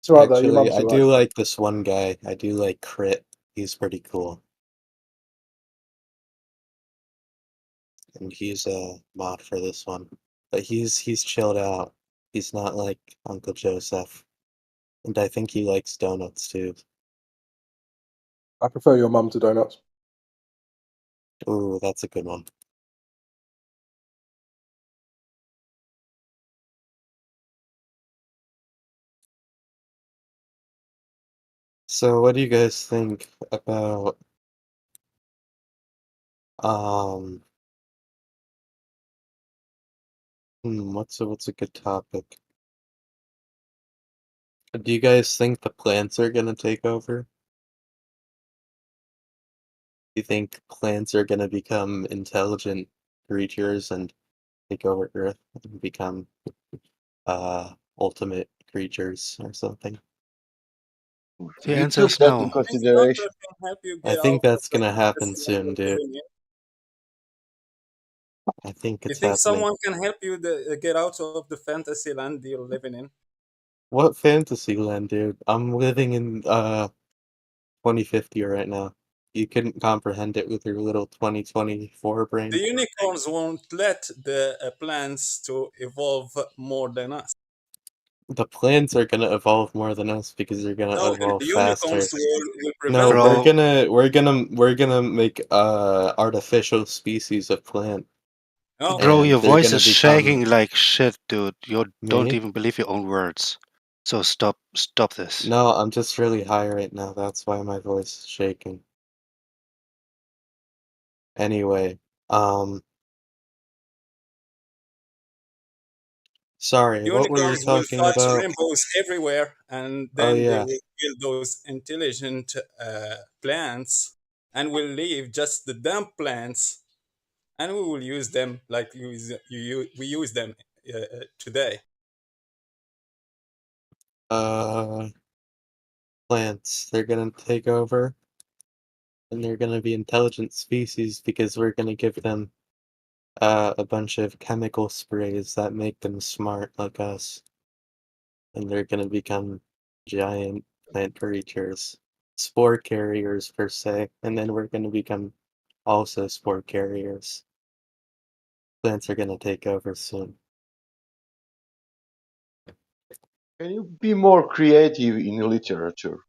It's alright though, your Actually, mum's I alright. do like this one guy. I do like Crit. He's pretty cool. And he's a mod for this one. But he's chilled out. He's not like Uncle Joseph. And I think he likes donuts too. I prefer your mum to donuts. Ooh, that's a good one. So what do you guys think about what's a good topic? Do you guys think the plants are gonna take over? Do you think plants are gonna become intelligent creatures and take over Earth and become ultimate creatures or something? The You answer took is that no. in I think doctor consideration. can help you I get think out of that's the gonna happen fantasy land soon, you're dude. living in. I think You it's think happening. someone can help you get out of the fantasy land you're living in? What fantasy land, dude? I'm living in 2050 right now. You couldn't comprehend it with your little 2024 brain. The unicorns won't let the plants to evolve more than us. The plants are gonna evolve more than us because they're gonna No, evolve the faster. unicorns will No, prevent Bro. we're gonna make artificial species of plant, no. Bro, and your they're voice gonna is become shaking like shit, dude. You don't me. even believe your own words. So stop this. No, I'm just really high right now. That's why my voice is shaking. Anyway, sorry, what were you Unicorns will talking touch about? rainbows everywhere, and Oh then they yeah. will kill those intelligent plants, and will leave just the dumb plants, and we will use them like we use them today. Uh, plants. They're gonna take over, and they're gonna be intelligent species because we're gonna give them a bunch of chemical sprays that make them smart like us, and they're gonna become giant plant creatures, spore carriers per se, and then we're gonna become also spore carriers. Plants are gonna take over soon. Can you be more creative in literature?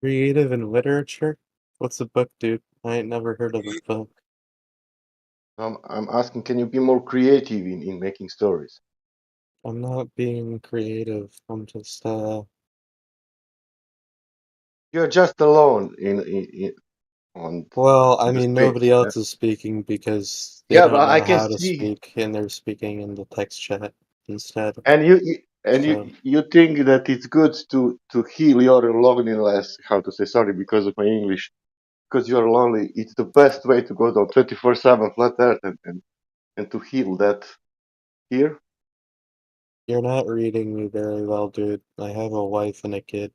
Creative in literature? What's a book, dude? I ain't never heard of a book. I'm asking, can you be more creative in making stories? I'm not being creative. I'm just You're just alone in on well, I in the mean, space. nobody else is speaking because they Yeah, don't but I know can how to see, speak, and they're speaking in the text chat instead. and So, you think that it's good to heal your loneliness. How to say sorry because of my English? Because you're lonely. It's the best way to go on 24/7 flat Earth and to heal that here. you're not reading me very well, dude. I have a wife and a kid.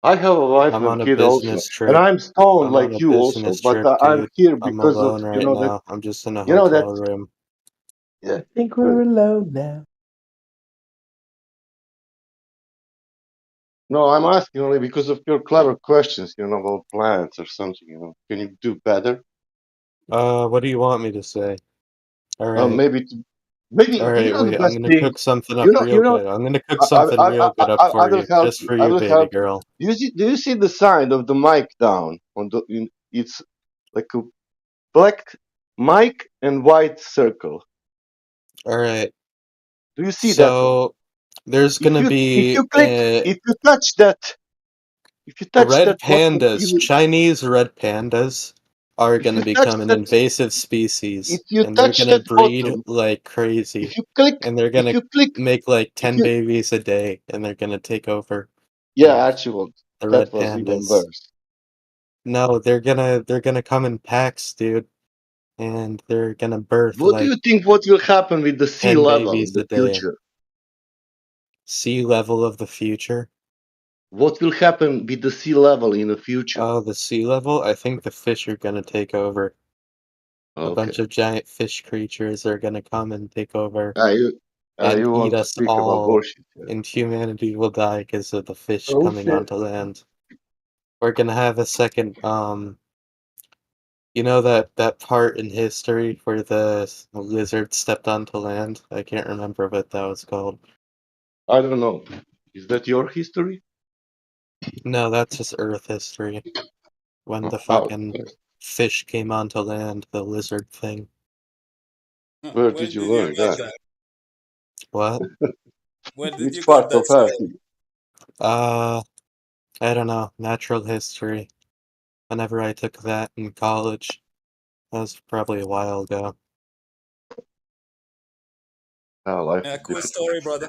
I have a wife I'm and on a a kid also, business and trip. I'm stoned I'm on like a you also. business But trip, I'm dude. here I'm because of alone right that now. I'm just in a you know that hotel room. yeah. I think we're alone now. No, I'm asking only because of your clever questions, about plants or something. Can you do better? What do you want me to say? Alright. Maybe maybe Alright, the wait, I'm best gonna thing. cook something up real You know. good. I'm gonna cook something real good up I for will you, help just you. for I you, will baby help you. girl. Do you see the sign of the mic down on it's like a black mic and white circle. Alright, Do you see that one? so there's If gonna you if be you click if you touch that if you touch red that button, pandas. Chinese red pandas are if gonna you touch become an that invasive if species, you and they're touch gonna that breed button, like crazy, if you click and they're if gonna you click make like if 10 you babies a day, and they're gonna take over yeah, like actually the that red was even pandas. worse. No, they're gonna come in packs, dude, and they're gonna birth What do like you think what will happen with the sea 10 level in babies the a day. future? Sea level of the future. What will happen with the sea level in the future? Oh, the sea level? I think the fish are gonna take over. A Okay. bunch of giant fish creatures are gonna come and take over. You and You eat want to us speak about all, bullshit. Yeah. and humanity will die because of the fish Oh coming shit. onto land. We're gonna have a second, you know that part in history where the lizard stepped onto land? I can't remember what that was called. I don't know. Is that your history? No, that's just Earth history. When the Oh, fucking fish came onto land, the lizard thing. where Where did did you you learn get that? that? What? Where did Which you get part that of story? Helsinki? I don't know. Natural history. Whenever I took that in college. That was probably a while ago. Life Yeah, is cool difficult. story, brother.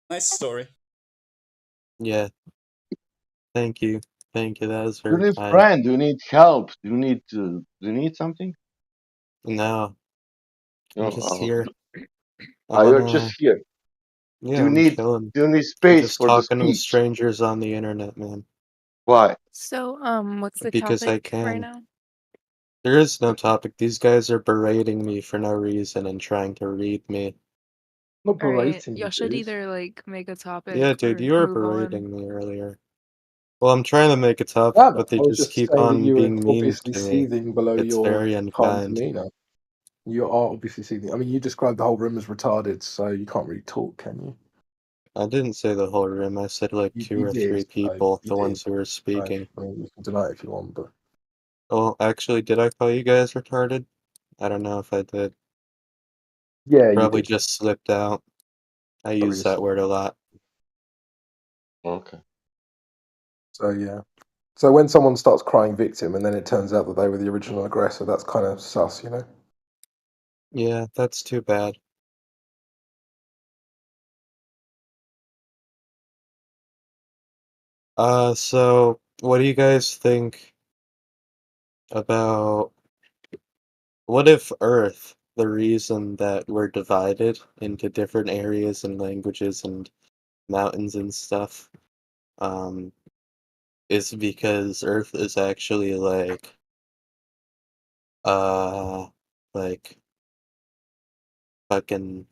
Nice story. Yeah. Thank you. Thank you. That was Do you very need kind. friend? Do you need help? Do you need something? No, I'm No. just here. I You're wanna. just here. Yeah, I'm chilling. Do you need I'm space just for the talking with speech? strangers on the internet, man. Why? So, what's the Because I topic right can. now? There is no topic. These guys are berating me for no reason and trying to read me. Not All right, berating y'all you, should dude. either like make a Yeah, topic dude, or you were move on. berating me earlier. Well, I'm trying to make a topic, No, but they I was just just keep saying that on you were being mean obviously to me. seething below It's your very calm unkind. demeanor. You are obviously seething. I mean, you described the whole room as retarded, so you can't really talk, can you? I didn't say the whole room. I said like two You or did. three people, You the did. ones who were No, speaking. I mean, you can deny it if you want, but Oh, actually, did I call you guys retarded? I don't know if I did. yeah, you Probably did. just slipped out. I Probably use just that word a lot. Okay. so yeah. So when someone starts crying victim, and then it turns out that they were the original aggressor, that's kind of sus, you know. Yeah, that's too bad. So what do you guys think about what if Earth, the reason that we're divided into different areas and languages and mountains and stuff, um, is because Earth is actually uh, like fucking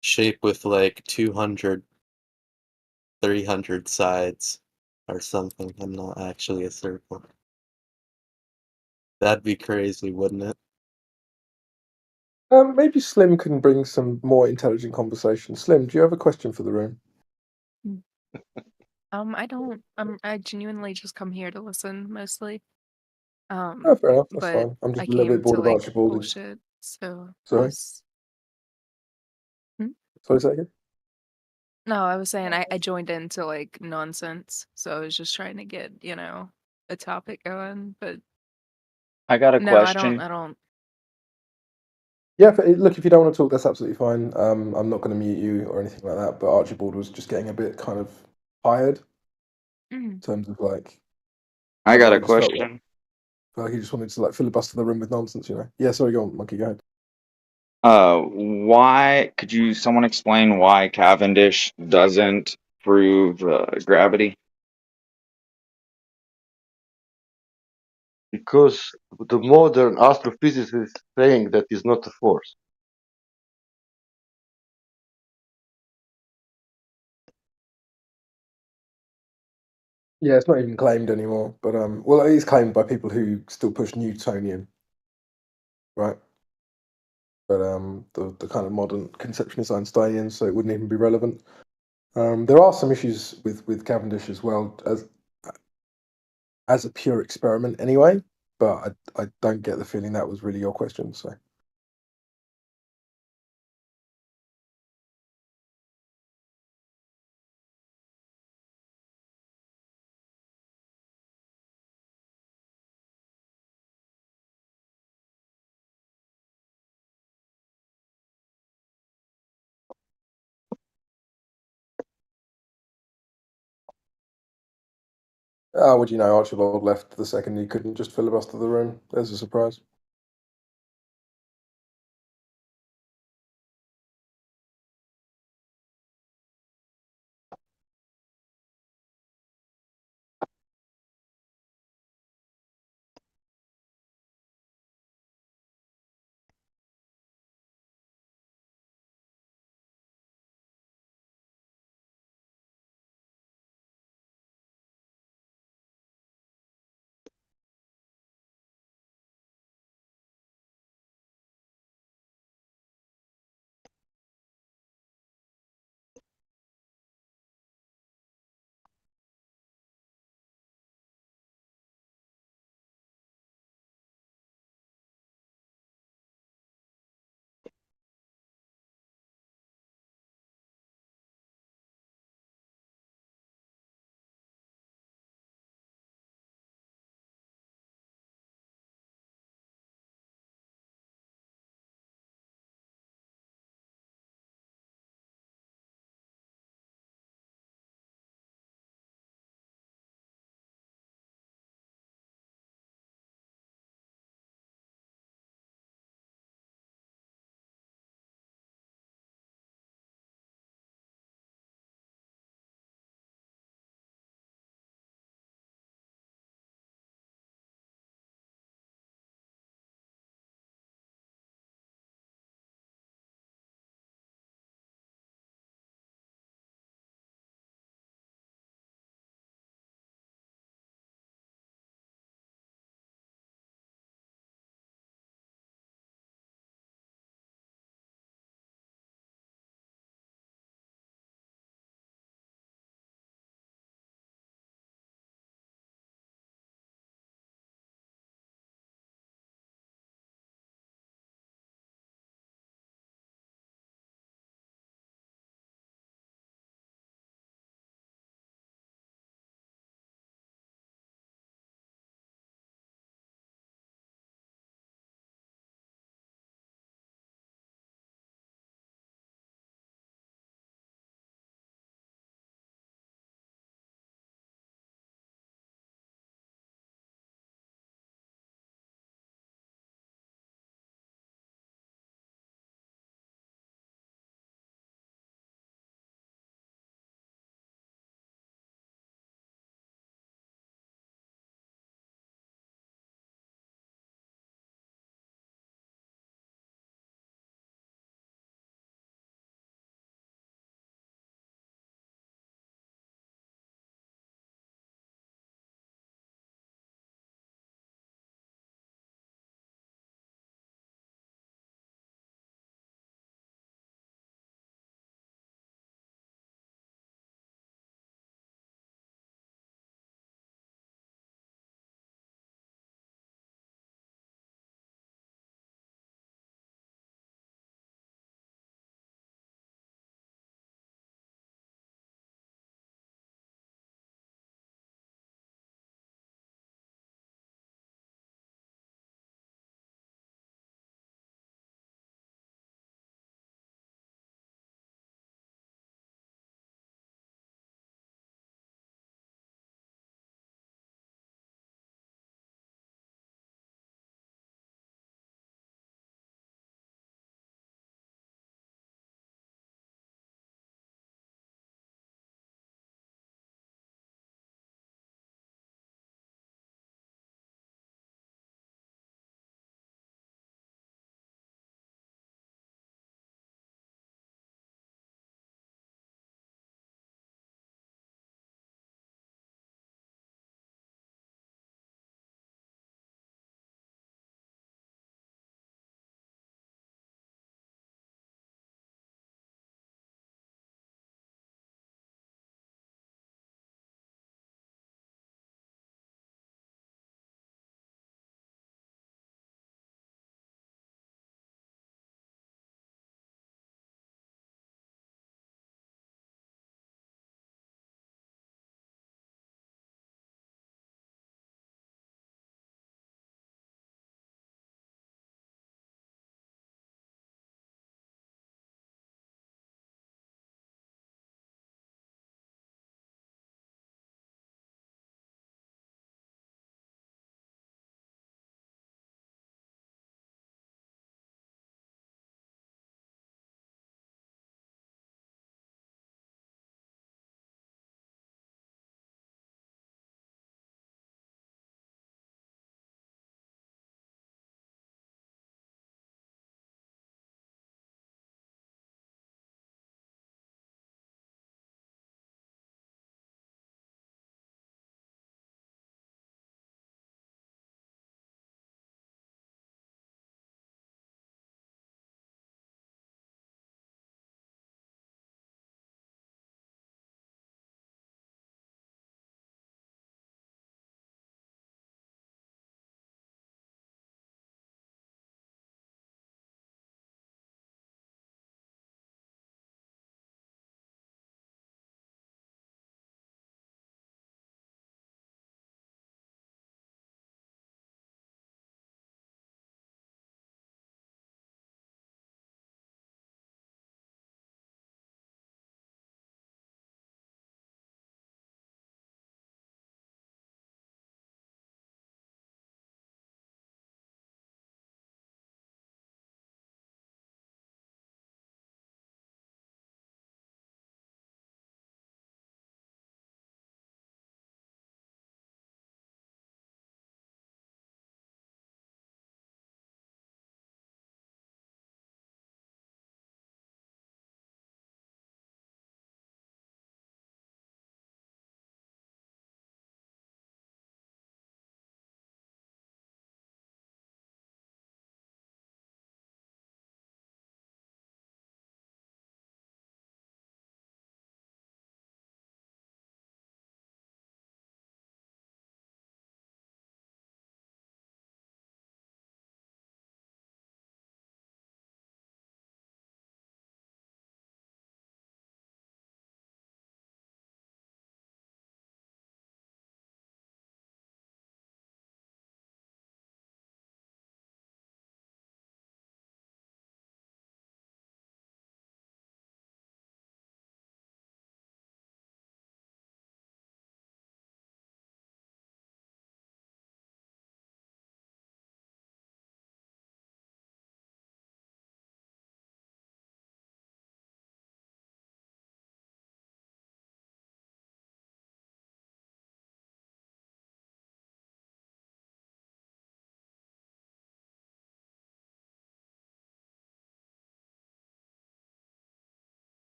shape with like 200, 300 sides or something, and not actually a circle. That'd be crazy, wouldn't it? Maybe Slim can bring some more intelligent conversation. Slim, do you have a question for the room? I don't. I genuinely just come here to listen mostly. Oh, fair enough. That's But fine. I'm I just a little came bit bored to of like Archibald. bullshit. So Sorry? yes. Sorry, say that again? No, I was saying I joined into like nonsense. So I was just trying to get, a topic going. But I got a no, I question. don't. Yeah, look, if you don't want to talk, that's absolutely fine. I'm not going to mute you or anything like that. But Archibald was just getting a bit kind of tired Mm. in terms of like. I don't got know, a he just felt question. like he just wanted to like filibuster the room with nonsense, you know. Yeah, sorry, go on, Monkey, go ahead. Why could someone explain why Cavendish doesn't prove gravity? Because the modern astrophysicist is saying that is not a force. Yeah, it's not even claimed anymore, but well, it is claimed by people who still push Newtonian, right? But the kind of modern conception is Einsteinian, so it wouldn't even be relevant. There are some issues with Cavendish as well as a pure experiment, anyway. But I don't get the feeling that was really your question. So how would you know Archibald left the second he couldn't just filibuster the room? There's a surprise.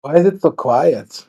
Why is it so quiet?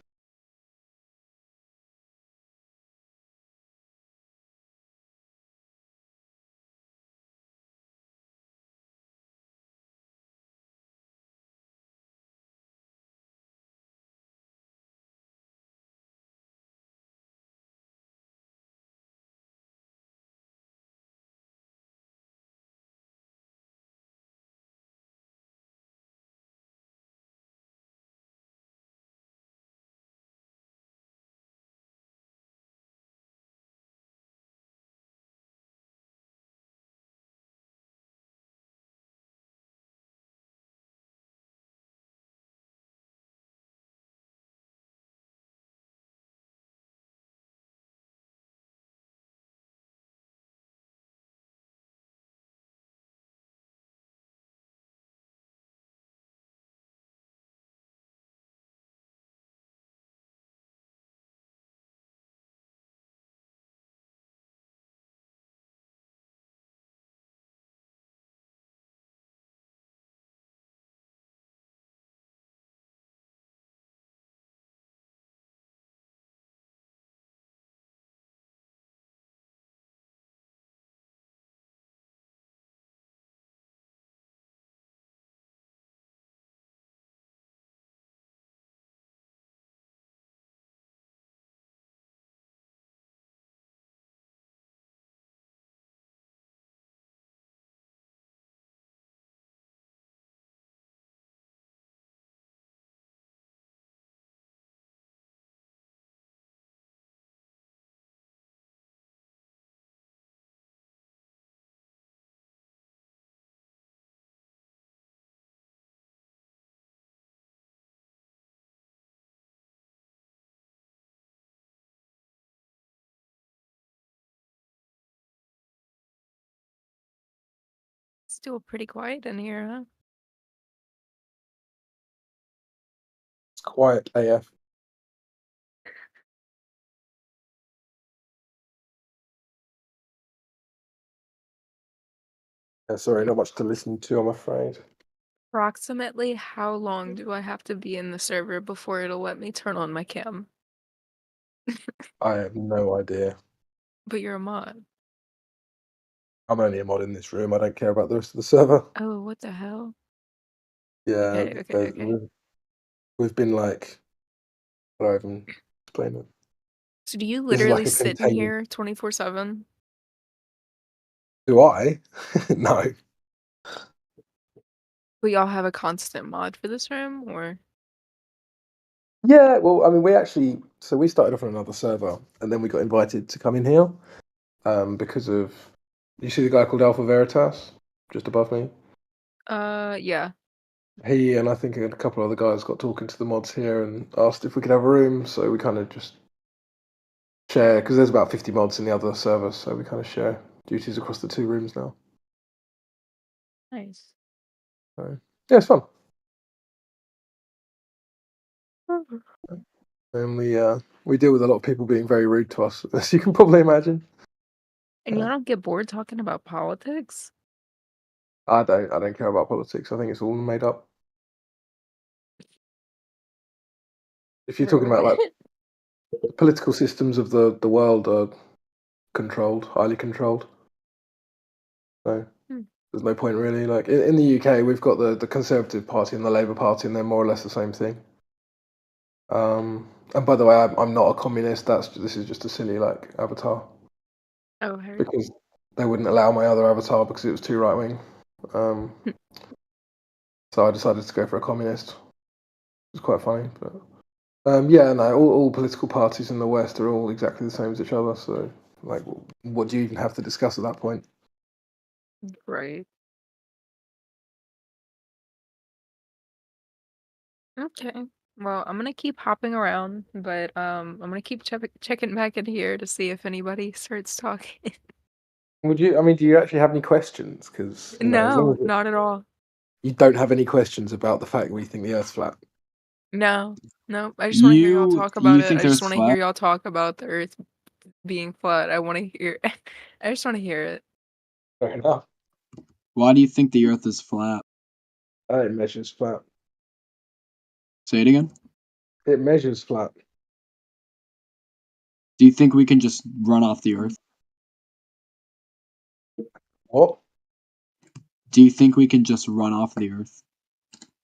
Still pretty quiet in here, huh? It's quiet AF. Yeah, sorry, not much to listen to, I'm afraid. Approximately how long do I have to be in the server before it'll let me turn on my cam? I have no idea. But you're a mod. I'm only a mod in this room. I don't care about the rest of the server. Oh, what the hell? Yeah, Okay, okay. we've been like, how do I even explain it? So do you This is like literally a sit in contained. here 24/7? Do I? No. But y'all have a constant mod for this room, or? Yeah, well, I mean, we started off on another server, and then we got invited to come in here, because of, you see the guy called Alpha Veritas, just above me? Yeah. He and I think a couple of other guys got talking to the mods here and asked if we could have a room, so we kind of just share, because there's about 50 mods in the other server, so we kind of share duties across the two rooms now. Nice. So, yeah, it's fun. And we deal with a lot of people being very rude to us, as you can probably imagine. And y'all don't get bored talking about politics? I don't care about politics. I think it's all made up. If you're talking about like the political systems of the world are controlled, highly controlled. So there's no point really. Like in the UK, we've got the Conservative Party and the Labour Party, and they're more or less the same thing. And by the way, I'm not a communist. This is just a silly like avatar. Oh, heard. Because they wouldn't allow my other avatar because it was too right wing. So I decided to go for a communist. It was quite funny, but yeah, no, all political parties in the West are all exactly the same as each other. So, like, what do you even have to discuss at that point? Right. Okay. Well, I'm gonna keep hopping around, but I'm gonna keep checking back in here to see if anybody starts talking. Would you? I mean, do you actually have any questions? Because as long No, as not at all. you don't have any questions about the fact we think the Earth's flat. No, no. I just want to hear y'all talk about it. think I the just Earth's want to hear flat? y'all talk about the Earth being flat. I want to hear. I just want to hear it. Fair enough. Why do you think the Earth is flat? I think it measures flat. Say it again. It measures flat. Do you think we can just run off the Earth? What? Do you think we can just run off the Earth?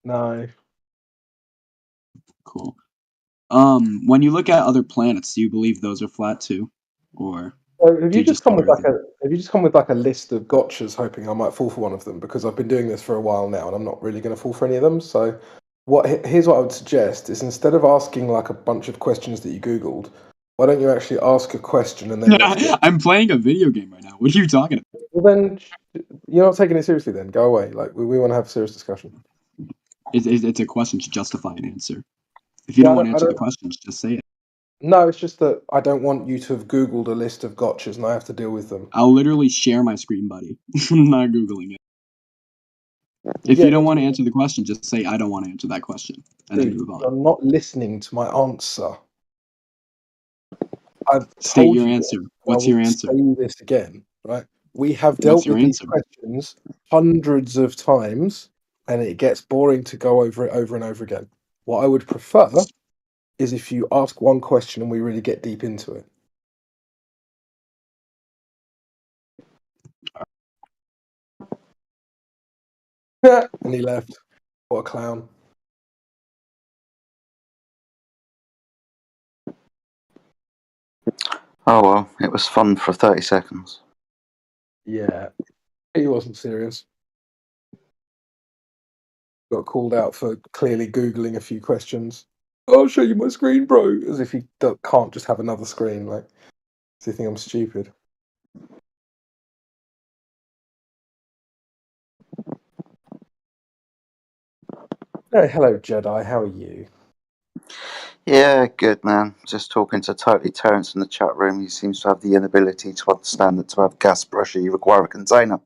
No. Cool. When you look at other planets, do you believe those are flat too, or So have do you you just just come think with like everything? have you just come with like a list of gotchas, hoping I might fall for one of them? Because I've been doing this for a while now, and I'm not really going to fall for any of them. So, here's what I would suggest: is instead of asking like a bunch of questions that you googled, why don't you actually ask a question and then let's get? I'm playing a video game right now. What are you talking about? Well, then you're not taking it seriously. Then go away. Like we want to have a serious discussion. It's a question to justify an answer. If you don't want to answer the questions, just say it. No, it's just that I don't want you to have googled a list of gotchas and I have to deal with them. I'll literally share my screen, buddy. I'm not googling it. If Yeah, you don't but want to answer the question, just say I don't want to answer that question, and then dude, move on. you're not listening to my answer. I've State told your you answer. this, and I What's will your answer? say this again, right? We have What's dealt your with these answer? questions hundreds of times, and it gets boring to go over it over and over again. What I would prefer is if you ask one question and we really get deep into it. And he left. What a clown. Oh well, it was fun for 30 seconds. Yeah, he wasn't serious. Got called out for clearly Googling a few questions. I'll show you my screen, bro. As if he can't just have another screen. Like, does he think I'm stupid? Oh, hello, Jedi. How are you? Yeah, good man. Just talking to Totally Terrence in the chat room. He seems to have the inability to understand that to have gas pressure you require a container.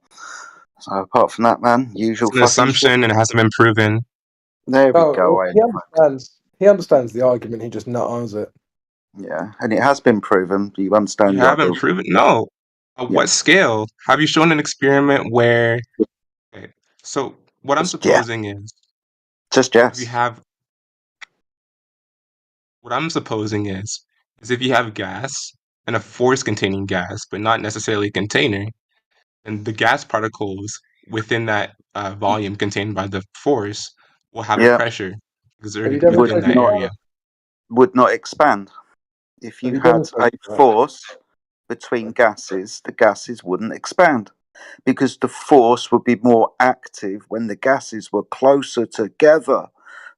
So apart from that, man, usual It's an fucking assumption shit. and it hasn't been proven. There we Oh, go. well, he understands. He understands the argument. He just nut-owns it. Yeah, and it has been proven. Do you understand You the haven't idea? proven? No. At Yeah. what scale? Have you shown an experiment where? Okay, so what I'm Just yeah. supposing is, Just if you yes. have, what I'm supposing is if you have gas and a force-containing gas, but not necessarily a container, then the gas particles within that volume contained by the force will have a Yeah. pressure Have you exerted within demonstrated that area. Would not expand. If Have you you had a demonstrated that? force between gases, the gases wouldn't expand because the force would be more active when the gases were closer together.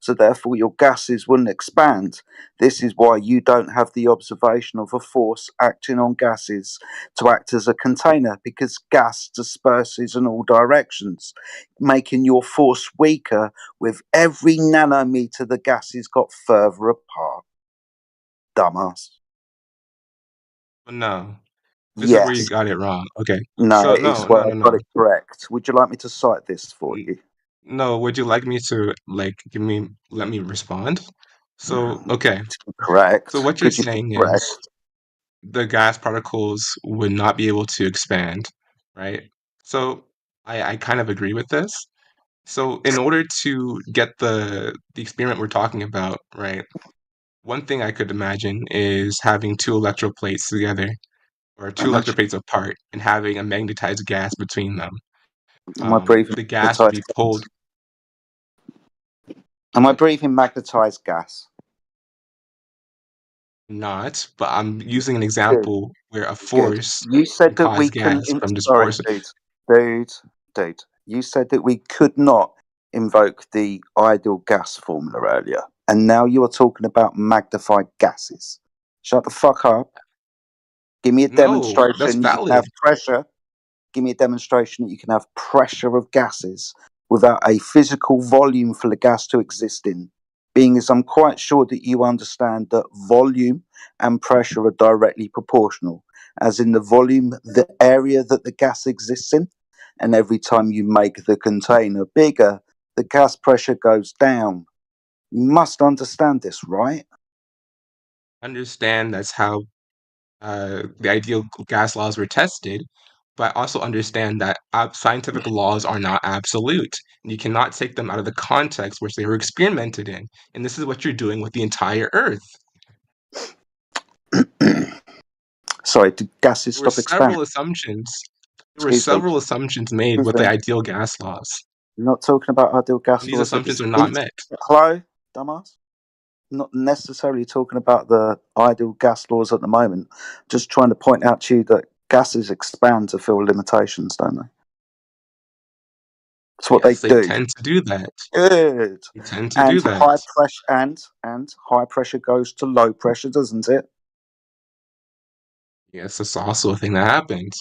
So therefore your gases wouldn't expand. This is why you don't have the observation of a force acting on gases to act as a container, because gas disperses in all directions, making your force weaker with every nanometer the gases got further apart. Dumbass. No, this is where you Yes. got it wrong. Okay, No, so it's no, where no, no, I got no. it correct. Would you like me to cite this for you? No, would you like me to let me respond? So, okay. Correct. So what you're Could you saying correct? is the gas particles would not be able to expand, right? So I kind of agree with this. So in order to get the experiment we're talking about, right? One thing I could imagine is having two electroplates together or two electroplates apart and having a magnetized gas between them. Am I breathing The gas would be magnetized pulled. Am I breathing magnetized gas? Not, but I'm using an Good. example where a Good. force You said can that we cause can. gas from this Sorry, force. dude. You said that we could not invoke the ideal gas formula earlier, and now you are talking about magnified gases. Shut the fuck up. Give me a No, demonstration that's that you can valid. have pressure. Give me a demonstration that you can have pressure of gases without a physical volume for the gas to exist in. Being as I'm quite sure that you understand that volume and pressure are directly proportional, as in the volume, the area that the gas exists in, and every time you make the container bigger, the gas pressure goes down. You must understand this, right? Understand that's how the ideal gas laws were tested, but also understand that scientific laws are not absolute. And you cannot take them out of the context which they were experimented in. And this is what you're doing with the entire Earth. Sorry, do gases There were stop expanding? several assumptions. There were Excuse me. several assumptions made Excuse with the me. ideal gas laws. You're not talking about ideal gas And these laws. assumptions are not met. Hello, dumbass? Not necessarily talking about the ideal gas laws at the moment. Just trying to point out to you that gases expand to fill limitations, don't they? That's what Yes, they they do. tend to do that. Good. They tend to do that. High pressure and high pressure goes to low pressure, doesn't it? Yes, that's also a thing that happens.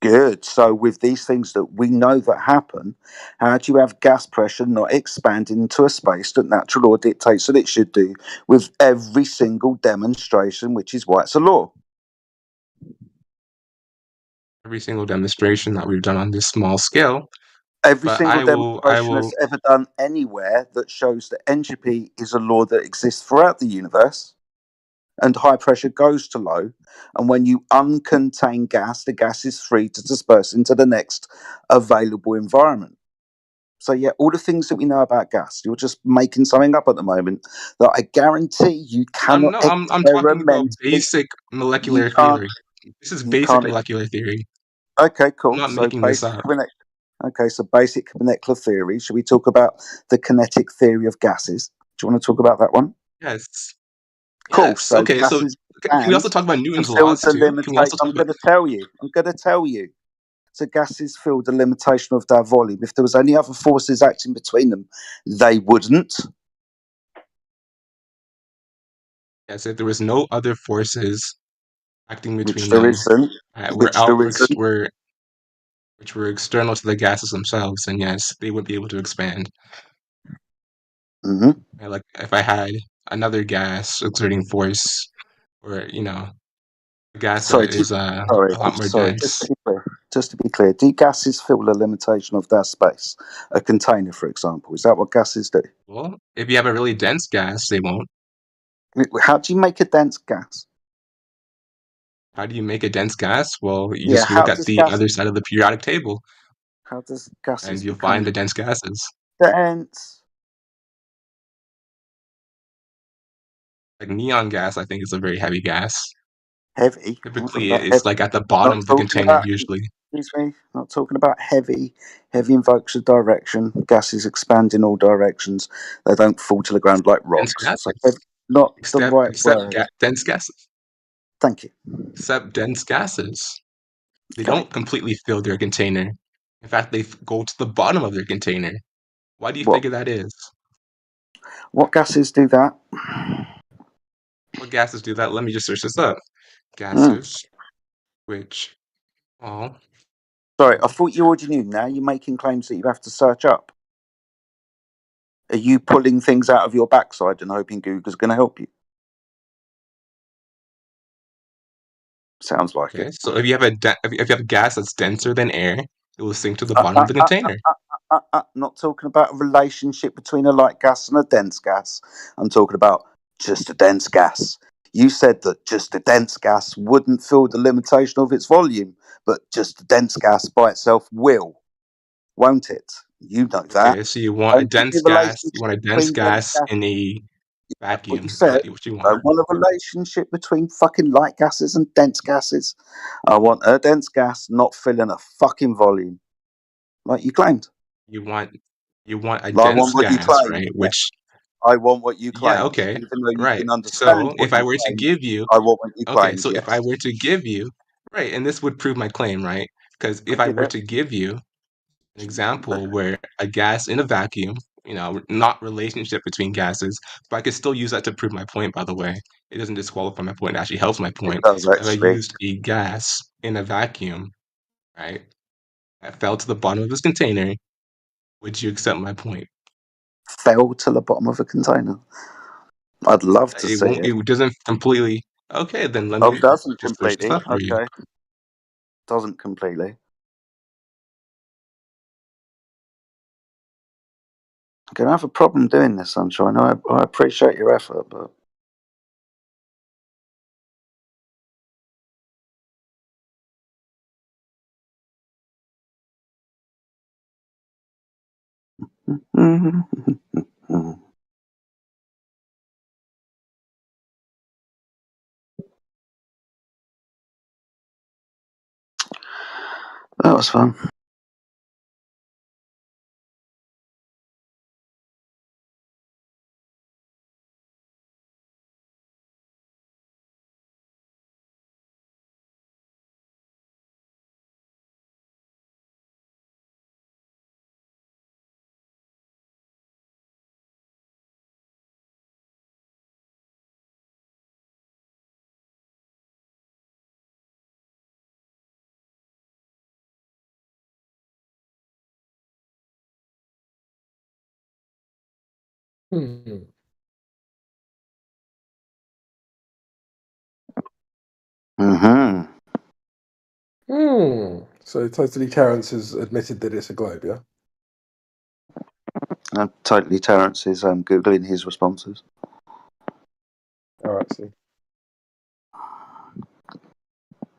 Good. So with these things that we know that happen, how do you have gas pressure not expanding into a space that natural law dictates that it should do with every single demonstration, which is why it's a law? Every single demonstration that we've done on this small scale. Every But single I demonstration will that's ever done anywhere that shows that entropy is a law that exists throughout the universe, and high pressure goes to low, and when you uncontain gas, the gas is free to disperse into the next available environment. So yeah, all the things that we know about gas, you're just making something up at the moment that I guarantee you cannot I'm talking about experimentally. basic molecular You can't. theory. This is You basic can't. molecular theory. Okay, I'm cool. not So making this basic up. Okay, so basic molecular theory. Should we talk about the kinetic theory of gases? Do you want to talk about that one? Yes. Cool. Yes. So Okay, so gases can we also expand talk about and Newton's fill laws the too? Can we also limitation. talk I'm about going to tell you. So gases fill the limitation of their volume. If there was any other forces acting between them, they wouldn't. yes, if there was no other forces acting between Which there them, isn't. which were external to the gases themselves, then yes, they would be able to expand. Mm-hmm. Like if I had another gas exerting force, or a gas that is a lot more dense. Just to be clear, do gases fill the limitation of their space? A container, for example, is that what gases do? Well, if you have a really dense gas, they won't. How do you make a dense gas? How do you make a dense gas? Well, you Yeah, just look at the other side of the periodic table, How does gases and you'll become find the dense gases. dense? Like neon gas, I think is a very heavy gas. Heavy? Typically, it's like at the bottom of the container, usually. Excuse me, not talking about heavy. Heavy invokes a direction. Gases expand in all directions. They don't fall to the ground like rocks. Dense So gases. not the right word. Dense gases. Thank you. Except dense gases. They Got don't completely fill their container. In fact, they go to the bottom of their container. Why do you figure that is? What gases do that? What gases do that? Let me just search this up. Gases, which all. Sorry, I thought you already knew. Now you're making claims that you have to search up. Are you pulling things out of your backside and hoping Google's going to help you? Sounds like Okay, it. so if you have a gas that's denser than air, it will sink to the bottom of the container. Not talking about a relationship between a light gas and a dense gas. I'm talking about just a dense gas. You said that just a dense gas wouldn't fill the limitation of its volume, but just a dense gas by itself will, won't it? You know that. Okay, so you want a dense gas. You want a dense gas in a vacuum. What you said. What you I want. want a relationship between fucking light gases and dense gases. I want a dense gas not filling a fucking volume, like you claimed. You want a dense gas, right? Which I want what you claim. Yeah, okay. Even though you Right. can understand So what if I you were to claim, give you I want what you Okay, claim. so if I were to give you right, and this would prove my claim, right? Because if I were to give you an example where a gas in a vacuum, not relationship between gases, but I could still use that to prove my point, by the way. It doesn't disqualify my point, it actually helps my point. If I used a gas in a vacuum, right, that fell to the bottom of this container, would you accept my point? Fell to the bottom of a container. I'd love to see it. It doesn't completely. Okay, then let me doesn't just search this completely. up for you. Okay. Doesn't completely. I'm going to have a problem doing this, Sunshine. I appreciate your effort, but That was fun. Hmm. Mm-hmm. So Totally Terrence has admitted that it's a globe, yeah? Totally Terrence is Googling his responses. Alright, see.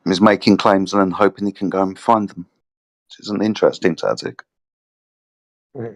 He's making claims and then hoping he can go and find them. Which is an interesting tactic. Mm-hmm.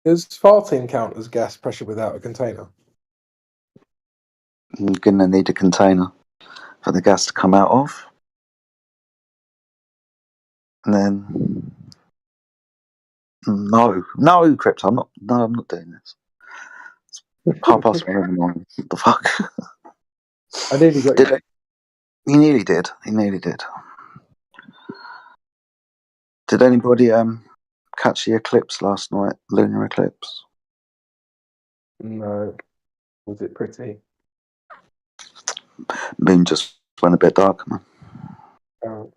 Does farting count as gas pressure without a container? You're going to need a container for the gas to come out of. And then... No, Crypto, I'm not doing this. It's 1:30 in the morning. What the fuck? I nearly got you. He nearly did. Did anybody catch the eclipse last night? Lunar eclipse? No. Was it pretty? Moon just went a bit dark, man. Oh.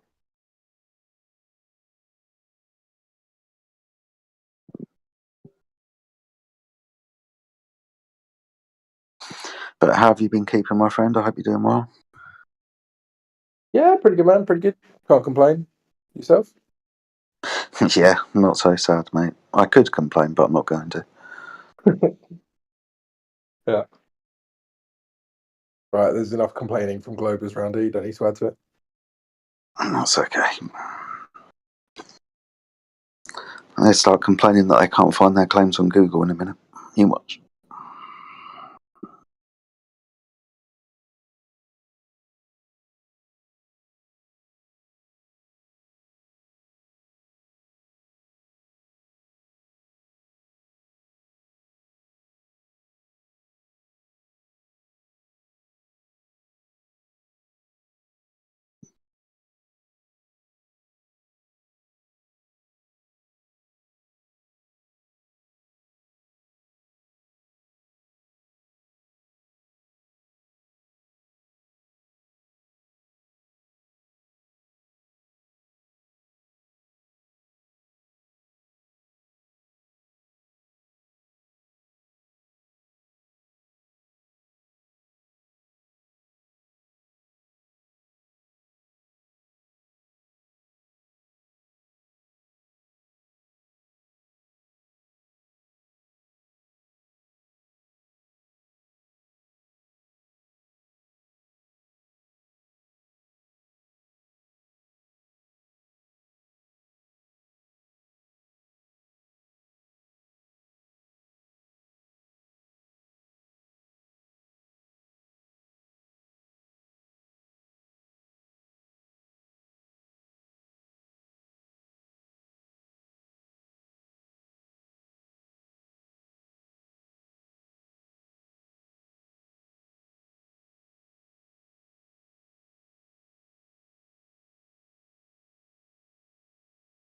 But how have you been keeping, my friend? I hope you're doing well. Yeah, pretty good, man. Pretty good. Can't complain. Yourself? Yeah, not so sad, mate. I could complain, but I'm not going to. Yeah. Right, there's enough complaining from Globers around here. You don't need to add to it. That's okay. They start complaining that they can't find their claims on Google in a minute. You watch.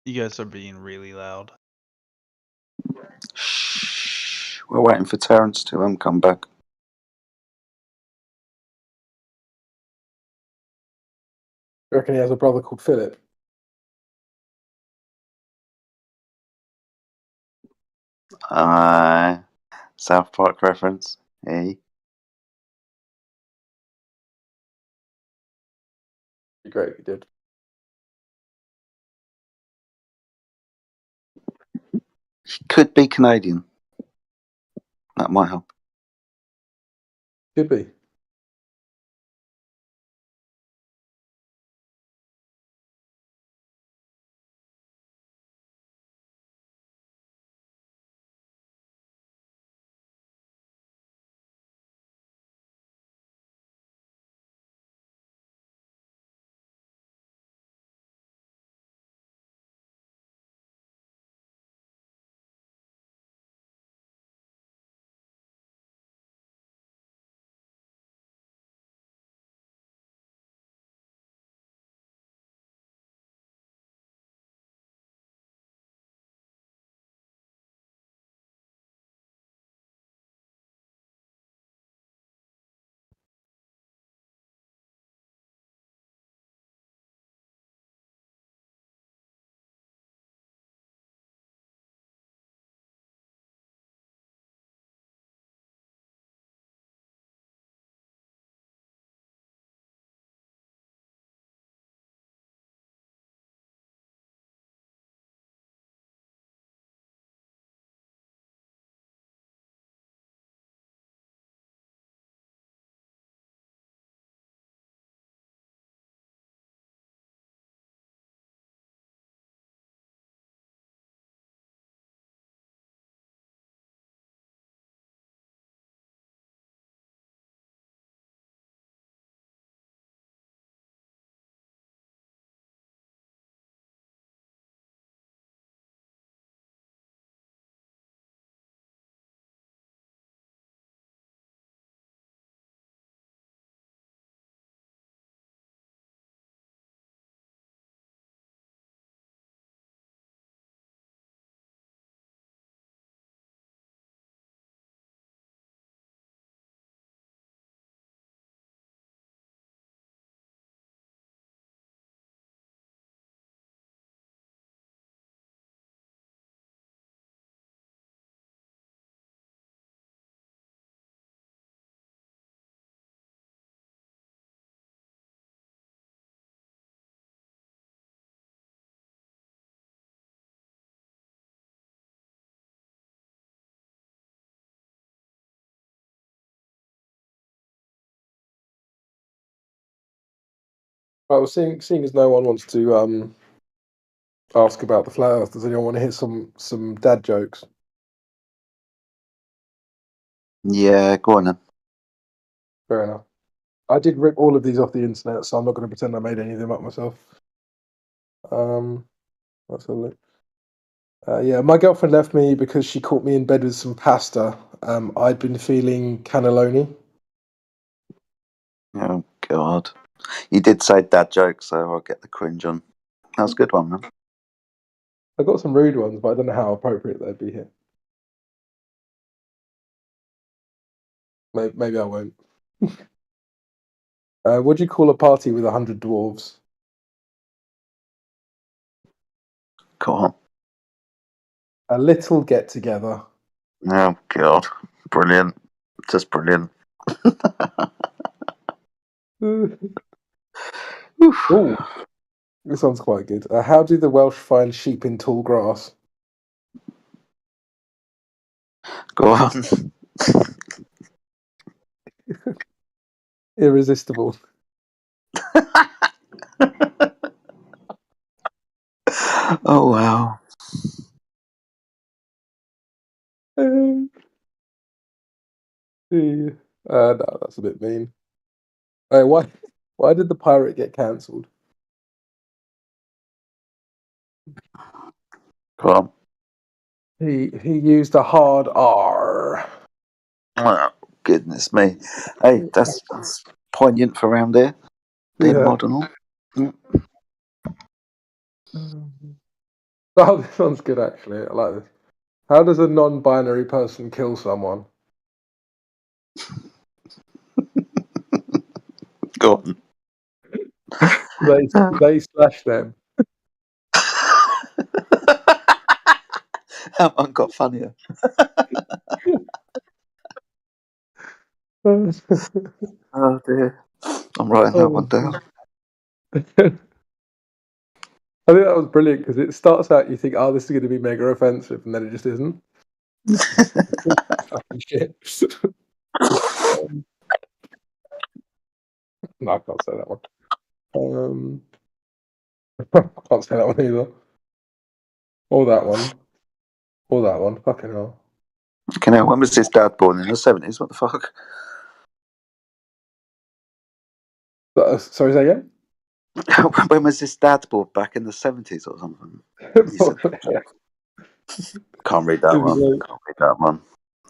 You guys are being really loud. Shh. We're waiting for Terrence to come back. You reckon he has a brother called Philip? South Park reference. Hey. Be great if you did. She could be Canadian. That might help. Could be. Right, well, seeing as no one wants to ask about the flat Earth, does anyone want to hear some dad jokes? Yeah, go on then. Fair enough. I did rip all of these off the internet, so I'm not going to pretend I made any of them up myself. Let's have a look. Yeah, my girlfriend left me because she caught me in bed with some pasta. I'd been feeling cannelloni. Oh God, you did say dad jokes, so I'll get the cringe on. That's a good one, man. I got some rude ones, but I don't know how appropriate they'd be here. Maybe I won't. What do you call a party with 100 dwarves? Go on. A little get together. Oh God, brilliant! Just brilliant. Ooh, this one's quite good. How do the Welsh find sheep in tall grass? Go on. Irresistible. Oh wow. No, that's a bit mean. Why did the pirate get cancelled? Go on. He used a hard R. Oh, goodness me. Hey, that's poignant for around here. Being Yeah. modern. Oh, this one's good actually. I like this. How does a non-binary person kill someone? Go on. They slash them. That one got funnier. Oh dear. I'm writing that one down. I think that was brilliant because it starts out, you think, oh, this is going to be mega offensive, and then it just isn't. Fucking shit. No, I can't say that one. I can't say that one either. Or that one. Or that one. Fucking hell. Okay, now, when was his dad born? In the 70s? What the fuck? Sorry, say again? When was his dad born? Back in the 70s or something? He said, can't read that one. Can't read that one.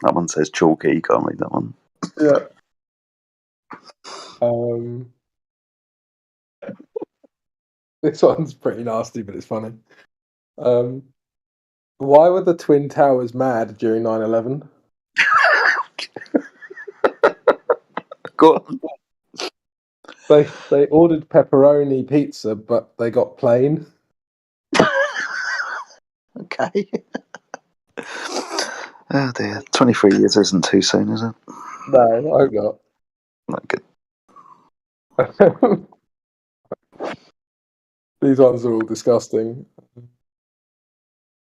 That one says chalky. You can't read that one. Yeah. This one's pretty nasty, but it's funny. Why were the Twin Towers mad during 9/11? Go on. They ordered pepperoni pizza, but they got plain. Okay. Oh dear. 23 years isn't too soon, is it? No, I hope not. Not good. These ones are all disgusting.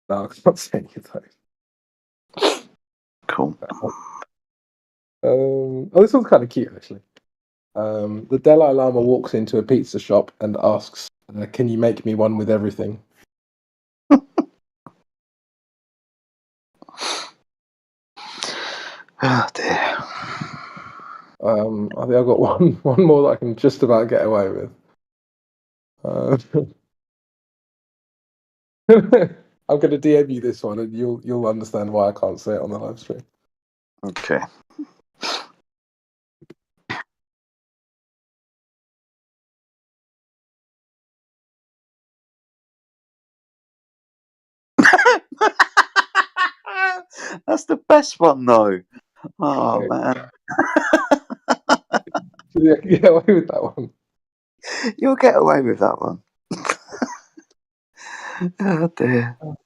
No, I can't say any of those. Cool. Oh, this one's kind of cute, actually. The Dalai Lama walks into a pizza shop and asks, "Can you make me one with everything?" Oh dear. I think I've got one more that I can just about get away with. I'm going to DM you this one, and you'll understand why I can't say it on the live stream. Okay. That's the best one, though. Oh man. Yeah, get away with that one. You'll get away with that one. Oh dear. Oh,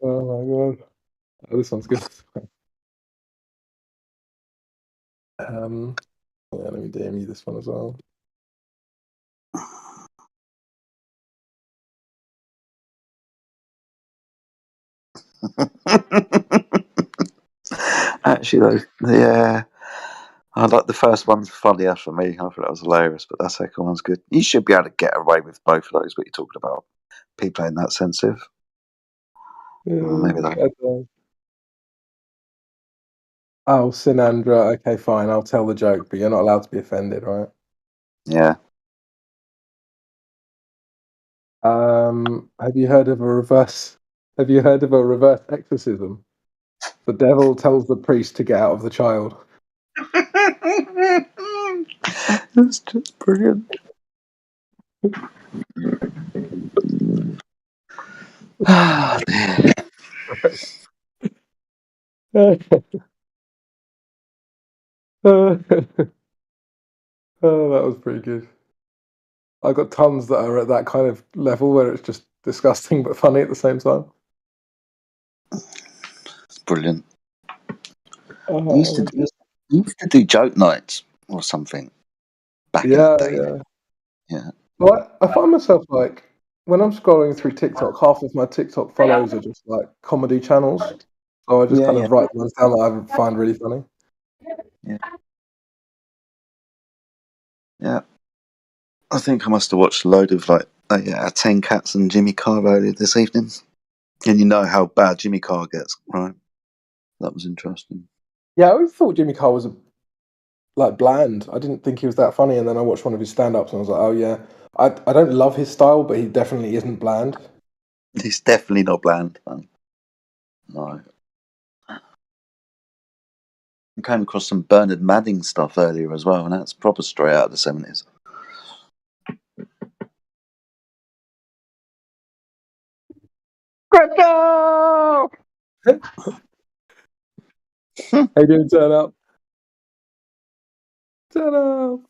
Oh my god. Oh, this one's good. Yeah, let me DM you this one as well. Actually, though, yeah. I like the first one's funnier for me. I thought that was hilarious, but that second one's good. You should be able to get away with both of those. What you're talking about? People ain't that sensitive. Well, maybe that. Oh, Sinandra. Okay, fine. I'll tell the joke, but you're not allowed to be offended, right? Yeah. Have you heard of a reverse? Have you heard of a reverse exorcism? The devil tells the priest to get out of the child. That's just brilliant. Oh, dear. Oh, that was pretty good. I got tons that are at that kind of level where it's just disgusting but funny at the same time. It's brilliant. You used to do joke nights or something back in the day. Yeah. Well, I find myself like when I'm scrolling through TikTok, half of my TikTok follows are just like comedy channels. So I just kind of write ones down that I find really funny. Yeah. Yeah. I think I must have watched a load of 10 Cats and Jimmy Carr earlier this evening. And you know how bad Jimmy Carr gets, right? That was interesting. Yeah, I always thought Jimmy Carr was bland. I didn't think he was that funny, and then I watched one of his stand-ups and I was like, oh yeah. I don't love his style, but he definitely isn't bland. He's definitely not bland, man. No. I came across some Bernard Manning stuff earlier as well, and that's proper straight out of the 70s. Crypto! How you doing, Turn Up? Turn Up!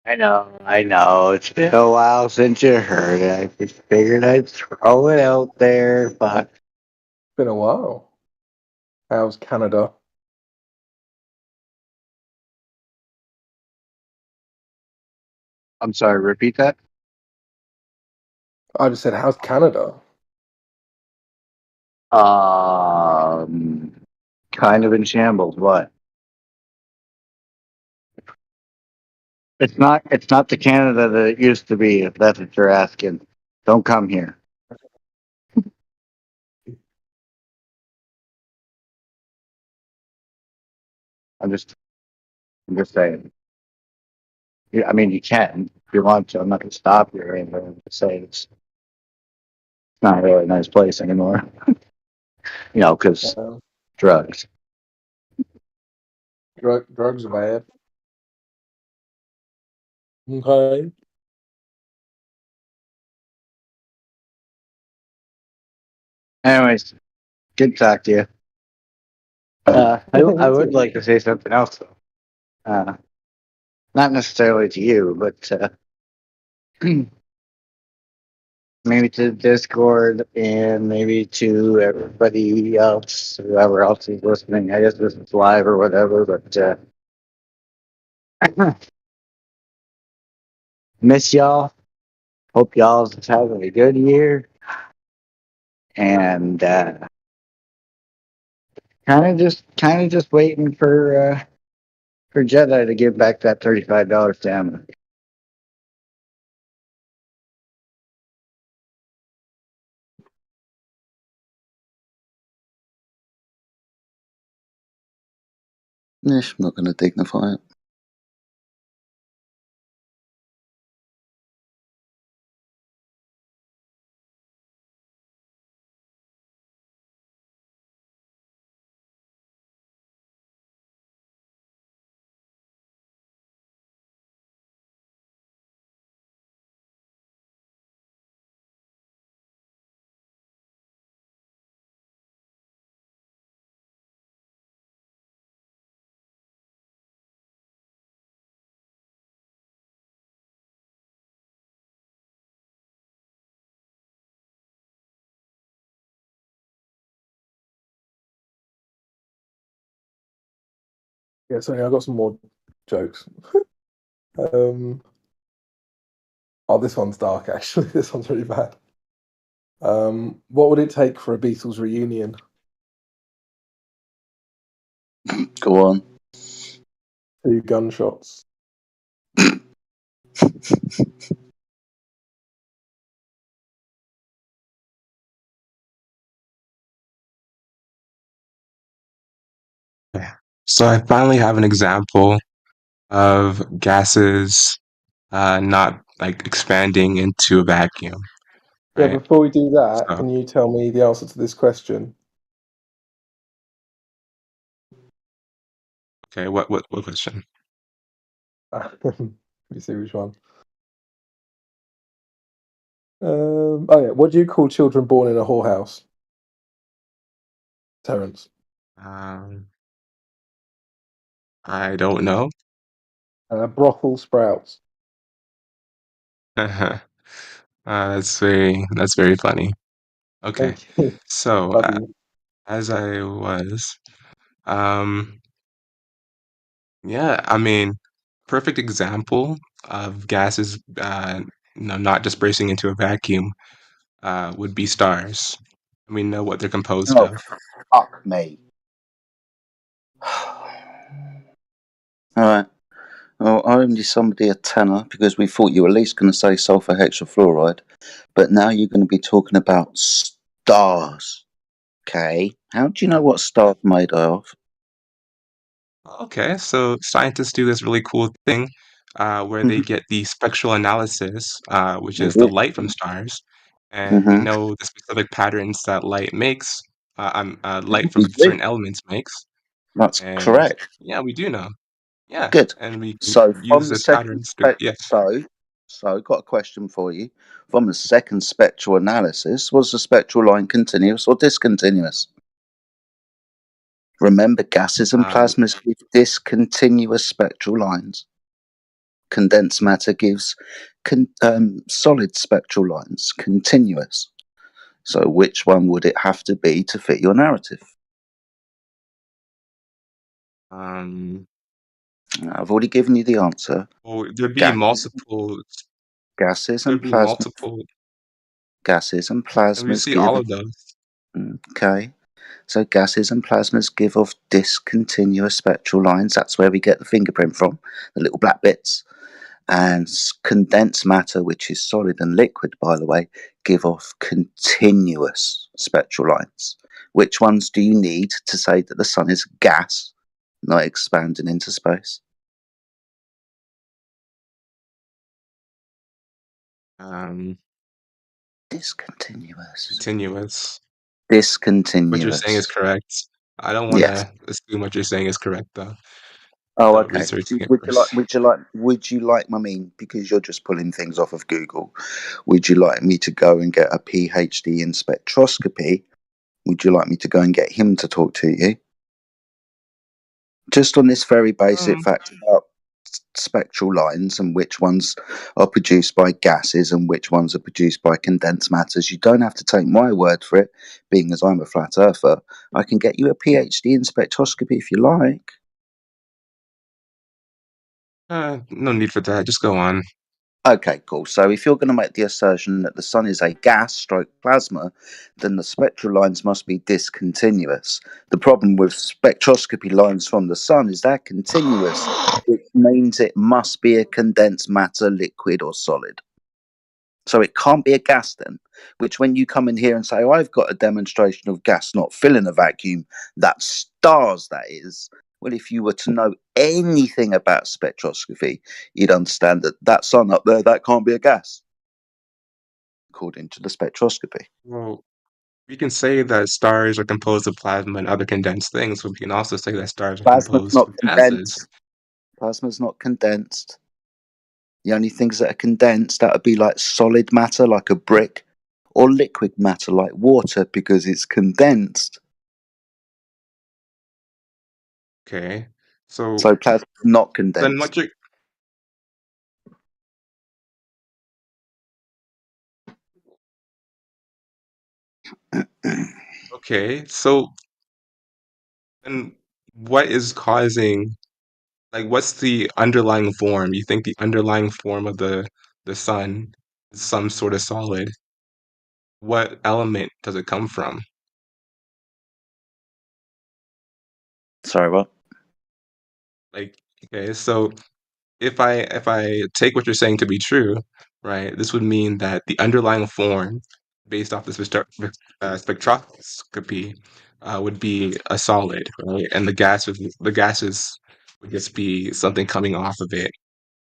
I know. It's been a while since you heard it. I just figured I'd throw it out there, but Been a while. How's Canada? I'm sorry, repeat that? I just said, how's Canada? Kind of in shambles. What? It's not the Canada that it used to be, if that's what you're asking. Don't come here. I'm just saying. I mean, you can if you want to. I'm not going to stop you or anything. I'm just saying it's not really a nice place anymore. Because drugs. Drugs are bad. Okay. Anyways, good to talk to you. I would like to say something else though. Not necessarily to you, but maybe to Discord and maybe to everybody else, whoever else is listening. I guess this is live or whatever, but miss y'all. Hope y'all's having a good year. And kind of just waiting for Jedi to give back that $35 to Emma. Yes, I'm not going to dignify it. Yeah, sorry, I got some more jokes. This one's dark actually. This one's really bad. What would it take for a Beatles reunion? Go on. 2 gunshots. So I finally have an example of gases not like expanding into a vacuum, Yeah, right? before we do that, So, can you tell me the answer to this question? okay, what question? Let me see which one. Oh yeah, what do you call children born in a whorehouse? Terence. I don't know. Brothel sprouts. That's very funny. Okay, Thank you. so Love you. as I was, yeah, I mean, perfect example of gases, not just bursting into a vacuum, would be stars. We know what they're composed Oh, of. fuck me. Alright. Well, I owe somebody a tenner because we thought you were at least going to say sulfur hexafluoride, but now you're going to be talking about stars. Okay. How do you know what stars are made of? Okay, so scientists do this really cool thing where they get the spectral analysis, which is the light from stars, and we know the specific patterns that light makes, light from certain elements makes. That's And correct. yeah, we do know. Yeah, Good. and we can So use from the those second patterns to, yeah. so got a question for you. From the second spectral analysis, was the spectral line continuous or discontinuous? Remember, gases and plasmas give discontinuous spectral lines. Condensed matter gives solid spectral lines, continuous. So which one would it have to be to fit your narrative? I've already given you the answer. Well, there'd be Gases, multiple. gases There'd and be plasma. multiple, Gases and and we plasmas see give. all of those. Okay. So gases and plasmas give off discontinuous spectral lines. That's where we get the fingerprint from, the little black bits. And condensed matter, which is solid and liquid, by the way, give off continuous spectral lines. Which ones do you need to say that the sun is gas, not expanding into space? Discontinuous. Continuous. Discontinuous. What you're saying is correct. I don't want Yes. to assume what you're saying is correct, though. Oh, Without okay. researching it Would you like? first. Would you like? I mean, because you're just pulling things off of Google. Would you like me to go and get a PhD in spectroscopy? Would you like me to go and get him to talk to you? Just on this very basic fact about spectral lines and which ones are produced by gases and which ones are produced by condensed matters. You don't have to take my word for it, being as I'm a flat earther. I can get you a PhD in spectroscopy if you like. No need for that. Just go on. Okay, cool. So if you're going to make the assertion that the sun is a gas stroke plasma, then the spectral lines must be discontinuous. The problem with spectroscopy lines from the sun is they're continuous, which means it must be a condensed matter, liquid or solid. So it can't be a gas then, which when you come in here and say, oh, I've got a demonstration of gas not filling a vacuum, that's stars, that is. Well, if you were to know anything about spectroscopy, you'd understand that that sun up there, that can't be a gas, according to the spectroscopy. Well, we can say that stars are composed of plasma and other condensed things, but we can also say that stars are Plasma's composed not of condensed. gases. Plasma's not condensed. The only things that are condensed, that would be like solid matter, like a brick, or liquid matter, like water, because it's condensed. Okay. So plasma's not then condensed. what you're okay, so then what is causing, like, what's the underlying form? You think the underlying form of the sun is some sort of solid? What element does it come from? Sorry, what? Like, okay, so if I take what you're saying to be true, right, this would mean that the underlying form based off the spectroscopy would be a solid, right? And the gases would just be something coming off of it,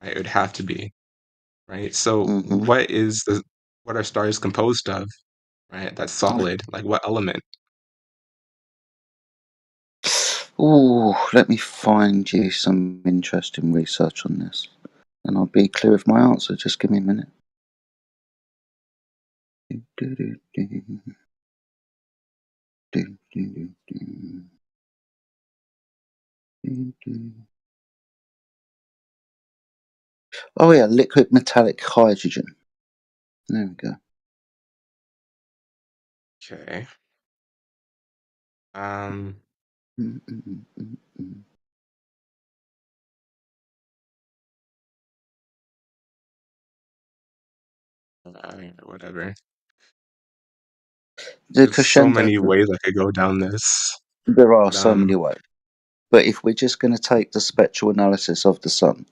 right? It would have to be, right? So what are stars composed of, right? That's solid. Like what element? Ooh, let me find you some interesting research on this, and I'll be clear of my answer. Just give me a minute. Oh yeah, liquid metallic hydrogen. There we go. Okay. Whatever. The There's so crescendo. many ways I could go down this. There are But, so many ways. But if we're just going to take the spectral analysis of the sun,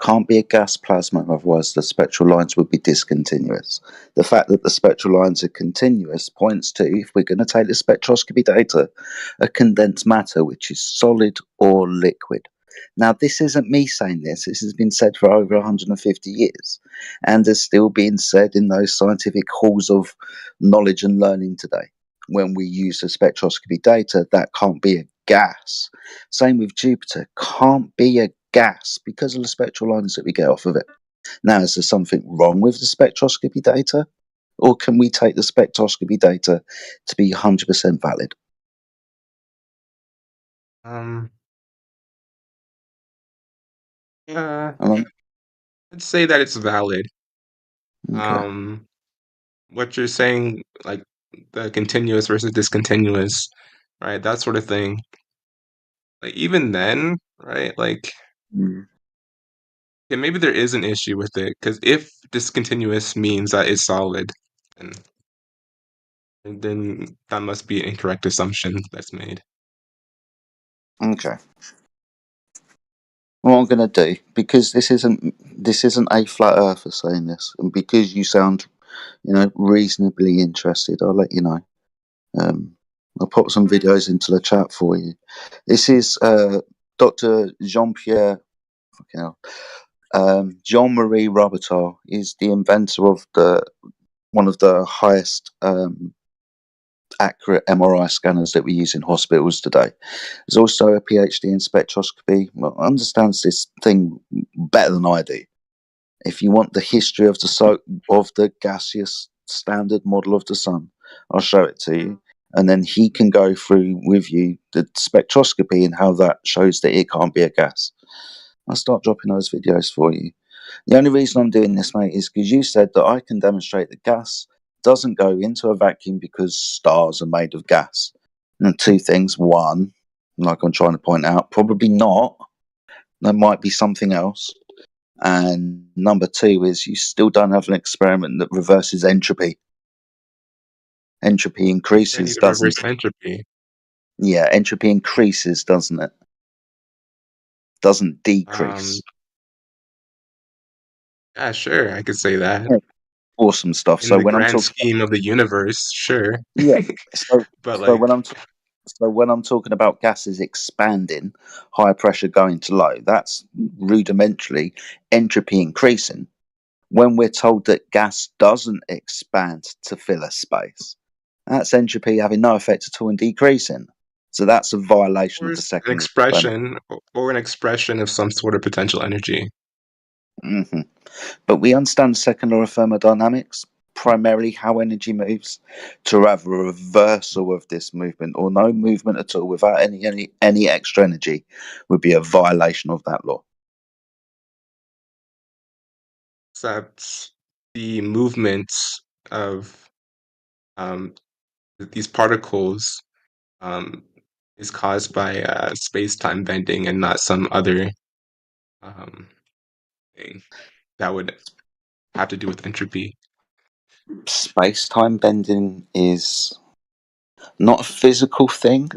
can't be a gas plasma, otherwise the spectral lines would be discontinuous. The fact that the spectral lines are continuous points to, if we're going to take the spectroscopy data, a condensed matter which is solid or liquid. Now, this isn't me saying this. This has been said for over 150 years and is still being said in those scientific halls of knowledge and learning today. When we use the spectroscopy data, that can't be a gas. Same with Jupiter, can't be a gas because of the spectral lines that we get off of it. Now, is there something wrong with the spectroscopy data? Or can we take the spectroscopy data to be 100% valid? Yeah, I'd say that it's valid. Okay. What you're saying, like the continuous versus discontinuous, right? That sort of thing. Like even then, right? Like Mm. Yeah, maybe there is an issue with it, because if discontinuous means that it's solid, then that must be an incorrect assumption that's made. Okay. What I'm going to do, because this isn't a flat earther saying this, and because you sound, reasonably interested, I'll let you know. I'll pop some videos into the chat for you. This is Dr. Jean-Pierre, Jean-Marie Robitaille is the inventor of one of the highest accurate MRI scanners that we use in hospitals today. There's also a PhD in spectroscopy. Well, understands this thing better than I do. If you want the history of the gaseous standard model of the sun, I'll show it to you, and then he can go through with you the spectroscopy and how that shows that it can't be a gas. I'll start dropping those videos for you. The only reason I'm doing this, mate, is because you said that I can demonstrate that gas doesn't go into a vacuum because stars are made of gas. And two things. One, like I'm trying to point out, probably not. There might be something else. And number two is you still don't have an experiment that reverses entropy. Entropy I increases, need to doesn't reverse it? entropy. Yeah, entropy increases, doesn't it? Doesn't decrease. Yeah, sure, I could say that. Yeah, awesome stuff. In So the when I'm grand talking, scheme of the universe, sure. yeah. So But so when I'm talking about gases expanding, high pressure going to low, that's rudimentarily entropy increasing. When we're told that gas doesn't expand to fill a space, that's entropy having no effect at all and decreasing. So that's a violation or of the an second law. expression, or an expression of some sort of potential energy. Mm-hmm. But we understand the second law of thermodynamics, primarily how energy moves. To have a reversal of this movement or no movement at all without any extra energy would be a violation of that law. Except the movements of these particles is caused by space-time bending and not some other thing that would have to do with entropy. Space-time bending is not a physical thing.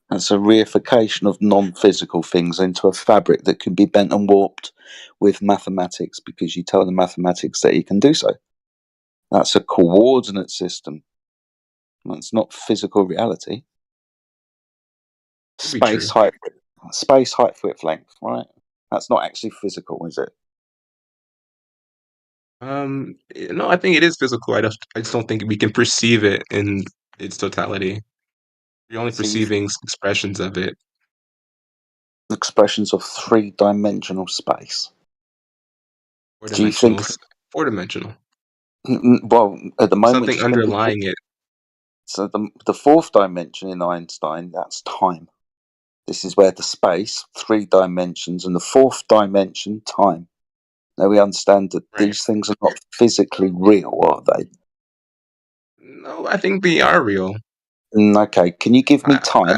That's a reification of non-physical things into a fabric that can be bent and warped with mathematics because you tell the mathematics that you can do so. That's a coordinate system. That's not physical reality. Could be true. Space height, width, length, right? That's not actually physical, is it? No, I think it is physical. I just don't think we can perceive it in its totality. You're only perceiving expressions of it. Expressions of three-dimensional space. Do you think? Four-dimensional. Well, at the moment, something underlying it. So the fourth dimension in Einstein, that's time. This is where the space, 3 dimensions, and the fourth dimension, time. Now we understand that these things are not physically real, are they? No, I think they are real. Okay, can you give me time?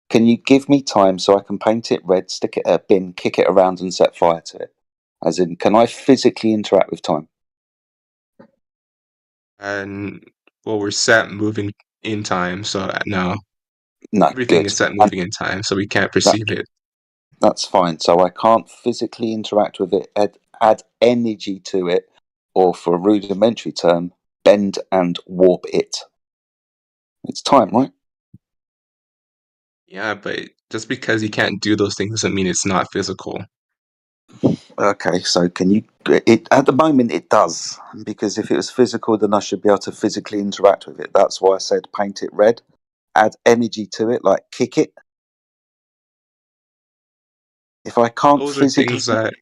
Can you give me time so I can paint it red, stick it in a bin, kick it around, and set fire to it? As in, can I physically interact with time? And well, we're set moving in time, so no. No, everything good. is set moving in time, so we can't perceive it. That's fine. So I can't physically interact with it, add energy to it, or for a rudimentary term, bend and warp it. It's time, right? Yeah, but just because you can't do those things doesn't mean it's not physical. Okay, so can you? At the moment, it does, because if it was physical, then I should be able to physically interact with it. That's why I said paint it red, add energy to it, like kick it. If I can't Those physically, are things that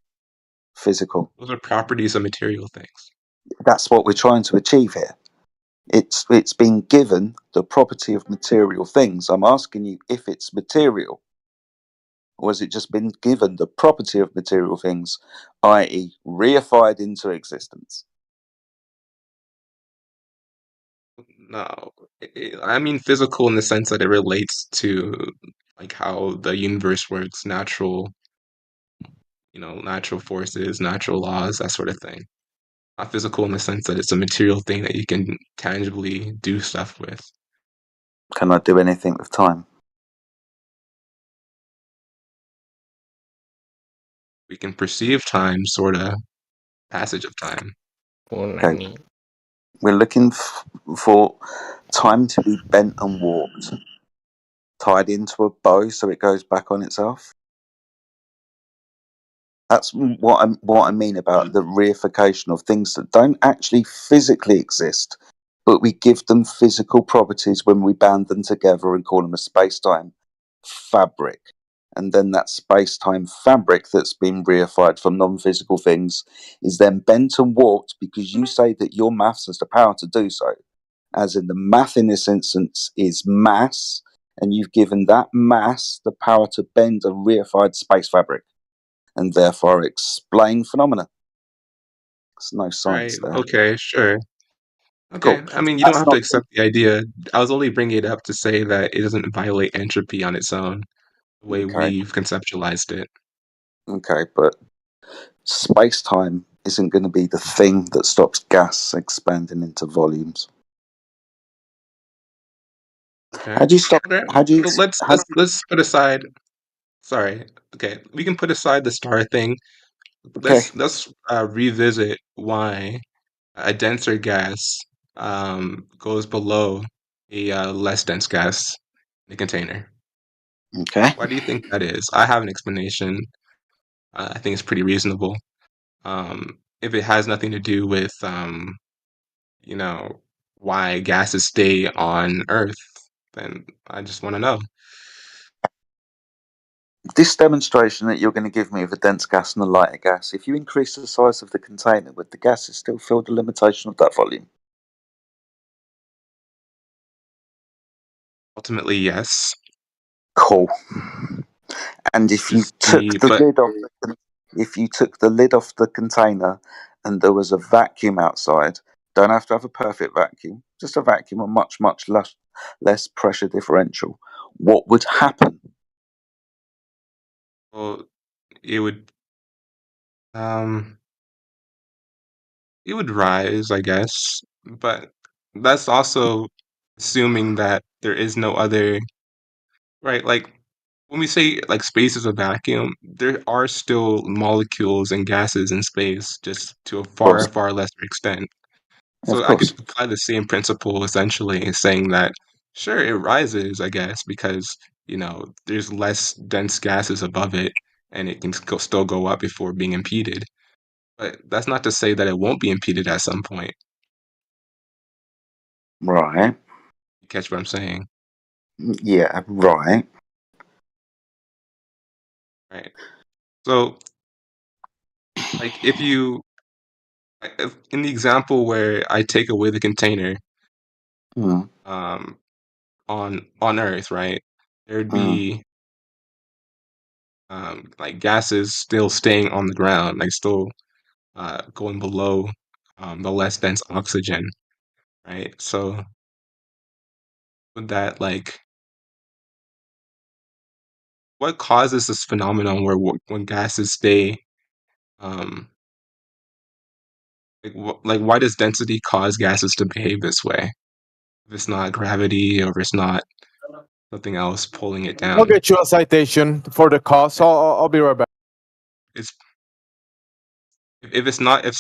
physical. Those are properties of material things. That's what we're trying to achieve here. It's been given the property of material things. I'm asking you if it's material. Or has it just been given the property of material things, i.e. reified into existence? No, I mean physical in the sense that it relates to like how the universe works, natural forces, natural laws, that sort of thing. Not physical in the sense that it's a material thing that you can tangibly do stuff with. Can I do anything with time? We can perceive time, sort of, passage of time. Okay. We're looking for time to be bent and warped, tied into a bow so it goes back on itself. That's what I mean about the reification of things that don't actually physically exist, but we give them physical properties when we band them together and call them a space-time fabric. And then that space-time fabric that's been reified from non-physical things is then bent and warped because you say that your maths has the power to do so. As in the math in this instance is mass, and you've given that mass the power to bend a reified space fabric and therefore explain phenomena. There's no science Right. there. Okay, sure. Cool. Okay, I mean, you don't That's have to not accept the idea. I was only bringing it up to say that it doesn't violate entropy on its own, the way okay. we've conceptualized it. Okay, but space-time isn't going to be the thing that stops gas expanding into volumes. Okay. How do you stop? Okay. How do you? Well, let's put aside. Sorry. Okay, we can put aside the star thing. Okay. Let's revisit why a denser gas goes below a less dense gas in the container. Okay. Why do you think that is? I have an explanation. I think it's pretty reasonable. If it has nothing to do with why gases stay on Earth, then I just want to know. This demonstration that you're going to give me of a dense gas and a lighter gas, if you increase the size of the container, would the gases still feel the limitation of that volume? Ultimately, yes. Cool. And if you took the lid off the container and there was a vacuum outside, don't have to have a perfect vacuum, just a vacuum, a much, much less pressure differential, what would happen? Well, it would rise, I guess, but that's also assuming that there is no other, right? Like when we say like space is a vacuum, there are still molecules and gases in space, just to a far, far lesser extent. Of So I course. could apply the same principle essentially, saying that sure, it rises, I guess, because there's less dense gases above it, and it can still go up before being impeded. But that's not to say that it won't be impeded at some point. Right. You catch what I'm saying? Yeah, right. Right. So, like, if in the example where I take away the container, Mm. on Earth, right, there'd be like gases still staying on the ground, like still going below the less dense oxygen, right? So with that, like, what causes this phenomenon where when gases stay, um, like why does density cause gases to behave this way? If it's not gravity or if it's not something else pulling it I'll down, get you a citation for the cost. I'll be right back. it's if it's not if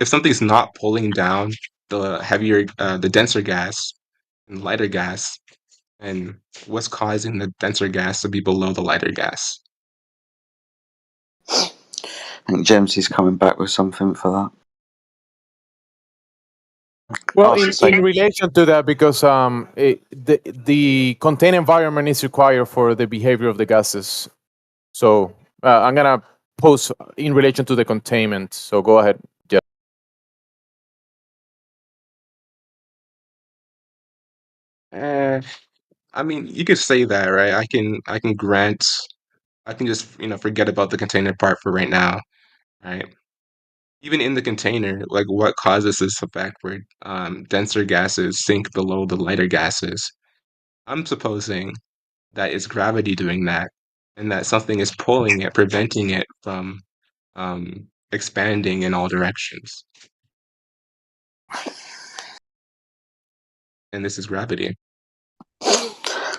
something's not pulling down the denser gas and lighter gas, and what's causing the denser gas to be below the lighter gas? I think Jamesy's coming back with something for that. Well, in relation to that, because the contained environment is required for the behavior of the gases. So I'm gonna post in relation to the containment. So go ahead. Yeah. I mean, you could say that, right? I can just forget about the container part for right now, right? Even in the container, like what causes this effect where denser gases sink below the lighter gases? I'm supposing that it's gravity doing that, and that something is pulling it, preventing it from expanding in all directions. And this is gravity.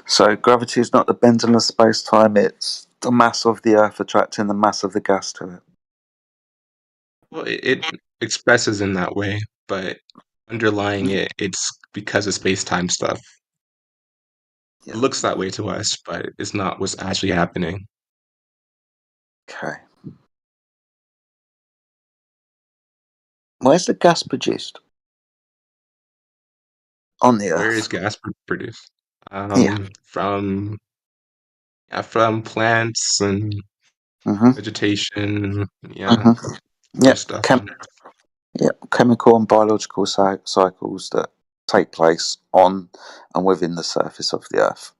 So gravity is not the bending of space-time, it's the mass of the Earth attracting the mass of the gas to it. Well, it expresses in that way, but underlying it, it's because of space-time stuff. It looks that way to us, but it's not what's actually happening. Okay. Where's the gas produced? On the Earth. Where is gas produced? Yeah. From plants and vegetation. Yeah. Yeah. Stuff. Chemical and biological cycles that take place on and within the surface of the Earth.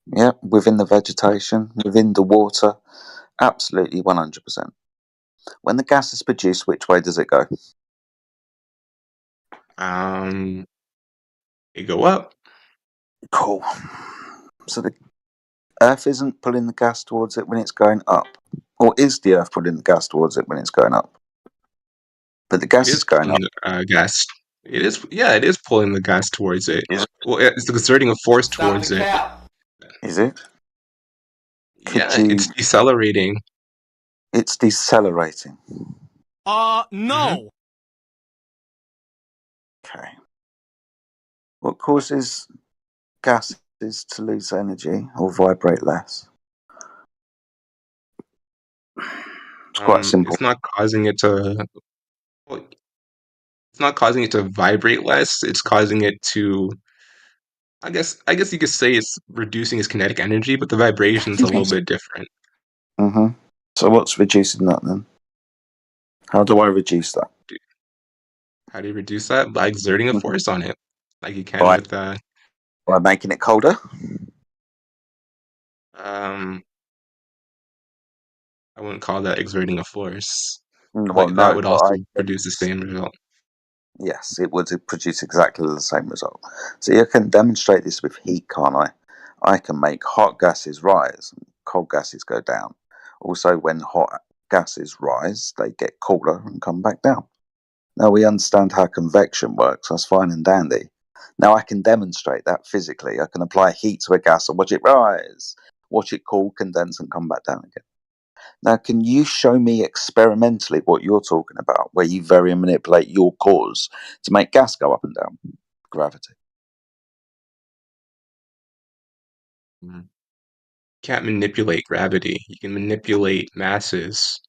Yeah, within the vegetation, within the water, absolutely 100%. When the gas is produced, which way does it go? It go up. Cool. So the Earth isn't pulling the gas towards it when it's going up, or is the Earth pulling the gas towards it when it's going up? But the gas is going up. Gas. It is. Yeah, it is pulling the gas towards it. Well, it's exerting a force towards it. Is it? It's decelerating. It's decelerating. No. Okay. What causes gases to lose energy or vibrate less? It's quite simple. It's not causing it to. Well, it's not causing it to vibrate less. It's causing it to. I guess you could say it's reducing its kinetic energy, but the vibration's a little bit different. So what's reducing that then? How do I reduce that? How do you reduce that? By exerting a force on it, like you can with by making it colder. I wouldn't call that exerting a force. Well, that would also produce the same result. Yes, it would produce exactly the same result. So you can demonstrate this with heat, can't I? I can make hot gases rise and cold gases go down. Also, when hot gases rise, they get cooler and come back down. Now we understand how convection works. That's fine and dandy. Now I can demonstrate that physically. I can apply heat to a gas and watch it rise, watch it cool, condense, and come back down again. Now, can you show me experimentally what you're talking about, where you vary and manipulate your cause to make gas go up and down? Gravity. You can't manipulate gravity. You can manipulate masses.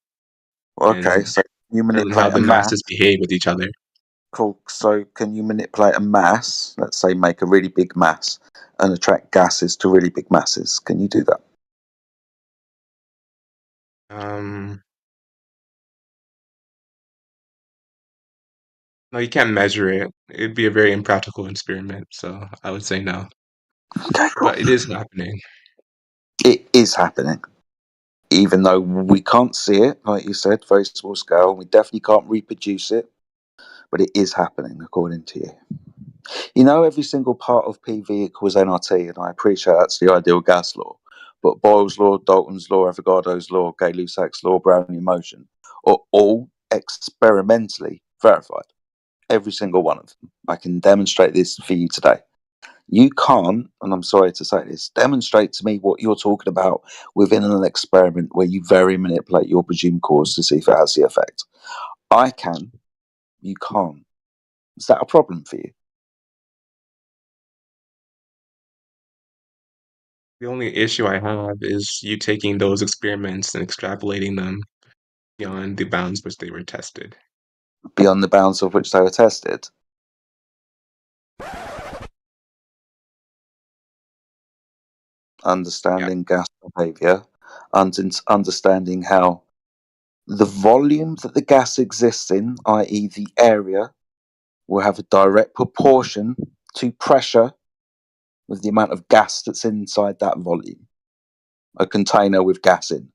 Okay, so you manipulate how the masses behave with each other. Cool. So can you manipulate a mass, let's say make a really big mass, and attract gases to really big masses? Can you do that? No, you can't measure it. It'd be a very impractical experiment, so I would say no. Okay, cool. But it is happening. It is happening. Even though we can't see it, like you said, very small scale, we definitely can't reproduce it, but it is happening according to you. You know, every single part of PV equals nRT, and I appreciate that's the ideal gas law. But Boyle's law, Dalton's law, Avogadro's law, Gay-Lussac's law, Brownian motion are all experimentally verified. Every single one of them. I can demonstrate this for you today. You can't, and I'm sorry to say this, demonstrate to me what you're talking about within an experiment where you vary manipulate your presumed cause to see if it has the effect. I can. You can't. Is that a problem for you? The only issue I have is you taking those experiments and extrapolating them beyond the bounds which they were tested. Beyond the bounds of which they were tested? Understanding gas behavior, understanding how the volume that the gas exists in, i.e. the area, will have a direct proportion to pressure with the amount of gas that's inside that volume. A container with gas in.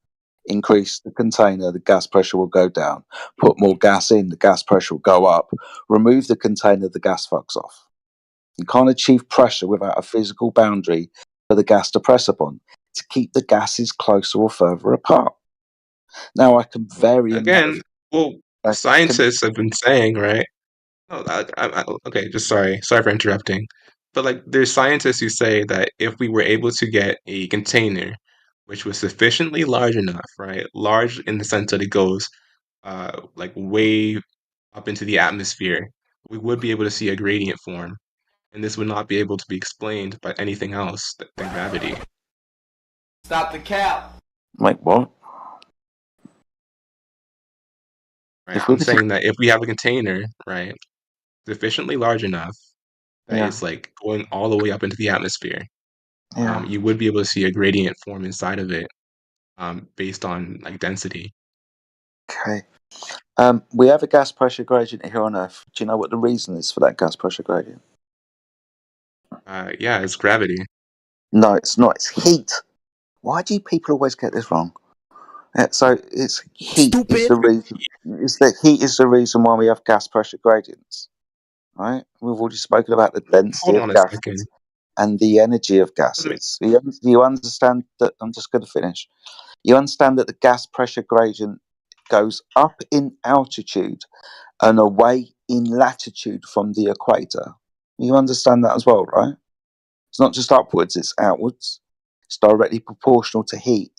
Increase the container, the gas pressure will go down. Put more gas in, the gas pressure will go up. Remove the container, the gas fucks off. You can't achieve pressure without a physical boundary for the gas to press upon. to keep the gases closer or further apart. Now I can vary Again, well, scientists have been saying, right? Oh, okay, just sorry for interrupting. But like, there's scientists who say that if we were able to get a container which was sufficiently large enough, right? Large in the sense that it goes like way up into the atmosphere, we would be able to see a gradient form. And this would not be able to be explained by anything else than gravity. Stop the cap. Wait, what? Right? I'm saying that if we have a container, right, sufficiently large enough that it's like going all the way up into the atmosphere, you would be able to see a gradient form inside of it, based on like density. Okay. We have a gas pressure gradient here on Earth. Do you know what the reason is for that gas pressure gradient? Yeah, it's gravity. No, it's not. It's heat. Why do you people always get this wrong? So it's heat is the reason. Is that heat is the reason why we have gas pressure gradients, right? We've already spoken about the density Hold of on a gases second. and the energy of gases. You understand that? I'm just going to finish. You understand that the gas pressure gradient goes up in altitude and away in latitude from the equator. You understand that as well, right? It's not just upwards, it's outwards. It's directly proportional to heat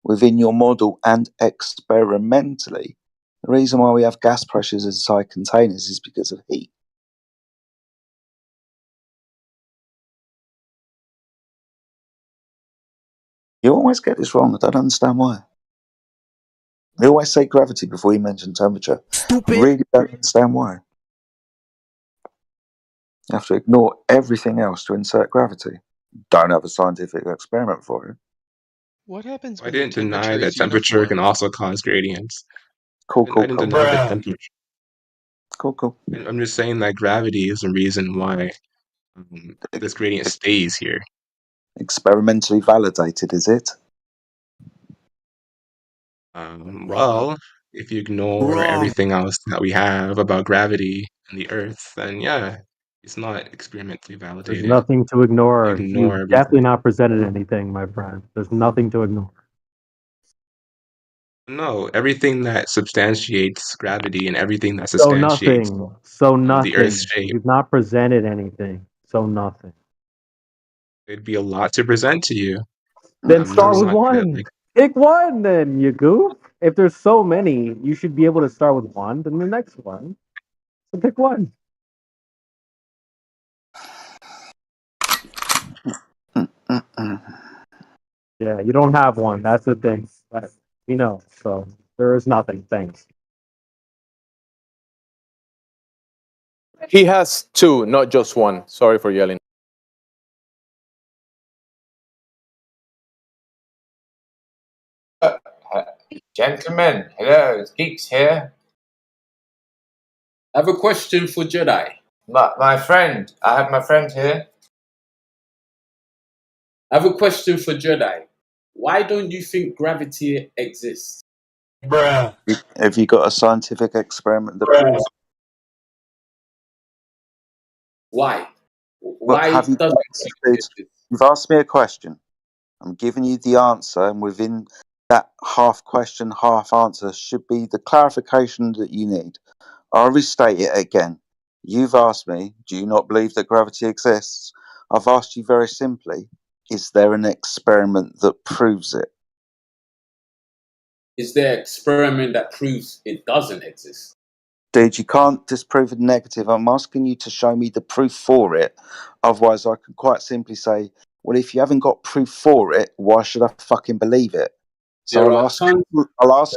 within your model and experimentally. The reason why we have gas pressures inside containers is because of heat. You always get this wrong. I don't understand why. You always say gravity before you mention temperature. Stupid. I really don't understand why. You have to ignore everything else to insert gravity. Don't have a scientific experiment for it. What happens I when didn't the deny temperature that is temperature uniform? can also cause gradients. Cool. I didn't deny that temperature. Cool. I'm just saying that gravity is the reason why this gradient stays here. Experimentally validated, is it? Well, if you ignore everything else that we have about gravity and the Earth, then yeah, it's not experimentally There's validated. nothing to ignore. Ignore You've everything. definitely not presented anything, my friend. There's nothing to ignore. No, everything that substantiates gravity and everything that So substantiates nothing. So the nothing. Earth's shape, You've not presented anything. So nothing. it'd be a lot to present to you. Then I'm start just with not gonna one. like. Pick one, then you goof. If there's so many, you should be able to start with one, then the next one. So pick one. Yeah, you don't have one. That's the thing. But we know. So there is nothing. Thanks. He has two, not just one. Sorry for yelling. Gentlemen, hello, it's Geeks here. I have a question for Jedi. My friend, I have my friend here. I have a question for Jedi. Why don't you think gravity exists? Bruh. Have you got a scientific experiment that proves? Why? But Why have you doesn't dude, you've asked me a question. I'm giving you the answer, and within that half question, half answer should be the clarification that you need. I'll restate it again. You've asked me, do you not believe that gravity exists? I've asked you very simply, is there an experiment that proves it? Is there an experiment that proves it doesn't exist? Dude, you can't disprove a negative. I'm asking you to show me the proof for it. Otherwise, I can quite simply say, well, if you haven't got proof for it, why should I fucking believe it? So I'll ask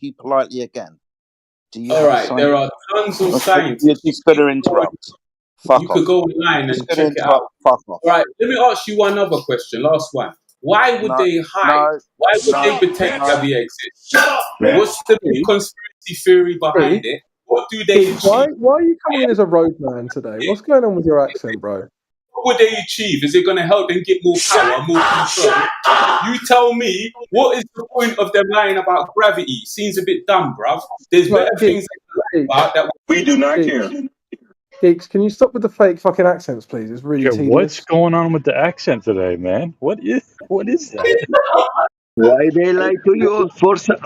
you politely again. Do you have a sign? There are tons of scientists. You're just going to interrupt. Fuck You off. could go online and check it out. Fuck off. All right, let me ask you one other question. Last one. Why would they hide? Why would they pretend gravity exists? What's the big conspiracy theory behind it? What do they achieve? Why are you coming in as a roadman today? What's going on with your accent, bro? What would they achieve? Is it going to help them get more power, more control? You tell me, what is the point of them lying about gravity? Seems a bit dumb, bruv. There's better things they can lie about that we do not care. Geeks, can you stop with the fake fucking accents, please? It's really tedious. What's going on with the accent today, man? What is? What is that? Why they lie to you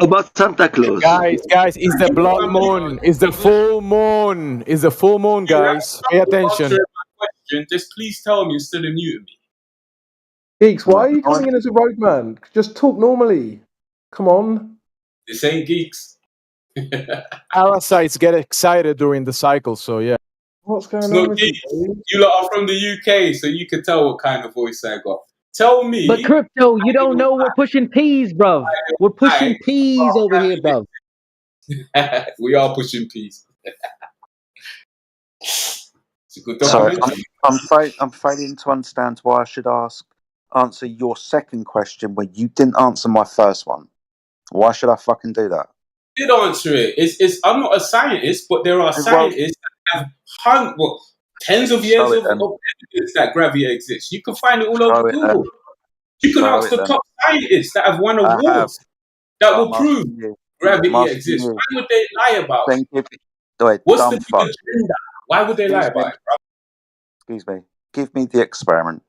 about Santa Claus? Guys, it's the blood moon. It's the full moon. It's the full moon, guys. Pay attention. Answering my question, just please tell me instead of muting me. Geeks, why are you coming in as a roadman? Just talk normally. Come on. This ain't geeks. Parasites get excited during the cycle, so yeah. What's going It's on not with geeks. you? You lot are from the UK, so you can tell what kind of voice I got. Tell me. But Crypto, you don't know we're pushing peas, bruv. We're pushing peas over here, bruv. We are pushing peas. It's a good Sorry, documentary. I'm failing to understand why I should answer your second question when you didn't answer my first one. Why should I fucking do that? Did answer it. I'm not a scientist, but there are scientists that have tens of years of evidence that gravity exists. You can find it all over Google. You can ask the top scientists that have won awards that will prove gravity exists. Why would they lie about it? What's the big agenda? Why would they lie about it, bro? Excuse me. Give me the experiment.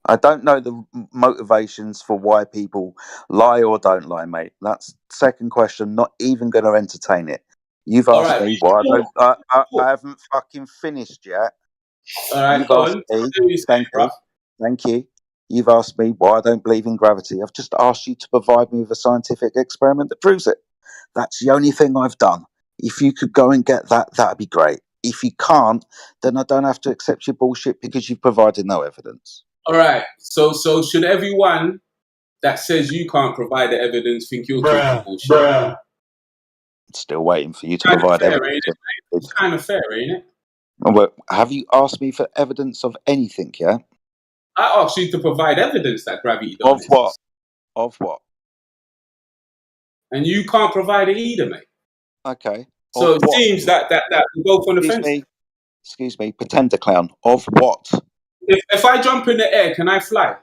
I don't know the motivations for why people lie or don't lie, mate. That's second question. Not even going to entertain it. You've asked me why I haven't fucking finished yet. All right, You've go asked on. me. Thank you. You've asked me why I don't believe in gravity. I've just asked you to provide me with a scientific experiment that proves it. That's the only thing I've done. If you could go and get that, that'd be great. If you can't, then I don't have to accept your bullshit because you've provided no evidence. All right. So should everyone that says you can't provide the evidence think you're talking bullshit? Still waiting for you to provide evidence. It's kind of fair, ain't it? Well, have you asked me for evidence of anything yet? I asked you to provide evidence that gravity don't exist. What? Of what? And you can't provide it either, mate. Okay. So it seems that we both on the fence. Excuse me, pretender clown. Of what? If I jump in the air, can I fly?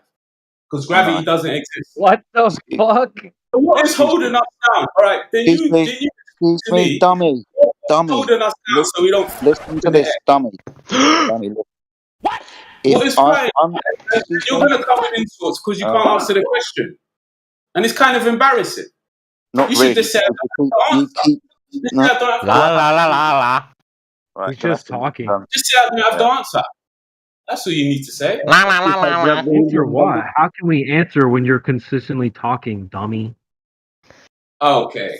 Because gravity doesn't exist. What the fuck? What is holding us down? All right, then Excuse me, dummy. Holding us down so we don't listen to this, dummy. Dummy, look. What is flying? You're going to come with insults because you can't answer the question. And it's kind of embarrassing. Not you really. should just say, Right, he's just talking. Just say I don't have the answer. That's what you need to say. Answer what? How can we answer when you're consistently talking, dummy? Okay.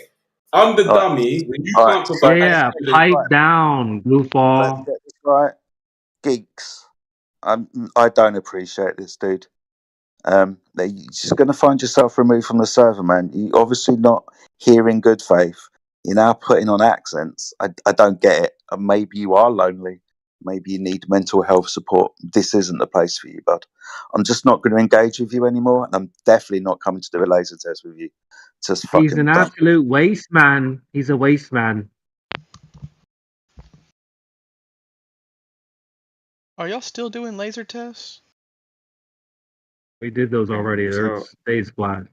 I'm the dummy when you can't provide. Yeah, pipe down, goofball. Right, geeks. I don't appreciate this, dude. You're just going to find yourself removed from the server, man. You're obviously not here in good faith. You're now putting on accents. I don't get it. Maybe you are lonely. Maybe you need mental health support. This isn't the place for you, bud. I'm just not going to engage with you anymore, and I'm definitely not coming to do a laser test with you. Just fucking He's an absolute waste man. He's a waste man. Are y'all still doing laser tests? We did those already. They're stays flat.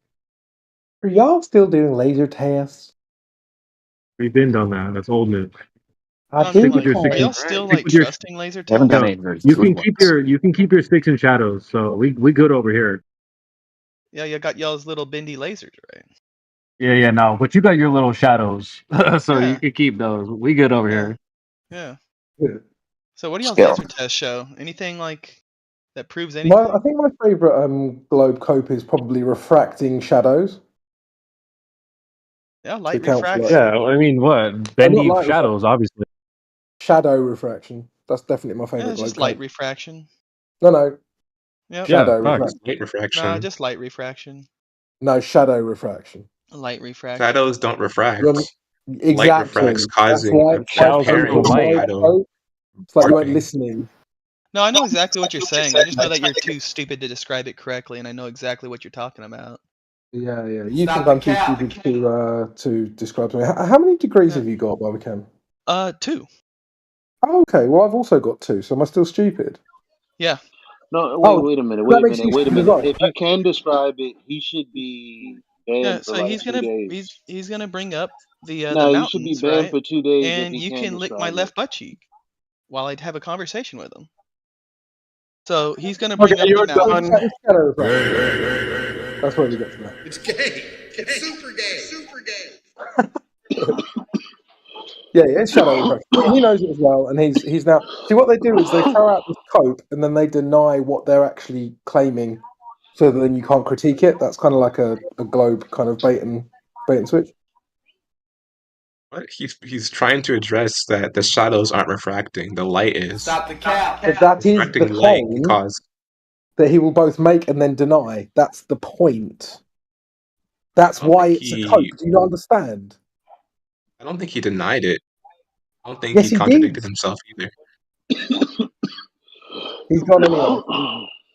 Are y'all still doing laser tests? We've been done that. That's old news. Are y'all still like trusting laser tests? You can keep your sticks and shadows. So we good over here. Yeah, you got y'all's little bendy lasers, right? Yeah, no. But you got your little shadows, so you can keep those. We good over here. Yeah. So what do y'all's laser tests show? Anything like that proves anything? I think my favourite globe cope is probably refracting shadows. Yeah, light To count for refraction. light. Yeah, I mean, what? Not Bendy light shadows, obviously. Shadow refraction. That's definitely my favourite Yeah, globe just cope. light refraction. No. Yep. Shadow Light refraction. refraction. Nah, just light refraction. No, shadow refraction. Light refraction. Shadows don't refract. Exactly. Light refracts, causing That's why apparent shadow. it's like you weren't listening. No, I know exactly what you're saying. I just know that you're too stupid to describe it correctly, and I know exactly what you're talking about. Yeah. You think I'm too stupid to describe something. How many degrees have you got, Barbicam? 2. Oh, okay. Well, I've also got 2, so am I still stupid? Yeah. No, wait a minute. If you can describe it, he should be banned Yeah, for so like he's 2 gonna days. he's gonna bring up the No, mountains, you should be banned right? for 2 days if And he you can can lick my describe left it. butt cheek while I'd have a conversation with him. So he's gonna bring up the mountains. That's when we get to that. It's gay. It's super gay. Super gay. Yeah, it's shadow refraction. He knows it as well, and he's now. See, what they do is they throw out this cope, and then they deny what they're actually claiming, so that then you can't critique it. That's kind of like a globe kind of bait and switch. What? He's trying to address that the shadows aren't refracting. The light is. Stop the cap. But that is the Refracting light claim because that he will both make and then deny. That's the point. That's why it's a cope. Do you not understand? I don't think he denied it. I don't think Yes, he he contradicted did. himself either. He's gone anyway.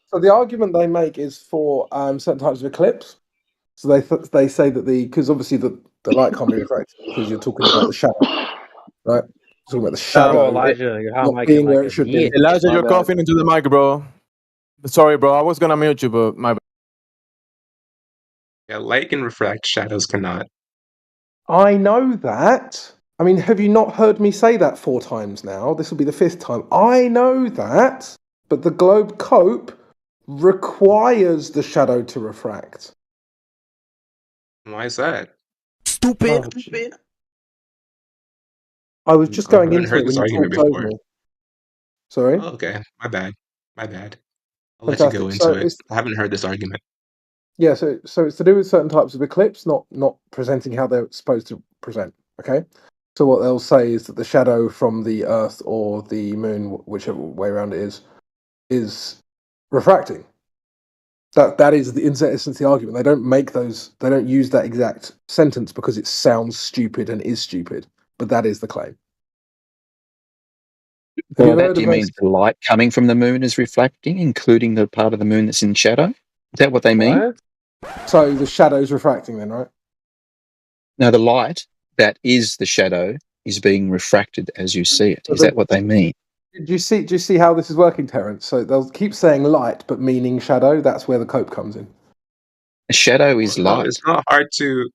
So the argument they make is for certain types of eclipse. So they say that because obviously the light can't be refracted because you're talking about the shadow, right? You're talking about the shadow. Elijah, you're hot not micing being like where a it should be. bitch. Elijah, My you're bad. coughing into the mic, bro. Sorry, bro. I was gonna mute you, but my bad. Yeah, light can refract, shadows cannot. I know that. I mean, have you not heard me say that 4 times now? This will be the 5th time. I know that, but the globe cope requires the shadow to refract. Why is that? Stupid. I was just I going haven't into heard it when this you argument talked over before. me. Sorry? Oh, okay, my bad. I'll let you go Fantastic. So into it. it's I haven't heard this argument. yeah, so it's to do with certain types of eclipse, not presenting how they're supposed to present. Okay, so what they'll say is that the shadow from the Earth or the Moon, whichever way around it is refracting. That is in essence the argument. They don't make those. They don't use that exact sentence because it sounds stupid and is stupid. But that is the claim. Have you By ever that, heard do of you mean the light coming from the moon is reflecting, including the part of the moon that's in shadow? Is that what they mean? What? So the shadow's refracting then, right? No, the light that is the shadow is being refracted as you see it. So Is that what they mean? Do you see how this is working, Terence? So they'll keep saying light, but meaning shadow. That's where the cope comes in. A shadow is No, light. it's not hard to.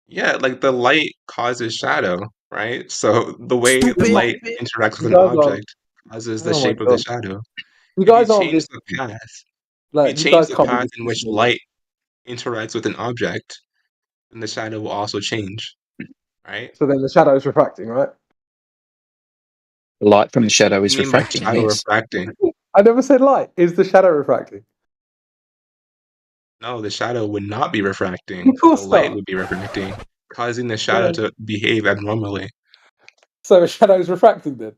Yeah, like the light causes shadow, right? So the way the light interacts with You an guys aren't. object causes the Oh my shape of the god! shadow. You If you guys aren't change this. the path, if Like, you you change guys the can't be path this in which stupid. light interacts with an object, then the shadow will also change, right? So then the shadow's refracting, right? The light from the shadow What is do you mean by refracting. shadow Yes. refracting? I never said light. Is the shadow refracting? No, the shadow would not be refracting. Of The course light not. would be refracting, causing the shadow to behave abnormally. So a shadow's refracting then.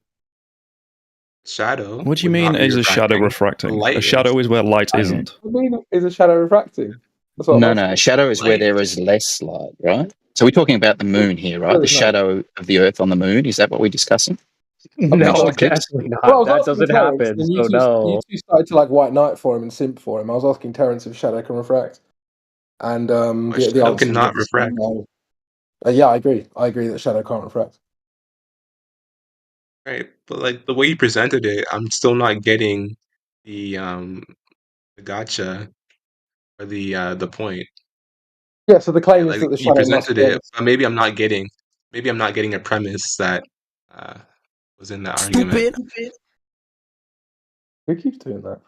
Shadow What do you would mean not be is a shadow refracting. The refracting? light A shadow is where light isn't. I mean, is a shadow refracting? That's what No, I'm no. asking. A shadow is where Light. there is less light, right? So we're talking about the moon here, right? No, The it's not. shadow of the Earth on the moon. Is that what we're discussing? Okay, No, well, eclipse? definitely well, I not. was That asking doesn't Terence, happen. and So no. you two started to like white knight for him and simp for him. I was asking Terence if shadow can refract, and A the shadow answer cannot was refract. no. Yeah, I agree. I agree that shadow can't refract. Right, but like the way you presented it, I'm still not getting the gotcha or the point. Yeah, so the claim Yeah, is like that the you shadow must presented be. it, but maybe I'm not getting a premise that was in the argument. Who keeps doing that?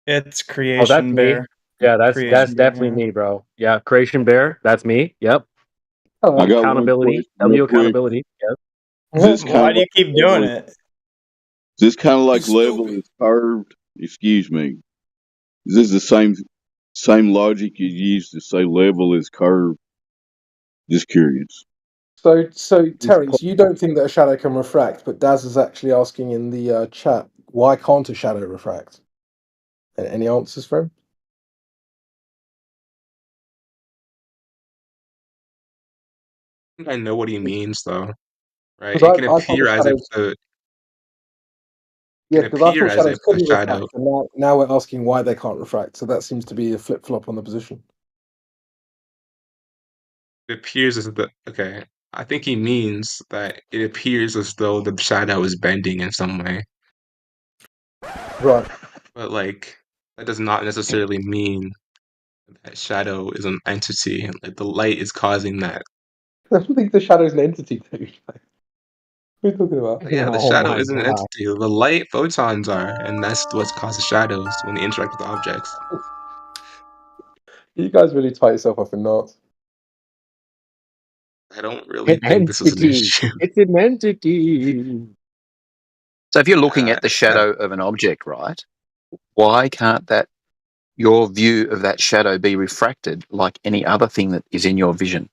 It's Oh, that's Creation me. Bear. Yeah, that's Creation Bear, definitely yeah. me, bro. Yeah, Creation Bear. That's me. Yep. Hello. I got one Accountability. question real W quick. accountability. Yep. Is this kind Why of do you like keep doing level? it? Is this kind of like level is curved? Excuse me. Is this the same logic you use to say level is curved? Just curious. So Terence, you don't think that a shadow can refract, but Daz is actually asking in the chat, why can't a shadow refract? Any answers for him? I think I know what he means though, right? Because It can I thought appear the as if shadows. the Yeah, can because I appear thought as shadows if the couldn't shadow. refract, and now we're asking why they can't refract. So that seems to be a flip flop on the position. It appears as the okay. I think he means that it appears as though the shadow is bending in some way. Right. But like that does not necessarily mean that shadow is an entity. Like the light is causing that. I don't think the shadow's an entity, dude. What are you talking about? Yeah, the Oh shadow my is an god. entity. The light photons are, and that's what causes shadows when they interact with objects. You guys really tie yourself up in knots. I don't really An think this is an entity. issue. It's an entity. So if you're looking at the shadow of an object, right? Why can't that your view of that shadow be refracted like any other thing that is in your vision?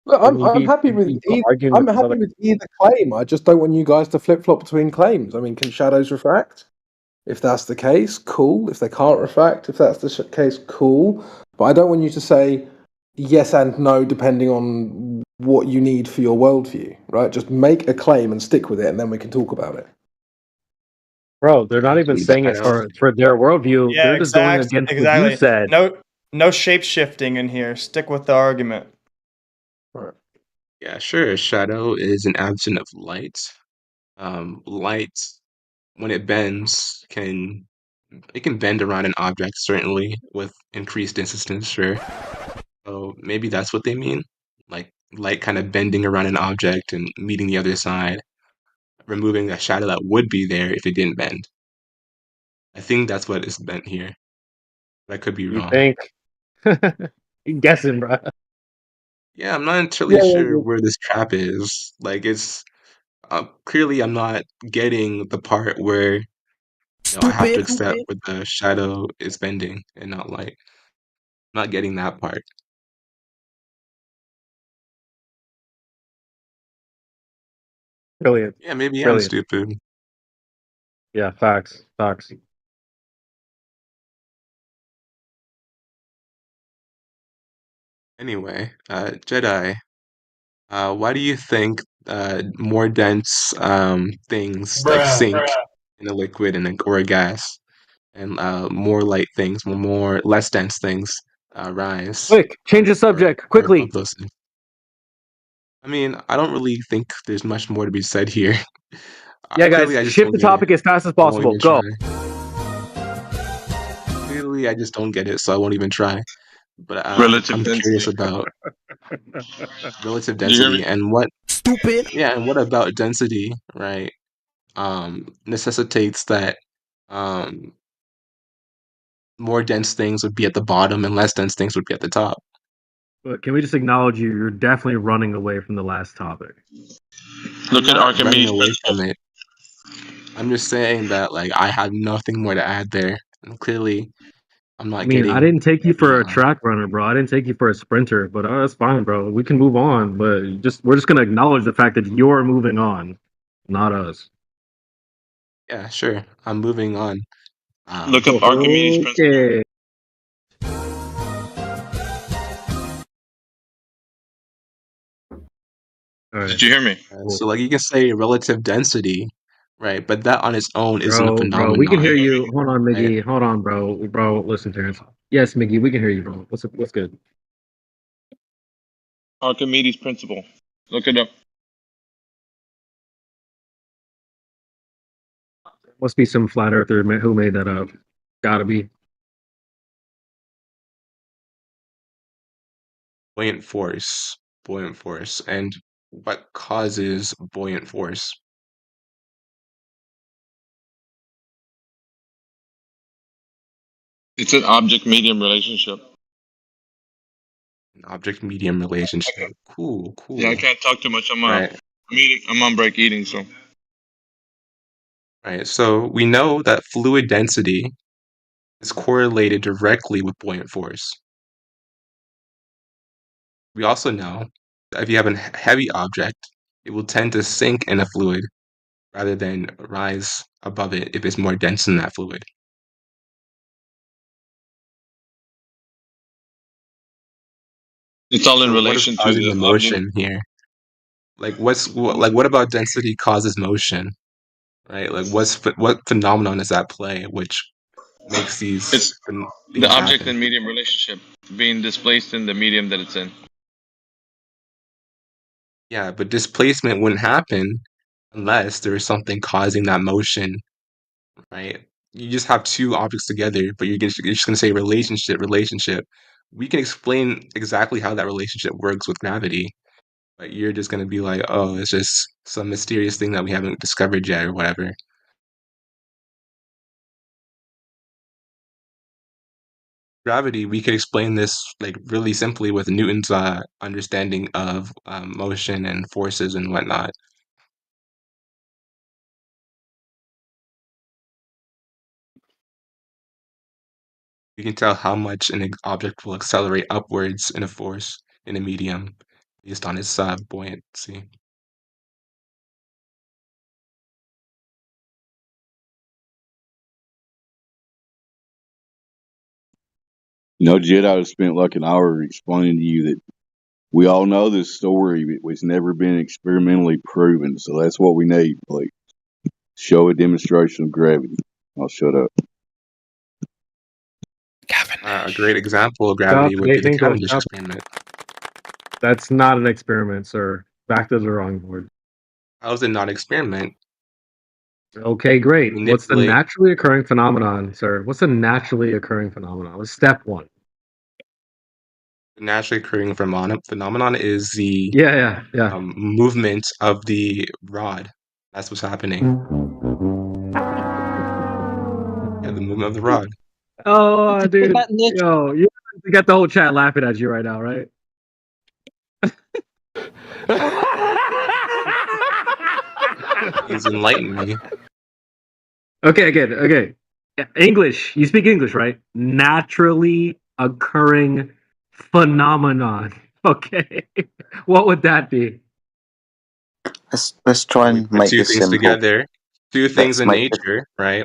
Look, I'm happy with arguing with either claim. I just don't want you guys to flip flop between claims. I mean, can shadows refract? If that's the case, cool. If they can't refract, if that's the case, cool. But I don't want you to say yes and no depending on what you need for your worldview, right? Just make a claim and stick with it, and then we can talk about it. Bro, they're not even saying it for their worldview. Yeah, They're just going against what you said. No shape shifting in here. Stick with the argument. Right. Yeah, sure. Shadow is an absence of light. Light, when it bends, can bend around an object, certainly, with increased distance, sure. So maybe that's what they mean. Like light kind of bending around an object and meeting the other side, removing a shadow that would be there if it didn't bend. I think that's what is meant here. I could be You wrong. think? You're guessing, bro. Yeah, I'm not entirely sure where this trap is. Like, it's clearly I'm not getting the part where I have to accept where the shadow is bending and not light. I'm not getting that part. Brilliant. Yeah, maybe I'm Brilliant. stupid. Yeah, facts. Facts. Anyway, Jedi, why do you think more dense things like sink in a liquid or a gas, and more light things, more less dense things rise? Quick, change the subject quickly. Above those things? I mean, I don't really think there's much more to be said here. Yeah, guys, Clearly, I just shift don't the get it. topic as fast as I won't possible. even Go. try. Clearly, I just don't get it, so I won't even try. But Relative I'm density. curious about relative Did you hear density me? and what yeah, and what about density, right? Necessitates that more dense things would be at the bottom and less dense things would be at the top. But can we just acknowledge you're definitely running away from the last topic. Look at I'm not running Archimedes' away principle. from it. I'm just saying that like I have nothing more to add there. And clearly I'm not I mean, getting I didn't take you for a track runner, bro. I didn't take you for a sprinter, but that's fine, bro. We can move on, but we're just gonna acknowledge the fact that you're moving on, not us. Yeah, sure. I'm moving on. Look up Archimedes' principle. Okay. Did you hear me? So like you can say relative density, right? But that on its own isn't a phenomenon. Bro, we can hear you. Hold on, Miggy. right? Hold on, bro. Bro, listen, Terrence. Yes, Miggy, we can hear you, bro. What's good? Archimedes' principle. Look it up. Must be some flat earther who made that up. Gotta be. Buoyant force. And what causes buoyant force? It's an object-medium relationship. An object-medium relationship. Cool. Yeah, I can't talk too much. I'm Right. I'm on break eating, so. Right. So we know that fluid density is correlated directly with buoyant force. We also know that if you have a heavy object, it will tend to sink in a fluid rather than rise above it if it's more dense than that fluid. It's all in So relation to what is causing the the motion here? Like what about density causes motion? Right? Like what phenomenon is at play which makes these It's things the object happen? and medium relationship being displaced in the medium that it's in. Yeah, but displacement wouldn't happen unless there is something causing that motion, right? You just have two objects together, but you're just gonna say relationship. We can explain exactly how that relationship works with gravity, but you're just gonna be like, oh, it's just some mysterious thing that we haven't discovered yet or whatever. gravity, we could explain this like really simply with Newton's understanding of motion and forces and whatnot. We can tell how much an object will accelerate upwards in a force in a medium based on its buoyancy. Jedi spent like an hour explaining to you that we all know this story, but it's never been experimentally proven. So that's what we need, please. Show a demonstration of gravity. I'll shut up. A great example of gravity would be the Cavendish experiment. That's not an experiment, sir. Back to the drawing board. How is it not an experiment? Okay, great. What's the Manipulate. naturally occurring phenomenon, sir? What's the naturally occurring phenomenon? What's step one? The naturally occurring phenomenon is the Yeah. movement of the rod. That's what's happening. Yeah, the movement of the rod. Oh, dude. Yo, you got the whole chat laughing at you right now, right? He's enlightened me. Okay. English. You speak English, right? Naturally occurring phenomenon. Okay. What would that be? Let's try and make two this things simple. together. Two things Let's in make it- nature, right?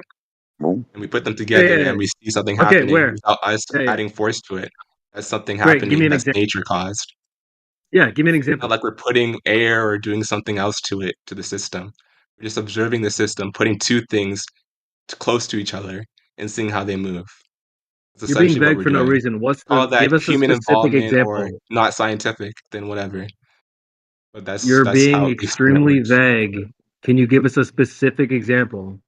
Ooh. And we put them together Yeah. and we see something Okay, happening where? without us Yeah. adding force to it. That's something Great, give me happening an that's example. nature caused. Yeah, give me an example. Not like we're putting air or doing something else to it, to the system. We're just observing the system, putting two things close to each other and seeing how they move. That's You're being essentially what vague we're for no doing. reason. All that Give us a human specific involvement example. or not scientific, then whatever. But that's You're being how the experiment extremely works. vague. Can you give us a specific example?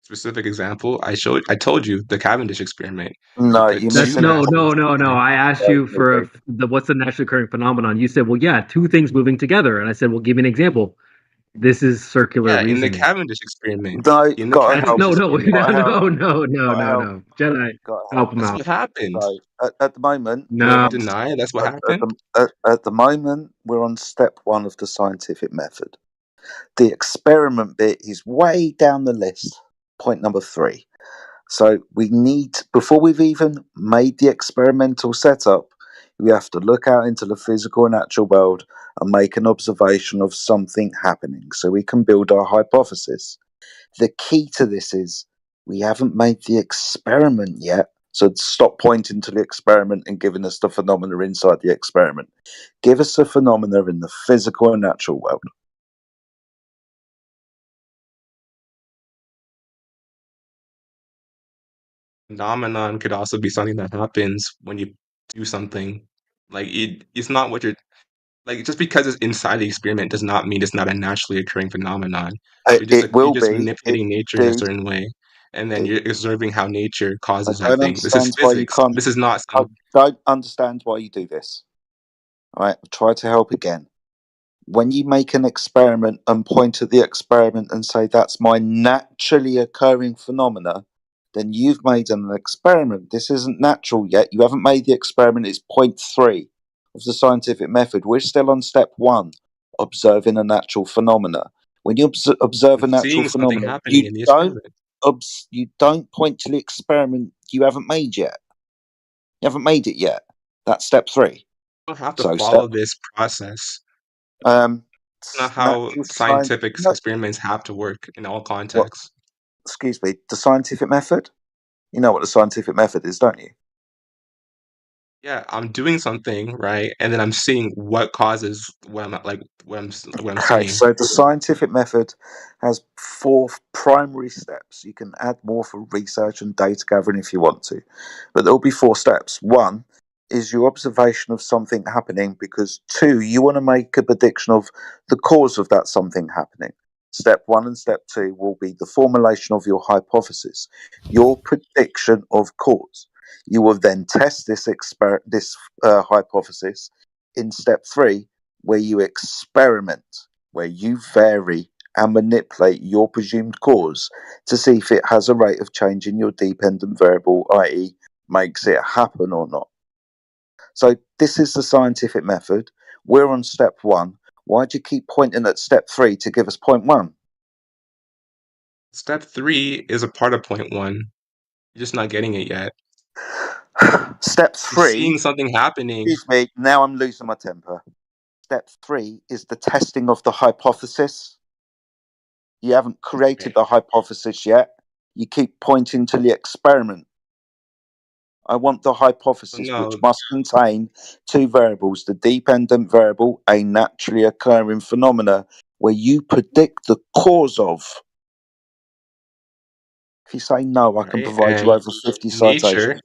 Specific example, I told you the Cavendish experiment. No, put you two missing No. masses- I asked you for what's the naturally occurring phenomenon. You said, well, yeah, two things moving together. And I said, well, give me an example. This is circular Yeah, in the reasoning. Cavendish experiment. No, In the gotta Cavendish help. No. experiment. Gotta help. No. Jedi, help him That's out. what happened. So at the moment, No. we're You on, deny that's what happened? at the moment, we're on step one of the scientific method. The experiment bit is way down the list. Point number 3. So we need, before we've even made the experimental setup, we have to look out into the physical and natural world and make an observation of something happening so we can build our hypothesis. The key to this is we haven't made the experiment yet. So stop pointing to the experiment and giving us the phenomena inside the experiment. Give us the phenomena in the physical and natural world. Phenomenon could also be something that happens when you do something. Like it's not what you're like. Just because it's inside the experiment does not mean it's not a naturally occurring phenomenon. You're just manipulating nature in a certain way, and then you're observing how nature causes I that don't thing. This is understand why you physics. can't. This is not I some. don't understand why you do this. All right, try to help again. When you make an experiment and point to the experiment and say that's my naturally occurring phenomena, then you've made an experiment. This isn't natural yet. You haven't made the experiment. It's point 3 of the scientific method. We're still on step 1, observing a natural phenomena. When you observe a natural Seeing something phenomena, happening in the experiment. you don't point to the experiment you haven't made yet. You haven't made it yet. That's step 3. You don't have to So follow this process. It's not how scientific experiments have to work in all contexts. Excuse me, the scientific method? You know what the scientific method is, don't you? Yeah, I'm doing something, right? And then I'm seeing what causes what I'm Okay, seeing. so the scientific method has 4 primary steps. You can add more for research and data gathering if you want to, but there'll be 4 steps. 1 is your observation of something happening, because 2, you want to make a prediction of the cause of that something happening. Step 1 and step 2 will be the formulation of your hypothesis, your prediction of cause. You will then test this hypothesis in step 3, where you experiment, where you vary and manipulate your presumed cause to see if it has a rate of change in your dependent variable, i.e. makes it happen or not. So this is the scientific method. We're on step 1. Why do you keep pointing at step 3 to give us point 1? Step 3 is a part of point 1. You're just not getting it yet. Step You're 3. seeing something happening. Excuse me. Now I'm losing my temper. Step 3 is the testing of the hypothesis. You haven't created the hypothesis yet. You keep pointing to the experiment. I want the hypothesis, No. which must contain 2 variables, the dependent variable, a naturally occurring phenomena where you predict the cause of. If you say no, I can Right? provide you And over 50 nature,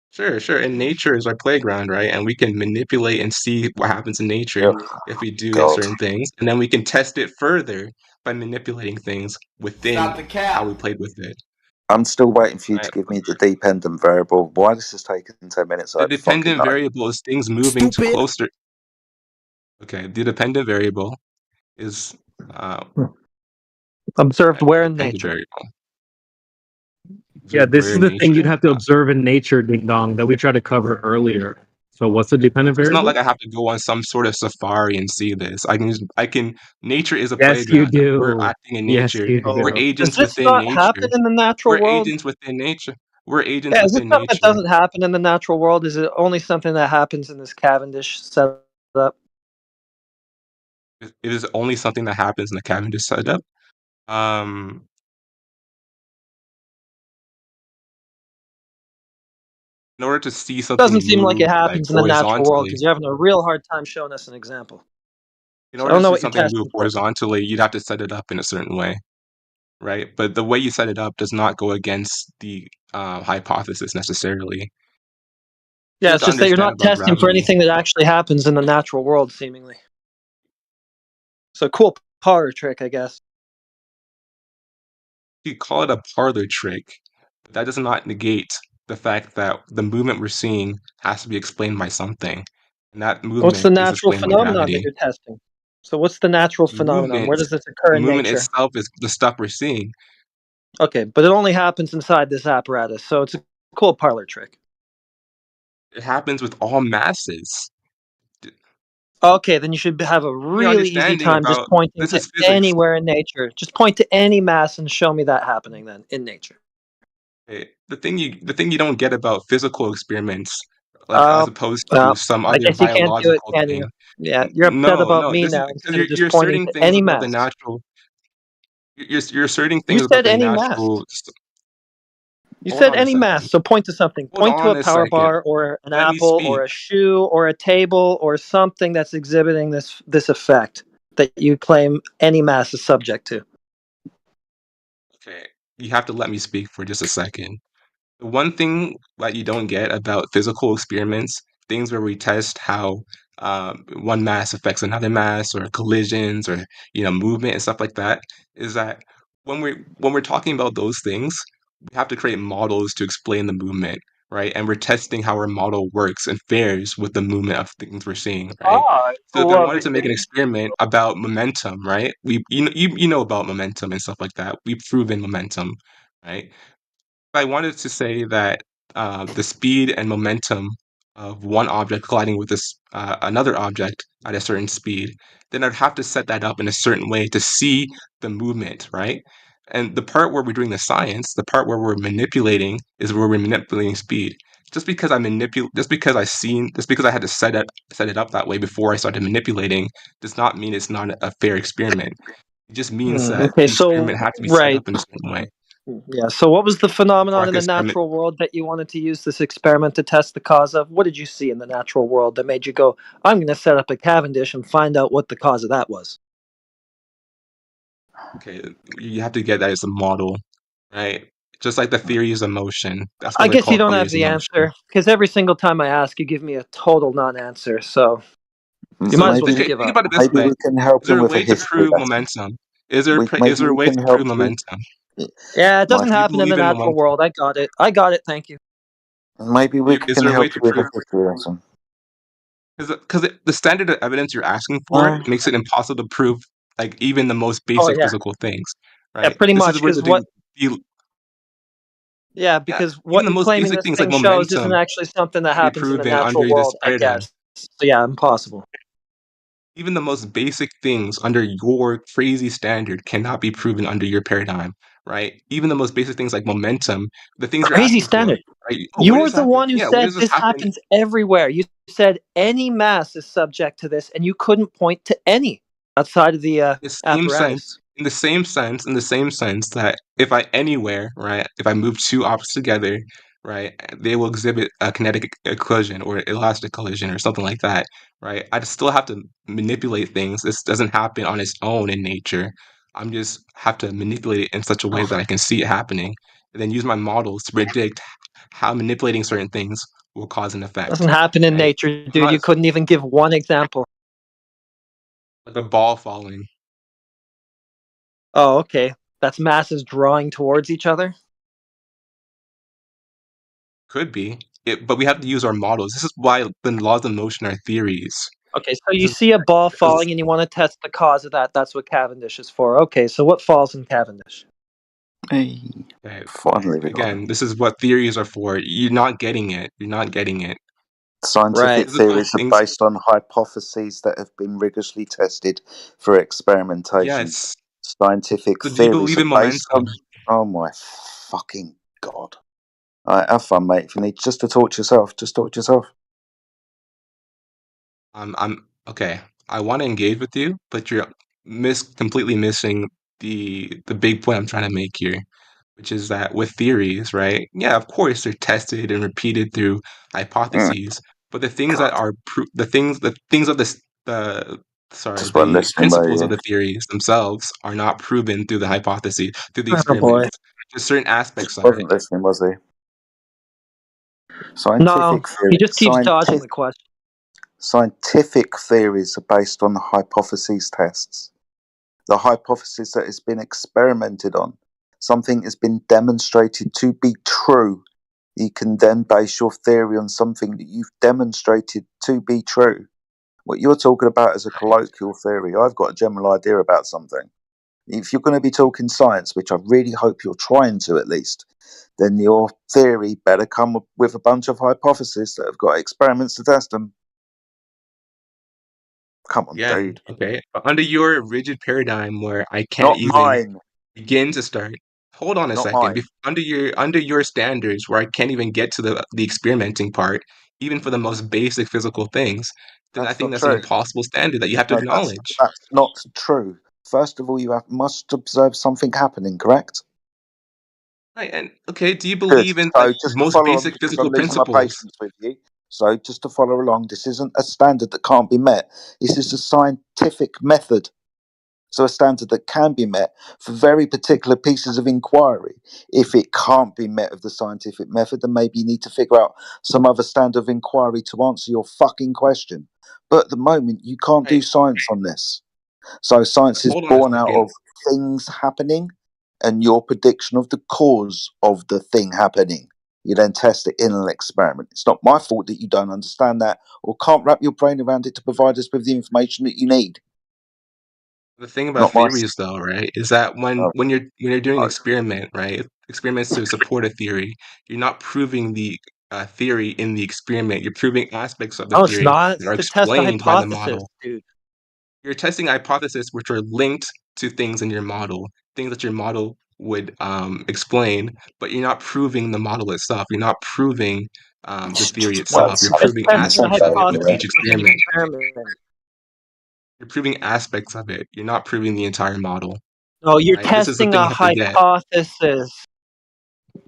citations. sure. And nature is our playground, right? And we can manipulate and see what happens in nature if we do God. certain things. And then we can test it further by manipulating things within Stop the cap. how we played with it. I'm still waiting for you to Right? give me the dependent variable. Why this is taking 10 minutes? The I don't fucking dependent know. variable is things moving closer. Okay, the dependent variable is Observed where in dependent nature? variable. Yeah, Observed this where is in the thing you'd nature? have to observe in nature, ding dong, that we tried to cover earlier. So what's the dependent It's not variable? like I have to go on some sort of safari and see this. Nature is a Yes, you playground. We're do. acting in Yes, nature. you We're do. Does agents this within not happen nature. in the natural We're world? agents within nature. We're agents Yeah, is this within stuff that nature. doesn't happen in the natural world? Is it only something that happens in this Cavendish setup? It is only something that happens in the Cavendish setup. In order to see something Doesn't seem like move it happens in the natural world horizontally, because you're having a real hard time showing us an example. in So I order don't to know see what you're something move testing for. horizontally, you'd have to set it up in a certain way, right? But the way you set it up does not go against the hypothesis necessarily. Yeah, You have it's to just that you're understand not about testing for gravity. anything that actually happens in the natural world, seemingly. So cool parlor trick, I guess. You call it a parlor trick, but that does not negate the fact that the movement we're seeing has to be explained by something. And that What's the movement is natural explained by phenomenon that gravity. you're testing? So what's the natural phenomenon? Where does this occur The in movement nature? itself is the stuff we're seeing. Okay, but it only happens inside this apparatus, so it's a cool parlor trick. It happens with all masses. Okay, then you should have a Your really easy understanding time just about pointing this to is physics. anywhere in nature. Just point to any mass and show me that happening then in nature. The thing you don't get about physical experiments, like as opposed to some I other guess you can't do it, biological can thing. you? Yeah, you're upset about me This is now because instead of you're just pointing asserting to things any about the mass. natural. You're asserting You things about said the any mass. natural. You Hold said on a any mass, second. so point to something. Hold Point to on a a power second. bar or an Let me apple speak. or a shoe or a table or something that's exhibiting this effect that you claim any mass is subject to. Okay, you have to let me speak for just a second. The one thing that you don't get about physical experiments, things where we test how one mass affects another mass, or collisions, or movement and stuff like that, is that when we're talking about those things, we have to create models to explain the movement, right? And we're testing how our model works and fares with the movement of things we're seeing, right? So if I wanted to make an experiment about momentum, right? You know about momentum and stuff like that. We've proven momentum, right? I wanted to say that the speed and momentum of one object colliding with another object at a certain speed, then I'd have to set that up in a certain way to see the movement, right? And the part where we're doing the science, the part where we're manipulating, is where we're manipulating speed. Just because I had to set it up that way before I started manipulating, does not mean it's not a fair experiment. It just means that Okay, the experiment so had to be set right. up in a certain way. Yeah, so what was the Before phenomenon I in could the start natural world that you wanted to use this experiment to test the cause of? What did you see in the natural world that made you go, I'm going to set up a Cavendish and find out what the cause of that was? Okay, you have to get that as a model, right? Just like the theories of motion. That's why I they're guess you called don't have theories of the motion. answer because every single time I ask, you give me a total non-answer. So you So might as well just think give up. about it this Maybe way: we can help is there him a with a way to history prove lesson. momentum? Is there Maybe a we way can to help prove you. momentum? Yeah, it doesn't Do you happen in the believe in natural momentum? world. I got it. I got it. Thank you. Maybe we Is can there a way help to you with a prove? history lesson. Because the standard of evidence you're asking for makes it impossible to prove like even the most Oh basic yeah, physical things, yeah, right? pretty This much. is where Because what? the Yeah, because even what the you're most claiming basic this things like thing shows isn't momentum actually something that can be happens in the proven natural under this world, I paradigm. guess. So yeah, impossible. Even the most basic things under your crazy standard cannot be proven under your paradigm, right? Even the most basic things like momentum, the things you're Crazy asking for, standard. right? Oh, what You're does the happen? one who Yeah, where does said this this happen? happens everywhere. You said any mass is subject to this, and you couldn't point to any outside of the The same apparatus. sense, in the same sense that if I anywhere, right, if I move two objects together, right, they will exhibit a kinetic collision or elastic collision or something like that, right? I still have to manipulate things. This doesn't happen on its own in nature. I'm just have to manipulate it in such a way that I can see it happening, and then use my models to predict how manipulating certain things will cause an effect. Doesn't happen in Right? nature, I'm dude. not You couldn't even give one example. like a ball falling. Oh, okay. That's masses drawing towards each other. Could be. But we have to use our models. This is why the laws of motion are theories. Okay, so This you is see a ball because falling and you want to test the cause of that. That's what Cavendish is for. Okay, so what falls in Cavendish? Hey, okay, finally we got again, it. this is what theories are for. You're not getting it. You're not getting it. Scientific Physical theories are things. based on hypotheses that have been rigorously tested for experimentation. Yes. Scientific So do you theories believe are in based on. momentum? Oh my fucking god! Alright, have fun, mate. If you need just to talk to yourself, just talk to yourself. I'm okay. I want to engage with you, but you're completely missing the big point I'm trying to make here, which is that with theories, right? Yeah, of course they're tested and repeated through hypotheses, but the things that are the things of Just weren't the listening, were principles you? of the theories themselves are not proven through the hypothesis, through the Oh boy. experiments. Just certain aspects of it. Wasn't listening, was he? No, he just keeps dodging the question. Scientific theories are based on hypothesis tests. The hypothesis that has been experimented on. Something has been demonstrated to be true. You can then base your theory on something that you've demonstrated to be true. What you're talking about is a colloquial theory. I've got a general idea about something. If you're going to be talking science, which I really hope you're trying to at least, then your theory better come with a bunch of hypotheses that have got experiments to test them. Come on, Yeah, dude. okay. But under your rigid paradigm where I can't Not even mine. begin to start. Hold on a Not second. mine. Under your standards where I can't even get to the experimenting part, even for the most basic physical things, then I That's think not that's an true. impossible standard that you have to No, acknowledge. that's not true. First of all, you must observe something happening, correct? Right, and okay, do you Good. believe in So like just to most follow on, basic because I'm physical losing my principles? patience with you. So just to follow along, this isn't a standard that can't be met. This is a scientific method. So a standard that can be met for very particular pieces of inquiry. If it can't be met with the scientific method, then maybe you need to figure out some other standard of inquiry to answer your fucking question. But at the moment, you can't do Right. science on this. So science is Hold on a born out second. of things happening and your prediction of the cause of the thing happening. You then test it in an experiment. It's not my fault that you don't understand that or can't wrap your brain around it to provide us with the information that you need. The thing about Not my. theories, though, right, is that Oh, when you're doing an oh. experiment, right, experiments to support a theory, you're not proving the theory in the experiment. You're proving aspects of the No, it's theory not. that It's are to test a explained by the hypothesis, model. dude. You're testing hypotheses which are linked to things in your model, things that your model would explain, but you're not proving the model itself. You're not proving the theory No, itself. You're you're just proving testing a aspects of it with hypothesis each in an experiment. experiment. You're proving aspects of it. You're not proving the entire model. No, you're Right? This is the testing thing a you have to get. hypothesis.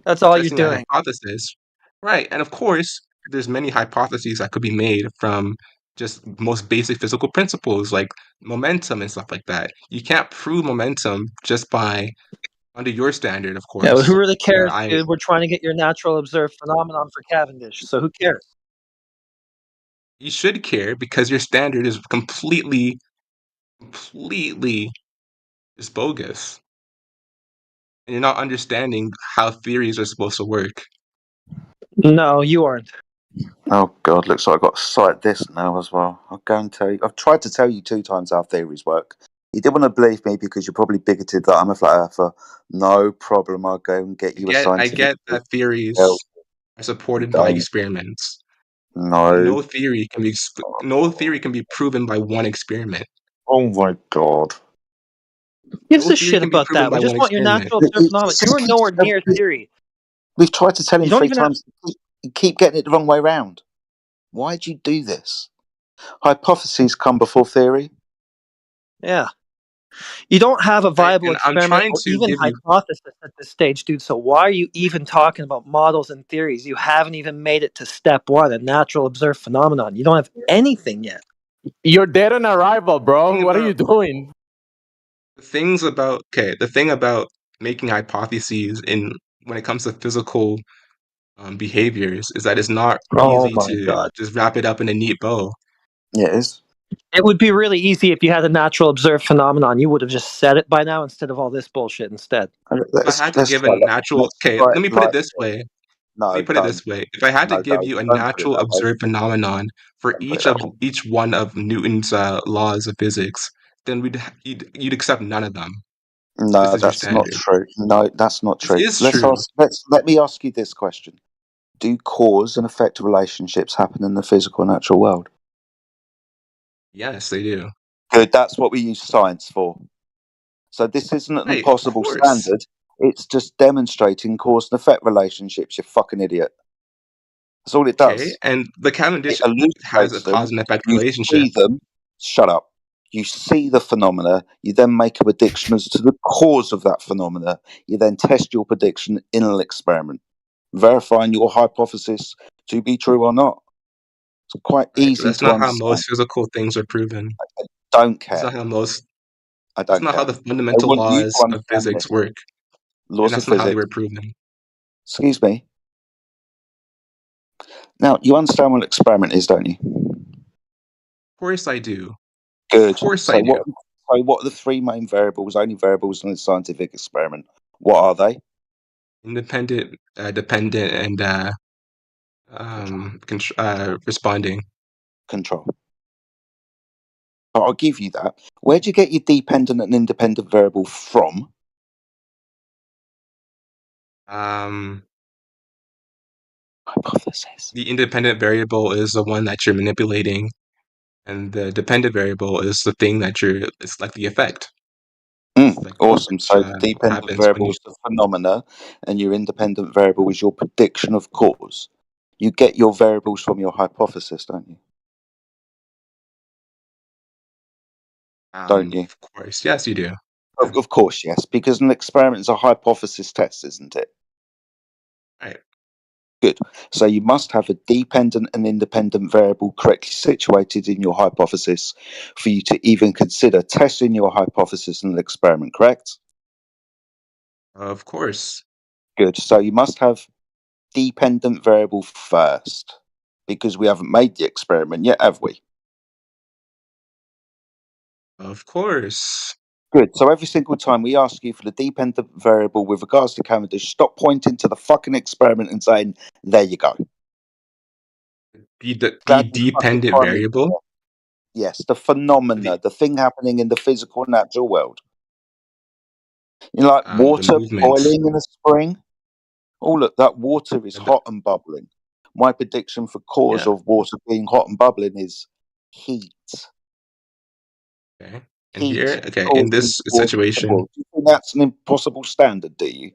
That's all you're Testing a doing. hypothesis. Right. And of course, there's many hypotheses that could be made from just most basic physical principles like momentum and stuff like that. You can't prove momentum just by under your standard, of Yeah, but course, who really where cares, I dude? We're trying to get your natural observed phenomenon for Cavendish, so who cares? you should care because your standard is completely just bogus. And you're not understanding how theories are supposed to work. No, you aren't. Oh God, looks like I've got to cite this now as well. I'll go and tell you. I've tried to tell you 2 times how theories work. You didn't want to believe me because you're probably bigoted that I'm a flat earther. No problem. I'll go and get you a I scientific. get that theories Well, are supported you by don't. experiments. No. No theory can be proven by one experiment. Oh my god. Gives No a theory shit can be about proven that. by We just one want your experiment. natural observed phenomena. You are nowhere near theory. We've tried to tell him You don't 3 even have. times. You keep getting it the wrong way round. Why'd you do this? Hypotheses come before theory. Yeah. You don't have a viable And I'm experiment trying or to even give you hypothesis at this stage, dude. So why are you even talking about models and theories? You haven't even made it to step 1, a natural observed phenomenon. You don't have anything yet. You're dead on arrival, bro. Thing What are about- you doing? the thing about making hypotheses when it comes to physical behaviors is that it's not Oh easy my to god. just wrap it up in a neat bow. Yeah, it is. It would be really easy if you had a natural observed phenomenon. You would have just said it by now instead of all this bullshit instead. If I had to give a natural, let me put it this way. No, Let me put it this way: if I had to give you a don't put it natural that way. observed phenomenon for each one of Newton's laws of physics, then you'd accept none of them. No, This is your that's not standard. true. No, that's not true. This is true. Let me ask you this question: do cause and effect relationships happen in the physical natural world? Yes, they do. Good. That's what we use science for. So this isn't an Right, of impossible course. standard. It's just demonstrating cause and effect relationships. You fucking idiot. That's all it does. Okay, and the Cavendish It elucidates has a them. cause and effect You relationship. see them. Shut up. You see the phenomena. You then make a prediction as to the cause of that phenomena. You then test your prediction in an experiment, verifying your hypothesis to be true or not. It's quite Right, easy that's to not how understand. most physical things are proven. Don't That's care. not how most. I That's don't not how care. the I fundamental want you to laws of understand physics this. work, Laws and that's of not how they physics. were proven. Excuse me. Now, you understand what an experiment is, don't you? Of course, I do. Good. Of course, So I do. what are the 3 main variables, only variables in a scientific experiment? What are they? Independent, dependent, and responding. Control. But I'll give you that. Where do you get your dependent and independent variable from? Hypothesis. The independent variable is the one that you're manipulating, and the dependent variable is the thing that it's like the effect. Awesome. So the dependent happens variable when is the phenomena, and your independent variable is your prediction of cause. You get your variables from your hypothesis, don't you? Don't you? Of course, yes, you do. Of course, yes, because an experiment is a hypothesis test, isn't it? Right. Good. So you must have a dependent and independent variable correctly situated in your hypothesis for you to even consider testing your hypothesis in an experiment, correct? Of course. Good. So you must have dependent variable first, because we haven't made the experiment yet, have we? Of course. Good. So every single time we ask you for the dependent variable with regards to Cavendish, stop pointing to the fucking experiment and saying, there you go. The dependent variable? Yes, the phenomena, the thing happening in the physical natural world. You know, like water boiling in a spring. Oh, look, that water is hot and bubbling. My prediction for cause of water being hot and bubbling is heat. Okay. And here, in this situation. Do you think that's an impossible standard, do you?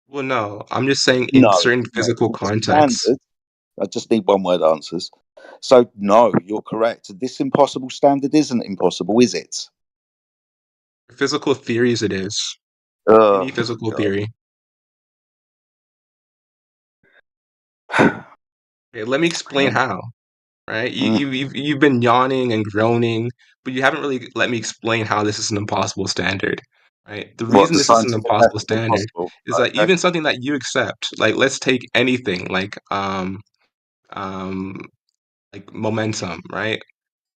Well, no. I'm just saying in certain physical contexts. Standard, I just need one word answers. So, no, you're correct. This impossible standard isn't impossible, is it? For physical theories, it is. Any physical theory. Okay, let me explain how. Right? You've been yawning and groaning, but you haven't really let me explain how this is an impossible standard. Right? The reason this is an impossible standard is that even something that you accept, like let's take anything like momentum, right?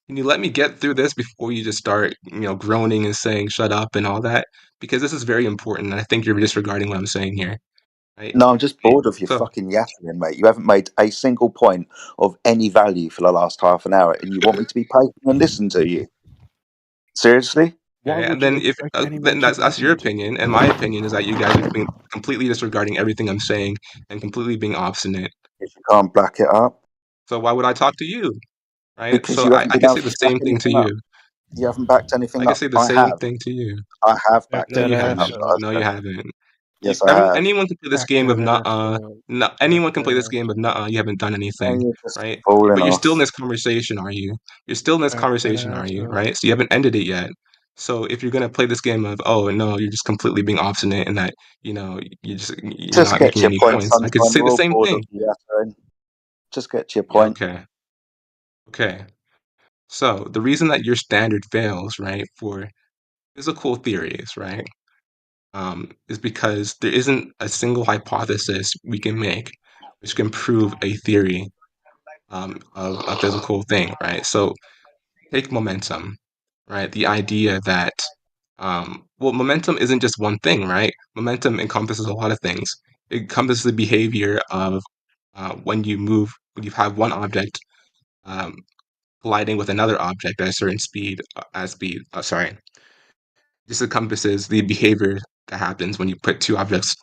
Can you let me get through this before you just start, groaning and saying shut up and all that? Because this is very important, and I think you're disregarding what I'm saying here. Right? No, I'm just bored of your fucking yapping, mate. You haven't made a single point of any value for the last half an hour, and you want me to be patient and listen to you. Seriously? Okay, and then if then that's your opinion, and my opinion is that you guys are completely disregarding everything I'm saying and completely being obstinate. If you can't back it up. So why would I talk to you, right? Because So you I haven't been can able say the to back same thing to anything up. you. You haven't backed anything I can up. say the I same have. thing to you. I have backed No, you everything up haven't. that I've No, you said. haven't. Yes, I have. Anyone can play this game of nuh-uh. No, anyone can play this game of nuh-uh. You haven't done anything, And you're just right? falling But you're still in off. this conversation, are you? You're still in this conversation, are you? Right? So you haven't ended it yet. So if you're gonna play this game of, oh no, you're just completely being obstinate and that you're Just not get to making your any point, points, I could Sunshine. say the We're all same bored of thing. you, Yattering. Just get to your Yeah, point. okay. So the reason that your standard fails, right, for physical theories, right, is because there isn't a single hypothesis we can make which can prove a theory of a physical thing, right? So take momentum, right? The idea that, well, momentum isn't just one thing, right? Momentum encompasses a lot of things. It encompasses the behavior of when you have one object um, colliding with another object at a certain speed, sorry. This encompasses the behavior that happens when you put two objects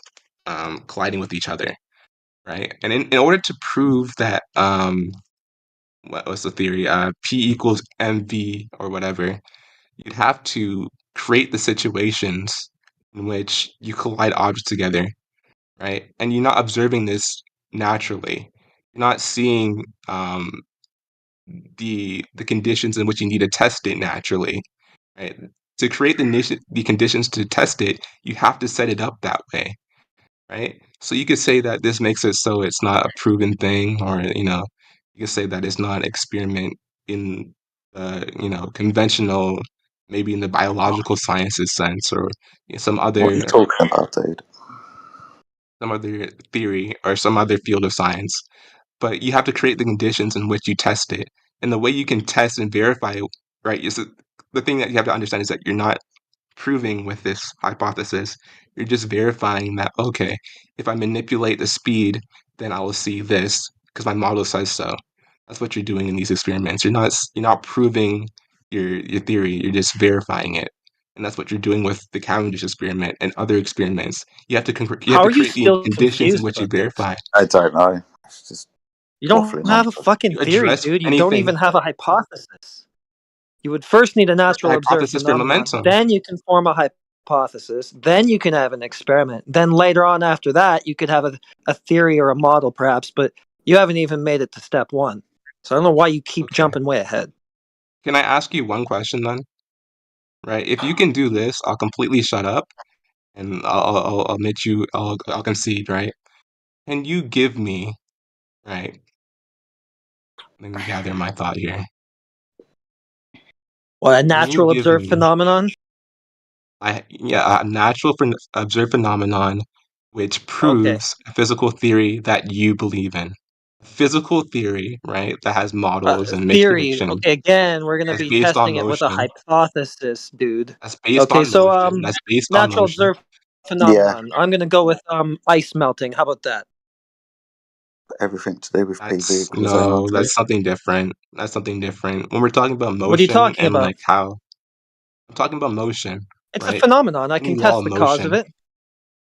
colliding with each other, right? And in order to prove that, what was the theory? P equals mv or whatever, you'd have to create the situations in which you collide objects together, right? And you're not observing this naturally. You're not seeing the conditions in which you need to test it naturally, right? To create the conditions to test it, you have to set it up that way, right? So you could say that this makes it so it's not a proven thing, or you could say that it's not an experiment in conventional, maybe in the biological sciences sense, or some What are you other talking about, dude? theory or some other field of science. But you have to create the conditions in which you test it, and the way you can test and verify it, right? Is the thing that you have to understand is that you're not proving with this hypothesis. You're just verifying that, okay, if I manipulate the speed, then I will see this because my model says so. That's what you're doing in these experiments. You're not proving your theory. You're just verifying it, and that's what you're doing with the Cavendish experiment and other experiments. You have to How are you create the still conditions in confused which you about this? verify. I don't know. It's just You don't waffling have on. a fucking You theory, address dude. You don't anything. even have a hypothesis. You would first need a That's the natural observed hypothesis for phenomenon. momentum. Then you can form a hypothesis. Then you can have an experiment. Then later on after that, you could have a theory or a model perhaps, but you haven't even made it to step one. So I don't know why you keep jumping way ahead. Can I ask you one question then? Right? If you can do this, I'll completely shut up, and I'll admit you. I'll concede. Right? Can you give me, right? Let me gather my thought here. What, a Can you natural give observed me phenomenon? a natural observed phenomenon which Okay. proves a physical theory that you believe in? Physical theory, right? That has models and makes Theory. predictions. Okay, again, we're gonna That's be based on testing it with a motion. hypothesis, dude. That's based Okay, on so motion. That's based on natural motion. observed phenomenon. I'm gonna go with ice melting. How about that? Everything to do with PV That's equals ART. that's something different. That's something different. When we're talking about What are you motion talking and about? like how I'm talking about motion, It's a right? phenomenon. I Any can law test of the cause of motion. it.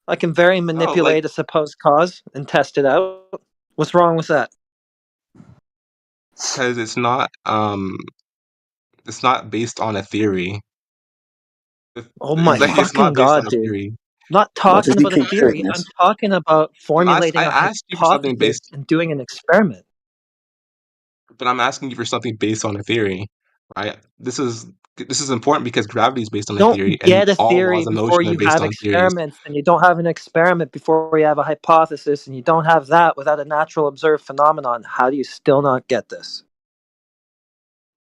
I can very No, like manipulate a supposed cause and test it out. What's wrong with that? because it's not based on a theory. Oh my Like it's fucking not based on god, a dude. theory. I'm not Why does talking he about a keep doing theory. I'm this? talking about I formulating a asked you for something hypothesis based, and doing an experiment. but I'm asking you for something based on a theory, right? This is important because gravity is based on a Don't theory, and get a all theory laws of before motion are you based have on theories. experiments, and you don't have an experiment before you have a hypothesis, and you don't have that without a natural observed phenomenon. How do you still not get this?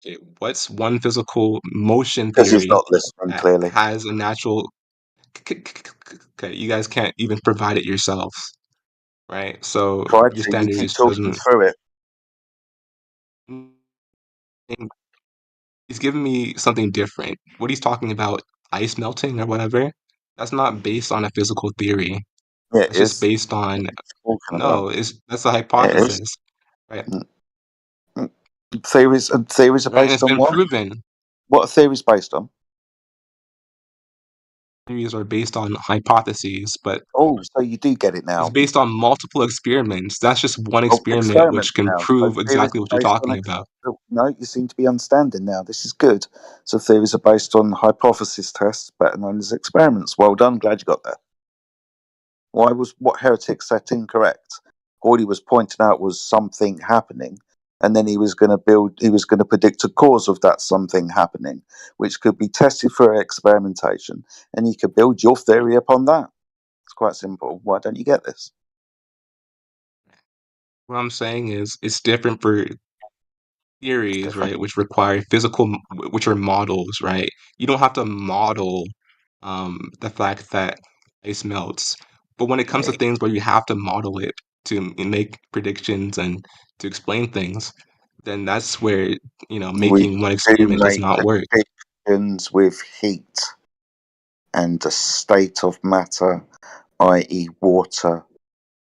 Okay, what's one physical motion Because he's theory not listening, that clearly. has a natural? Okay, you guys can't even provide it yourselves, right? So Tried your to, you standard keep just talking doesn't. through it. He's giving me something different. What he's talking about, ice melting or whatever, that's not based on a physical theory. Yeah, That's it just is. based on What are you talking about? that's a It is. hypothesis, right? Theories are Right, and based it's on been what? proven. What are theories based on? theories are based on hypotheses, but Oh, so you do get it it's now. based on multiple experiments. That's just one Oh, experiment experiments which can now. So prove theories exactly are what you're based on talking about. No, you seem to be understanding now. This is good. So theories are based on hypothesis tests, better known as experiments. Well done. Glad you got there. Why was what Heretic set incorrect? All he was pointing out was something happening, and then he was going to predict a cause of that something happening, which could be tested for experimentation, and you could build your theory upon that. It's quite simple. Why don't you get this? What I'm saying is it's different for theories, right, which require which are models, right? You don't have to model the fact that ice melts. But when it comes to things where you have to model it to make predictions and to explain things, then that's where, We making one do experiment does make not work. predictions with heat and a state of matter, i.e., water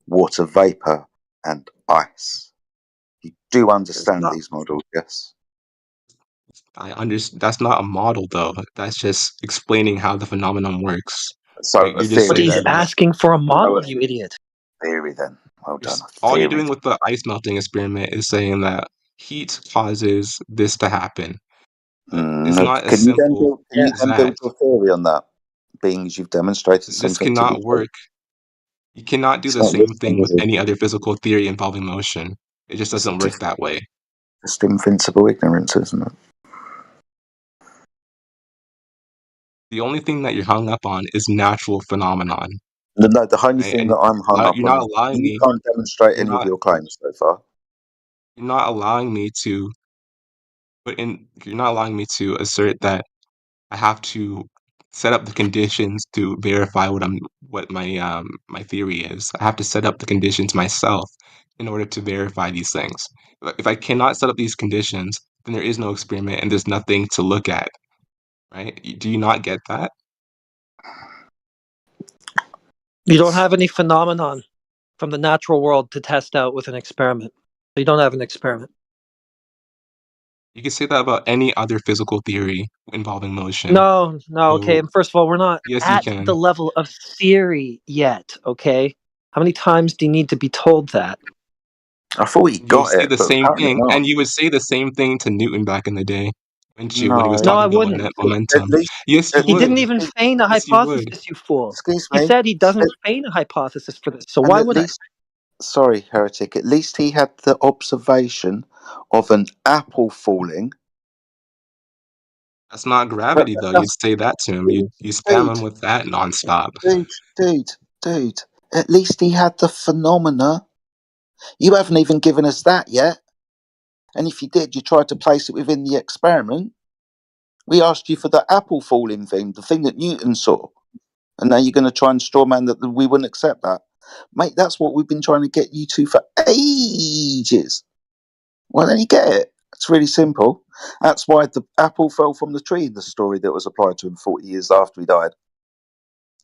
vapor, and ice. You do understand these models, yes? That's not a model though. That's just explaining how the phenomenon works. So a You're just But theory he's saying then. that asking for a So model, a you idiot. theory then. Well done. A all you're theory. doing with the ice melting experiment is saying that heat causes this to happen. But it's not as Can you then simple as that. build your theory on that? Being as you've demonstrated This something to be cannot true. work. You cannot do It's the not same listening, thing with is it? any other physical theory involving motion. It just It's doesn't work that way. just invincible ignorance, isn't it? The only thing that you're hung up on is natural phenomenon. No, the only Right? thing And that I'm hung up you're on not is allowing you me. can't demonstrate You're any of not. your claims so far. You're not allowing me to You're not allowing me to assert that I have to set up the conditions to verify what my theory is. I have to set up the conditions myself in order to verify these things. If I cannot set up these conditions, then there is no experiment and there's nothing to look at. Right? Do you not get that? You don't have any phenomenon from the natural world to test out with an experiment. So you don't have an experiment. You can say that about any other physical theory involving motion. No, okay. So, And first of all, we're not yes, you at can. the level of theory yet, okay? How many times do you need to be told that? I thought he You got say it, the but same apparently thing, not. and you would say the same thing to Newton back in the day, wouldn't you, when he was No, No, I talking about wouldn't. momentum? at least, Yes, you He would. didn't even feign a Yes, you would. hypothesis, you fool. excuse He me. said he doesn't feign a hypothesis for this. So And why at would I? least, sorry, Heretic, at least he had the observation of an apple falling. That's not gravity, though. You'd say that to him. You spam him with that nonstop. Dude, at least he had the phenomena. You haven't even given us that yet. And if you did, you tried to place it within the experiment. We asked you for the apple falling thing, the thing that Newton saw. And now you're going to try and strawman that we wouldn't accept that. Mate, that's what we've been trying to get you to for ages. Why don't you get it? It's really simple. That's why the apple fell from the tree, the story that was applied to him 40 years after he died.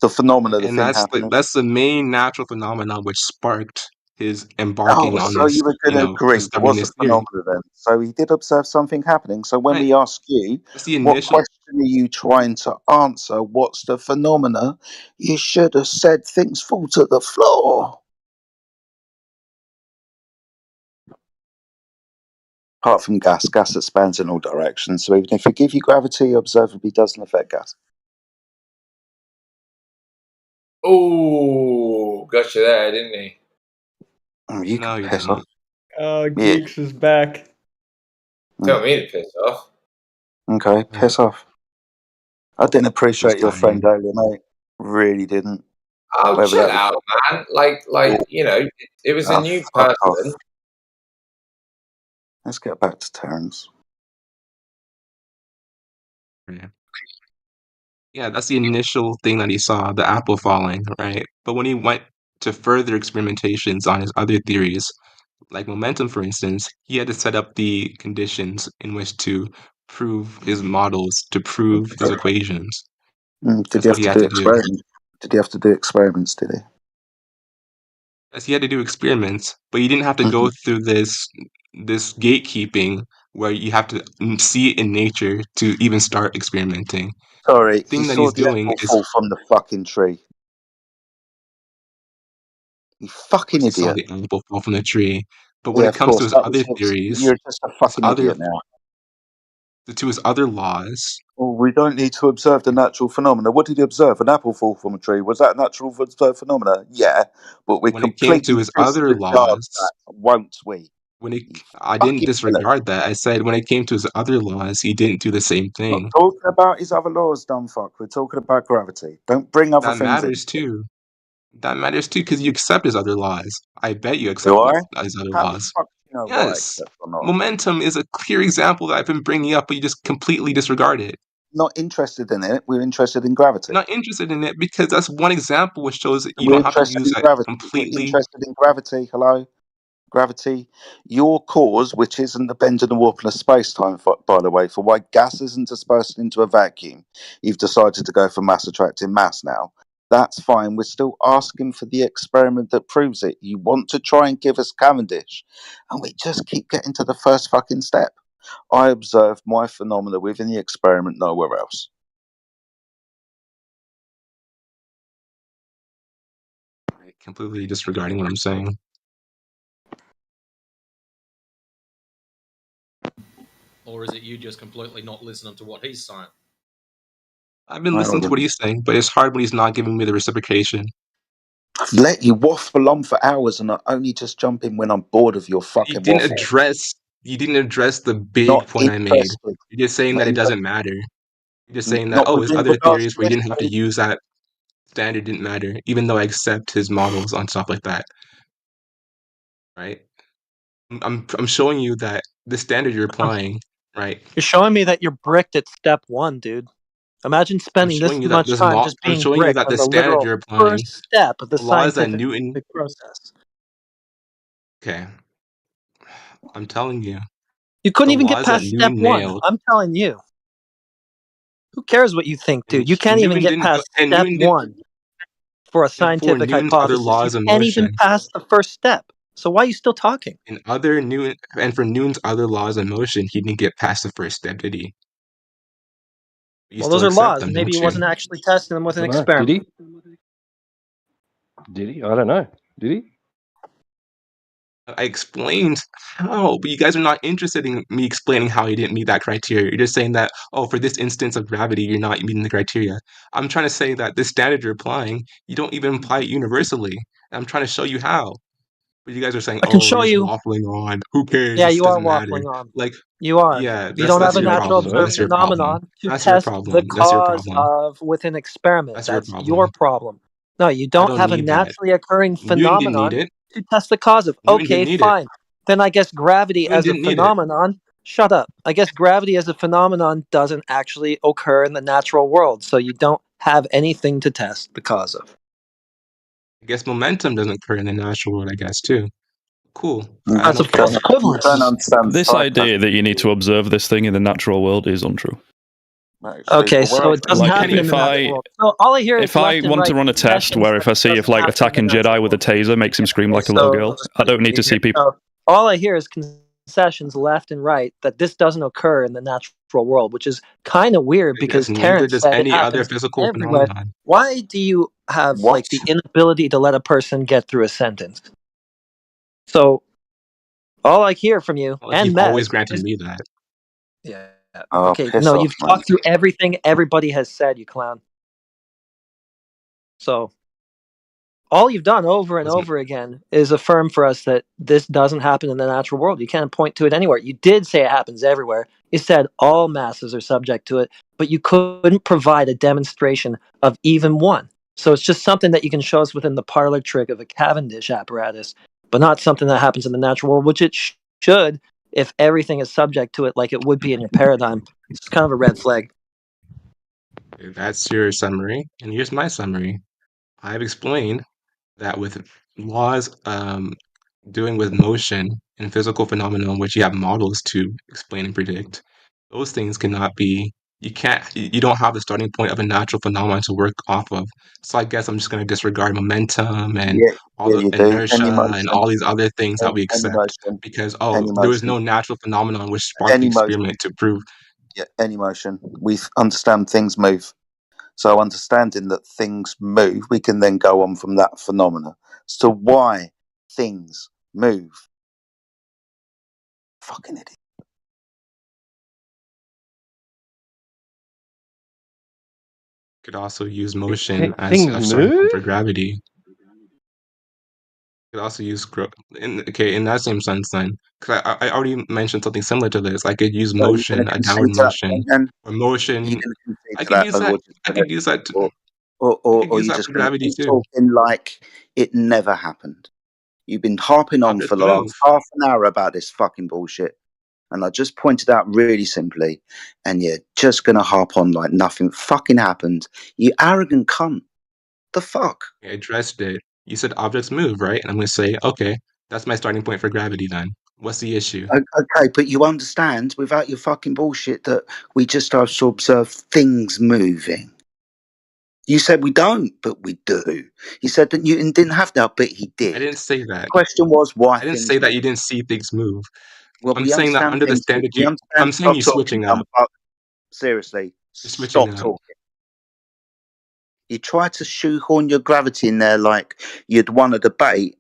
The phenomena, the And thing happening. that's the main natural phenomenon which sparked his Oh, embarking on so this, you were going to agree there discovering was a this theory. phenomena then. So he did observe something happening. So when Right. we ask you, That's the what initial. question are you trying to answer? What's the phenomena? You should have said things fall to the floor. Apart from gas expands in all directions. So even if we give you gravity, observably doesn't affect gas. Oh, got you there, didn't he? Oh, you No, can you piss didn't. off. Geeks is back. Tell me to piss off. Okay, piss off. I didn't appreciate your time. friend earlier, mate. Really didn't. Oh, Whether chill that was out, man. Like, you know, it was a new fuck off. person. Let's get back to Terence. Yeah, that's the initial thing that he saw, the apple falling, right? But when he went to further experimentations on his other theories, like momentum, for instance, he had to set up the conditions in which to prove his models, to prove his equations. Did That's he what have he to had do to do. experiments? Did he have to do experiments? Did he? Yes, he had to do experiments, but he didn't have to go through this gatekeeping where you have to see it in nature to even start experimenting. Sorry, The thing he that saw he's the doing apple is, fall from the fucking tree. You of fucking course, he saw idiot. the apple fall from the tree. But when Yeah, it of comes to course. his That was other his. theories, You're just a his fucking other idiot now. to his other laws, Well, we don't need to observe the natural phenomena. What did he observe? An apple fall from a tree. Was that a natural observed phenomena? Yeah, but we when it came to completely his other disregard laws, that, won't we? when it, You I didn't fucking villain. disregard that. I said when it came to his other laws, he didn't do the same We're not thing. talking about his other laws, dumb fuck. We're talking about gravity. Don't bring other That things in. matters too. That matters too because you accept his other laws. I bet you Do accept I? his other How the laws. fuck do you know what I Yes. accept or not? Momentum is a clear example that I've been bringing up, but you just completely disregard it. Not interested in it. We're interested in gravity. You're not interested in it because that's one example which shows that you We're don't have to interested use in that gravity. We're completely. interested in gravity. Hello? Gravity. Your cause, which isn't the bend in the warp of space-time, by the way, for why gas isn't dispersed into a vacuum, you've decided to go for mass attracting mass now. That's fine. We're still asking for the experiment that proves it. You want to try and give us Cavendish, and we just keep getting to the first fucking step. I observed my phenomena within the experiment, nowhere else. Completely disregarding what I'm saying. Or is it you just completely not listening to what he's saying? I've been listening to what he's saying, but it's hard when he's not giving me the reciprocation. I've let you waffle on for hours, and I only just jump in when I'm bored of your fucking waffle. You didn't address the big Not point I made. interested. You're just saying Not that it interested. doesn't matter. You're just saying that, Not oh, his within other regards theories to where he this didn't have to case. use that standard didn't matter, even though I accept his models on stuff like that. Right? I'm showing you that the standard you're applying, right? You're showing me that you're bricked at step one, dude. Imagine spending this showing you that much this time law. just I'm being showing you bricked that on the the standard literal you're applying, first step of the the laws that scientific Newton. process. Okay, I'm telling you. You couldn't The even get laws that past step Newton one. nailed. I'm telling you. Who cares what you think, dude? You can't And even Newton get didn't. past And step Newton didn't. one for a For scientific Newton's other hypothesis. You laws of can't even motion. pass the first step. So why are you still talking? And for Newton's other laws of motion, he didn't get past the first step, did he? You Well, still those are accept laws. them, Maybe he don't you? wasn't actually testing them with an I don't know. Did experiment. he? Did he? I don't know. Did he? I explained how, but you guys are not interested in me explaining how he didn't meet that criteria. You're just saying that, oh, for this instance of gravity, you're not meeting the criteria. I'm trying to say that this standard you're applying, you don't even apply it universally. I'm trying to show you how. But you guys are saying, I can oh, show you're just you. waffling on. Who cares? Yeah, This you are doesn't matter. waffling on. Like, You are. yeah, You don't have that's a your natural problem. observed That's your problem. phenomenon to That's your test the problem. That's your cause problem. of with an experiment. That's your That's your problem. problem. No, you I don't don't have a need that. naturally occurring Newton didn't need phenomenon it. to test the cause of. Newton Okay, didn't need it. fine. Then I guess gravity Newton as a didn't need it. phenomenon. Shut up. I guess gravity as a phenomenon doesn't actually occur in the natural world, so you don't have anything to test the cause of. I guess momentum doesn't occur in the natural world, I guess, too. Cool. I That's have no problem. equivalent. This idea that you need to observe this thing in the natural world is untrue. Okay, so it doesn't Like happen in if the natural world. So all I hear is if I left and want to right run a test concessions where that if I it see if doesn't like happen in the attacking natural Jedi with a taser makes him scream like a so little girl, I don't need to see people. So all I hear is concessions left and right that this doesn't occur in the natural world, which is kind of weird because Neither Terrence does said it any other happens physical everywhere. phenomenon. Why do you have like the inability to let a person get through a sentence? So all I hear from you Well, and you've always Mez granted is me that. yeah. Oh, Okay, piss no, off, you've man. talked through everything everybody has said, you clown. So all you've done over and over again is affirm for us that this doesn't happen in the natural world. You can't point to it anywhere. You did say it happens everywhere. You said all masses are subject to it, but you couldn't provide a demonstration of even one. So it's just something that you can show us within the parlor trick of a Cavendish apparatus, but not something that happens in the natural world, which it should if everything is subject to it like it would be in your paradigm. It's kind of a red flag. That's your summary, and here's my summary. I've explained that with laws doing with motion and physical phenomena, which you have models to explain and predict, those things cannot be you don't have the starting point of a natural phenomenon to work off of. So I guess I'm just going to disregard momentum and Yeah, all yeah, the you do. inertia Any and motion, all these other things that we any accept motion, because any there was motion, no natural phenomenon which sparked the any motion. experiment to prove. Yeah, any motion. We understand things move. So understanding that things move, we can then go on from that phenomena as to why things move. Fucking idiot. Could also use motion as Things a starting point for move? gravity. Could also use in that same sense then, because I already mentioned something similar to this. I could use So you're going motion, to a downward concede to that motion, point then? or Are you motion. going to concede I to could that use by that. what you're I saying? could use that. Or I could use you're that just for going to gravity keep too. talking like it never happened? You've been harping on for Objects the move. last half an hour about this fucking bullshit. And I just pointed out really simply, and you're just going to harp on like nothing fucking happened. You arrogant cunt. The fuck? I addressed it. You said objects move, right? And I'm going to say, okay, that's my starting point for gravity then. What's the issue? Okay, but you understand without your fucking bullshit that we just have to observe things moving. You said we don't, but we do. You said that Newton didn't have that, but he did. I didn't say that. The question was why I didn't things say that move. you didn't see things move. Well, I'm we saying that understand under the things. standard We understand. I'm saying Stop you're talking, switching dumb up. fuck. Seriously, You're switching stop up. talking. You try to shoehorn your gravity in there like you'd won a debate,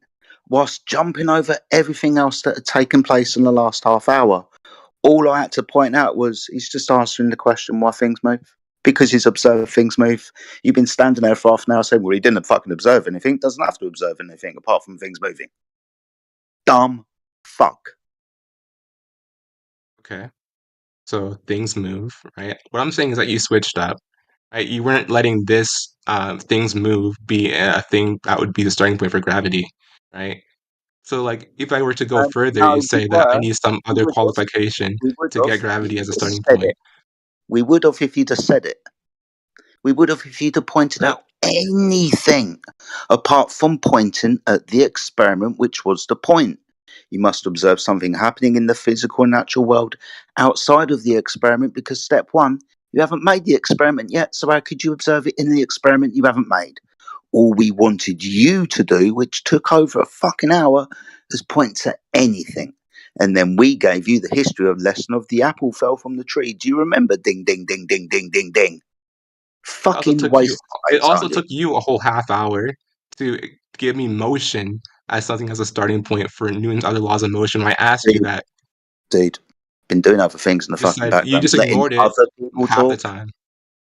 whilst jumping over everything else that had taken place in the last half hour. All I had to point out was he's just answering the question why things move. Because he's observed things move. You've been standing there for half an hour saying, well, he didn't fucking observe anything. Doesn't have to observe anything apart from things moving. Dumb fuck. Okay. So things move, right? What I'm saying is that you switched up, right? You weren't letting this things move be a thing that would be the starting point for gravity, right? So, like, if I were to go further, you No, we say that I were. need some We other would have. qualification We would to have get if gravity as you a just starting said point. it. We would have if you'd have said it. We would have if you'd have pointed out anything apart from pointing at the experiment, which was the point. You must observe something happening in the physical and natural world outside of the experiment because step one, you haven't made the experiment yet, so how could you observe it in the experiment you haven't made? All we wanted you to do, which took over a fucking hour, is point to anything. And then we gave you the history of lesson of the apple fell from the tree. Do you remember? Ding, ding, ding, ding, ding, ding, ding. Fucking waste of It space, also aren't you? took you a whole half hour to give me motion as something as a starting point for Newton's other laws of motion. When I asked you that, Dude, been doing other things in the you just fucking said you background, just letting ignored it other people half the talk. time.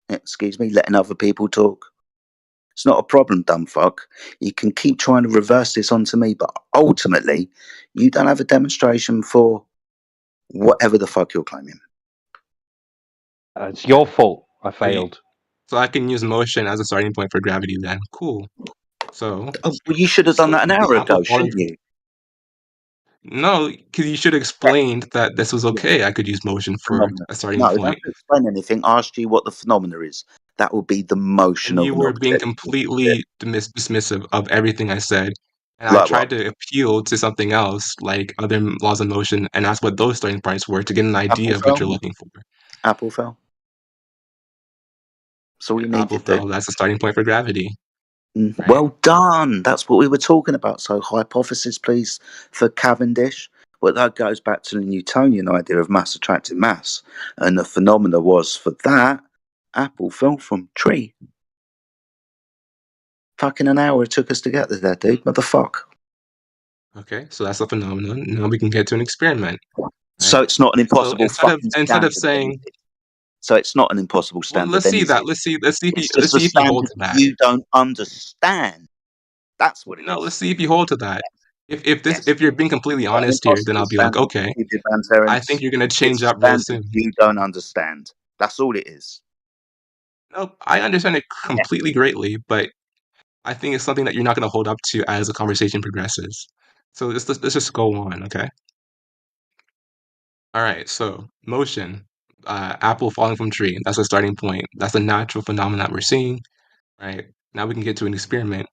Excuse me, letting other people talk. It's not a problem, dumb fuck. You can keep trying to reverse this onto me, but ultimately, you don't have a demonstration for whatever the fuck you're claiming. It's your fault. I failed. So I can use motion as a starting point for gravity then. Cool. So Well, you should have done that an hour ago, shouldn't you? No, because you should have explained that this was okay. I could use motion for Phenomena. a starting No, don't point. explain anything. I asked you what the phenomena is. That would be the motion And of you an were being object. completely dismissive of everything I said. And I Like tried what? to appeal to something else, like other laws of motion, and that's what those starting points were to get an idea of what you're looking for. Apple fell. That's all you need Apple to do. fell, that's a starting point for gravity. Right? Well done. That's what we were talking about. So hypothesis, please, for Cavendish. Well, that goes back to the Newtonian idea of mass attracting mass. And the phenomena was for that, apple fell from tree. Fucking an hour it took us to get there, dude. Motherfuck. Okay, so that's a phenomenon. Now we can get to an experiment. Right? So it's not an impossible So fucking instead standard. of saying, so it's not an impossible standard. let's see is that. it? Let's see It's if you hold to that. You don't understand. That's what it is. No, let's see if you hold to that. If you're being completely honest here, then I'll be like, okay, I think you're gonna change up real soon. You don't understand. That's all it is. No, I understand it completely greatly, but I think it's something that you're not gonna hold up to as the conversation progresses. So let's just go on, okay? All right. So motion, apple falling from tree. That's a starting point. That's a natural phenomenon that we're seeing, right? Now we can get to an experiment.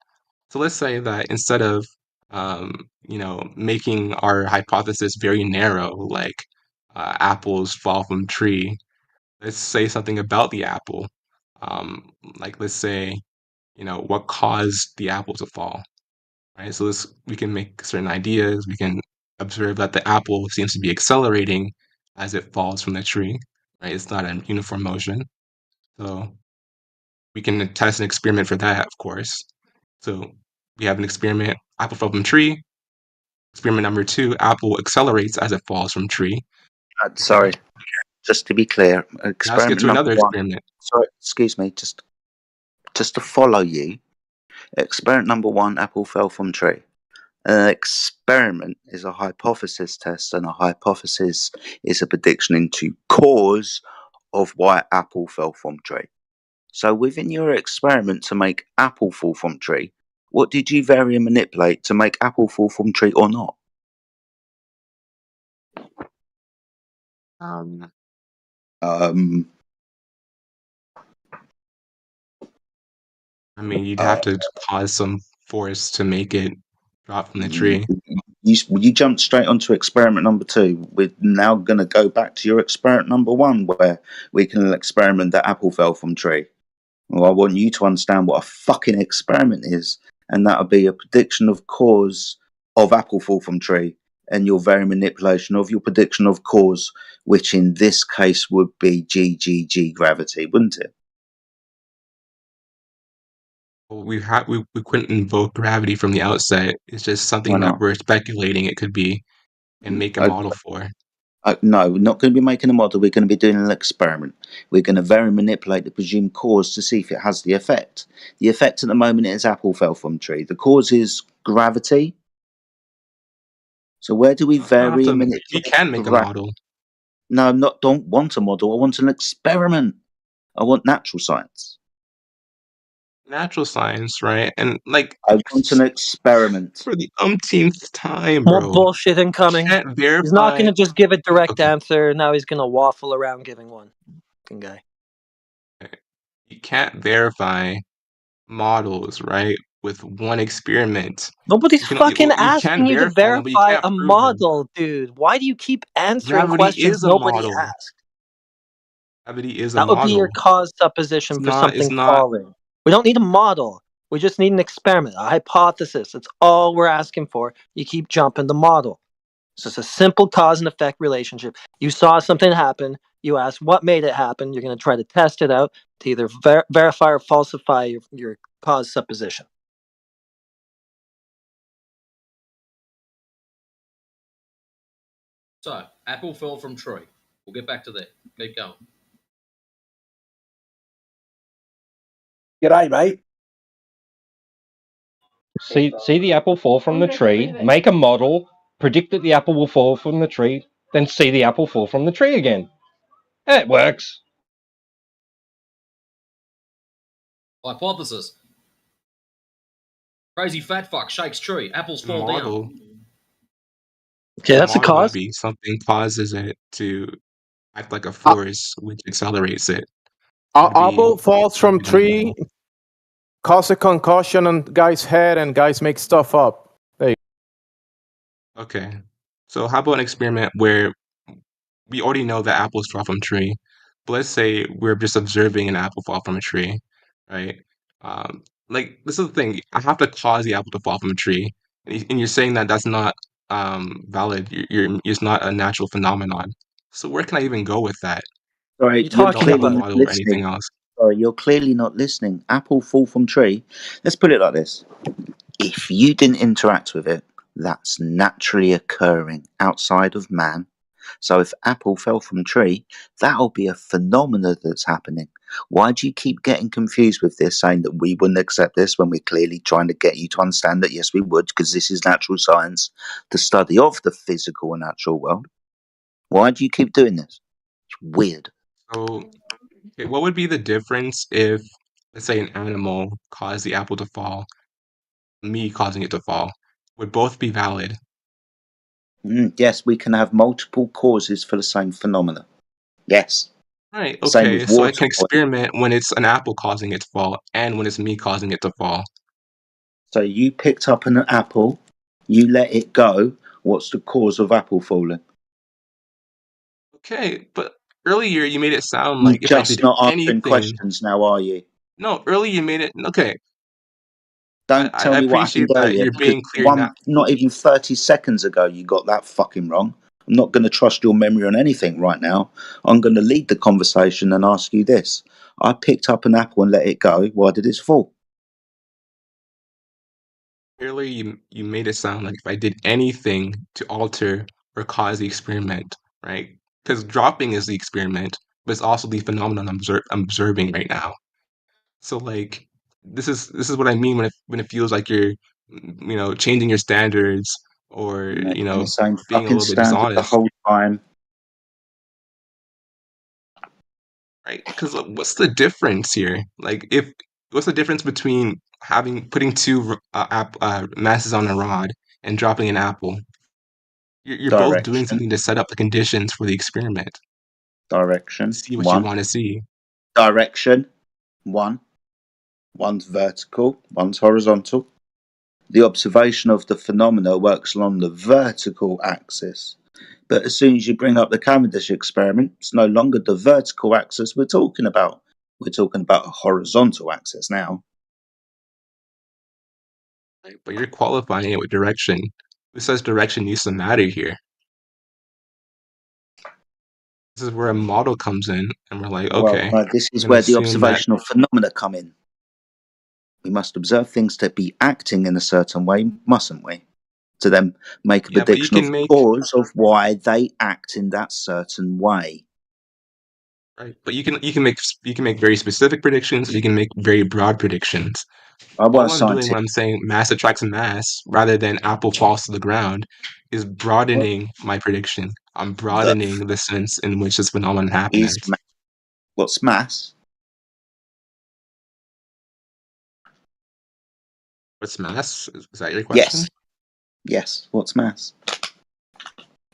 So let's say that instead of making our hypothesis very narrow, like apples fall from tree, let's say something about the apple. Like let's say, what caused the apple to fall, right? So we can make certain ideas. We can observe that the apple seems to be accelerating as it falls from the tree, right? It's not a uniform motion. So we can test an experiment for that, of course. So we have an experiment, apple fell from tree. Experiment number 2, apple accelerates as it falls from tree. Sorry, just to be clear, Now let's get experiment to number another 1. experiment. Sorry, excuse me, just to follow you. Experiment number 1, apple fell from tree. An experiment is a hypothesis test, and a hypothesis is a prediction into cause of why apple fell from tree. So within your experiment to make apple fall from tree, what did you vary and manipulate to make apple fall from tree or not? I mean, you'd have to cause some force to make it drop from the tree. You jumped straight onto experiment number 2. We're now going to go back to your experiment number 1, where we can experiment that apple fell from tree. Well, I want you to understand what a fucking experiment is, and that would be a prediction of cause of apple fall from tree, and your very manipulation of your prediction of cause, which in this case would be GGG gravity, wouldn't it? We couldn't invoke gravity from the outset. It's just something Why that not? we're speculating it could be and make a model for. No, we're not going to be making a model. We're going to be doing an experiment. We're going to very manipulate the presumed cause to see if it has the effect. The effect at the moment is apple fell from tree. The cause is gravity. So where do we vary and manipulate? We can make a model. No, don't want a model. I want an experiment. I want natural science. Natural science, right? And like, I want an experiment. For the umpteenth time, More bro. bullshit incoming. Can't verify. He's not going to just give a direct answer. Now he's going to waffle around giving one. Fucking guy. You can't verify models, right? With one experiment. Nobody's fucking you can asking you to verify them, but you verify can't a prove them. model, dude. Why do you keep answering Gravity questions is a nobody model. asked? Gravity is a That would model. be your cause supposition It's for not- it's something not- falling. We don't need a model. We just need an experiment, a hypothesis. That's all we're asking for. You keep jumping the model. So it's a simple cause and effect relationship. You saw something happen. You ask what made it happen. You're going to try to test it out to either verify or falsify your cause supposition. So, apple fell from tree. We'll get back to that. Keep going. G'day, mate. See the apple fall from the tree, make a model, predict that the apple will fall from the tree, then see the apple fall from the tree again. It works. Hypothesis. Crazy fat fuck shakes tree. Apples fall Model. down. Okay, that's a model would cause. be something causes it to act like a force, which accelerates it. Apple falls from tree, cause a concussion on guy's head, and guys make stuff up. Okay. So how about an experiment where we already know that apples fall from tree, but let's say we're just observing an apple fall from a tree, right? Like this is the thing. I have to cause the apple to fall from a tree, and you're saying that that's not valid. It's not a natural phenomenon. So where can I even go with that? Sorry, you're clearly not Model or anything listening. else. Sorry, you're clearly not listening. Apple fall from tree. Let's put it like this. If you didn't interact with it, that's naturally occurring outside of man. So if apple fell from tree, that'll be a phenomena that's happening. Why do you keep getting confused with this, saying that we wouldn't accept this when we're clearly trying to get you to understand that yes, we would, because this is natural science, the study of the physical and natural world? Why do you keep doing this? It's weird. So, okay, what would be the difference if, let's say, an animal caused the apple to fall, me causing it to fall? Would both be valid? Yes, we can have multiple causes for the same phenomena. Yes. Right, Same okay, with so I water can bodies. experiment when it's an apple causing it to fall and when it's me causing it to fall. So you picked up an apple, you let it go. What's the cause of apple falling? Okay, but earlier you made it sound You're like if I just did not answering anything. questions now, are you? No, earlier you made it okay. Don't tell I me what appreciate happened that earlier you're because being clear now. not even 30 seconds ago you got that fucking wrong. I'm not going to trust your memory on anything right now. I'm going to lead the conversation and ask you this. I picked up an apple and let it go. Why did it fall? Earlier you made it sound like if I did anything to alter or cause the experiment, right? Because dropping is the experiment, but it's also the phenomenon I'm observing right now. So like this is what I mean when it feels like you're changing your standards or You're making the same being a fucking little bit standard the dishonest, whole time. right? Because what's the difference here? Like what's the difference between putting two masses on a rod and dropping an apple? You're both doing Direction. something to set up the conditions for the experiment. Direction. See what you One. want to see. Direction. One. One's vertical. One's horizontal. The observation of the phenomena works along the vertical axis. But as soon as you bring up the Cavendish experiment, it's no longer the vertical axis we're talking about. We're talking about a horizontal axis now. Right? But you're qualifying it with direction. Who says direction needs to matter here? This is where a model comes in, and we're like, okay, Well, this we're is going to where the assume that. observational phenomena come in. We must observe things to be acting in a certain way, mustn't we? To then make a Yeah, but you prediction can of make cause of why they act in that certain way. right, but you can make very specific predictions. Or you can make very broad predictions. I want All I'm doing scientific. when I'm saying mass attracts mass rather than apple falls to the ground is broadening my prediction. I'm broadening the sense in which this phenomenon happens. What's mass? What's mass? Is that your question? Yes. What's mass?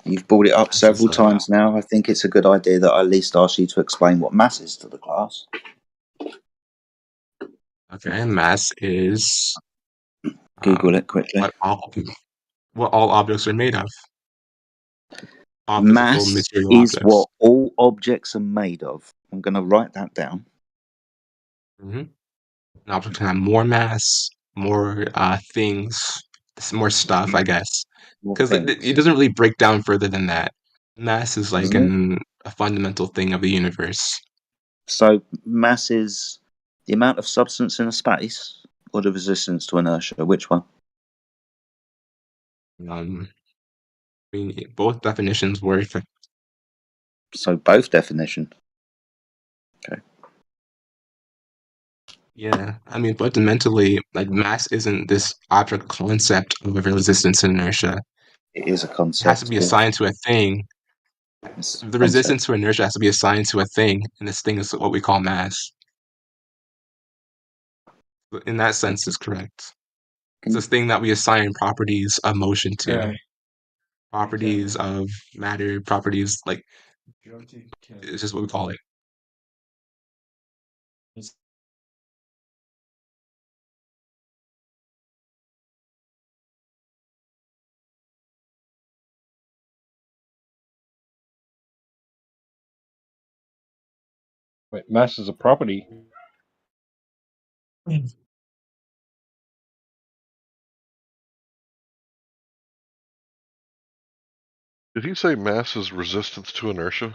You've brought it up Mass several is times now. I think it's a good idea that I at least ask you to explain what mass is to the class. okay. Mass is Google it quickly. what all objects are made of. All physical Mass material is objects. what all objects are made of. I'm going to write that down. An object can have more mass, more things, more stuff, I guess. Because it doesn't really break down further than that. Mass is like a fundamental thing of the universe. So mass is the amount of substance in a space or the resistance to inertia? Which one? I mean, both definitions work. So both definitions. Okay. Yeah, I mean, fundamentally, like mass isn't this abstract concept of a resistance and inertia. It is a concept. It has to be assigned to a thing. The resistance to inertia has to be assigned to a thing, and this thing is what we call mass. In that sense, is correct. It's this thing that we assign properties of motion to, properties of matter, properties like it's just what we call it. Wait, mass is a property. Did he say mass is resistance to inertia?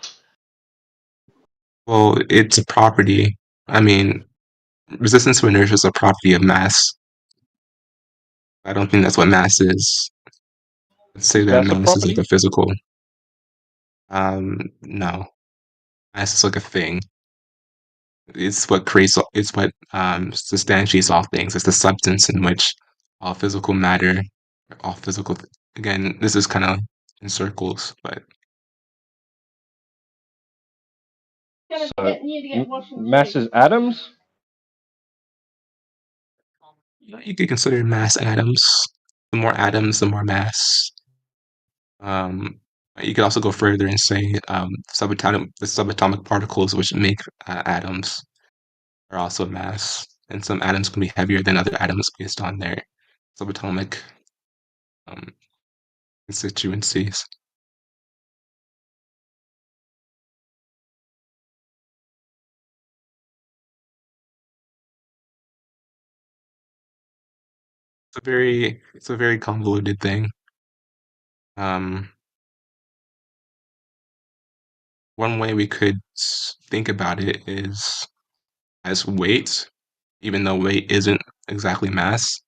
Well, it's a property. I mean, resistance to inertia is a property of mass. I don't think that's what mass is. Let's say that Mass a mass is like property? a physical. No. Mass is like a thing. It's what substantiates all things. It's the substance in which all physical matter, all physical. Again, this is kind of in circles, but So, mass is atoms? you could consider mass atoms. The more atoms, the more mass. You could also go further and say the subatomic particles which make atoms are also mass, and some atoms can be heavier than other atoms based on their subatomic constituencies. it's a very convoluted thing. One way we could think about it is as weight, even though weight isn't exactly mass.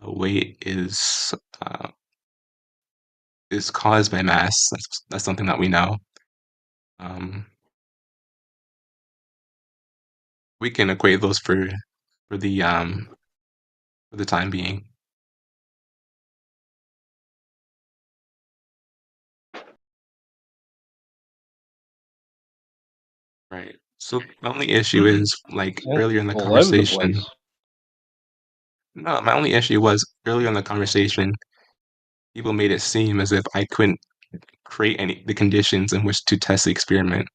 Weight is caused by mass. That's something that we know. We can equate those for the time being. Right. So my only issue is like earlier in the all over the conversation. place. No, my only issue was earlier in the conversation, people made it seem as if I couldn't create the conditions in which to test the experiment.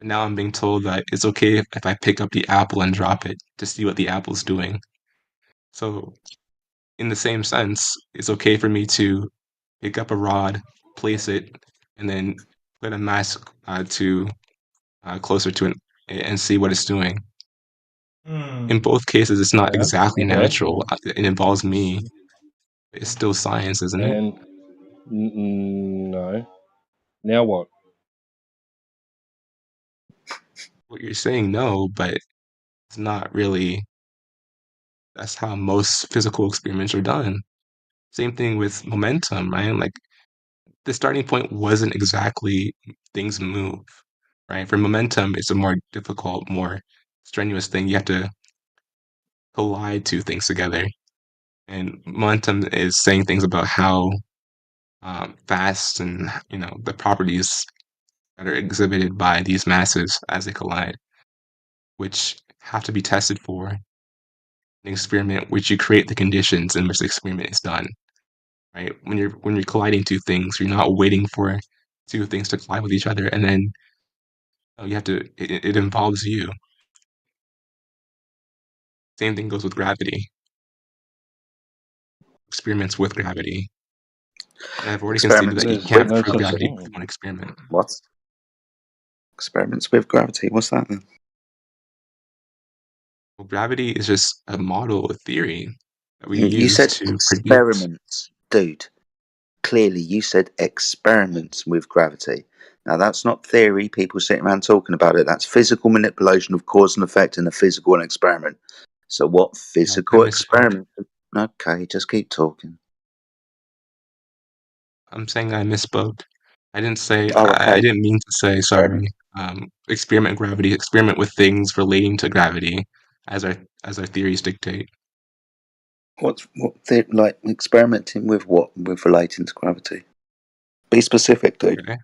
And now I'm being told that it's okay if I pick up the apple and drop it to see what the apple's doing. So in the same sense, it's okay for me to pick up a rod, place it, and then put a mass closer to it and see what it's doing. In both cases, it's not Yeah, exactly okay. natural. It involves me. It's still science, isn't it? And no. Now what? What you're saying, no, but it's not really. That's how most physical experiments are done. Same thing with momentum, right? Like the starting point wasn't exactly things move, right? For momentum, it's a more difficult, more strenuous thing. You have to collide two things together. And momentum is saying things about how fast and the properties that are exhibited by these masses as they collide, which have to be tested for an experiment, which you create the conditions in which the experiment is done. Right? When you're colliding two things, you're not waiting for two things to collide with each other, and then you have to. It involves you. Same thing goes with gravity. Experiments with gravity. And I've already conceded that you Experiments can't with prove such gravity thing. with one experiment. What? Experiments with gravity. What's that then? Well, gravity is just a model, a theory that we You use said to predict. experiments, dude. Clearly, you said experiments with gravity. Now, that's not theory, people sitting around talking about it. That's physical manipulation of cause and effect in a physical experiment. So, what physical I misspoke. experiment? Okay, just keep talking. I'm saying I misspoke. I didn't say. Oh, I okay. didn't mean to say. Sorry. Experiment gravity. Experiment with things relating to gravity, as our theories dictate. Like experimenting with what? With relating to gravity? Be specific, dude. Okay.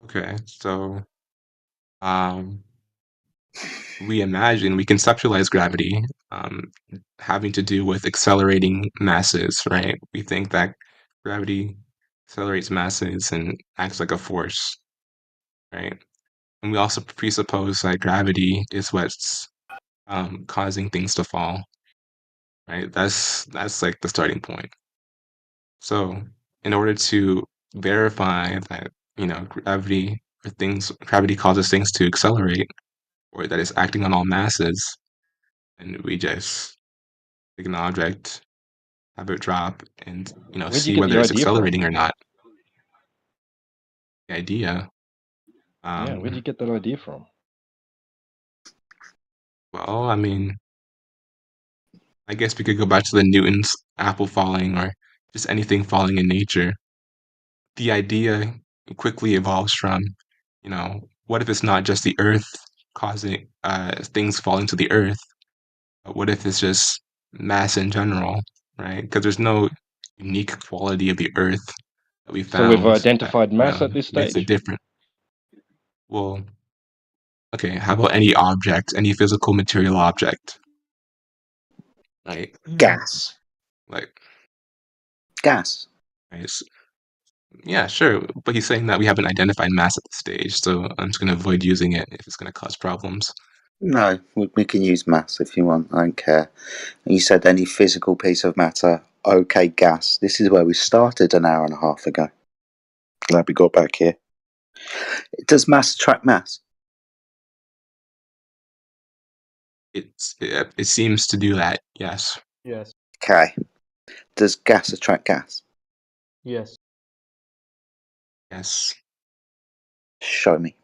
Okay. So, we conceptualize gravity having to do with accelerating masses, right? We think that gravity accelerates masses and acts like a force, right? And we also presuppose that gravity is what's causing things to fall, right? That's like the starting point. So, in order to verify that gravity causes things to accelerate, or that it's acting on all masses, and we just take an object, have it drop, and Where'd you see get whether the it's idea from? accelerating or not. The idea. Yeah, where'd you get that idea from? Well, I mean, I guess we could go back to the Newton's apple falling, or just anything falling in nature. The idea quickly evolves from, what if it's not just the Earth causing things falling to the Earth, but what if it's just mass in general, right? Because there's no unique quality of the Earth that we So we've found that identified mass at this makes stage? it different. Well, okay, how about any object, any physical material object? Right? Gas. Like, Gas. right, yeah, sure. But he's saying that we haven't identified mass at this stage, so I'm just going to avoid using it if it's going to cause problems. No, we can use mass if you want. I don't care. You said any physical piece of matter. Okay, gas. This is where we started an hour and a half ago. Glad we got back here. Does mass attract mass? It seems to do that, yes. Yes. Okay. Does gas attract gas? Yes. Yes. Show me.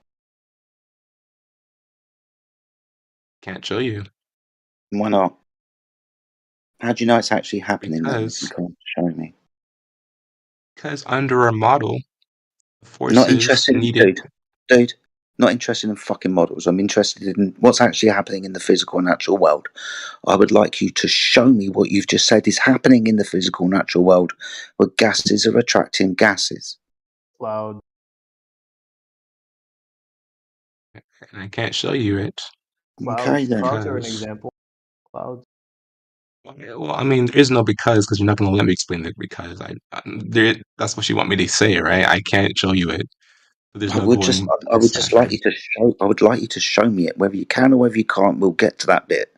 Can't show you. Why not? How do you know it's actually happening then if you Because can't show me? under our model, the Not forces interested in, needed. dude. Not interested in fucking models. I'm interested in what's actually happening in the physical natural world. I would like you to show me what you've just said is happening in the physical natural world, where gases are attracting gases. Cloud. And I can't show you it. Okay then. Clouds are an Because, example. Clouds. well, I mean, there is no because you're not going to let me explain it because that's what you want me to say, right? I can't show you it. But there's I no would just going like that. you to show. I would like you to show me it, whether you can or whether you can't. We'll get to that bit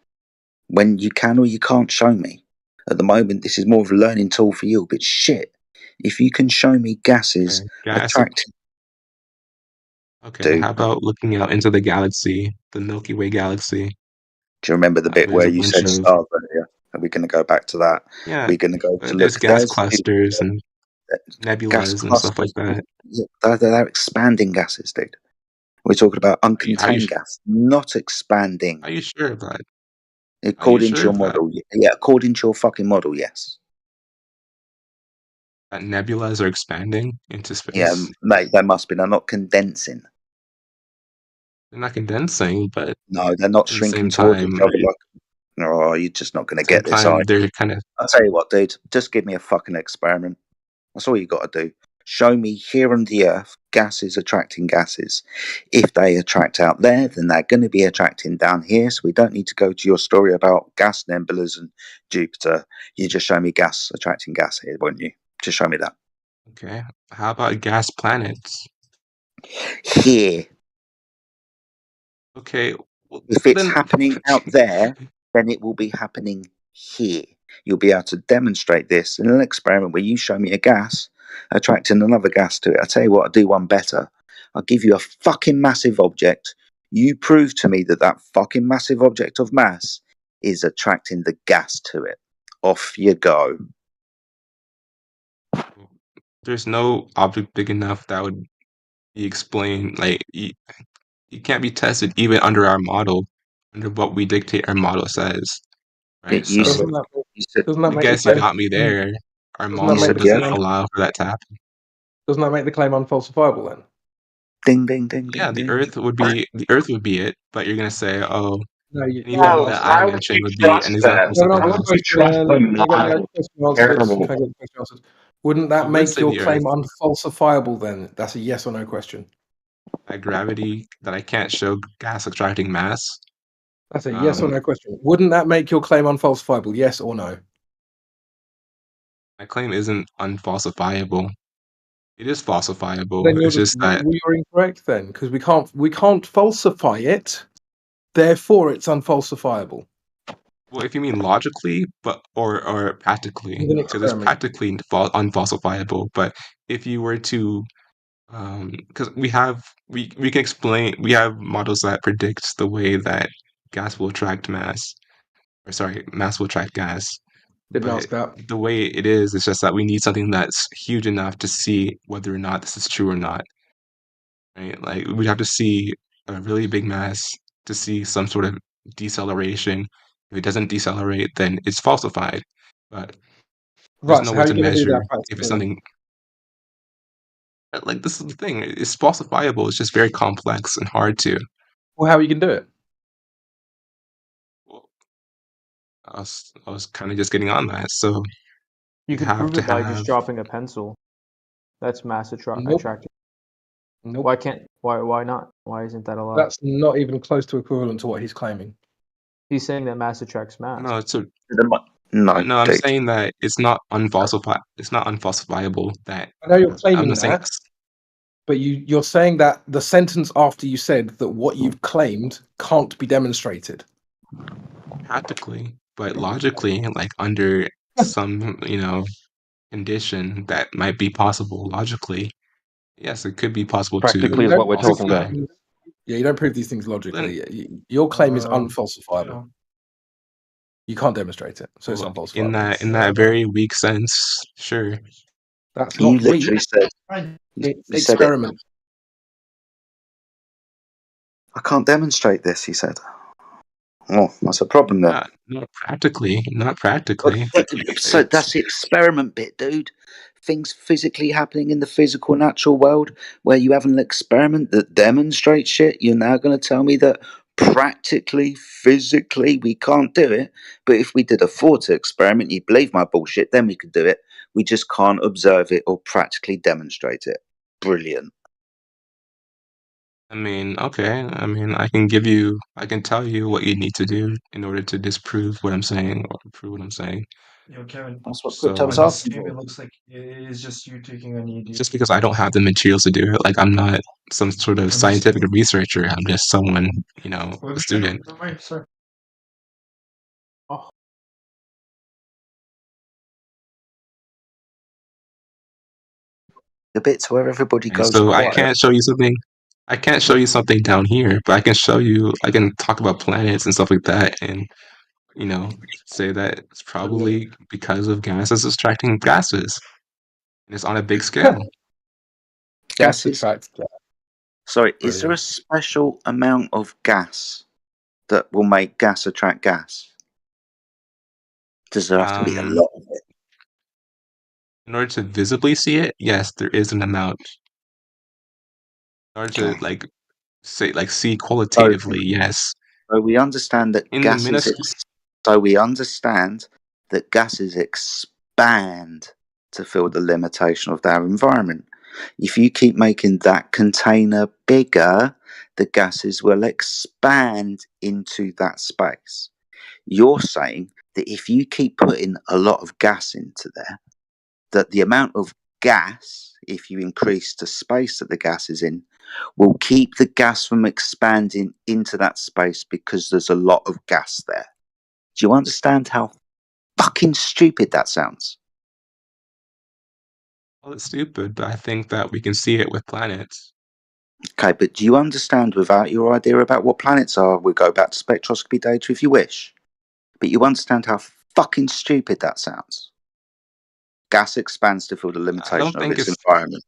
when you can or you can't show me. At the moment, this is more of a learning tool for you. But shit, if you can show me gases Gas. attracting, Okay, dude. how about looking out into the galaxy, the Milky Way galaxy? Do you remember the bit There's where a you bunch said of stars earlier? Are we going to go back to that? yeah. We're going to go to There's look. gas There's clusters and gas nebulas and stuff like clusters. that. Yeah, they're expanding gases, dude. We're talking about uncontained gas, not expanding. Are you sure of that? According to sure your of that? model, yeah. According to your fucking model, yes. That nebulas are expanding into space. Yeah, mate, they must be. They're not condensing. They're not condensing, but no, they're not at the shrinking same towards time, each other. Like, no, you're just not going to get this. they're kind of. I'll tell you what, dude. Just give me a fucking experiment. That's all you got to do. Show me here on the Earth gases attracting gases. If they attract out there, then they're going to be attracting down here. So we don't need to go to your story about gas nebulas and Jupiter. You just show me gas attracting gas here, won't you? Just show me that. Okay. How about gas planets? Here. Okay. Well, if it's happening out there, then it will be happening here. You'll be able to demonstrate this in an experiment where you show me a gas attracting another gas to it. I tell you what, I'll do one better. I'll give you a fucking massive object. You prove to me that that fucking massive object of mass is attracting the gas to it. Off you go. There's no object big enough that would be explained. Like you can't be tested even under our model, under what we dictate our model says. Right. You So Doesn't that I make guess the you claim? got me there. Our Doesn't that model make the doesn't claim? allow for that to happen. Doesn't that make the claim unfalsifiable then? Ding ding ding. Yeah, ding, the ding. Earth would be it, but you're gonna say, oh, No, anything that I mentioned would be an example No, something else. Can I get my question answered? Can I get the question answered? Wouldn't that I would make say your the claim Earth. unfalsifiable then? That's a yes or no question. By gravity, that I can't show gas attracting mass. That's a yes or no question. Wouldn't that make your claim unfalsifiable? Yes or no? My claim isn't unfalsifiable. It is falsifiable. Then It's just that you're incorrect then, because we can't falsify it. Therefore, it's unfalsifiable. well, if you mean logically, but or practically, With an because it's experiment. practically unfalsifiable. But if you were to, because we can explain, we have models that predict the way that gas will attract mass, or sorry, mass will attract gas. Didn't But ask that. the way it is, it's just that we need something that's huge enough to see whether or not this is true or not. Right? Like we'd have to see a really big mass to see some sort of deceleration. If it doesn't decelerate, then it's falsified. But there's Right, no so way how are to you going to do measure that if it's practically? something like this is the thing. It's falsifiable. It's just very complex and hard to. Well, how are you going to do it? I was kind of just getting on that. So You you'd could have prove to it by have. just dropping a pencil. That's mass Nope. attracting. Nope. Why can't? Why not? Why isn't that allowed? That's not even close to equivalent to what he's claiming. He's saying that mass attracts mass. No, it's a. No, No, I'm dude. saying that it's not unfalsifiable. It's not unfalsifiable. That I know you're I'm claiming not saying that, but you're saying that the sentence after you said that what you've claimed can't be demonstrated. practically, but logically, like under some condition that might be possible logically. Yes, it could be possible Practically to is what we're talking about. falsify. Yeah, you don't prove these things logically. Your claim is unfalsifiable. You can't demonstrate it, so it's Well, unfalsifiable. in that very weak sense, sure. That's You not weak. literally said It's you said it. experiment. I can't demonstrate this. He said. Oh, that's a problem then. Not practically. Not Well, practically. so It's that's the experiment bit, dude. Things physically happening in the physical natural world where you have an experiment that demonstrates shit. You're now going to tell me that practically, physically, we can't do it. But if we did a thought experiment, you believe my bullshit, then we could do it. We just can't observe it or practically demonstrate it. Brilliant. I mean, okay. I mean, I can tell you what you need to do in order to disprove what I'm saying or prove what I'm saying. Yo, Kevin. That's what So crypto's asking Maybe for. it looks like it's just you taking an ED. just because I don't have the materials to do it, like I'm not some sort of scientific researcher. I'm just someone, a student. Don't worry, sir. Oh, The bits where everybody And goes so I quiet. can't show you something. I can't show you something down here, but I can show you. I can talk about planets and stuff like that, and say that it's probably because of gases attracting gases, and it's on a big scale. Gas Gases. attracts gas. Sorry, is there a Brilliant. special amount of gas that will make gas attract gas? Does there have to be a lot of it? In order to visibly see it, yes, there is an amount. In order to see qualitatively, yes. So we understand that In the gases. So we understand that gases expand to fill the limitation of their environment. If you keep making that container bigger, the gases will expand into that space. You're saying that if you keep putting a lot of gas into there, that the amount of gas, if you increase the space that the gas is in, will keep the gas from expanding into that space because there's a lot of gas there. Do you understand how fucking stupid that sounds? Well, it's stupid, but I think that we can see it with planets. Okay, but do you understand, without your idea about what planets are, we'll go back to spectroscopy data if you wish, but you understand how fucking stupid that sounds? Gas expands to fill the limitation of its environment.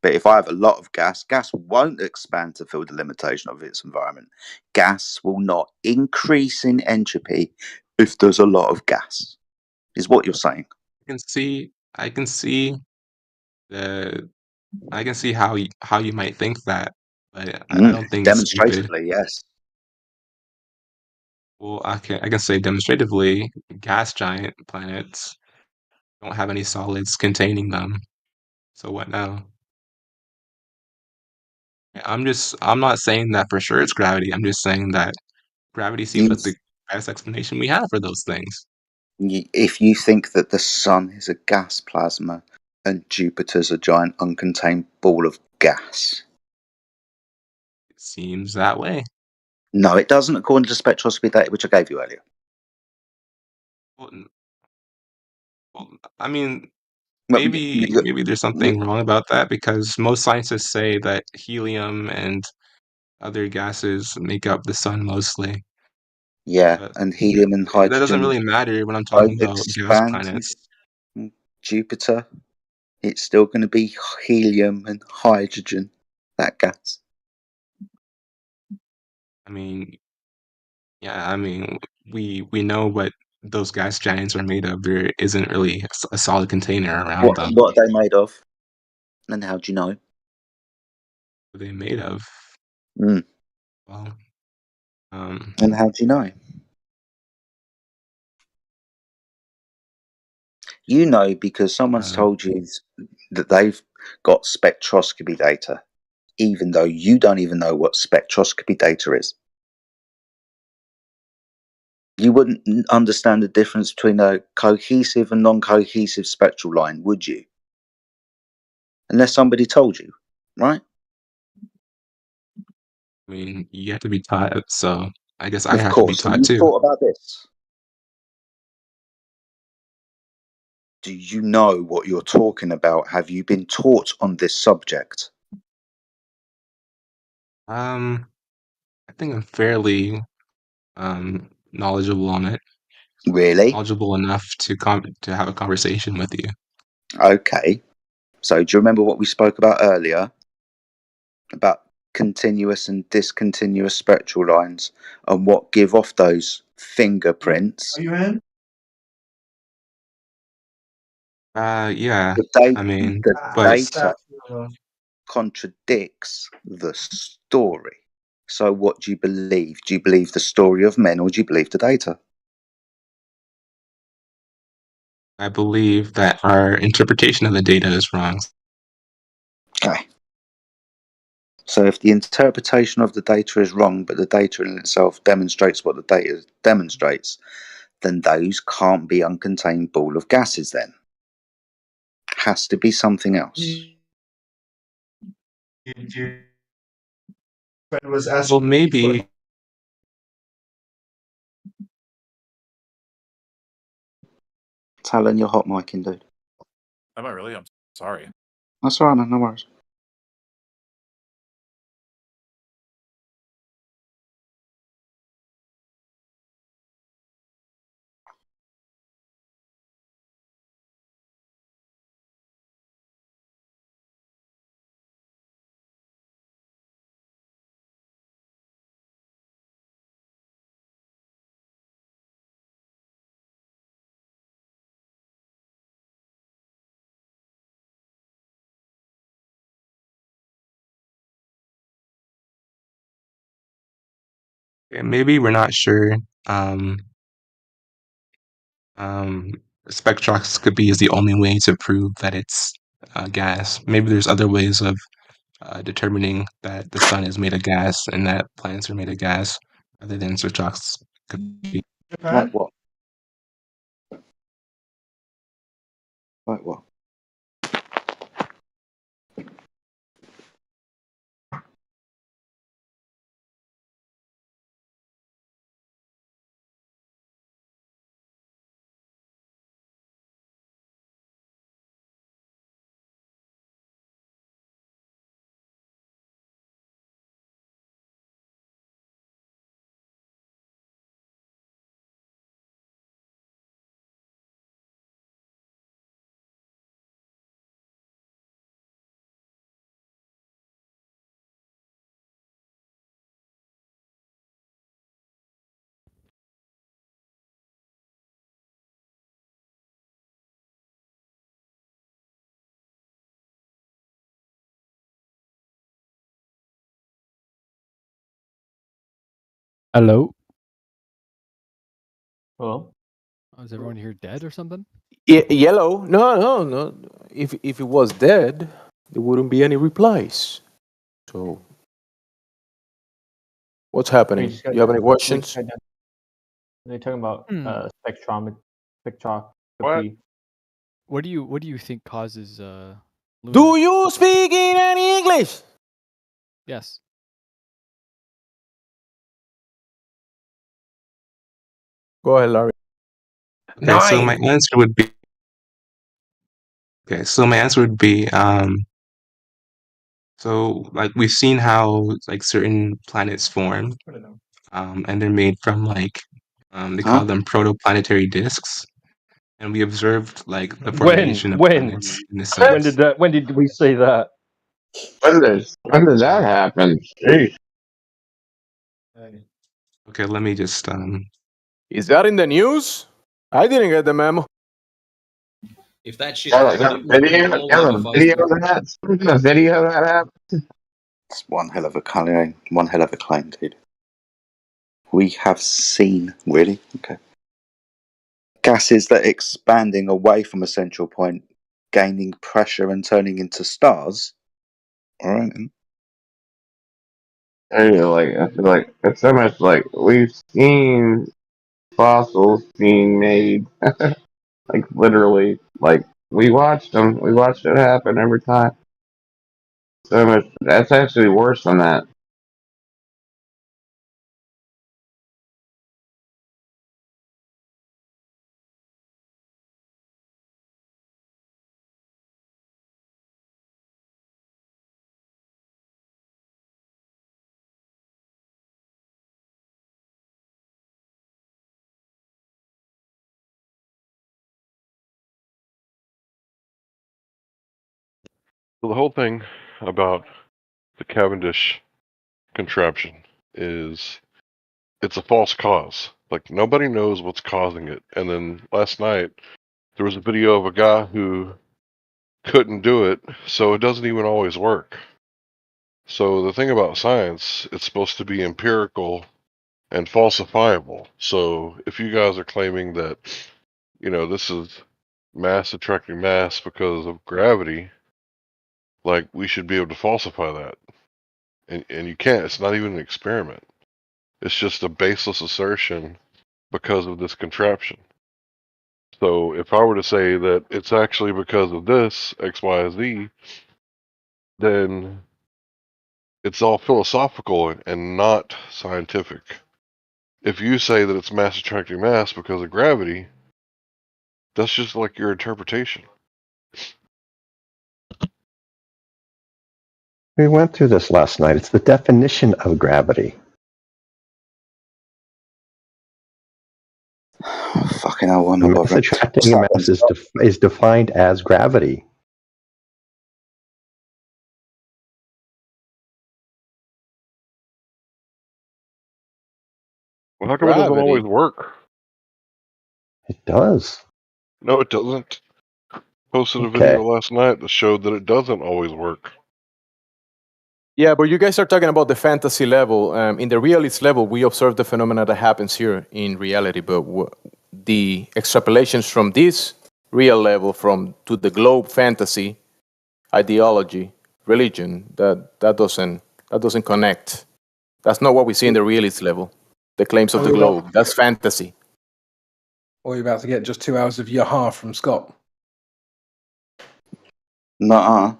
But if I have a lot of gas, gas won't expand to fill the limitation of its environment. Gas will not increase in entropy if there's a lot of gas, is what you're saying. I can see how you might think that, but I don't think it's stupid. Demonstratively, yes. Well, I can say demonstratively, gas giant planets don't have any solids containing them. So what now? I'm not saying that for sure it's gravity. I'm just saying that gravity seems like the best explanation we have for those things. If you think that the sun is a gas plasma and Jupiter's a giant uncontained ball of gas. It seems that way. No, it doesn't, according to spectroscopy data, which I gave you earlier. Well, I mean, maybe there's something wrong about that, because most scientists say that helium and other gases make up the sun mostly. Yeah, and helium and hydrogen. That doesn't really matter when I'm talking about gas planets. Jupiter, it's still going to be helium and hydrogen, that gas. I mean, we know what those gas giants are made of. There isn't really a solid container around them. What are they made of? And how do you know? What are they made of? Well, and how do you know? You know because someone's told you that they've got spectroscopy data, even though you don't even know what spectroscopy data is. You wouldn't understand the difference between a cohesive and non-cohesive spectral line, would you? Unless somebody told you, right? I mean, you have to be taught, so I guess I Of have course. to be taught too. Thought about this. Do you know what you're talking about? Have you been taught on this subject? I think I'm fairly knowledgeable on it. Really? knowledgeable enough to to have a conversation with you. Okay. So do you remember what we spoke about earlier? About continuous and discontinuous spectral lines and what give off those fingerprints? Are you in? Yeah. The I mean, but data contradicts the story. So what do you believe? Do you believe the story of men or do you believe the data? I believe that our interpretation of the data is wrong. Okay. So if the interpretation of the data is wrong, but the data in itself demonstrates what the data demonstrates, then those can't be uncontained ball of gases then. Has to be something else. Was asking Well, maybe. Talon, you're hot micing, dude. Am I really? I'm sorry. That's alright, man, no worries. Maybe we're not sure. Um, Spectroscopy is the only way to prove that it's gas. Maybe there's other ways of determining that the sun is made of gas and that planets are made of gas other than spectroscopy. Like what? Like what? Hello. Hello? Oh, is everyone here dead or something? Yellow? No. If it was dead, there wouldn't be any replies. So, what's happening? You have any questions? They're talking about spectroscopy. What do you think causes lunar? Do you speak in any English? Yes. Go ahead, Larry. Okay, so my answer would be. Okay, so my answer would be. So like we've seen how like certain planets form, and they're made from like they call them protoplanetary disks, and we observed like the formation of planets in the sun. When did we see that? When did that happen? Jeez. Okay, let me just Is that in the news? I didn't get the memo. If that shit There's a happened, it would be all over video Facebook. of that. There's a video of that happened. It's one hell of a claim. One hell of a claim, dude. We have seen, really? Okay. Gases that are expanding away from a central point, gaining pressure and turning into stars. Alright. I feel like it's so much like we've seen fossils being made, like literally, like we watched them. We watched it happen every time. So much. That's actually worse than that. So the whole thing about the Cavendish contraption is it's a false cause. Like, nobody knows what's causing it. And then last night, there was a video of a guy who couldn't do it, so it doesn't even always work. So the thing about science, it's supposed to be empirical and falsifiable. So if you guys are claiming that, this is mass attracting mass because of gravity, like, we should be able to falsify that. And you can't. It's not even an experiment. It's just a baseless assertion because of this contraption. So if I were to say that it's actually because of this, X, Y, Z, then it's all philosophical and not scientific. If you say that it's mass attracting mass because of gravity, that's just like your interpretation. We went through this last night. It's the definition of gravity. Fucking hell, why am I Mass bothering? attracting mass is defined as gravity. Well, how come it doesn't always work? It does. No, it doesn't. Posted a Okay. video last night that showed that it doesn't always work. Yeah, but you guys are talking about the fantasy level. In the realist level, we observe the phenomena that happens here in reality, but the extrapolations from this real level to the globe fantasy, ideology, religion, that doesn't connect. That's not what we see in the realist level. The claims of the globe. That's fantasy. Or you're about to get just 2 hours of yaha from Scott. Nuh-uh.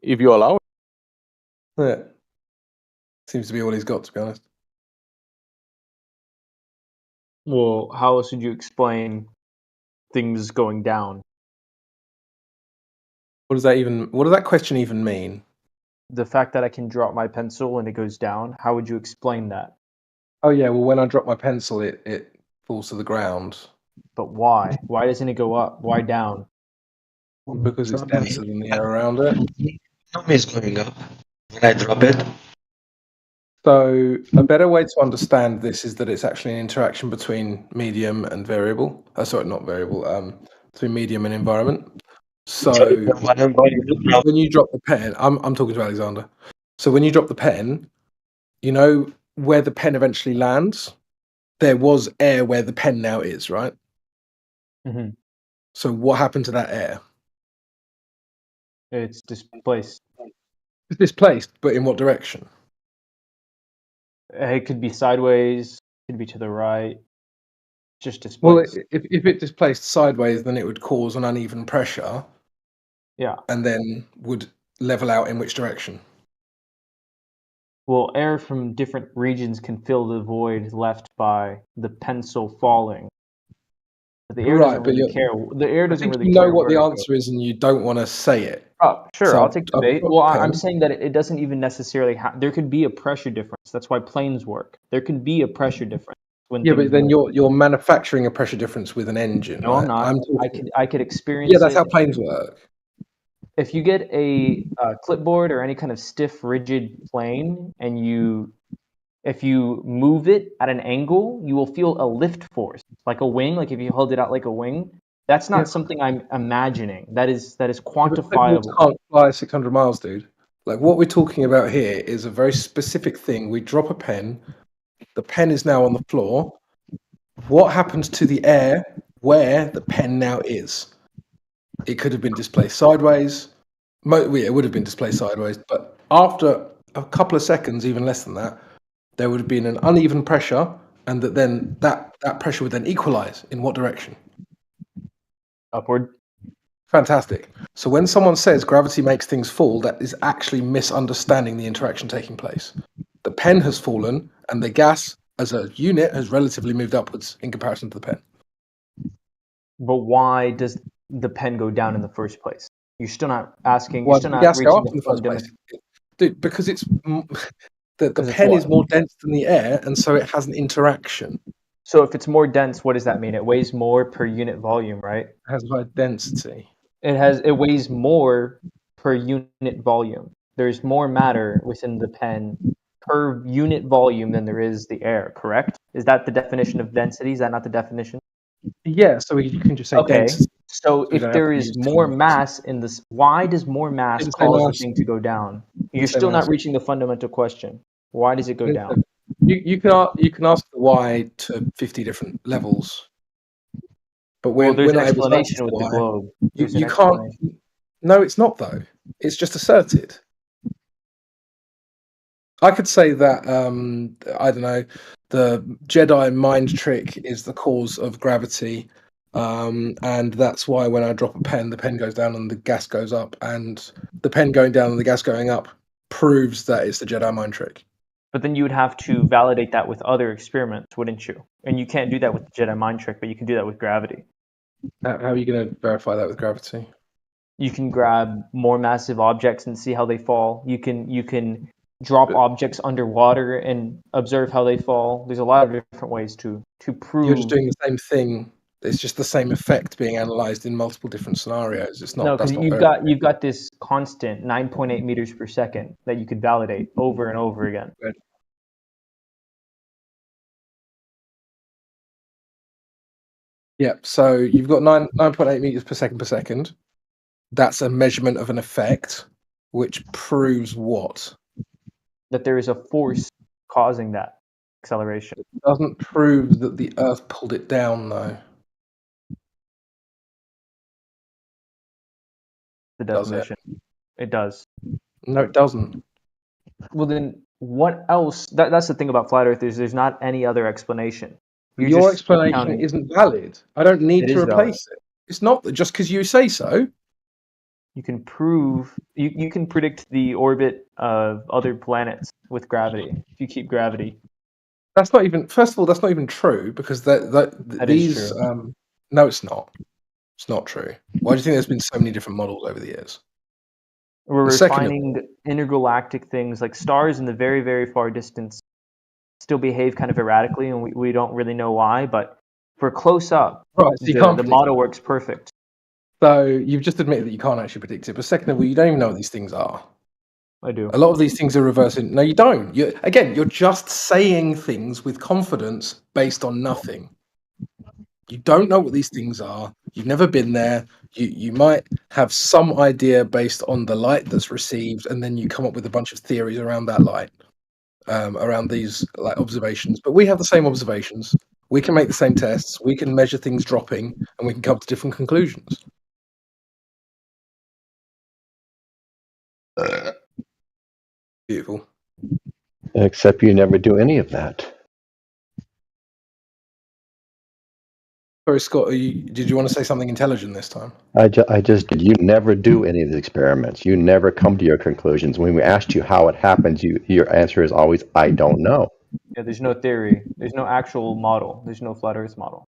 If you allow it. Yeah. Seems to be all he's got, to be honest. Well, how else would you explain things going down? What does that question even mean? The fact that I can drop my pencil and it goes down, how would you explain that? Oh yeah, well when I drop my pencil it falls to the ground. But why? Why doesn't it go up? Why down? Because it's denser than the air around it. It's going up when I drop it. So a better way to understand this is that it's actually an interaction between medium and variable. Sorry, not variable. Between medium and environment. So when you drop the pen, I'm talking to Alexander. So when you drop the pen, you know where the pen eventually lands. There was air where the pen now is, right? Mm-hmm. So what happened to that air? It's displaced. It's displaced, but in what direction? It could be sideways, it could be to the right. Just Well, displaced. if it displaced sideways, then it would cause an uneven pressure. Yeah. And then would level out in which direction? Well, air from different regions can fill the void left by the pencil falling. But the air doesn't really care. The air doesn't really care. You know what the answer is, and you don't want to say it. Oh, sure, So I'll take the bait. I've Well, got I'm pen. saying that it doesn't even necessarily have. There could be a pressure difference. That's why planes work. There could be a pressure difference when. Yeah, things but then move. you're manufacturing a pressure difference with an engine. No, I'm right? not. I could experience. Yeah, that's it. how planes work. If you get a clipboard or any kind of stiff, rigid plane, and if you move it at an angle, you will feel a lift force, like a wing. Like if you hold it out like a wing, that's not something I'm imagining. That is quantifiable. You can't fly 600 miles, dude. Like what we're talking about here is a very specific thing. We drop a pen. The pen is now on the floor. What happens to the air where the pen now is? It could have been displaced sideways. It would have been displaced sideways, but after a couple of seconds, even less than that, there would have been an uneven pressure, and that pressure would then equalize. In what direction? Upward. Fantastic. So when someone says gravity makes things fall, that is actually misunderstanding the interaction taking place. The pen has fallen, and the gas as a unit has relatively moved upwards in comparison to the pen. But why does the pen go down in the first place? You're still not asking. Why You're still did the not gas go reaching up in the first fundamental. place? Dude, because it's the it's pen what? is more dense than the air, and so it has an interaction. So if it's more dense, what does that mean? It weighs more per unit volume, right? It has high density. It weighs more per unit volume. There's more matter within the pen per unit volume than there is the air, correct? Is that the definition of density? Is that not the definition? Yeah, so you can just say Okay. density. So we if don't have there to is use more tons. mass in this, why does more mass Didn't say cause the mass. thing to go down? You're Didn't say still not mass. reaching the fundamental question. Why does it go down? You can ask the why to 50 different levels, but we're, Well, there's we're an not able to answer explanation with the why. globe. There's You an can't. explanation. No, it's not though. It's just asserted. I could say that I don't know. The Jedi mind trick is the cause of gravity, and that's why when I drop a pen, the pen goes down and the gas goes up, and the pen going down and the gas going up proves that it's the Jedi mind trick. But then you would have to validate that with other experiments, wouldn't you? And you can't do that with the Jedi mind trick, but you can do that with gravity. How are you going to verify that with gravity? You can grab more massive objects and see how they fall. You can drop objects underwater and observe how they fall. There's a lot of different ways to prove. You're just doing the same thing. It's just the same effect being analyzed in multiple different scenarios. It's not. No, because that's not you've got this constant 9.8 meters per second that you could validate over and over again. Good. Yeah, so you've got 9.8 meters per second. That's a measurement of an effect, which proves what? That there is a force causing that acceleration. It doesn't prove that the Earth pulled it down, though. The Does it? definition. It does. No, it doesn't. Well, then what else? That's the thing about flat Earth is there's not any other explanation. You're Your just explanation counting. isn't valid. I don't need It to is replace valid. it. It's not just because you say so. You can prove you can predict the orbit of other planets with gravity if you keep gravity. That's not even. First of all, that's not even true because That is these. true. No, it's not. It's not true. Why do you think there's been so many different models over the years? We're The second of finding intergalactic things like stars in the very, very far distance still behave kind of erratically, and we don't really know why. But for close up, Right, so you can't the predict model it. works perfect. So you've just admitted that you can't actually predict it. But second of all, you don't even know what these things are. I do. A lot of these things are reversing. No, you don't. You're just saying things with confidence based on nothing. You don't know what these things are. You've never been there. You might have some idea based on the light that's received, and then you come up with a bunch of theories around that light, around these like observations. But we have the same observations. We can make the same tests. We can measure things dropping, and we can come to different conclusions. Beautiful. Except you never do any of that. Sorry, Scott. Did you want to say something intelligent this time? I just did. You never do any of the experiments. You never come to your conclusions. When we asked you how it happens, your answer is always, I don't know. Yeah, there's no theory. There's no actual model. There's no flat Earth model.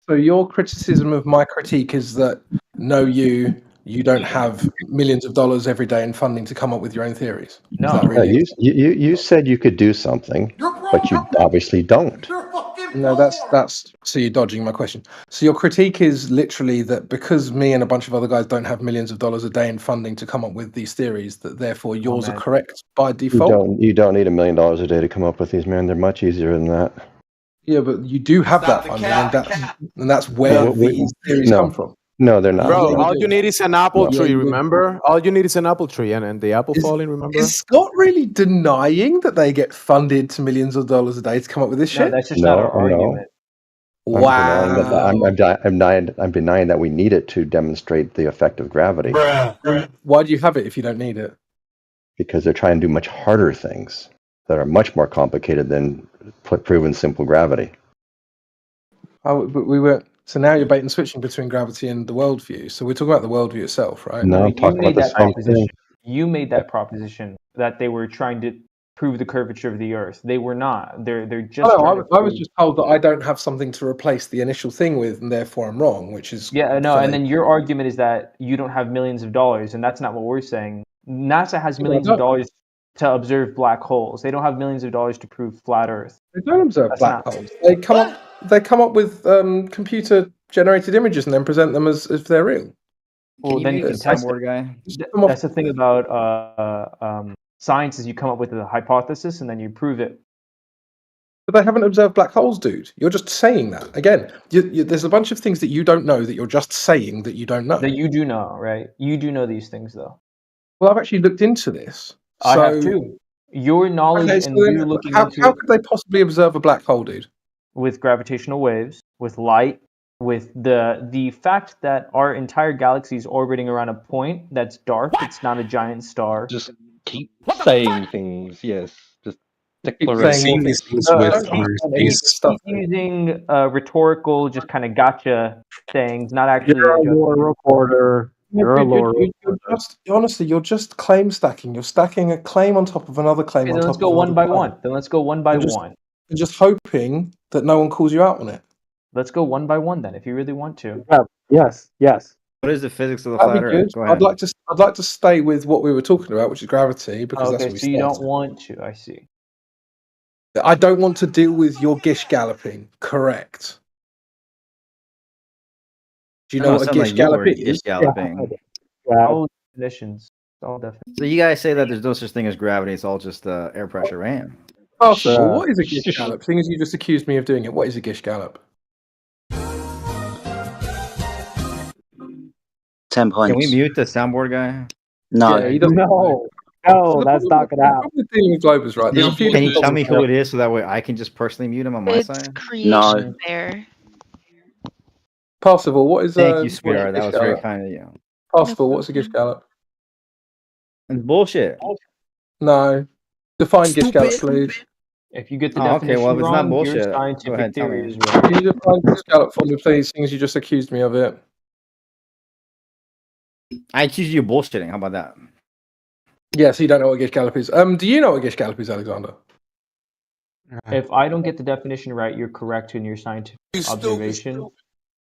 So your criticism of my critique is that you don't have millions of dollars every day in funding to come up with your own theories. No, Is that really you said you could do something, but you obviously don't. No, that's so you're dodging my question. So your critique is literally that because me and a bunch of other guys don't have millions of dollars a day in funding to come up with these theories, that therefore yours are man. correct by default. You don't need $1 million a day to come up with these, man. They're much easier than that. Yeah, but you do have that funding, and that's where these theories come from. No, they're not. Bro, Yeah, all you you do. need is an apple Yeah, tree, you do. remember? All you need is an apple tree and the apple falling, remember? Is Scott really denying that they get funded to millions of dollars a day to come up with this No, shit? that's just not our argument. Wow. I'm denying that we need it to demonstrate the effect of gravity. Why do you have it if you don't need it? Because they're trying to do much harder things that are much more complicated than proven simple gravity. Oh, but we were. So now you're bait and switching between gravity and the worldview. So we're talking about the worldview itself, right? No, I'm You talking made about the that same proposition. thing. You made that proposition that they were trying to prove the curvature of the Earth. They were not. They're just. No, trying to I was prove- just told that I don't have something to replace the initial thing with, and therefore I'm wrong, which is Yeah, no, funny. and then your argument is that you don't have millions of dollars, and that's not what we're saying. NASA has Yeah, millions I of don't. dollars to observe black holes. They don't have millions of dollars to prove flat Earth. They don't observe That's black not- holes. They come up with computer generated images and then present them as if they're real. Well, you then you mute can the test soundboard it. guy? That's the thing about science is you come up with a hypothesis and then you prove it. But they haven't observed black holes, dude. You're just saying that. Again, there's a bunch of things that you don't know that you're just saying that you don't know. That you do know, right? You do know these things, though. Well, I've actually looked into this. I have too. Your knowledge Okay, so and then you looking how into it could they possibly observe a black hole, dude? with gravitational waves, with light, with the fact that our entire galaxy is orbiting around a point that's dark. It's not a giant star. Just keep saying things. Yes, just Keep declaration. saying these things I with don't our understand any of this space. stuff. Keep using rhetorical, just kind of gotcha sayings, not actually. You're a lore reporter. You're a lore You're just honestly, you're just claim stacking. You're stacking a claim on top of another claim Okay, on then top let's of go another one by claim. one. Then let's go one by You're just- one. You're just hoping that no one calls you out on it. Let's go one by one then, if you really want to. Yes, yes. What is the physics of the That'd flat be Earth? good. Go ahead. I'd like to stay with what we were talking about, which is gravity, because that's Okay, what we so you started. don't want to. I see. I don't want to deal with your gish galloping. Correct. Do you know No, what a sound like gish you gallop were is? gish galloping. All definitions. All definitions. So you guys say that there's no such thing as gravity; it's all just air pressure, right? Possible. What is a gish gallop? Seeing as you just accused me of doing it, what is a gish gallop? 10 points. Can we mute the soundboard guy? No. Yeah, he doesn't. No, that's not gonna happen. We're dealing with Globers, right? There's a few Can you different tell me problems who here. it is so that way I can just personally mute him on my It's side? creation there. Parsifal, what is Thank what you, is a sweetheart. That gish was very gallop? kind of you. Parsifal, what's a gish gallop? It's bullshit. No. Define gish gallop, please. If you get the Oh, okay, definition well, if it's not wrong, bullshit, your go scientific ahead, tell theory me. is wrong. Can you define gish gallop for me, please, seeing as you just accused me of it? I accuse you of bullshitting. How about that? Yes, you don't know what gish gallop is. Do you know what gish gallop is, Alexander? If I don't get the definition right, you're correct in your scientific observation.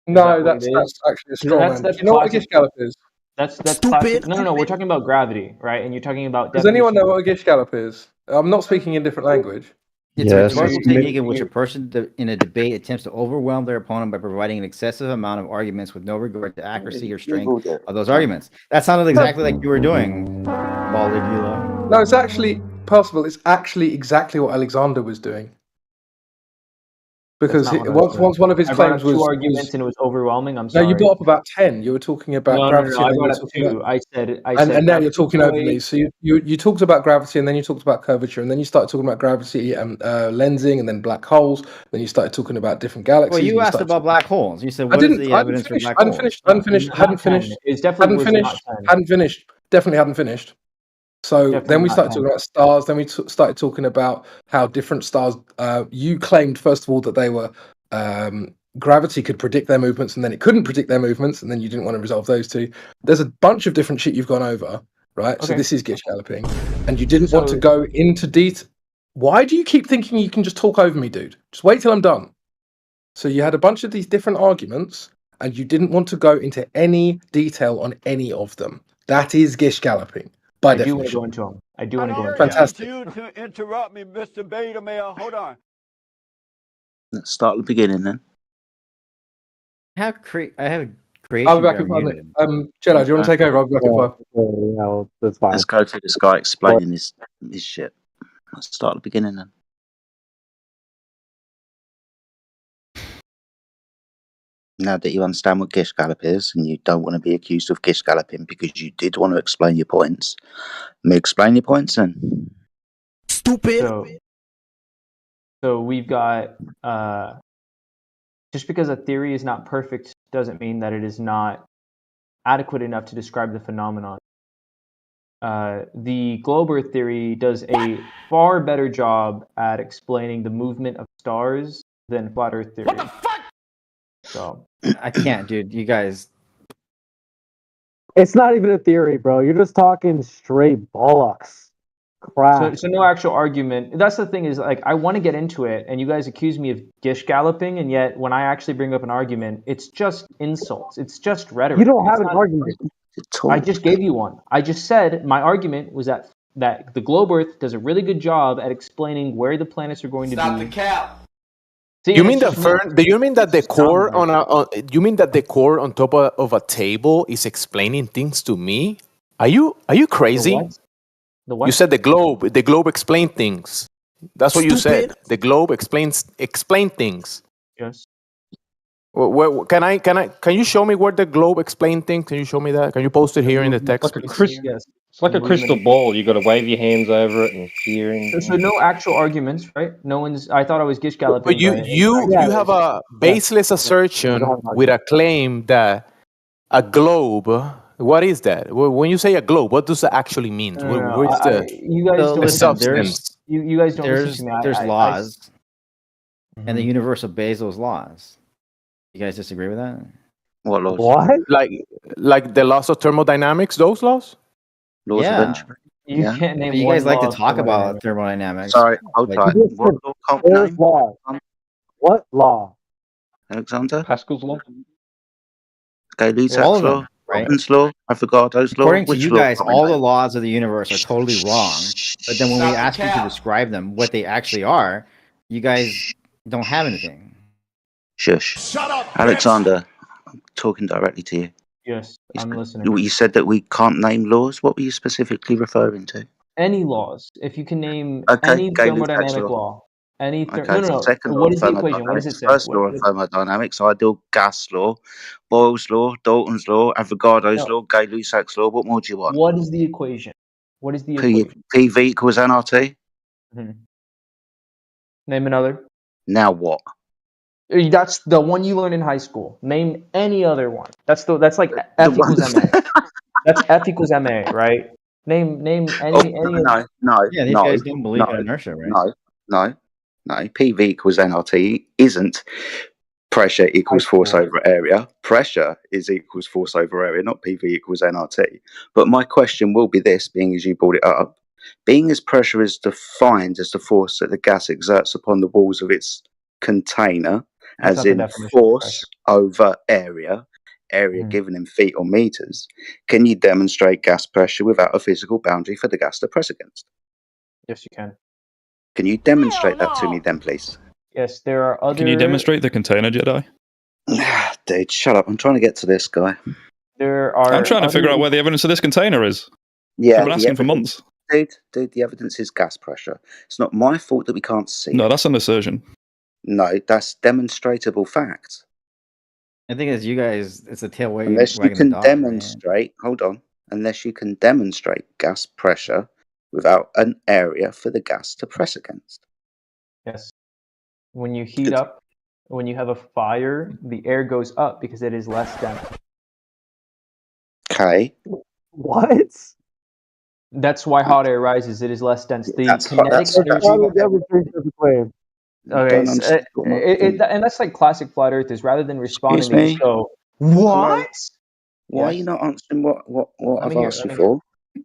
No, that what it that's is? actually a straw man. Do you know what a gish gallop is? That's classic. No, we're talking about gravity, right? And you're talking about Does anyone definition. know what a gish gallop is? I'm not speaking in different language. It's a Yes. rhetorical technique in which a person in a debate attempts to overwhelm their opponent by providing an excessive amount of arguments with no regard to accuracy or strength of those arguments. That sounded exactly like you were doing, Baldigula. No, it's actually possible. It's actually exactly what Alexander was doing. Because That's not what I said. once one of his I brought claims up two was arguments and it was overwhelming. I'm no, sorry. you brought up about 10. You were talking about No, gravity. I and then you brought were up talking two. about- I said and now you're talking over gravitational me. So you talked about gravity, and then you talked about curvature, and then you started talking about gravity and lensing, and then black holes. Then you started talking about different galaxies. Well, and you asked started about black holes. You said, I "What is didn't. the I hadn't evidence for finished. black Hadn't holes?" finished. Hadn't finished. Not Hadn't 10. finished. It definitely Hadn't was finished. not 10. Hadn't finished. Definitely hadn't finished. So Definitely then we not started 10. talking about stars. Then we started talking about how different stars. You claimed first of all that they were gravity could predict their movements, and then it couldn't predict their movements, and then you didn't want to resolve those two. There's a bunch of different shit you've gone over, right? So Okay. this is gish galloping, and you didn't want to go into detail. Why do you keep thinking you can just talk over me, dude? Just wait till I'm done. So you had a bunch of these different arguments, and you didn't want to go into any detail on any of them. That is gish galloping by I do want to definition. go into them. I do want to go into Fantastic. You to interrupt me, Mr. Beta Male. Hold on. Let's start at the beginning then. I have creation. I'll be back in 5 minutes. Jedi, do you want to take over? I'll be back in 5. No, that's fine. Let's go through this guy explaining his shit. Let's start at the beginning then. Now that you understand what gish gallop is, and you don't want to be accused of gish galloping because you did want to explain your points, let me explain your points then. Stupid. So we've got just because a theory is not perfect doesn't mean that it is not adequate enough to describe the phenomenon. The globe Earth theory does a far better job at explaining the movement of stars than flat Earth theory. What the fuck? So I can't, dude. You guys. It's not even a theory, bro. You're just talking straight bollocks. Crap. So no actual argument. That's the thing is, like, I want to get into it, and you guys accuse me of gish galloping, and yet when I actually bring up an argument, it's just insults. It's just rhetoric. You don't have It's an not- argument. I just gave you one. I just said my argument was that the globe Earth does a really good job at explaining where the planets are going to Stop be. the cap. See, You and mean it's the just fern? Do you mean that the it's just sound core on like- a? You mean that the core on top of a table is explaining things to me? Are you crazy? what? The what? You said the globe. The globe explain things. That's what you said. The globe explain things. Yes. Can you show me where the globe explain things? Can you show me that? Can you post it here in the text, Like a please? Yes. It's like a crystal ball. You got to wave your hands over it and peer in. So no actual arguments, right? No one's. I thought I was gish galloping. But you have a baseless assertion with a claim that a globe. What is that? When you say a globe, what does that actually mean? No, Where's the you guys So don't listen, substance? You guys don't listen to me. There's laws, and the Mhm. universe obeys those laws. You guys disagree with that? What laws? What? Like the laws of thermodynamics? Those laws? Laws Yeah. of entropy. You Yeah. can't name. You one guys like law to of talk about thermodynamics. thermodynamics. Sorry, hold like- tight. You just What said law can't There's name? law. What law? Alexander? Pascal's law. Gay-Lussac's All of law? them, right? Robbins' law? Avogadro's law? According to Which you law guys, can't we all the name? laws of the universe are totally wrong. But then when we ask you to describe them, what they actually are, you guys don't have anything. Shush. Shut up, Alexander, I'm talking directly to you. Yes, I'm listening. You said that we can't name laws. What were you specifically referring to? Any laws. If you can name Okay, any Gay-Lussac's thermodynamic law. law. Any Okay, no. second law What of is the equation? What does it thermodynamics. say? First law of What- thermodynamics, ideal gas law, Boyle's law, Dalton's law, Avogadro's No. law, Gay-Lussac's law. What more do you want? What is the equation? What is the equation? PV equals nRT. Mhm. Name another. Now what? That's the one you learned in high school. Name any other one. That's like The F equals ones- ma. That's F equals ma, right? Name Oh, any no. Yeah, these guys don't believe in inertia, right? No. PV equals nRT isn't pressure equals force over area. Pressure is equals force over area, not PV equals nRT. But my question will be this, being as you brought it up, being as pressure is defined as the force that the gas exerts upon the walls of its container, That's as not the in definition of force over area given in feet or meters, can you demonstrate gas pressure without a physical boundary for the gas to press against? Yes, you can. Can you demonstrate that to me then, please? Yes, there are other. Can you demonstrate the container, Jedi? Dude, shut up. I'm trying to get to this guy. There are. I'm trying to figure out where the evidence of this container is. Yeah, I've been asking for months. Dude, the evidence is gas pressure. It's not my fault that we can't see. No, that's an assertion. No, that's demonstrable fact. I think it's you guys. It's a tail Unless you wagging can the dog. man. demonstrate, hold on, unless you can demonstrate gas pressure without an area for the gas to press against. Yes. When you heat up, when you have a fire, the air goes up because it is less dense. Okay. What? That's why hot air rises. It is less dense. The That's kinetic that's- energy. How would that replace the claim? Okay, Don't understand what my- and that's like classic flat earthers. Rather than responding, Excuse they just me? go, Hello? "What?" Why are Yes. you not answering what Let I've me hear, asked let you me hear. for?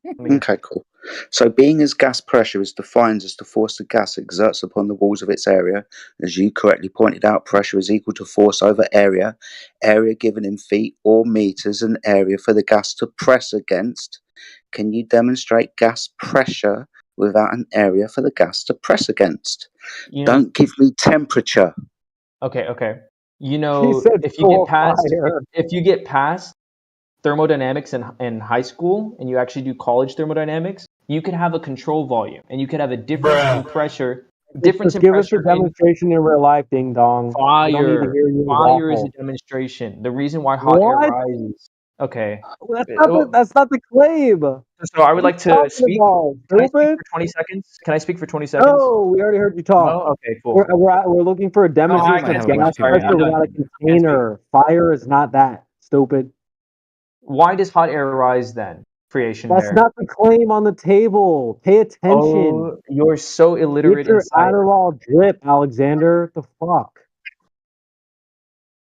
Let me hear. Okay, cool. So being as gas pressure is defined as the force the gas exerts upon the walls of its area, as you correctly pointed out, pressure is equal to force over area, area given in feet or meters, an area for the gas to press against. Can you demonstrate gas pressure without an area for the gas to press against? You know, Don't give me temperature. okay. You know, said if you get full past, fire. if you get past thermodynamics in high school, and you actually do college thermodynamics, you could have a control volume, and you could have a difference in pressure. Difference Just in give us a pressure in demonstration in real life, ding dong. We don't need to fire. hear you Fire is a waffle. demonstration. The reason why hot air What? rises. Okay. That's not the claim. So I would like to speak. About, Can I speak stupid? for 20 seconds? Can I speak for 20 seconds? No, we already heard you talk. No? Okay, cool. We're looking for a demonstration can't of speak. gas Sorry, pressure I'm done. without a container. Fire is not that. Stupid. Why does hot air rise then? Creation That's there. not the claim on the table. Pay attention. Oh, you're so illiterate Get your in science. Adderall drip, Alexander. The fuck?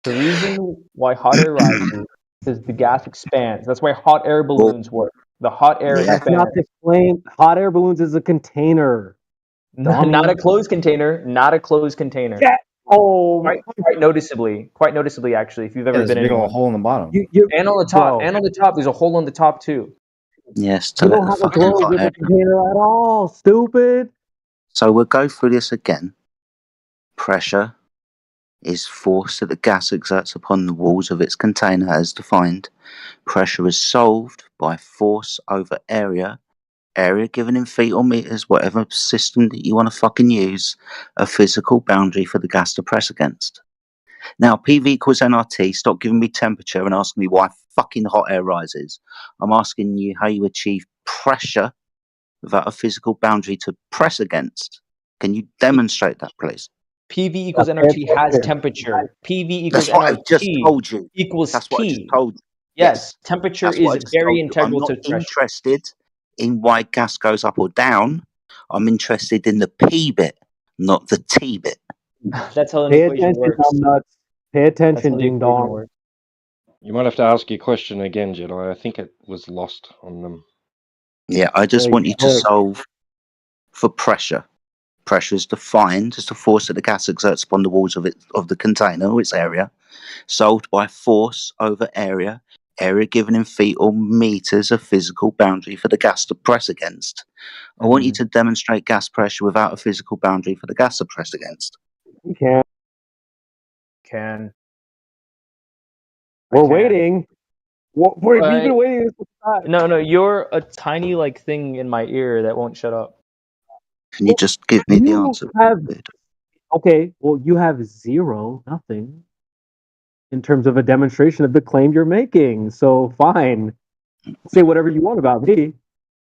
The reason why hot air rises is the gas expands. That's why hot air balloons work. The hot air That's expands. not the claim. Hot air balloons is a container. Not a closed container. Not a closed container. Yeah. Oh, Quite noticeably, actually. If you've ever There's a been big in old one. hole in the bottom. And on the top, Bro. and on the top, there's a hole on the top too. Yes, to you let don't the have a fucking globe hot with air. a container at all. Stupid. So we'll go through this again. Pressure is force that the gas exerts upon the walls of its container as defined. Pressure is solved by force over area. Area given in feet or meters, whatever system that you want to fucking use, a physical boundary for the gas to press against. Now, PV equals nRT. Stop giving me temperature and asking me why fucking hot air rises. I'm asking you how you achieve pressure without a physical boundary to press against. Can you demonstrate that, please? PV equals nRT has temperature. PV equals That's what I've just nRT told you. equals That's what I just P. told you. Yes, temperature That's what I is just very told you. I'm integral not to pressure. interested in why gas goes up or down. I'm interested in the P bit, not the T bit. That's how an Pay equation attention, works. dumb nuts. Pay That's attention, how the ding equation dong. works. You might have to ask your question again, Jedi. I think it was lost on them. Yeah, I just Wait, want you to wait. solve for pressure. Pressure is defined as the force that the gas exerts upon the walls of the container or its area, solved by force over area. Area given in feet or meters, a physical boundary for the gas to press against. I want you to demonstrate gas pressure without a physical boundary for the gas to press against. You can't. Can. We're waiting. We've been waiting this whole time. No, you're a tiny like thing in my ear that won't shut up. Can you just give me the You answer? have okay. Well, you have nothing in terms of a demonstration of the claim you're making. So fine, say whatever you want about me.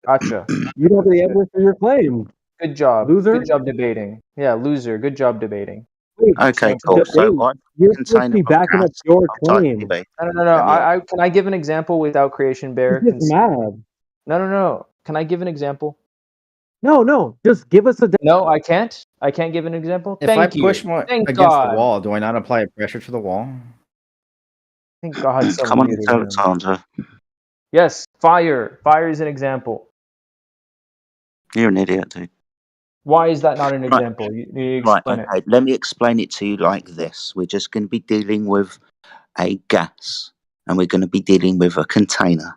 Gotcha. You don't have the evidence for your claim. Good job. Loser. Good job debating. Yeah, loser. Good job debating. Wait, Okay, cool. So I you're supposed to be backing up your claim. No. I can I give an example without creation bear? You're just mad. No. Can I give an example? No. Just give us a. No, I can't. I can't give an example. If I Thank you. push my Thank against God. the wall, do I not apply pressure to the wall? Thank God. Come someone on, muted tell him. us, Alexander. Yes, fire. Fire is an example. You're an idiot, dude. Why is that not an Right. example? You Right, explain it. okay. Let me explain it to you like this. We're just going to be dealing with a gas, and we're going to be dealing with a container.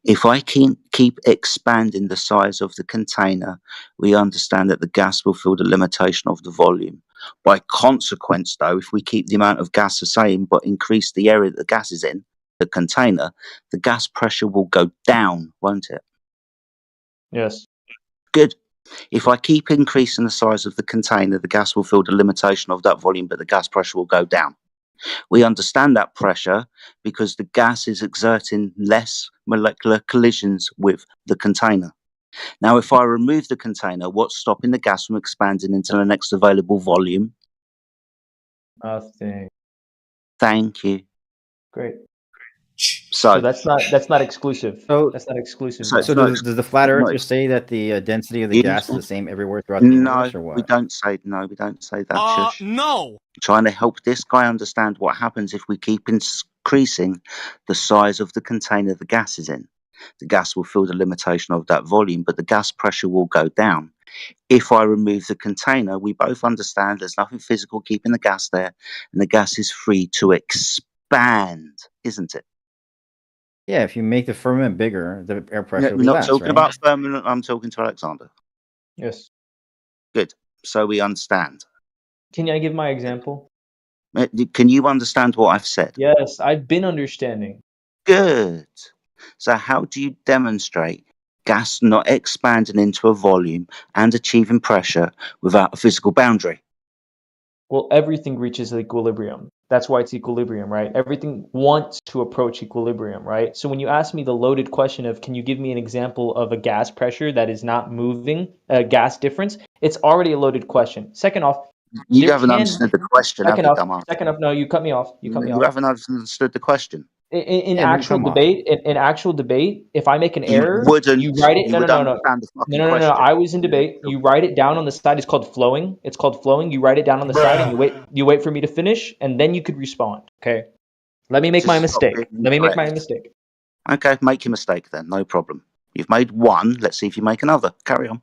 If I keep expanding the size of the container, we understand that the gas will feel the limitation of the volume. By consequence, though, if we keep the amount of gas the same but increase the area that the gas is in, the container, the gas pressure will go down, won't it? Yes. Good. If I keep increasing the size of the container, the gas will feel the limitation of that volume, but the gas pressure will go down. We understand that pressure because the gas is exerting less molecular collisions with the container. Now, if I remove the container, what's stopping the gas from expanding into the next available volume? Nothing. Thank you. Great. So that's not exclusive. So that's not exclusive. so though. it's So not does the flat it's not earther say that the density of the You- gas is the same everywhere throughout the No, universe, or we what? don't say that. Shush. No. Trying to help this guy understand what happens if we keep increasing the size of the container the gas is in. The gas will feel the limitation of that volume, but the gas pressure will go down. If I remove the container, we both understand there's nothing physical keeping the gas there, and the gas is free to expand, isn't it? Yeah, if you make the firmament bigger, the air pressure No, will we're be not less, talking right? about firmament, I'm talking to Alexander. Yes. Good. So we understand. Can I give my example? Can you understand what I've said? Yes, I've been understanding. Good. So how do you demonstrate gas not expanding into a volume and achieving pressure without a physical boundary? Well, everything reaches equilibrium. That's why it's equilibrium, right? Everything wants to approach equilibrium, right? So when you ask me the loaded question of, can you give me an example of a gas pressure that is not moving, a gas difference? It's already a loaded question. Second off, You haven't understood the question, have you, dumbass? Second off, no, you cut me off. You cut me You off. haven't understood the question. In Yeah, actual come on. debate, in actual debate, if I make an You error, wouldn't. you write it. You No. would understand the fucking No. question. I was in debate. You write it down on the side. It's called flowing. It's called flowing. You write it down on the side, and you wait for me to finish, and then you could respond. Okay. Let me make my Just stop mistake. being Let me make my incorrect. mistake. Okay, make your mistake then, no problem. You've made one, let's see if you make another. Carry on.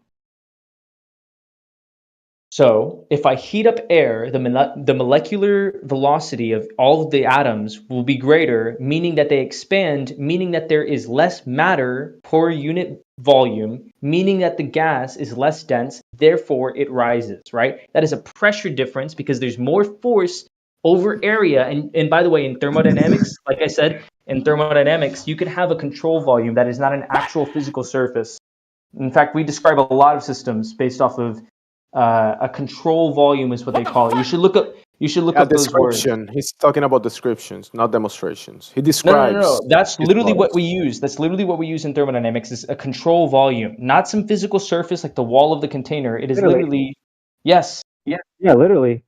So if I heat up air, the molecular velocity of all of the atoms will be greater, meaning that they expand, meaning that there is less matter per unit volume, meaning that the gas is less dense, therefore it rises, right? That is a pressure difference because there's more force over area. And by the way, in thermodynamics, like I said, in thermodynamics, you could have a control volume that is not an actual physical surface. In fact, we describe a lot of systems based off of a control volume is what they call it. You should look up. You should look up those words. Description. He's talking about descriptions, not demonstrations. He No, describes. no. That's his literally what models. we use. That's literally what we use in thermodynamics is a control volume, not some physical surface like the wall of the container. It is literally, yes. Yeah, literally.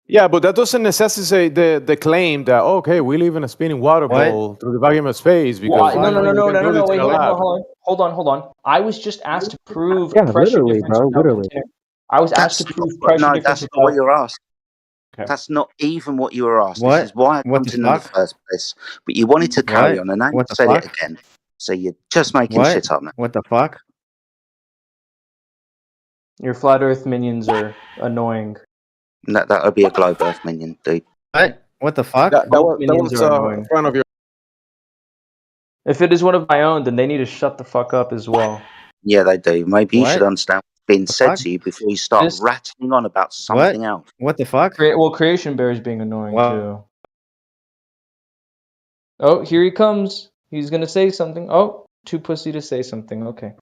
Yeah, but that doesn't necessitate the claim that okay, we live in a spinning water What? ball through the vacuum of space because Well, no. you can build it Wait, in a lab. hold on. I was just asked to prove Yeah, pressure literally, difference bro, without literally. container. I was asked to prove pressure No, difference that's not what without. you're asked. Okay. That's not even what you were asked. What? This is why I What jumped the in the fuck? first place. But you wanted to carry What? on, and now you What the said it fuck? again. So you're just making What? shit up now. What the fuck? Your flat Earth minions are annoying. That would be a globe Earth minion, dude. What the fuck? That Both was minions are annoying. in front of your. If it is one of my own, then they need to shut the fuck up as well. Yeah, they do. Maybe you What? should understand what's being said fuck? to you before you start This- rattling on about something else. What the fuck? Creation Bear is being annoying Wow. too. Oh, here he comes. He's gonna say something. Oh, too pussy to say something. Okay.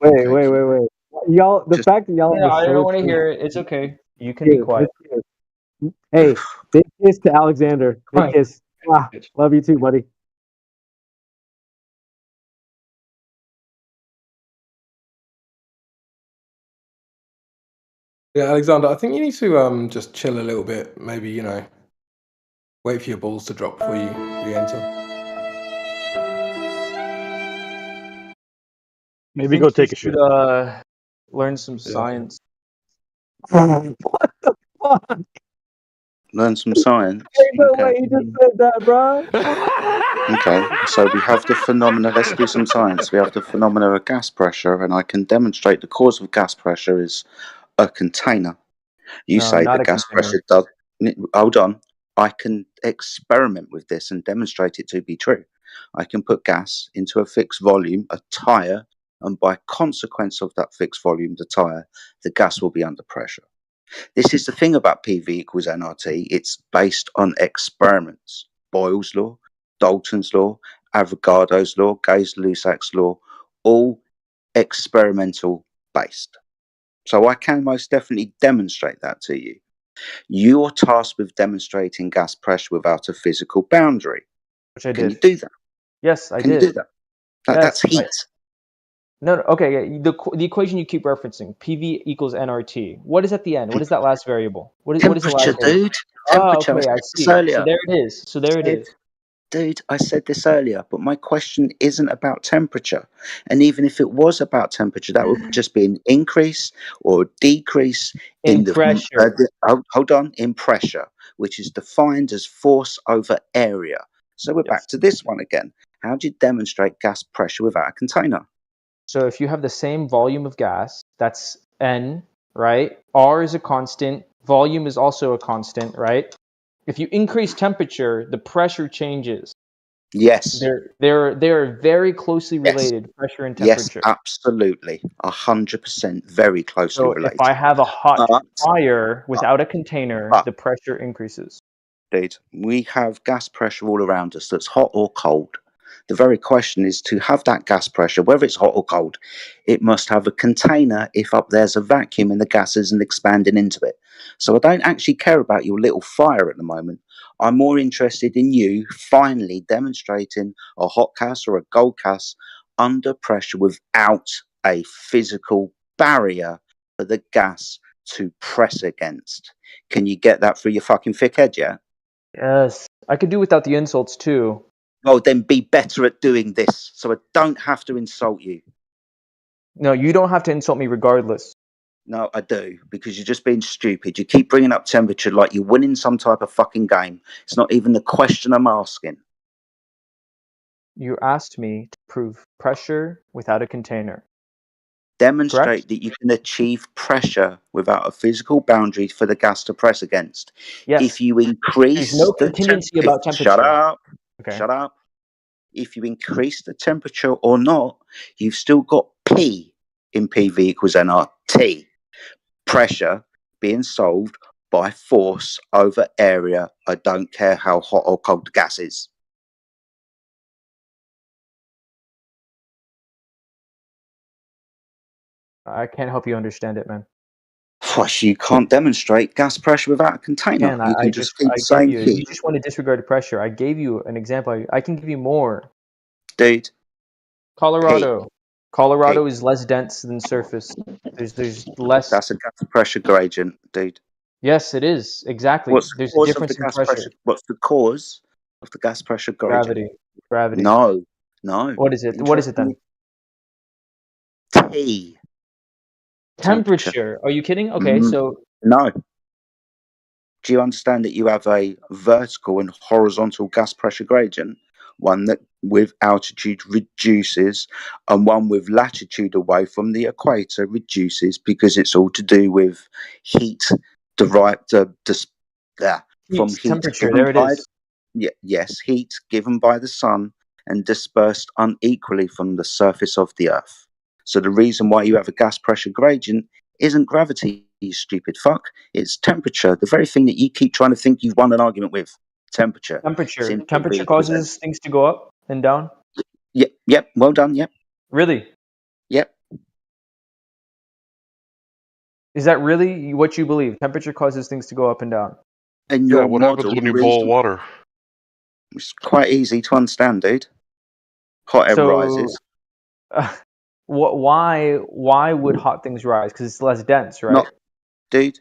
Wait. Y'all, the fact that y'all No, are I so don't want to true- hear it. It's okay. You can be Dude, quiet. Hey, big kiss to Alexander. Big kiss. Love you too, buddy. Yeah, Alexander, I think you need to just chill a little bit. Maybe, wait for your balls to drop before you re-enter. Maybe go take a shit. Learn some science. What the fuck? Learn some science. Ain't no Okay. way you just said that, bro. Okay, so we have the phenomena. Let's do some science. We have the phenomena of gas pressure, and I can demonstrate the cause of gas pressure is a container. You No, say not the a gas container. pressure does. Hold on. I can experiment with this and demonstrate it to be true. I can put gas into a fixed volume, a tire, and by consequence of that fixed volume, the tire, the gas will be under pressure. This is the thing about PV equals nRT. It's based on experiments. Boyle's law, Dalton's law, Avogadro's law, Gay-Lussac's law, all experimental based. So I can most definitely demonstrate that to you. You're tasked with demonstrating gas pressure without a physical boundary. Which I Can did. you do that? Yes, I Can did. you do that? That's Yes, heat. No, okay. Yeah, the equation you keep referencing, PV equals nRT. What is at the end? What is that last variable? What is the last Temperature, variable? dude. Ah, Temperature. okay, I I said see. this earlier. So there it is. So there it is. Dude, I said this earlier, but my question isn't about temperature. And even if it was about temperature, that would just be an increase or a decrease In the pressure. hold on, in pressure, which is defined as force over area. So we're back to this one again. How do you demonstrate gas pressure without a container? So if you have the same volume of gas, that's N, right? R is a constant. Volume is also a constant, right? If you increase temperature, the pressure changes. Yes. They're very closely related, pressure and Yes, temperature. absolutely. 100% very closely So related. if I have a hot But- fire without a container, but- the pressure increases. Dude, we have gas pressure all around us that's hot or cold. The very question is to have that gas pressure, whether it's hot or cold, it must have a container if up there's a vacuum and the gas isn't expanding into it. So I don't actually care about your little fire at the moment. I'm more interested in you finally demonstrating a hot gas or a cold gas under pressure without a physical barrier for the gas to press against. Can you get that through your fucking thick head, yeah? Yes. I could do without the insults too. Well, then be better at doing this so I don't have to insult you. No, you don't have to insult me regardless. No, I do, because you're just being stupid. You keep bringing up temperature like you're winning some type of fucking game. It's not even the question I'm asking. You asked me to prove pressure without a container. Demonstrate Correct? that you can achieve pressure without a physical boundary for the gas to press against. Yes. If you increase There's no the contingency about temperature. Shut up. Okay. Shut up. If you increase the temperature or not, you've still got P in PV equals nRT. Pressure being solved by force over area. I don't care how hot or cold the gas is. I can't help you understand it, man. Plus, you can't demonstrate gas pressure without a container. Again, You I can just just keep I gave saying you. You heat. just want to disregard the pressure. I gave you an example. I can give you more. Dude. Colorado. Colorado Heat. is less dense than surface. There's less. That's a gas pressure gradient, dude. Yes, it is exactly. What's the There's a cause of the difference in gas pressure. pressure? What's the cause of the gas pressure gradient? Gravity. Gravity. No, no. What is it? What is it then? T. Temperature. Are you kidding? Okay, so No. Do you understand that you have a vertical and horizontal gas pressure gradient? One that with altitude reduces and one with latitude away from the equator reduces, because it's all to do with heat derived from heat temperature, given there it by is. yes, heat given by the sun and dispersed unequally from the surface of the earth. So the reason why you have a gas pressure gradient isn't gravity, you stupid fuck. It's temperature. The very thing that you keep trying to think you've won an argument with. Temperature. Temperature causes things to go up and down. Yep. Well done. Yep. Really? Yep. Is that really what you believe? Temperature causes things to go up and down. And Yeah, your what happens when you model boil water? It's quite easy to understand, dude. Hot air rises. Why would hot things rise? Because it's less dense, right? Not, dude.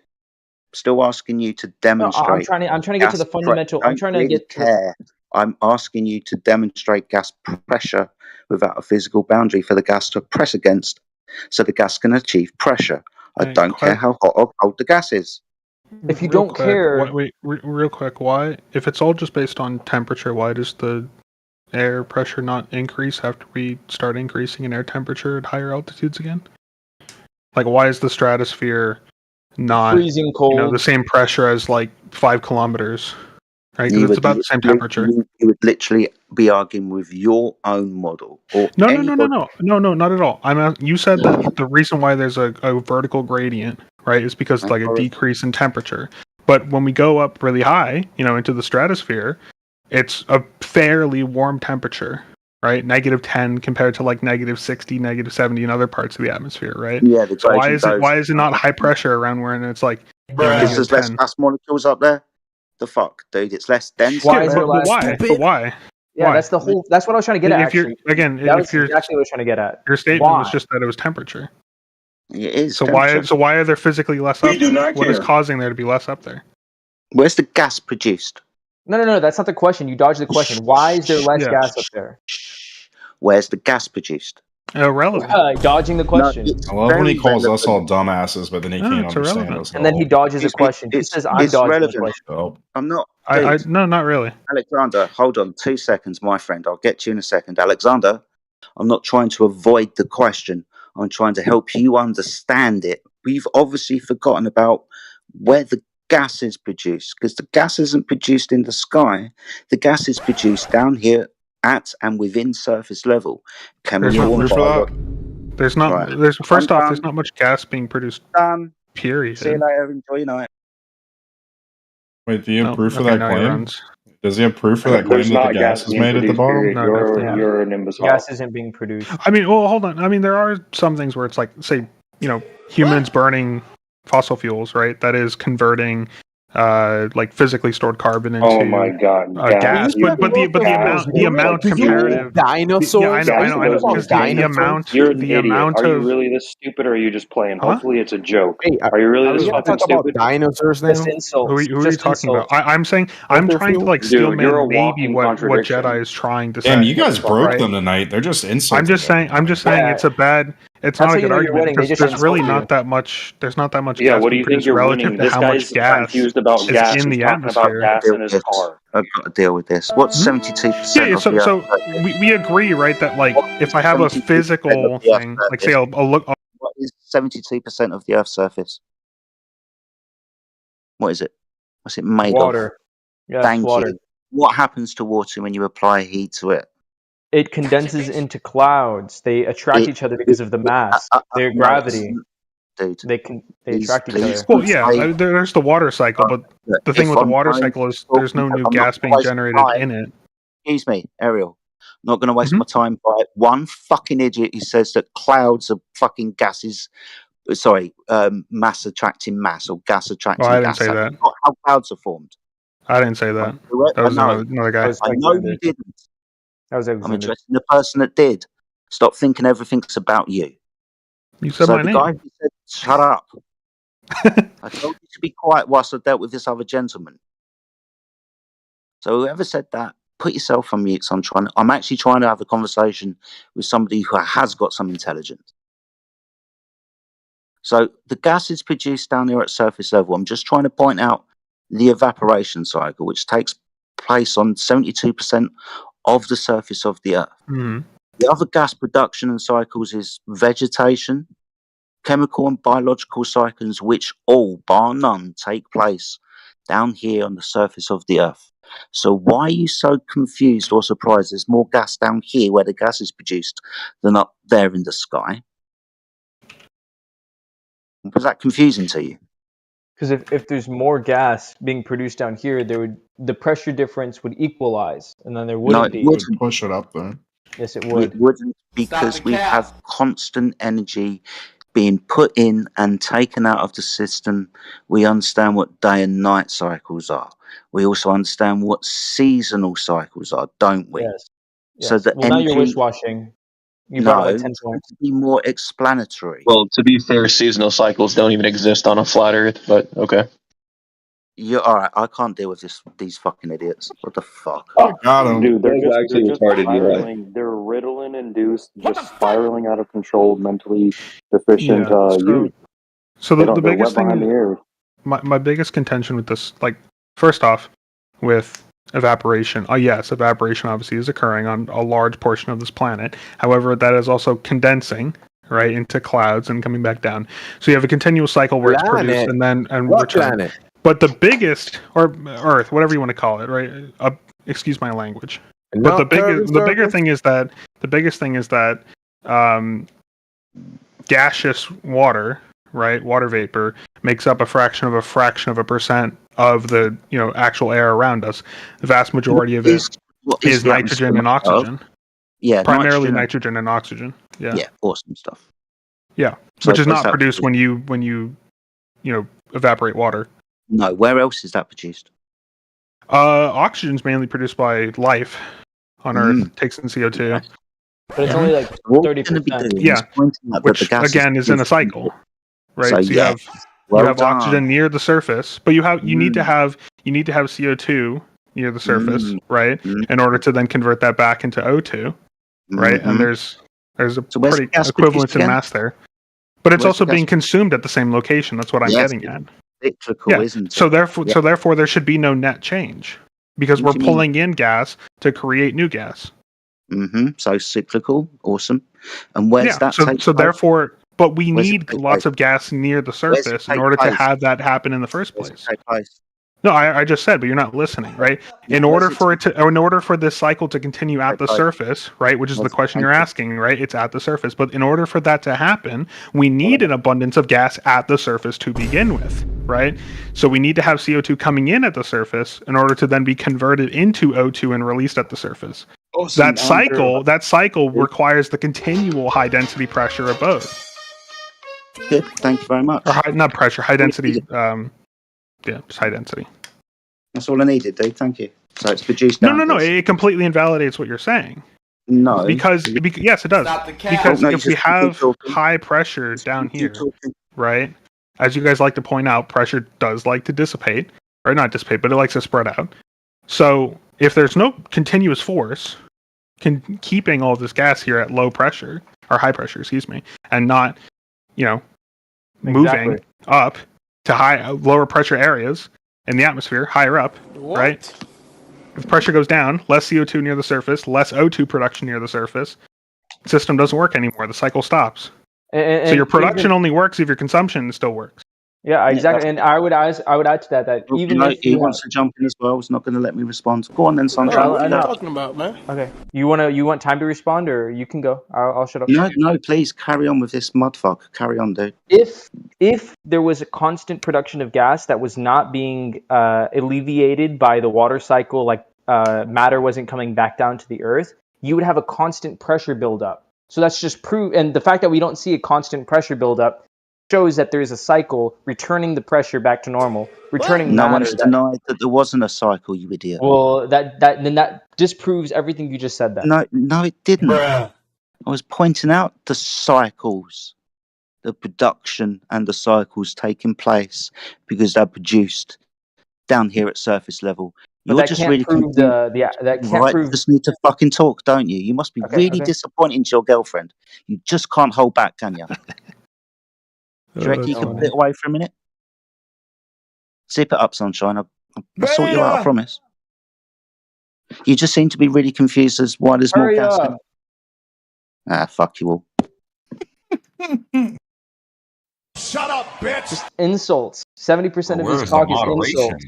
Still asking you to demonstrate. I'm trying to get to the fundamental. I'm trying to get to. I'm asking you to demonstrate gas pressure without a physical boundary for the gas to press against, so the gas can achieve pressure. I don't care how hot or cold the gas is. If you don't care, real quick, why? If it's all just based on temperature, why does the air pressure not increase after we start increasing in air temperature at higher altitudes again? Like, why is the stratosphere not freezing cold? The same pressure as like 5 kilometers, right? Because it's about the same temperature. You would literally be arguing with your own model. Or No, not at all. You said that the reason why there's a vertical gradient, right, is because like a decrease in temperature. But when we go up really high, into the stratosphere, it's a fairly warm temperature, right? -10 compared to like -60, -70 in other parts of the atmosphere, right? Yeah. So why is it not high pressure around where it's like because there's less gas molecules up there? The fuck, dude? It's less dense. Why is there less? But why? Yeah, that's the whole. That's what I was trying to get at. Exactly what I was trying to get at. Your statement was just that it was temperature. It is. So why are there physically less up there? What is causing there to be less up there? Where's the gas produced? No. That's not the question. You dodged the question. Why is there less gas up there? Where's the gas produced? Irrelevant. Dodging the question. I love when he calls us all dumbasses, but then he can't understand irrelevant. us. And then he dodges a question. He says, "I'm dodging the question." Oh. I'm not. No, not really. Alexander, hold on 2 seconds, my friend. I'll get to you in a second. Alexander, I'm not trying to avoid the question. I'm trying to help you understand it. We've obviously forgotten about where the gas is produced, because the gas isn't produced in the sky. The gas is produced down here at and within surface level. There's not much gas being produced. Period. See you later. Enjoy your night. Wait, do you have proof for that claim? Does he have proof for that claim that the gas is made at the bottom? You're an imbecile. Gas isn't being produced. Hold on. There are some things where it's like, say, humans burning fossil fuels, right? That is converting like physically stored carbon into gas. But the amount comparative dinosaurs. I know. You're an the idiot. amount Are you of really this stupid, or are you just playing? Huh? Hopefully, it's a joke. Are you really this fucking stupid? Dinosaurs now? Who are you talking about? I'm saying I'm trying to like steel man maybe what Jedi is trying to say. Damn, you guys broke them tonight. They're just insulting. I'm just saying it's a bad. It's not a good argument because there's really not that much. There's not that much. Yeah, gas what do you think produced you're relative winning? to This how guy's much gas confused about is gas. in He's the talking about atmosphere. gas in his car. I've got to deal with this. What's 72% of the so we agree, right? That like if I have a physical thing, like say a look. What is 72% of the Earth's surface? What is it? What's it made Water. of? Yes, Thank water. you. What happens to water when you apply heat to it? It condenses into clouds. They attract each other because of the mass. Their gravity. dude. They attract each other. Well, yeah, there's the water cycle, but the thing with the water cycle is there's no new gas being generated in it. Excuse me, Ariel. Not going to waste Mm-hmm. my time by one fucking idiot who says that clouds are fucking gases. Sorry, mass attracting mass or gas attracting Oh, I didn't gas. say That's that. not how clouds are formed. I didn't say that. That was another guy. I know you didn't. That was I'm addressing the person that did. Stop thinking everything's about you. You said so my the name. guy who said, "Shut up." I told you to be quiet whilst I dealt with this other gentleman. So whoever said that, put yourself on mute. So I'm actually trying to have a conversation with somebody who has got some intelligence. So the gas is produced down here at surface level. I'm just trying to point out the evaporation cycle, which takes place on 72% of the surface of the Earth. Mm-hmm. The other gas production and cycles is vegetation, chemical and biological cycles, which all, bar none, take place down here on the surface of the Earth. So why are you so confused or surprised there's more gas down here where the gas is produced than up there in the sky? Was that confusing to you? Because if there's more gas being produced down here, the pressure difference would equalize, and then there wouldn't be. It would push it up there. Yes, it would. It wouldn't, because we have constant energy being put in and taken out of the system. We understand what day and night cycles are. We also understand what seasonal cycles are, don't we? Yes. So the now you're energy. wishwashing. You brought No, up like 10 points. to be more explanatory. Well, to be fair, seasonal cycles don't even exist on a flat Earth, but okay. You're all right. I can't deal with these fucking idiots. What the fuck? Got him. Dude, they're That's just, actually they're just retarded, Eli. spiraling. They're Ritalin-induced, just spiraling out of control, mentally deficient Yeah, youth. So They the don't- they're biggest wet behind thing, the ears. my biggest contention with this, like, first off, with evaporation. Yes, evaporation obviously is occurring on a large portion of this planet. However, that is also condensing, right, into clouds and coming back down. So you have a continual cycle where it's produced and then What returned. planet? But the biggest, or Earth, whatever you want to call it, right? Excuse my language. But No, the bigger circle. thing is that gaseous water, right, water vapor, makes up a fraction of a percent of the actual air around us. The vast majority of it is the nitrogen and atmosphere made of? oxygen. Yeah, primarily nitrogen and oxygen. Yeah. Yeah, awesome stuff. Yeah, So which is what's not that produced when you evaporate water. No, where else is that produced? Oxygen's mainly produced by life on Earth. Takes in CO2. But it's only like 30%. Yeah, which again is in a cycle, right? So, So, you yes. have Well you have done. oxygen near the surface, but you need to have CO2 near the surface, right? In order to then convert that back into O2, right? Mhm. And there's a So where's the pretty gas equivalence produced in again? mass there. But it's Where's also the being gas- consumed at the same location. That's what I'm Yes, getting at. Cyclical, Yeah. isn't it? So therefore, Yeah. there should be no net change because What we're do you mean? pulling in gas to create new gas. So cyclical, awesome. And where's Yeah. that So take so place? therefore, but we Where's it need take lots place? of gas near the Where's it surface in take order to place? have that happen in the first Where's it place. take place? No, I just said, but you're not listening, right? Yeah, In order where's it for this cycle to continue at the place? surface, right, which is the Where's it question take you're place? asking, right? It's at the surface, but in order for that to happen, we need an abundance of gas at the surface to begin with, right? So we need to have CO2 coming in at the surface in order to then be converted into O2 and released at the surface. Awesome. That cycle requires the continual high density pressure of both. Good. Thank you very much. Or not pressure, high density. Just high density. That's all I needed, Dave. Thank you. So it's produced No, down no, no. here. It completely invalidates what you're saying. No. Because yes, it does. Because No, you if we just keep have talking. high pressure down keep here, talking. right? As you guys like to point out, pressure does like to dissipate, or not dissipate, but it likes to spread out. So if there's no continuous force keeping all this gas here at low pressure or high pressure, excuse me, and not, moving up to lower pressure areas in the atmosphere, higher up, right? If pressure goes down, less CO2 near the surface, less O2 production near the surface, the system doesn't work anymore. The cycle stops. So your production only works if your consumption still works. Yeah, exactly. that's- And I would add to that even if he you wants to jump in as well. He's not going to let me respond. Go on then, Sunshine. Bro, What I do you know. got? about, man? Okay, you want time to respond, or you can go. I'll shut up. No, please carry on with this mudfuck. Carry on, dude. If there was a constant production of gas that was not being alleviated by the water cycle, like matter wasn't coming back down to the earth, you would have a constant pressure buildup. So that's just proof, and the fact that we don't see a constant pressure buildup shows that there's a cycle returning the pressure back to normal, returning No matter. one's denied that there wasn't a cycle, you idiot. Well, that disproves everything you just said. Then No, it didn't. I was pointing out the cycles, the production and the cycles taking place because they're produced down here at surface level. But You're that just can't really prove that can't right. prove. You just need to fucking talk, don't you? You must be really disappointing to your girlfriend. You just can't hold back, can you? Do you reckon you can put it away for a minute? Zip it up, Sunshine. I'll sort you out, I promise. You just seem to be really confused as why there's more Hurry gas. up. Fuck you all. Shut up, bitch. Just insults. 70% of his talk is insults.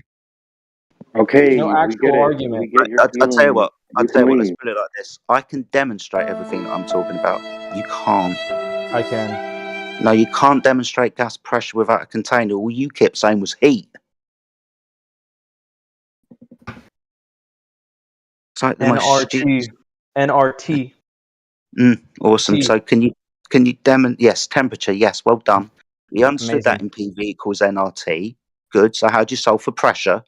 Okay, No we get actual it. argument. We get your I'll tell you what. feelings. Let's put it like this. I can demonstrate everything that I'm talking about. You can't. I can. No, you can't demonstrate gas pressure without a container. All you kept saying was heat. It's like the most stupid. NRT. Awesome. T. So can you demonstrate? Yes, temperature. Yes, well done. We understood that in PV equals nRT. Good. So how do you solve for pressure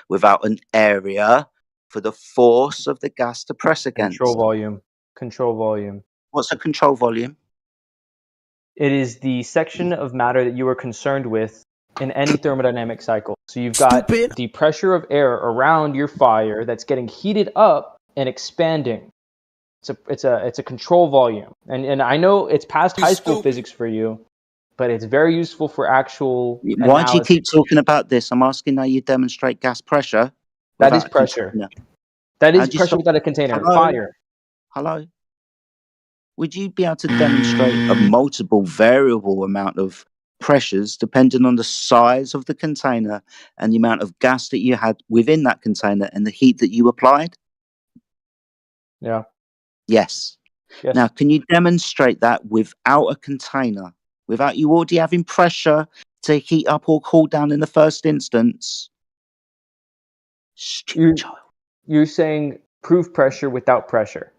without an area for the force of the gas to press against? Control volume. Control volume. What's a control volume? It is the section of matter that you are concerned with in any thermodynamic cycle. So you've got the pressure of air around your fire that's getting heated up and expanding. It's a control volume. And I know it's past high school physics for you, but it's very useful for actual Why do you keep talking about this? I'm asking how you demonstrate gas pressure. That is without a pressure. container. That How is do you pressure solve- without a container. Hello? Fire. Hello? Would you be able to demonstrate a multiple variable amount of pressures depending on the size of the container and the amount of gas that you had within that container and the heat that you applied? Yeah. Yes. Yes. Now, can you demonstrate that without a container, without you already having pressure to heat up or cool down in the first instance? You're saying proof pressure without pressure.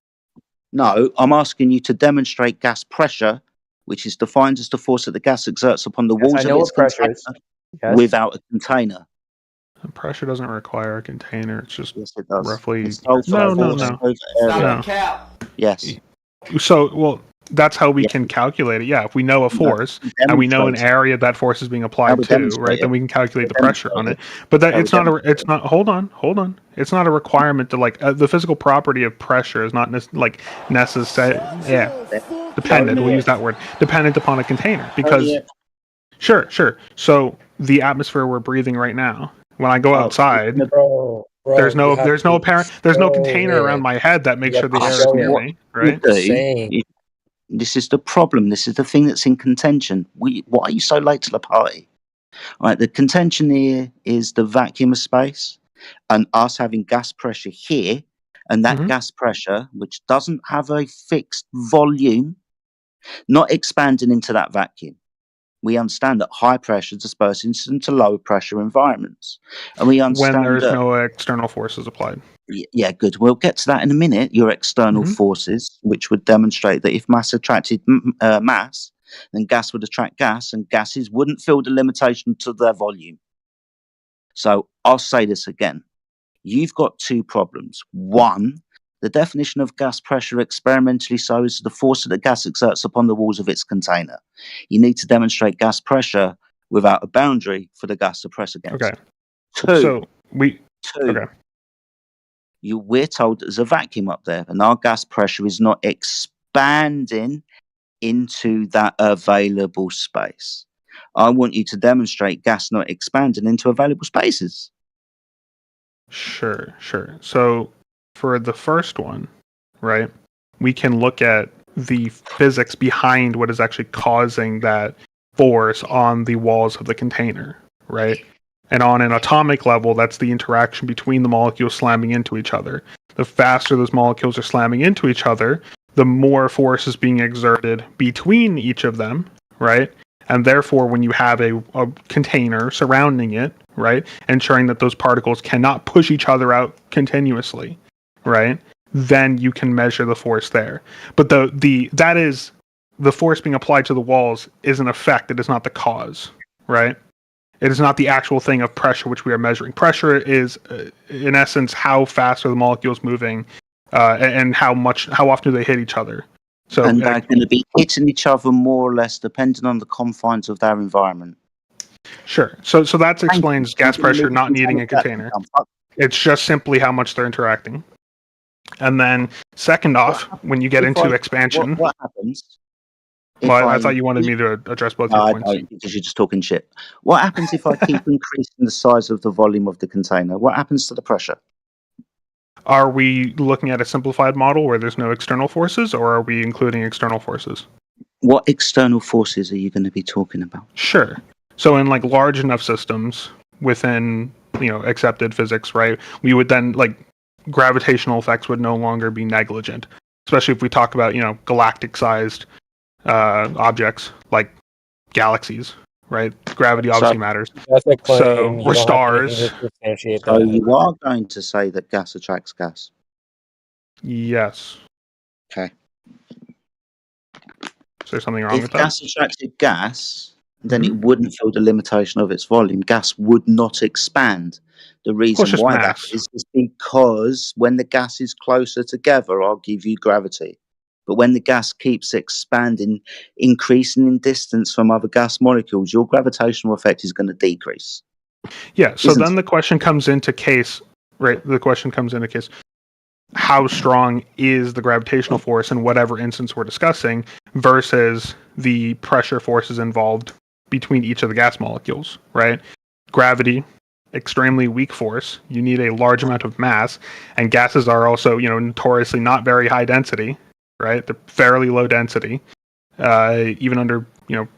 No, I'm asking you to demonstrate gas pressure, which is defined as the force that the gas exerts upon the Yes, walls I know of its what pressure container is. Yes. without a container. Pressure doesn't require a container. It's just Yes, it does. roughly. It's solved for No. force over area. Yes. So, well, that's how we can calculate it. Yeah, if we know a force and we know an area that force is being applied to, right? Then we can calculate the pressure on it. But that it's not. Hold on. It's not a requirement to the physical property of pressure is not necessary. Yeah, dependent. We'll use that word. Dependent upon a container because. Sure. So the atmosphere we're breathing right now. When I go outside, there's no container around my head that makes sure the air is near me, right? This is the problem. This is the thing that's in contention. Why are you so late to the party? All right, the contention here is the vacuum of space and us having gas pressure here, and that gas pressure, which doesn't have a fixed volume, not expanding into that vacuum. We understand that high pressure disperses into low pressure environments. And we understand when there's that, no external forces applied. Yeah, good. We'll get to that in a minute. Your external forces, which would demonstrate that if mass attracted mass, then gas would attract gas, and gases wouldn't feel the limitation to their volume. So I'll say this again. You've got two problems. One, the definition of gas pressure experimentally shows the force that the gas exerts upon the walls of its container. You need to demonstrate gas pressure without a boundary for the gas to press against. Okay. Two. Okay. We're told there's a vacuum up there, and our gas pressure is not expanding into that available space. I want you to demonstrate gas not expanding into available spaces. Sure. So for the first one, right, we can look at the physics behind what is actually causing that force on the walls of the container, right? And on an atomic level, that's the interaction between the molecules slamming into each other. The faster those molecules are slamming into each other, the more force is being exerted between each of them, right? And therefore, when you have a container surrounding it, right, ensuring that those particles cannot push each other out continuously, right, then you can measure the force there. But that is the force being applied to the walls is an effect. It is not the cause, right? It is not the actual thing of pressure which we are measuring. Pressure is, in essence, how fast are the molecules moving, and how often do they hit each other. So, and they're going to be hitting each other more or less depending on the confines of their environment. Sure. So that explains gas pressure not needing a container. It's just simply how much they're interacting. And then, second off, when you get into expansion, what happens? Well, I thought you wanted me to address both your points. I don't, because you're just talking shit. What happens if I keep increasing the size of the volume of the container? What happens to the pressure? Are we looking at a simplified model where there's no external forces, or are we including external forces? What external forces are you going to be talking about? Sure. So in like large enough systems within, accepted physics, right? We would then gravitational effects would no longer be negligent, especially if we talk about, galactic sized objects like galaxies, right? Gravity obviously matters. So we're stars. So you are going to say that gas attracts gas? Yes. Okay. Is there something wrong with that? If gas attracted gas, then it wouldn't feel the limitation of its volume. Gas would not expand. The reason why that is because when the gas is closer together, I'll give you gravity. But when the gas keeps expanding, increasing in distance from other gas molecules, your gravitational effect is going to decrease. Yeah, so then the question comes into case, right? The question comes into case, how strong is the gravitational force in whatever instance we're discussing versus the pressure forces involved between each of the gas molecules, right? Gravity, extremely weak force. You need a large amount of mass, and gases are also, notoriously not very high density. Right, they're fairly low density, even under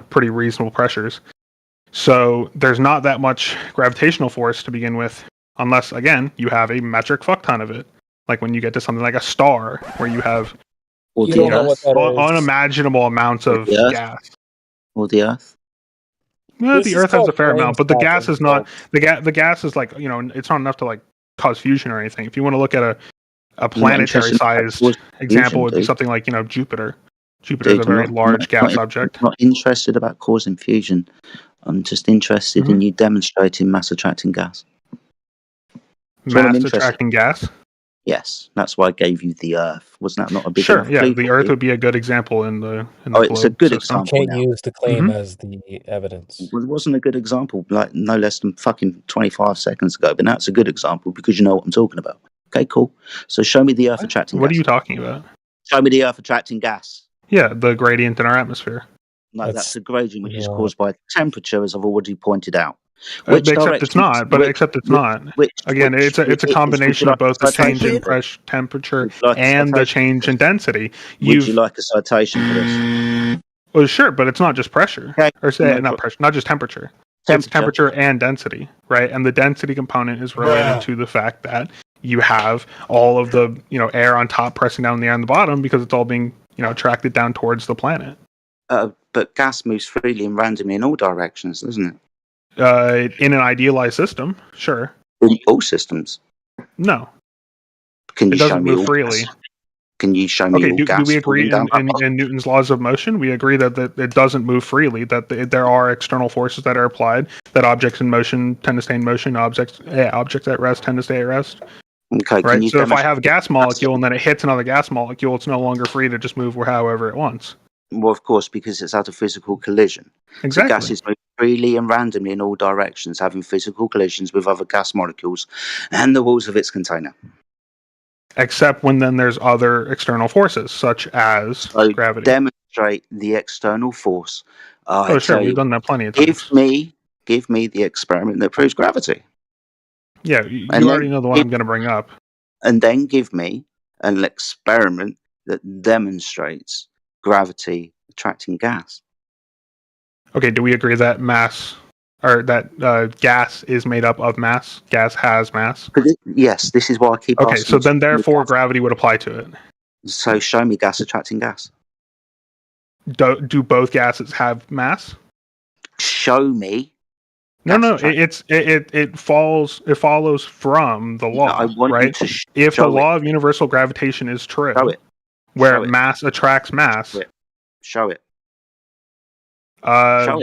pretty reasonable pressures. So there's not that much gravitational force to begin with, unless again you have a metric fuck ton of it. Like when you get to something like a star, where you have unimaginable amounts of gas. Or the Earth. Yeah, the Earth has a fair amount, but the gas is not. The gas is it's not enough to cause fusion or anything. If you want to look at a planetary-sized example would be something like, Jupiter. Jupiter is a very large gas object. I'm not interested about causing fusion. I'm just interested in you demonstrating mass-attracting gas. Mass-attracting gas? Yes, that's why I gave you the Earth. Wasn't that not a big Sure, yeah, the Earth would be a good example in the it's a good system. example. You can't use the claim as the evidence. Well, it wasn't a good example, no less than fucking 25 seconds ago, but now it's a good example because you know what I'm talking about. Okay, cool. So show me the Earth attracting gas. What are you talking about? Show me the Earth attracting gas. Yeah, the gradient in our atmosphere. No, that's a gradient which is caused by temperature, as I've already pointed out. Except it's not. Again, it's a combination of both the change in pressure, temperature, and the change in density. Would you like a citation for this? Well, sure, but it's not just pressure, not pressure, not just temperature. It's temperature and density, right? And the density component is related to the fact that you have all of the air on top pressing down the air on the bottom because it's all being attracted down towards the planet. But gas moves freely and randomly in all directions, doesn't it? In an idealized system, sure. In all systems? No. Can you it doesn't move freely. Can you show me all gas? Do we agree in Newton's laws of motion? We agree that it doesn't move freely, that there are external forces that are applied, that objects in motion tend to stay in motion, objects at rest tend to stay at rest. Okay, right. So if I have a gas molecule and then it hits another gas molecule, it's no longer free to just move however it wants. Well, of course, because it's at a physical collision. Exactly. So gases move freely and randomly in all directions, having physical collisions with other gas molecules and the walls of its container. Except when then there's other external forces, such as gravity. Demonstrate the external force. Sure, we've done that plenty of times. Give me the experiment that proves gravity. Yeah, you already know the one I'm going to bring up. And then give me an experiment that demonstrates gravity attracting gas. Okay, do we agree that mass or that gas is made up of mass? Gas has mass. Yes, this is why I keep Okay, asking. so then therefore gravity would apply to it. So show me gas attracting gas. Do both gases have mass? Show me. No. It follows from the law, I want you right? to If the show law of universal gravitation is true, Show it. where Show it. mass attracts mass, Show it.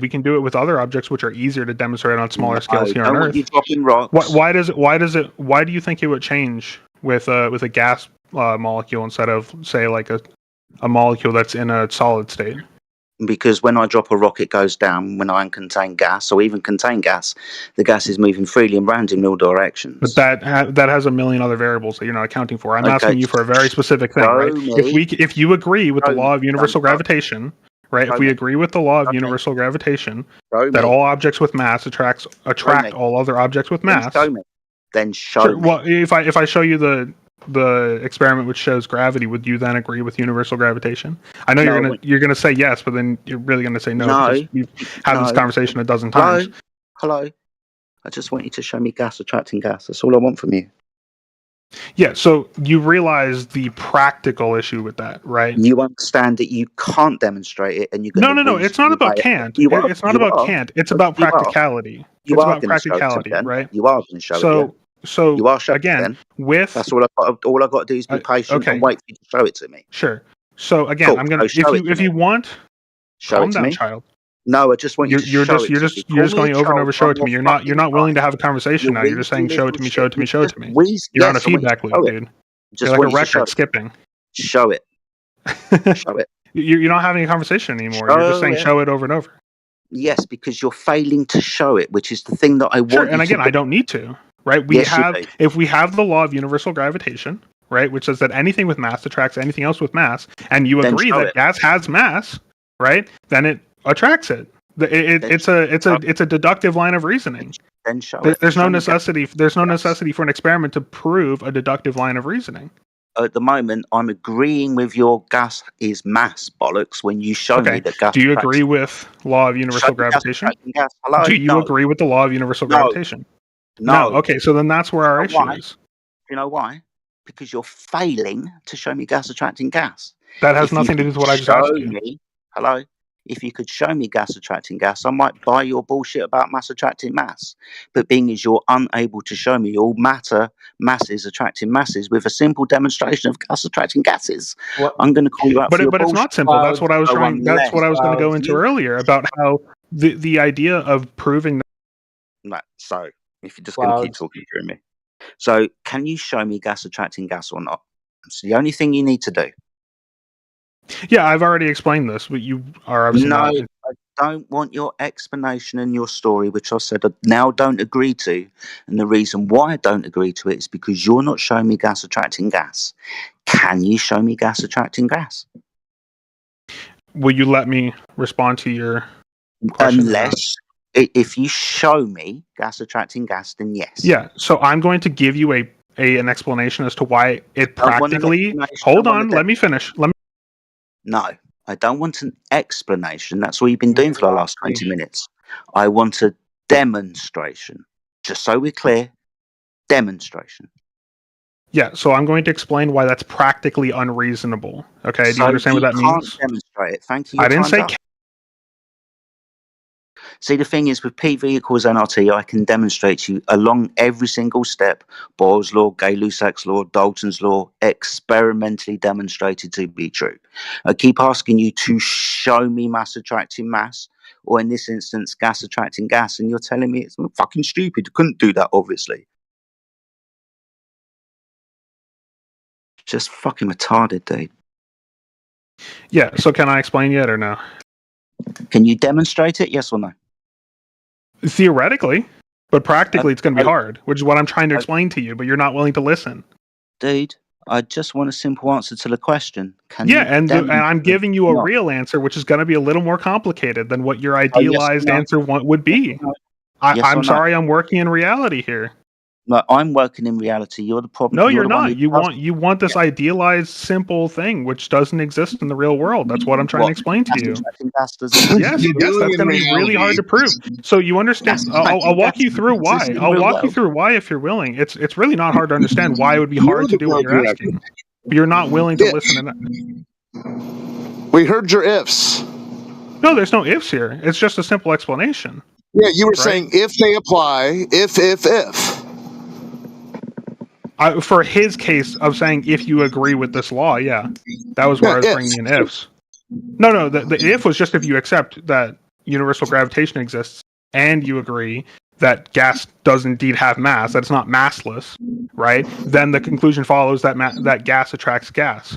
we can do it with other objects which are easier to demonstrate on smaller scales here don't on want Earth. you dropping rocks. Why do you think it would change with a gas molecule instead of, say, like a molecule that's in a solid state? Because when I drop a rock, it goes down. When I contain gas, or even contain gas, the gas is moving freely and random in all directions. But that has a million other variables that you're not accounting for. I'm Okay, asking you for a very specific thing, show right? me. If you agree with the law of universal Show me. gravitation, right? Show If we me. agree with the law of universal gravitation, Show that me. all objects with mass attract me. all other objects with mass. Then show Sure, me. well, if I show you the experiment which shows gravity, would you then agree with universal gravitation? I know No, you're gonna say yes, but then you're really gonna say no, No. because we've had this No. conversation a dozen times. Hello. I just want you to show me gas attracting gas. That's all I want from you. Yeah, so you realize the practical issue with that, right? You understand that you can't demonstrate it, and you're going No. It's not about can't. It's not about can't. It's about practicality. You It's are about gonna show it to me practicality, then. right? You are going to show it. So, Yeah. so You are showing again, it then. with That's all I got to do is be patient okay. and wait for you to show it to me. Sure. So again, Cool. I'm gonna So show it to if you me. want, Show calm it to down, me. child. No, I just want you to You're show just it you're to just me. you're just Call me going a over and child over. Show it to one me. You're more not willing to have a conversation You're now. You're just saying wheezy show it to me. Show it to me. Show it to me. Wheeze- You're on a yes, I want you feedback to loop, show it. dude. Just You're like a want you to show record it. skipping. Show it. Show it. You're not having a conversation anymore. You're just saying show it over and over. Yes, because you're failing to show it, which is the thing that I want. Sure, and you again, to I don't need to. Right? We Yes, you have do. if we have the law of universal gravitation, right, which says that anything with mass attracts anything else with mass, and you Then agree show that it. gas has mass, right? Then it attracts it. It's a deductive line of reasoning. Then show it. There's no Show me necessity. There's no necessity for an experiment to prove a deductive line of reasoning. At the moment, I'm agreeing with your gas is mass bollocks when you show me Okay. that gas. Do you attracts- agree with law of universal Show me gas gravitation? attracting gas. Hello? Do you No. agree with the law of universal No. gravitation? No. Okay, so then that's where our You know issue why? is. You know why? Because you're failing to show me gas attracting gas. That has If you nothing to do could with what I just show asked you. me, hello? If you could show me gas attracting gas, I might buy your bullshit about mass attracting mass. But being as you're unable to show me all masses attracting masses with a simple demonstration of gas attracting gases, I'm going to call you out for your But it's bullshit. not simple. That's what I was So trying. That's what I was going to go unless- into earlier about how the idea of proving that. Right, so if you're just going to keep talking through me. So can you show me gas attracting gas or not? It's the only thing you need to do. Yeah, I've already explained this, but you are obviously No, not. I don't want your explanation and your story, which I said I now don't agree to. And the reason why I don't agree to it is because you're not showing me gas attracting gas. Can you show me gas attracting gas? Will you let me respond to your question? Unless, if you show me gas attracting gas, then yes. Yeah, so I'm going to give you an explanation as to why it I want an practically. explanation. Hold I want on, a let me finish. No, I don't want an explanation. That's all you've been doing for the last 20 minutes. I want a demonstration. Just so we're clear, demonstration. Yeah, so I'm going to explain why that's practically unreasonable. Okay, do you So understand what that can't means? demonstrate it. Thank you. I Your didn't time's say. up. See, the thing is, with PV equals NRT, I can demonstrate to you along every single step, Boyle's law, Gay-Lussac's law, Dalton's law, experimentally demonstrated to be true. I keep asking you to show me mass attracting mass, or in this instance, gas attracting gas, and you're telling me it's fucking stupid. You couldn't do that, obviously. Just fucking retarded, dude. Yeah, so can I explain yet or no? Can you demonstrate it, yes or no? Theoretically, but practically it's going to be hard, which is what I'm trying to explain to you, but you're not willing to listen. Dude, I just want a simple answer to the question. Can Yeah, you and I'm giving you a No. real answer, which is going to be a little more complicated than what your idealized no. answer would be. Yes or I'm no? sorry, I'm working in reality here. No, I'm working in reality. You're the problem. No, you're the one not. who You want this idealized, simple thing which doesn't exist in the real world. That's what I'm trying to explain to you. Gas doesn't Yes, yes, that's going to be really hard to prove. So you understand? I'll walk you through why. I'll walk you through why if you're willing. It's really not hard to understand why it would be hard to do what you're asking. But you're not willing to listen to that. We heard your ifs. No, there's no ifs here. It's just a simple explanation. Yeah, you were saying if they apply, if. For his case of saying if you agree with this law, yeah, that was where I was bringing in ifs. No, the if was just if you accept that universal gravitation exists and you agree that gas does indeed have mass, that it's not massless, right? Then the conclusion follows that that gas attracts gas.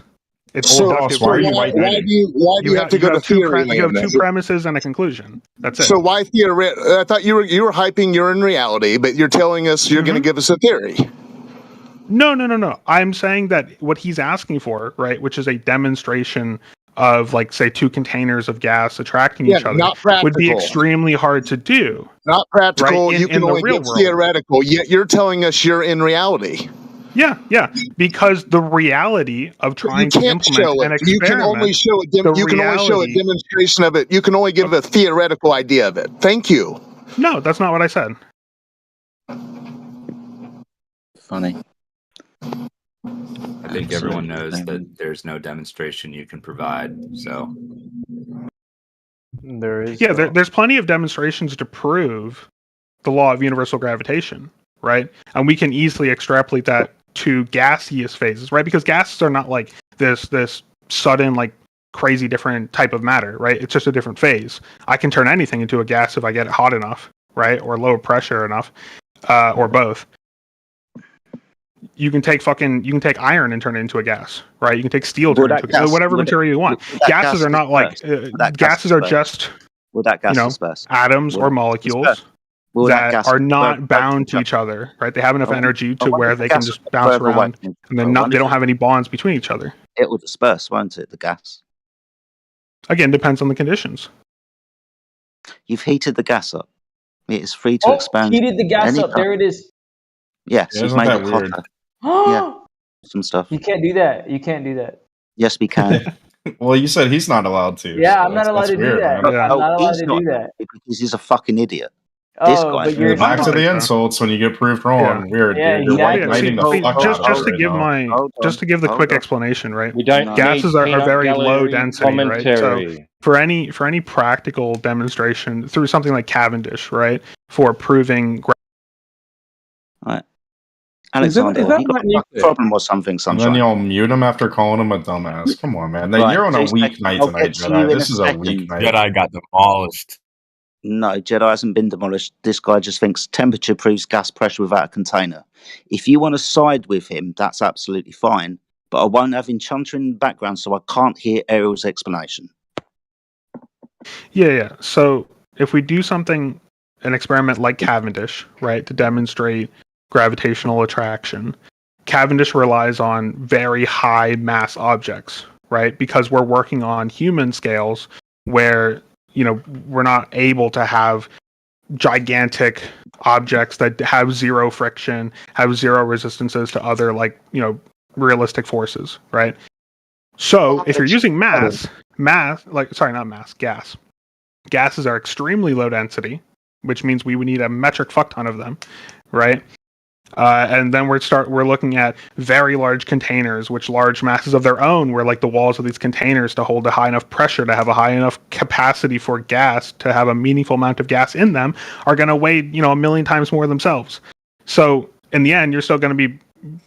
It's So, deductive. why do you have to go to theory? You have two premises and a conclusion. That's it. So why theory? I thought you were hyping you're in reality, but you're telling us you're going to give us a theory. No. I'm saying that what he's asking for, right, which is a demonstration of, like, say, two containers of gas attracting each other, would be extremely hard to do. Not practical. Right? You can only get theoretical. Yet you're telling us you're in reality. Yeah, because the reality of trying to implement an experiment, you can only show a demonstration of it. You can only give a theoretical idea of it. Thank you. No, that's not what I said. Funny. I think everyone knows that there's no demonstration you can provide. So there is. Yeah, there's plenty of demonstrations to prove the law of universal gravitation, right? And we can easily extrapolate that to gaseous phases, right? Because gases are not like this sudden, like, crazy different type of matter, right? It's just a different phase. I can turn anything into a gas if I get it hot enough, right? Or low pressure enough, or both. You can take iron and turn it into a gas, right? You can take steel, turn it into whatever material you want. Gases are not like gases are just atoms or molecules that are not bound to each other, right? They have enough energy to where they can just bounce around, and they don't have any bonds between each other. It will disperse, won't it? The gas. Again, depends on the conditions. You've heated the gas up. It is free to expand. Heated the gas up. There it is. Yes, you've made it hotter. Yeah, some stuff. You can't do that. Yes, we can. Well, you said he's not allowed to. Yeah, I'm not allowed to do that. I'm not allowed to do that. Because he's a fucking idiot. This guy. But you're back to the insults when you get proved wrong. Weird. Yeah, Dude. You're white-knighting the fuck Just out of to it give right now. just to give the quick explanation, right? We don't gases need are peanut very low gallery density, right? So commentary. for any practical demonstration through something like Cavendish, right, for proving. Right. Alexander, have you got a problem or something? And then you'll mute him after calling him a dumbass. Come on, man. You're on a weeknight tonight, Jedi. This is a weeknight. Jedi got demolished. No, Jedi hasn't been demolished. This guy just thinks temperature proves gas pressure without a container. If you want to side with him, that's absolutely fine. But I won't have Enchanter in the background, so I can't hear Ariel's explanation. Yeah. So if we do an experiment like Cavendish, right, to demonstrate gravitational attraction, Cavendish relies on very high mass objects, right? Because we're working on human scales where, we're not able to have gigantic objects that have zero friction, have zero resistances to other, realistic forces, right? So if you're using gas. Gases are extremely low density, which means we would need a metric fuck ton of them, right? And then we're looking at very large containers, which large masses of their own, where like the walls of these containers to hold a high enough pressure, to have a high enough capacity for gas, to have a meaningful amount of gas in them, are going to weigh, 1 million times more themselves. So in the end, you're still going to be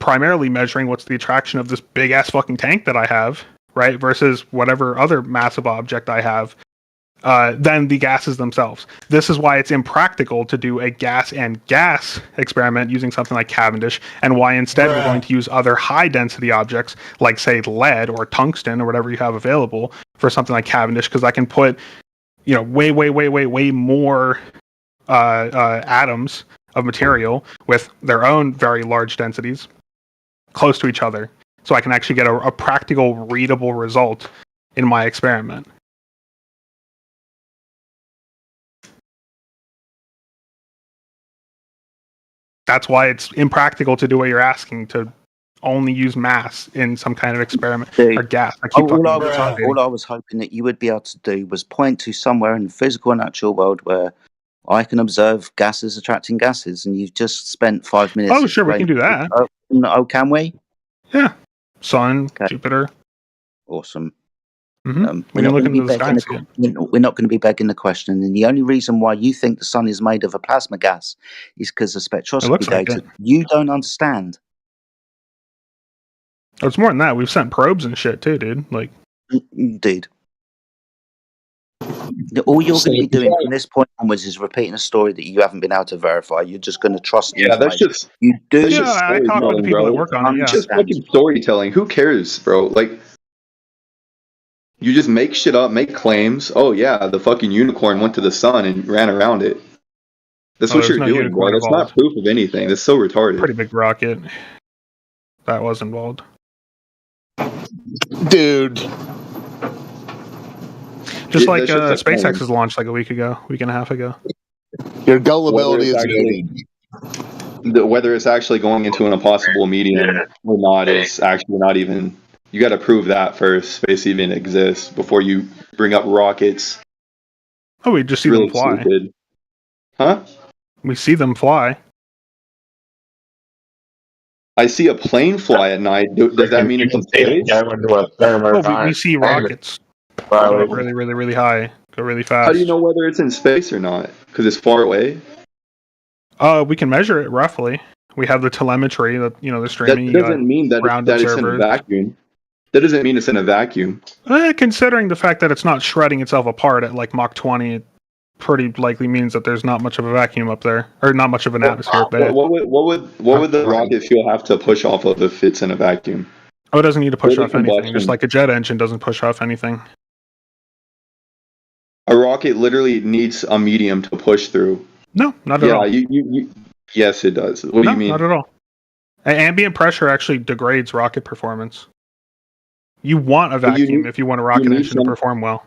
primarily measuring what's the attraction of this big ass fucking tank that I have, right? Versus whatever other massive object I have. Than the gases themselves. This is why it's impractical to do a gas and gas experiment using something like Cavendish, and why instead we're going to use other high density objects like, say, lead or tungsten or whatever you have available for something like Cavendish, because I can put way more atoms of material with their own very large densities close to each other, so I can actually get a practical, readable result in my experiment. that's why it's impractical to do what you're asking, to only use mass in some kind of experiment or gas. I keep all talking I was hoping that you would be able to do was point to somewhere in the physical and natural world where I can observe gases attracting gases, and you've just spent 5 minutes. Oh, sure, we can do that. Oh, can we? Yeah, Sun, Jupiter. Awesome. Mm-hmm. We can look into the sky. We're not going to be begging the question, and the only reason why you think the sun is made of a plasma gas is because of spectroscopy data you don't understand. Oh, it's more than that. We've sent probes and shit too, dude. Like, dude. All you're going to be doing from this point onwards is repeating a story that you haven't been able to verify. You're just going to trust the that's information. just you do. That's just I talk with the people that work on it. Yeah, it's just fucking storytelling. Who cares, bro? Like, you just make shit up, make claims. Oh yeah, the fucking unicorn went to the sun and ran around it. That's what you're doing, bro. That's not proof of anything. That's so retarded. Pretty big rocket that was involved, dude. Just like SpaceX was launched like a week and a half ago. Your gullibility is whether it's actually going into an impossible medium or not is actually not even. You got to prove that first space even exists before you bring up rockets. Oh, we just see them fly. Stupid. Huh? We see them fly. I see a plane fly at night. Does that mean it's in space? Oh, we see rockets go up really, really, really high, go really fast. How do you know whether it's in space or not? Because it's far away. We can measure it roughly. We have the telemetry that they're streaming. That doesn't mean that it's in a vacuum. That doesn't mean it's in a vacuum. Considering the fact that it's not shredding itself apart at like Mach 20, it pretty likely means that there's not much of a vacuum up there, or not much of an atmosphere up there. What would the rocket fuel have to push off of if it's in a vacuum? Oh, it doesn't need to push off anything. Just like a jet engine doesn't push off anything. A rocket literally needs a medium to push through. No, not at all. Yes, it does. What do you mean? Not at all. Ambient pressure actually degrades rocket performance. You want a vacuum if you want a rocket engine to perform well.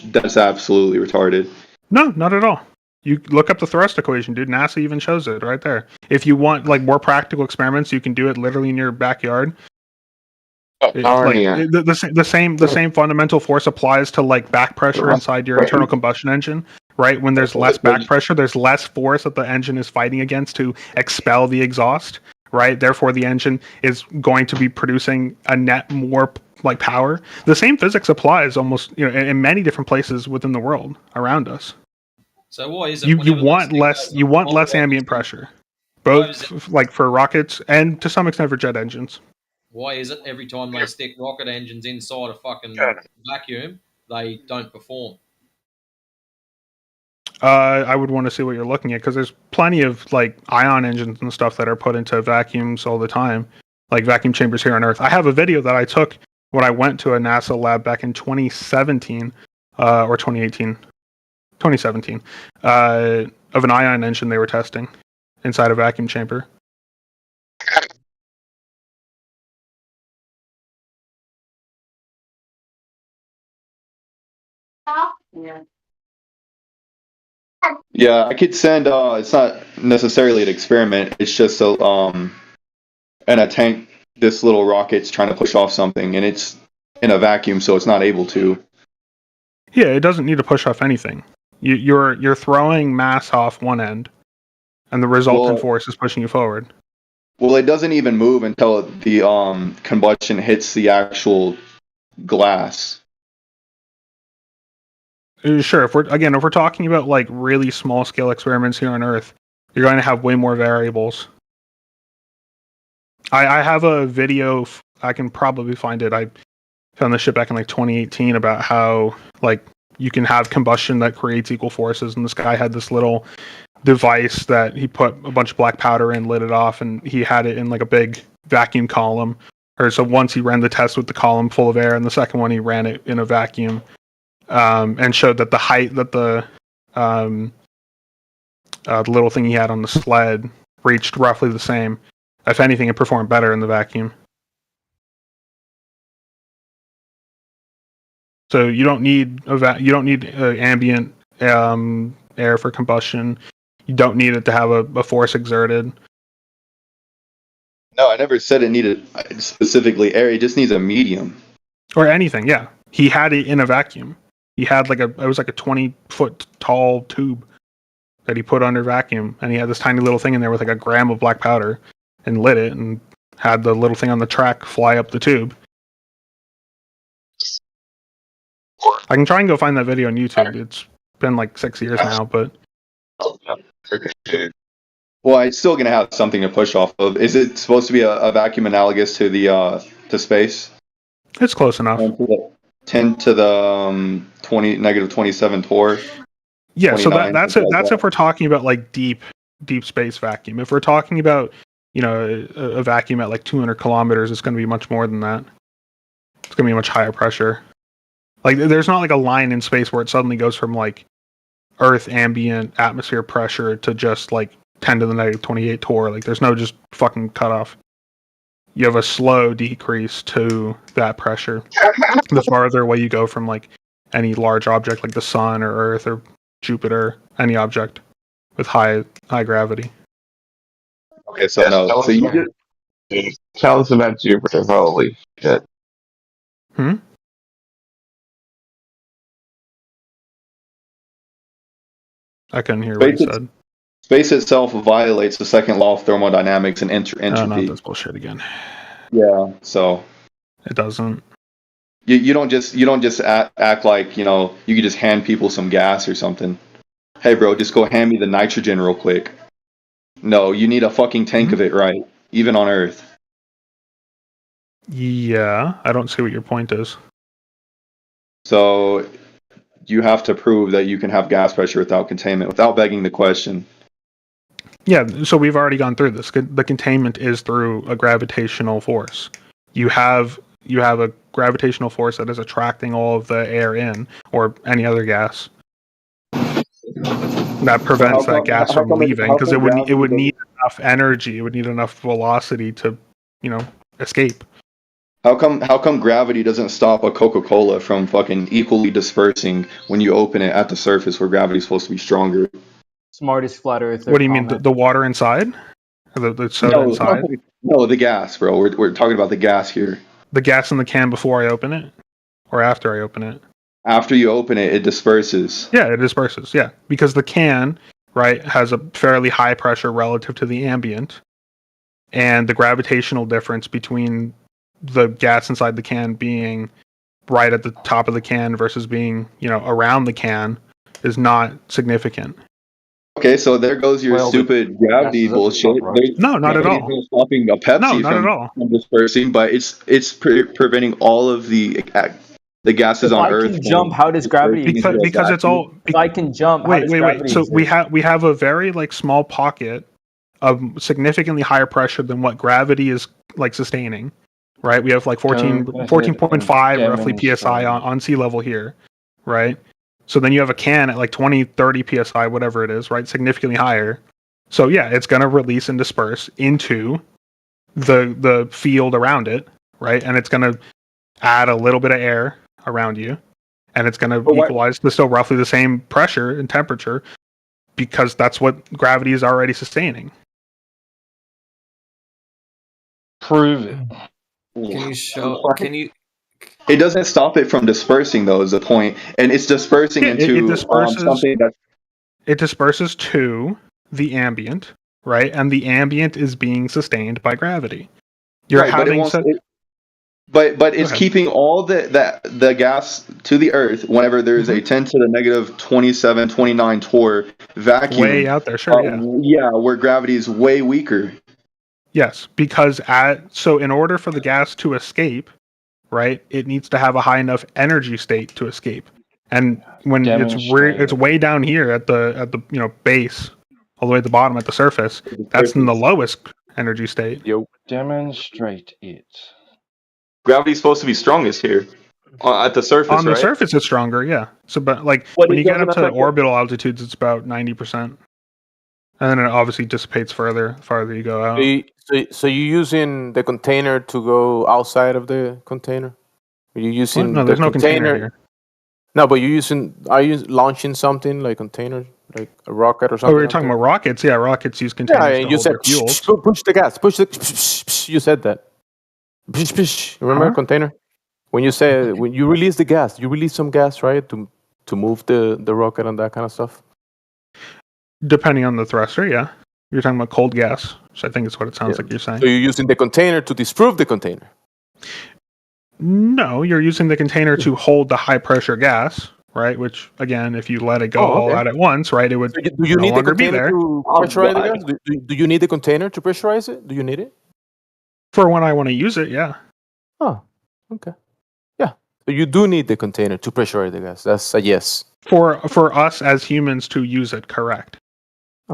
That's absolutely retarded. No, not at all. You look up the thrust equation, dude. NASA even shows it right there. If you want like more practical experiments, you can do it literally in your backyard. The same fundamental force applies to like back pressure inside your internal combustion engine, right? When there's less back pressure, there's less force that the engine is fighting against to expel the exhaust, right? Therefore, the engine is going to be producing a net more like power. The same physics applies almost in many different places within the world around us. So why is it you want less ambient pressure, both like for rockets and to some extent for jet engines. Why is it every time they stick rocket engines inside a fucking vacuum, they don't perform? I would want to see what you're looking at, because there's plenty of like ion engines and stuff that are put into vacuums all the time, like vacuum chambers here on Earth. I have a video that I took when I went to a NASA lab back in 2017 or 2018, 2017, of an ion engine they were testing inside a vacuum chamber. Yeah, I could send. It's not necessarily an experiment. It's just in a tank. This little rocket's trying to push off something, and it's in a vacuum, so it's not able to. Yeah, it doesn't need to push off anything. You're throwing mass off one end, and the resultant force is pushing you forward. Well, it doesn't even move until the combustion hits the actual glass. Sure, if we're talking about like really small scale experiments here on Earth, you're going to have way more variables. I have a video. I can probably find it. I found this shit back in like 2018 about how like you can have combustion that creates equal forces, and this guy had this little device that he put a bunch of black powder in, lit it off, and he had it in like a big vacuum column. Or so once he ran the test with the column full of air, and the second one he ran it in a vacuum, and showed that the height that the little thing he had on the sled reached roughly the same. If anything, it performed better in the vacuum. So you don't need ambient air for combustion. You don't need it to have a force exerted. No, I never said it needed specifically air. It just needs a medium. Or anything, yeah. He had it in a vacuum. He had it was like a 20-foot tall tube that he put under vacuum, and he had this tiny little thing in there with like a gram of black powder, and lit it, and had the little thing on the track fly up the tube. I can try and go find that video on YouTube. It's been like 6 years now, but Well, it's still gonna have something to push off of. Is it supposed to be a vacuum analogous to the to space? It's close enough. 10 to the 20 negative 27 torr. Yeah, so that's it. That's if we're talking about like deep space vacuum. If we're talking about a vacuum at like 200 kilometers, it's going to be much more than that. It's going to be much higher pressure. Like there's not like a line in space where it suddenly goes from like Earth ambient atmosphere pressure to just like 10 to the negative 28 torr. Like there's no just fucking cutoff. You have a slow decrease to that pressure the farther away you go from like any large object like the sun or Earth or Jupiter, any object with high gravity. Okay, so no. So you just tell us about Jupiter. Holy shit! I couldn't hear what you said. Space itself violates the second law of thermodynamics and entropy. Oh, not this bullshit again. Yeah, so it doesn't. You don't just act like you could just hand people some gas or something. Hey, bro, just go hand me the nitrogen real quick. No, you need a fucking tank of it, right? Even on Earth. Yeah, I don't see what your point is. So you have to prove that you can have gas pressure without containment, without begging the question. Yeah, so we've already gone through this. The containment is through a gravitational force. You have a gravitational force that is attracting all of the air in, or any other gas. That prevents that gas from leaving, because it would need enough energy, it would need enough velocity to, escape. How come gravity doesn't stop a Coca-Cola from fucking equally dispersing when you open it at the surface where gravity's supposed to be stronger? Smartest flat earther. What do you mean, the water inside? The soda inside? No, the gas, bro. We're talking about the gas here. The gas in the can before I open it? Or after I open it? After you open it, it disperses. Yeah, it disperses, yeah. Because the can, right, has a fairly high pressure relative to the ambient. And the gravitational difference between the gas inside the can being right at the top of the can versus being, around the can is not significant. Okay, so there goes your stupid gravity bullshit. No, not at all. Stopping a Pepsi from dispersing, but it's preventing all of the gases on Earth. If I can jump, how does gravity? Because it's all. If I can jump, wait. So we have a very small pocket of significantly higher pressure than what gravity is sustaining. Right, we have 14.5 roughly psi on sea level here, right? So then you have a can at 20, 30 psi, whatever it is, right? Significantly higher. So yeah, it's going to release and disperse into the field around it, right? And it's going to add a little bit of air around you, and it's going to equalize to still roughly the same pressure and temperature, because that's what gravity is already sustaining. Prove it. Can you show? Can you? It doesn't stop it from dispersing, though, is the point, and it's dispersing into something that it disperses to the ambient, right? And the ambient is being sustained by gravity. You're having but it's keeping all the gas to the Earth whenever there's a 10 to the negative 27, 29 torr vacuum. Way out there, sure. Yeah, where gravity is way weaker. Yes, because so in order for the gas to escape, right, it needs to have a high enough energy state to escape. And when it's way down here at the base, all the way at the bottom at the surface, that's in the lowest energy state. Demonstrate it. Gravity's supposed to be strongest here at the surface. On the surface, it's stronger, yeah. So, but when you get up to orbital altitudes, it's about 90%. And then it obviously dissipates farther you go out. So you're using the container to go outside of the container? Are you using no, there's no container here. No, but are you launching something like container like a rocket or Oh, something. we were talking about rockets. Yeah, rockets use containers Yeah, to and you hold said their fuels. push the gas, push the. You said that. Remember container? When you say when you release the gas, you release some gas, right, to move the rocket and that kind of stuff. Depending on the thruster, yeah. You're talking about cold gas, so I think it's what it sounds like you're saying. So you're using the container to disprove the container. No, you're using the container to hold the high pressure gas, right? Which again, if you let it go all out at once, right, it would So do you no need the longer be container there. to pressurize the gas? Do you need the container to pressurize it? Do you need it? For when I want to use it, yeah. Oh, okay. Yeah. So you do need the container to pressurize the gas. That's a yes. For us as humans to use it, correct.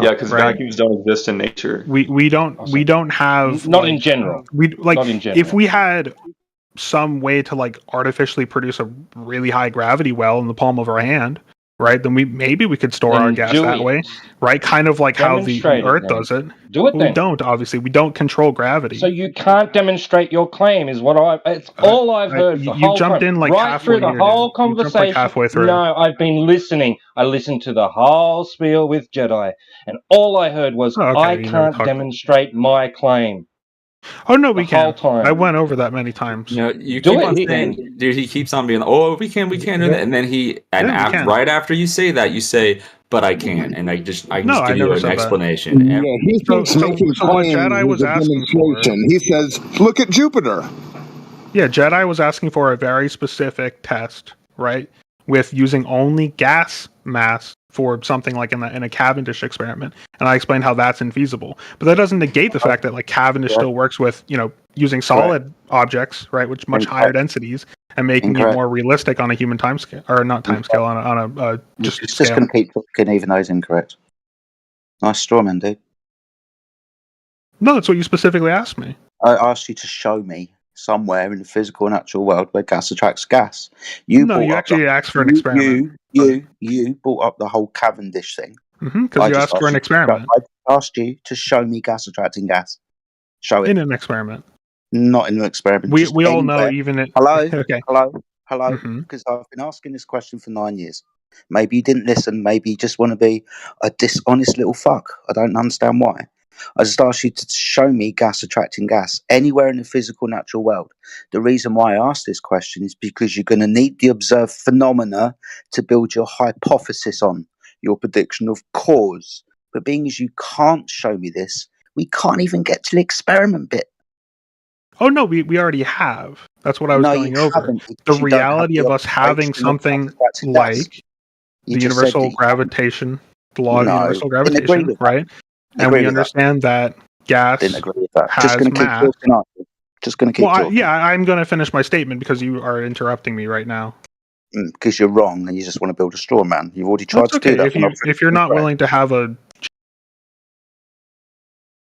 Yeah, because Right. vacuums don't exist in nature. We don't have Not in general. We like Not in general. if we had some way to like artificially produce a really high gravity well in the palm of our hand, right? Then we could store our Then gas do that it. way, right? Kind of like how the Demonstrate it Earth then. does it. Do it But we then. don't, obviously. We don't control gravity. So you can't demonstrate your claim, is what it's all I've heard. you The whole jumped time. in like right halfway through the here, whole dude. You jumped, like, conversation. halfway through. No, I've been listening. I listened to the whole spiel with Jedi, and all I heard was, Oh, okay, I you never can't talked- demonstrate my claim. Oh no, we The whole can. time. I went over that many times. You know, you Do keep it. on saying, dude, he keeps on being, oh, we can do that. And then Yeah, we can. right after you say that, you say, but I can't. And I can No, just I give you never an said that. explanation. Yeah, he thinks making so what claims Jedi was is a asking for- demonstration. He says, "Look at Jupiter." Yeah, Jedi was asking for a very specific test, right? With using only gas mass for something like in a Cavendish experiment, and I explained how that's infeasible. But that doesn't negate the fact that like Cavendish still works with using solid objects, right, which much higher densities, and making it more realistic on a human time scale, or not time scale, on a just It's scale. just going to keep talking even though he's incorrect. Nice strawman, dude. No, that's what you specifically asked me. I asked you to show me somewhere in the physical natural world where gas attracts gas. You actually asked for an experiment. You brought up the whole Cavendish thing. Because you asked for an experiment. I asked you to show me gas attracting gas. Show it. In an experiment. Not in an experiment. We all know even it. Hello? Okay. Hello? Mhm. Because I've been asking this question for 9 years. Maybe you didn't listen. Maybe you just want to be a dishonest little fuck. I don't understand why. I just asked you to show me gas attracting gas anywhere in the physical natural world. The reason why I asked this question is because you're going to need the observed phenomena to build your hypothesis on, your prediction of cause. But being as you can't show me this, we can't even get to the experiment bit. Oh no, we already have. That's what I was No, going you over. haven't, The because you don't have reality the of us having observation of something gas attracting gas. like You the just said universal that you gravitation, the law of No, universal didn't agree gravitation, with that. right? Didn't And agree we with that. understand that gas Didn't agree with that. has Just going to keep mass. talking up. Just going to keep Well, talking. I'm going to finish my statement because you are interrupting me right now. Because you're wrong and you just want to build a straw man. You've already tried That's to do okay. that. If you're not willing to have a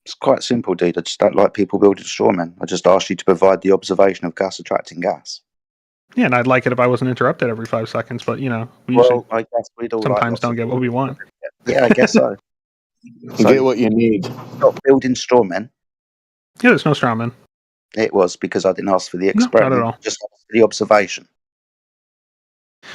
It's quite simple, dude. I just don't like people building straw men. I just asked you to provide the observation of gas attracting gas. yeah, and I'd like it if I wasn't interrupted every 5 seconds, but we Well, usually I guess we'd all like sometimes lots don't of get what we want. Yeah, I guess so. You get what you need. Stop building straw men. Yeah, there's no strawman. It was because I didn't ask for the No, not at experiment. all. Just asked for the observation.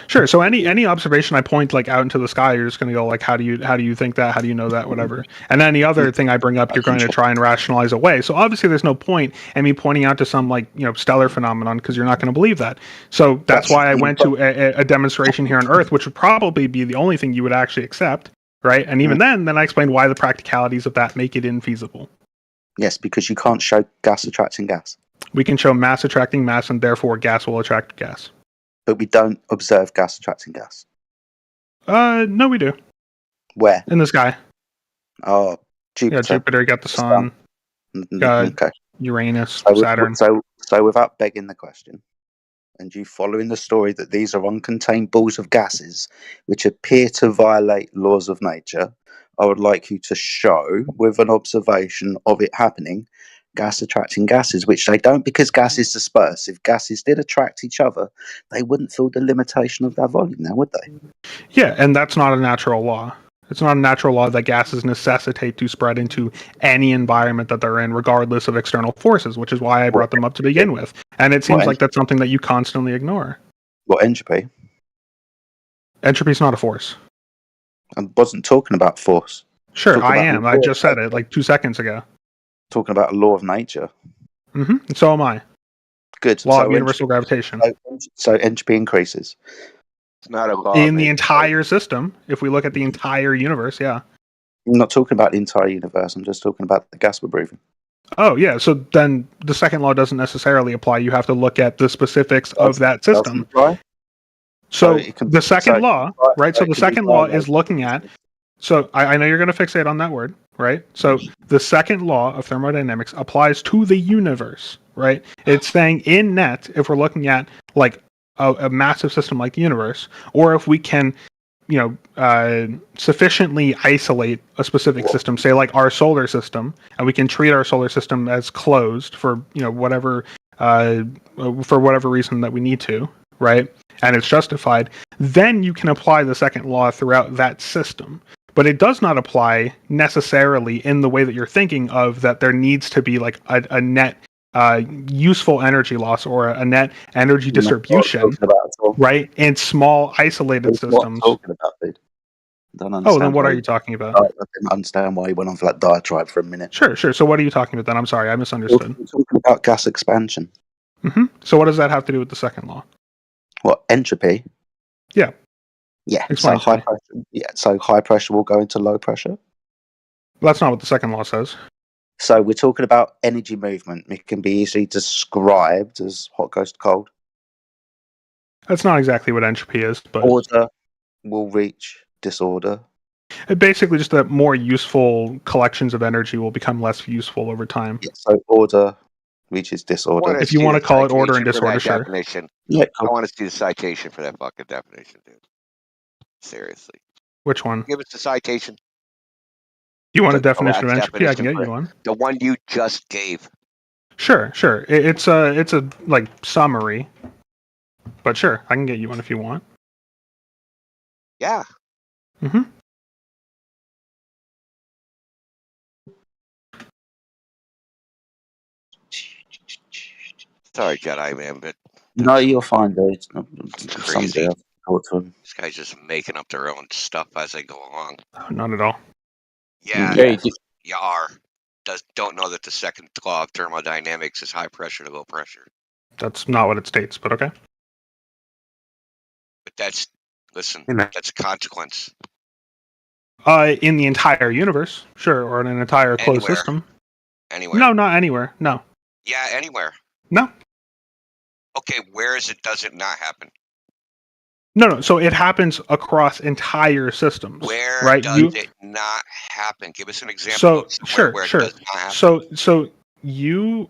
Sure. So any observation I point like out into the sky, you're just going to go like, how do you think that? How do you know that? Whatever. And any other thing I bring up, you're going to try and rationalize away. So obviously, there's no point in me pointing out to some like stellar phenomenon because you're not going to believe that. So that's why I went to a demonstration here on Earth, which would probably be the only thing you would actually accept, right? And even then I explained why the practicalities of that make it infeasible. Yes, because you can't show gas attracting gas. We can show mass attracting mass, and therefore gas will attract gas. But we don't observe gas attracting gas. No, we do. Where? In the sky. Oh, Jupiter. Yeah, Jupiter, you got the sun, got Okay. Uranus, So, Saturn. So without begging the question, and you following the story that these are uncontained balls of gases which appear to violate laws of nature, I would like you to show, with an observation of it happening, gas attracting gases, which they don't because gases disperse. If gases did attract each other, they wouldn't feel the limitation of their volume now, would they? Yeah, and that's not a natural law. It's not a natural law that gases necessitate to spread into any environment that they're in, regardless of external forces, which is why I brought them up to begin with. And it seems like that's something that you constantly ignore. What, entropy? Entropy is not a force. I wasn't talking about force. Sure, Talking I about am. law I of just said it nature. like 2 seconds ago. Talking about a law of nature. So am I. Good. Law so of universal gravitation. So entropy increases. It's not a law. In the entire system, if we look at the entire universe, yeah. I'm not talking about the entire universe. I'm just talking about the gas we're breathing. Oh, yeah. So then the second law doesn't necessarily apply. You have to look at the specifics of that system. So the second law, right? So the second law is looking at. So I know you're going to fixate on that word, right? So the second law of thermodynamics applies to the universe, right? It's saying in net, if we're looking at like a massive system like the universe, or if we can, sufficiently isolate a specific system, say like our solar system, and we can treat our solar system as closed for whatever reason that we need to, right? And it's justified, then you can apply the second law throughout that system. But it does not apply necessarily in the way that you're thinking of, that there needs to be like a net useful energy loss or a net energy distribution, right? In small isolated systems. What I'm talking about, dude. Don't understand. Oh, then what are you talking about? I didn't understand why you went on for that diatribe for a minute. Sure. So what are you talking about then? I'm sorry, I misunderstood. We're talking about gas expansion. So what does that have to do with the second law? What, entropy? Yeah. Yeah. Explain So high pressure. Yeah. So high pressure will go into low pressure. That's not what the second law says. So we're talking about energy movement. It can be easily described as hot goes to cold. That's not exactly what entropy is, but order will reach disorder. Basically, just that more useful collections of energy will become less useful over time. Yeah, so order reaches disorder. If you want to call it order and disorder, sure. Definition. Yeah, I want to see the citation for that fucking definition, dude. Seriously. Which one? Give us the citation. You want a definition of entropy? I can get you one. The one you just gave. Sure. It's a like summary, but sure, I can get you one if you want. Yeah. Sorry, Jedi man, but no, you're fine, dude. it's crazy. Talk to him. This guy's just making up their own stuff as they go along. Not at all. Yeah, Yeah, you are. Don't know that the second law of thermodynamics is high pressure to low pressure. That's not what it states, but okay. But that's a consequence. In the entire universe, sure, or in an entire closed system. Anywhere. No, not anywhere. No. Yeah, anywhere. No. Okay, does it not happen? No. So it happens across entire systems. Where right? does it not happen? Give us an example. So where sure. It does not happen. So you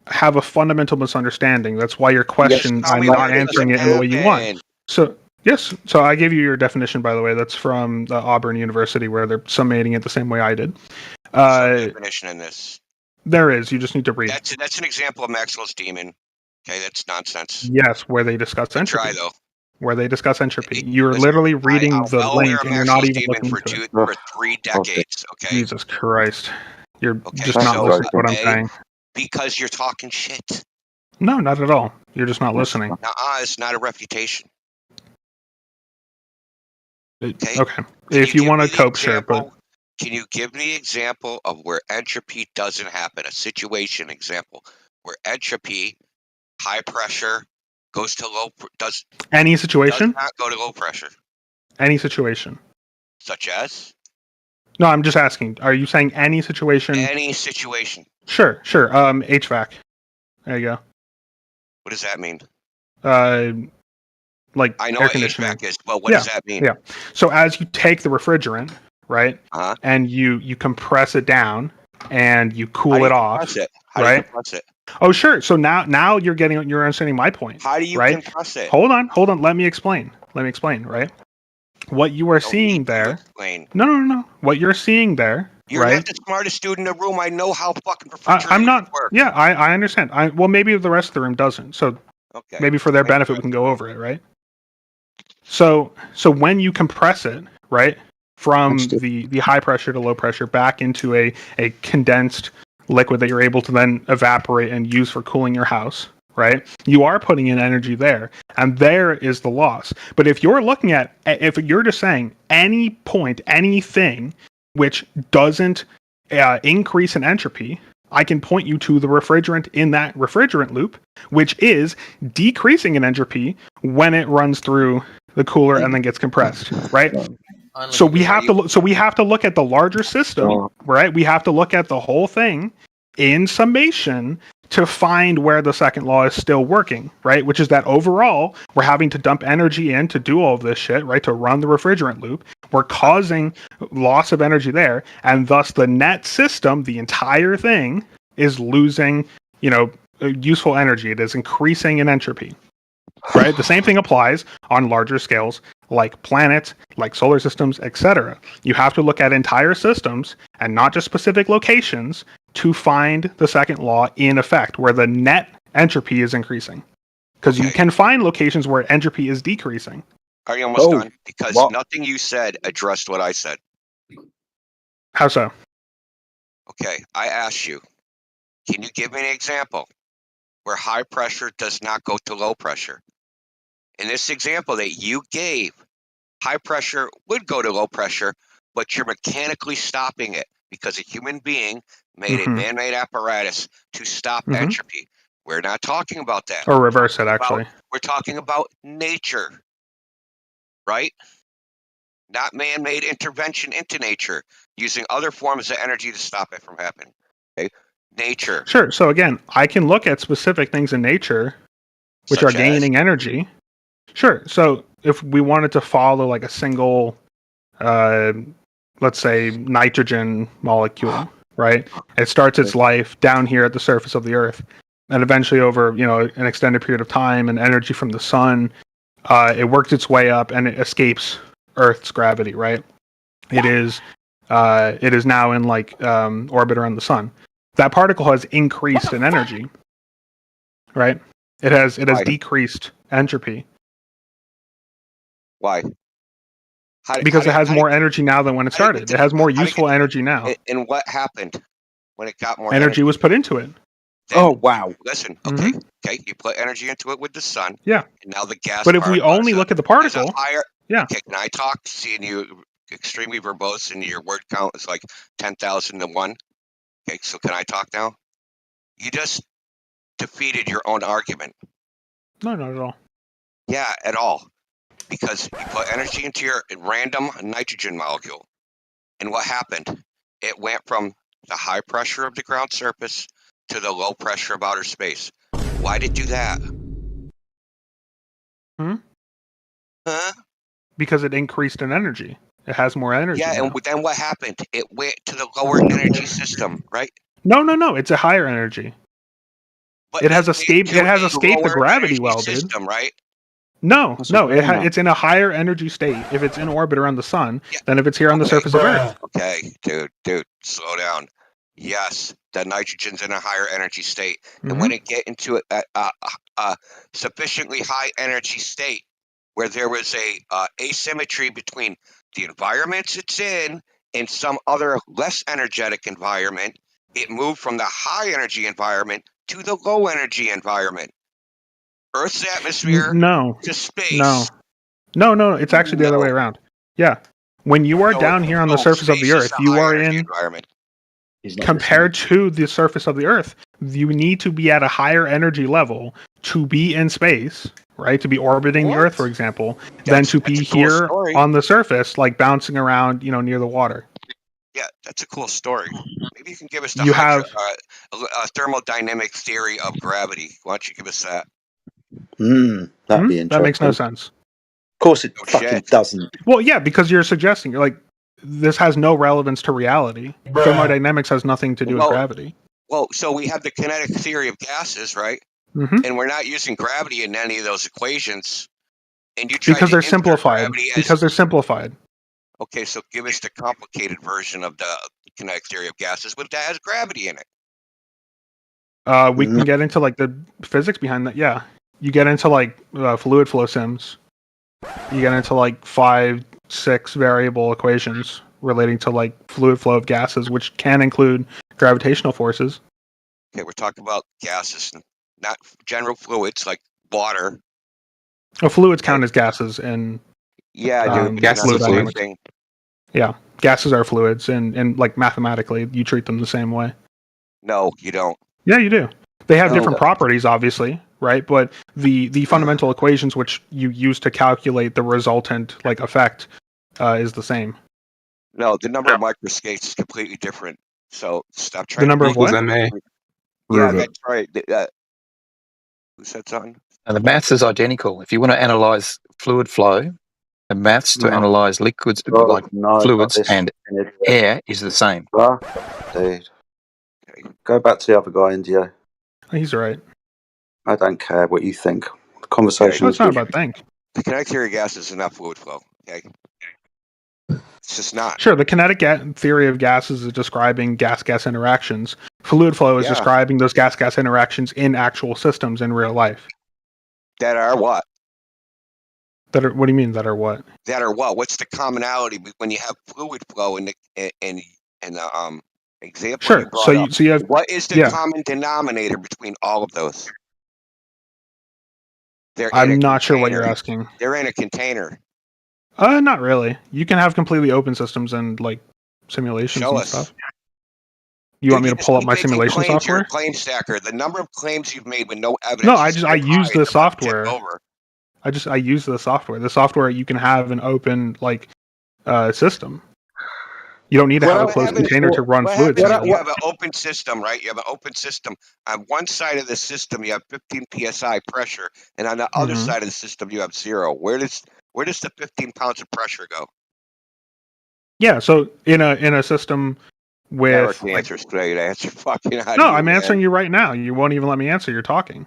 have a fundamental misunderstanding. That's why your question, I'm not answering it in the way you want. So yes. So I gave you your definition, by the way. That's from the Auburn University, where they're summating it the same way I did. Definition in this. There is. You just need to read. That's an example of Maxwell's demon. Okay, that's nonsense. Yes, where they discuss entropy. Try though. Where they discuss entropy. You're literally reading the link and you're not even looking into it. For 3 decades, okay? Jesus Christ. You're just not listening to what I'm saying. Because you're talking shit. No, not at all. You're just not listening. It's not a refutation. Okay. If you want to cope, sure, but... Can you give me an example of where entropy doesn't happen? A situation example where entropy, high pressure, goes to low... Any situation? Does not go to low pressure. Any situation. Such as? No, I'm just asking. Are you saying any situation? Any situation. Sure. HVAC. There you go. What does that mean? Like I know air what conditioning. HVAC is, but what does that mean? Yeah. So as you take the refrigerant, right, and you compress it down and you cool it off, How do you compress it? Oh, sure. So now you're understanding my point. How do you right? compress it? Hold on. Let me explain. Right. What you are seeing there. No. What you're seeing there. You're right? not the smartest student in the room. I know how fucking I'm not. work. Yeah, I understand. Well, maybe the rest of the room doesn't. So maybe for their benefit, we can go over it, right? So when you compress it, right, from the high pressure to low pressure back into a condensed liquid that you're able to then evaporate and use for cooling your house, right? You are putting in energy there, and there is the loss. But if you're looking at, if you're just saying any point, anything which doesn't increase in entropy, I can point you to the refrigerant in that refrigerant loop, which is decreasing in entropy when it runs through the cooler and then gets compressed, right? So we have to look at the larger system, right? We have to look at the whole thing in summation to find where the second law is still working, right? Which is that overall, we're having to dump energy in to do all of this shit, right? To run the refrigerant loop. We're causing loss of energy there, and thus the net system, the entire thing, is losing, useful energy. It is increasing in entropy, right? The same thing applies on larger scales, like planets, like solar systems, etc. You have to look at entire systems and not just specific locations to find the second law in effect, where the net entropy is increasing. Because you can find locations where entropy is decreasing. Are you almost done? Because nothing you said addressed what I said. How so? Okay, I asked you, can you give me an example where high pressure does not go to low pressure? In this example that you gave, high pressure would go to low pressure, but you're mechanically stopping it because a human being made a man-made apparatus to stop entropy. We're not talking about that. Or reverse it, actually. We're talking about nature, right? Not man-made intervention into nature, using other forms of energy to stop it from happening. Okay, nature. Sure. So again, I can look at specific things in nature which are gaining energy. Sure. So if we wanted to follow like a single, let's say, nitrogen molecule, right? It starts its life down here at the surface of the Earth, and eventually over, an extended period of time and energy from the sun, it works its way up and it escapes Earth's gravity, right? It is now in orbit around the sun. That particle has increased in energy, right? It has decreased entropy. Why? Because it has more energy now than when it started. It has more useful energy now. And what happened when it got more energy? Was put into it. Wow! Listen, okay, you put energy into it with the sun. Yeah. And now the gas. But if we only look at the particle, yeah. Okay, can I talk? Seeing you extremely verbose and your word count is like 10,000 to 1. Okay, so can I talk now? You just defeated your own argument. No, not at all. Yeah, at all. Because you put energy into your random nitrogen molecule. And what happened? It went from the high pressure of the ground surface to the low pressure of outer space. Why did it do that? Huh? Because it increased in energy. It has more energy. Yeah, and then what happened? It went to the lower energy system, right? No. It's a higher energy. But it has escaped the gravity well, system, dude. Right? No. It's in a higher energy state if it's in orbit around the sun than if it's here on the surface of Earth. Okay, dude, slow down. Yes, the nitrogen's in a higher energy state, and when it get into a sufficiently high energy state, where there was a asymmetry between the environments it's in and some other less energetic environment, it moved from the high energy environment to the low energy environment. Earth's atmosphere to space. No. It's actually the other way around. Yeah. When you are down here on the surface of the Earth, you are in environment. Compared to the surface of the Earth, you need to be at a higher energy level to be in space, right? To be orbiting the Earth, for example, than to be here on the surface, like bouncing around, near the water. Yeah, that's a cool story. Maybe you can give us the thermodynamic theory of gravity. Why don't you give us that? That'd be interesting. That makes no sense. Of course it fucking doesn't. Well, yeah, because you're suggesting, this has no relevance to reality. Thermodynamics has nothing to do with gravity. Well, so we have the kinetic theory of gases, right? And we're not using gravity in any of those equations. And you because they're simplified. Because they're simplified. Okay, so give us the complicated version of the kinetic theory of gases, but that has gravity in it. We can get into the physics behind that. Yeah, you get into fluid flow sims. You get into 5-6 variable equations relating to fluid flow of gases, which can include gravitational forces. Okay, we're talking about gases not general fluids like water. Fluids count as gases, and Yeah, dude. gases Not the same dynamics. thing. Yeah, gases are fluids, and like mathematically, you treat them the same way. No, you don't. Yeah, you do. They have No. different properties, obviously, right? But the fundamental equations which you use to calculate the resultant like effect is the same. No, the number of microstates is completely different. So stop trying. The number of what? Yeah, Prove it. that's right. Who said something? And the maths is identical. If you want to analyze fluid flow, the maths to No. analyze liquids Bro, like no, fluids but this- and air is the same. Dude. Go back to the other guy, Indio. He's right. I don't care what you think. The conversation No, is it's not about think. The kinetic theory of gases is not fluid flow. Okay, it's just not. Sure, the kinetic theory of gases is describing gas-gas interactions. Fluid flow is Yeah. describing those gas-gas interactions in actual systems in real life. That are what? That are, what do you mean that are what? That are what? What's the commonality when you have fluid flow in the example? Sure. You brought So up? you have What is the yeah. common denominator between all of those? They're in I'm a not sure what you're container. asking. They're in a container. Not really. You can have completely open systems and like simulations Show and us. stuff. You want me to just pull up keep my making simulation claims. You're a software? claim stacker. The number of claims you've made with no evidence. No, is I so use high, the it's about to tip software. over. I use the software. The software you can have an open like system. You don't need to have a closed container to run What fluid happens if simulation. you have an open system, right? You have an open system. On one side of the system, you have 15 psi pressure, and on the other Mhm. side of the system, you have 0. Where does the 15 pounds of pressure go? Yeah, so in a system Never with can like, answer straight. Answer fucking out no, of you, I'm man. answering you right now. You won't even let me answer. You're talking.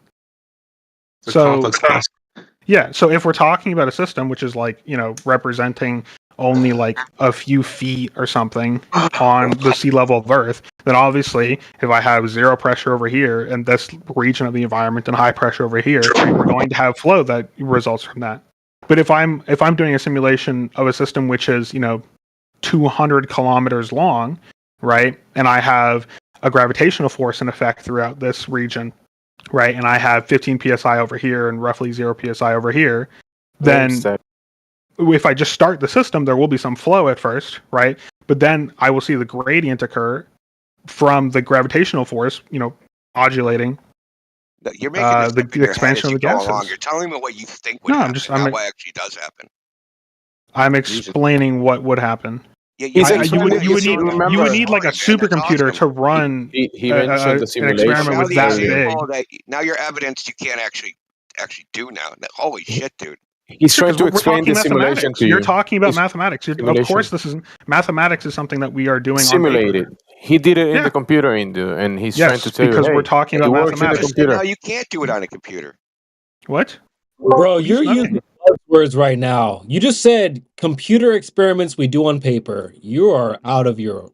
It's a So complex task. yeah, so if we're talking about a system which is like representing only like a few feet or something on the sea level of Earth, then obviously if I have 0 pressure over here and this region of the environment and high pressure over here, we're going to have flow that results from that. But if I'm doing a simulation of a system which is 200 kilometers long, right, and I have a gravitational force in effect throughout this region, right, and I have 15 psi over here and roughly 0 psi over here, then if I just start the system, there will be some flow at first, right? But then I will see the gradient occur from the gravitational force, modulating No, you're making this up in the your head expansion as of you the go along. gases. You're telling me what you think would No, happen, not what actually does happen. I'm explaining what would happen. Yeah, He's you explaining would it, remember. need like a supercomputer to run He mentioned the an simulation experiment Now with the that big. example that now your evidence you can't actually do now. Holy shit, dude! He's trying to We're explain talking the simulation mathematics. to you. You're talking about It's mathematics. Of simulation. course, mathematics is something that we are doing on Simulated. paper. He did it in Yeah. the computer, and he's Yes, trying to tell you, because hey, we're talking it about works in the mathematics. computer. No, you can't do it on a computer. What? Bro, you're using buzzwords right now. You just said computer experiments we do on paper. You are out of your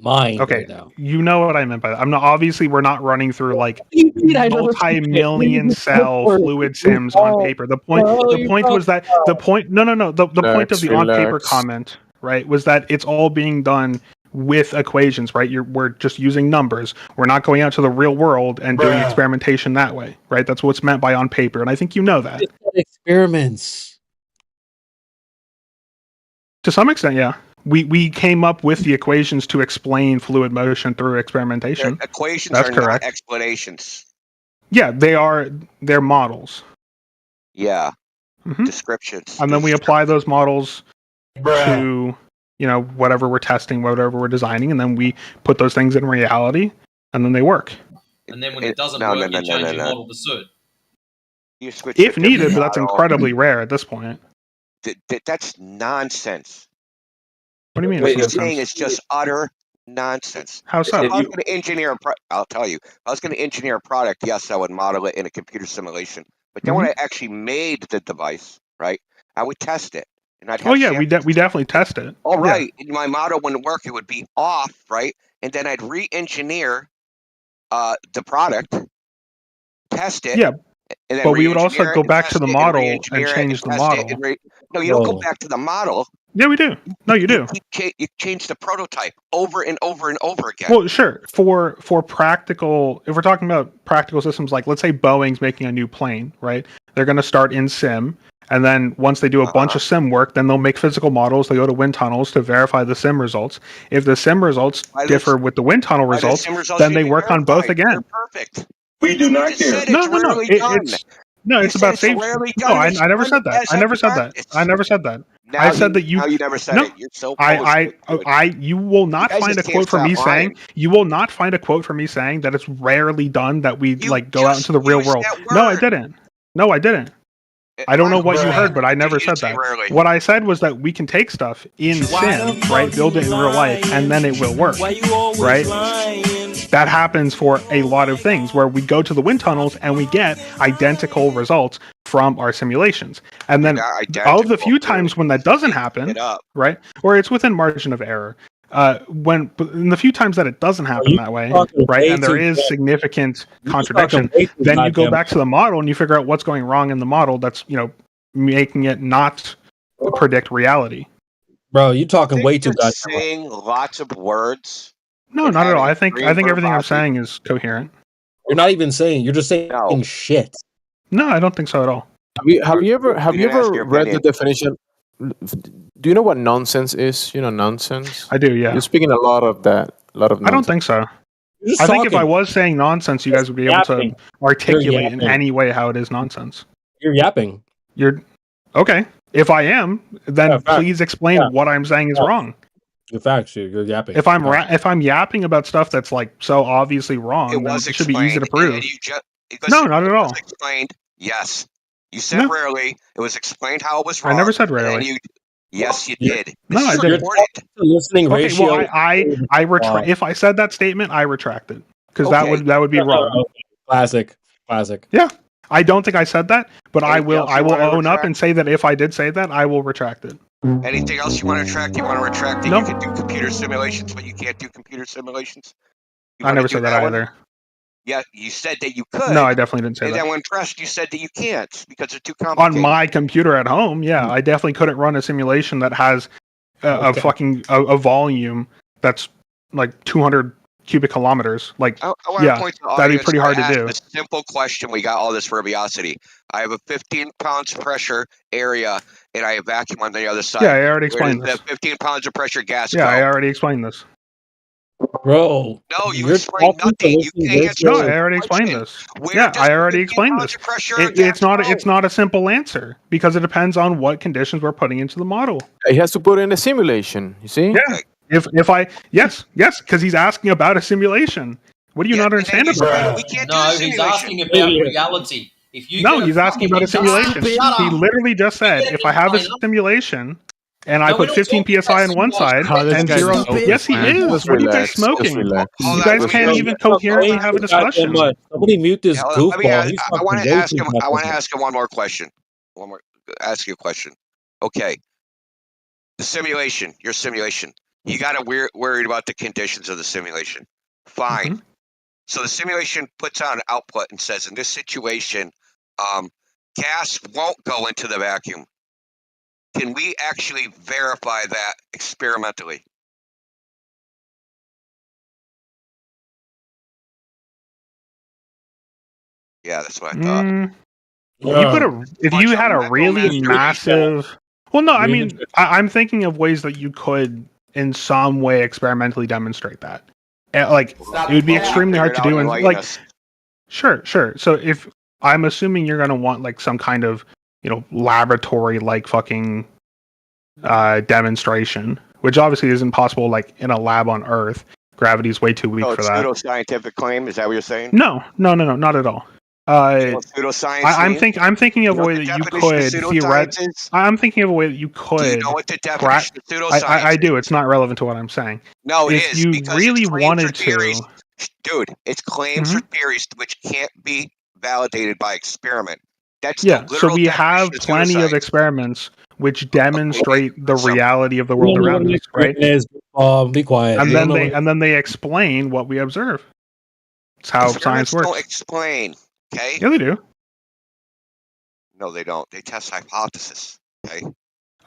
mind Okay, right now. you know what I meant by that. Obviously we're not running through like I know the multi-million cell fluid sims on paper. The point was that the point the point of the on paper Relax. comment, right, was that it's all being done with equations, right? We're just using numbers. We're not going out to the real world and doing experimentation that way, right? That's what's meant by on paper, and I think you know that. Experiments. To some extent, yeah. We came up with the equations to explain fluid motion through experimentation. Equations That's are correct. not explanations. Yeah, they're models. Yeah, Mhm. descriptions. And then we apply those models to whatever we're testing, whatever we're designing, and then we put those things in reality, and then they work. And then when it doesn't no, work, no, you no, change no, your no. model to suit. You switch If to a different needed, but that's model. incredibly rare at this point. That's nonsense. What do you mean? What it's you're nonsense? saying is just utter nonsense. How so? If I was going to engineer I'll tell you. If I was going to engineer a product, yes, I would model it in a computer simulation. But then when I actually made the device, right, I would test it. And I'd have Oh yeah, we samples. definitely test it. All Yeah. right, and my model wouldn't work. It would be off, right? And then I'd re-engineer the product, test it, Yeah. and then But we would also re-engineer it go and back to test the it and model and re-engineer it change and the test it model. and no, you don't go Whoa. back to the model. Yeah, we do. No, you do. You change the prototype over and over and over again. Well, sure. For practical, if we're talking about practical systems, like let's say Boeing's making a new plane, right? They're going to start in sim, and then once they do a bunch of sim work, then they'll make physical models. They go to wind tunnels to verify the sim results. If the sim results differ with the wind tunnel results, then they work on both again. They're perfect. We do not care. No. It's It's about safety. No, I never said that. I never said that. I never said that. I said that you. Now you never said No, it. You're so close. you will not guys find a just can't quote from me stop saying. lying. You will not find a quote from me saying that it's rarely done that we like go out into the real world. No, I didn't. No, I didn't. I don't know what you heard, but I never said that. What I said was that we can take stuff in sim, right? Build it in real life, and then it will work, right? That happens for a lot of things where we go to the wind tunnels and we get identical results from our simulations. And then of the few times when that doesn't happen, right? Or it's within margin of error. In the few times that it doesn't happen that way, right, and there is significant contradiction, then you go back to the model and you figure out what's going wrong in the model that's, making it not predict reality. Bro, you talking way too goddamn. Saying lots of words. No, not at all. I think everything I'm saying is coherent. You're not even saying. You're just saying shit. No, I don't think so at all. Have you ever read the definition? Do you know what nonsense is? Nonsense. I do. Yeah. You're speaking a lot of that. I don't think so. I think if I was saying nonsense, you guys would be able to articulate in any way how it is nonsense. You're yapping. You're okay. If I am, then please explain what I'm saying is wrong. The facts, you're yapping. If I'm yapping about stuff that's like so obviously wrong, then it should be easy to prove. No, not at all. Explained. Yes, you said rarely. It was explained how it was wrong. I never said rarely. Yes, you did. No, I didn't. Listening ratio. Well, I retract. If I said that statement, I retract it because that would be wrong. Classic. Yeah, I don't think I said that, but I will own up and say that if I did say that, I will retract it. Anything else you want to retract? You want to retract that you can do computer simulations, but you can't do computer simulations? I never said that either. Yeah, you said that you could. No, I definitely didn't say that. And then when pressed, you said that you can't because it's too complicated. On my computer at home, yeah, I definitely couldn't run a simulation that has a volume that's like 200 cubic kilometers. Like, that'd be pretty hard to do. A simple question. We got all this verbiosity. I have a 15 pounds pressure area, and I have vacuum on the other side. Yeah, I already explained this. 15 pounds of pressure gas. Yeah, I already explained this. Bro. No, you explained nothing. You can't answer. No, I already explained this. Yeah, I already explained this. It's not a simple answer because it depends on what conditions we're putting into the model. He has to put in a simulation. You see? Yeah. Yes, because he's asking about a simulation. What do you not understand about that? No, he's asking about reality. He's asking about a simulation. He literally just said, if I have a simulation and I put 15 psi on one side and 0. Yes, he is. What are you guys smoking? You guys can't even coherently have a discussion. Somebody mute this goofball. I want to ask him one more question. Ask you a question. Okay. The simulation, your simulation. You got to worried about the conditions of the simulation. Fine. Mm-hmm. So the simulation puts out an output and says, in this situation, gas won't go into the vacuum. Can we actually verify that experimentally? Yeah, that's what I thought. If you had a really massive... Well, no, I mean, I'm thinking of ways that you could, in some way, experimentally demonstrate that. Like, it would be extremely hard to do. And like, sure. So if I'm assuming you're going to want like some kind of, laboratory like fucking demonstration, which obviously isn't possible like in a lab on Earth. Gravity's way too weak for that. Pseudoscientific claim? Is that what you're saying? No, not at all. Pseudoscience. I'm thinking of a way that you could theoretically. I'm thinking of a way that you could. Do you know what the definition of pseudoscience? I do. It's not relevant to what I'm saying. No, it is. If you really wanted to, dude, it's claims or theories which can't be validated by experiment. That's so we have plenty of experiments which demonstrate the reality of the world around us, right? Be quiet. And then they explain what we observe. It's how science works. Don't explain. Okay. Yeah, they do. No, they don't. They test hypothesis. Okay.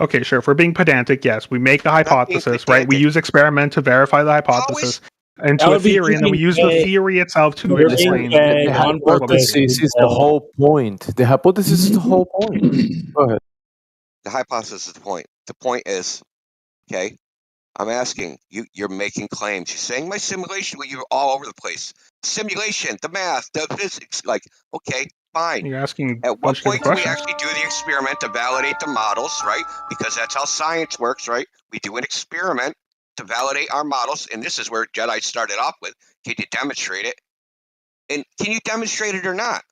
Okay, sure. If we're being pedantic, yes, we make a Not being hypothesis, right? We pedantic. use experiment to verify the hypothesis into a would be theory, and then we use the being theory itself to You're explain. being gay The on purpose. hypothesis is the whole point. The hypothesis is the whole point. Go ahead. The hypothesis is the point. The point is, okay, I'm asking you. You're making claims. You're saying my simulation. Well, you're all over the place. Simulation, the math, the physics. Like, okay, fine. You're asking At what bullshit point do we questions. actually do the experiment to validate the models, right? Because that's how science works, right? We do an experiment to validate our models, and this is where Jedi started off with. Can you demonstrate it? And can you demonstrate it or not?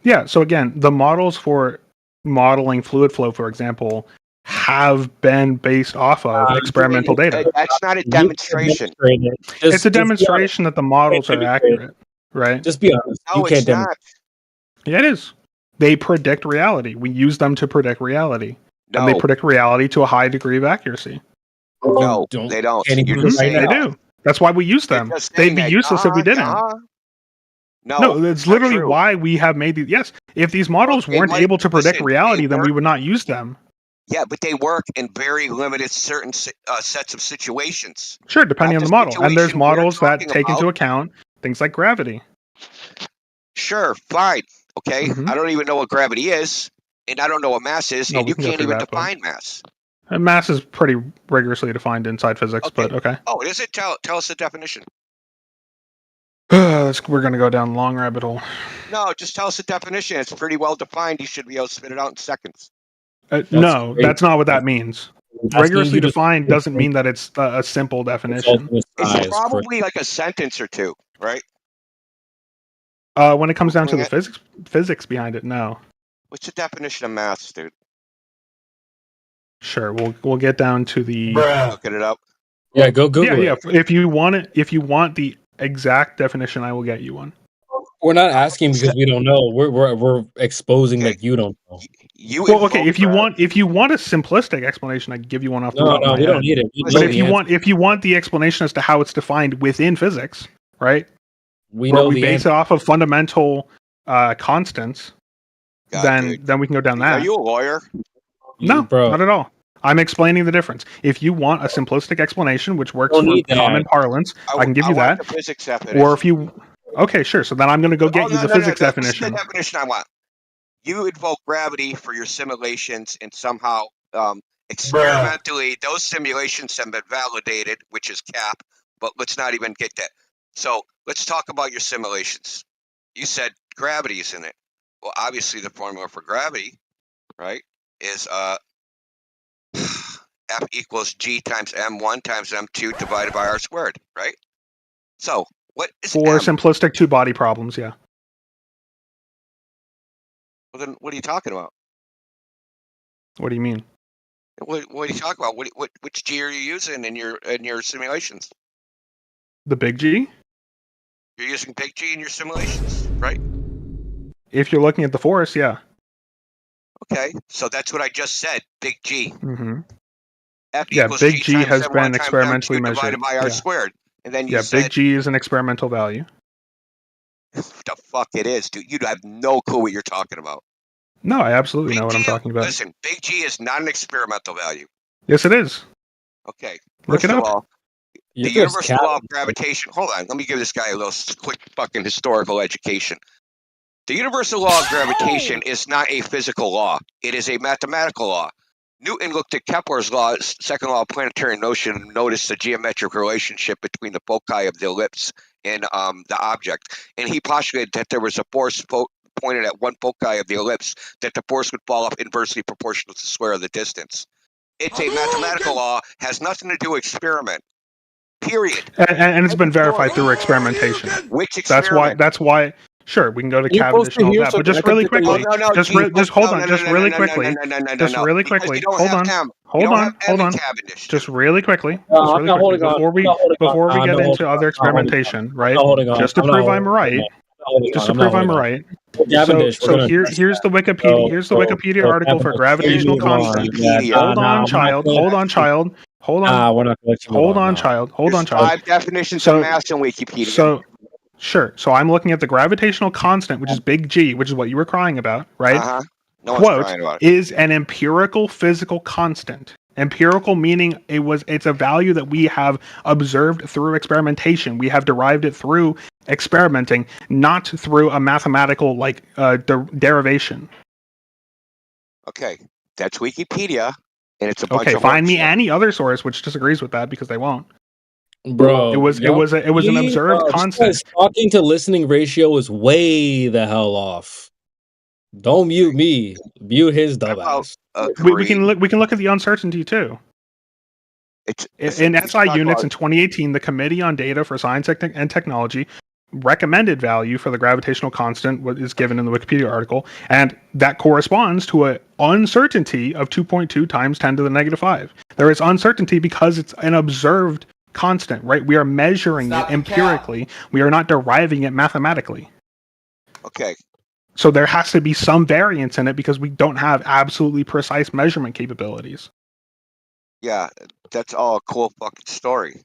Yeah. So again, the models for modeling fluid flow, for example, have been based off of experimental data. That's not a demonstration. It's a demonstration that the models are accurate, right? Just be honest. No, You can't it's not. Yeah, it is. They predict reality. We use them to predict reality. And they No. predict reality to a high degree of accuracy. No, they don't. Can't You're even just do saying They that. do. That's why we use them. just They'd saying be that. useless if we didn't. No, No, that's not literally true. why we have made these. Yes, if these models They weren't might- able to predict listen, reality, they then we work- would not use them. Yeah, but they work in very limited certain sets of situations. Sure, depending Not on the the model. And there's situation we're models that talking take into about. account things like gravity. Sure, fine. Okay, Mhm. I don't even know what gravity is, and I don't know what mass is, No, and we you can go can't through even that, but- define mass. And mass is pretty rigorously defined inside physics, but okay. Oh, is it? Tell us the definition. We're going to go down a long rabbit hole. No, just tell us the definition. It's pretty well defined. You should be able to spit it out in seconds. No, great. that's not what that means. Asking Rigorously you to- defined doesn't mean that it's a simple definition. It's probably like a sentence or two, right? When it comes down to the Yeah. physics behind it, no. What's the definition of mass, dude? Sure, we'll get down to the. Looking it up. Yeah, go Google Yeah. it. If you want the exact definition, I will get you one. We're not asking because we don't know. We're exposing that you don't know. Well, okay. If you want a simplistic explanation, I can give you one off the No, top of no, my we don't head. need it. We But know if the you answer. if you want the explanation as to how it's defined within physics, right? We Where know we the base answer. it off of fundamental constants. God, Then we can go down Are that. you a lawyer? No, Bro. not at all. I'm explaining the difference. If you want a simplistic explanation, which works Don't for need that. common parlance, I can give you want that. the physics definition. Or if you, okay, sure. So then I'm going to go get you the physics This is definition. the definition I want. You invoke gravity for your simulations, and somehow experimentally those simulations have been validated, which is cap. But let's not even get that. So let's talk about your simulations. You said gravity is in it. Well, obviously the formula for gravity, right, is F equals G times M1 times M2 divided by R squared, right? So what is For M? simplistic two-body problems, yeah. Well, then what are you talking about? What do you mean? What are you talking about? Which G are you using in your simulations? The big G? You're using big G in your simulations, right? If you're looking at the force, yeah. Okay, so that's what I just said. Big G. hmm F Yeah, equals big G G times has M1 been times experimentally M2 measured. divided by R Yeah. squared. And then you Yeah, said, big G is an experimental value. the fuck it is, dude. You have no clue what you're talking about. No, I absolutely Big know what I'm G, talking about. listen, big G is not an experimental value. Yes, it is. Okay, Look first it of up. all, You're the just universal law of gravitation. Hold on, let me give this guy a little quick fucking historical education. The universal law of gravitation is not a physical law. It is a mathematical law. Newton looked at Kepler's law, second law of planetary motion, and noticed the geometric relationship between the foci of the ellipse and the object. And he postulated that there was a force pointed at one foci of the ellipse, that the force would fall off inversely proportional to the square of the distance. It's a mathematical law, has nothing to do with experiment. Period. And it's been verified through experimentation. Which experiment? That's why. Sure, we can go to You're Cavendish supposed to and all hear that, so but just I can really take a quickly, look. just hold on, just really quickly, just really quickly, hold on, hold on, just really quickly, just really quickly, before we get into other experimentation, right? Just to prove I'm right, just to prove I'm right. So here's the Wikipedia, Wikipedia article for gravitational constant. Hold on, child. Hold on, child. Hold on. We're not gonna let you Hold on, child. Hold on, child. 5 definitions of mass in Wikipedia. So, sure. So I'm looking at the gravitational constant, which is big G, which is what you were crying about, right? No one's quote, crying about it. is an empirical physical constant. Empirical meaning it's a value that we have observed through experimentation. We have derived it through experimenting, not through a mathematical derivation. Okay, that's Wikipedia, and it's a bunch Okay, of find me horseshit. any other source which disagrees with that, because they won't. Bro, It was an observed constant. This talking to listening ratio is way the hell off. Don't mute me. Mute his dumbass. We can look at the uncertainty too. In SI units in 2018, the Committee on Data for Science and Technology recommended value for the gravitational constant, what is given in the Wikipedia article, and that corresponds to an uncertainty of 2.2 times 10 to the negative 5. There is uncertainty because it's an observed constant, right? We are measuring it empirically. We are not deriving it mathematically. Okay. So there has to be some variance in it because we don't have absolutely precise measurement capabilities. Yeah, that's all a cool fucking story.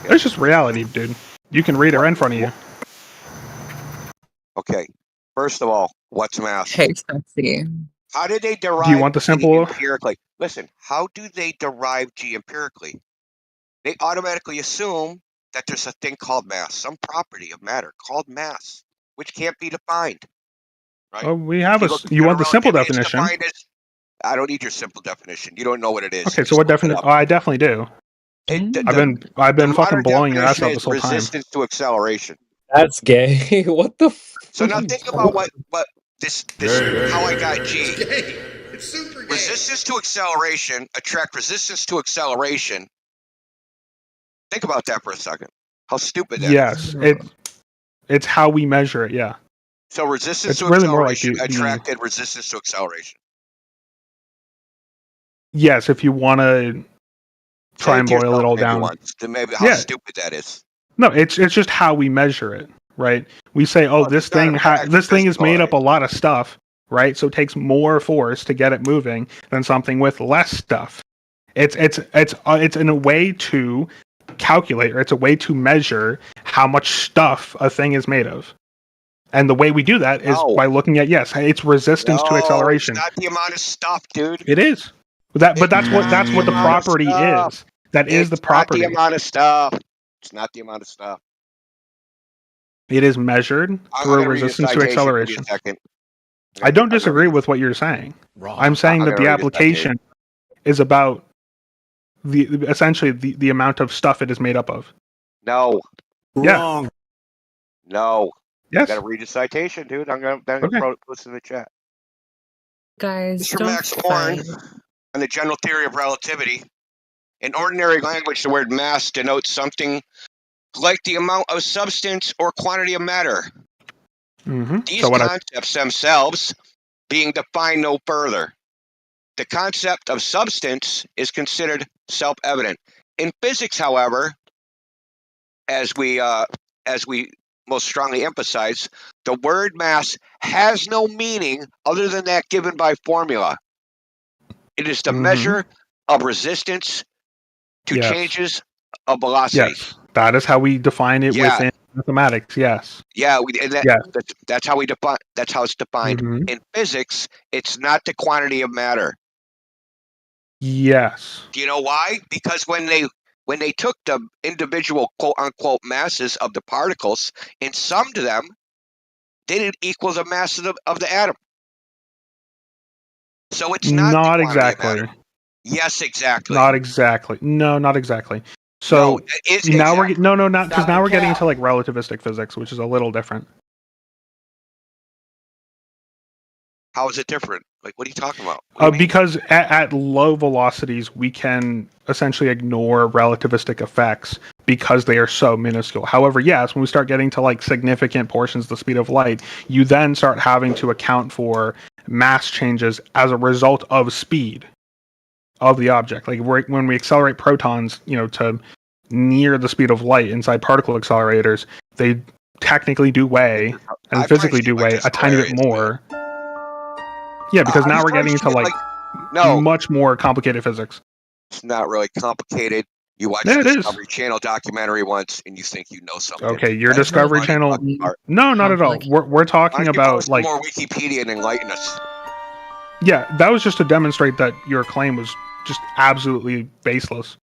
It's just reality, dude. You can read it right in front of you. Okay. First of all, what's mass? Hey, sexy. How did they derive Do you want the G simple? empirically? Listen, how do they derive G empirically? They automatically assume that there's a thing called mass, some property of matter called mass, which can't be defined. Right? Oh, we have If look at you want the general simple relativity, it's definition? defined as- I don't need your simple definition. You don't know what it is. Okay, Just so what look it definition? up. Oh, I definitely do. I've been fucking modern blowing your ass definition out is this whole time. resistance to acceleration. That's gay. What the? So now think about what this how I got G. It's super gay. Resistance to acceleration attract resistance to acceleration. Think about that for a second. How stupid that is. Yes, it's how we measure it. Yeah. So resistance It's to really more like acceleration the- attracted resistance to acceleration. Yes, if you want to try and Say it to boil it yourself all maybe down. once, to maybe how Yeah. stupid that is. No, it's just how we measure it, right? We say, oh, this thing is made up a lot of stuff, right? So it takes more force to get it moving than something with less stuff. It's in a way to calculate, or it's a way to measure how much stuff a thing is made of. And the way we do that is by looking at its resistance to acceleration. It's not the amount of stuff, dude. It is. But that's what the property is. That is the property. It's not the amount of stuff. It's not the amount of stuff. It is measured I'm through gonna read a resistance to citation. Give me a acceleration. second. I don't disagree with what you're saying. I'm saying I'm that the gonna read a application is about essentially the amount of stuff it is made up of. No. Yeah. No. Yes. You gotta read the citation, dude. I'm gonna Okay. post this in the chat. Guys, Mr. don't Max Horn on the general theory of relativity. In ordinary language, the word mass denotes something like the amount of substance or quantity of matter. Mm-hmm. These concepts themselves being defined no further. The concept of substance is considered self-evident. In physics, however, as we most strongly emphasize, the word mass has no meaning other than that given by formula. It is the measure of resistance to Yes. changes of velocity. Yes. That is how we define it within mathematics. Yes. Yeah, Yes. that's how we define. That's how it's defined. Mhm. In physics, it's not the quantity of matter. Yes. Do you know why? Because when they took the individual quote unquote masses of the particles and summed them, they didn't equal the mass of the atom. So it's not the quantity of exactly. matter. Yes, exactly. Not exactly. No, not exactly. So it's now exactly. not because now we're getting into like relativistic physics, which is a little different. How is it different? Like, what are you talking about? Because at low velocities, we can essentially ignore relativistic effects because they are so minuscule. However, yes, when we start getting to like significant portions of the speed of light, you then start having to account for mass changes as a result of speed of the object. Like when we accelerate protons, to near the speed of light inside particle accelerators, they technically do weigh and physically do weigh a tiny bit more. Yeah, because now we're getting into like much more complicated physics. It's not really complicated. You watch Yeah, the it is. Discovery Channel documentary once, and you think you know something. Okay, your That's Discovery not Channel. funny. No, not at all. We're Why talking don't you about post like more Wikipedia and enlighten us? Yeah, that was just to demonstrate that your claim was just absolutely baseless.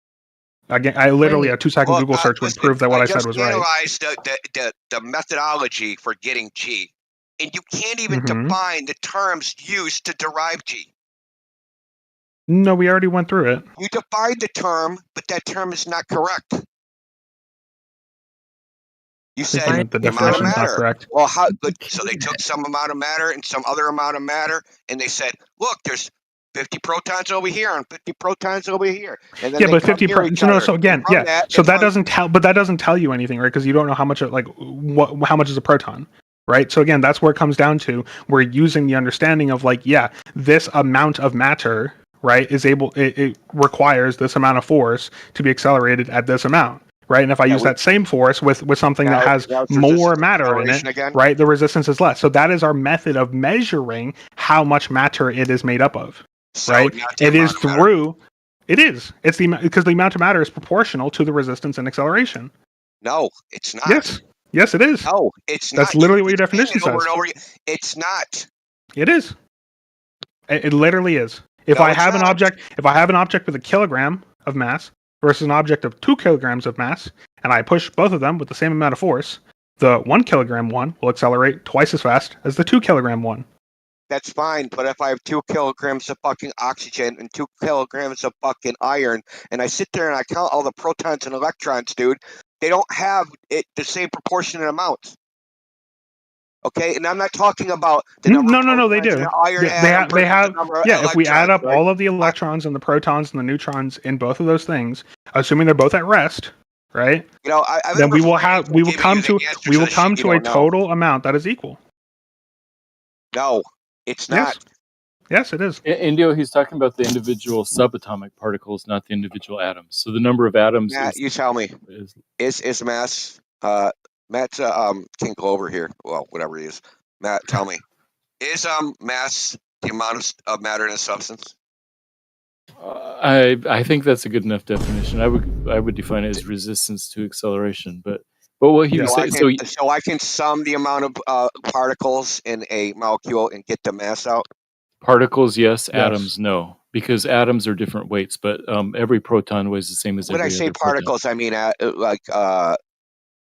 Again, I literally a 2-second Google search would prove that what I said was right. Analyze the methodology for getting G, and you can't even define the terms used to derive G. No, we already went through it. You defined the term, but that term is not correct. You said the definition is not correct. Well, so they took some amount of matter and some other amount of matter, and they said, "Look, there's 50 protons over here and 50 protons over here." And then but 50 protons. So again, that doesn't tell. But that doesn't tell you anything, right? Because you don't know how much, how much is a proton, right? So again, that's where it comes down to. We're using the understanding of this amount of matter, right, is able. It requires this amount of force to be accelerated at this amount. Right, and if I use that same force with something that has more matter in it, right, the resistance is less. So that is our method of measuring how much matter it is made up of. Right, it is through. It is. It's because the amount of matter is proportional to the resistance and acceleration. No, it's not. Yes, it is. No, it's not. That's literally what your definition says. It's not. It is. It literally is. If I have an object with a kilogram of mass versus an object of 2 kilograms of mass, and I push both of them with the same amount of force, the 1 kilogram one will accelerate twice as fast as the 2 kilogram one. That's fine, but if I have 2 kilograms of fucking oxygen and 2 kilograms of fucking iron, and I sit there and I count all the protons and electrons, dude, they don't have the same proportionate amounts. Okay, and I'm not talking about the number No, they do. They have. If we add up right? all of the electrons and the protons and the neutrons in both of those things, assuming they're both at rest, right? Then we will come to a total amount that is equal. No, it's not. Yes, it is. Indio, he's talking about the individual subatomic particles, not the individual atoms. So the number of atoms. Matt, you tell me. Is mass? Matt can't go over here. Well, whatever he is. Matt, tell me. Is mass the amount of matter in a substance? I think that's a good enough definition. I would define it as resistance to acceleration. But what he was saying. So I can sum the amount of particles in a molecule and get the mass out. Particles, yes. Atoms, no. Because atoms are different weights, but every proton weighs the same as every other proton. When I say particles,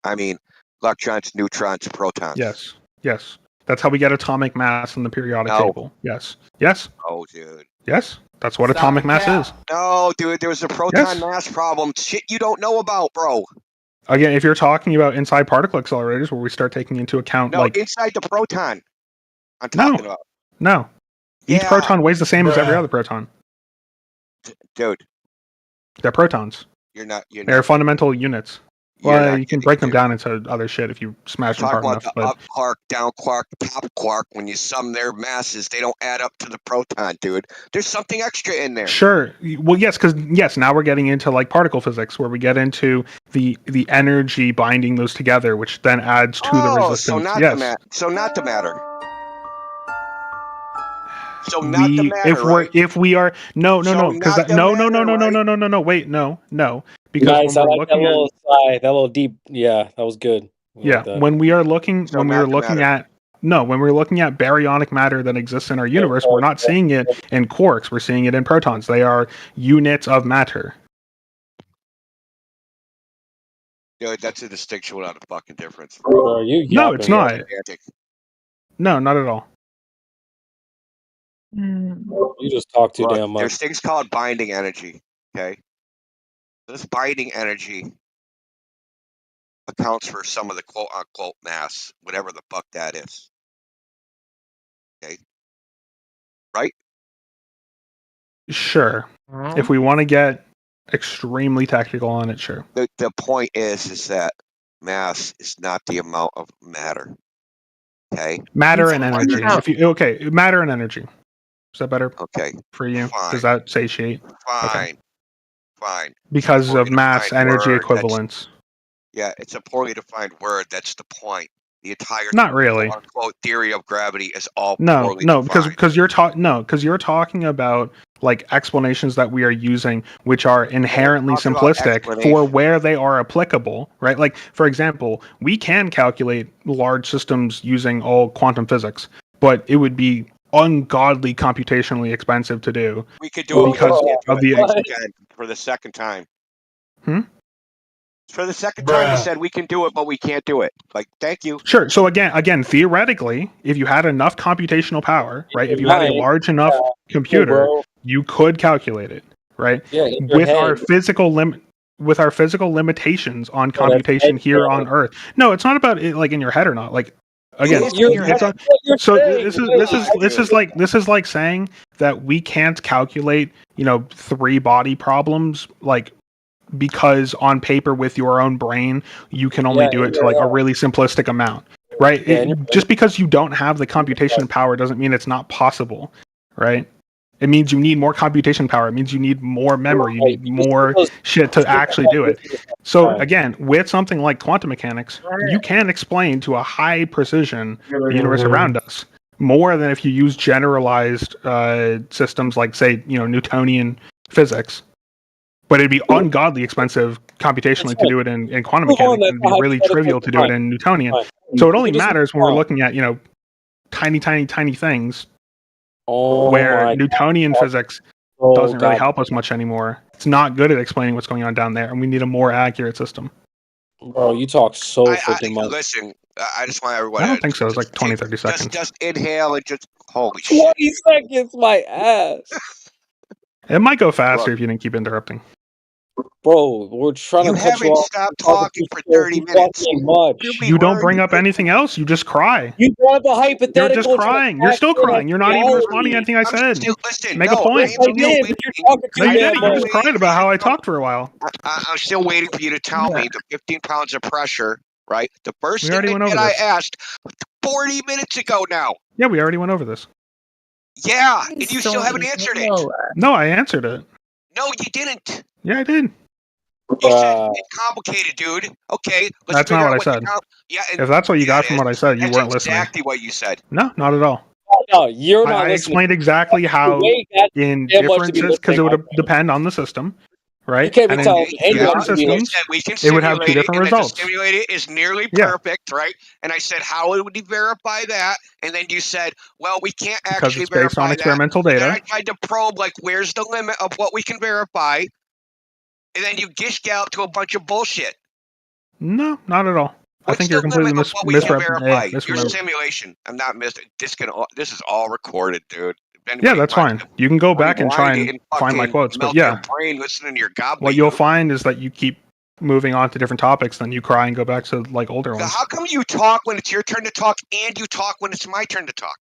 I mean electrons, neutrons, protons. Yes. That's how we get atomic mass in the periodic table. Yes. Oh, dude. Yes. That's what atomic mass is. No, dude. There's a proton mass problem. Shit you don't know about, bro. Again, if you're talking about inside particle accelerators, where we start taking into account inside the proton. I'm talking about. No. Each proton weighs the same as every other proton. Dude. They're protons. They're fundamental units. Well, you can break them down into other shit if you smash them hard enough. Up quark, down quark, top quark. When you sum their masses, they don't add up to the proton, dude. There's something extra in there. Sure. Well, yes, now we're getting into particle physics, where we get into the energy binding those together, which then adds to the resistance. So not the matter. So not the matter. If we are no, wait, no. Because nice, I like that little sigh, that little deep. Yeah, that was good. When we're looking at baryonic matter that exists in our universe, we're not seeing it in quarks. We're seeing it in protons. They are units of matter. Dude, that's a distinction without a fucking difference. No, it's not. No, not at all. You just talk too damn much. There's things called binding energy. Okay. This binding energy accounts for some of the quote-unquote mass, whatever the fuck that is. Okay? Right? Sure. If we want to get extremely technical on it, sure. The point is that mass is not the amount of matter. Okay? Matter and energy. Matter and energy. Is that better? Okay. For you? Fine. Does that satiate? Fine. Because of mass energy equivalence. Yeah, it's a poorly defined word. That's the point. The entire not really quote theory of gravity is all poorly defined. because you're talking about explanations that we are using, which are inherently simplistic for where they are applicable, right? Like, for example, we can calculate large systems using all quantum physics, but it would be ungodly computationally expensive to do. We could do it because of the again for the second time. For the second time, you said we can do it, but we can't do it. Like, thank you. Sure. So again, theoretically, if you had enough computational power, right? If you had a large enough computer, you could calculate it, right? Yeah, with our physical limitations on computation here on Earth. No, it's not about it like in your head or not. Like again, this is like saying that we can't calculate, 3 body problems like because on paper with your own brain you can only do it to like a really simplistic amount, right? Just because you don't have the computation power doesn't mean it's not possible, right? It means you need more computation power. It means you need more memory. You need more shit to actually do it. So again, with something like quantum mechanics, you can explain to a high precision the universe around us more than if you use generalized systems like, say, Newtonian physics. But it'd be ungodly expensive computationally to do it in quantum mechanics. It'd be really trivial to do it in Newtonian. So it only matters when we're looking at, tiny things where Newtonian physics doesn't really help us much anymore. It's not good at explaining what's going on down there, and we need a more accurate system. Bro, you talk so freaking much. Listen, I just want everyone. I don't think so. It's like 20, 30 seconds. Just inhale and just holy shit. 20 seconds, my ass. It might go faster if you didn't keep interrupting. Bro, we're trying You to cut you haven't off. stopped talking for 30 minutes. You don't bring up anything else. You just cry. You brought up a hypothetical. You're just crying. You're still crying. You're not even responding to anything I said. Make a point. You just cried about how I talked for a while. I'm still waiting for you to tell me the 15 pounds of pressure, right? The first We thing already went over that I this. asked 40 minutes ago now. Yeah, we already went over this. Yeah, and you still haven't answered it. No, I answered it. No, you didn't. Yeah, I did. You said it's complicated, dude. Okay, That's not what I said. If that's what you got from what I said, you weren't listening. Exactly what you said. No, not at all. No, you're not I listening. explained exactly how in differences, because it would depend on the system, right? You can't be And in telling different systems, it would have two different results. The simulated is nearly perfect, right? And I said, how would we verify that? And then you said, well, we can't Because actually it's based on verify experimental that. And data. then I tried to probe, like, where's the limit of what we can verify? And then you gished out to a bunch of bullshit. No, not at all. I think you're completely misrepresenting. Your misremembering. simulation. I'm not missing. This is all recorded, dude. Yeah, that's fine. You can go back and try and find my quotes, but yeah, brain listening to your gobbledygook. what you'll find is that you keep moving on to different topics, then you cry and go back to like older So ones. how come you talk when it's your turn to talk and you talk when it's my turn to talk?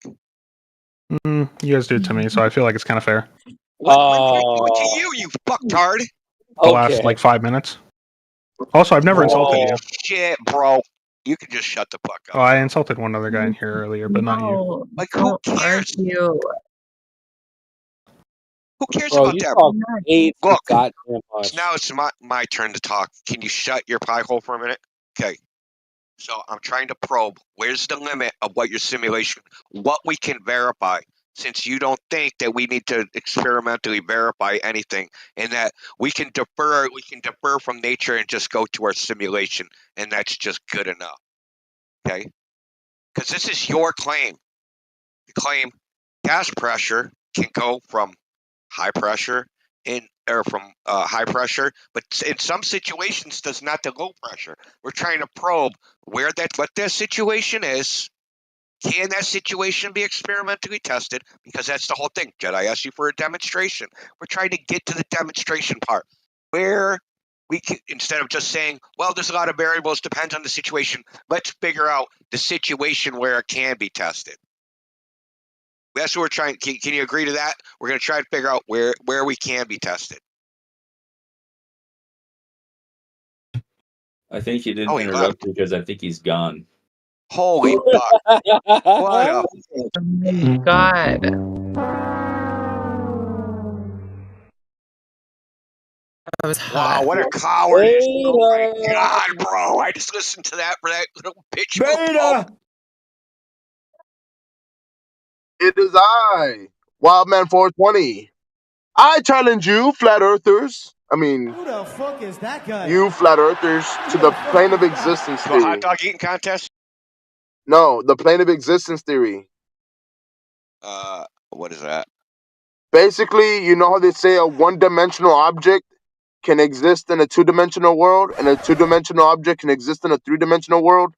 You guys do it to me, so I feel like it's kind of fair. When did I do it to you, you fucktard? The last like 5 minutes. Also, I've never insulted you. Shit, bro. You can just shut the fuck up. Oh, I insulted one other guy in here earlier, but not you. Like, who cares? Who cares Bro, about you that? talk Look, goddamn much. now it's my turn to talk. Can you shut your pie hole for a minute? Okay. So I'm trying to probe. Where's the limit of what your simulation, what we can verify? Since you don't think that we need to experimentally verify anything, and that we can defer from nature and just go to our simulation, and that's just good enough. Okay? Because this is your claim. You claim gas pressure can go from high pressure high pressure, but in some situations does not to low pressure. We're trying to probe what that situation is. Can that situation be experimentally tested? Because that's the whole thing. Jedi asked you for a demonstration. We're trying to get to the demonstration part where we can, instead of just saying, well, there's a lot of variables, depends on the situation, let's figure out the situation where it can be tested. That's what we're trying. Can you agree to that? We're going to try to figure out where we can be tested. I think you didn't interrupt because I think he's gone. Holy fuck. What a... God. That was hot. Wow, what a coward. Oh my God, bro. I just listened to that for that little bitch. Beta! It is I, Wildman 420. I challenge you, flat earthers. I mean, Who the fuck is that guy? you flat earthers, to the plane of existence The theory. hot dog eating contest? No, the plane of existence theory. What is that? Basically, you know how they say a one-dimensional object can exist in a two-dimensional world, and a two-dimensional object can exist in a three-dimensional world,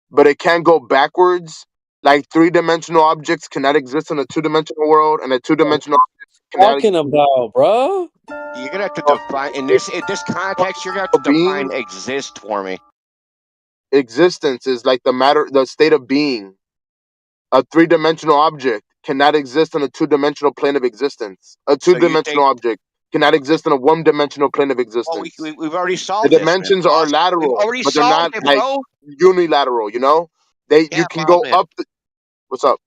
but it can't go backwards. Like three-dimensional objects cannot exist in a two-dimensional world, and a two-dimensional object cannot Talking about, bro. You're gonna have to define in this context. You're gonna have to define exist for me. Existence is like the state of being. A three-dimensional object cannot exist in a two-dimensional plane of existence. A two-dimensional object cannot exist in a one-dimensional plane of existence. We've already The solved this. dimensions are lateral, We've already but they're not solved it, like bro. unilateral. You know, you can go up. What's up?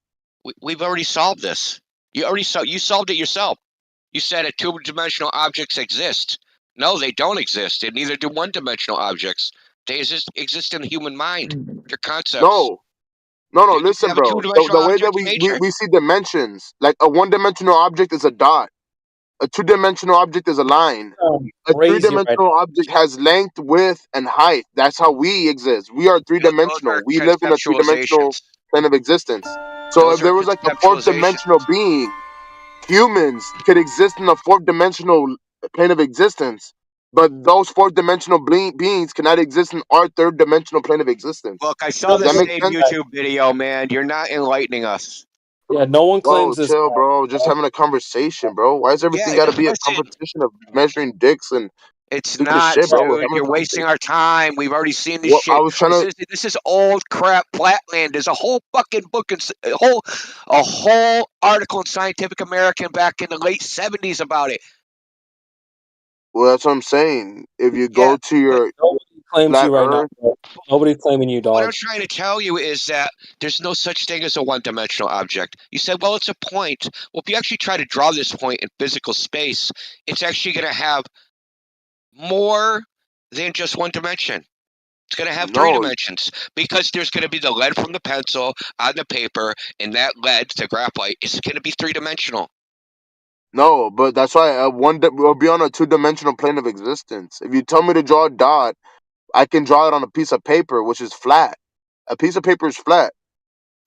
We've already solved this. You solved it yourself. You said that two-dimensional objects exist. No, they don't exist. And neither do one-dimensional objects. They exist in the human mind. They're concepts. No. Listen, bro. The way that we see dimensions, like a one-dimensional object is a dot. A two-dimensional object is a line. A three-dimensional object has length, width, and height. That's how we exist. We are three-dimensional. We live in a three-dimensional plane of existence. So if there was like a fourth-dimensional being, humans could exist in a fourth-dimensional plane of existence. But those fourth-dimensional beings cannot exist in our third-dimensional plane of existence. Look, I saw the same YouTube video, man. You're not enlightening us. Yeah, no one claims this. Chill, bro. Just having a conversation, bro. Why is everything got to be a competition of measuring dicks and It's not, shit, bro? dude. You're wasting our time. We've already seen this shit. I was trying This is old crap. Flatland. There's a whole fucking book and a whole article in Scientific American back in the late 70s about it. Well, that's what I'm saying. If you go to your claims you right now. Bro. Nobody's claiming you, dog. What I'm trying to tell you is that there's no such thing as a one-dimensional object. You said, well, it's a point. Well, if you actually try to draw this point in physical space, it's actually going to have more than just one dimension. It's going to have three dimensions because there's going to be the lead from the pencil on the paper, and that lead, the graphite, is going to be three-dimensional. No, but that's why we'll be on a two-dimensional plane of existence. If you tell me to draw a dot, I can draw it on a piece of paper, which is flat. A piece of paper is flat.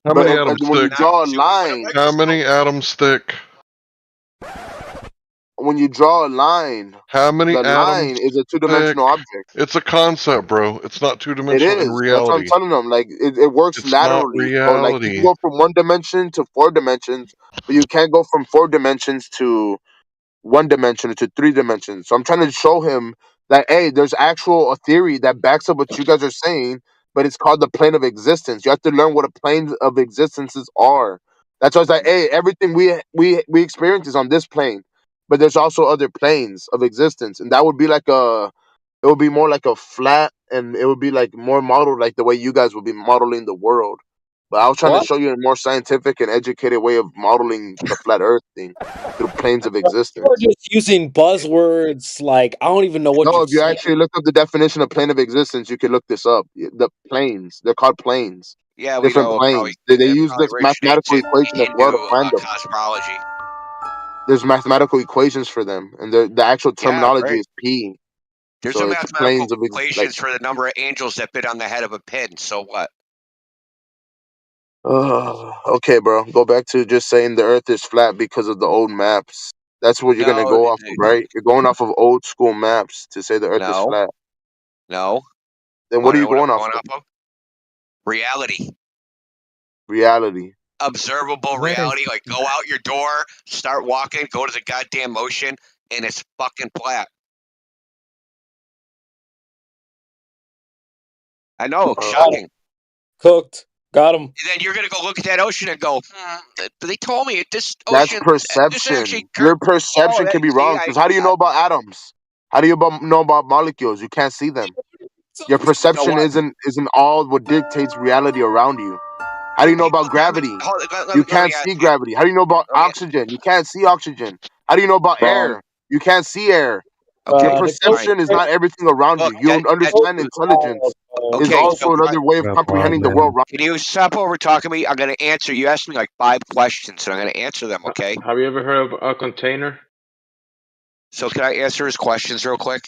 How many atoms when you thick? draw a line, How many atoms thick? When you draw a line, how many the atoms line is a two-dimensional object. It's a concept, bro. It's not two-dimensional in reality. That's what I'm telling them. Like it works laterally. So, like you can go from one dimension to 4 dimensions, but you can't go from 4 dimensions to 1 dimension to 3 dimensions. So I'm trying to show him that hey, there's actual a theory that backs up what you guys are saying, but it's called the plane of existence. You have to learn what a plane of existences are. That's why it's like, hey, everything we experience is on this plane, but there's also other planes of existence, and that would be like it would be more like a flat, and it would be like more modeled like the way you guys would be modeling the world. But I was trying to show you a more scientific and educated way of modeling the flat Earth thing through planes of existence. You're just using buzzwords like I don't even know what. No, if you actually look up the definition of plane of existence, you can look this up. The planes, they're called planes. Yeah, different planes. They use this mathematical equation as well to find them. Cosmology. There's mathematical equations for them, and the actual terminology is P. There's so a it's mathematical equations for the number of angels that fit on the head of a pin. So what? Okay, bro. Go back to just saying the Earth is flat because of the old maps. That's what you're gonna go off of, right? You're going off of old school maps to say the Earth is flat. No. Then what are you going off of? Reality. Reality. Observable reality. Like go out your door, start walking, go to the goddamn ocean, and it's fucking flat. I know, shocking. Cooked. Got him. And then you're gonna go look at that ocean and go, they told me this ocean. That's perception. Your perception can be wrong. Because how do you know about atoms? How do you know about molecules? You can't see them. Your perception isn't all what dictates reality around you. How do you know about gravity? You can't see gravity. How do you know about oxygen? You can't see oxygen. How do you know about air? You can't see air. Your perception is not everything around you. You understand intelligence is also another way of comprehending the world. Can you stop over talking to me? I'm going to answer. You asked me like 5 questions, and I'm going to answer them, okay? Have you ever heard of a container? So can I answer his questions real quick?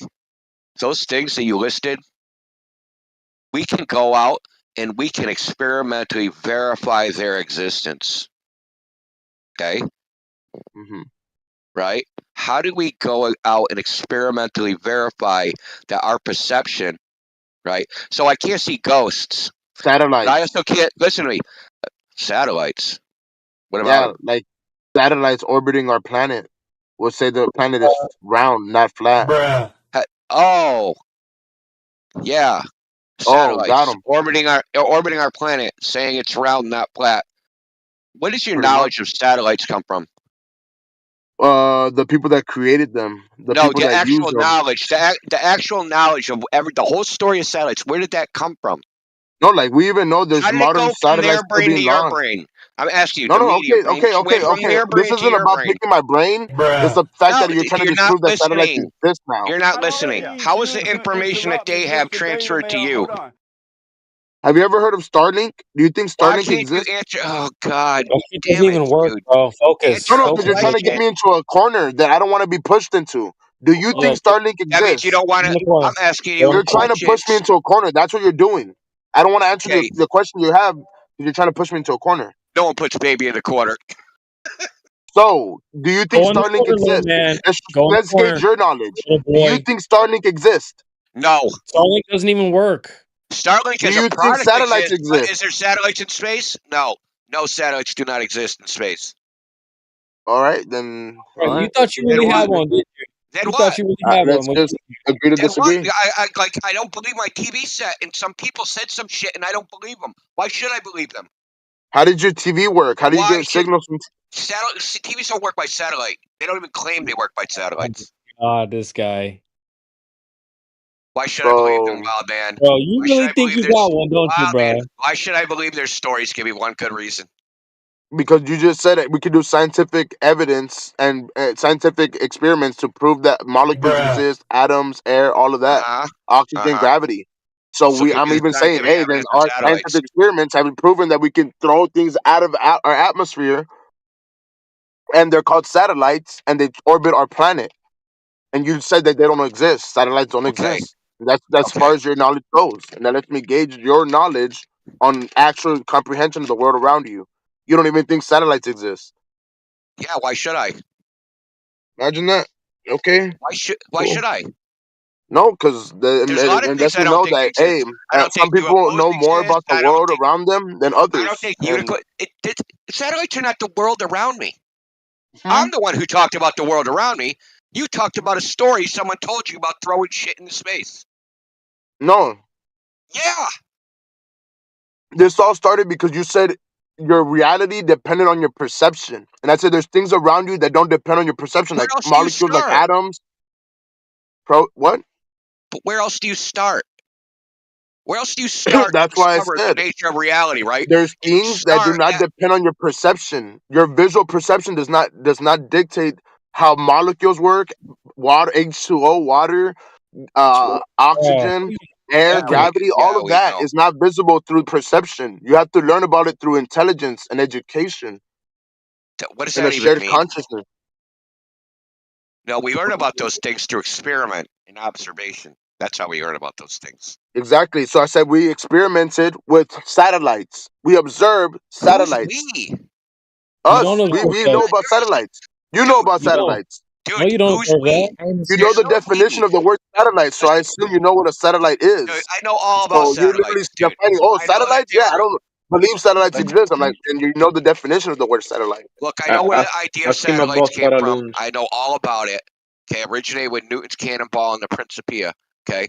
Those things that you listed, we can go out and we can experimentally verify their existence. Okay. Mm-hmm. Right? How do we go out and experimentally verify that our perception, right? So I can't see ghosts. Satellites. I also can't, listen to me, satellites. What about Yeah, them? like satellites orbiting our planet. We'll say the planet is round, not flat. Oh, yeah. Oh, got Satellites 'em. orbiting our planet, saying it's round, not flat. Where does your Pretty much. knowledge of satellites come from? The people that created them, the No, people the that use actual them. knowledge, the actual knowledge of the whole story of satellites. Where did that come from? No, like we even know there's How did it modern go from satellites their still brain to being your launched. brain? I'm asking you, No, the no, media brain went from their This brain to isn't your about brain. picking my brain. It's the fact No, that you're trying to you're not disprove that satellites listening. exist now. You're not listening. How is the information that they have transferred to you? Have you ever heard of Starlink? Do you think Why Starlink can't exists? you answer? Oh God, It damn doesn't it, even work, dude. bro. Focus. Answer No, a because you're trying to get question. me into a corner that I don't want to be pushed into. Do you think Starlink That means you exists? don't want to. I'm asking you You're trying to push me questions. into a corner. That's what you're doing. I don't want to answer Okay. the question you have because you're trying to push me into a corner. No one puts baby in the corner. So, do you think Go in the Starlink corner, little exists? man. Go in the Let's corner, gauge your knowledge. little Do you boy. think Starlink exists? No. Starlink doesn't even work. Starlink Do as you a think product satellites exists, but exist? is there satellites in space? No. No satellites do not exist in space. All right, then. Bro, you thought you Then really had what? one, didn't you? Then You what? thought you really had Let's one. just agree to Then what? disagree. I don't believe my TV set, and some people said some shit, and I don't believe them. Why should I believe them? How did your TV work? How do you get signals from? TVs don't work by satellite. They don't even claim they work by satellites. God, this guy. Why should I believe them, wild man? Bro, you Why should really I think believe you there's got one, don't you, wild bro? man? Why should I believe their stories? Give me one good reason. Because you just said it, we could do scientific evidence and scientific experiments to prove that molecules exist, atoms, air, all of that, oxygen, gravity. So So give I'm me the even saying, scientific hey, then evidence of our satellites. scientific experiments have proven that we can throw things out of our atmosphere, and they're called satellites, and they orbit our planet. And you said that they don't exist. Satellites don't Okay. exist. That's as far as your knowledge goes, and that lets me gauge your knowledge on actual comprehension of the world around you. You don't even think satellites exist. Yeah, why should I? Imagine that. Okay. Why should Cool. I? No, because There's a lot of it things lets I me don't know think that exist. I don't some think people UFOs know more exist. about the I don't world think around them than I others. don't think And satellites are not the world around me. Hmm? I'm the one who talked about the world around me. You talked about a story someone told you about throwing shit into space. no, Yeah. this all started because you said your reality depended on your perception, and I said there's things around you that don't depend on your perception, Where like else do you molecules, like start? atoms. What? But where else do you start? Where else do you start to That's why I discover the said nature of reality, right? there's You things that do start not at depend on your perception. Your visual perception does not dictate how molecules work. Water, H2O, water, oxygen, air, gravity, all of we that know. is not visible through perception. You have to learn about it through intelligence and education What does and a that even shared mean? consciousness. No, we learn about those things through experiment and observation. That's how we learn about those things. Exactly. So I said we experimented with satellites. We observed satellites. We? Us. don't observe We that. know about satellites. You know about You don't. satellites. No, you don't observe that. You know the definition of the word satellite, so I assume you know what a satellite is. Dude, I know all about So you're literally satellites, dude. defining, oh, I know that satellites? they Yeah, I were. don't believe satellites exist. I'm like, and you know the definition of the word satellite. Look, I know where the idea of ask him satellites about came from. Saraluns. I know all about it. Okay, originated with Newton's cannonball and the Principia. Okay,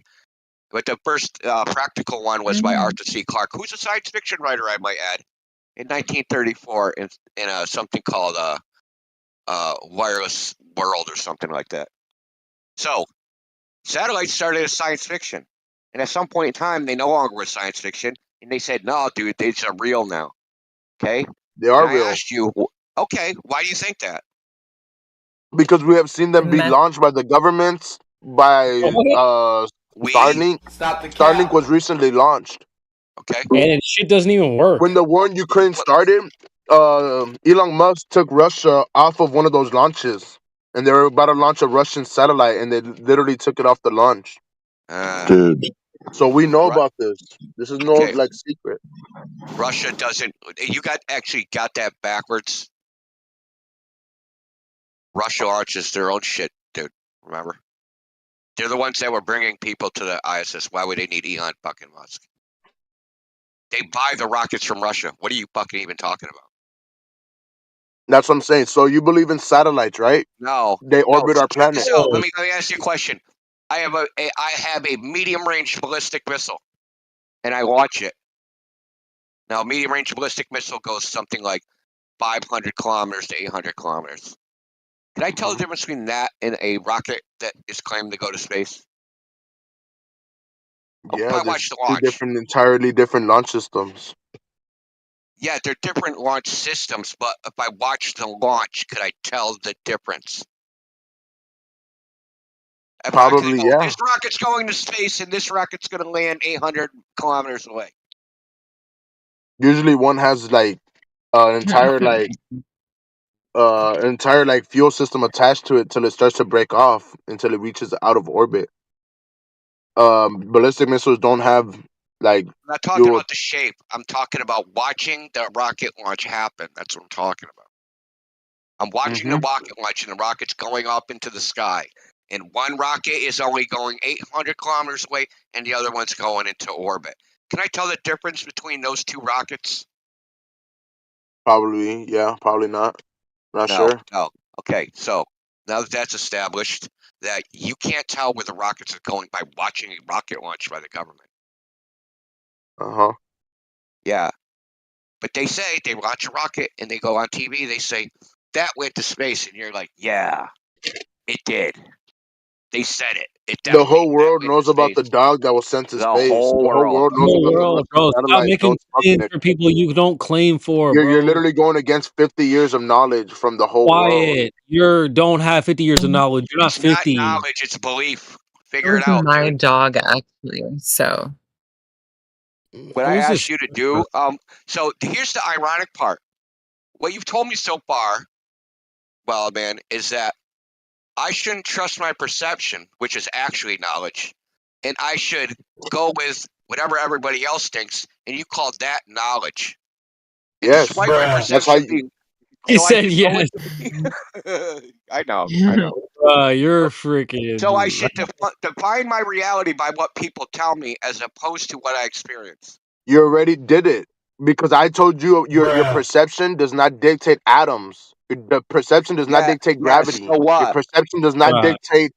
but the first practical one was by Arthur C. Clarke, who's a science fiction writer, I might add, in 1934 in something called Wireless World or something like that. So, satellites started as science fiction, and at some point in time, they no longer were science fiction, and they said, "No, dude, they're real now." Okay, They are and real. I asked you, okay, why do you think that? Because we have seen them be launched by the governments, by Starlink. Starlink was recently launched. Okay. And shit doesn't even work. When the war in Ukraine started, Elon Musk took Russia off of one of those launches, and they were about to launch a Russian satellite, and they literally took it off the launch. Dude. So we know about this. This is no like secret. Russia doesn't. You actually got that backwards. Russia launches their own shit, dude. Remember? They're the ones that were bringing people to the ISS. Why would they need Elon fucking Musk? They buy the rockets from Russia. What are you fucking even talking about? That's what I'm saying. So you believe in satellites, right? No. They orbit our Check this planet. out. Let me ask you a question. I have a medium range ballistic missile, and I launch it. Now, medium range ballistic missile goes something like 500 kilometers to 800 kilometers. Can I tell the difference between that and a rocket that is claimed to go to space? Yeah, I there's watched the two launch. entirely different launch systems. Yeah, they're different launch systems, but if I watched the launch, could I tell the difference? If I could Probably, go, yeah. this rocket's going to space and this rocket's going to land 800 kilometers away. Usually one has like an entire fuel system attached to it till it starts to break off until it reaches out of orbit. Ballistic missiles don't have like I'm not talking fuel. about the shape. I'm talking about watching the rocket launch happen. That's what I'm talking about. I'm watching the rocket launch and the rocket's going up into the sky. And one rocket is only going 800 kilometers away and the other one's going into orbit. Can I tell the difference between those two rockets? Probably, yeah, probably not. Not No, sure. no. Okay, so now that that's established, that you can't tell where the rockets are going by watching a rocket launch by the government. Uh-huh. Yeah. But they say they launch a rocket and they go on TV, they say, that went to space. And you're like, yeah, it did. They said it. The whole world knows about the dog that was sent to space. whole The whole world knows about the Russian Bro, stop satellite. making Don't claims fucking for people you don't claim for, bro. You're literally going against 50 years of knowledge from the whole world. Quiet. You don't have 50 years of knowledge. You're not It's not 50. knowledge, it's belief. It Figure was it out. my dog, actually. So What I Who's this asked you to do, so here's the ironic part. What you've told me so far, well, man, is that I shouldn't trust my perception, which is actually knowledge, and I should go with whatever everybody else thinks, and you call that knowledge. And Yes, despite my that's perception how being, He so I said should go yes. with- I know. You're freaking. So I should define my reality by what people tell me as opposed to what I experience. you already did it because I told you your perception does not dictate atoms. The perception does not dictate gravity. So what? Your perception does not dictate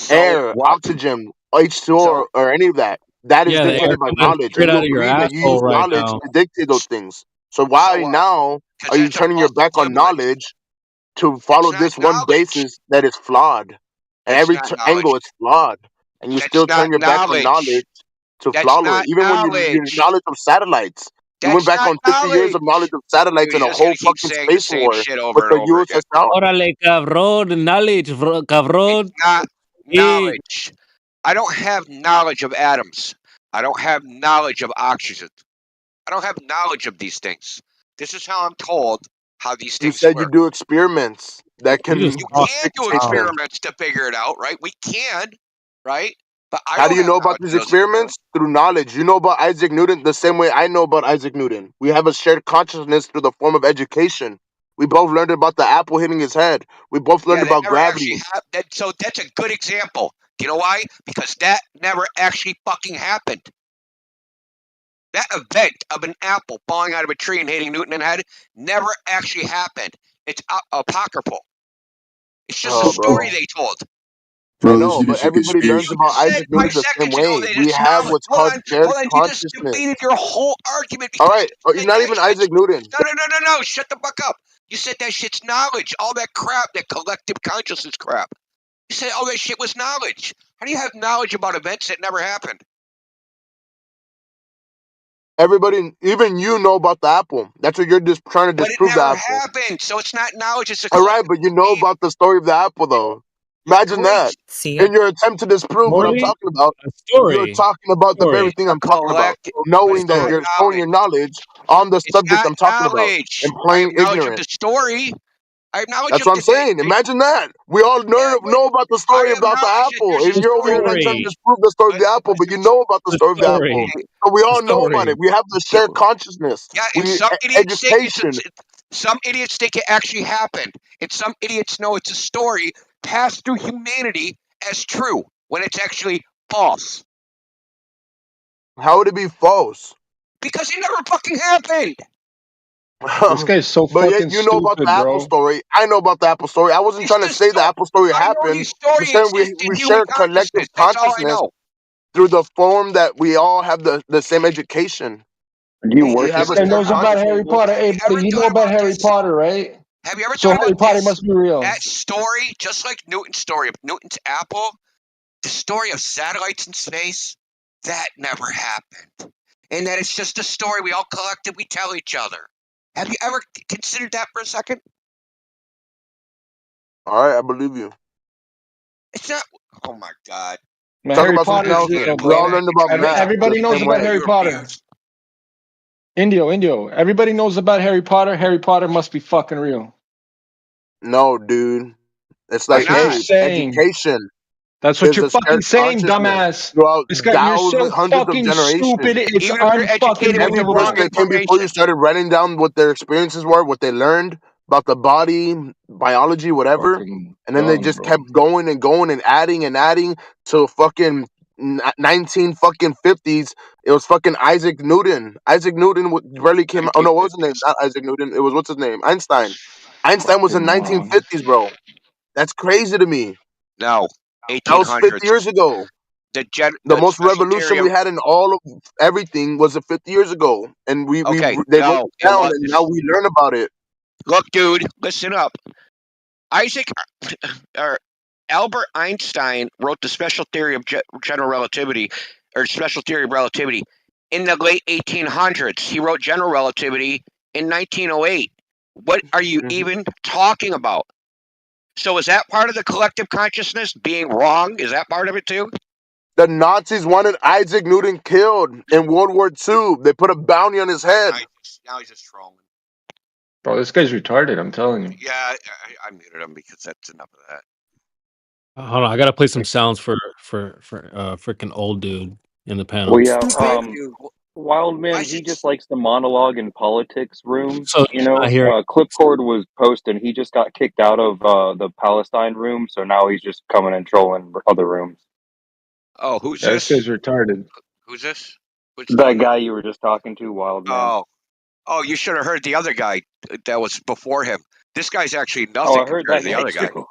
air, what? oxygen, H2O, or any of that. That is Yeah, the air dictated by coming knowledge, straight and you out of your agree that you asshole use right knowledge now. to dictate those things. So why now are you turning your back on knowledge to follow this one basis that is flawed, and every angle is flawed, and you still turn your back on knowledge to follow it, even when your knowledge of satellites. You went back on 50 years of knowledge of satellites and a whole fucking space war with the USSR. Órale, cabrón, knowledge, cabrón. It's not knowledge. I don't have knowledge of atoms. I don't have knowledge of oxygen. I don't have knowledge of these things. This is how I'm told how these You things said work. you do experiments that can. You can do experiments to figure it out, right? We can, right? But I How do don't you have know about knowledge these of those experiments? Through knowledge. You know about Isaac Newton the same way I know about Isaac Newton. We have a shared consciousness through the form of education. We both learned about the apple hitting his head. We both learned about gravity. So that's a good example. Do you know why? Because that never actually fucking happened. That event of an apple falling out of a tree and hitting Newton in the head never actually happened. It's apocryphal. It's just a story they told. I know, but everybody learns about Isaac Newton the same way. We have what's called shared consciousness. You just defeated your whole argument. All right, not even Isaac Newton. No, shut the fuck up. You said that shit's knowledge. All that crap, that collective consciousness crap. You said all that shit was knowledge. How do you have knowledge about events that never happened? Everybody, even you know about the apple. That's what you're just trying to disprove the But it apple. never happened, so it's not knowledge. It's a all right, but you know about the story of the apple, though. Imagine that. In your attempt to disprove what I'm talking about, you're talking about the very thing I'm talking about. Knowing that you're showing your knowledge on the subject I'm talking about and playing ignorant. The story. I have knowledge That's what I'm saying. Imagine that. We all know about the story about the apple. And you're over here trying to disprove the story of the apple, but you know about the story of the apple. So we all know about it. We have the shared consciousnly. Yeah, if somebody didn't say education. Some idiots think it actually happened, and some idiots know it's a story passed through humanity as true when it's actually false. How would it be false? Because it never fucking happened. This guy's so But fucking yet you know about stupid, the Apple bro. story. I know about the Apple story. I wasn't trying to say the Apple story I know happened. the story I'm saying exists in we human share collective consciousness. That's all I consciousness know. through the form that we all have the same education. Do you We worship have This a guy shared knows about Harry consciousness. Potter. Hey, buddy, you know about Harry Potter, right? Have you ever So thought Harry about Potter this? must be real. That story, just like Newton's story of Newton's apple, the story of satellites in space, that never happened. And that it's just a story we all collectively tell each other. Have you ever considered that for a second? All right, I believe you. It's not. Oh my God. Man, Talk Harry about something Potter is else. real, We all bro. learned about math Everybody the knows same about way. Harry Potter. Indio. Everybody knows about Harry Potter. Harry Potter must be fucking real. No, dude. It's That's like, what you're hey, saying. education That's what is you're a fucking shared saying, consciousness dumbass. throughout This guy, you're so hundreds of fucking stupid. generations. It's Even if you're educated with the Any unfucking wrong person that came before you information. started writing down what their experiences were, what they learned about the body, biology, whatever, and then they dumb, just bro. kept going and going and adding to fucking 19 fucking 50s. It was fucking Isaac Newton. Isaac Newton barely came out. Oh no, what was his name? Not Isaac Newton. It was, what's his name? Einstein. Einstein was in Fucking moron. 1950s, bro. That's crazy to me. No, That was 50 1800s. years ago. The The most special revolution theory we of. had in all of everything was 50 years ago, and Okay, they wrote no, it it down, was. and now we learn about it. Look, dude, listen up. Albert Einstein wrote the special theory of general relativity, or special theory of relativity, in the late 1800s. He wrote general relativity in 1908. What are you even talking about? So is that part of the collective consciousness being wrong? Is that part of it too? The Nazis wanted Isaac Newton killed in World War II. They put a bounty on his head. Now he's just trolling. Bro, this guy's retarded, I'm telling you. Yeah, I muted him because that's enough of that. Hold on, I gotta play some sounds for freaking old dude in the panel. Well, yeah. Wildman, he just likes the monologue in politics room. So You know, I hear Clipcord was posting. He just got kicked out of the Palestine room, so now he's just coming and trolling other rooms. Oh, who's This this? guy's retarded. Who's this? Which That guy you were just talking to, Wildman. Oh, you should have heard the other guy that was before him. This guy's actually Oh, nothing I heard compared that to the other guy. too.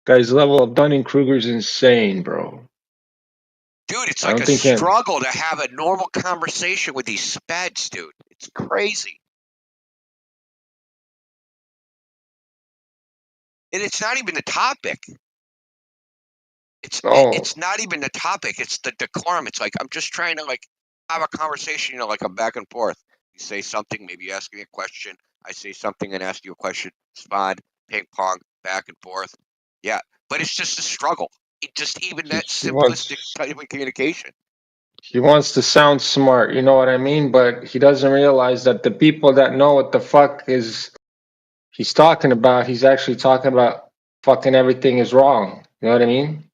Guy's level of Dunning-Kruger's insane, bro. Dude, it's I like don't a think him. struggle to have a normal conversation with these speds, dude. It's crazy. And it's not even the topic. It's not even the topic. It's the decorum. It's like I'm just trying to like have a conversation, like a back and forth. You say something, maybe you ask me a question. I say something and ask you a question. Spot, ping pong, back and forth. Yeah, but it's just a struggle. It just even that simplistic type of communication. He wants to sound smart, you know what I mean? But he doesn't realize that the people that know what the fuck he's talking about, he's actually talking about fucking everything is wrong. You know what I mean?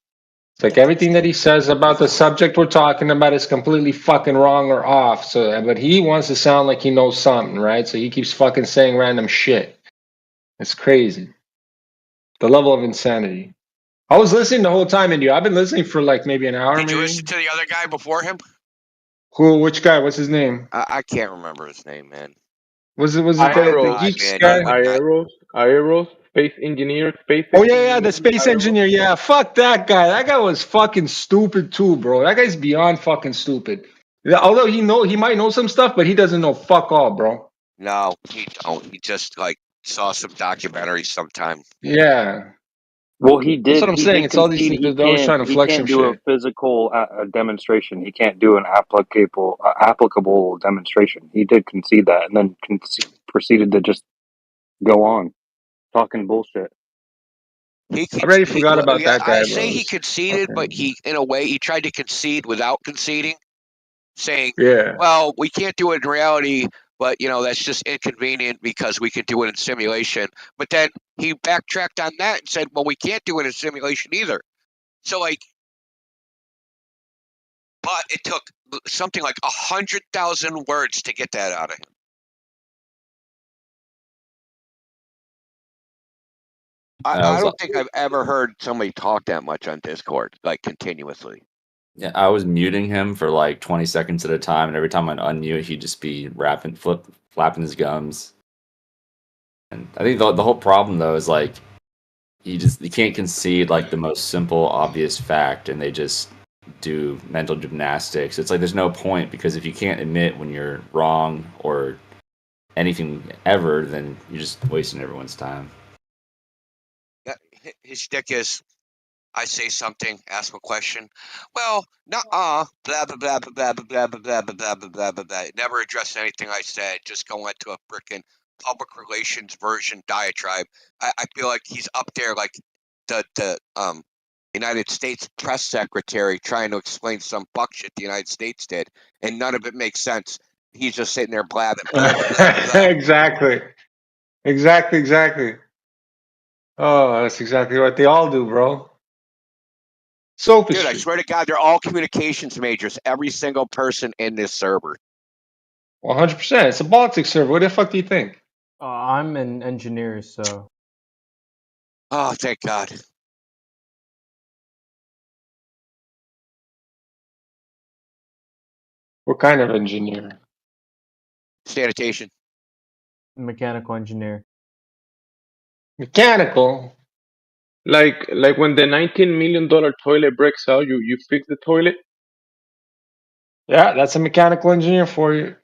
It's like everything that he says about the subject we're talking about is completely fucking wrong or off. So, but he wants to sound like he knows something, right? So he keeps fucking saying random shit. It's crazy. The level of insanity. I was listening the whole time, India. I've been listening for like maybe an hour. Did you listen to the other guy before him? Who? Which guy? What's his name? I can't remember his name, man. Was it the geeks guy? Aeros, space engineer, Oh yeah, the space engineer. Yeah, fuck that guy. That guy was fucking stupid too, bro. That guy's beyond fucking stupid. Yeah, although he might know some stuff, but he doesn't know fuck all, bro. No, he don't. He just like saw some documentary sometime. Yeah. Well, he did. That's what I'm saying. It's all these concede things. They're always trying to he flex can't some do a shit. physical demonstration. He can't do an applicable demonstration. He did concede that, and then proceeded to just go on talking bullshit. I already forgot about that guy, I bro. say he conceded, but he, in a way, he tried to concede without conceding, saying, Yeah. well, we can't do it in reality, but, that's just inconvenient because we can do it in simulation. But then he backtracked on that and said, well, we can't do it in simulation either. So, but it took something like 100,000 words to get that out of him. I don't think I've ever heard somebody talk that much on Discord, like continuously. Yeah, I was muting him for like 20 seconds at a time, and every time I'd unmute, he'd just be flapping his gums. And I think the whole problem though is like you can't concede like the most simple, obvious fact, and they just do mental gymnastics. It's like there's no point, because if you can't admit when you're wrong or anything ever, then you're just wasting everyone's time. His shtick is, I say something, ask a question. Well, nuh-uh, blah, blah, blah, blah, blah, blah, blah, blah, blah, blah, blah, blah, blah. Never addressed anything I said, just go into a frickin' public relations version diatribe. I feel like he's up there like the United States press secretary trying to explain some fuck shit the United States did, and none of it makes sense. He's just sitting there blabbing. Blah, blah, blah, blah. Exactly. Oh, that's exactly what they all do, bro. Dude, I swear to God, they're all communications majors. Every single person in this server. 100%. It's a politics server. What the fuck do you think? I'm an engineer, so. Oh, thank God. What kind of engineer? Sanitation. Mechanical engineer. Mechanical? Like when the $19 million toilet breaks out, you fix the toilet? Yeah, that's a mechanical engineer for you.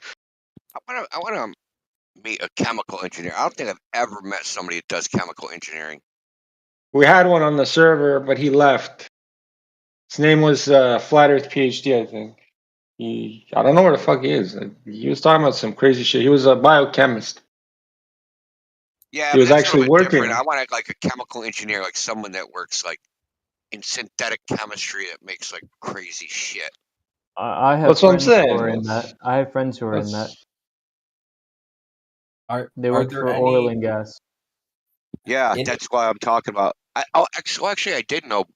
I wanna meet a chemical engineer. I don't think I've ever met somebody that does chemical engineering. We had one on the server, but he left. His name was Flat Earth PhD, I think. I don't know where the fuck he is. He was talking about some crazy shit. He was a biochemist. Yeah, he was that's actually a little bit working. different. I want like a chemical engineer, like someone that works like in synthetic chemistry that makes like crazy shit. I have That's what I'm friends who saying. are in that. I have friends who are in that. They Are work there for oil any? and gas. Yeah, that's why I'm talking about. Actually, I did know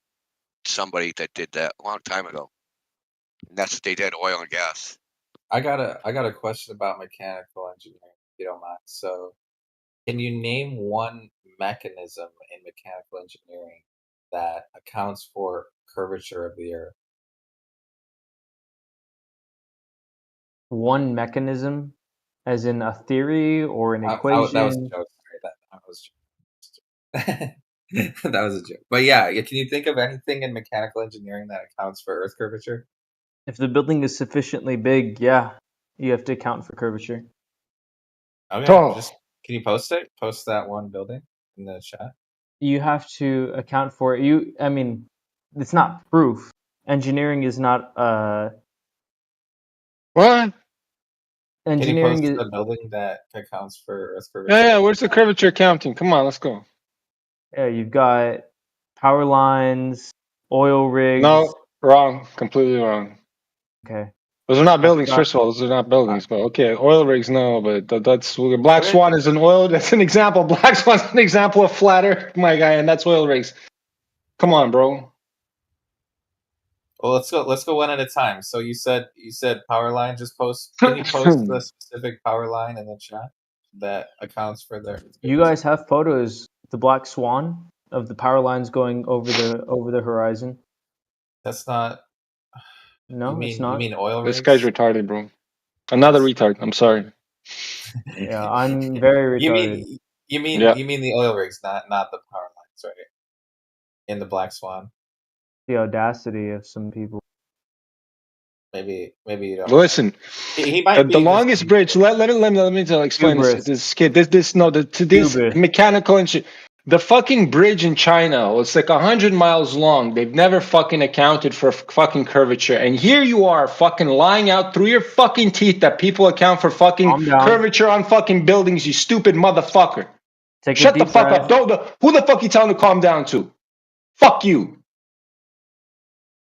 somebody that did that a long time ago. And that's what they did, oil and gas. I got a question about mechanical engineering, if you don't mind. So, can you name one mechanism in mechanical engineering that accounts for curvature of the Earth? One mechanism, as in a theory or an equation. That was a joke. Sorry, that was a joke. But yeah, can you think of anything in mechanical engineering that accounts for Earth curvature? If the building is sufficiently big, yeah, you have to account for curvature. Okay, can you post it? Post that one building in the chat. You have to account for it. I mean, it's not proof. Engineering is not What? Engineering Can you is post a building that accounts for Earth curvature? Yeah, where's the curvature counting? Come on, let's go. Yeah, you've got power lines, oil rigs. No, wrong. Completely wrong. Okay. Those are not buildings. First of all, those are not buildings. But okay, oil rigs, no. But that's Black Swan is an oil. That's an example. Black Swan's an example of flat Earth, my guy, and that's oil rigs. Come on, bro. Well, let's go one at a time. So you said power line. Just post. Can you post the specific power line in the chat that accounts for their? You guys have photos, the Black Swan, of the power lines going over the horizon. That's not. No, it's not. You mean oil rigs? This guy's retarded, bro. Another retard. I'm sorry. Yeah, I'm very retarded. You mean the oil rigs, not the power lines, right? In the Black Swan. The audacity of some people. Maybe you don't. Listen, he might the longest bridge. Let me explain this kid. This mechanical engineer. The fucking bridge in China, it's like 100 miles long. They've never fucking accounted for fucking curvature. And here you are fucking lying out through your fucking teeth that people account for fucking curvature on fucking buildings, you stupid motherfucker. Shut the fuck up. Who the fuck you telling to calm down to? Fuck you.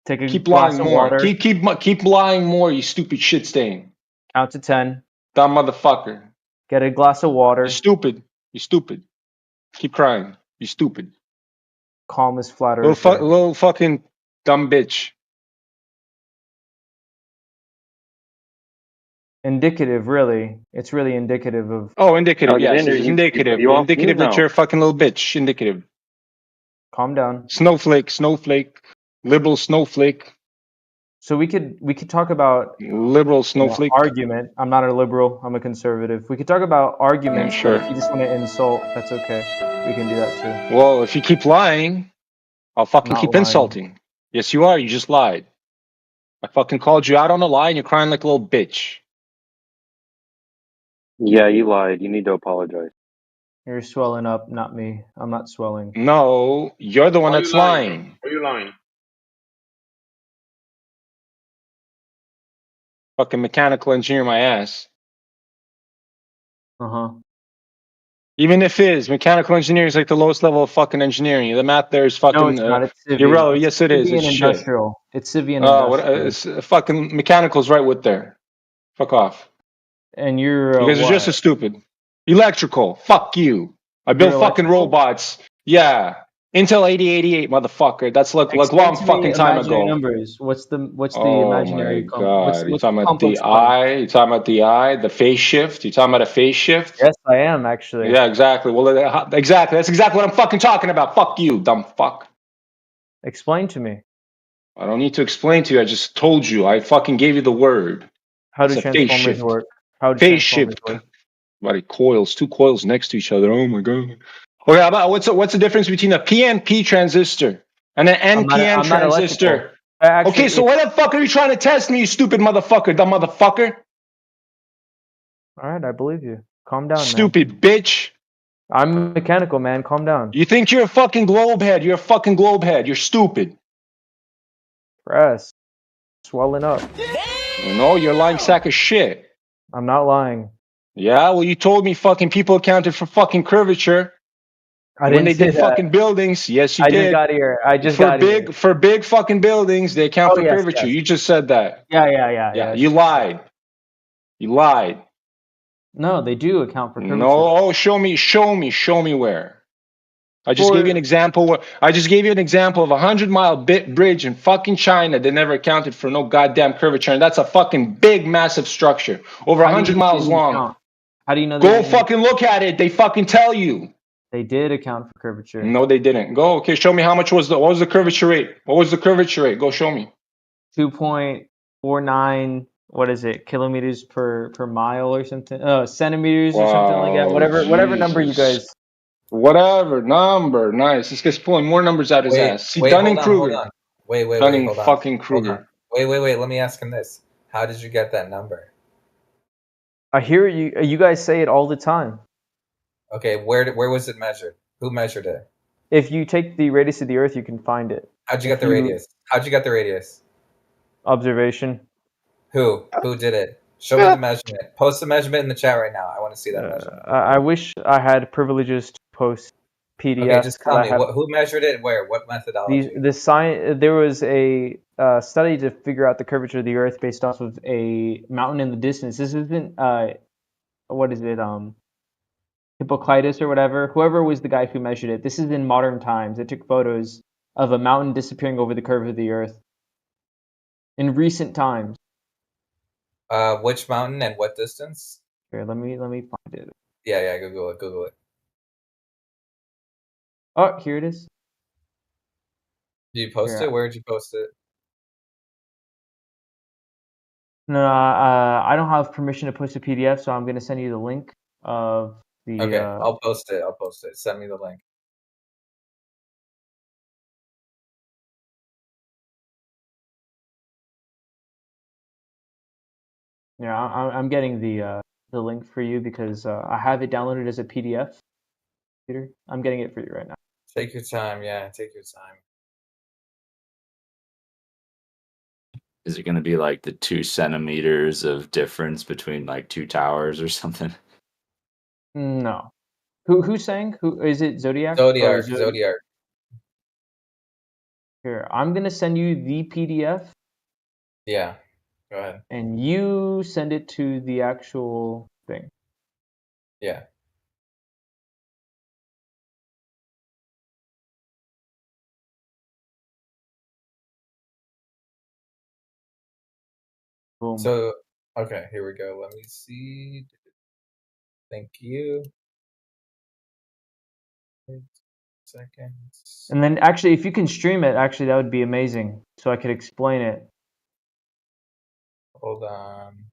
Keep lying more. Keep lying more, you stupid shit stain. Count to 10. Dumb motherfucker. Get a glass of water. You're stupid. Keep crying. You stupid. Calm as flat Earth. Little fucking dumb bitch. Indicative, really. It's really indicative of. Oh, indicative. Yes, it's indicative. Indicative that you're a fucking little bitch. Indicative. Calm down. Snowflake, liberal snowflake. So we could talk about liberal snowflake. Argument. I'm not a liberal. I'm a conservative. We could talk about arguments. Yeah, sure. But if you just want to insult, that's okay. We can do that too. Well, if you keep lying, I'll fucking Not keep lying. insulting. Yes, you are. You just lied. I fucking called you out on a lie, and you're crying like a little bitch. Yeah, you lied. You need to apologize. You're swelling up, not me. I'm not swelling. No, you're the one Why that's you lying? lying. Why are you lying? Fucking mechanical engineer my ass. Uh-huh. Even if it is, mechanical engineering is like the lowest level of fucking engineering. The math there is fucking No, it's not. It's civvy. irrelevant. It's Yes, it is. civvy It's and shit. industrial. It's civvy and What? industrial. It's fucking mechanical's right with there. Fuck off. And you're You guys are what? just as stupid. Electrical. Fuck you. I build You're fucking electrical? robots. Yeah. Intel 8088, motherfucker. That's like Explain long to me fucking time imaginary ago. numbers. What's the Oh imaginary my god. You what's talking the about the complex part? eye? You talking about the eye? The phase shift? You talking about a phase shift? Yes, I am actually. Yeah, exactly. Well, exactly. That's exactly what I'm fucking talking about. Fuck you, dumb fuck. Explain to me. I don't need to explain to you. I just told you. I fucking gave you the word. How do It's a phase transformers shift. work? How do Phase transformers shift. work? Buddy, coils. Two coils next to each other. Oh my god. Okay, how about what's the difference between a PNP transistor and an NPN I'm not electrical. transistor? Actually, Okay, so what the fuck are you trying to test me, you stupid motherfucker, dumb motherfucker? All right, I believe you. Calm down, Stupid bitch. man. I'm mechanical, man. Calm down. You think you're a fucking globe head. You're a fucking globe head. You're stupid. Press. Swelling up. No, you're a lying sack of shit. I'm not lying. Yeah, well, you told me fucking people accounted for fucking curvature. I When didn't they say did that. fucking buildings, yes, you I did. just got here. I just for got big here. for big fucking buildings, they account Oh, for yes, curvature. yes. You just said that. Yeah. You lied. You lied. No, they do account for curvature. No, oh, show me where. I just gave you an example. I just gave you an example of 100-mile bridge in fucking China. They never accounted for no goddamn curvature, and that's a fucking big, massive structure, over How do you 100 know they miles didn't long. account? How do you know they Go didn't? fucking look at it. They fucking tell you. They did account for curvature. No, they didn't. Go. Okay, show me what was the curvature rate? What was the curvature rate? Go show me. 2.49. What is it? Kilometers per mile or something? Centimeters or something like that. Wow, Whatever number you Jesus. guys. Whatever number. Nice. This guy's pulling more numbers out of his ass. See, Wait, Dunning hold Kruger. on. Wait, Dunning hold on. fucking Hold on. Kruger. Wait. Let me ask him this. How did you get that number? I hear you. You guys say it all the time. Okay, where was it measured? Who measured it? If you take the radius of the Earth, you can find it. How'd you get the radius? How'd you get the radius? Observation. Who did it? Show me the measurement. Post the measurement in the chat right now. I want to see that measurement. I wish I had privileges to post PDFs. Okay, just tell me who measured it. Where? What methodology? There was a study to figure out the curvature of the Earth based off of a mountain in the distance. This isn't what is it? Hippocrates or whatever. Whoever was the guy who measured it. This is in modern times. It took photos of a mountain disappearing over the curve of the Earth in recent times. Which mountain and what distance? Here, let me find it. Yeah. Google it. Oh, here it is. Did you post it? Where did you post it? No, I don't have permission to post a PDF, so I'm going to send you the link of the. Okay, I'll post it. Send me the link. Yeah, I'm getting the link for you because I have it downloaded as a PDF. Peter, I'm getting it for you right now. Take your time. Yeah, take your time. Is it going to be like the 2 centimeters of difference between like 2 towers or something? No. Who's saying? Who is it? Zodiac? Zodiac. Here, I'm gonna send you the PDF. Yeah. Go ahead. And you send it to the actual thing. Yeah. Boom. So, okay, here we go. Let me see. Thank you. seconds. And then actually, if you can stream it, actually that would be amazing, so I could explain it. Hold on.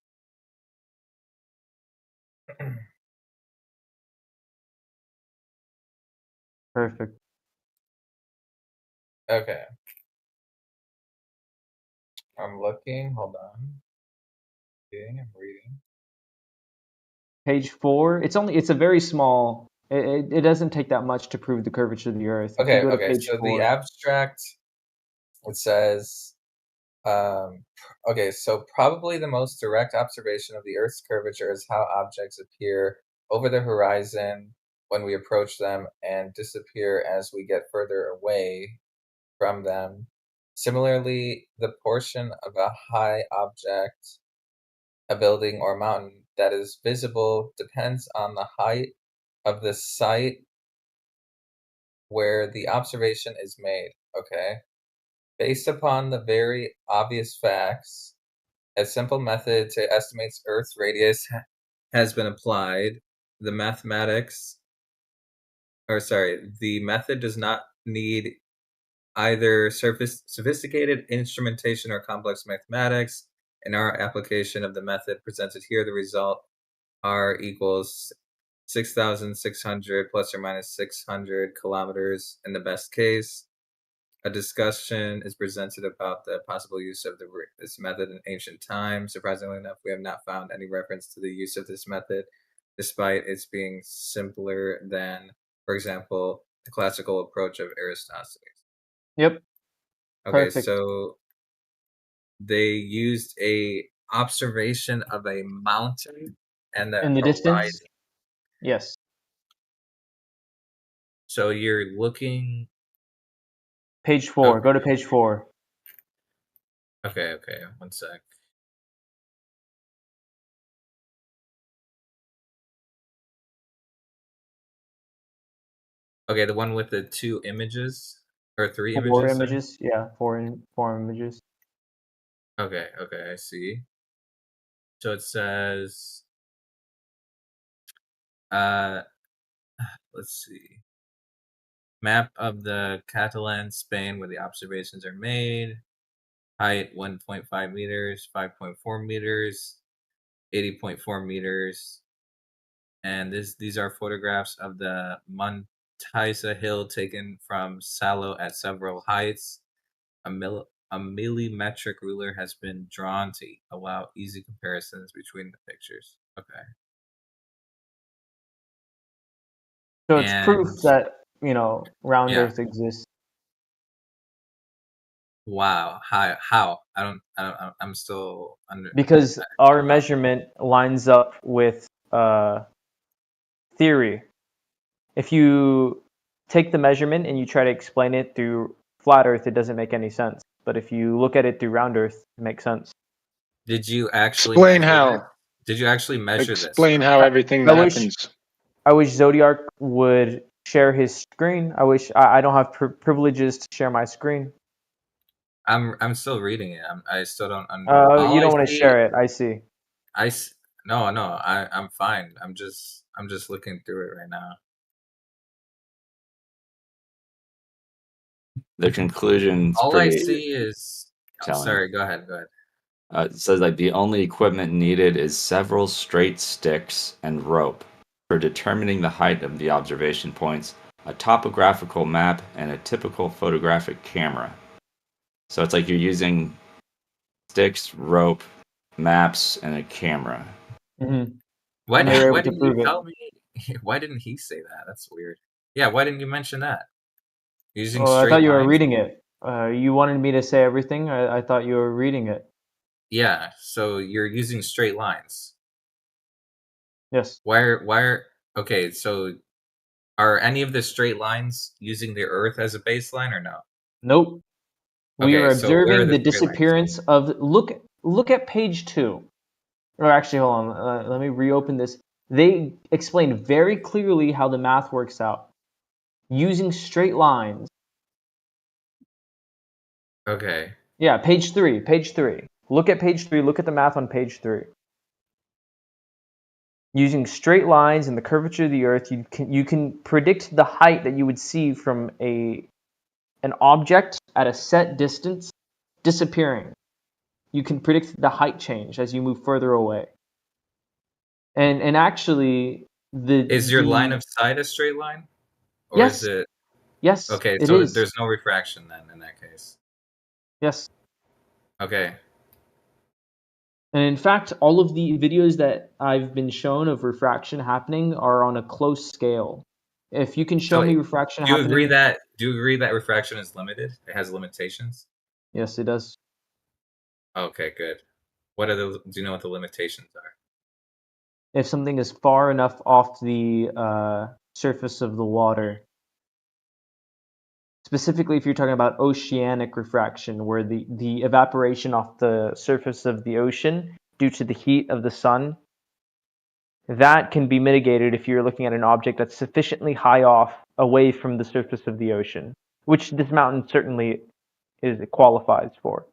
Perfect. Okay. I'm looking. Hold on. I'm reading. Page 4. It's a very small. It doesn't take that much to prove the curvature of the Earth. If you go to page So 4. the abstract, it says, okay, so probably the most direct observation of the Earth's curvature is how objects appear over the horizon when we approach them and disappear as we get further away from them. Similarly, the portion of a high object, a building or mountain, that is visible depends on the height of the site where the observation is made. Okay. Based upon the very obvious facts, a simple method to estimate Earth's radius has been applied. The method does not need either sophisticated instrumentation or complex mathematics. In our application of the method presented here, the result R equals 6,600 plus or minus 600 kilometers in the best case. A discussion is presented about the possible use of this method in ancient times. Surprisingly enough, we have not found any reference to the use of this method, despite its being simpler than, for example, the classical approach of Aristophanes. Yep. Okay, Perfect. so they used a observation of a mountain and In the distance? Yes. So you're looking. Page 4. Go to page 4. Okay. 1 sec. Okay, the one with the 2 images or 3 images. 4 images. Yeah, 4 images. Okay, I see. So it says, let's see. Map of the Catalan, Spain, where the observations are made. Height 1.5 meters, 5.4 meters, 80.4 meters. And these are photographs of the Montesa Hill taken from Salo at several heights. A millimetric ruler has been drawn to allow easy comparisons between the pictures. Okay. So it's proof that, round Earth exists. Wow. How? I'm still under. Because our measurement lines up with theory. If you take the measurement and you try to explain it through flat Earth, it doesn't make any sense. But if you look at it through round Earth, it makes sense. Did you actually explain how? Did you actually measure Explain how everything happens. I wish Zodiac would share his screen. I wish I don't have privileges to share my screen. I'm still reading it. I still don't. You don't want to share it. I see. No. I'm fine. I'm just looking through it right now. The conclusion's All pretty I see is. telling. Sorry. Go ahead. It says like the only equipment needed is several straight sticks and rope for determining the height of the observation points, a topographical map, and a typical photographic camera. So it's like you're using sticks, rope, maps, and a camera. Mm-hmm. Why didn't you tell me? Why didn't he say that? That's weird. Yeah, why didn't you mention that? Using I thought you were reading it. You wanted me to say everything? I thought you were reading it. Yeah, so you're using straight lines. Yes. Okay, so are any of the straight lines using the Earth as a baseline or no? Nope. We Okay, are so where are observing the the straight disappearance of look at page 2. Or actually, hold on. Let me reopen this. They explain very clearly how the math works out using straight lines. Okay. Yeah, page 3. Page 3. Look at page 3. Look at the math on page 3. Using straight lines and the curvature of the Earth, you can predict the height that you would see from an object at a set distance disappearing. You can predict the height change as you move further away. And actually, Is your line of sight a straight line? Or Yes. is it Yes, okay, it so is. there's no refraction then in that case. Yes. Okay. And in fact, all of the videos that I've been shown of refraction happening are on a close scale. If you can show So me refraction do you happening, agree that refraction is limited? It has limitations? yes, it does. Okay, good. Do you know what the limitations are? If something is far enough off the surface of the water, specifically if you're talking about oceanic refraction, where the evaporation off the surface of the ocean due to the heat of the sun, that can be mitigated if you're looking at an object that's sufficiently high off away from the surface of the ocean, which this mountain certainly qualifies for.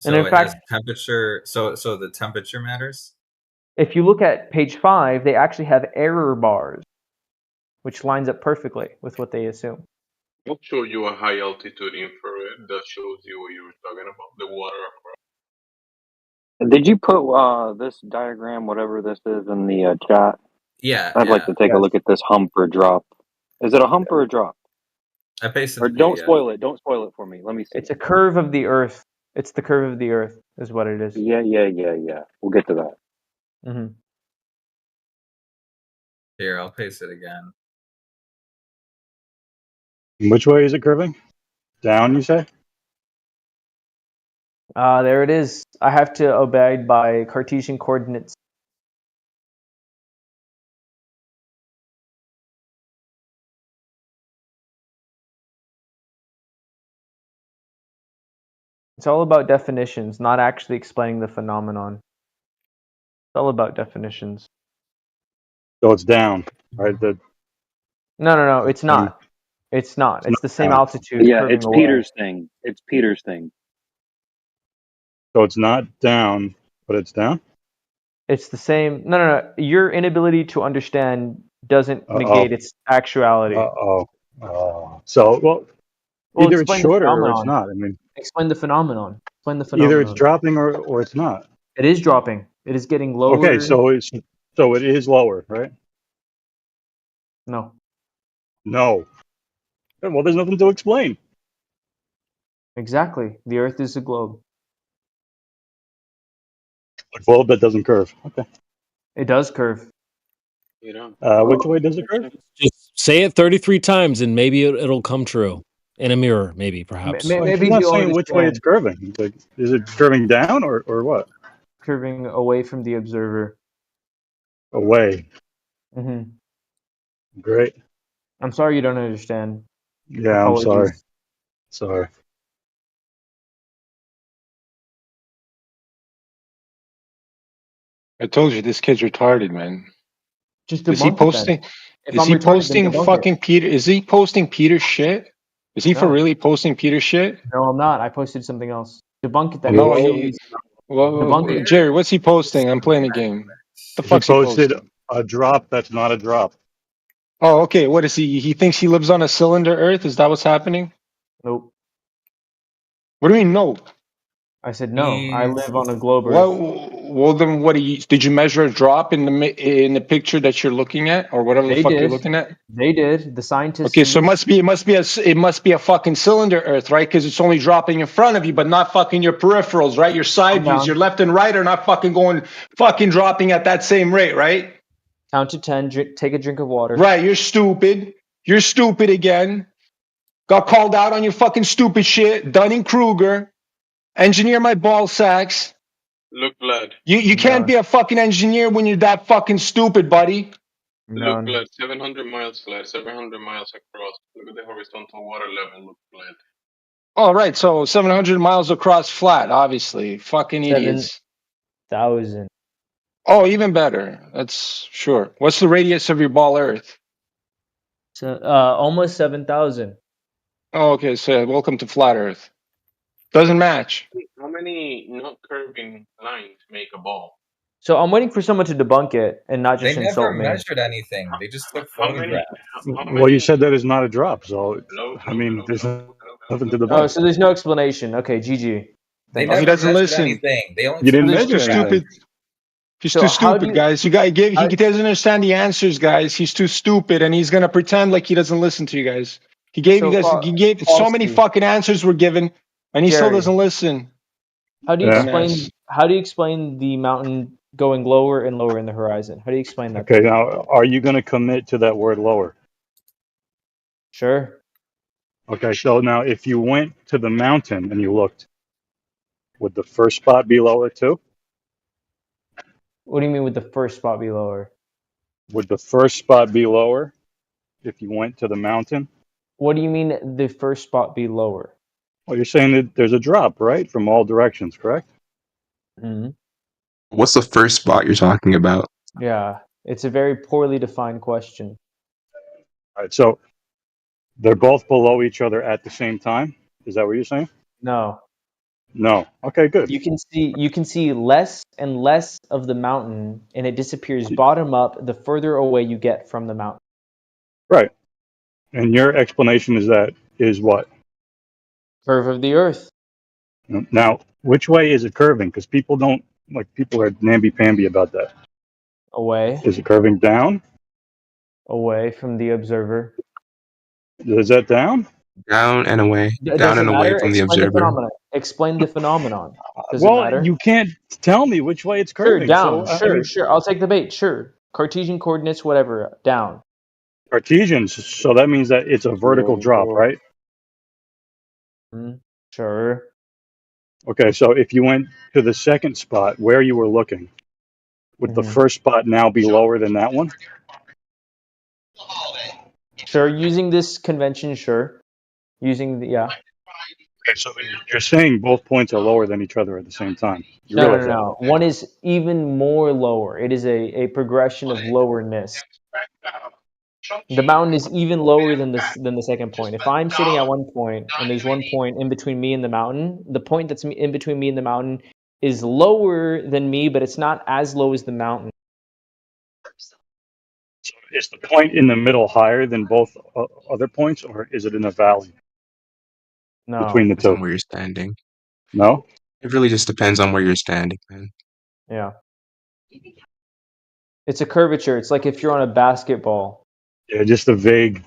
So And in it fact, has temperature. So the temperature matters. if you look at page 5, they actually have error bars, which lines up perfectly with what they assume. I'll show you a high altitude infrared that shows you what you were talking about, the water across. Did you put this diagram, whatever this is, in the chat? Yeah. I'd like to take a look at this hump or drop. Is it a hump or a drop? I pasted Or the don't PDF. spoil it. Don't spoil it for me. Let me see. It's a curve of the Earth. It's the curve of the Earth, is what it is. Yeah. We'll get to that. Mm-hmm. Here, I'll paste it again. Which way is it curving? Down, you say? There it is. I have to abide by Cartesian coordinates. It's all about definitions, not actually explaining the phenomenon. It's all about definitions. So it's down, right? No, it's not. It's not. It's the same altitude. Yeah, curving it's away. Peter's thing. It's Peter's thing. So it's not down, but it's down? It's the same. No. Your inability to understand doesn't negate its actuality. So, either it's explain the shorter or phenomenon. it's not. I mean, Explain the phenomenon. Explain the phenomenon. either it's dropping or it's not. It is dropping. It is getting lower. Okay, so it is lower, right? No. No. Well, there's nothing to explain. Exactly. The Earth is a globe. A globe that doesn't curve. Okay. It does curve. Which way does it curve? Just say it 33 times and maybe it'll come true. In a mirror, maybe, perhaps. Maybe I'm not you'll saying which way understand. it's curving. Like, is it curving down or what? Curving away from the observer. Away. Mm-hmm. Great. I'm sorry you don't understand. Yeah, Apologies. I'm sorry. Sorry. I told you this kid's retarded, man. Just is he debunk it posting? then. If Is I'm he retarded, then posting debunk fucking it. Peter? Is he posting Peter shit? Is he for No. really posting Peter shit? No, I'm not. I posted something else. Debunk it then. No, Debunk it. Jerry, what's he posting? I'm playing the game. The He fuck's he posted posting? a drop that's not a drop. Oh, okay. What is he? He thinks he lives on a cylinder Earth. Is that what's happening? Nope. What do you mean, no? I said no. I live on a globe Earth. Well, then what? Did you measure a drop in the picture that you're looking at, or whatever the They fuck did. you're looking at? They did. The scientists. Okay, so it must be a fucking cylinder Earth, right? Because it's only dropping in front of you, but not fucking your peripherals, right? Your side views, your left and right are not fucking dropping at that same rate, right? Count to 10. Take a drink of water. Right, you're stupid. You're stupid again. Got called out on your fucking stupid shit. Dunning-Kruger. Engineer my ball sacks. Look, Vlad. You can't be a fucking engineer when you're that fucking stupid, buddy. Look, Vlad. 700 miles, Vlad. 700 miles across. Look at the horizontal water level. Look, Vlad. All right, so 700 miles across flat, obviously. Fucking idiots. 7,000. Oh, even better. That's sure. What's the radius of your ball Earth? So, almost 7,000. Oh, okay. So welcome to flat Earth. Doesn't match. How many not curving lines make a ball? So I'm waiting for someone to debunk it and not They just never insult me. measured anything. They just took photographs. Well, you said that is not a drop, so I mean, there's nothing to Oh, debunk. so there's no explanation. Okay, GG. They Thank Oh, he never doesn't measured listen. anything. They only You took didn't He's measure too anything. stupid. He's So too how do stupid, you? guys. He doesn't understand the answers, guys. He's too stupid, and he's gonna pretend like he doesn't listen to you guys. He gave you So guys. He gave so many falsely, fucking answers were given, and he still Jerry. doesn't listen. How do you Yeah. Dumbass. explain the mountain going lower and lower in the horizon? How do you explain that? Okay, To me? now are you going to commit to that word lower? Sure. Okay, so now if you went to the mountain and you looked, would the first spot be lower too? What do you mean with the first spot be lower? Would the first spot be lower if you went to the mountain? What do you mean the first spot be lower? Well, you're saying that there's a drop, right, from all directions, correct? Mm-hmm. What's the first spot you're talking about? Yeah, it's a very poorly defined question. All right, so they're both below each other at the same time. Is that what you're saying? No. No. Okay, good. You can see less and less of the mountain, and it disappears bottom up the further away you get from the mountain. Right. And your explanation is what? Curve of the Earth. Now, which way is it curving? Because people are namby-pamby about that. Away. Is it curving down? Away from the observer. Is that down? Down and away. Does Down it and away matter? from the Explain the observer. phenomenon. Explain the phenomenon. Does it Well, matter? you can't tell me which way it's Sure, curving. down. So, Sure, sure. I'll take the bait. Sure. Cartesian coordinates, whatever. Down. Cartesians, so that means that it's a vertical drop, right? Sure. Okay, so if you went to the second spot where you were looking, would the first spot now be lower than that one? Sure. Using this convention, sure. Using the Okay, so you're saying both points are lower than each other at the same time. You No, realize no. One is even more lower. It is a progression of lowerness. The mountain is even lower than the second point. If I'm sitting at one point and there's one point in between me and the mountain, the point that's in between me and the mountain is lower than me, but it's not as low as the mountain. So is the point in the middle higher than both other points, or is it in a valley No. between the Depends on two? where you're standing. No? It really just depends on where you're standing, man. Yeah. It's a curvature. It's like if you're on a basketball. Yeah, just a vague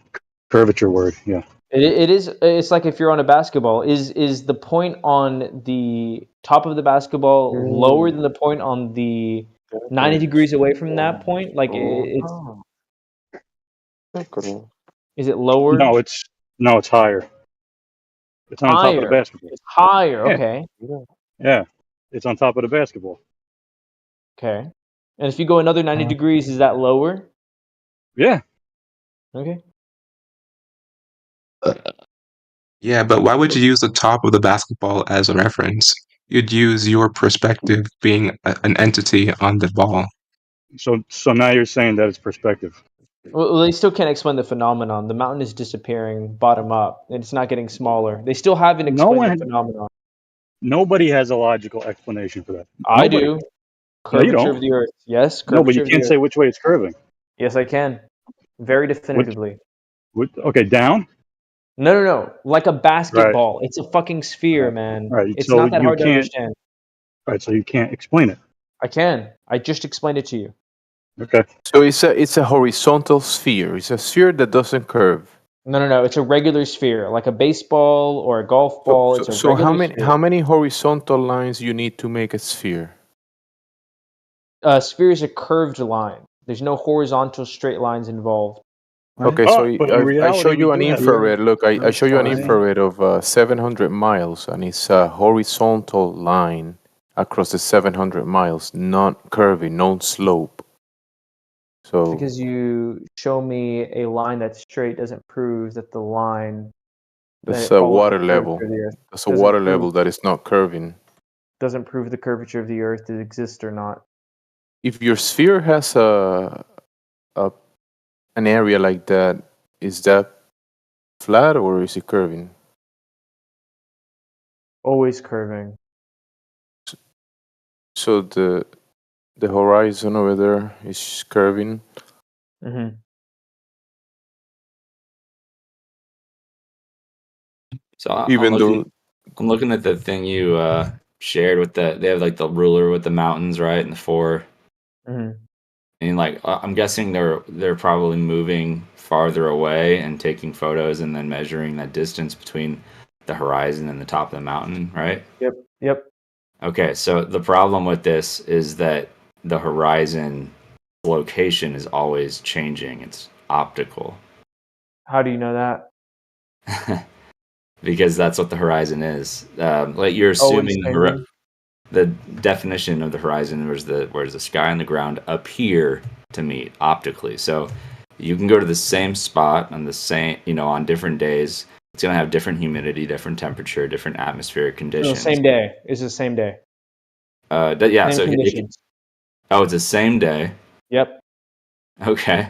curvature word. Yeah. It is. It's like if you're on a basketball. Is the point on the top of the basketball lower than the point on the 90 degrees away from that point? Like is it lower? No, it's higher. It's on top of the Higher. basketball. It's higher. Yeah. Okay. Yeah, it's on top of the basketball. Okay. And if you go another 90 degrees, is that lower? Yeah. Okay. Yeah, but why would you use the top of the basketball as a reference? You'd use your perspective being an entity on the ball. So now you're saying that it's perspective. Well, they still can't explain the phenomenon. The mountain is disappearing bottom up, and it's not getting smaller. They still haven't explained the phenomenon. Nobody has a logical explanation for that. I Nobody. do. No, you Curvature don't. of the Earth. Yes. No, but Curvature you of the can't say Earth. which way it's curving. Yes, I can. Very definitively. Okay, down? No. Like a basketball. It's a fucking sphere, man. Right. It's so not that you hard to can't. understand. Right. So you can't explain it. I can. I just explained it to you. Okay. So it's a horizontal sphere. It's a sphere that doesn't curve. No. It's a regular sphere, like a baseball or a golf ball. It's a So regular sphere. how many horizontal lines you need to make a sphere? A sphere is a curved line. There's no horizontal straight lines involved. Okay, so I show you an infrared. Look, I show you an Fine. infrared of 700 miles, and it's a horizontal line across the 700 miles, not curving, no slope. So Because you show me a line that's straight doesn't prove that the line that's that a follows water the level. curvature of the Earth That's a doesn't water prove- level that is not curving. doesn't prove the curvature of the Earth exists or not. If your sphere has an area like that, is that flat or is it curving? Always curving. So The horizon over there is curving. Mm-hmm. So I'm Even looking, though I'm looking at the thing you shared with they have like the ruler with the mountains, right, and the four. Mm-hmm. And like I'm guessing they're probably moving farther away and taking photos and then measuring that distance between the horizon and the top of the mountain, right? Yep. Okay, so the problem with this is that the horizon location is always changing. It's optical How do you know that? because that's what the horizon is. Like you're Oh, it's assuming changing. the definition of the horizon where's the sky and the ground appear to meet optically. So you can go to the same spot on the same, on different days. It's gonna have different humidity, different temperature, different atmospheric No, conditions. same day. It's the same day. Yeah. Same So conditions. it's the same day. Yep. Okay,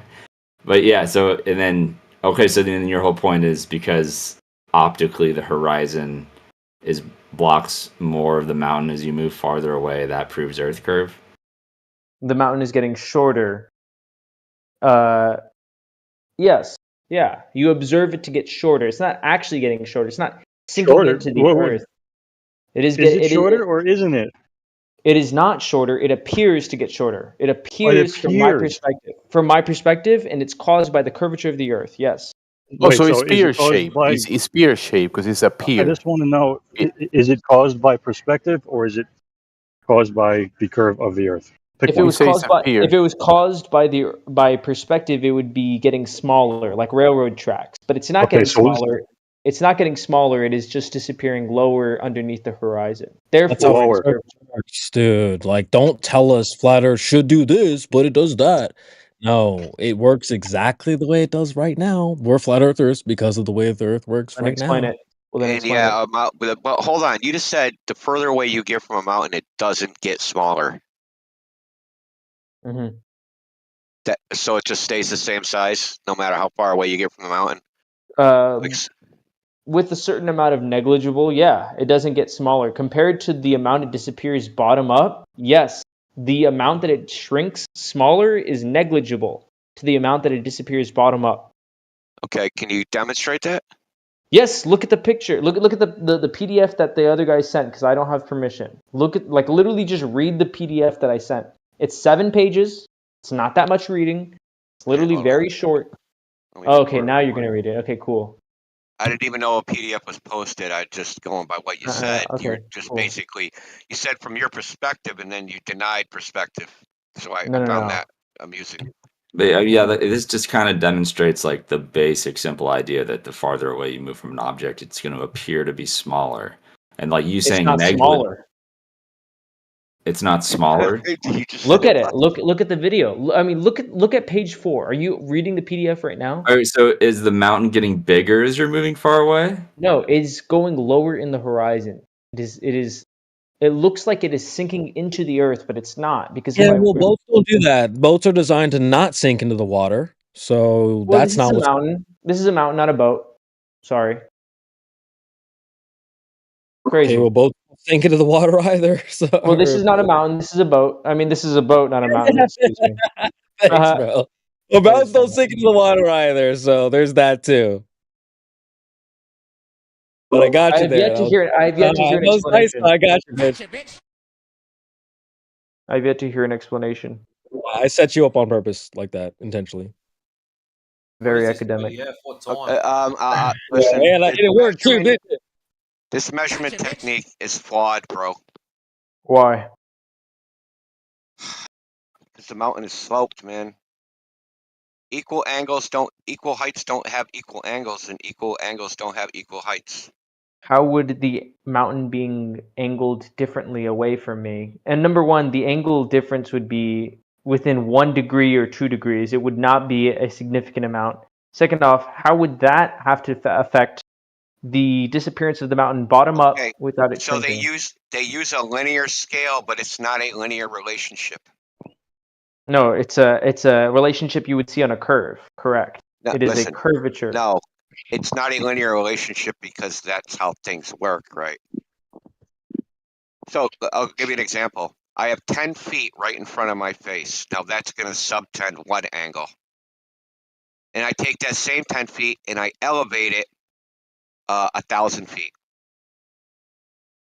but yeah. So then your whole point is because optically the horizon blocks more of the mountain as you move farther away. That proves Earth curve. The mountain is getting shorter. Yes. Yeah. You observe it to get shorter. It's not actually getting shorter. It's not sinking Shorter? into the earth. It is Is it shorter or isn't it? It is not shorter. It appears to get shorter. It Oh, it appears from my appears. perspective. From my perspective, and it's caused by the curvature of the earth. Yes. oh, Wait, so it's so is it spear caused shape. by? It's spear shape because it's a I pier. just want to know: It, is it caused by perspective or is it caused by the curve of the Earth? Pick If it one. was caused by perspective, it would be getting smaller, like railroad tracks. But it's not Okay, getting so smaller. It's not getting smaller. It is just disappearing lower underneath the horizon. That's how Therefore, flat Earth works, dude. Like, don't tell us flat Earth should do this, but it does that. No, it works exactly the way it does right now. We're flat earthers because of the way the Earth works then right explain now. it. Well, then And explain it. yeah, but hold on. You just said the further away you get from a mountain, it doesn't get smaller. Mm-hmm. So it just stays the same size no matter how far away you get from the mountain. With a certain amount of negligible, yeah, it doesn't get smaller. Compared to the amount it disappears bottom up, yes, the amount that it shrinks smaller is negligible to the amount that it disappears bottom up. Okay, can you demonstrate that? Yes, look at the picture. Look at the PDF that the other guy sent because I don't have permission. Look at literally just read the PDF that I sent. It's 7 pages. It's not that much reading. It's literally very short. Okay, now you're gonna read it. Okay, cool. I didn't even know a PDF was posted. I just going by what you said. Okay, You're just cool. basically you said from your perspective, and then you denied perspective. So I No. found that amusing. But yeah, this just kind of demonstrates like the basic, simple idea that the farther away you move from an object, it's going to appear to be smaller. And like you saying, It's not smaller. It's not smaller. Look at it. Look at the video. I mean, look at page 4. Are you reading the PDF right now? All right, so is the mountain getting bigger as you're moving far away? No, it's going lower in the horizon. It looks like it is sinking into the earth, but it's not because Boats don't do that. Boats are designed to not sink into the water, so that's not what's. mountain. This is a mountain, not a boat. Sorry. Crazy. Okay, well, boats don't sink into the water either. So. Well, this is not a mountain. This is a boat. I mean, this is a boat, not a mountain. Excuse me. Thanks, bro. Well, boats don't sink into the water either, so there's that too. But I got you I've there. yet to hear an explanation. I got you, bitch. I've yet to hear an explanation. I set you up on purpose like that, intentionally. Very academic. PDF? What time? Listen, Man, I did it work too, didn't it? this measurement technique is flawed, bro. Why? Because the mountain is sloped, man. Equal heights don't have equal angles, and equal angles don't have equal heights. How would the mountain being angled differently away from me? And number one, the angle difference would be within 1 degree or 2 degrees. It would not be a significant amount. Second off, how would that have to affect the disappearance of the mountain bottom up without it So shrinking? they use a linear scale, but it's not a linear relationship. No, it's a relationship you would see on a curve. Correct. No, It is listen, a curvature. No, it's not a linear relationship because that's how things work, right? So I'll give you an example. I have 10 feet right in front of my face. Now that's going to subtend one angle. And I take that same 10 feet and I elevate it 1,000 feet.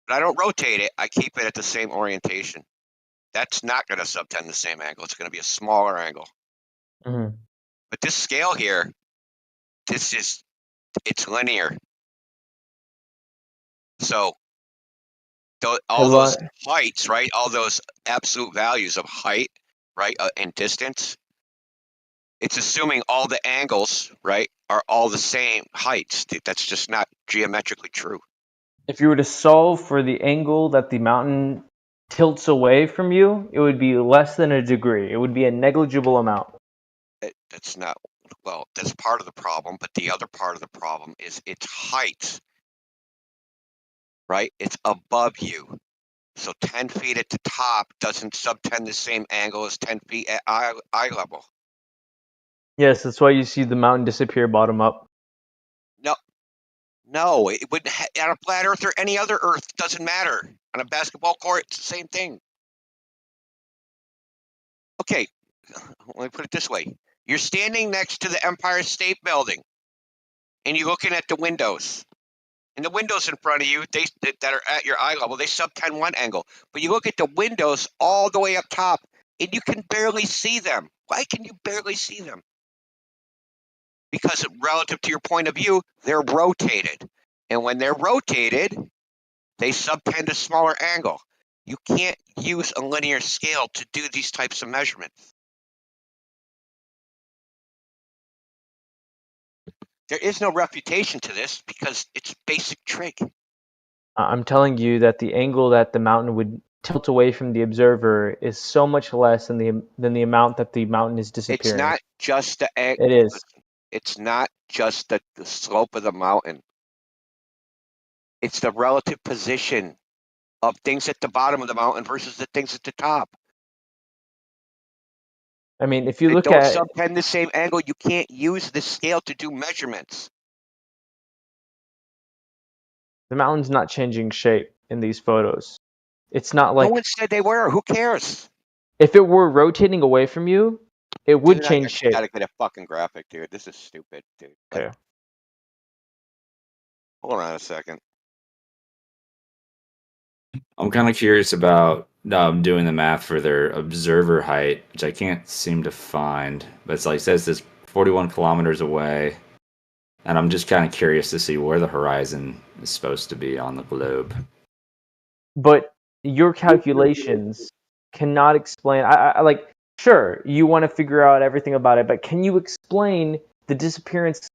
But I don't rotate it. I keep it at the same orientation. That's not going to subtend the same angle. It's going to be a smaller angle. Mhm. But this scale here, it's linear. So all those heights, right? All those absolute values of height, right, and distance. It's assuming all the angles, right, are all the same heights. That's just not geometrically true. If you were to solve for the angle that the mountain tilts away from you, it would be less than a degree. It would be a negligible amount. That's not, well, that's part of the problem, but the other part of the problem is its height, right? It's above you. So 10 feet at the top doesn't subtend the same angle as 10 feet at eye level. Yes, that's why you see the mountain disappear bottom up. No, it wouldn't. On a flat Earth or any other Earth, doesn't matter. On a basketball court, it's the same thing. Okay, let me put it this way: you're standing next to the Empire State Building, and you're looking at the windows. And the windows in front of you, that are at your eye level, they subtend one angle. But you look at the windows all the way up top, and you can barely see them. Why can you barely see them? Because relative to your point of view, they're rotated. And when they're rotated, they subtend a smaller angle. You can't use a linear scale to do these types of measurements. There is no refutation to this because it's basic trig. I'm telling you that the angle that the mountain would tilt away from the observer is so much less than the amount that the mountain is disappearing. It's not just the angle. It is. It's not just the slope of the mountain. It's the relative position of things at the bottom of the mountain versus the things at the top. I mean, if you look don't at subtend the same angle, you can't use the scale to do measurements. the mountain's not changing shape in these photos. It's not like No one said they were. Who cares? if it were rotating away from you, it would Dude, change shape. Gotta get a fucking graphic, dude. This is stupid, dude. Okay. Hold on a second. I'm kind of curious about doing the math for their observer height, which I can't seem to find. But it's like it says it's 41 kilometers away, and I'm just kind of curious to see where the horizon is supposed to be on the globe. But your calculations cannot explain. I like. Sure, you want to figure out everything about it, but can you explain the disappearance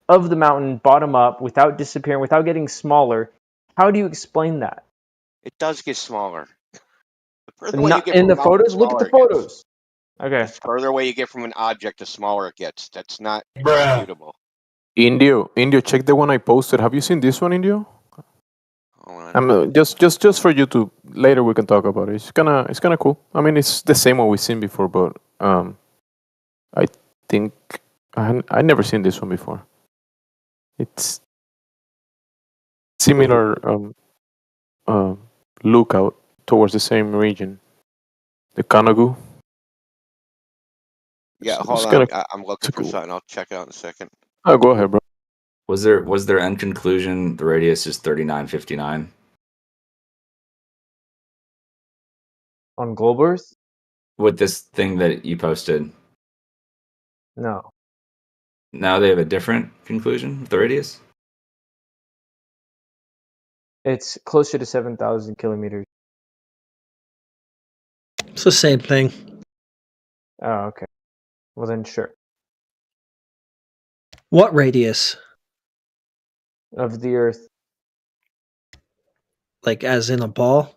of the mountain bottom up without disappearing, without getting smaller? How do you explain that? It does get smaller. The further away you get In from the a mountain, photos, look at the smaller it gets. photos. Okay. The further away you get from an object, the smaller it gets. That's not disputable. Indio, check the one I posted. Have you seen this one, Indio? Just for you to later we can talk about it. It's kind of cool. I mean, it's the same one we've seen before, but I think I never seen this one before. It's similar lookout towards the same region, the Kanagu. Yeah, It's hold kinda on. I'm looking for cool. something. I'll check it out in a second. Oh, go ahead, bro. Was their end conclusion the radius is 3959? On Globe Earth? With this thing that you posted? No. Now they have a different conclusion with the radius? It's closer to 7,000 kilometers. It's the same thing. Oh, okay. Well then, sure. What radius? Of the Earth. Like as in a ball?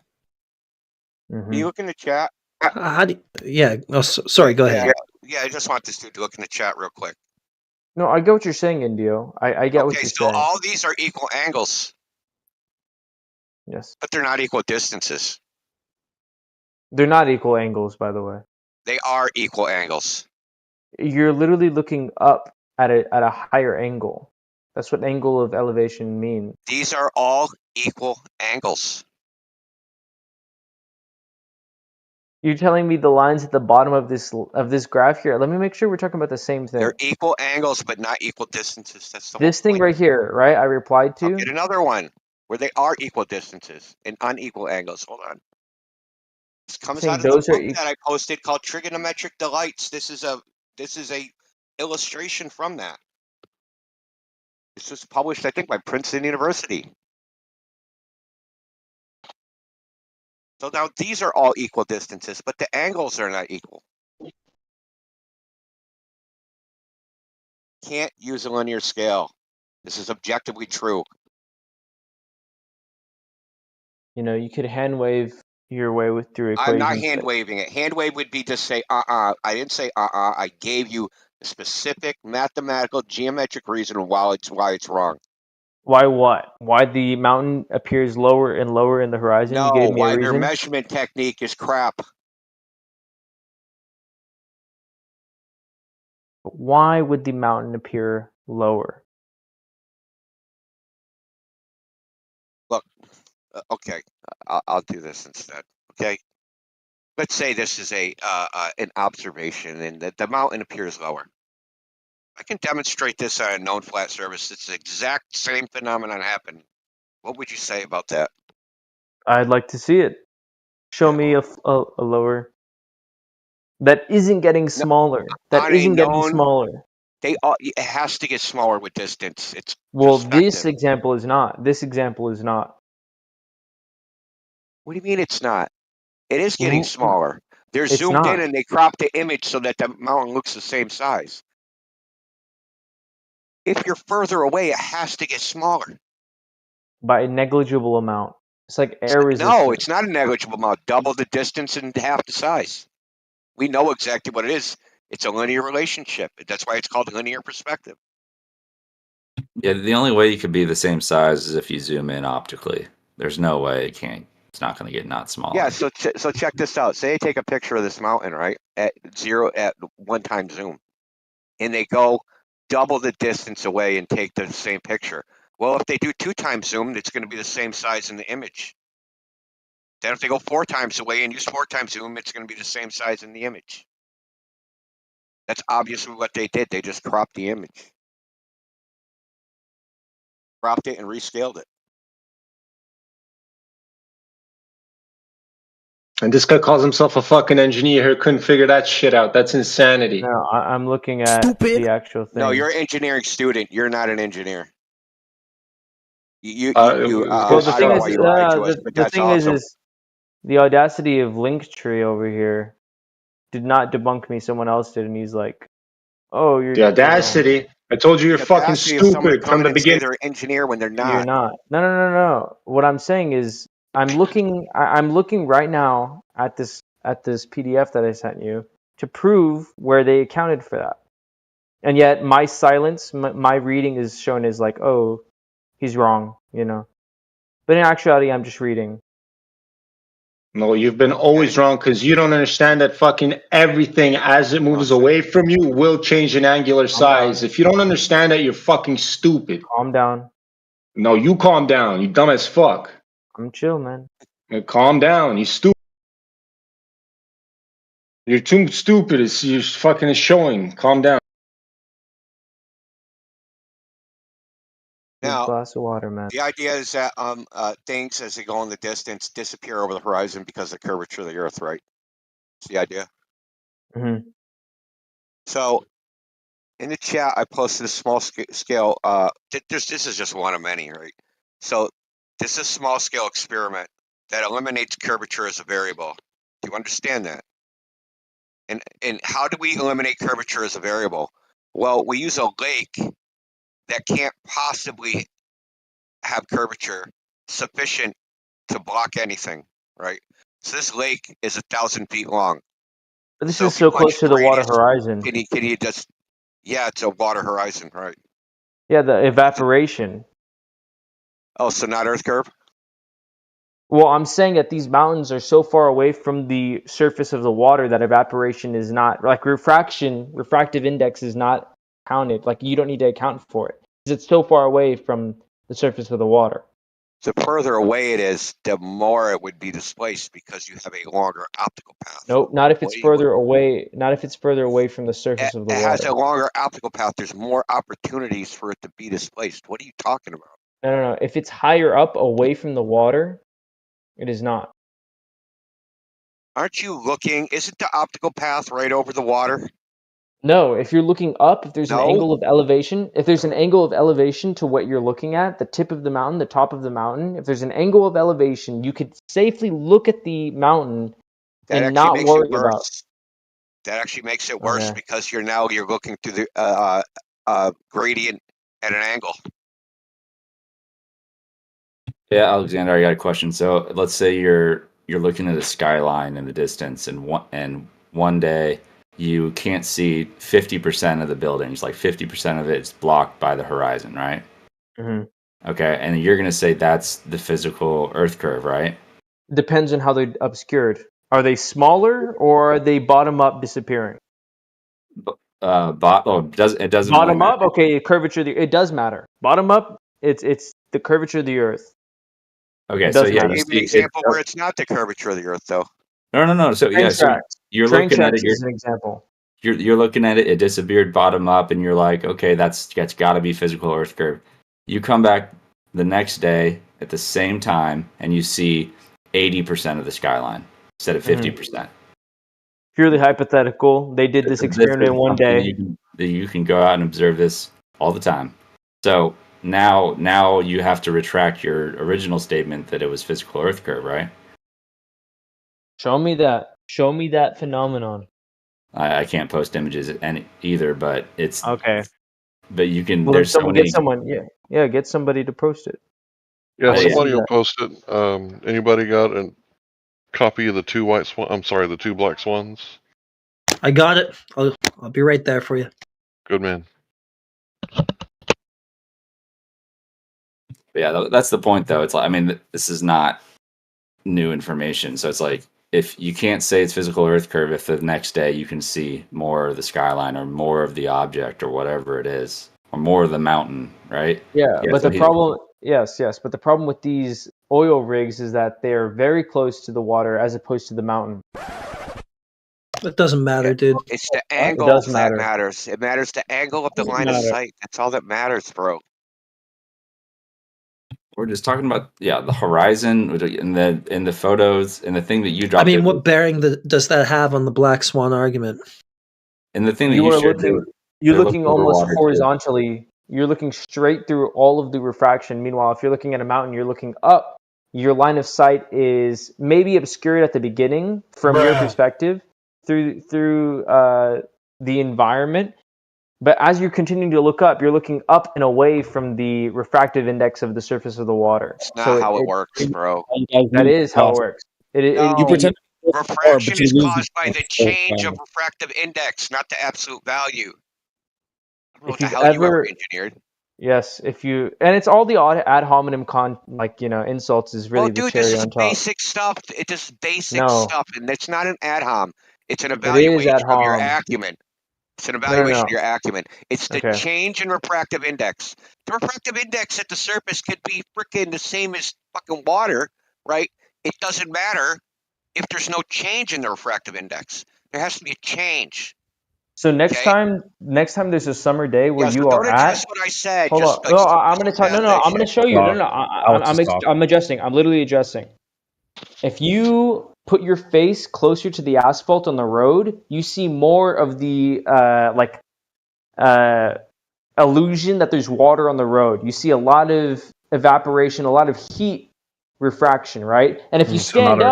Mm-hmm. Can you look in the chat? How do yeah. Oh, sorry, go ahead. Yeah, I just want this dude to look in the chat real quick. No, I get what you're saying, Indio. I get what Okay, you're so saying. all these are equal angles, Yes. but they're not equal distances. They're not equal angles, by the way. They are equal angles. You're literally looking up at a higher angle. That's what angle of elevation means. These are all equal angles. You're telling me the lines at the bottom of this graph here. Let me make sure we're talking about the same thing. They're equal angles, but not equal distances. That's the This whole thing point. right here, right? I replied I'll to. get another one where they are equal distances and unequal angles. Hold on. This comes Saying out of the those are book that I posted called Trigonometric Delights. This is a illustration from that. This was published, I think, by Princeton University. So now these are all equal distances, but the angles are not equal. Can't use a linear scale. This is objectively true. You know, you could hand wave your way through equations. I'm not hand waving it. Hand wave would be to say, I didn't say, I gave you a specific mathematical geometric reason why it's wrong. Why what? Why the mountain appears lower and lower in the horizon? No, You gave me a why their reason. measurement technique is crap. Why would the mountain appear lower? Look, okay, I'll do this instead. Okay, let's say this is an observation, and that the mountain appears lower. I can demonstrate this on a known flat surface. It's the exact same phenomenon happened. What would you say about that? I'd like to see it. Show me a lower. That isn't getting smaller. That isn't getting smaller. It has to get smaller with distance. It's Well, perspective. this example is not. This example is not. What do you mean it's not? It is getting smaller. They're It's zoomed not. in and they crop the image so that the mountain looks the same size. If you're further away, it has to get smaller. By a negligible amount. It's like air resistance. No, it's not a negligible amount. Double the distance and half the size. We know exactly what it is. It's a linear relationship. That's why it's called linear perspective. Yeah, the only way you could be the same size is if you zoom in optically. There's no way it's not going to get not smaller. Yeah, so check this out. Say I take a picture of this mountain, right, at 1x zoom, and they go double the distance away and take the same picture. Well, if they do 2x zoom, it's going to be the same size in the image. Then if they go 4x away and use 4x zoom, it's going to be the same size in the image. That's obviously what they did. They just cropped the image. Cropped it and rescaled it. And this guy calls himself a fucking engineer who couldn't figure that shit out. That's insanity. No, I'm looking at the actual thing. No, you're an engineering student. You're not an engineer. Well, the thing is, the thing awesome. is the audacity of Linktree over here did not debunk me. Someone else did, and he's like, "Oh, you're the audacity." I told you you're fucking audacity of someone stupid from the coming and say beginning. they're an engineer when they're not. You're not." No. What I'm saying is, I'm looking right now at this PDF that I sent you to prove where they accounted for that, and yet my silence, my reading is shown as like, "Oh, he's wrong," you know. But in actuality, I'm just reading. No, you've been always wrong because you don't understand that fucking everything as it moves away from you will change in angular size. If you don't understand that, you're fucking stupid. Calm down. No, you calm down. You dumb as fuck. I'm chill, man. Calm down. You stupid. You're too stupid. You're fucking showing. Calm down. Now, glass of water, man. The idea is that things as they go in the distance disappear over the horizon because of the curvature of the Earth, right? That's the idea. Mm-hmm. So, in the chat, I posted a small scale. This is just one of many, right? So, this is a small scale experiment that eliminates curvature as a variable. Do you understand that? And how do we eliminate curvature as a variable? Well, we use a lake that can't possibly have curvature sufficient to block anything, right? So this lake is 1,000 feet long. But this is so close to the water horizon. Can you just? Yeah, it's a water horizon, right? Yeah, the evaporation. Oh, so not Earth curve? Well, I'm saying that these mountains are so far away from the surface of the water that evaporation is not, like refractive index is not counted. Like you don't need to account for it because it's so far away from the surface of the water. the further away it is, the more it would be displaced because you have a longer optical path. Nope, not if it's Way- further away. Not if it's further away from the surface of the It has water. a longer optical path. There's more opportunities for it to be displaced. What are you talking about? No. If it's higher up away from the water, it is not. Aren't you looking? Isn't the optical path right over the water? No, if you're looking up, if there's an No. angle of elevation, if there's an angle of elevation to what you're looking at, the tip of the mountain, the top of the mountain, if there's an angle of elevation, you could safely look at the mountain That and actually not makes it worry worse. about. That actually makes it worse Okay. because you're looking through the gradient at an angle. Yeah, Alexander, I got a question. So let's say you're looking at a skyline in the distance, and one day you can't see 50% of the buildings, like 50% of it's blocked by the horizon, right? Mhm. Okay, and you're gonna say that's the physical Earth curve, right? Depends on how they're obscured. Are they smaller or are they bottom up disappearing? It doesn't really Bottom matter. up, okay, curvature. It does matter. Bottom up, it's the curvature of the Earth. Okay, It so does yeah, matter. you Give me an see, example where it's not the curvature of the Earth, though. no. So Train yeah, so tracks. you're Train looking at tracks it. is an example. You're looking at it. It disappeared bottom up, and you're like, okay, that's got to be physical Earth curve. You come back the next day at the same time, and you see 80% of the skyline instead of 50%. Purely hypothetical. They did this experiment in one day. You can go out and observe this all the time. So now you have to retract your original statement that it was physical Earth curve, right? Show me that. Show me that phenomenon. I can't post images either, but it's okay. But you can. Well, There's so many. get someone. Yeah, get somebody to post it. Yeah, Yeah. somebody will post it. Anybody got a copy of the two white swan? I'm sorry, the two black swans. I got it. I'll be right there for you. Good man. Yeah, that's the point, though. It's like, I mean, this is not new information. So it's like, if you can't say it's physical Earth curve, if the next day you can see more of the skyline or more of the object or whatever it is, or more of the mountain, right? Yeah, but the problem, yes, but the problem with these oil rigs is that they are very close to the water as opposed to the mountain. It doesn't matter, dude. It's the angle does that matter. matters. It matters the angle of the Doesn't line of matter. sight. That's all that matters, bro. We're just talking about the horizon in the photos and the thing that you dropped. I mean, what bearing does that have on the black swan argument? And the thing that You you are shared, looking. they're You're looking looking almost underwater, too. horizontally. You're looking straight through all of the refraction. Meanwhile, if you're looking at a mountain, you're looking up. Your line of sight is maybe obscured at the beginning from your perspective through the environment. But as you're continuing to look up, you're looking up and away from the refractive index of the surface of the water. It's not how it works, bro. That is how it works. No, pretend refraction is lose caused by the change of refractive index, not the absolute value. I don't know what the hell you ever engineered. Yes, and it's all the ad hominem insults is really the Dude, cherry this is on top. basic stuff. It is basic No. stuff, and it's not an ad hom. It's an is evaluation ad of your hom. acumen. It's an No, evaluation no. of your acumen. It's the Okay. change in refractive index. The refractive index at the surface could be freaking the same as fucking water, right? It doesn't matter if there's no change in the refractive index. There has to be a change. So next time there's a summer day where Yes, you but are don't at. address what I said. Hold just on. No, I'm going to talk. No, I'm going to show you. No. I'm adjusting. I'm literally adjusting. If you put your face closer to the asphalt on the road, you see more of the illusion that there's water on the road. You see a lot of evaporation, a lot of heat refraction, right? And if you stand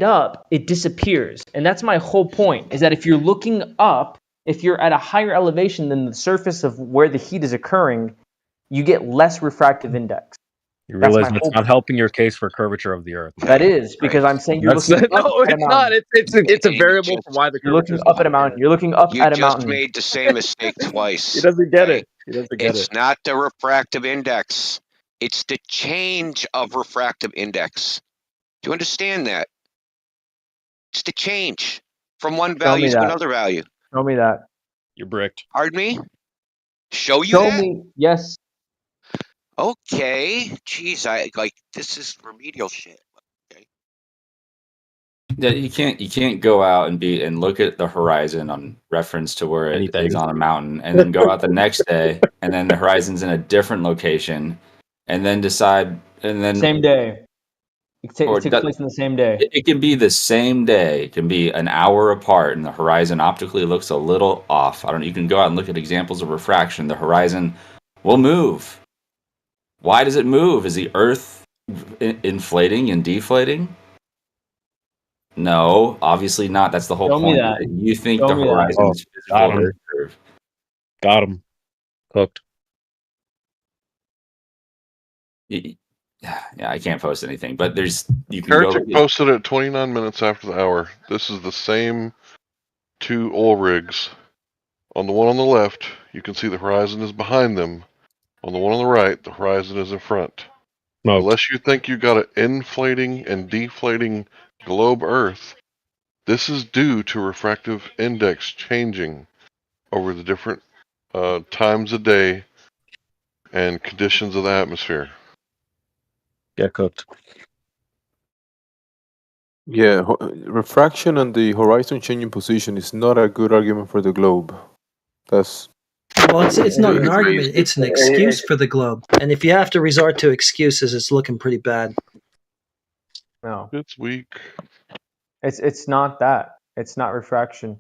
up, it disappears. And that's my whole point, is that if you're looking up, if you're at a higher elevation than the surface of where the heat is occurring, you get less refractive index. You realize that's not helping your case for curvature of the Earth. That is, because I'm saying you're looking up no, at a it's not. mountain. It's a variable for why the You're curvature looking is up at a mountain. You're looking up You at a just mountain. made the same mistake twice. He doesn't get it. He doesn't get It's it. not the refractive index. It's the change of refractive index. Do you understand that? It's the change from one value to that. another value. Show me that. You're bricked. Pardon me? Show you Show that? me. Yes. Okay, jeez, I like this is remedial shit. Okay. Yeah, you can't go out and look at the horizon on reference to where it Anything. is on a mountain, and then go out the next day, and then the horizon's in a different location, and then decide, and then Same day. It or takes that- place in the same day. it can be the same day. It can be an hour apart, and the horizon optically looks a little off. I don't. You can go out and look at examples of refraction. The horizon will move. Why does it move? Is the Earth inflating and deflating? No, obviously not. That's the whole Show me point. that. You think Show the me that. horizon Oh, is got physical him. Earth curve. Got him. Cooked. Yeah, I can't post anything, but you can go. Heretic posted it 29 minutes after the hour. This is the same two oil rigs. On the one on the left, you can see the horizon is behind them. On the one on the right, the horizon is in front. Smoked. Unless you think you got an inflating and deflating globe Earth, this is due to refractive index changing over the different times of day and conditions of the atmosphere. Get cooked. Yeah, refraction and the horizon changing position is not a good argument for the globe. That's Well, it's not an argument. It's an excuse for the globe. And if you have to resort to excuses, it's looking pretty bad. No, It's weak. it's not that. It's not refraction.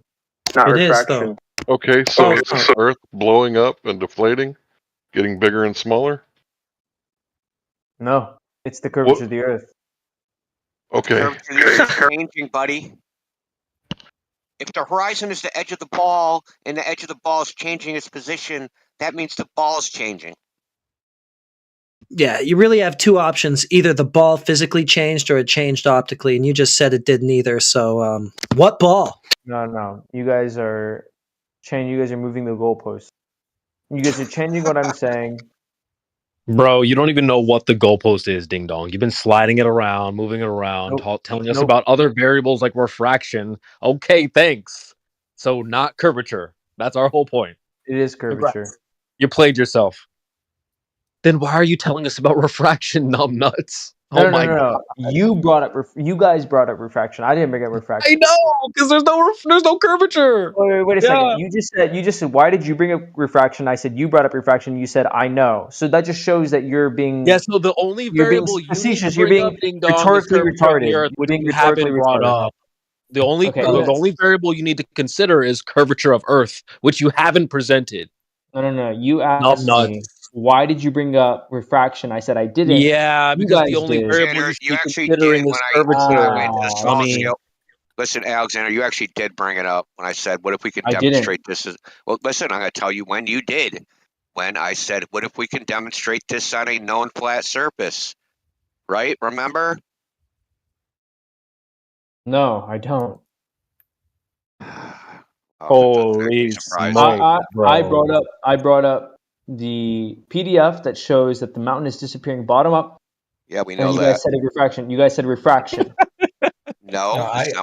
It is, though. Okay, so Oh, is the Earth blowing up and deflating, getting bigger and smaller? No, it's the curvature of the Earth. Okay. It's changing, buddy. If the horizon is the edge of the ball and the edge of the ball is changing its position, that means the ball is changing. Yeah, you really have two options. Either the ball physically changed or it changed optically, and you just said it did neither. So, what ball? No. You guys are changing. You guys are moving the goalposts. You guys are changing what I'm saying. Bro, you don't even know what the goalpost is, ding dong. You've been sliding it around, moving it around, telling us about other variables like refraction. Okay, thanks. So not curvature. That's our whole point. It is curvature. You played yourself. Then why are you telling us about refraction, numb nuts? No. You brought up. You guys brought up refraction. I didn't bring up refraction. I know, because there's no curvature. Wait a second. You just said. Why did you bring up refraction? I said you brought up refraction. You said I know. So that just shows that you're being. Yeah. So the only variable you're being facetious. you You're being ding dong, rhetorically retarded. Earth, which you haven't brought up. The only variable you need to consider is curvature of Earth, which you haven't presented. No. You asked me. Why did you bring up refraction? I said I didn't. Yeah, because the only variable you actually considering did is when curvature. I went to the small scale. Listen, Alexander, you actually did bring it up when I said, "What if we can demonstrate this?" Well, listen, I'm going to tell you when you did. When I said, "What if we can demonstrate this on a known flat surface?" Right? Remember? No, I don't. Holy smoke, I brought up the PDF that shows that the mountain is disappearing bottom up. Yeah, we know and you that. guys said refraction. You guys said refraction. No, I said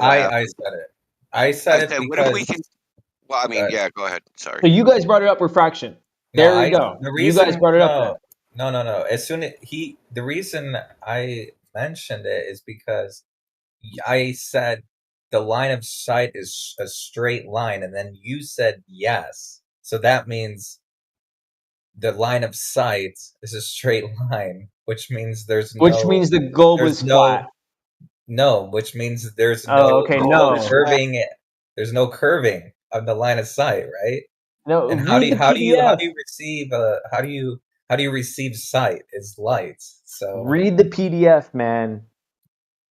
it. I said it because. What if we can? Well, I mean, yeah. Go ahead. Sorry. So you guys brought it up refraction. There you go. You guys brought it up. No. As soon as the reason I mentioned it is because I said the line of sight is a straight line, and then you said yes. So that means the line of sight is a straight line, which means means the globe is flat. No, which means there's curving. There's no curving of the line of sight, right? No. And how do you receive sight is light? So read the PDF, man.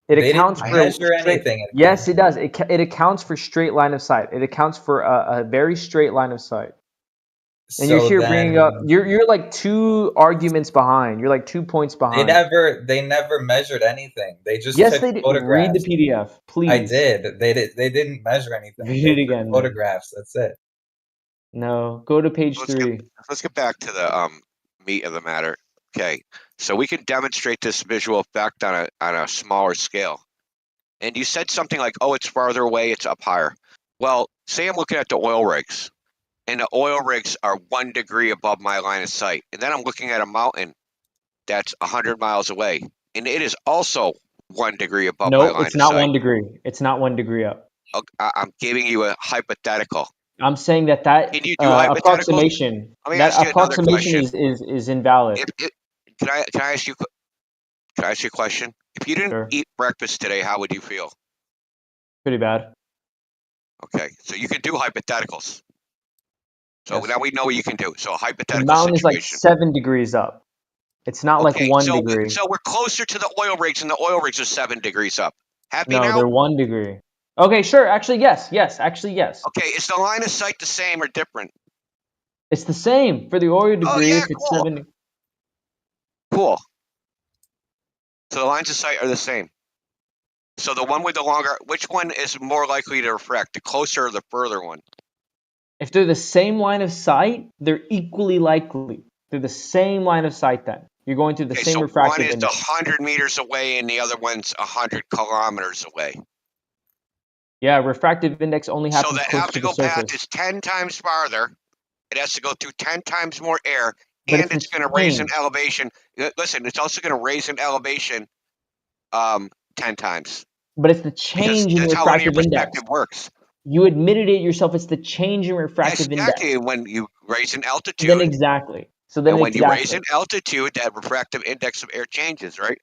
It accounts for anything. Yes, it does. It accounts for straight line of sight. It accounts for a very straight line of sight. And you're here bringing up. You're like 2 arguments behind. You're like 2 points behind. They never measured anything. They just yes, took they did. photographs. Read the PDF, please. I did. They didn't measure anything. Read it again. Photographs. That's it. No, go to page 3. Let's get back to the meat of the matter. Okay, so we can demonstrate this visual effect on a smaller scale. And you said something like, "Oh, it's farther away. It's up higher." Well, say I'm looking at the oil rigs, and the oil rigs are 1 degree above my line of sight, and then I'm looking at a mountain, that's 100 miles away, and it is also 1 degree above my No, line it's of not sight. 1 degree. It's not 1 degree up. Okay, I'm giving you a hypothetical. I'm saying that Can you do hypotheticals? approximation, Let me that ask you another approximation question. is invalid. Can I ask you? Can I ask you a question? If you didn't Sure. eat breakfast today, how would you feel? Pretty bad. Okay, so you can do hypotheticals. So Yes. now we know what you can do. So a The hypothetical mountain is like situation. 7 degrees up. It's not like Okay, 1 so degree. we're closer to the oil rigs, and the oil rigs are 7 degrees up. Happy No, now? they're 1 degree. Okay, sure. Actually, yes. Actually, yes. Okay, is the line of sight the same or different? It's the same for the oil Oh degree yeah, if it's cool. 7. Cool. So the lines of sight are the same. So the one with the longer, which one is more likely to refract, the closer or the further one? If they're the same line of sight, they're equally likely. They're the same line of sight then. You're going through the Okay, same so one refractive is index. 100 meters away and the other one's 100 kilometers away. Yeah, refractive index only So happens that close to the optical path surface. is 10 times farther. It has to go through 10 times more air, But and it's it's going to the raise in change. elevation. Listen, it's also going to raise in elevation 10 times. But it's the Because change in that's how linear refractive index. perspective works. You admitted it yourself. It's the change in Yes, refractive exactly. index. When you raise in altitude, Then exactly. So then and when you raise exactly. in altitude, that refractive index of air changes, right?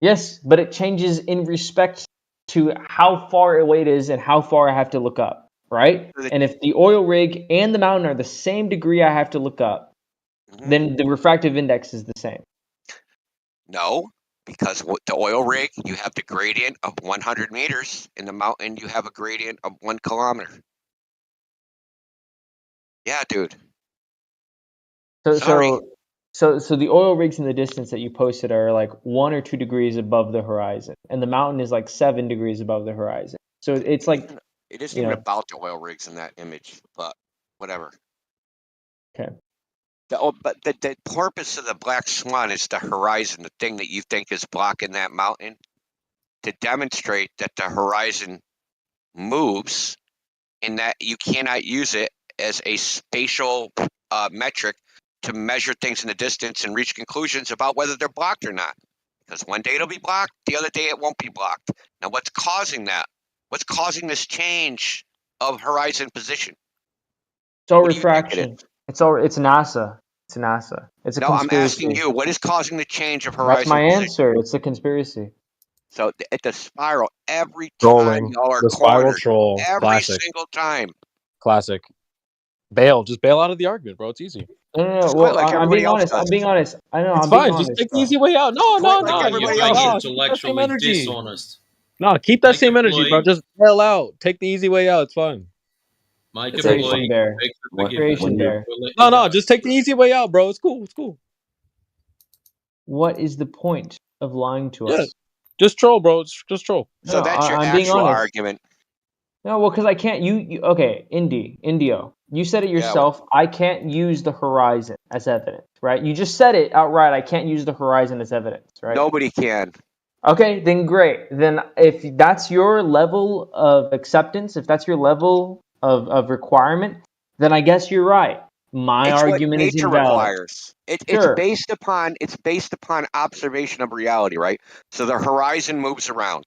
Yes, but it changes in respect to how far away it is and how far I have to look up, right? And if the oil rig and the mountain are the same degree I have to look up, then the refractive index is the same. No, because the oil rig, you have the gradient of 100 meters. In the mountain, you have a gradient of 1 kilometer. Yeah, dude. Sorry. So the oil rigs in the distance that you posted are like 1 or 2 degrees above the horizon, and the mountain is like 7 degrees above the horizon. So it's like, It isn't you even know, about the oil rigs in that image, but whatever. okay. But the purpose of the black swan is the horizon, the thing that you think is blocking that mountain, to demonstrate that the horizon moves and that you cannot use it as a spatial metric to measure things in the distance and reach conclusions about whether they're blocked or not. Because one day it'll be blocked, the other day it won't be blocked. Now, what's causing that? What's causing this change of horizon position? It's all What do you think it refraction. is? It's NASA. It's NASA. It's a No, I'm conspiracy. asking you, what is causing the change of That's horizon my position? answer. It's a conspiracy. So at the spiral, every time Trolling. y'all are The spiral cornered, troll. every Classic. single time. Classic. Bail. Just bail out of the argument, bro. It's easy. No. Just quit Well, like I'm everybody being else honest. does. I'm being honest. I know. It's I'm being fine. Just honest. take the Though. easy way out. Just quit like No. everybody You're else being does. Keep that same Intellectually energy. dishonest. No, keep that Make same a energy, bro. plea. Just bail out. Take the easy way out. It's fine. Make It's a a plea. creation bear. Beg for When forgiveness. Creation you bear. We'll let you No. go. Just take the easy way out, bro. It's cool. It's cool. What is the point of lying to Yeah. us? Just troll, bro. Just troll. So that's your I'm being actual honest. argument. No, well, because I can't. Okay, Indio. You said it Yeah, yourself. I can't use the horizon as evidence, right? You just said it outright. I can't use the horizon as evidence, right? nobody can. Okay, then great. Then if that's your level of acceptance, if that's your level of requirement, then I guess you're right. My It's what argument is nature invalid. requires. It's Sure. based upon observation of reality, right? So the horizon moves around.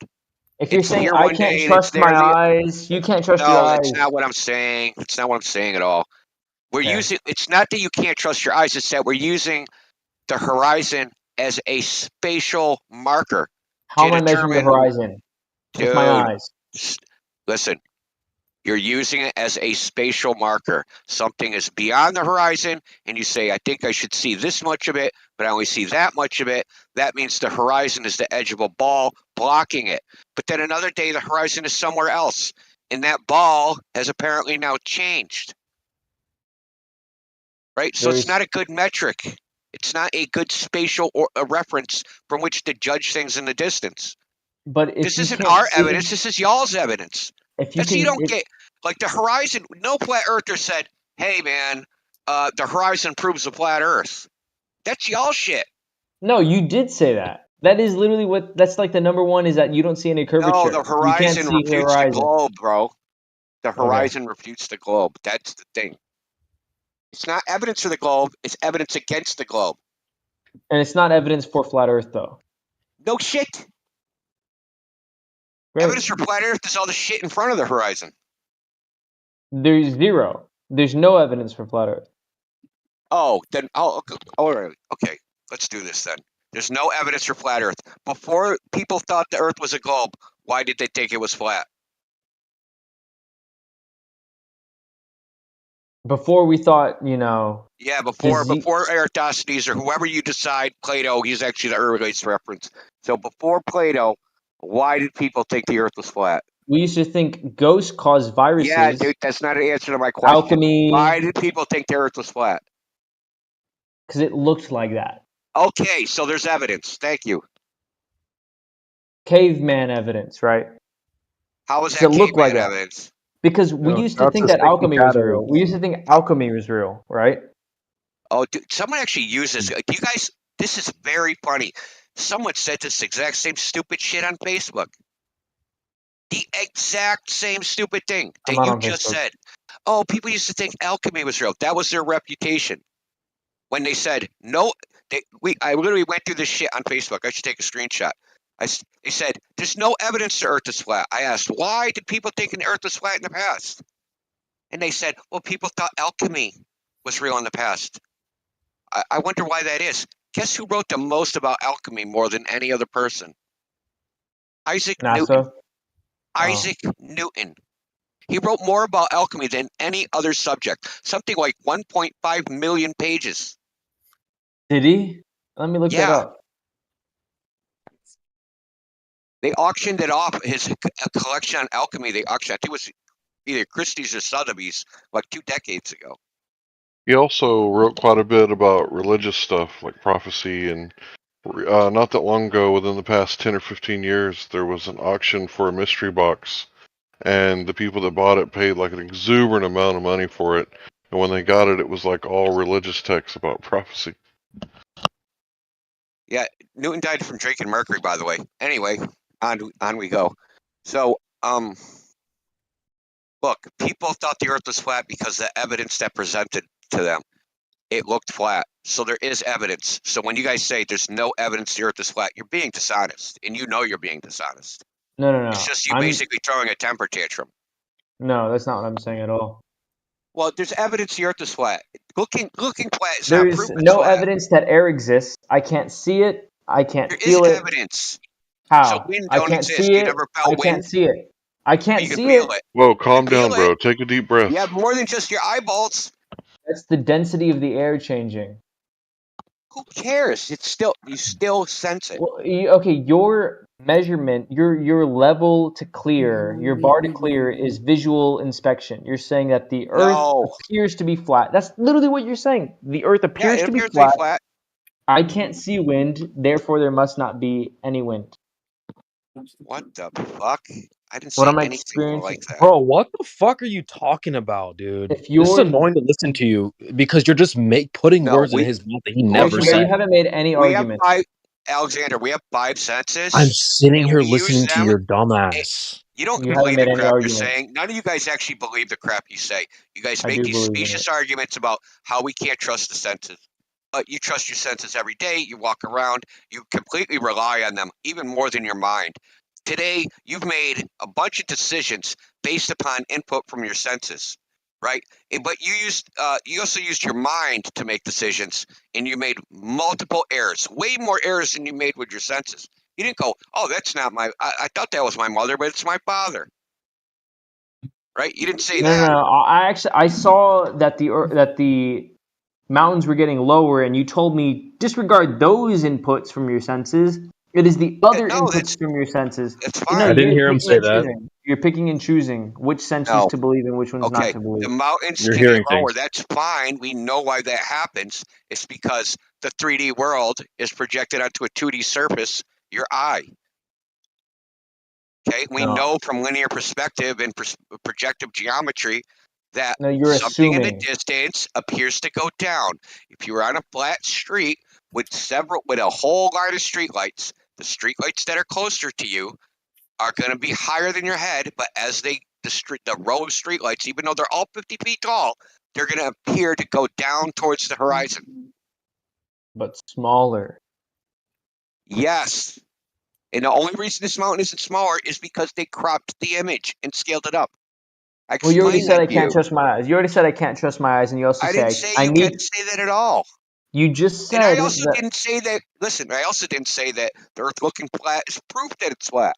If you're It's saying here I one can't day and it's trust there my the. eyes, you can't trust your No, that's eyes. not what I'm saying. It's not what I'm saying at all. We're Okay. using. It's not that you can't trust your eyes. It's that we're using the horizon as a spatial marker How to am I measuring the determine. horizon? With my Dude, eyes. listen. You're using it as a spatial marker. Something is beyond the horizon, and you say, I think I should see this much of it, but I only see that much of it. That means the horizon is the edge of a ball blocking it. But then another day, the horizon is somewhere else, and that ball has apparently now changed. Right? So it's not a good metric. It's not a good spatial or a reference from which to judge things in the distance. But if This you isn't can't our see, evidence. This is y'all's evidence. if you That's you can, don't get like the horizon. No flat earther said, "Hey man, the horizon proves the flat Earth." That's y'all shit. no, you did say that. That is literally what. That's like the number one is that you don't see any curvature. No, the You can't horizon see the refutes the horizon. globe, bro. The Okay. horizon refutes the globe. That's the thing. It's not evidence for the globe. It's evidence against the globe. And it's not evidence for flat Earth, though. No shit. Great. Evidence for flat Earth is all the shit in front of the horizon. There's zero. There's no evidence for flat Earth. Oh, then okay. Let's do this then. There's no evidence for flat Earth. Before people thought the Earth was a globe, why did they think it was flat? Before we thought, Yeah, before Eratosthenes or whoever you decide, Plato, he's actually the earliest reference. So before Plato, why did people think the Earth was flat? we used to think ghosts cause viruses. Yeah, dude, that's not an answer to my question. Alchemy. Why did people think the Earth was flat? Because it looked like that. Okay, so there's evidence. Thank you. Caveman evidence, right? How was Does that it look like caveman that? evidence? Because we used to think that alchemy was real. We used to think alchemy was real, right? Oh, dude, someone actually uses. Do you guys? This is very funny. Someone said this exact same stupid shit on Facebook. The exact same stupid thing that I'm not you on just Facebook. said. Oh, people used to think alchemy was real. That was their reputation. When they said no, I literally went through this shit on Facebook. I should take a screenshot. They said there's no evidence the Earth is flat. I asked, why did people think the Earth was flat in the past? And they said, well, people thought alchemy was real in the past. I wonder why that is. Guess who wrote the most about alchemy more than any other person? Isaac Newton. NASA. Isaac Newton. He wrote more about alchemy than any other subject. Something like 1.5 million pages. Did he? Let me look that up. They auctioned it off. His collection on alchemy, they auctioned, I think it was either Christie's or Sotheby's, like 2 decades ago. He also wrote quite a bit about religious stuff like prophecy, and not that long ago, within the past 10 or 15 years, there was an auction for a mystery box, and the people that bought it paid like an exuberant amount of money for it, and when they got it, it was like all religious texts about prophecy. Yeah, Newton died from drinking mercury, by the way. Anyway, on we go. So, look, people thought the Earth was flat because the evidence that presented to them, it looked flat. So there is evidence. So when you guys say there's no evidence the Earth is flat, you're being dishonest, and you know you're being dishonest. No. It's just you basically throwing a temper tantrum. No, that's not what I'm saying at all. Well, there's evidence the Earth is flat. Looking flat is There not is proof it's no flat. evidence that air exists. I can't see it. I can't There feel is it. evidence. How? So wind I don't can't exist. see You it. never I felt can't wind. see it. I can't You can see feel it. it. Whoa, calm down, feel bro. it. Take a deep breath. You have more than just your eyeballs. That's the density of the air changing. Who cares? You still sense it. Well, okay, your measurement, your level to clear, your bar to clear is visual inspection. You're saying that the Earth No. appears to be flat. That's literally what you're saying. The Earth Yeah, appears it to be appears to be flat. flat. I can't see wind, therefore there must not be any wind. What the fuck? I didn't What see am I anything experiencing? like that. Bro, what the fuck are you talking about, dude? If This is you're annoying to listen to you because you're just putting No, words in we his mouth that he never Alexander, you said. haven't made any we have argument. Alexander, we have 5 senses. I'm sitting and here we use listening to them. your dumbass. You don't You haven't believe made the any crap you're argument. saying. None of you guys actually believe the crap you say. You guys I make do these believe in specious it. arguments about how we can't trust the senses. But you trust your senses every day. You walk around. You completely rely on them, even more than your mind. Today, you've made a bunch of decisions based upon input from your senses, right? But you also used your mind to make decisions, and you made multiple errors, way more errors than you made with your senses. You didn't go, oh, that's not I thought that was my mother, but it's my father. Right? You didn't say that. No. I saw that the mountains were getting lower, and you told me disregard those inputs from your senses. It is the other inputs from your senses. That's No, fine. I didn't you're hear him picking say and that. choosing. You're picking and choosing which senses No. to believe and which ones not Okay, to believe. the mountains You're can get hearing lower. things. That's fine. We know why that happens. It's because the 3D world is projected onto a 2D surface, your eye. Okay, we No. know from linear perspective and projective geometry that No, you're something in the assuming. distance appears to go down. If you're on a flat street with a whole line of streetlights, the streetlights that are closer to you are going to be higher than your head, but as the row of streetlights, even though they're all 50 feet tall, they're going to appear to go down towards the horizon. but smaller. Yes. And the only reason this mountain isn't smaller is because they cropped the image and scaled it up. I Well, you already explained said I that to can't you. trust my eyes. You already said I can't trust my eyes, and you also I say didn't say I you need. can't say that at all. You just And I said also that. didn't say that. Listen, I also didn't say that the Earth looking flat is proof that it's flat.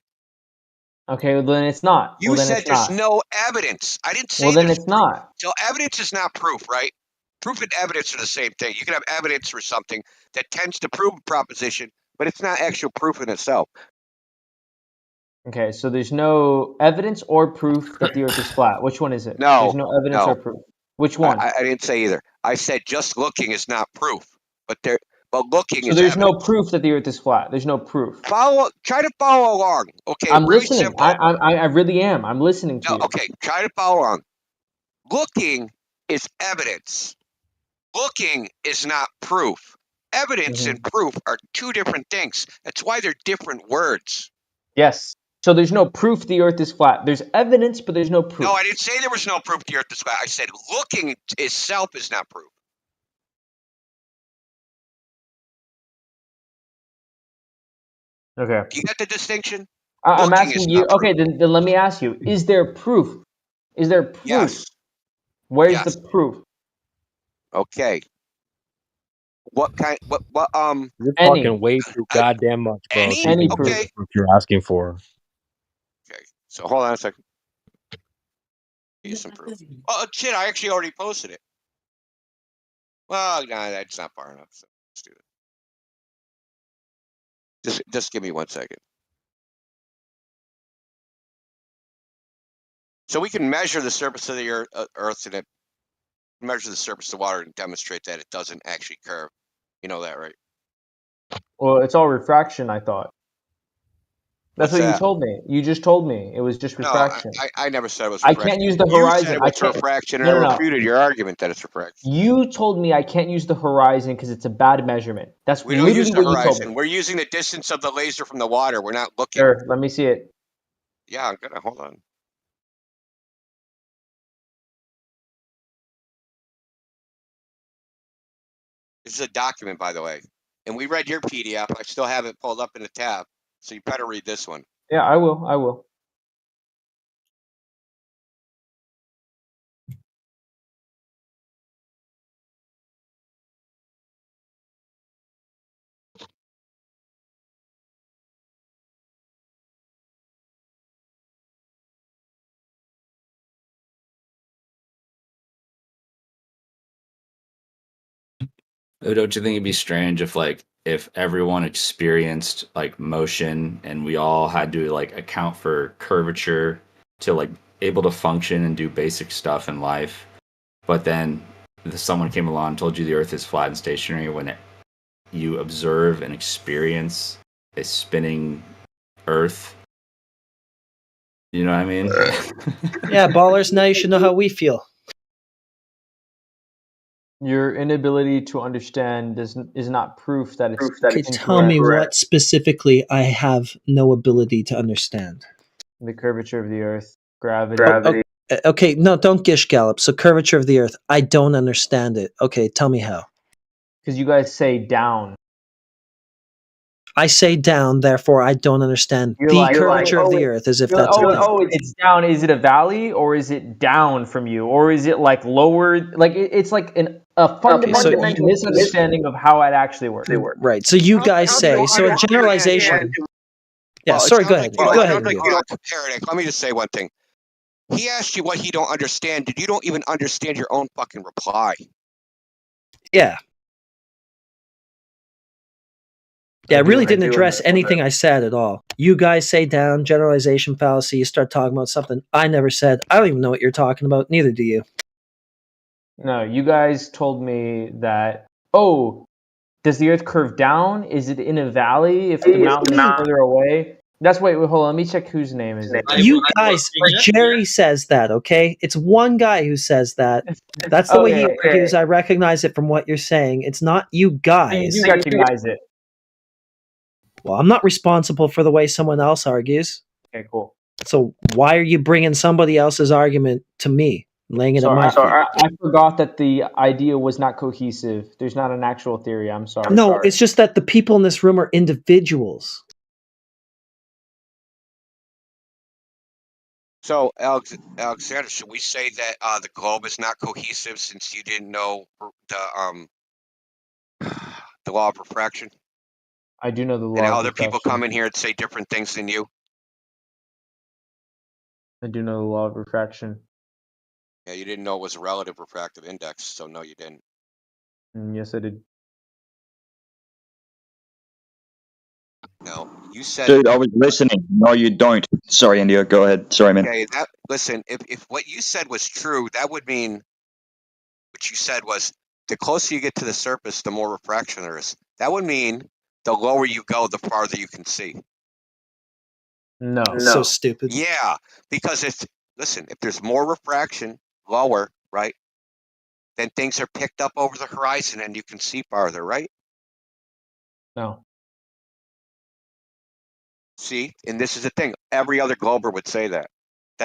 Okay, well, then it's not. You Well, then said it's there's not. no evidence. I didn't say Well, then there's it's proof. not. So evidence is not proof, right? Proof and evidence are the same thing. You can have evidence for something that tends to prove a proposition, but it's not actual proof in itself. Okay, so there's no evidence or proof that the Earth is flat. Which one is it? No. There's no evidence or proof. Which one? I didn't say either. I said just looking is not proof, but looking So is there's evidence. no proof that the Earth is flat. There's no proof. Try to follow along. Okay, I'm really listening. simple. I really am. I'm listening to No, you. okay, try to follow along. Looking is evidence. Looking is not proof. Evidence and proof are two different things. That's why they're different words. Yes. So there's no proof the Earth is flat. There's evidence, but there's no proof. No, I didn't say there was no proof the Earth is flat. I said looking itself is not proof. Okay. Do you get the distinction? I'm Looking is asking you. not Okay, then let me ask you: is there proof? Is there proof? Yes. Where's Yes. the proof? Okay. What kind? What? You're Any. talking way too goddamn much, bro. Any? to even Okay. get the proof you're asking for. Okay. So hold on a second. Here's some proof. Oh shit! I actually already posted it. Well, no, that's not far enough. So let's do it. Just give me 1 second. So we can measure the surface of the Earth and measure the surface of water and demonstrate that it doesn't actually curve. You know that, right? Well, it's all refraction. I thought. That's What's what you that? told me. You just told me it was just No, refraction. I never said it was I refraction. can't use the You horizon. said it I was can't. refraction, and No, I no, no. refuted your argument that it's refraction. You told me I can't use the horizon because it's a bad measurement. That's We don't literally use the what you told me. horizon. We're using the distance of the laser from the water. We're not looking. Sure, let me see it. Yeah, I'm gonna hold on. This is a document, by the way, and we read your PDF. I still have it pulled up in the tab, so you better read this one. Yeah, I will. I will. Don't you think it'd be strange if if everyone experienced like motion and we all had to like account for curvature to like able to function and do basic stuff in life, but then someone came along and told you the Earth is flat and stationary when you observe and experience a spinning Earth? You know what I mean? Yeah, ballers. Now you should know how we feel. Your inability to understand is not proof that it's Okay, tell me what specifically I have no ability to understand. the curvature of the Earth, gravity. Okay, no, don't gish gallop. So curvature of the Earth, I don't understand it. Okay, tell me how. Because you guys say down. I say down, therefore I don't understand the curvature of the Earth, as if that's a thing. It's down. Is it a valley or is it down from you, or is it like lower? Like it's like a fundamental misunderstanding of how it actually works. Right. So you guys say so. A generalization. Yeah. Sorry. Go ahead. Go ahead. Eric, let me just say one thing. He asked you what he don't understand. Did you don't even understand your own fucking reply? Yeah. Yeah, I really didn't address anything I said at all. You guys say down, generalization fallacy, you start talking about something I never said. I don't even know what you're talking about, neither do you. No, you guys told me that, does the Earth curve down? Is it in a valley if the mountain is further away? Wait, hold on, let me check whose name is it. You guys, Jerry says that, okay? It's one guy who says that. That's the way he argues. I recognize it from what you're saying. It's not you guys. You recognize it. Well, I'm not responsible for the way someone else argues. Okay, cool. So why are you bringing somebody else's argument to me? laying it at my feet. Sorry, I forgot that the idea was not cohesive. There's not an actual theory. I'm sorry. No, it's just that the people in this room are individuals. So, Alexander, should we say that the globe is not cohesive since you didn't know the law of refraction? I do know the law. And of other people refraction. come in here and say different things than you. I do know the law of refraction. Yeah, you didn't know it was a relative refractive index, so no, you didn't. Yes, I did. No, you said. Dude, I was listening. No, you don't. Sorry, India. Go ahead. Sorry, man. Okay, listen. If what you said was true, that would mean what you said was the closer you get to the surface, the more refraction there is. That would mean the lower you go, the farther you can see. No. So stupid. Yeah, because if there's more refraction, lower, right, then things are picked up over the horizon and you can see farther, right? No. See, and this is the thing. Every other glober would say that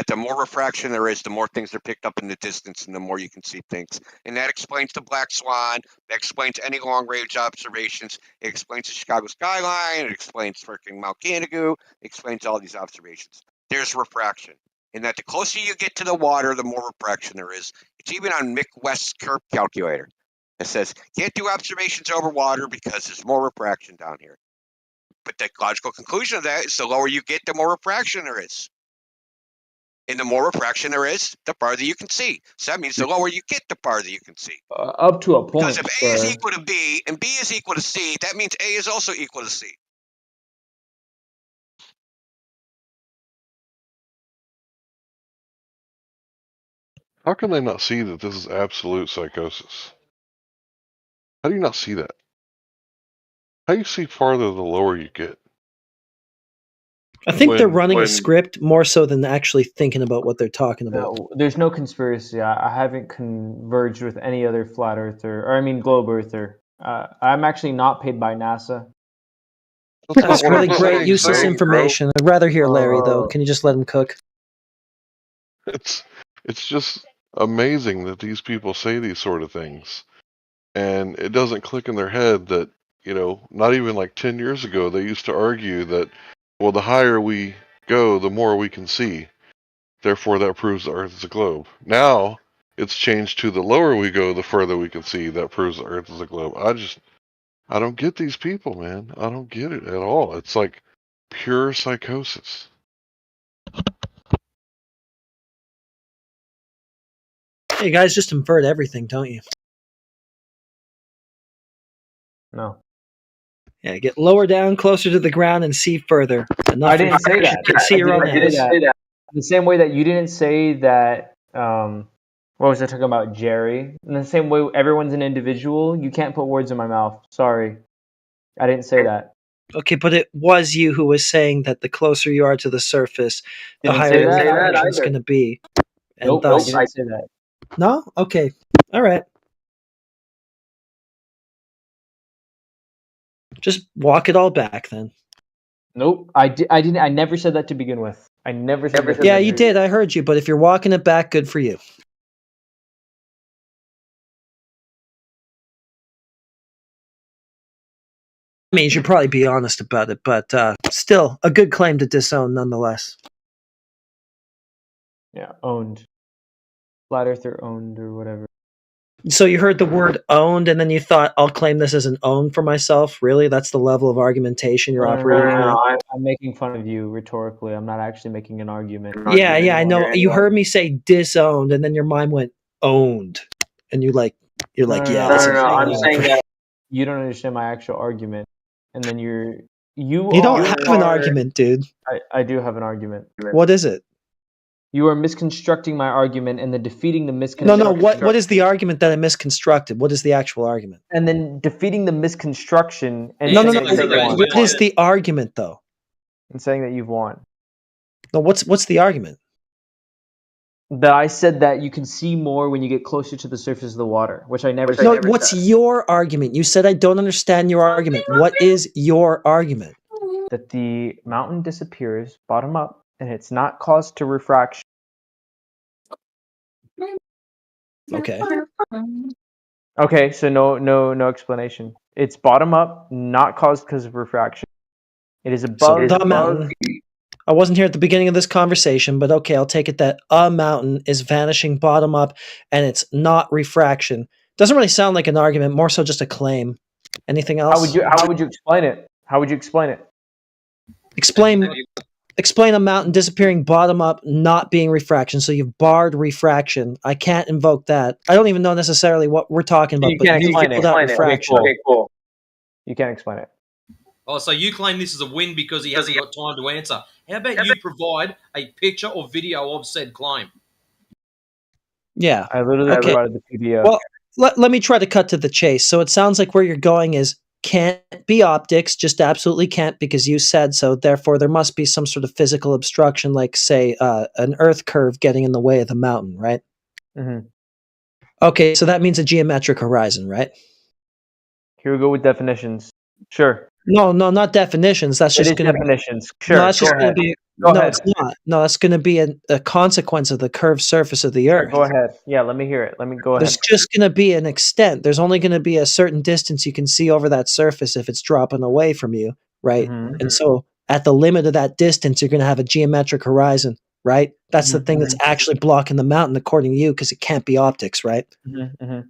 the more refraction there is, the more things are picked up in the distance and the more you can see things. And that explains the black swan. That explains any long-range observations. It explains the Chicago skyline. It explains freaking Mount Canigou. It explains all these observations. There's refraction. And that the closer you get to the water, the more refraction there is. It's even on Mick West's curve calculator. It says, can't do observations over water because there's more refraction down here. But the logical conclusion of that is the lower you get, the more refraction there is. And the more refraction there is, the farther you can see. So that means the lower you get, the farther you can see. Up to a point. Because if A is equal to B and B is equal to C, that means A is also equal to C. How can they not see that this is absolute psychosis? How do you not see that? How do you see farther the lower you get? I think they're running a script more so than actually thinking about what they're talking about. No, there's no conspiracy. I haven't converged with any other flat earther, or I mean globe earther. I'm actually not paid by NASA. That's really great, useless information. I'd rather hear Larry, though. Can you just let him cook? It's just amazing that these people say these sort of things. And it doesn't click in their head that, not even like 10 years ago, they used to argue that, well, the higher we go, the more we can see. Therefore, that proves the Earth is a globe. Now, it's changed to the lower we go, the further we can see. That proves the Earth is a globe. I don't get these people, man. I don't get it at all. It's like pure psychosis. You guys just invert everything, don't you? No. Yeah, get lower down, closer to the ground, and see further. I didn't say that. You can see your own ass. The same way that you didn't say that. What was I talking about, Jerry? In the same way, everyone's an individual. You can't put words in my mouth. Sorry, I didn't say that. Okay, but it was you who was saying that the closer you are to the surface, the higher the refraction is going to be. And Nope, thus, I didn't say that. No? Okay. All right. Just walk it all back then. Nope, I didn't. I never said that to begin with. I never said that. Yeah, you did. I heard you. But if you're walking it back, good for you. I mean, you should probably be honest about it, but still, a good claim to disown nonetheless. Yeah, owned. Flat Earther owned or whatever. So you heard the word owned, and then you thought, I'll claim this as an own for myself? Really? That's the level of argumentation you're operating at? No, I'm making fun of you rhetorically. I'm not actually making an argument. Yeah, I know. You heard me say disowned, and then your mind went owned. And you're like, yeah. I'm saying that you don't understand my actual argument. And then you don't have an argument, dude. I do have an argument. What is it? You are misconstructing my argument and then defeating the misconstruction. No. What is the argument that I misconstructed? What is the actual argument? And then defeating the misconstruction. And No. What is the argument, though? And saying that you've won. No, what's the argument? That I said that you can see more when you get closer to the surface of the water, which I never said. No, what's your argument? You said I don't understand your argument. What is your argument? That the mountain disappears bottom up, and it's not caused to refraction. Okay. Okay, so no explanation. It's bottom up, not caused because of refraction. It is So above the mountain. I wasn't here at the beginning of this conversation, but okay, I'll take it that a mountain is vanishing bottom up, and it's not refraction. Doesn't really sound like an argument, more so just a claim. Anything else? How would you explain it? How would you explain it? Explain a mountain disappearing bottom up, not being refraction. So you've barred refraction. I can't invoke that. I don't even know necessarily what we're talking about. You can't explain it. Refraction. Okay, cool. You can't explain it. Oh, so you claim this is a win because he hasn't got time to answer. How about you provide a picture or video of said claim? Yeah. I literally provided the PDF. Well, let me try to cut to the chase. So it sounds like where you're going is can't be optics, just absolutely can't because you said so. Therefore, there must be some sort of physical obstruction, like, say, an earth curve getting in the way of the mountain, right? Mm-hmm. Okay, so that means a geometric horizon, right? Here we go with definitions. Sure. No, not definitions. That's just going to definitions. Sure. No, that's just going to be. No, ahead. it's not. No, that's going to be a consequence of the curved surface of the Earth. Go ahead. Yeah, let me hear it. Let me go ahead. There's just going to be an extent. There's only going to be a certain distance you can see over that surface if it's dropping away from you, right? Mm-hmm. And so at the limit of that distance, you're going to have a geometric horizon, right? That's the thing that's actually blocking the mountain, according to you, because it can't be optics, right? Mm-hmm.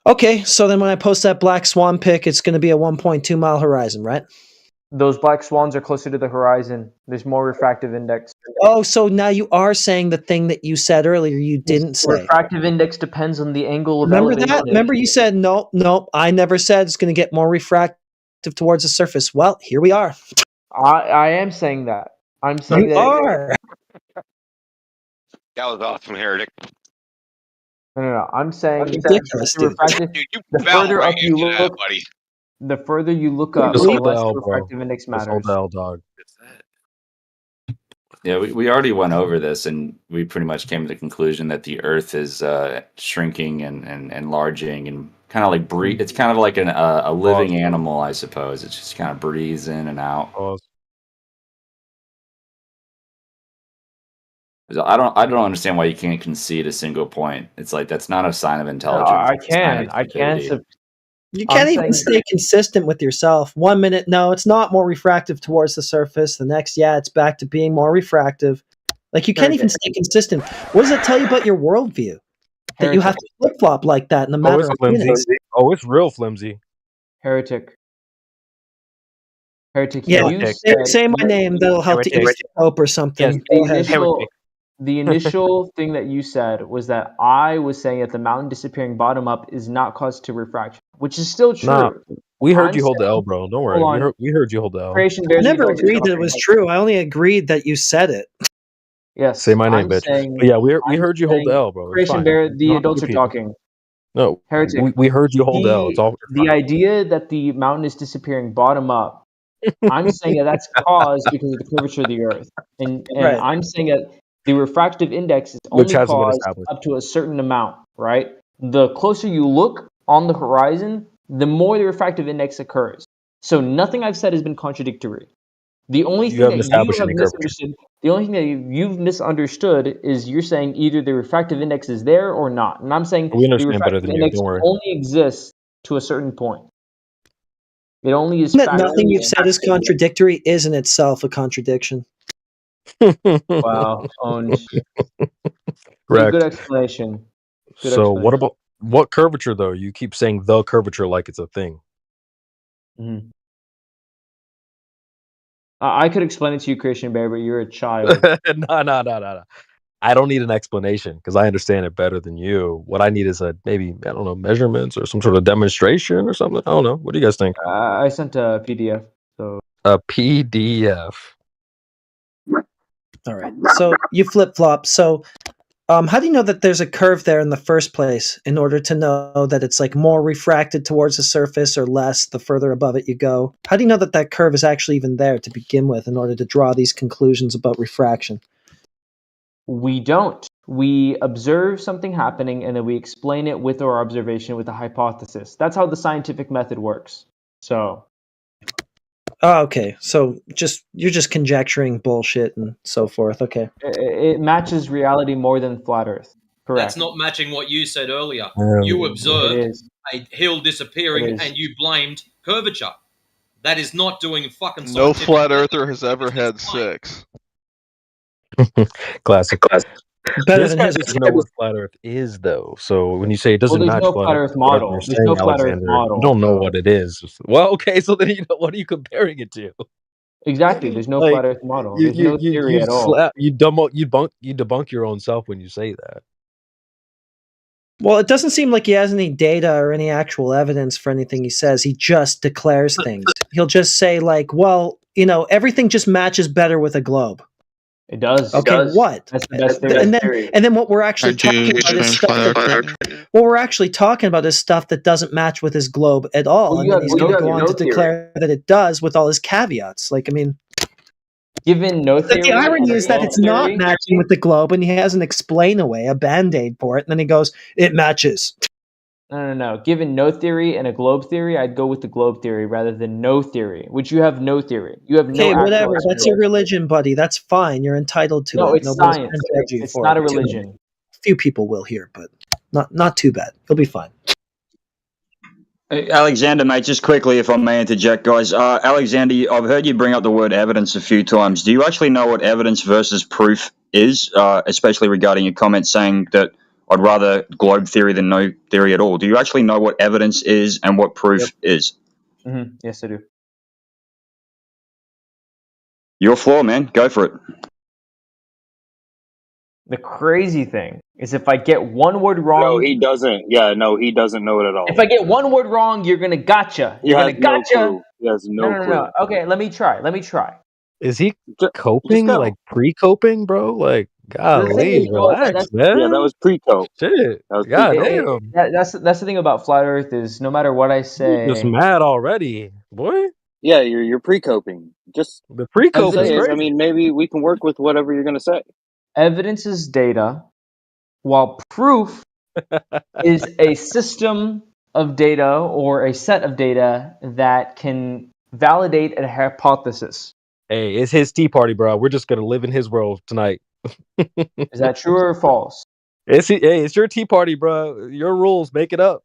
Okay, so then when I post that black swan pic, it's going to be a 1.2 mile horizon, right? Those black swans are closer to the horizon. There's more refractive index. Oh, so now you are saying the thing that you said earlier you didn't say. Refractive index depends on the angle of Remember elevation. that? Remember you said, no, I never said it's going to get more refractive towards the surface. Well, here we are. I am saying that. I'm saying you that. are. That was awesome, Heretic. No. I'm saying ridiculous, the refractive. Dude, you The fell further right up you into that, look, buddy. the further you look up, Just the hold the less L, the bro. refractive index Just matters. hold the L, dog. Yeah, we already went over this, and we pretty much came to the conclusion that the Earth is shrinking and enlarging, and kind of like breathe. It's kind of like a living animal, I suppose. It just kind of breathes in and out. I don't understand why you can't concede a single point. It's like that's not a sign of intelligence. I It's a sign can. of I can. stupidity. You can't even stay consistent with yourself. 1 minute, no, it's not more refractive towards the surface. The next, yeah, it's back to being more refractive. Like, you can't even stay consistent. What does that tell you about your worldview? That you have to flip-flop like that in a matter it's of flimsy. minutes. Oh, it's real flimsy. Heretic. Yeah, you say my name. That'll help to ease the hope or something. Yes, Go ahead. the initial thing that you said was that I was saying that the mountain disappearing bottom up is not caused to refraction, which is still true. Nah, we heard I'm you hold the saying- L, bro. Don't worry. Hold on. We heard you hold the L. Creation I bears never adults agreed that it talking. was true. I only agreed that you said it. Yes. Say my name, I'm bitch. saying- But yeah, we I'm heard you hold the saying L, bro. It's Creation fine. bear, the Don't adults are repeat. talking. No, Heretic. we heard you hold the L. It's all. The idea that the mountain is disappearing bottom up, I'm saying that that's caused because of the curvature of the Earth, and Right. I'm saying that the refractive index is Which only hasn't been caused established. up to a certain amount, right? The closer you look on the horizon, the more the refractive index occurs. So nothing I've said has been contradictory. The only You thing haven't that you established have any curvature. misunderstood, the only thing that you've misunderstood is you're saying either the refractive index is there or not, and I'm saying We the understand better refractive than you. index Don't worry. only exists to a certain point. It only is. Isn't that nothing factoring you've in- said is contradictory is in itself a contradiction. Wow, owned. Correct. Good explanation. Good So what explanation. about what curvature though? You keep saying the curvature like it's a thing. Mhm. I could explain it to you, Christian Bear, but you're a child. No. I don't need an explanation because I understand it better than you. What I need is maybe I don't know, measurements or some sort of demonstration or something. I don't know. What do you guys think? I sent a PDF. So A PDF. All right. So you flip flop. So, how do you know that there's a curve there in the first place? In order to know that it's like more refracted towards the surface or less the further above it you go. How do you know that that curve is actually even there to begin with? In order to draw these conclusions about refraction. we don't. We observe something happening and then we explain it with our observation with a hypothesis. That's how the scientific method works. So Oh, okay. So you're just conjecturing bullshit and so forth. Okay. it matches reality more than flat Earth. That's not matching what you said earlier. You It observed is. a hill disappearing It is. and you blamed curvature. That is not doing fucking No scientific. flat earther has ever had sex. Classic. Better This than guy his doesn't know what flat Earth is, though. So when you say it doesn't there's match no flat flat Earth, Earth model. you're There's saying, no flat Earth Alexander, model, you don't know so- what it is. Well, okay, so then what are you comparing it to? Exactly. There's no Like, flat Earth model. There's no theory at all. You debunk your own self when you say that. Well, it doesn't seem like he has any data or any actual evidence for anything he says. He just declares things. He'll just say, like, well, everything just matches better with a globe. It does. Okay, what? That's the best theory. And then what we're actually talking about is stuff what we're actually talking about is stuff that doesn't match with his globe at all. Well, and then he's going to go on to declare that it does with all his caveats. Like, I mean, given no theory, the irony is that no it's not theory- matching with the globe, and he has an explain away, a band-aid for it, and then he goes, "It matches." No. Given no theory and a globe theory, I'd go with the globe theory rather than no theory, which you have no theory. You have no Okay, actual whatever. That's explanation. your religion, buddy. That's fine. You're entitled to No, it. it's Nobody's science. gonna judge you It's for not it. a religion. Few people will here, but not too bad. You'll be fine. Hey, Alexander, mate, just quickly, if I may interject, guys. Alexander, I've heard you bring up the word evidence a few times. Do you actually know what evidence versus proof is, especially regarding your comment saying that I'd rather globe theory than no theory at all? Do you actually know what evidence is and what proof is? Mm-hmm. Yes, I do. Your floor, man. Go for it. The crazy thing is if I get one word wrong. No, he doesn't. Yeah, no, he doesn't know it at all. If I get one word wrong, you're gonna gotcha. He You're has gonna no gotcha. clue. He has no clue. No. Okay, let me try. Is he Just coping, go. like pre-coping, bro? Like, thing golly, is, well, relax, man. Yeah, that was pre-cope. Shit. That was God pre-cope. damn. That's the thing about flat Earth is no matter what I say, You're just mad already, boy. Yeah, you're pre-coping. Just The pre-cope is say it. crazy. I mean, maybe we can work with whatever you're gonna say. evidence is data, while proof is a system of data or a set of data that can validate a hypothesis. Hey, it's his tea party, bro. We're just gonna live in his world tonight. Is that true or false? It's your tea party, bro. Your rules, make it up.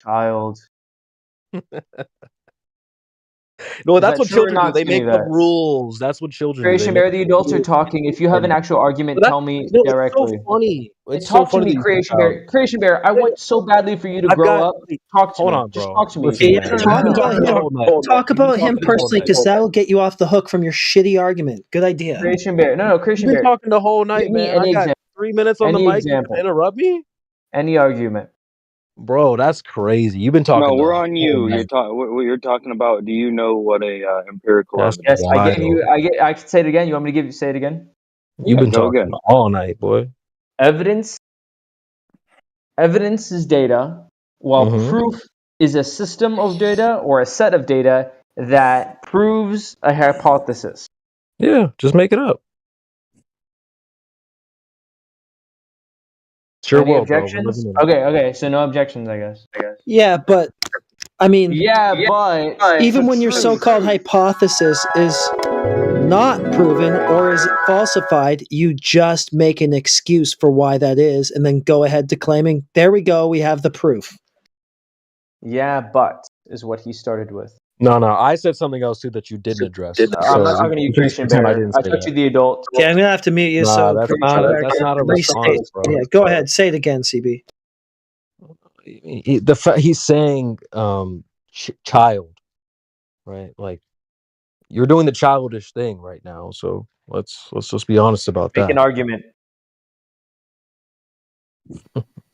Child. No, Is that's that what true or children do. not, They make Skinny up Vest? rules. That's what children do. They Creation make Bear, the adults are talking. If you have an actual argument, But that- tell me no, it's directly. so funny. It's so Talk to funny me, that you Creation think Bear. Creation Bear, I want so badly for you to I've grow got- up. Talk to Hold me. on, Just bro. talk to me. Listen, Yeah, man. talk You've been about talking the him. whole night. Talk You've been about talking him the whole personally, night. because that'll get you off the hook from your shitty argument. Good idea. Creation Bear. No, You've Creation been Bear. talking the whole Give night, me man. I any got example. 3 minutes on the Any mic. example. You interrupt me, Any argument. bro. That's crazy. You've been talking. No, we're the on whole you. night. What you're talking about. Do you know what a empirical That's evidence? Yes, I wild. gave you. I can say it again. You want me to say it again? You've been Go talking again. all night, boy. Evidence is data, while proof is a system of data or a set of data that proves a hypothesis. Yeah, just make it up. It's your Any world, bro. We're objections? living in it. Okay, so no objections, I guess. Yeah, but I mean, Yeah, but even the when your truth- so-called hypothesis is not proven or is falsified, you just make an excuse for why that is, and then go ahead to claiming, "There we go, we have the proof." Yeah, but is what he started with. No, I said something else too that you didn't address. I'm not talking to you, Creation Bear. I didn't I say talked to that. the adult. Okay, I'm gonna have to mute you. Nah, So that's Creation not a- Bear that's can not a restate. response, bro. Yeah, go ahead, say it again, CB. He's saying child, right? Like you're doing the childish thing right now. So let's just be honest about Make that. an argument.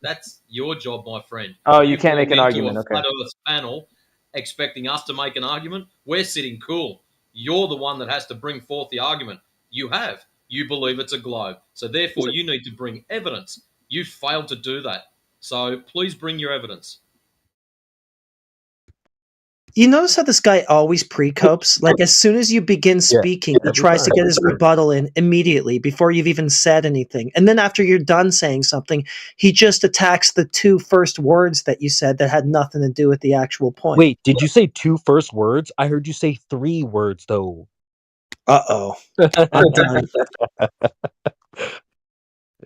That's your job, my friend. Oh, you can't make an walked into argument, a okay. Flat Earth panel expecting us to make an argument. We're sitting cool. You're the one that has to bring forth the argument. You have. You believe it's a globe. So therefore, you need to bring evidence. You failed to do that. So please bring your evidence. You notice how this guy always pre-copes? Like, as soon as you begin speaking, he every tries to time. get his rebuttal in immediately before you've even said anything. And then after you're done saying something, he just attacks the two first words that you said that had nothing to do with the actual point. Wait, did you say 2 first words? I heard you say 3 words though. Uh-oh. I'm done.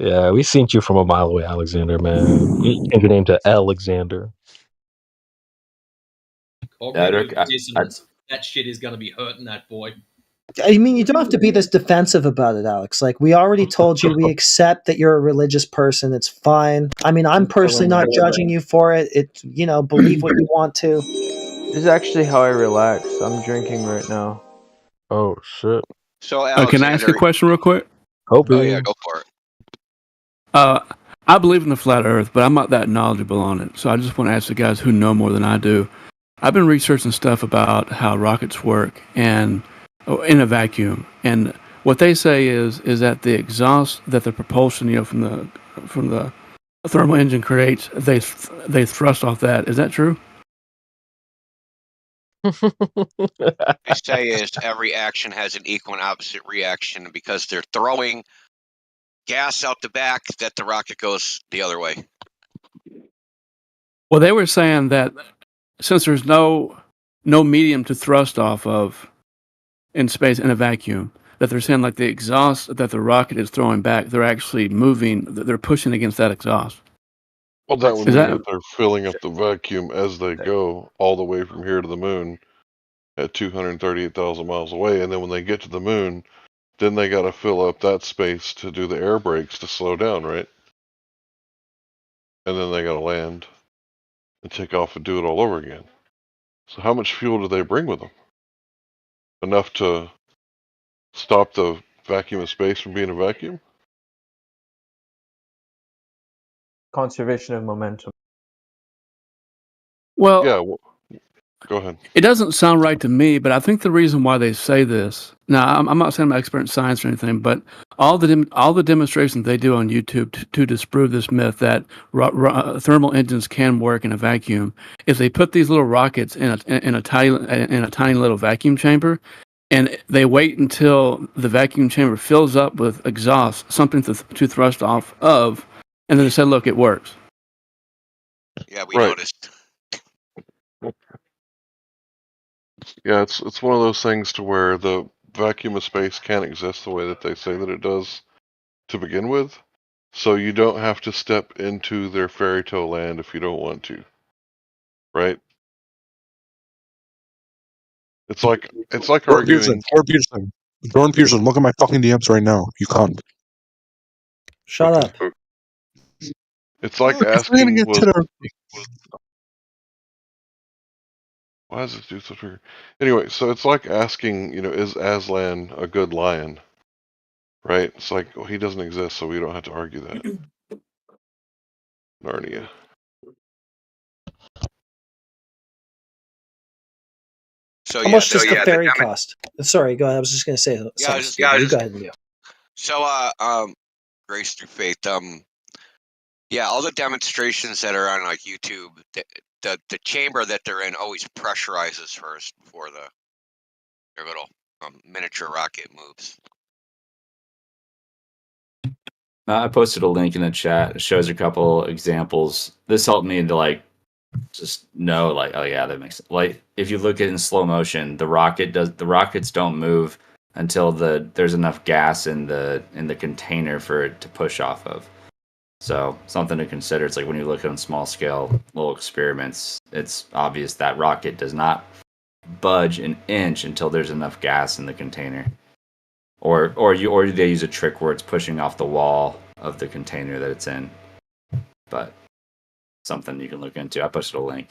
Yeah, we seen you from a mile away, Alexander, man. You change your name to Alexander. Cognitive dissonance. That shit is going to be hurting that boy. I mean, you don't have to be this defensive about it, Alex. Like, we already told you, we accept that you're a religious person. It's fine. I mean, I'm personally not judging you for it. Believe what you want to. This is actually how I relax. I'm drinking right now. Oh shit. So Can I ask a question real quick? Oh yeah, go for it. I believe in the flat Earth, but I'm not that knowledgeable on it. So I just want to ask the guys who know more than I do. I've been researching stuff about how rockets work and in a vacuum, and what they say is that the exhaust that the propulsion, from the thermal engine creates, they thrust off that. Is that true? They say is every action has an equal and opposite reaction because they're throwing gas out the back that the rocket goes the other way. Well, they were saying that since there's no medium to thrust off of in space in a vacuum, that they're saying like the exhaust that the rocket is throwing back, they're actually moving, they're pushing against that exhaust. Well, that would Is mean that that they're filling up the vacuum as they go all the way from here to the moon at 238,000 miles away, and then when they get to the moon, then they got to fill up that space to do the air brakes to slow down, right? And then they got to land and take off and do it all over again. So how much fuel do they bring with them? Enough to stop the vacuum of space from being a vacuum? Conservation of momentum. well? Yeah, go ahead. It doesn't sound right to me, but I think the reason why they say this. Now, I'm not saying I'm an expert in science or anything, but all the demonstrations they do on YouTube to disprove this myth that thermal engines can work in a vacuum is they put these little rockets in a tiny little vacuum chamber, and they wait until the vacuum chamber fills up with exhaust, something to thrust off of, and then they say, "Look, it works." Yeah, we noticed. Yeah, it's one of those things to where the vacuum of space can't exist the way that they say that it does to begin with. So you don't have to step into their fairy tale land if you don't want to. Right? It's like Jordan Peterson, arguing. Jordan Peterson, look at my fucking DMs right now. You cunt. Shut up. It's like Look, it's raining asking at was 10. why is this dude so triggered? Anyway, so it's like asking, is Aslan a good lion? Right? It's like, well, he doesn't exist, so we don't have to argue that. Narnia. So How much does the ferry cost? Sorry, go ahead. I was just going to say something. You go ahead and do. So, Grace Through Faith, yeah, all the demonstrations that are on like YouTube, the chamber that they're in always pressurizes first before their little miniature rocket moves. I posted a link in the chat. It shows a couple examples. This helped me to just know oh yeah, that makes sense. Like if you look at it in slow motion, the rockets don't move until there's enough gas in the container for it to push off of. So something to consider. It's like when you look at on small scale little experiments, it's obvious that rocket does not budge an inch until there's enough gas in the container. Or they use a trick where it's pushing off the wall of the container that it's in. But something you can look into. I posted a link.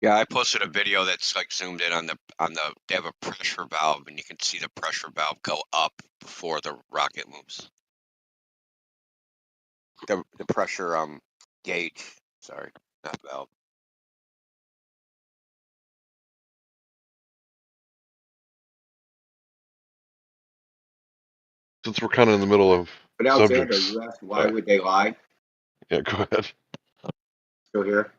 Yeah, I posted a video that's like zoomed in on the they have a pressure valve and you can see the pressure valve go up before the rocket moves. The pressure gauge, sorry, not valve. Since we're kind of in the middle of But Alexander, subjects. you asked why would they lie? Yeah, go ahead. Still here?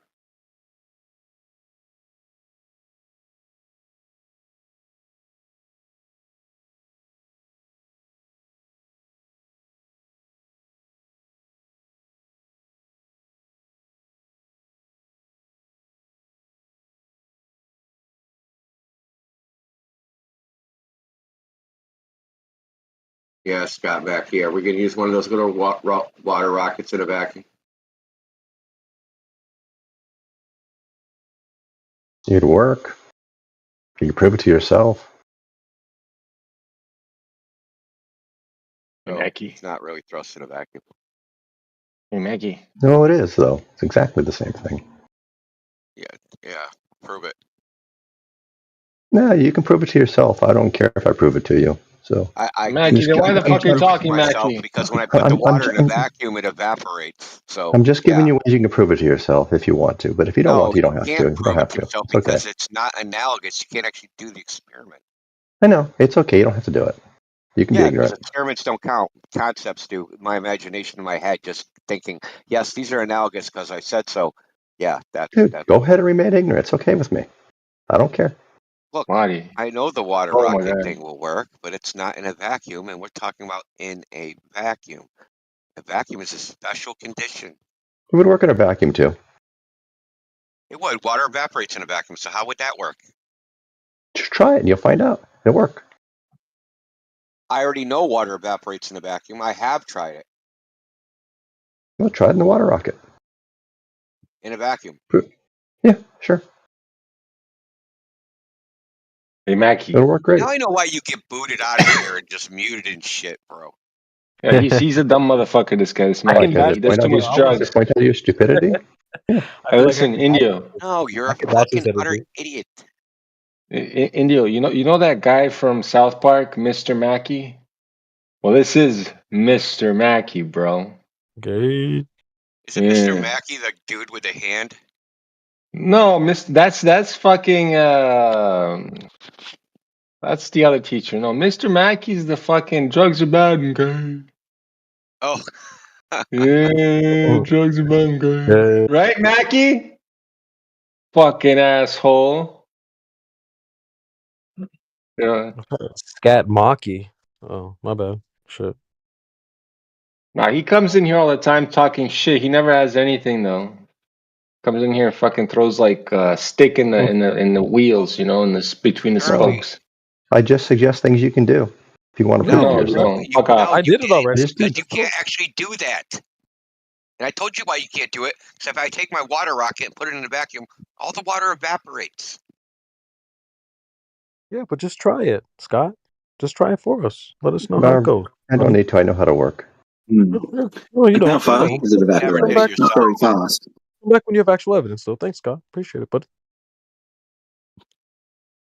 Yeah, Scott, back here. We're gonna use one of those little water rockets in a vacuum. It'd work. You can prove it to yourself. So Mackie. it's not really thrust in a vacuum. Hey, Maggie. No, it is, though. It's exactly the same thing. Yeah, prove it. No, you can prove it to yourself. I don't care if I prove it to you. So, Mackie, then why the fuck are you talking, myself Mackie? because when I put the water in a vacuum, it evaporates. So I'm just giving you ways you can prove it to yourself if you want to. But if you don't want to, you don't have to. can't You prove don't have it to to. yourself It's okay. because it's not analogous. You can't actually do the experiment. I know. It's okay. You don't have to do it. You can be Yeah, because ignorant. experiments don't count. Concepts do. My imagination in my head, just thinking, yes, these are analogous because I said so. Yeah, that's Dude, go ahead and remain ignorant. It's okay with me. I don't care. Look, Marty. I know the water Oh my rocket God. thing will work, but it's not in a vacuum, and we're talking about in a vacuum. A vacuum is a special condition. It would work in a vacuum, too. It would. Water evaporates in a vacuum, so how would that work? Just try it and you'll find out. It'll work. I already know water evaporates in a vacuum. I have tried it Well, try it in the water rocket. in a vacuum. Yeah, sure. Hey, Mackie. It'll work great. Now I know why you get booted out of here and just muted and shit, bro. Yeah, he's a dumb motherfucker, this guy. This Mackie. He does too much drugs. Point out your stupidity. Hey, listen, Indio. No, you're a fucking utter idiot. Indio, you know that guy from South Park, Mr. Mackey? Well, this is Mr. Mackey, bro. Okay. Is it Mr. Mackey, the dude with the hand? No, that's fucking that's the other teacher. No, Mr. Mackey's the fucking drugs are bad and gay. Oh. Yeah, drugs are bad and gay. Right, Mackey? Fucking asshole. Yeah. Scat Maki. Oh, my bad. Shit. Nah, he comes in here all the time talking shit. He never has anything though. Comes in here and fucking throws like a stick in the wheels, you know, in the between the spokes. I just suggest things you can do if you want to prove it to yourself. No, fuck off. I did it already. Because you can't actually do that. And I told you why you can't do it. So if I take my water rocket and put it in a vacuum, all the water evaporates. Yeah, but just try it, Scott. Just try it for us. Let us know how it Barb, goes. I don't need to. I know how to work. No, you don't. How fast No. does it evaporate? Come back, Not very fast. come back when you have actual evidence, though. Thanks, Scott. Appreciate it, bud.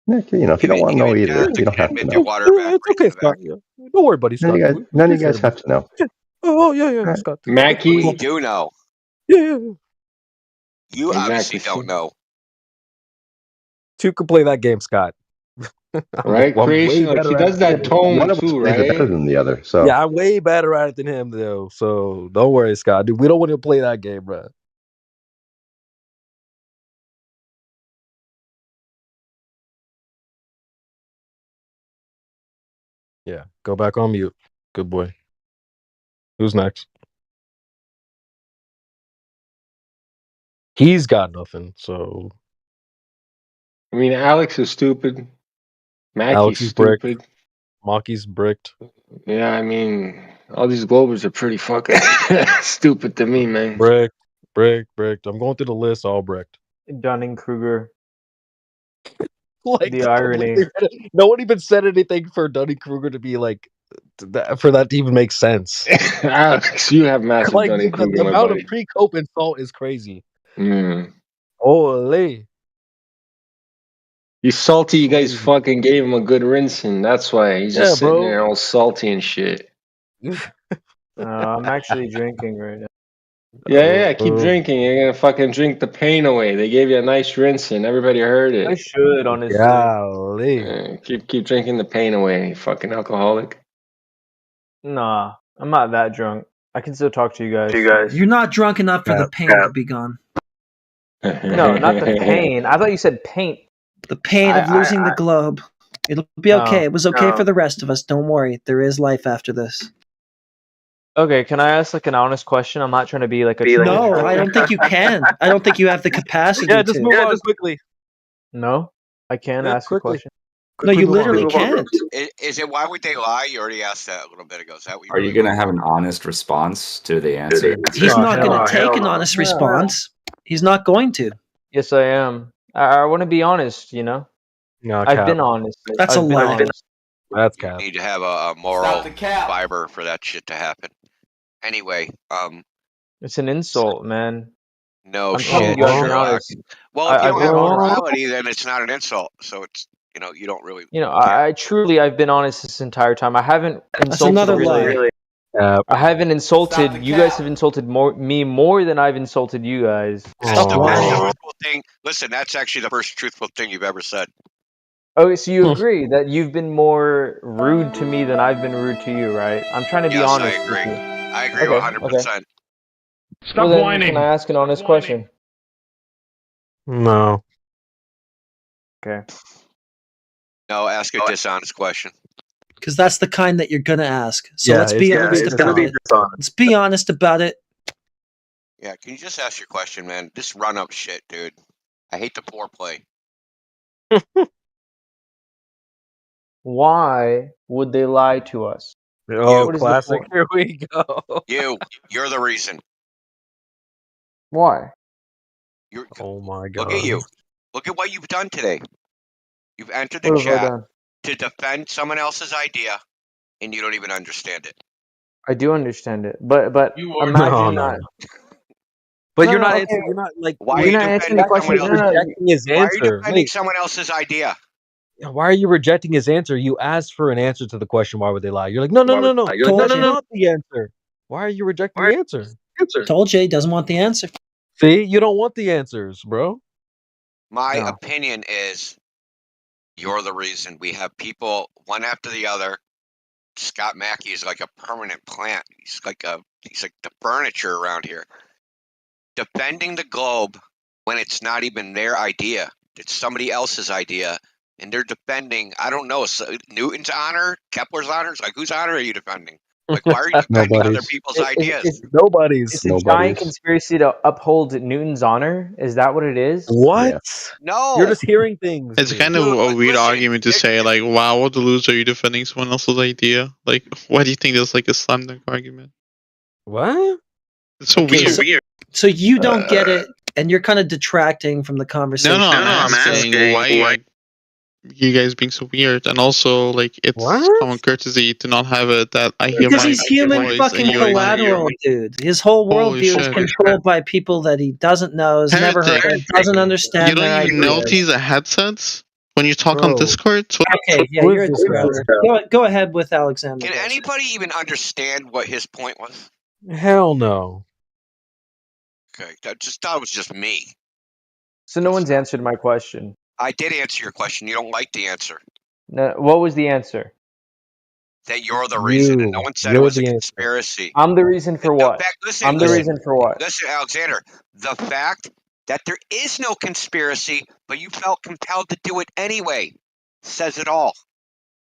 Nick, you know, if you don't want to know either, you don't have to know. It's okay, Scott. Yeah. Don't worry, buddy, Scott. None of you guys have to know. Oh, yeah, Scott. Mackie. We do know. Yeah. You obviously Exactly. don't know. Two can play that game, Scott. Right? I'm Creation, way like he better does at that it. tone One of us too, plays it better right? than the other. So Yeah, I'm way better at it than him, though. So don't worry, Scott. Dude, we don't want to play that game, bro. Yeah, go back on mute. Good boy. Who's next? He's got nothing, so I mean, Alex is stupid. Mackie's Alex is bricked. stupid. Maki's bricked. Yeah, I mean, all these Globers are pretty fucking stupid to me, man. Bricked. I'm going through the list, all bricked. Dunning-Kruger. Like The irony. No one even said anything for Dunning-Kruger to be like for that to even make sense. Alex, you have massive Like the Dunning-Kruger, my amount buddy. of pre-cope insult is crazy. Mm. Holy. He's salty. You guys fucking gave him a good rinsing. That's why he's just Yeah, sitting bro. there all salty and shit. I'm actually drinking right now. Yeah. Keep drinking. You're gonna fucking drink the pain away. They gave you a nice rinsing. Everybody heard it. I should, honestly. Golly. Keep drinking the pain away, you fucking alcoholic. Nah, I'm not that drunk. I can still talk to you guys. You're not drunk enough for the pain to be gone. No, not the pain. I thought you said paint. The pain of losing the globe. It'll be okay. It was okay for the rest of us. Don't worry. There is life after this. Okay, can I ask like an honest question? I'm not trying to be like a No, I don't think you can. I don't think you have the capacity Yeah, to. just move on quickly. No, I can Yeah, ask quickly. a question. No, you literally can't. Is it why would they lie? You already asked that a little bit ago. Is that what you Are you gonna have an honest response to the answer? He's not going to take an honest response. He's not going to. Yes, I am. I want to be honest. You know, No, I've Cap. been honest. That's a I've been lie. honest. That's You cap. need to have a moral fiber for that shit to happen. Anyway, It's an insult, man. no I'm shit, telling you, I've been Sherlock. honest. Well, if you I've don't been have honest. morality, then it's not an insult. So it's you don't really. You know, I truly, I've been honest this entire time. I haven't insulted. another really. lie. I haven't insulted. You guys have insulted me more than I've insulted you guys. That's the first lying. truthful thing. Listen, that's actually the first truthful thing you've ever said. Oh, so you agree that you've been more rude to me than I've been rude to you, right? I'm trying to be Yes, honest. I agree. With you. I agree Okay, 100%. Well, then, can I ask an honest question? No. Okay. No, ask a dishonest question. Because that's the kind that you're going to ask. So Yeah, let's it's be gonna honest be about it. Let's be honest about it. Yeah, can you just ask your question, man? This run up shit, dude. I hate the foreplay. Why would they lie to us? Oh, What is the classic. point? Here we go. You're the reason. Why? You're, Oh my god. look at you. Look at what you've done today. You've entered the What have I chat done? to defend someone else's idea, and you don't even understand it. I do understand it, but imagine No, not. no. But No, you're no, not okay. answering. You're not like. Why are You're you not answering the defending question. someone No, else's? no, rejecting his Why are you answer. defending Wait, someone else's idea? why are you rejecting his answer? You asked for an answer to the question. Why would they lie? You're like, no, no, no, no. Told That's you. not the answer. Why are you rejecting the answer? Told you he doesn't want the answer. See, you don't want the answers, bro. My No. opinion is you're the reason. We have people one after the other. Scott Mackey is like a permanent plant. He's like the furniture around here. Defending the globe when it's not even their idea. It's somebody else's idea. And they're defending, I don't know, Newton's honor, Kepler's honors. Like, whose honor are you defending? Like, why are you defending other Nobody's. people's ideas? Nobody's. It's a giant Nobody's. conspiracy to uphold Newton's honor. Is that what it is? What? Yeah. No. You're just hearing things. It's dude. kind of Dude, a but weird listen, argument to say, like, wow, what the loser, are you defending someone else's idea? Like, why do you think that's like a slam dunk argument? What? It's so Okay, weird. So you don't get it, and you're kind of detracting from the No, conversation. no, I'm asking why you guys being so weird, and also like it's What? common courtesy to not have it that I hear Because my he's human voice fucking and you guys collateral, dude. His whole Holy worldview is shit. controlled by people that he doesn't know, has never heard Heretic. of, doesn't You understand don't their even know ideas. these are headsets when you talk on Bro. Discord. So Okay, yeah, Who you're is a this guy? discourse. Go ahead with Alexander. Can anybody even understand what his point was? Hell no. Okay, I just thought it was just me. So no one's answered my question. I did answer your question. You don't like the answer. No, what was the answer? That you're the reason, and no You. one said it You're was a the answer. conspiracy. I'm the reason for The what? fact, listen, I'm the listen, reason for what? listen, Alexander. The fact that there is no conspiracy, but you felt compelled to do it anyway, says it all.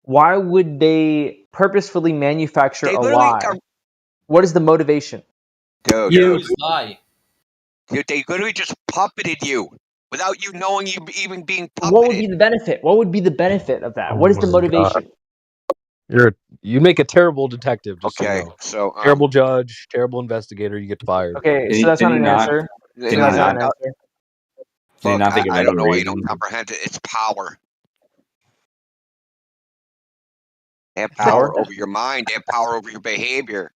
Why would they purposefully manufacture They a literally lie? are, What is the motivation? dude. Who's they? Dude, they literally just puppeted you without you knowing you even being What would puppeted. be the benefit? What would be the benefit of that? Oh What is the my God. motivation? You make a terrible detective, just Okay, so you know. so Terrible judge, terrible investigator, you get fired. Okay, Can so you, that's can not you an not? answer. Can So you that's not not? an answer. Can you look, not think of I any don't know why you reason? don't comprehend it. It's power. They have power over your mind. They have power over your behavior.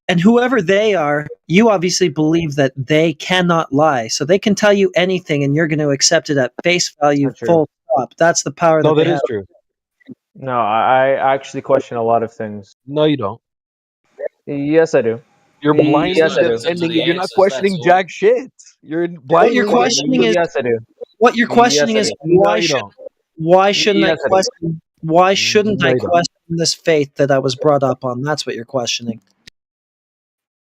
And whoever they are, you obviously believe that they cannot lie. So they can tell you anything and you're going to accept it at face value, Not true. full stop. That's the power No, that that they is have. true. No, I actually question a lot of things. No, you don't. Yes, I do. You're blindly Yes, I do. defending. The You're not answers, questioning that's all. jack shit. You're What blindly you're questioning is Yes, I do. what you're questioning Yes, I is do. No, you don't. why shouldn't Yes, I I do. question why shouldn't No, I you don't. question this faith that I was brought up on? That's what you're questioning.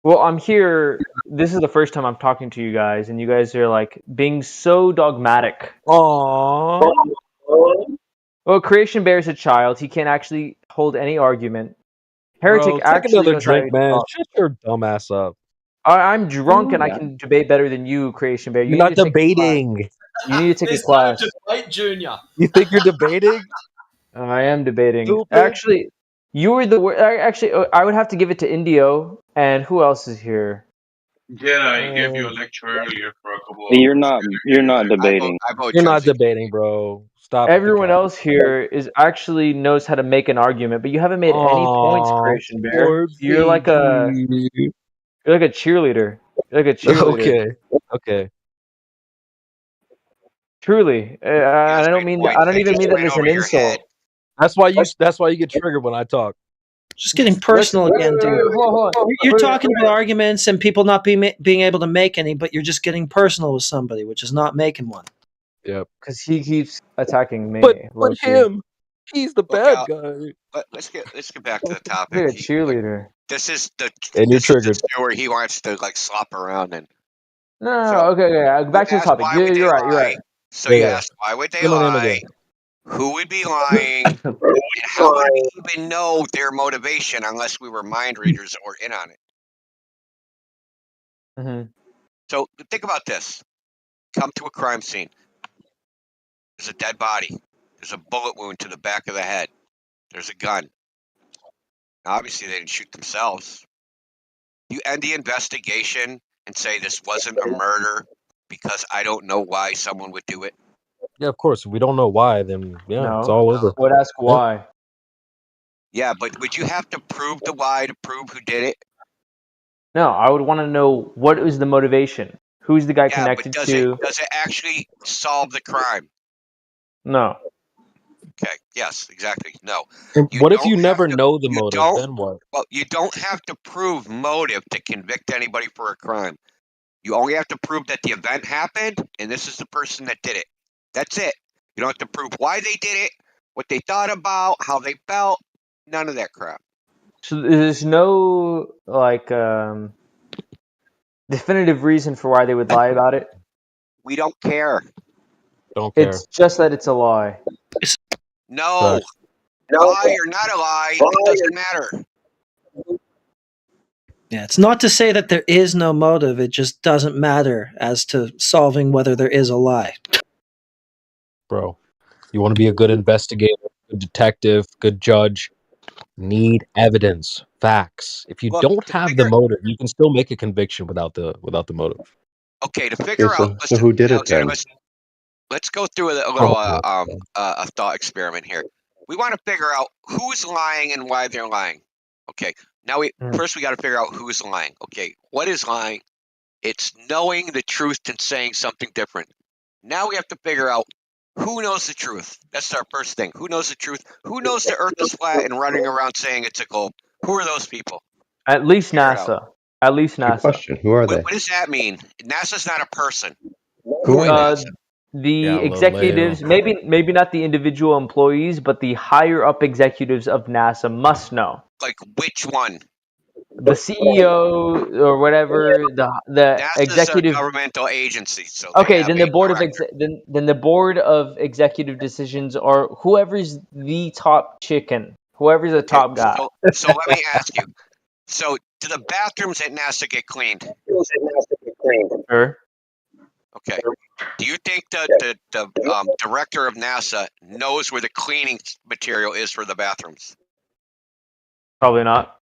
Well, I'm here. This is the first time I'm talking to you guys, and you guys are like being so dogmatic. Aww. Well, Creation Bear is a child. He can't actually hold any argument. Heretic Bro, take actually another knows how drink, to man. talk. Shut your dumb ass up. I'm drunk and I can debate better than you, Creation Bear. You You're need not to take a class. debating. You need to take a There's class. no debate, Junior. You think you're debating? I am debating. Stupid. Actually, you were the actually. I would have to give it to Indio. And who else is here? Yeah, I gave you a lecture earlier for a couple You're hours. not debating. I vote You're not Jersey. debating, bro. Stop. Everyone else here is actually knows how to make an argument, but you haven't made any points, Christian Bear. Poor You're like a baby. cheerleader. You're like a cheerleader. Okay. Truly, I don't mean. I don't even mean that as an insult. That's why you get triggered when I talk. Just getting personal again, dude. Hold on. You're talking about arguments and people not being able to make any, but you're just getting personal with somebody, which is not making one. Yep. Because he keeps attacking me. But low-key. him, he's the bad guy. Let's get back to the topic. You're a cheerleader. This is the And you're this is the triggered. show where he wants to like slop around and No. Okay. Back to the topic. You're right. You're right. So you asked why would they Say my name lie? again. Who would be lying? And how would we even know their motivation unless we were mind readers or in on it? Mm-hmm. So think about this. Come to a crime scene. There's a dead body. There's a bullet wound to the back of the head. There's a gun. Now, obviously, they didn't shoot themselves. You end the investigation and say this wasn't a murder because I don't know why someone would do it. Yeah, of course. If we don't know why, then No. it's all over. Would ask why. Yeah, but would you have to prove the why to prove who did it? No, I would want to know what is the motivation. Who's the guy Yeah, but connected does to? it actually solve the crime? No. Okay. Yes, exactly. No. And You what if don't you have never to- know the you motive? don't- Then what? Well, you don't have to prove motive to convict anybody for a crime. You only have to prove that the event happened and this is the person that did it. That's it. You don't have to prove why they did it, what they thought about, how they felt, none of that crap. So there's no definitive reason for why they would lie about it. We don't care. Don't care. It's just that it's a lie. No. Lie or not a lie, it doesn't matter. Yeah, it's not to say that there is no motive. It just doesn't matter as to solving whether there is a lie. Bro, you want to be a good investigator, good detective, good judge, need evidence, facts. If you Well, don't to have figure- the motive, you can still make a conviction without the motive. Okay, to figure Okay, out. so who did it Alexander, then? let's go through a little Oh, a thought experiment here. We want to figure out who's lying and why they're lying. Okay, now first we got to figure out who's lying. Okay, what is lying? It's knowing the truth and saying something different. Now we have to figure out who knows the truth. That's our first thing. Who knows the truth? Who knows the Earth is flat and running around saying it's a globe? Who are those people? At least Figure it out. NASA. At least Good NASA. question. Who are they? What does that mean? NASA's not a person. Who are Uh, they? the Galileo. executives, maybe not the individual employees, but the higher up executives of NASA must know. Like which one? The CEO or whatever, the NASA's executive. a governmental agency. So they Okay, have then a the board of director. then the board of executive decisions are whoever's the top chicken, whoever's the top guy. So let me ask you. So do the bathrooms at NASA get cleaned? Sure. Okay. Do you think the director of NASA knows where the cleaning material is for the bathrooms? Probably not.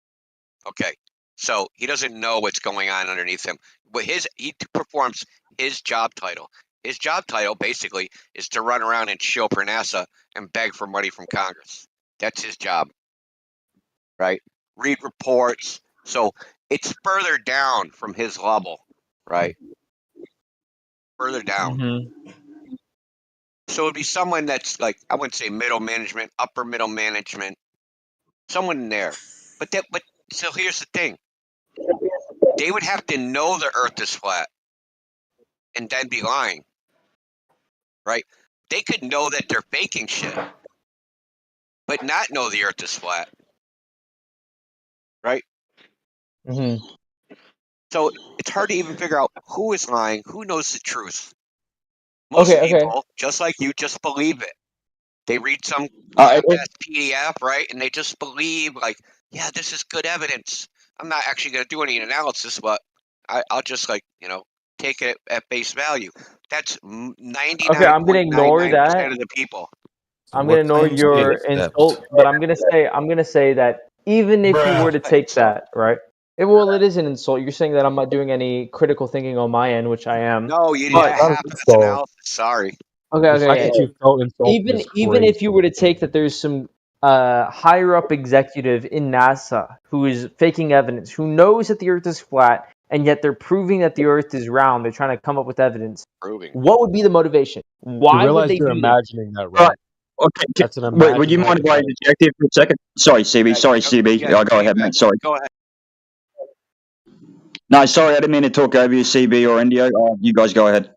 Okay. So he doesn't know what's going on underneath him. But he performs his job title. His job title basically is to run around and show for NASA and beg for money from Congress. That's his job. Right? Read reports. So it's further down from his level, right? Further down. Mm-hmm. So it'd be someone that's like, I wouldn't say middle management, upper middle management, someone in there. But so here's the thing. They would have to know the Earth is flat and then be lying, right? They could know that they're faking shit, but not know the Earth is flat, right? Mm-hmm. So it's hard to even figure out who is lying, who knows the truth. Most Okay. people, just like you, just believe it. They read some PDF, right? And they just believe, like, yeah, this is good evidence. I'm not actually going to do any analysis, but I'll just, like, take it at face value. That's Okay, I'm gonna ignore 99.99% that. of the people. I'm gonna ignore your insult, but I'm gonna say that even if you were to take that, right? Well, it is an insult. You're saying that I'm not doing any critical thinking on my end, which I am. No, you But didn't have that's analysis. Sorry. okay, The fact okay, that you felt insulted even is even crazy. if you were to take that there's some higher up executive in NASA who is faking evidence, who knows that the Earth is flat, and yet they're proving that the Earth is round. They're trying to come up with evidence. Proving. What would be the motivation? You Why would realize they you're do this? imagining that, Right. right? Okay. That's an Wait, would you imagined mind if I hypothetical. interject here for a second? Sorry, CB. Sorry, CB. Yeah, Go ahead, mate. Sorry. Go ahead. No, sorry, I didn't mean to talk over you, CB or Indio. You guys go ahead.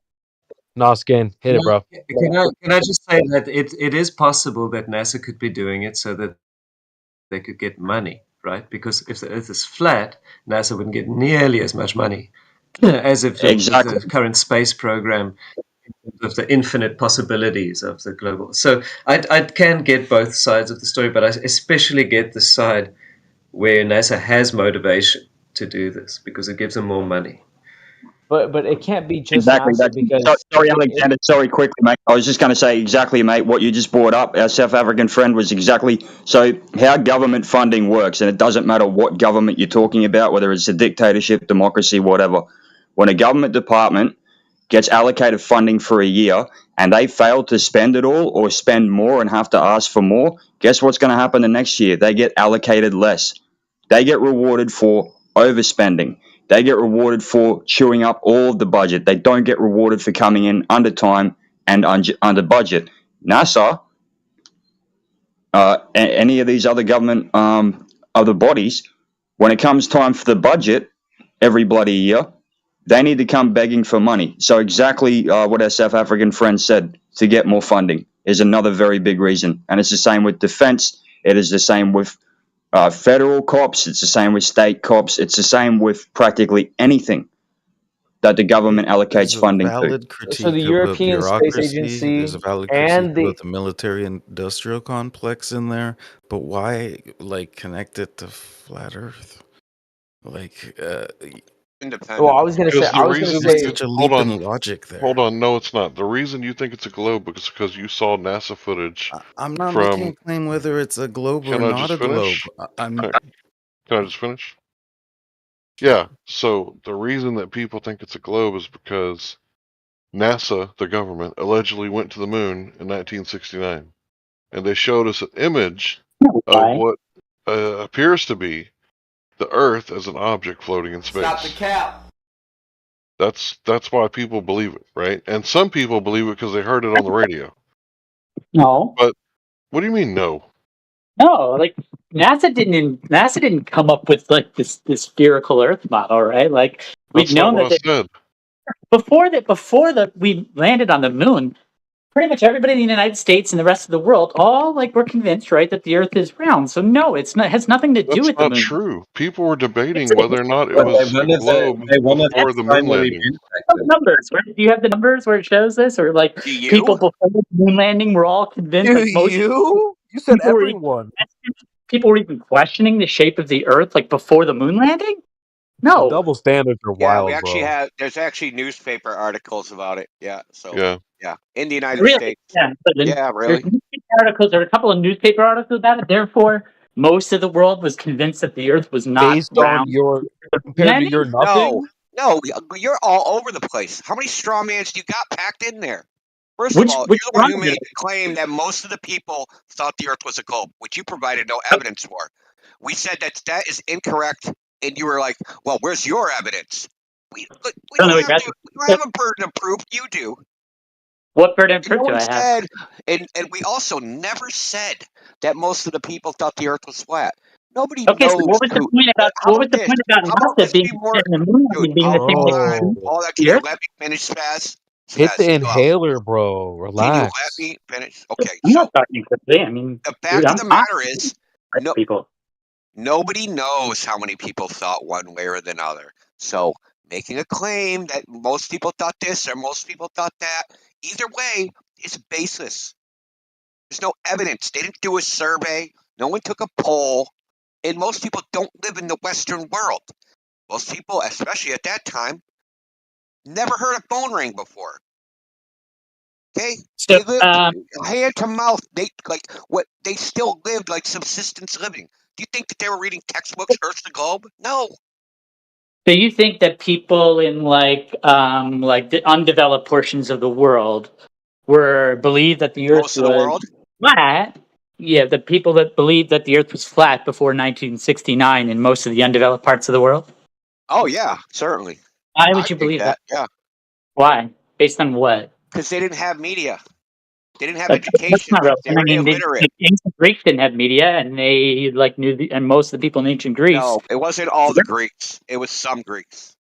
Nah, Skin. Hit it, bro. Can I just say that it is possible that NASA could be doing it so that they could get money, right? Because if the Earth is flat, NASA wouldn't get nearly as much money as if Exactly. the current space program of the infinite possibilities of the global. So I can get both sides of the story, but I especially get the side where NASA has motivation to do this because it gives them more money. But it can't be just Exactly. NASA because Sorry, Alexander. Sorry, quickly, mate. I was just going to say exactly, mate, what you just brought up. Our South African friend was exactly so how government funding works, and it doesn't matter what government you're talking about, whether it's a dictatorship, democracy, whatever. When a government department gets allocated funding for a year and they fail to spend it all or spend more and have to ask for more, guess what's going to happen the next year? They get allocated less. They get rewarded for overspending. They get rewarded for chewing up all of the budget. They don't get rewarded for coming in under time and under budget. NASA, any of these other government other bodies, when it comes time for the budget every bloody year, they need to come begging for money. So exactly what our South African friend said, to get more funding is another very big reason. And it's the same with defense. It is the same with federal cops. It's the same with state cops. It's the same with practically anything that the government allocates funding to. So valid the critique of the European Space bureaucracy. There's Agency a valid and critique the of the military-industrial complex in there, but why, like, connect it to flat Earth? Like, Independent. well, I was gonna say Because the reason there's you, such a hold leap in on, logic there. hold on, no, it's not. The reason you think it's a globe is because you saw NASA footage I'm not making from. a claim whether it's a globe or Can I not just a globe. finish? I'm Can I just finish? Yeah. So the reason that people think it's a globe is because NASA, the government, allegedly went to the moon in 1969, and they showed us an image of what appears to be the Earth as an object floating in space. Stop the cap. That's why people believe it, right? And some people believe it because they heard it on the radio. No, But what do you mean no? no. Like NASA didn't come up with like this spherical Earth model, right? Like we've That's not known what that I said. before that we landed on the moon. Pretty much everybody in the United States and the rest of the world all like were convinced, right, that the Earth is round. So no, it's not. It has nothing to do That's with the not moon. true. People were Yes, debating it whether is. or not it But was a globe they won it before the moon finally landing. Those numbers. Where, do you have the numbers where it shows this, or like Do you? people before the moon landing were all convinced? Do Like most you? You said people were everyone. people were even questioning the shape of the Earth like before the moon landing. The No, double standards are Yeah, we wild, actually bro. have. There's actually newspaper articles about it. Yeah. So Yeah. yeah, in the United really. States. Yeah, but then Yeah, there's really. newspaper articles. There are a couple of newspaper articles about it. Therefore, most of the world was convinced that the Earth was not Based on round. your compared to your No, nothing. no, you're all over the place. How many straw mans do you got packed in there? First of all, Which you're the one who one? made the claim that most of the people thought the Earth was a globe, which you provided no evidence for. We said that is incorrect, and you were like, "Well, where's your evidence?" We I don't know. don't have to. We don't have a burden of proof. You do. What burden of And no proof do one I have? said, and we also never said that most of the people thought the Earth was flat. Nobody Okay, so knows what was the who. point about How what was about the this? point about How about NASA this being be more, and the moon dude? landing being the same Hold thing as on. the Hold on. the Can you Earth? let me finish, Spaz? Hit the Spaz, go. inhaler, bro. Can you let Relax. me finish? Okay, I'm so not talking quickly. I mean, the dude, fact of I'm the matter is, no, people. nobody knows how many people thought one way or the other. So making a claim that most people thought this or most people thought that, either way, is baseless. There's no evidence. They didn't do a survey. No one took a poll. And most people don't live in the Western world. Most people, especially at that time, never heard a phone ring before. Okay, So, they lived hand to mouth. They still lived like subsistence living. Do you think that they were reading textbooks, Earth the Globe? No. So you think that people in like the undeveloped portions of the world believed that the Earth Most of the was world? flat? Yeah, the people that believed that the Earth was flat before 1969 in most of the undeveloped parts of the world. Oh yeah, certainly. Why I would you think believe that? Yeah, Why? Based on what? because they didn't have media. They didn't have That's education. not relevant. They were I mean, illiterate. the ancient Greeks didn't have media, and they and most of the people in ancient Greece. No, it wasn't all the Greeks. It was some Greeks.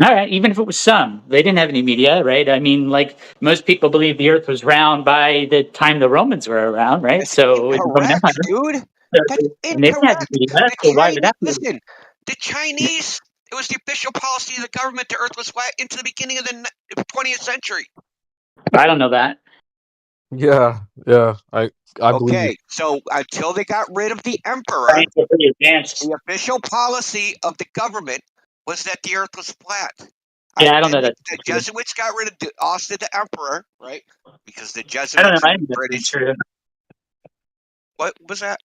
All right, even if it was some, they didn't have any media, right? I mean, like most people believe the Earth was round by the time the Romans were around, right? That's So in the Roman incorrect, Empire, dude. That's and they didn't have incorrect. media. The So why would Chinese, that be? listen, the Chinese, it was the official policy of the government the Earth was flat into the beginning of the 20th century. I don't know that. Yeah, I believe you. Okay, so until they got rid of the emperor, Science is pretty advanced. the official policy of the government was that the Earth was flat. Yeah, I don't know And that. the Jesuits got rid of Austin the emperor, right? Because the I don't Jesuits know and any the of that's British. true. What was that?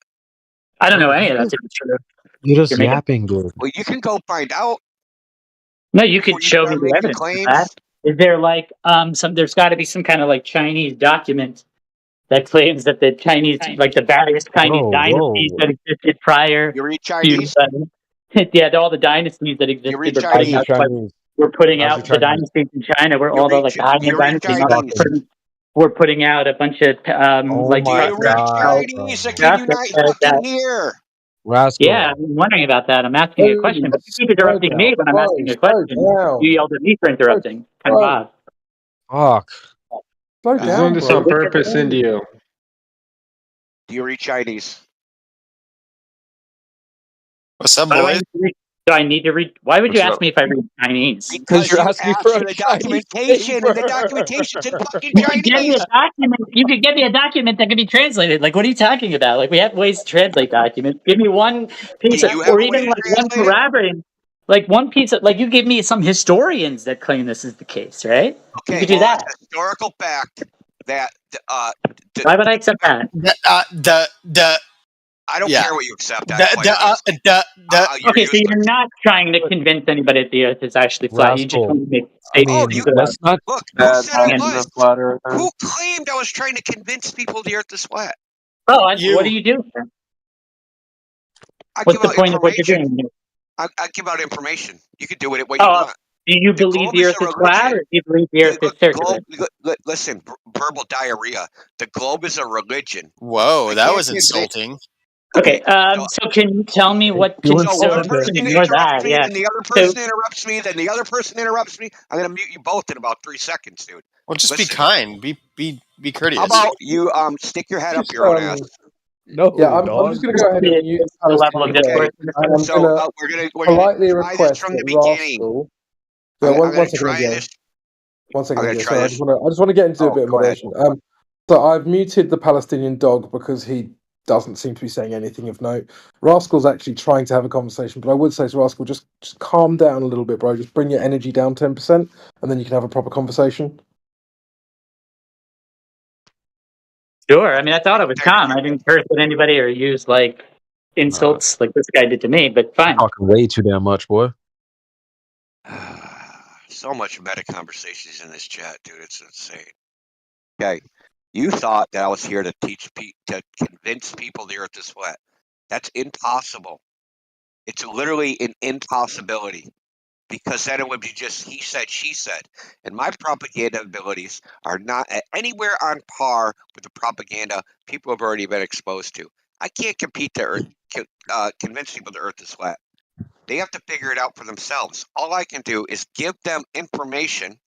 I don't know any of that's true. You're just You're making- yapping, dude. Well, you can go find out. No, you before could show me start the making evidence for claims. that. Is there like there's got to be some kind of like Chinese document that claims that the Chinese, like the various Chinese dynasties that existed prior You read to Chinese? yeah, all the dynasties that existed read were putting out Chinese? we're putting How's out your the Chinese? dynasties in China where You all the read like the Chi- Han you read dynasty Chinese. we're putting out a bunch of Oh like my You read God, Chinese, or bro. can you not fucking hear? Rascal. Yeah, I'm wondering about that. I'm asking you a question, but you keep interrupting me when I'm asking a question. You yelled at me for interrupting. Kind of odd. Fuck. He's doing this on purpose, Indio. Do you read Chinese? What's up, Why do I boys? need to read? Do I need to read? Why would you What's ask up? me if I read Chinese? Because you're you asking asked for for a the Chinese documentation, and the paper. documentation's in fucking You could get me a Chinese. document. You could get me a document that can be translated. Like, what are you talking about? Like, we have ways to translate documents. Give me one piece Do of, you have or a way even to like one translate it? corroborating, like one piece of, like you give me some historians that claim this is the case, right? You Okay, could do well, that. it's a historical fact that Why would I accept that? I don't Yeah. care what you accept. Quite honestly. Okay, so you're not trying to convince anybody that the Earth is actually flat. You just Rascal. want to make I statements. mean, about let's not. Look, who Bad said I times was? the flat earth. Who claimed I was trying to convince people the Earth is flat? Oh, what do you do? I What's give the out point of what you're information. doing? I give out information. You can do with it what you Oh, want. do you The believe globe the is Earth a is flat, religion. or do you believe the Earth is circular? Listen, verbal diarrhea. The globe is a religion. Whoa, I that can't was convince- insulting. Okay, so can you tell me what You can So so one person ignore interrupts that? me, Yeah. then the other person interrupts me, then the other person interrupts me. I'm gonna mute you both in about 3 seconds, dude. Well, just Listen. be kind. Be courteous. How about you stick your head up your own ass? No, Yeah, I'm dog. just going to go ahead and mute The level of Palestinian Dog, discourse. and I'm So going to we're gonna politely try this request from the that beginning. Rascal. Yeah, I'm one gonna second, try Indio. this. 1 second, I'm gonna Indio. try Sorry, I this. just want to get into a bit of go ahead. moderation. So I've muted the Palestinian Dog because he doesn't seem to be saying anything of note. Rascal's actually trying to have a conversation, but I would say to Rascal, just calm down a little bit, bro. Just bring your energy down 10%, and then you can have a proper conversation. Sure. I mean, I thought it was calm. I didn't curse at anybody or use like insults like this guy did to me, but fine. Talking way too damn much, boy. So much meta conversations in this chat, dude. It's insane. Okay, you thought that I was here to to convince people the Earth is flat. That's impossible. It's literally an impossibility, because then it would be just he said, she said, and my propaganda abilities are not anywhere on par with the propaganda people have already been exposed to. I can't compete to convince people the Earth is flat. They have to figure it out for themselves. All I can do is give them information,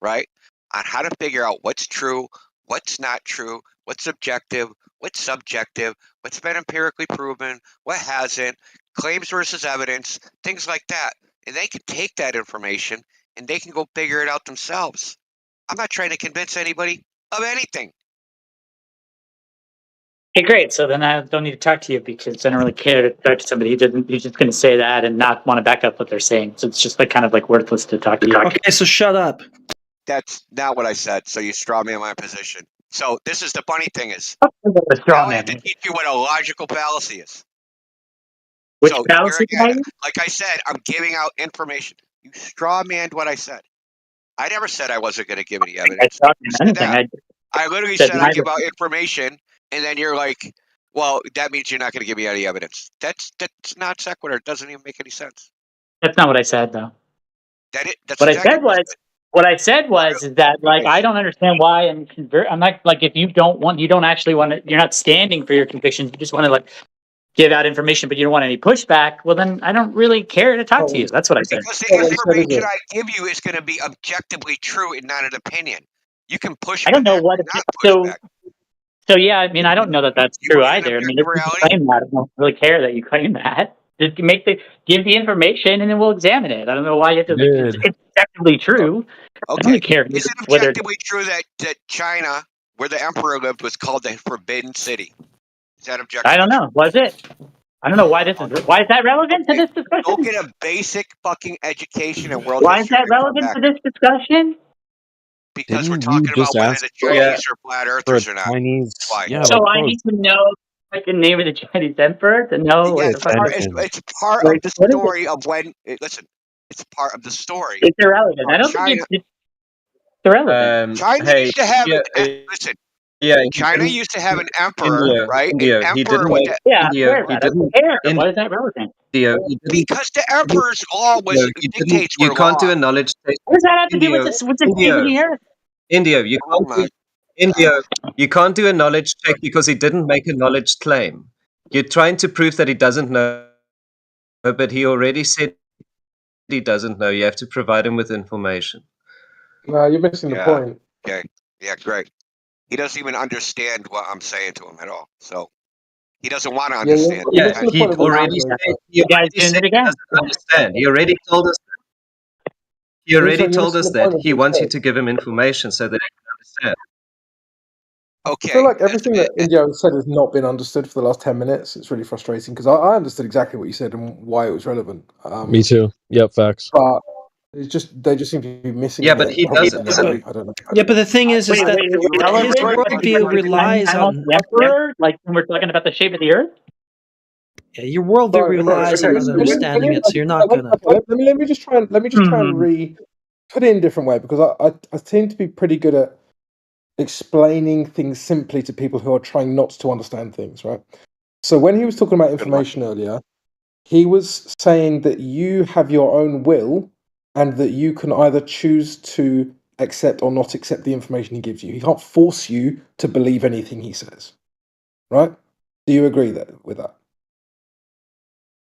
right, on how to figure out what's true, what's not true, what's objective, what's subjective, what's been empirically proven, what hasn't, claims versus evidence, things like that. And they can take that information and they can go figure it out themselves. I'm not trying to convince anybody of anything. Okay, great. So then I don't need to talk to you because I don't really care to talk to somebody who's just going to say that and not want to back up what they're saying. So it's just like kind of like worthless to talk to you. Okay, so shut up. That's not what I said. So you straw me in my position. So this is the funny thing is, straw I have to man. teach you what a logical fallacy is. Which So fallacy here again, can like I said, I'm giving out information. You straw manned what I said. I never said I wasn't going to give any I evidence. straw You man said anything. that. I literally said said I neither. give out information, and then you're like, "Well, that means you're not going to give me any evidence." That's not sequitur. It doesn't even make any sense. That's not what I said, though. That's What I exactly said was is that like I don't understand why I'm not like if you don't actually want to, you're not standing for your convictions. You just want to like give out information, but you don't want any pushback. Well, then I don't really care to talk to you. That's what I said. Because the information I give you is going to be objectively true and not an opinion. You can push I don't know back what or not push so. back. So yeah, I mean, I don't know that that's You true want an either. I mean, objective if you reality? claim that, I don't really care that you claim that. Just give the information, and then we'll examine it. I don't know why you have to. Like, it's objectively true. I don't really care Is it whether. objectively true that China, where the emperor lived, was called the Forbidden City? Is that objectively I don't know. Was it? I don't know why this is. Why is that relevant to this Go discussion? get a basic fucking education in world Why is history that and come relevant back. to this discussion? Because we're Didn't you talking about just whether ask the for Chinese are flat a earthers or not. Chinese? Why? Yeah, So but I bro, need to know like the name of the Chinese emperor to know what Yeah, the fuck. it's part Like, of the what is it? story of when. Listen, it's part of the story. It's irrelevant. of I don't China. think it's irrelevant. China used to have listen. China didn't- used to have an emperor, right? India, An he emperor didn't with make, the, Yeah, India, whatever. he I don't didn't, care. Why is that relevant? India, he didn't, because the emperor's law was dictates you were can't do law. a knowledge test. What does that have to do with India, this? With the state of the earth? India, you Hold can't on. do, India, you can't do a knowledge check because he didn't make a knowledge claim. You're trying to prove that he doesn't know, but he already said he doesn't know. You have to provide him with information. No, you're missing the Yeah. point. Okay. Yeah, great. He doesn't even understand what I'm saying to him at all. So he doesn't want to Yeah, understand. you're Yeah, missing the he point of what you're already saying. said he already said he doesn't understand. He already told us that. He already You're told missing us the point that of he what wants he you to give him information so that he can understand. I Okay. feel like everything that India has said has not been understood for the last 10 minutes. It's really frustrating because I understood exactly what you said and why it was relevant. me too. Yep, facts. But it's just they just seem to be missing. Yeah, it but he probably doesn't. deliberately. I don't know. Yeah, but the thing is Wait, that relevant? his worldview relies I'm on the emperor. Like when we're talking about the shape of the earth. yeah, your worldview relies on us understanding it, so you're not gonna. Let me just try and put it in a different way because I seem to be pretty good at explaining things simply to people who are trying not to understand things, right? So when he was talking about information earlier, he was saying that you have your own will and that you can either choose to accept or not accept the information he gives you. He can't force you to believe anything he says, right? Do you agree with that?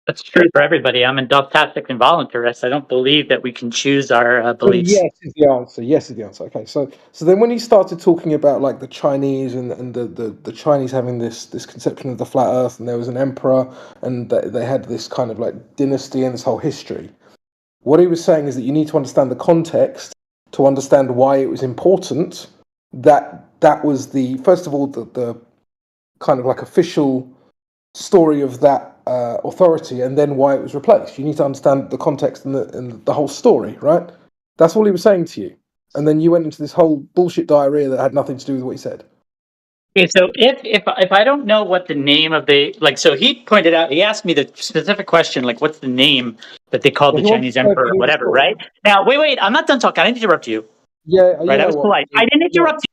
That's true for everybody. I'm a dogtastic and voluntarist. I don't believe that we can choose our So beliefs. yes is the answer. Yes is the answer. Okay, so then when he started talking about like the Chinese and the Chinese having this conception of the flat Earth, and there was an emperor, and they had this kind of like dynasty and this whole history. What he was saying is that you need to understand the context to understand why it was important. That was the first of all the kind of like official story of that authority, and then why it was replaced. You need to understand the context and the whole story, right? That's all he was saying to you, and then you went into this whole bullshit diarrhea that had nothing to do with what he said. Okay, so if I don't know what the name of the so he pointed out, he asked me the specific question, like what's the name that they called the Chinese emperor or whatever, right? Now wait, I'm not done talking. I didn't interrupt you. Yeah, right. I was polite. I didn't interrupt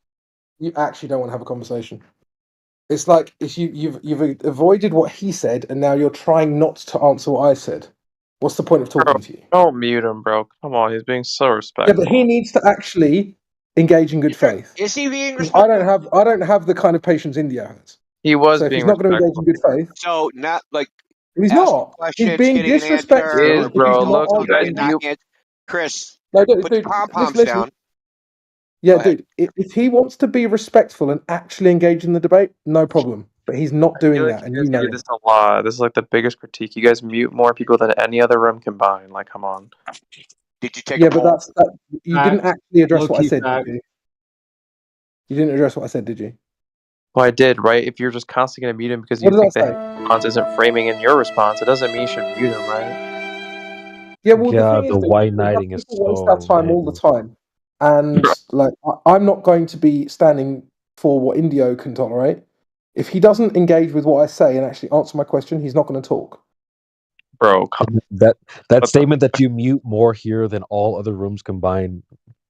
you. You actually don't want to have a conversation. It's like you've avoided what he said, and now you're trying not to answer what I said. What's the point of talking to you? Don't mute him, bro. Come on, he's being so Yeah, respectful. but he needs to actually engage in good faith. Is he being I don't have the kind of patience India has. He was So if being he's not going to engage in respectful. good faith, So not like he's asking not. questions, He's being getting an disrespectful. answer, Is, or bro. he's not Look, you guys answering. mute. Chris, No, dude, put the dude, pom-poms listen. down. Yeah, dude. If he wants to be respectful and actually engage in the debate, no problem. But he's not I doing feel that, like and you you guys know do it. this a lot. This is like the biggest critique. You guys mute more people than any other room combined. Like, come on. Did you take Yeah, a but poll? you didn't actually address what I Low-key said, fact. did you? You didn't address what I said, did you? Well, I did, right? If you're just constantly going to mute him because you What did think I the say? response isn't framing in your response, it doesn't mean you should mute him, right? Yeah, well, the God, thing the is, dude, white we have knighting is people waste our so time all the amazing. time. and like I'm not going to be standing for what Indio can tolerate. If he doesn't engage with what I say and actually answer my question, he's not going to talk. Bro, That statement that you mute more here than all other rooms combined.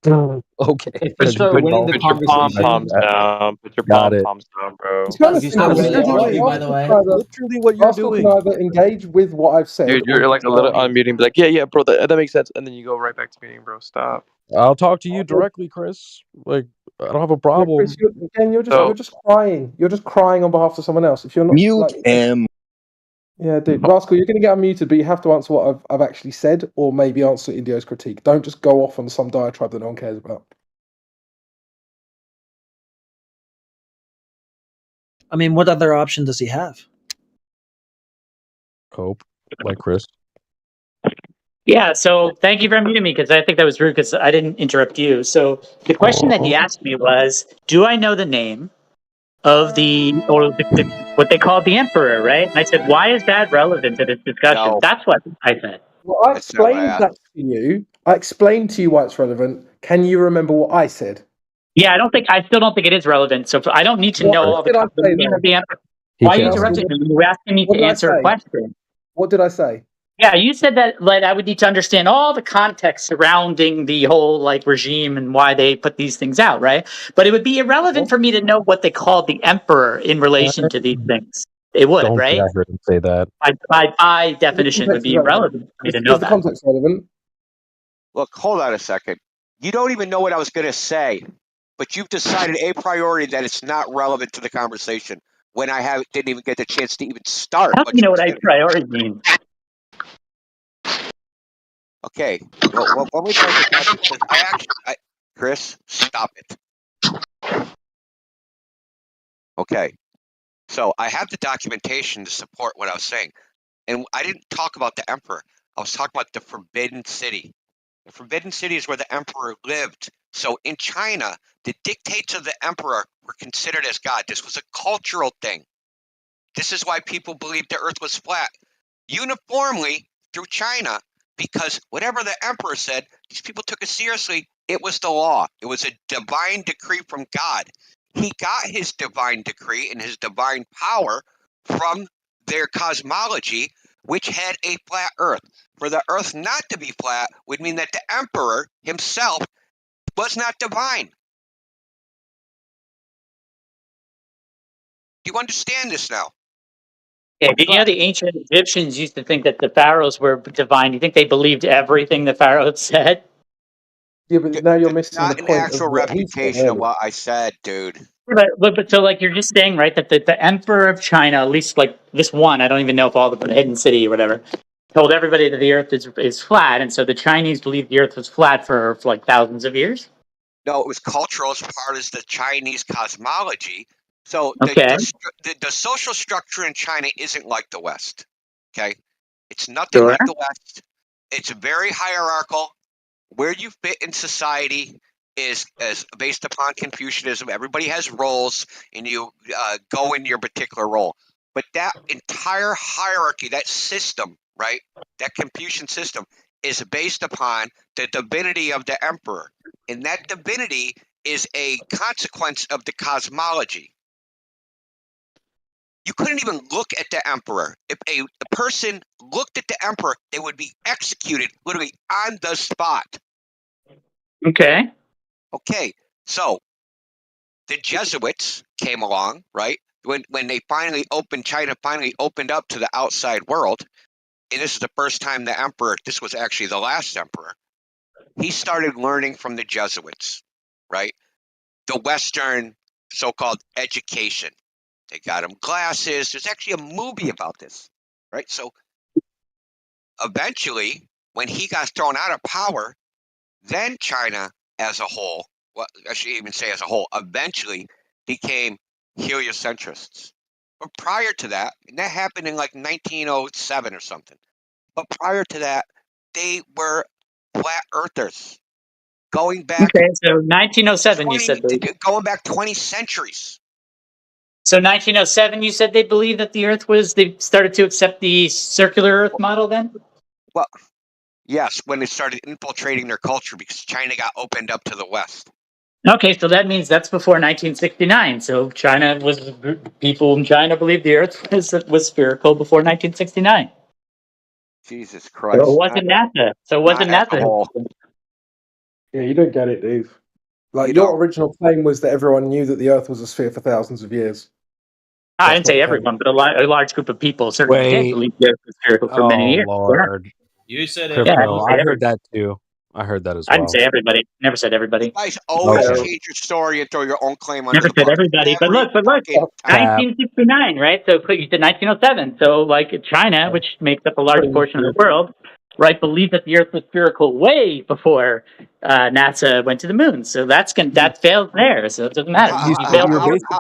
Okay. If you Because start couldn't winning all the put your conversation- pom-poms down. Put your Got it. pom-poms down, bro. It's kind of You simple. start winning Rascal the argue, by the can way. either- Literally what you're Rascal doing. can either engage with what I've said. Dude, or you're like a he little can unmuting, be like, yeah, bro, that makes sense, and then you go right back to muting, bro. Stop. I'll talk to you directly, Chris. Like, I don't have a Yeah, problem. Chris, you're So- just crying. You're just crying on behalf of someone else. If you're not Mute him. Yeah, dude, Rascal, you're going to get unmuted, but you have to answer what I've actually said, or maybe answer Indio's critique. Don't just go off on some diatribe that no one cares about. I mean, what other option does he have? Cope, like Chris. Yeah, so thank you for unmuting me because I think that was rude because I didn't interrupt you. So the question that he asked me was, do I know the name of what they call the emperor, right? And I said, why is that relevant to this discussion? No. That's what I said. Well, I That's not what I explained that to you. I explained to you why it's relevant. Can you remember what I said? Yeah, I still don't think it is relevant. So I don't need to What know all the did I say composition then? of the emperor. He Why are you can't interrupting remember. me? You were asking me What to did I answer a say? question. What did I say? Yeah, you said that like I would need to understand all the context surrounding the whole like regime and why they put these things out, right? But it would be irrelevant for me to know what they called the emperor in relation to these things. It would, Don't right? I heard him say that. By definition, it would be irrelevant for me to know Is the that. context relevant? Look, hold on a second. You don't even know what I was going to say, but you've decided a priority that it's not relevant to the conversation when I didn't even get the chance to even start. How do you know what I priority means? Okay. Well, let me break it down because Chris, stop it. Okay. So I have the documentation to support what I was saying. And I didn't talk about the emperor. I was talking about the Forbidden City. The Forbidden City is where the emperor lived. So in China, the dictates of the emperor were considered as God. This was a cultural thing. This is why people believed the earth was flat uniformly through China, because whatever the emperor said, these people took it seriously. It was the law. It was a divine decree from God. He got his divine decree and his divine power from their cosmology, which had a flat earth. For the earth not to be flat would mean that the emperor himself was not divine. Do you understand this now? Yeah, you know the ancient Egyptians used to think that the pharaohs were divine. You think they believed everything the pharaoh said? Yeah, but now you're missing Not the an point actual of what he said, reputation of really. what I said, dude. But so like you're just saying, right, that the emperor of China, at least like this one, I don't even know if all the hidden city or whatever, told everybody that the earth is flat, and so the Chinese believed the earth was flat for like thousands of years. No, it was cultural as part of the Chinese cosmology. So Okay. the social structure in China isn't like the West. Okay, it's nothing like the West. It's very hierarchical. Where you fit in society is based upon Confucianism. Everybody has roles, and you go in your particular role. But that entire hierarchy, that system, right, that Confucian system, is based upon the divinity of the emperor. And that divinity is a consequence of the cosmology. You couldn't even look at the emperor. If a person looked at the emperor, they would be executed literally on the spot. Okay. Okay, so the Jesuits came along, right? When they finally opened, China finally opened up to the outside world, and this is the first time the emperor, this was actually the last emperor, he started learning from the Jesuits, right? The Western so-called education. They got him glasses. There's actually a movie about this, right? So eventually, when he got thrown out of power, then China as a whole, well, I should even say as a whole, eventually became heliocentrists. But prior to that, and that happened in like 1907 or something, but prior to that, they were flat earthers. Going back, Okay, so 1907, you said. Going back 20 centuries. So 1907, you said they believed that the Earth was. They started to accept the circular Earth model. Then. Well, Yes, when it started infiltrating their culture because China got opened up to the West. Okay, so that means that's before 1969. So people in China believed the Earth was spherical before 1969. Jesus So Christ! it wasn't NASA. So it wasn't not NASA. alcohol. Yeah, you don't get it, Dave. Like You your don't. original claim was that everyone knew that the Earth was a sphere for thousands of years. I That's didn't say not everyone, but a large group of people certainly did Wait. believe the Earth was spherical for many Oh years. Lord. You said Yeah, I Crypto. didn't I say heard everybody. that too. I heard that as I didn't well. say everybody. Never said everybody. You guys always Okay. change your story and throw your own claim under Never the said bus. everybody. But Every look, fucking time. 1969, right? So you said 1907. So like China, which makes up a large portion of the world, right, believed that the Earth was spherical way before NASA went to the moon. So that fails there. So it doesn't matter. You failed.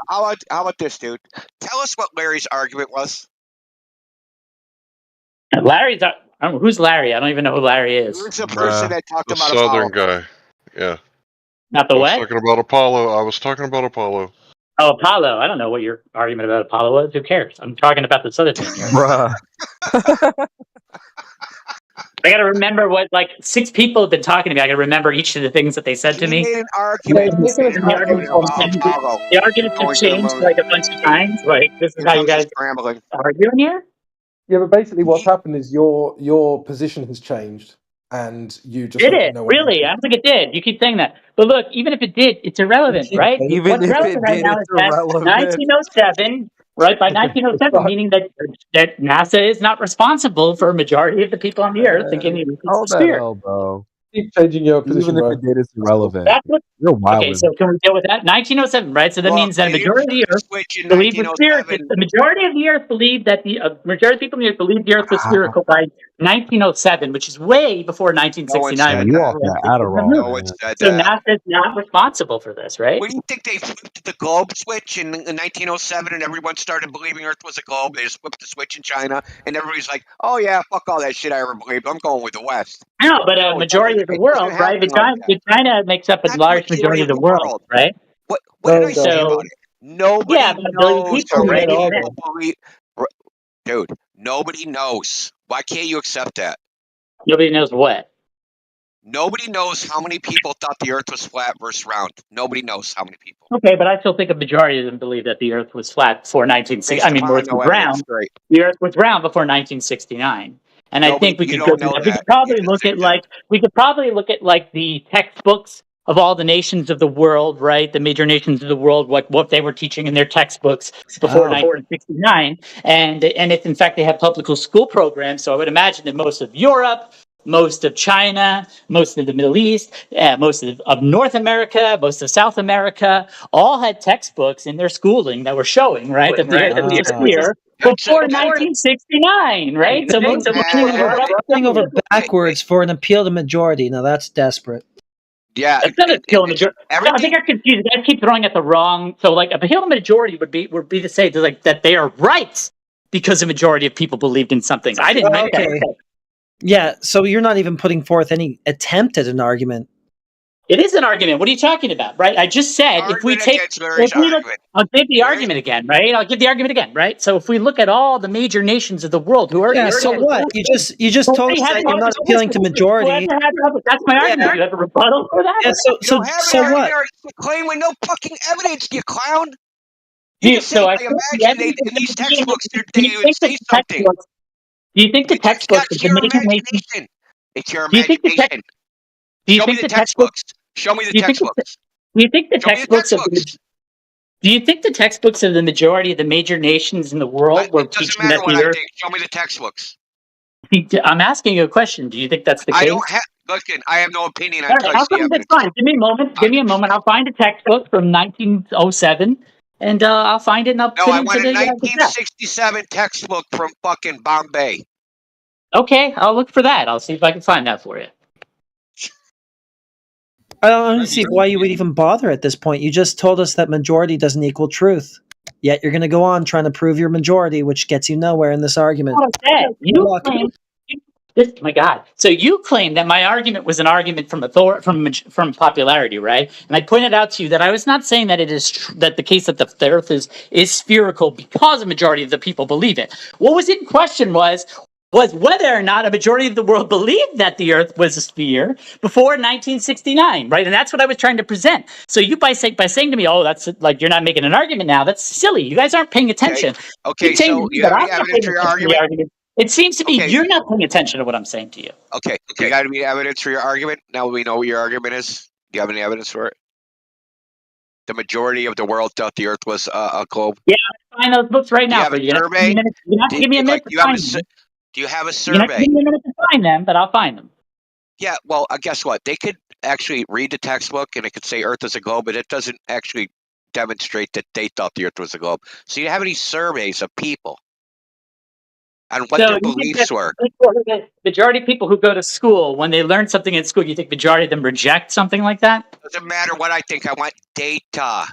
How about this, dude? Tell us what Larry's argument was. Larry's. Who's Larry? I don't even know who Larry is. Who's the person that talked The about Southern Apollo? guy. Yeah. Not the I was what? talking about Apollo. I was talking about Apollo. Oh, Apollo. I don't know what your argument about Apollo was. Who cares? I'm talking about this other thing here. Bruh. I got to remember what like 6 people have been talking to me. I got to remember each of the things that they said to me. He made an argument. The arguments have changed like a bunch of times. Like this is how you guys scrambling. arguing here. Yeah, but basically what's happened is your position has changed, and you just Did hope it that no one really? I don't think it did. You keep saying that, but look, even if it did, it's irrelevant, right? Even What's if relevant it right did, now it's is that irrelevant. 1907, right? By 1907, meaning that NASA is not responsible for a majority of the people on the Earth thinking the Earth is Hold a that sphere. L, bro. keep changing your position, Even if bro. it did, it's irrelevant. That's what. You're Okay, wildin'. so can we deal with that? 1907, right? So that means that a they didn't majority of the Earth switch in believed was spherical. 1907. The majority of the Earth believed that the majority of people on the Earth believed the Earth was spherical by 1907, which is way before 1969. said when You that. off the that Earth was Adderall, moved. No one man. said So that. NASA is not responsible for this, right? What do you think they flipped the globe switch in 1907 and everyone started believing Earth was a globe? They just flipped the switch in China and everybody's like, oh yeah, fuck all that shit I ever believed. I'm going with the West. No, but a No, majority of the it world, doesn't right? happen like that. China makes up a Not the large majority of the world, right? What did I say So about it? Nobody yeah, but a billion knows people how many already people admit. believe. Dude, nobody knows. Why can't you accept that? Nobody knows what. Nobody knows how many people thought the Earth was flat versus round. Nobody knows how many people. Okay, but I still think a majority of them believe that the Earth was flat before 1960. Based I mean, upon Earth no was evidence, round. great. The Earth was round before 1969, and I think we You could don't go know through that. We that. could probably look at like the textbooks of all the nations of the world, right? The major nations of the world, what they were teaching in their textbooks before 1969, and if in fact they have public school programs. So I would imagine that most of Europe, most of China, most of the Middle East, most of North America, most of South America, all had textbooks in their schooling that were showing, right, that the Earth was a sphere before 1969, right? So most of Running over backwards for an appeal to majority. Now that's desperate. Yeah, it's not a appeal to majority. I think you're confused. You guys keep throwing at the wrong. So like appeal to majority would be to say like that they are right because a majority of people believed in something. I didn't make that. Yeah, so you're not even putting forth any attempt at an argument. It is an argument. What are you talking about, right? I just said if we take, I'll give the argument again, right? I'll give the argument again, right? So if we look at all the major nations of the world who are so what? You just told us that you're not appealing to majority. That's my argument. You have a rebuttal for that? Yeah, so what? Claim with no fucking evidence, you clown. So I imagine in these textbooks they would say something. Do you think the textbooks of the major nations? It's your imagination. Do you think the textbooks? Show me the textbooks. Do you think the textbooks of the? Do you think the textbooks of the majority of the major nations in the world were teaching that the Earth? Show me the textbooks. I'm asking you a question. Do you think that's the case? I don't have. Listen, I have no opinion on That's fine. Give me a moment. Give me a moment. I'll find a textbook from 1907, and I'll find it. And I'll no, put I it want into a the, 1967 textbook from fucking Bombay. Okay, I'll look for that. I'll see if I can find that for you. I don't see why you would even bother at this point. You just told us that majority doesn't equal truth. Yet you're going to go on trying to prove your majority, which gets you nowhere in this argument. My God! So you claim that my argument was an argument from popularity, right? And I pointed out to you that I was not saying that it is that the case that the Earth is spherical because a majority of the people believe it. What was in question was was whether or not a majority of the world believed that the Earth was a sphere before 1969, right? And that's what I was trying to present. So you by saying to me, "Oh, that's like you're not making an argument now," that's silly. You guys aren't paying attention. Okay, Keep saying so to me you that have I'm any not evidence paying for your attention to the argument? argument. It seems to me Okay. you're not paying attention to what I'm saying to you. Okay, you got any evidence for your argument? Now we know what your argument is. Do you have any evidence for it? The majority of the world thought the Earth was a globe. Yeah, I'll find those books right Do you now have for a you. You're survey? not Do give me a minute to find them. Do you have a You're not survey? giving me a minute to find them, but I'll find them. Yeah, well, guess what? They could actually read the textbook and it could say Earth is a globe, but it doesn't actually demonstrate that they thought the Earth was a globe. So you have any surveys of people on what So their you think beliefs that were? the majority of people who go to school, when they learn something in school, you think majority of them reject something like that? Doesn't matter what I think. I want data.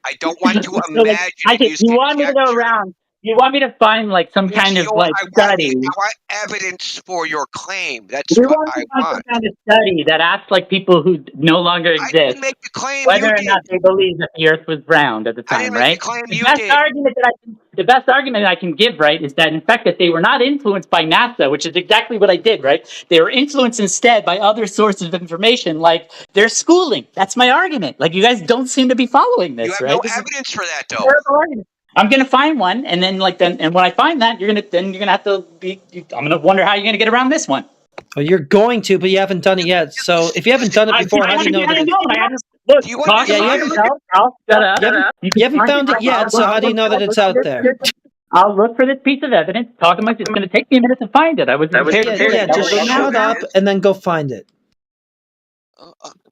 I don't want to So, like, imagine and use you want me to go conjecture. around? You want me to find like some kind of like study? I want evidence for your claim. That's You what want I to find some want. kind of study that asks like people who no longer I didn't exist make the claim. whether You or did. not they believe that the Earth was round at the I time, didn't make the right? claim. The You best did. argument the best argument I can give, right, is that in fact that they were not influenced by NASA, which is exactly what I did, right? They were influenced instead by other sources of information, like their schooling. That's my argument. Like you guys don't seem to be following this, You have right? no This is evidence for that, a though. terrible argument. I'm gonna find one, and then and when I find that, you're gonna have to be. I'm gonna wonder how you're gonna get around this one. Oh, you're going to, but you haven't done it yet. So if you haven't done it before, how do you know that? Look, Do you want Yeah, you haven't. Shut up. You haven't found it yet. So how do you know that it's out there? I'll look for this piece of evidence. Talk to my. It's going to take me a minute to find it. I was prepared to do Yeah, it. just shut up and then go find it.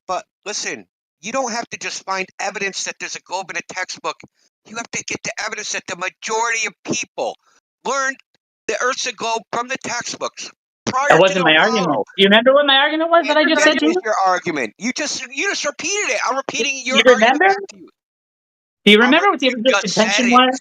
But listen, you don't have to just find evidence that there's a globe in a textbook. You have to get the evidence that the majority of people learned the Earth's a globe from the textbooks. That wasn't my argument. Do you remember what my argument was that I just said to you? Your argument. You just repeated it. I'm repeating your You argument remember? back to you. Do you remember what the original contention was?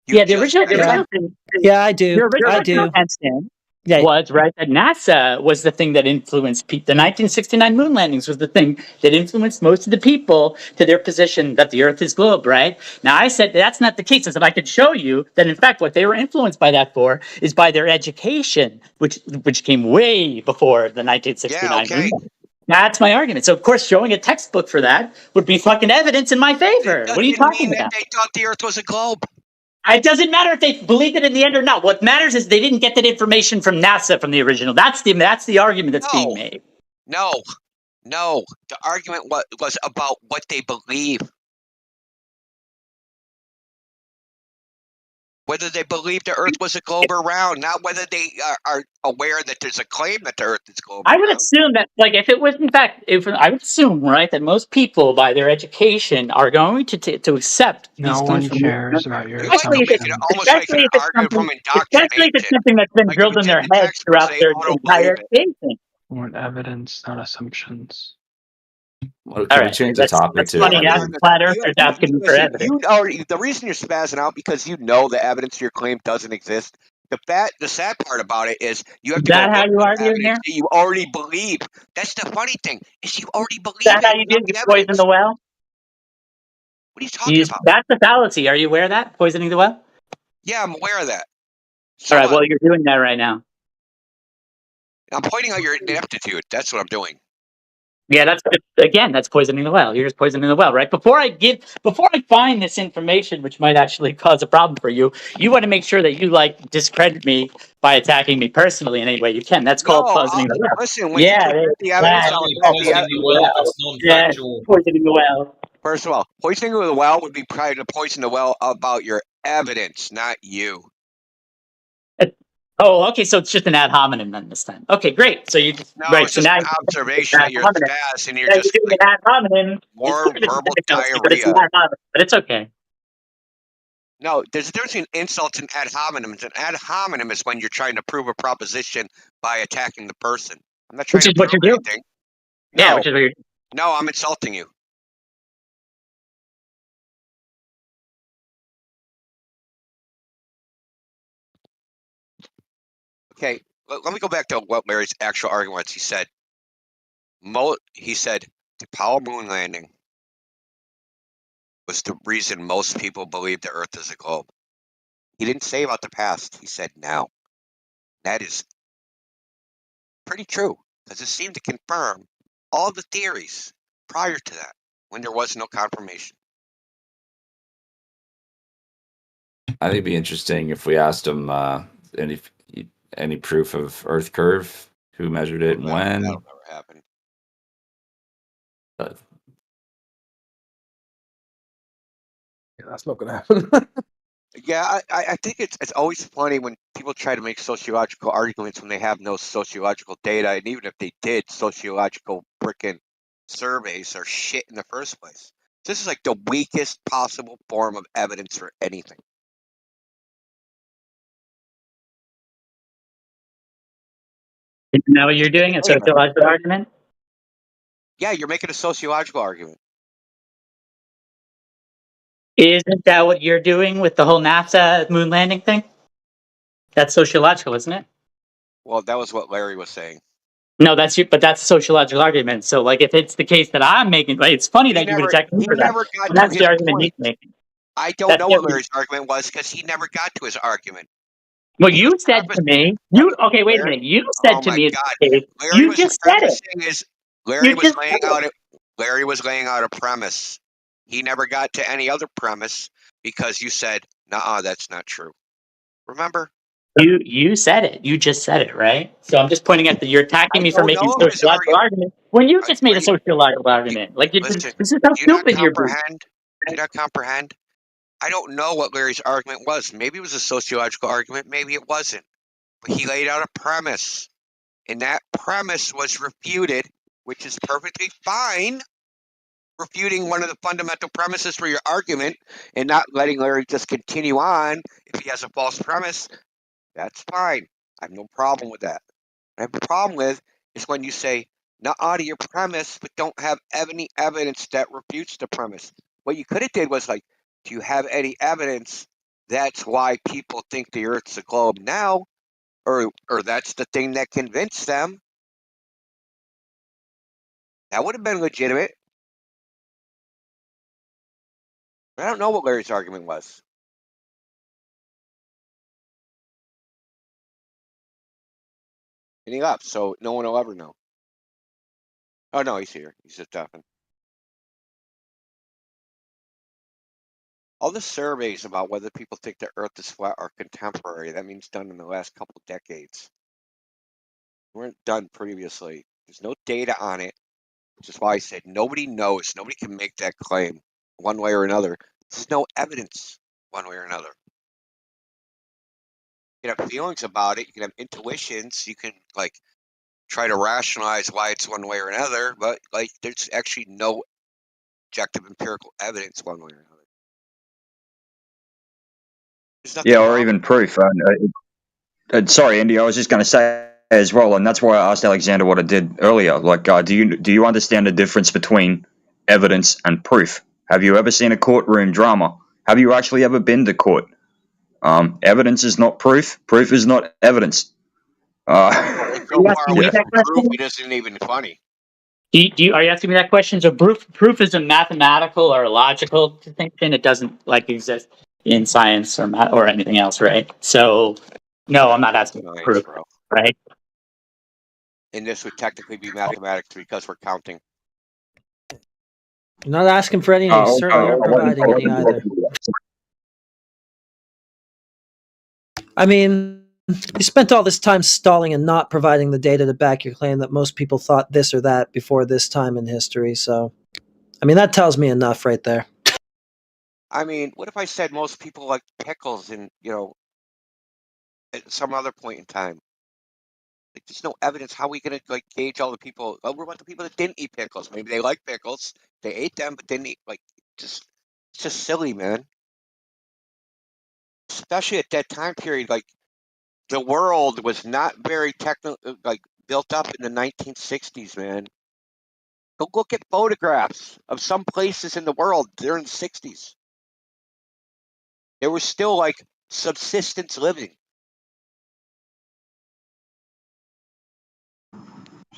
Yeah, the original contention. Yeah, I do. The original I do. contention was right that NASA was the thing that influenced the 1969 moon landings was the thing that influenced most of the people to their position that the Earth is globe. Right now, I said that's not the case. I said I could show you that in fact what they were influenced by that for is by their education, which came way before the 1969 moon landings. That's my argument. So, of course, showing a textbook for that would be fucking evidence in my favor. What are you talking about? They thought the Earth was a globe. It doesn't matter if they believed it in the end or not. What matters is they didn't get that information from NASA from the original. That's the argument that's being made. No. The argument was about what they believe. Whether they believe the Earth was a globe or round, not whether they are aware that there's a claim that the Earth is globe. I would assume that, like, if it was in fact, I would assume, right, that most people, by their education, are going to accept. No one cares about your Especially if assumption. especially if it's something that's been drilled in their heads throughout their entire education. I want evidence, not assumptions. Well, All we right, change the topic that's to? funny. I mean, Ask flat earthers asking me for evidence. The reason you're spazzing out because you know the evidence to your claim doesn't exist. The sad part about it is you have to. Is that go how look you for argue in evidence there? that you already believe. That's the funny thing is you already believe. Is that how you do? You poison the well. What are you talking about? That's a fallacy. Are you aware of that? Poisoning the well. Yeah, I'm aware of that. All right. Well, you're doing that right now. I'm pointing out your ineptitude. That's what I'm doing. Yeah, that's poisoning the well. You're just poisoning the well, right? Before I find this information, which might actually cause a problem for you, you want to make sure that you discredit me by attacking me personally in any way you can. That's called poisoning the well. Listen, when you present the evidence, poisoning the well. First of all, poisoning the well would be trying to poison the well about your evidence, not you. Oh, okay. So it's just an ad hominem then this time. Okay, great. So you it's just an observation that you're fast and you're just doing an ad hominem. More verbal diarrhea. But it's okay. No, there's a difference between insults and ad hominems. An ad hominem is when you're trying to prove a proposition by attacking the person. I'm not trying to prove anything. Yeah, which is what you're. No, I'm insulting you. Okay, let me go back to what Larry's actual argument was. He said the Apollo moon landing was the reason most people believe the Earth is a globe. He didn't say about the past. He said now. That is pretty true, because it seemed to confirm all the theories prior to that, when there was no confirmation. I think it'd be interesting if we asked him any proof of Earth curve, who measured it and when. That'll never happen. But Yeah, that's not going to happen. Yeah, I think it's always funny when people try to make sociological arguments when they have no sociological data, and even if they did, sociological frickin' surveys are shit in the first place. This is like the weakest possible form of evidence for anything. Isn't that what you're doing? A sociological argument? Yeah, you're making a sociological argument. Isn't that what you're doing with the whole NASA moon landing thing? That's sociological, isn't it? Well, that was what Larry was saying. No, that's you, but that's a sociological argument. So, like, if it's the case that I'm making, right, it's funny that you would attack me for that. Never got But to that's his the argument point. he's making. I don't That's know the what argument. Larry's argument was because he never got to his argument. Well, you said to me, okay, wait a minute. You said to me, you just said it. Larry You was just laying said out Larry was laying out a premise. He never got to any other premise because you said, "Nuh-uh, that's not true." Remember? You said it. You just said it, right? So I'm just pointing out that you're attacking me for don't making know a his sociological argument when you just made a sociological argument. Like, Listen, this is how do you not stupid you're being. comprehend? Do you not comprehend? I don't know what Larry's argument was. Maybe it was a sociological argument. Maybe it wasn't. But he laid out a premise, and that premise was refuted, which is perfectly fine. Refuting one of the fundamental premises for your argument and not letting Larry just continue on if he has a false premise, that's fine. I have no problem with that. What I have a problem with is when you say, not out of your premise, but don't have any evidence that refutes the premise. What you could have did was like, do you have any evidence that's why people think the Earth's a globe now? Or that's the thing that convinced them? That would have been legitimate. I don't know what Larry's argument was. And he left, so no one will ever know. Oh no, he's here. He's just talking. All the surveys about whether people think the Earth is flat are contemporary. That means done in the last couple decades. They weren't done previously. There's no data on it, which is why I said nobody knows. Nobody can make that claim one way or another. There's no evidence one way or another. You can have feelings about it. You can have intuitions. You can like try to rationalize why it's one way or another, but like there's actually no objective empirical evidence one way or another. Yeah, or even proof. Sorry, Andy, I was just going to say as well, and that's why I asked Alexander what I did earlier. Like, do you understand the difference between evidence and proof? Have you ever seen a courtroom drama? Have you actually ever been to court? Evidence is not proof. Proof is not evidence. So far away from proof, it isn't even funny. Are you asking me that question? So proof is a mathematical or a logical distinction. It doesn't like exist in science or math or anything else, right? So no, I'm not asking for proof, right? And this would technically be mathematics because we're counting. You're not asking for any, and you certainly aren't providing any either. I mean, you spent all this time stalling and not providing the data to back your claim that most people thought this or that before this time in history. So, I mean, that tells me enough right there. I mean, what if I said most people like pickles and, at some other point in time? Like, there's no evidence. How are we going to like gauge all the people? What about the people that didn't eat pickles? Maybe they like pickles. They ate them, but didn't eat. Like, it's just silly, man. Especially at that time period, like the world was not very built up in the 1960s, man. Go look at photographs of some places in the world during the 60s. There was still like subsistence living.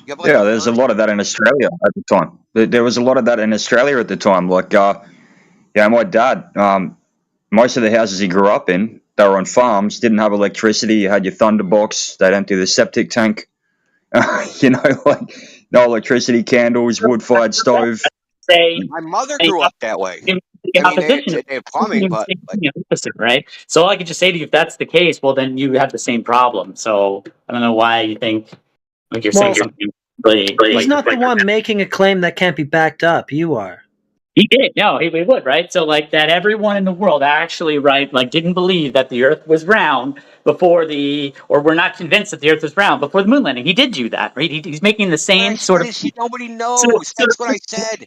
Yeah, there's a lot of that in Australia at the time. There was a lot of that in Australia at the time. Like, my dad, most of the houses he grew up in, they were on farms, didn't have electricity. You had your Thunderbox, they'd empty the septic tank. Like no electricity, candles, wood-fired stove. My mother grew up that way. I mean, they have plumbing, but right? So all I could just say to you, if that's the case, well, then you have the same problem. So I don't know why you think like you're saying something. He's not the one making a claim that can't be backed up. You are. He did. No, he would, right? So, like, that everyone in the world actually, right, like, didn't believe that the Earth was round or were not convinced that the Earth was round before the moon landing. He did do that, right? He's making the same sort of. Nobody knows. That's what I said.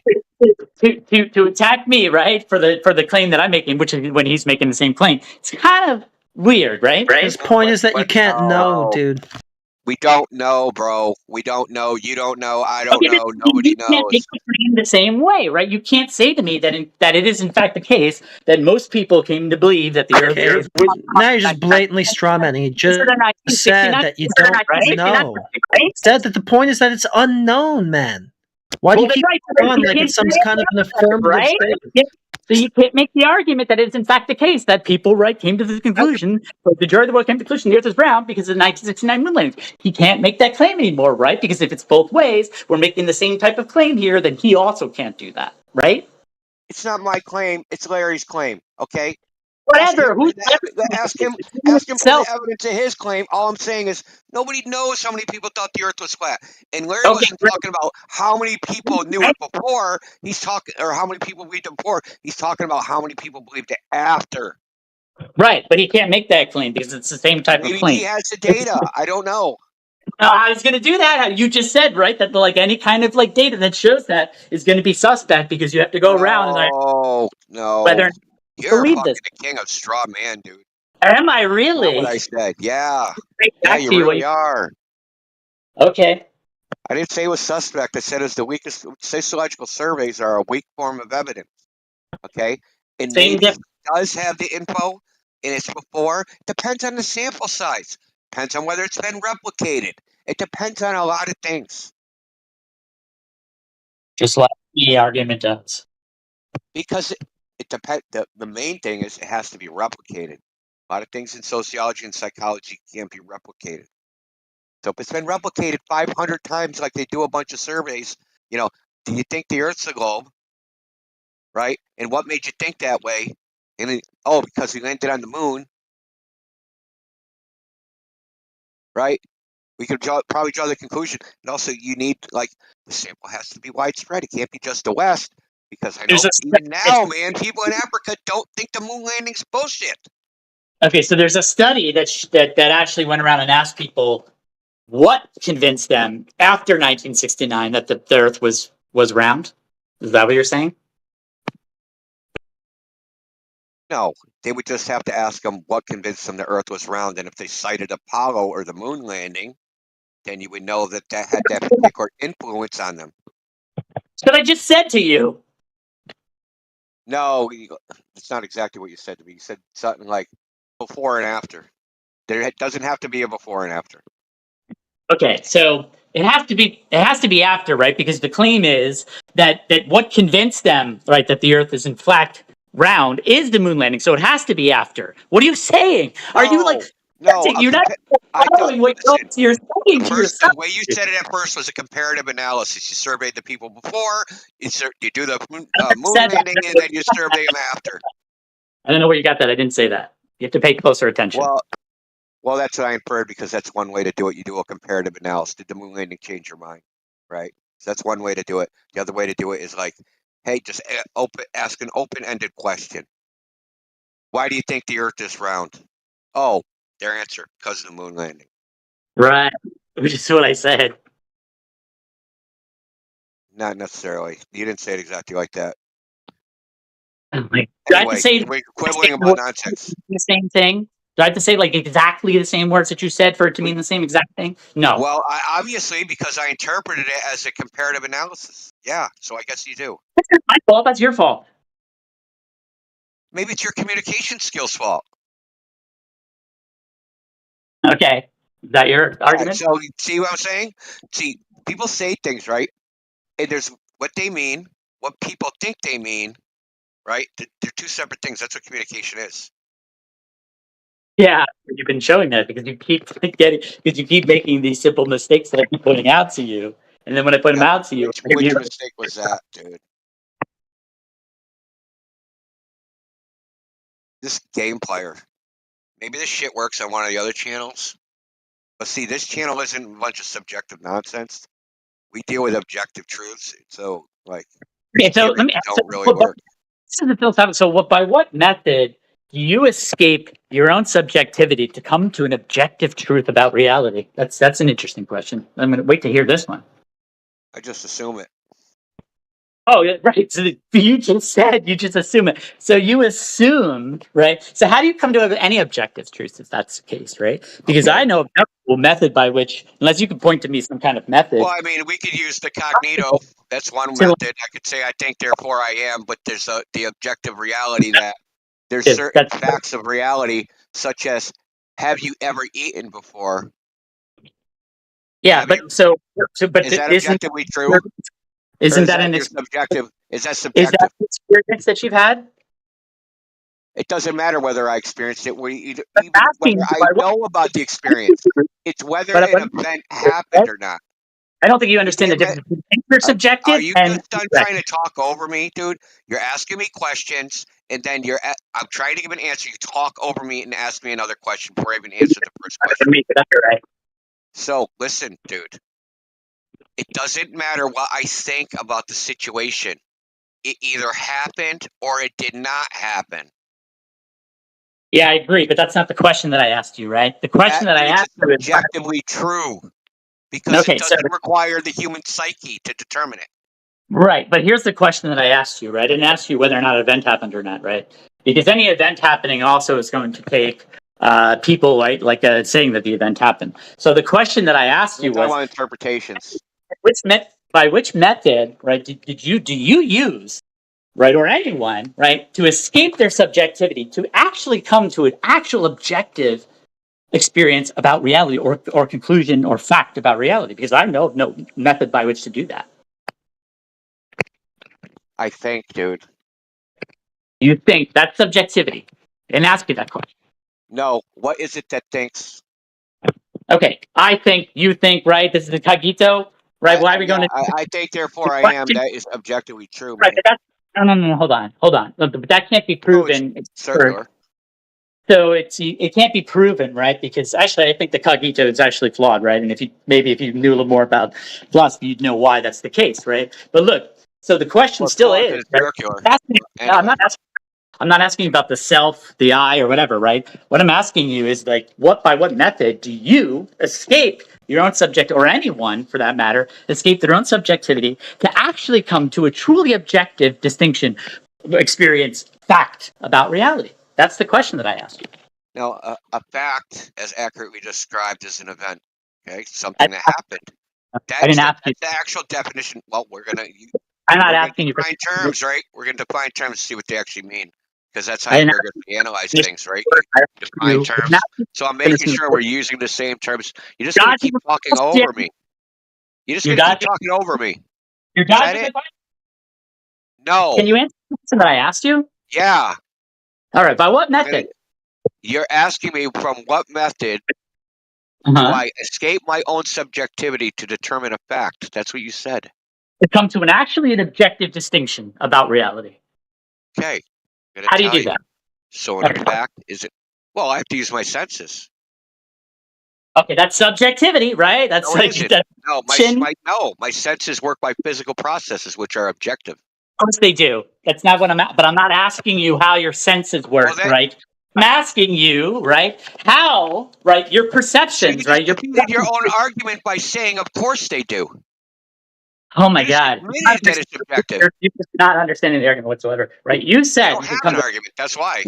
To attack me, right, for the claim that I'm making, which is when he's making the same claim. It's kind of weird, right? His point is that you can't know, dude. We don't know, bro. We don't know. You don't know. I don't know. Nobody You knows. can't make the claim the same way, right? You can't say to me that it is in fact the case that most people came to believe that the Earth was. Now you're just blatantly strawmanning. He just said that you don't know. Said that the point is that it's unknown, man. Why do you keep on like it's some kind of an affirmative statement? So you can't make the argument that it's in fact the case that people, right, came to the conclusion, the majority of the world came to the conclusion the Earth is round because of the 1969 moon landing. He can't make that claim anymore, right? Because if it's both ways, we're making the same type of claim here, then he also can't do that, right? It's not my claim. It's Larry's claim. Okay. Whatever. Ask him for the evidence of his claim. All I'm saying is nobody knows how many people thought the Earth was flat. And Larry wasn't talking about how many people knew it before. He's talking, or how many people believed it before. He's talking about how many people believed it after. Right, but he can't make that claim because it's the same type of claim. Maybe he has the data. I don't know. How he's going to do that? You just said, right, that like any kind of like data that shows that is going to be suspect because you have to go around and no. whether You're believe fucking this. the king of straw man, dude. Am I really? That's what I said. Yeah. Back You to you, really are. Okay. I didn't say it was suspect. I said it's the weakest. Sociological surveys are a weak form of evidence. Okay? And maybe it does have the info, and it's before. Depends on the sample size. Depends on whether it's been replicated. It depends on a lot of things. Just like the argument does. Because it depends. The main thing is it has to be replicated. A lot of things in sociology and psychology can't be replicated. So if it's been replicated 500 times, like they do a bunch of surveys, do you think the Earth's a globe? Right? And what made you think that way? And because we landed on the moon. Right? We could probably draw the conclusion. And also, you need, the sample has to be widespread. It can't be just the West. Because I know even now, man, people in Africa don't think the moon landing's bullshit. Okay, so there's a study that actually went around and asked people what convinced them after 1969 that the Earth was round. Is that what you're saying? No, they would just have to ask them what convinced them the Earth was round. And if they cited Apollo or the moon landing, then you would know that had that particular influence on them. That's what I just said to you. No, it's not exactly what you said to me. You said something like before and after. There doesn't have to be a before and after. Okay, so it has to be after, right? Because the claim is that what convinced them, right, that the Earth is in fact round is the moon landing. So it has to be after. What are you saying? Are you like? No, you're not following what you're saying to yourself. The way you said it at first was a comparative analysis. You surveyed the people before, you do the moon landing, and then you survey them after. I don't know where you got that. I didn't say that. You have to pay closer attention. Well, that's what I inferred because that's one way to do it. You do a comparative analysis. Did the moon landing change your mind? Right? So that's one way to do it. The other way to do it is hey, just ask an open-ended question. Why do you think the Earth is round? Oh, their answer, because of the moon landing. Right. Which is what I said. Not necessarily. You didn't say it exactly like that. Do I have to say we're quibbling about nonsense. The same thing? Do I have to say exactly the same words that you said for it to mean the same exact thing? No. Well, obviously, because I interpreted it as a comparative analysis. Yeah, so I guess you do. That's not my fault. That's your fault. Maybe it's your communication skills' fault. Okay. Is that your argument? So, see what I'm saying? See, people say things, right? And there's what they mean, what people think they mean, right? They're two separate things. That's what communication is. Yeah, you've been showing that because you keep making these simple mistakes that I keep pointing out to you, and then when I point them out to you, Which mistake was that, dude? This game player. Maybe this shit works on one of the other channels. But see, this channel isn't a bunch of subjective nonsense. We deal with objective truths. So, like, Okay, so let me don't really work. This is the philosophical. So, by what method do you escape your own subjectivity to come to an objective truth about reality? That's an interesting question. I'm going to wait to hear this one. I just assume it. Oh, yeah, right. So you just assume it. So you assume, right? So how do you come to any objective truth if that's the case, right? Because I know a method by which, unless you can point to me some kind of method. Well, I mean, we could use the cognito. That's one method. I could say, I think, therefore I am, but there's the objective reality that there's certain facts of reality, such as, have you ever eaten before? Yeah, but is that objectively true? Isn't that an subjective? Is that subjective? Is that an experience that you've had? It doesn't matter whether I experienced it. Whether I know about the experience. It's whether an event happened or not. I don't think you understand the difference between subjective. Are you just done trying to talk over me, dude? You're asking me questions, and then I'm trying to give an answer. You talk over me and ask me another question before I even answer the first question. Right. So listen, dude. It doesn't matter what I think about the situation. It either happened or it did not happen. Yeah, I agree, but that's not the question that I asked you, right? The question that I asked you is objectively true because it doesn't require the human psyche to determine it. Right, but here's the question that I asked you, right? I didn't ask you whether or not an event happened or not, right? Because any event happening also is going to take people, right, like saying that the event happened. So the question that I asked you was interpretations. By which method, right, do you use, right, or anyone, right, to escape their subjectivity, to actually come to an actual objective experience about reality or conclusion or fact about reality? Because I know of no method by which to do that. I think, dude. You think that's subjectivity? And ask you that question. No, what is it that thinks? Okay, I think, you think, right? This is the cogito, right? Why are we going to? I think, therefore I am. That is objectively true. Right, but no, hold on. But that can't be proven. Circular. So it can't be proven, right? Because actually, I think the cogito is actually flawed, right? And if you knew a little more about philosophy, you'd know why that's the case, right? But look, so the question still is. Right? I'm not asking you about the self, the I, or whatever, right? What I'm asking you is by what method do you escape your own subject, or anyone for that matter, escape their own subjectivity to actually come to a truly objective distinction, experience, fact about reality? That's the question that I asked you. Now, a fact, as accurately described, is an event. Okay, something that happened. I didn't ask you. The actual definition. Well, I'm not asking you for terms, right? We're going to define terms to see what they actually mean, because that's how we're going to analyze things, right? Define terms. So I'm making sure we're using the same terms. You're just going to keep talking over me. You're just going to keep talking over me. You're dodging the question? No. Can you answer the question that I asked you? Yeah. All right. By what method? You're asking me from what method do I escape my own subjectivity to determine a fact? That's what you said. To come to an objective distinction about reality. Okay. How do you do that? So in fact, is it? Well, I have to use my senses. Okay, that's subjectivity, right? That's my senses work by physical processes, which are objective. Of course they do. That's not what but I'm not asking you how your senses work, right? I'm asking you, right, how, right, your perceptions, right? You defeated your own argument by saying, of course they do. Oh my God. That it's subjective. You're just not understanding the argument whatsoever, right? You said... I don't have an argument, that's why.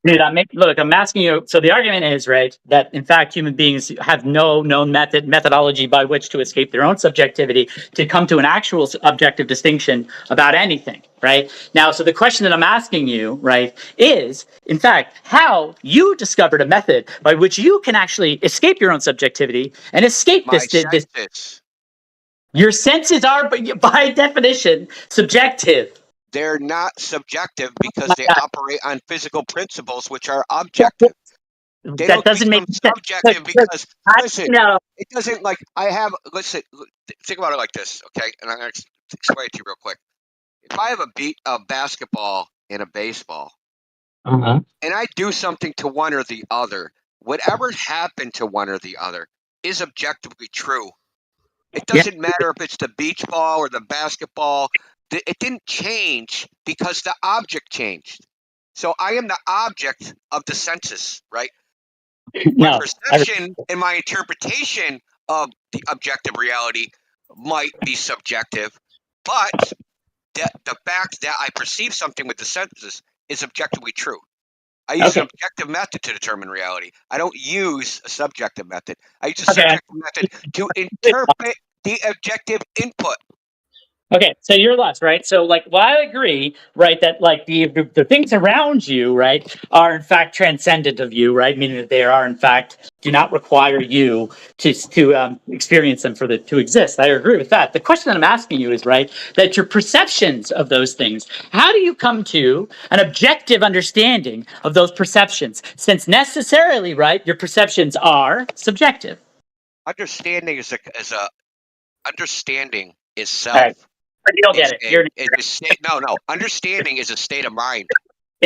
Dude, I'm asking you, so the argument is, right, that in fact human beings have no known methodology by which to escape their own subjectivity to come to an actual objective distinction about anything, right? Now, so the question that I'm asking you, right, is, in fact, how you discovered a method by which you can actually escape your own subjectivity and escape this. Your senses are, by definition, subjective. They're not subjective because they operate on physical principles, which are objective. They that don't doesn't make become sense. subjective because listen, No. it doesn't like I have listen. Think about it like this, okay? And I'm gonna explain it to you real quick. If I have a basketball and a baseball, Uh-huh. and I do something to one or the other, whatever happened to one or the other is objectively true. It doesn't matter if it's the beach ball or the basketball. It didn't change because the object changed. So I am the object of the senses, right? My No. perception and my interpretation of the objective reality might be subjective, but the fact that I perceive something with the senses is objectively true. I use an objective method to determine reality. I don't use a subjective method. I use a subjective method to interpret the objective input. Okay, so you're less, right? So, like, well, I agree, right, that like the things around you, right, are in fact transcendent of you, right, meaning that they are in fact do not require you to experience them to exist. I agree with that. The question that I'm asking you is, right, that your perceptions of those things. How do you come to an objective understanding of those perceptions? Since necessarily, right, your perceptions are subjective. Understanding is understanding is self. All right. But you don't get it. You're a state. No. Understanding is a state of mind.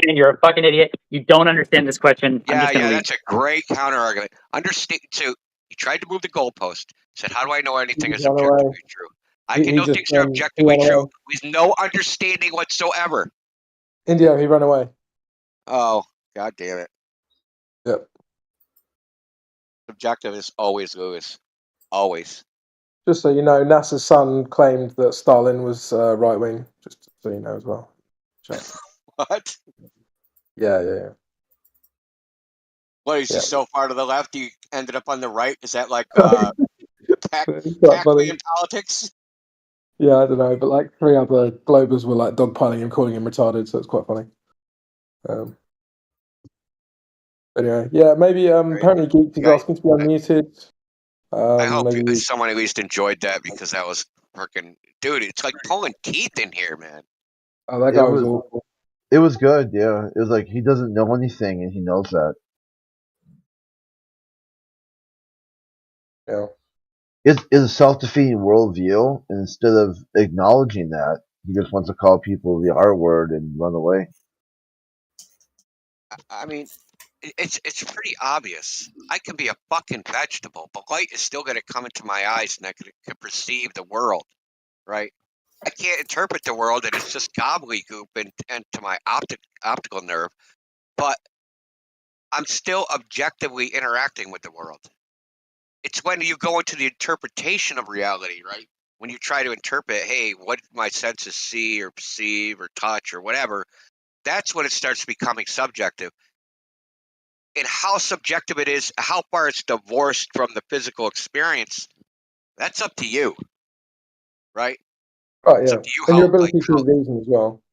and you're a fucking idiot. You don't understand this question. I'm just gonna leave. That's a great counter argument. Understand. So he tried to move the goalpost. Said, "How do I know anything is objectively true? I can know things are objectively true with no understanding whatsoever." India, he ran away. Oh, god damn it! Yep. Subjective is always Lewis. Always. Just so you know, NASA's son claimed that Stalin was right wing. Just so you know as well. What? Yeah. What, he's just so far to the left, he ended up on the right? Is that like It's quite funny. in politics? Yeah, I don't know, but like 3 other Globers were like dogpiling him, calling him retarded, so it's quite funny. Anyway, yeah, maybe apparently Geeks is asking to be unmuted. I hope maybe... someone at least enjoyed that because that was freaking dude. It's like pulling teeth in here, man. Oh, that guy was awful. It was good, yeah. It was like he doesn't know anything and he knows that. Yeah. It's a self-defeating worldview, and instead of acknowledging that, he just wants to call people the R word and run away. I mean, it's pretty obvious. I can be a fucking vegetable, but light is still going to come into my eyes, and I can perceive the world, right? I can't interpret the world, and it's just gobbledygook and to my optical nerve, but I'm still objectively interacting with the world. It's when you go into the interpretation of reality, right? When you try to interpret, hey, what my senses see or perceive or touch or whatever, that's when it starts becoming subjective. And how subjective it is, how far it's divorced from the physical experience, that's up to you, right? Right, It's yeah. up to you And how, your ability to reason as well.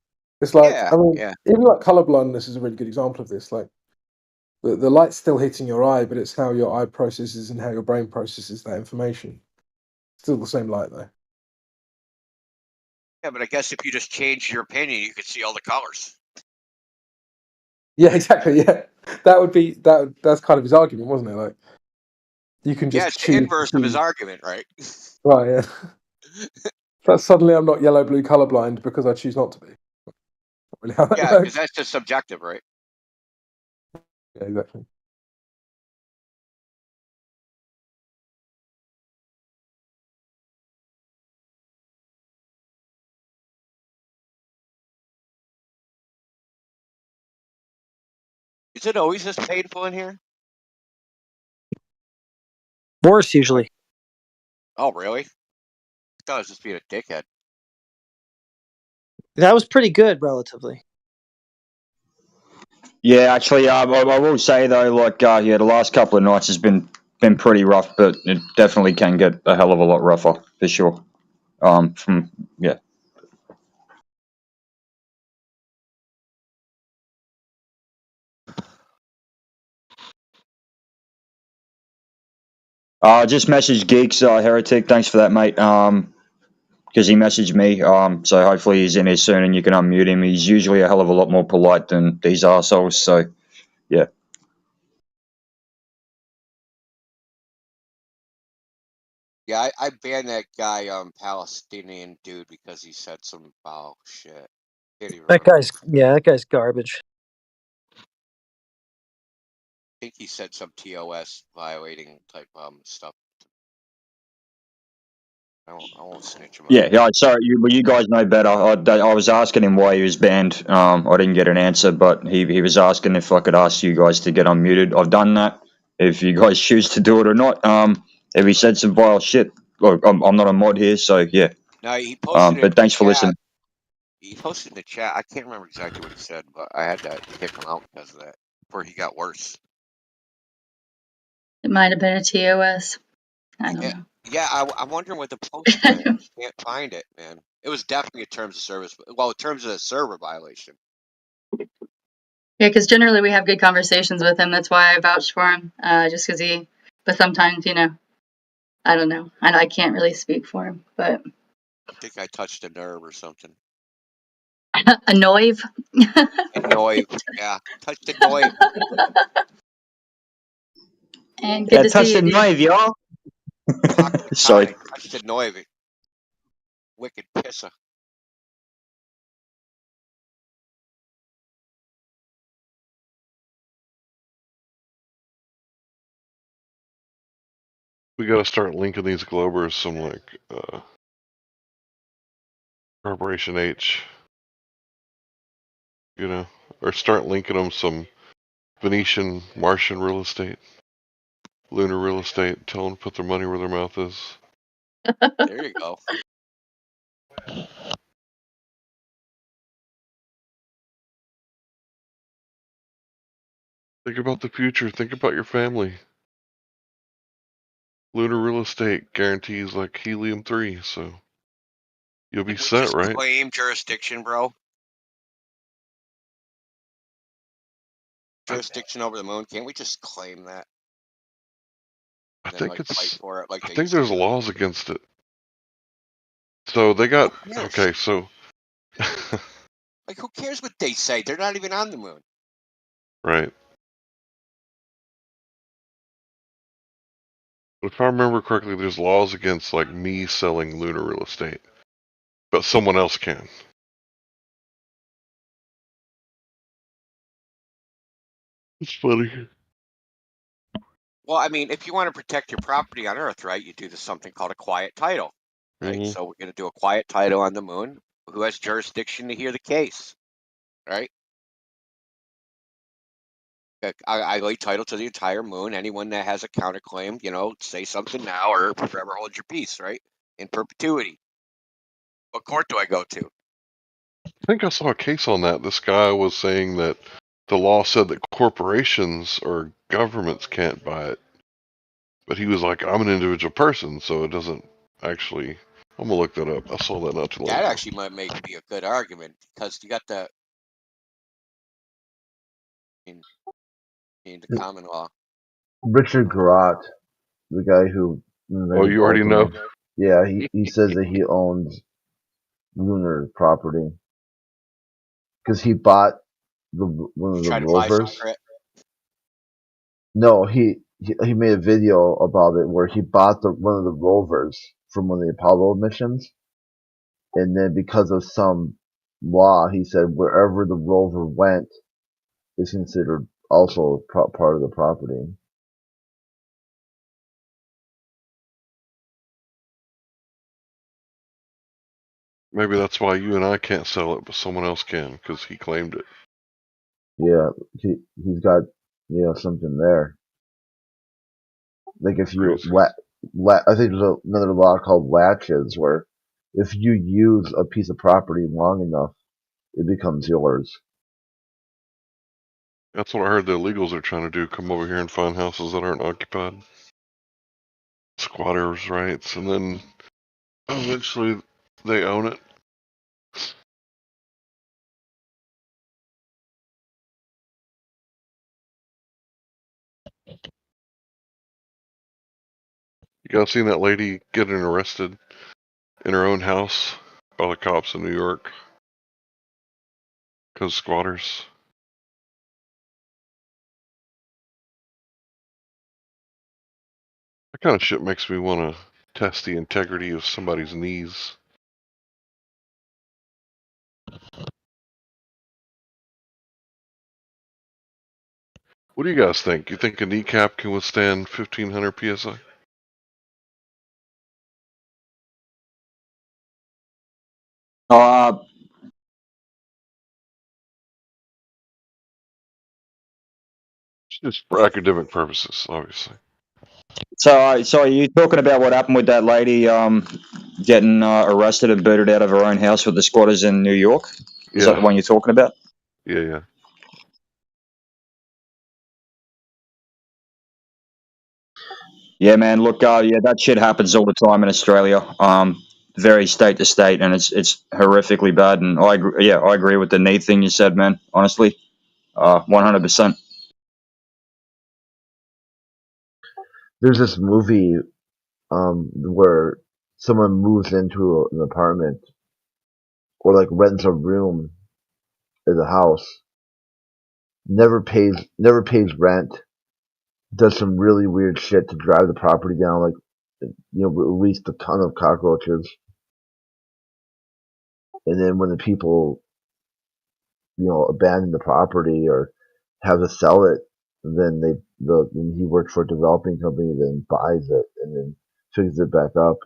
It's like, I mean, even like colorblindness is a really good example of this. Like, the light's still hitting your eye, but it's how your eye processes and how your brain processes that information. Still the same light, though. Yeah, but I guess if you just change your opinion, you could see all the colors. Yeah, exactly. Yeah, that would be that. That's kind of his argument, wasn't it? Like, you can just it's the inverse of his argument, right? Right. Yeah. But suddenly, I'm not yellow blue colorblind because I choose not to be. Not really how that Yeah, works. because that's just subjective, right? Yeah, exactly. Is it always this painful in here? Worse, usually. Oh, really? I thought I was just being a dickhead. That was pretty good, relatively. Yeah, actually, I will say though, like, the last couple of nights has been pretty rough, but it definitely can get a hell of a lot rougher for sure. Just message Geeks Heretic. Thanks for that, mate. Because he messaged me. So hopefully he's in here soon and you can unmute him. He's usually a hell of a lot more polite than these arseholes. So, yeah. I banned that guy, Palestinian dude, because he said some foul shit. Can't even That remember. that guy's garbage. I think he said some TOS violating type stuff. I won't snitch him out. Yeah. Sorry, you guys know better. I was asking him why he was banned. I didn't get an answer, but he was asking if I could ask you guys to get unmuted. I've done that. If you guys choose to do it or not. If he said some vile shit, look, I'm not a mod here, so yeah. No, he posted it in But thanks the for chat. listening. He posted in the chat. I can't remember exactly what he said, but I had to kick him out because of that. Before he got worse. It might have been a TOS. I don't know. Yeah, I'm wondering what the post went. I can't find it, man. It was definitely a terms of service. Well, in terms of a server violation. Yeah, because generally we have good conversations with him. That's why I vouched for him. Just because but sometimes, I don't know. I can't really speak for him, but. I think I touched a nerve or something. A noive? A noive, yeah. Touched a noive. And good to see you, dude. Noive, y'all. Sorry. Touched a noive. Wicked pisser. We gotta start linking these Globers some like Corporation H, or start linking them some Venetian Martian real estate, lunar real estate. Tell them to put their money where their mouth is. There you go. Think about the future. Think about your family. Lunar real estate guarantees like helium-3, so you'll be set, Just right? claim jurisdiction, bro. Jurisdiction over the moon. Can't we just claim that? I Then, think like, fight for it like I they think used to there's do? laws against it. So they got Yes. okay. So Like, who cares what they say? They're not even on the moon. right. But if I remember correctly, there's laws against like me selling lunar real estate, but someone else can. It's funny. Well, I mean, if you want to protect your property on Earth, right, you do something called a quiet title, right? Mhm. So we're going to do a quiet title on the moon. Who has jurisdiction to hear the case, right? I lay title to the entire moon. Anyone that has a counterclaim, say something now or forever hold your peace, right? In perpetuity. What court do I go to? I think I saw a case on that. This guy was saying that the law said that corporations or governments can't buy it. But he was like, I'm an individual person, so it doesn't actually. I'm going to look that up. I saw that not too long That ago. actually might be a good argument because you got the in the common law. Richard Garott, the guy who. Oh, you already know? Yeah, he says that he owns lunar property because he bought one of the Try to buy some rovers. credit. No, he made a video about it where he bought one of the rovers from one of the Apollo missions, and then because of some law, he said wherever the rover went is considered also part of the property. Maybe that's why you and I can't sell it, but someone else can because he claimed it. Yeah, he's got something there. Like if you I think there's another law called latches where if you use a piece of property long enough, it becomes yours. That's what I heard the illegals are trying to do, come over here and find houses that aren't occupied. Squatters' rights, and then eventually they own it. You guys seen that lady getting arrested in her own house by the cops in New York? Because squatters. That kind of shit makes me want to test the integrity of somebody's knees. What do you guys think? You think a kneecap can withstand 1500 psi? Just for academic purposes, obviously. So are you talking about what happened with that lady getting arrested and booted out of her own house with the squatters in New York? Is that the one you're talking about? Yeah. Yeah, man. Look, yeah, that shit happens all the time in Australia. Very state to state, and it's horrifically bad. And I agree with the knee thing you said, man. Honestly, 100%. There's this movie where someone moves into an apartment or like rents a room in the house, never pays rent, does some really weird shit to drive the property down, like released a ton of cockroaches, and then when the people abandon the property or have to sell it, then then he works for a developing company, then buys it and then fixes it back up.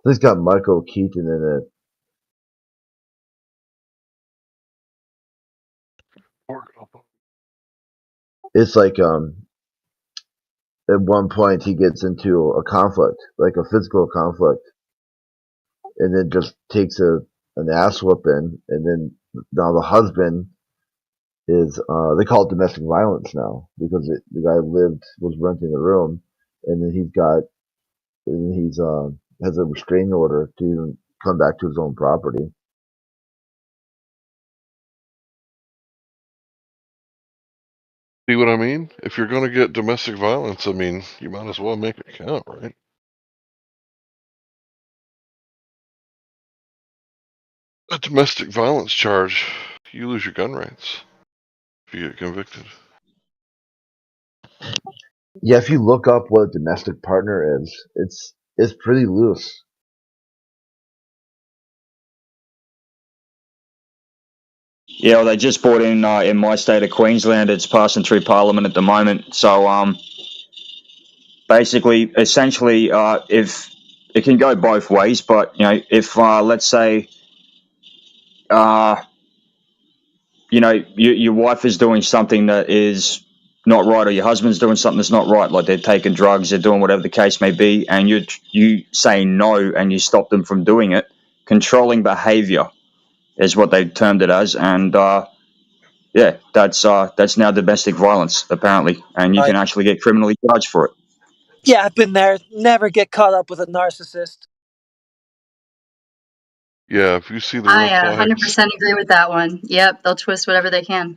It's got Michael Keaton in it. It's like at one point he gets into a conflict, like a physical conflict, and then just takes an ass whooping, and then now the husband is they call it domestic violence now because the guy was renting the room, and then he's has a restraining order to even come back to his own property. See what I mean? If you're going to get domestic violence, I mean, you might as well make it count, right? A domestic violence charge, you lose your gun rights if you get convicted. Yeah, if you look up what a domestic partner is, it's pretty loose. Yeah, well, they just brought in my state of Queensland. It's passing through Parliament at the moment. So basically, essentially, if it can go both ways, but if let's say your wife is doing something that is not right, or your husband's doing something that's not right, like they're taking drugs, they're doing whatever the case may be, and you say no and you stop them from doing it, controlling behavior is what they termed it as, and yeah, that's now domestic violence apparently, and you can actually get criminally charged for it. Yeah, I've been there. Never get caught up with a narcissist. Yeah, if you see the I red flags, 100% agree with that one. Yep, they'll twist whatever they can.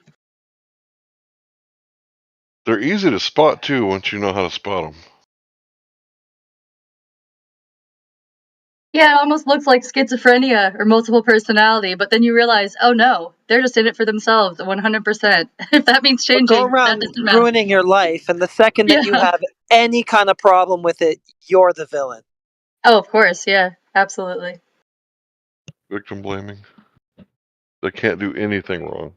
they're easy to spot too once you know how to spot them. Yeah, it almost looks like schizophrenia or multiple personality, but then you realize, oh no, they're just in it for themselves 100%. If that means changing, Go around that doesn't matter. ruining your life, and the second that you Yeah. have any kind of problem with it, you're the villain. Oh, of course, yeah, absolutely. Victim blaming. They can't do anything wrong.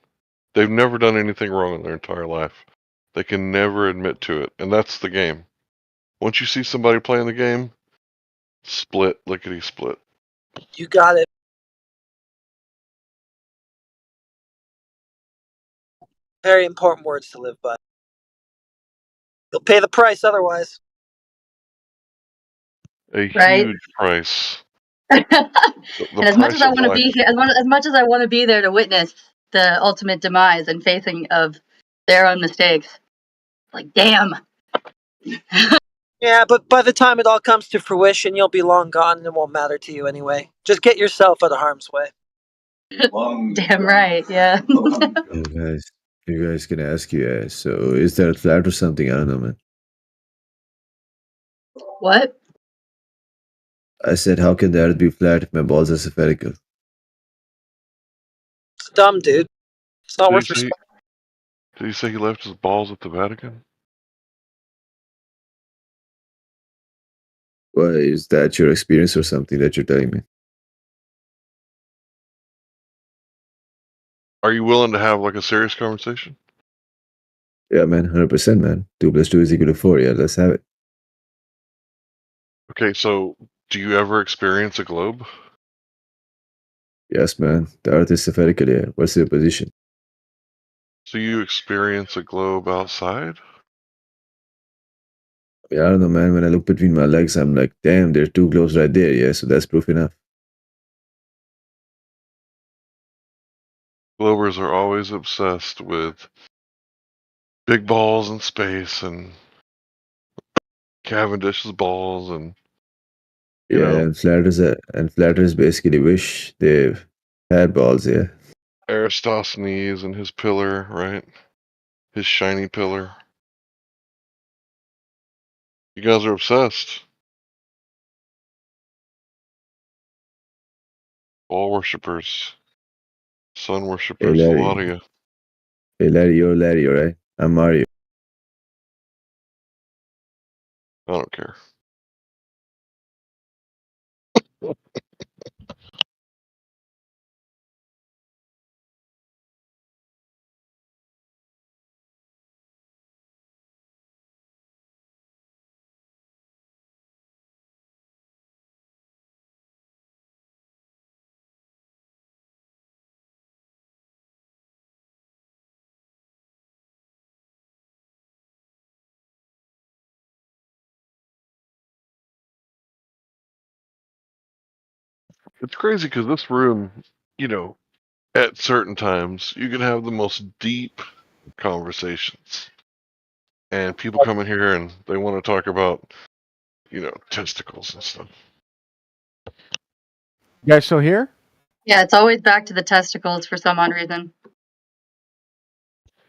They've never done anything wrong in their entire life. They can never admit to it, and that's the game. Once you see somebody playing the game, split, lickety split. You got it. Very important words to live by. You'll pay the price otherwise. A Right. huge price. And The as much as price I of want to life. be here, as much as I want to be there to witness the ultimate demise and facing of their own mistakes, like damn. Yeah, but by the time it all comes to fruition, you'll be long gone and it won't matter to you anyway. Just get yourself out of harm's way. Damn right, yeah. You guys can ask you guys. So is that flat or something? I don't know, man. What? I said, how can that be flat if my balls are spherical? It's dumb, dude. It's not Did worth he say, respect. did he say he left his balls at the Vatican? Well, is that your experience or something that you're telling me? Are you willing to have like a serious conversation? Yeah, man, 100%, man. 2 + 2 = 4. Yeah, let's have it. Okay, so do you ever experience a globe? Yes, man. The Earth is spherical. Yeah. What's your position? So you experience a globe outside? Yeah, I don't know, man. When I look between my legs, I'm like, damn, there are 2 globes right there. Yeah, so that's proof enough. Globers are always obsessed with big balls in space and Cavendish's balls and you Yeah, know and flat earthers basically wish they had balls. Yeah. Eratosthenes and his pillar, right? His shiny pillar. You guys are obsessed. Ball worshippers, sun Hey, worshippers, a lot of Larry. you. Hey, Larry, you're Larry, all right? I'm Mario. I don't care. It's crazy because this room, you know, at certain times, you can have the most deep conversations. And people come in here and they want to talk about, you know, testicles and stuff. You guys still here? Yeah, it's always back to the testicles for some odd reason.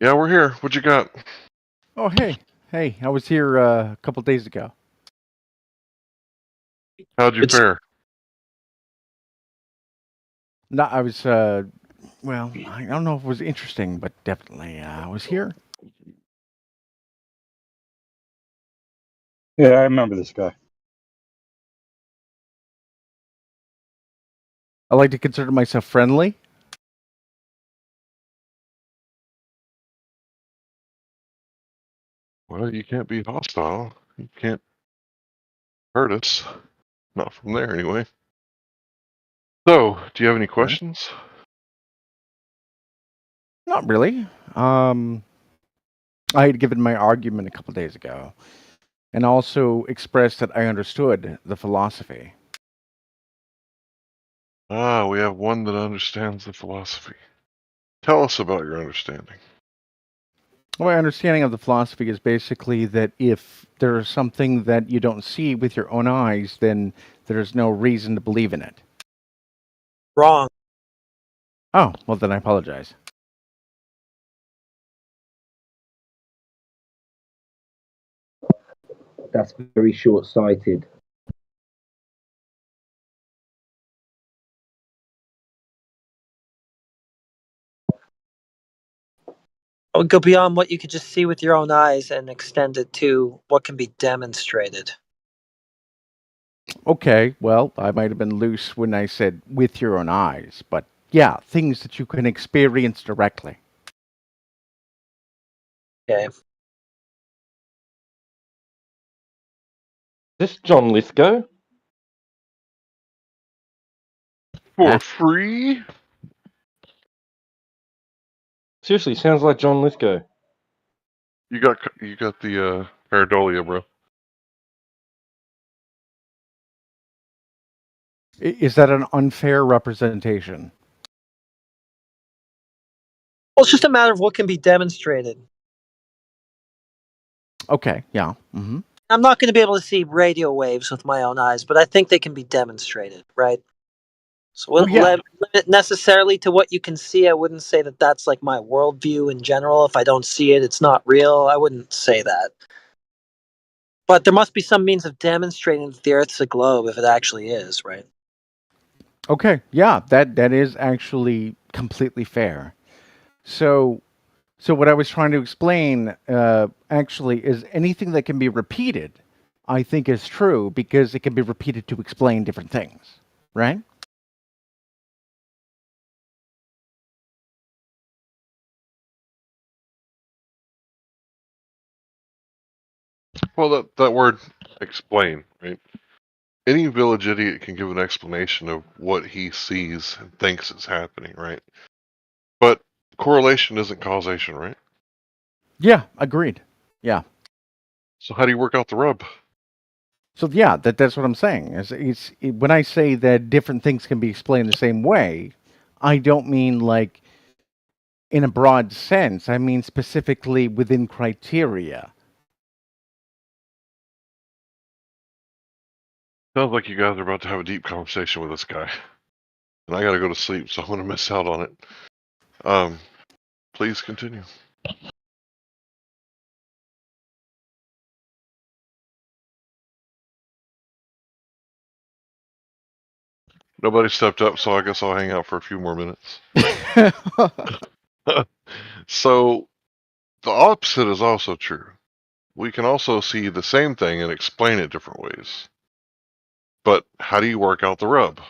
Yeah, we're here. What you got? Oh, hey. Hey, I was here a couple days ago. How'd you fare? No, I was, well, I don't know if it was interesting, but definitely I was here. Yeah, I remember this guy. I like to consider myself friendly. Well, you can't be hostile. You can't hurt us. Not from there, anyway. So, do you have any questions? Not really. I had given my argument a couple days ago and also expressed that I understood the philosophy. Ah, we have one that understands the philosophy. Tell us about your understanding. My understanding of the philosophy is basically that if there is something that you don't see with your own eyes, then there's no reason to believe in it. Wrong. Oh, well, then I apologize. That's very short-sighted. I would go beyond what you could just see with your own eyes and extend it to what can be demonstrated. Okay, well, I might have been loose when I said with your own eyes, but yeah, things that you can experience directly. Okay. This John Lithgow? For free? Seriously, sounds like John Lithgow. You got the pareidolia, bro. Is that an unfair representation? Well, it's just a matter of what can be demonstrated. Okay, yeah. Mm-hmm. I'm not going to be able to see radio waves with my own eyes, but I think they can be demonstrated, right? So wouldn't limit necessarily to what you can see. I wouldn't say that that's like my worldview in general. If I don't see it, it's not real. I wouldn't say that. But there must be some means of demonstrating that the Earth's a globe if it actually is, right? Okay, yeah, that is actually completely fair. So what I was trying to explain actually is anything that can be repeated, I think is true because it can be repeated to explain different things, right? Well, that word explain, right? Any village idiot can give an explanation of what he sees and thinks is happening, right? But correlation isn't causation, right? Yeah, agreed. Yeah. So how do you work out the rub? So yeah, that's what I'm saying. When I say that different things can be explained the same way, I don't mean like in a broad sense. I mean specifically within criteria. Sounds like you guys are about to have a deep conversation with this guy. And I gotta go to sleep, so I'm gonna miss out on it. Please continue. Nobody stepped up, so I guess I'll hang out for a few more minutes. So, the opposite is also true. We can also see the same thing and explain it different ways. But how do you work out the rub?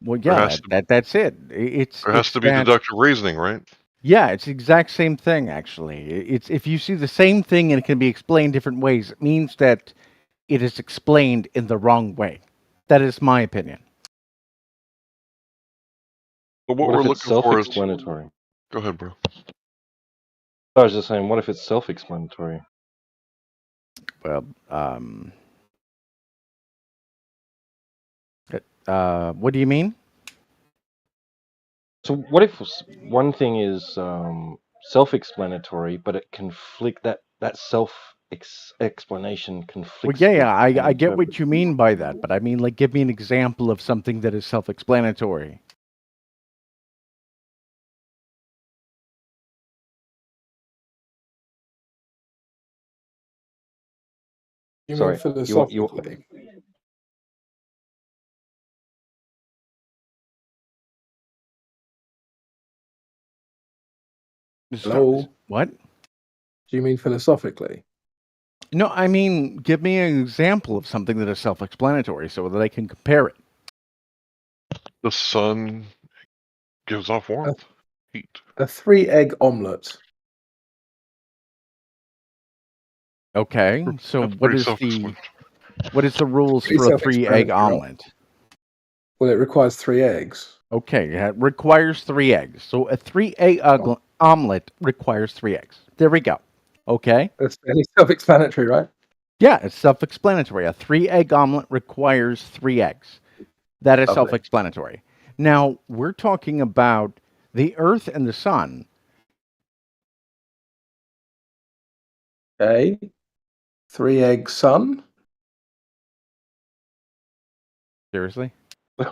Well, yeah, that's it. There has to be deductive reasoning, right? Yeah, it's the exact same thing, actually. It's if you see the same thing and it can be explained different ways, it means that it is explained in the wrong way. That is my opinion. But what What we're if it's looking for is... self-explanatory? Go ahead, bro. I was just saying, what if it's self-explanatory? Well, what do you mean? So what if one thing is self-explanatory, but it conflict that self-explanation conflicts? Well, yeah, I get what you mean by that, but I mean, like, give me an example of something that is self-explanatory. Sorry, philosophically. Hello? What? Do you mean philosophically? No, I mean, give me an example of something that is self-explanatory so that I can compare it. The sun gives off warmth, heat. A 3-egg omelette. Okay, so That's what pretty is self-explanatory. the rules Pretty for a 3-egg self-explanatory. omelet? Well, it requires 3 eggs. Okay, it requires 3 eggs. So a 3-egg omelet requires 3 eggs. There we go. Okay? That's fairly self-explanatory, right? Yeah, it's self-explanatory. A 3-egg omelet requires 3 eggs. That is Lovely. self-explanatory. Now, we're talking about the Earth and the Sun. Okay. 3-egg sun? Seriously? 3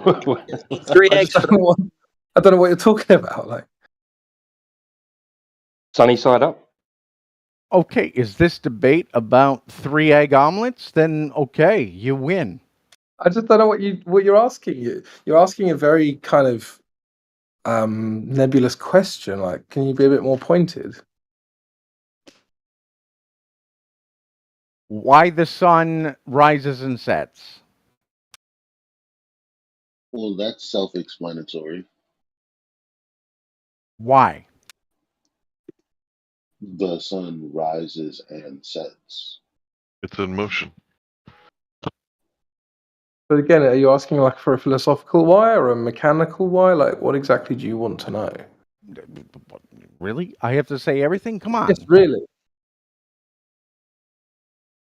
eggs. I don't know what you're talking about. Like, Sunny side up. Okay, is this debate about 3-egg omelets? Then okay, you win. I just don't know what you're asking. You're asking a very kind of nebulous question. Like, can you be a bit more pointed? Why the sun rises and sets? Well, that's self-explanatory. Why? The sun rises and sets. It's in motion. But again, are you asking like for a philosophical why or a mechanical why? Like, what exactly do you want to know? Really? I have to say everything? Come on. Yes, really.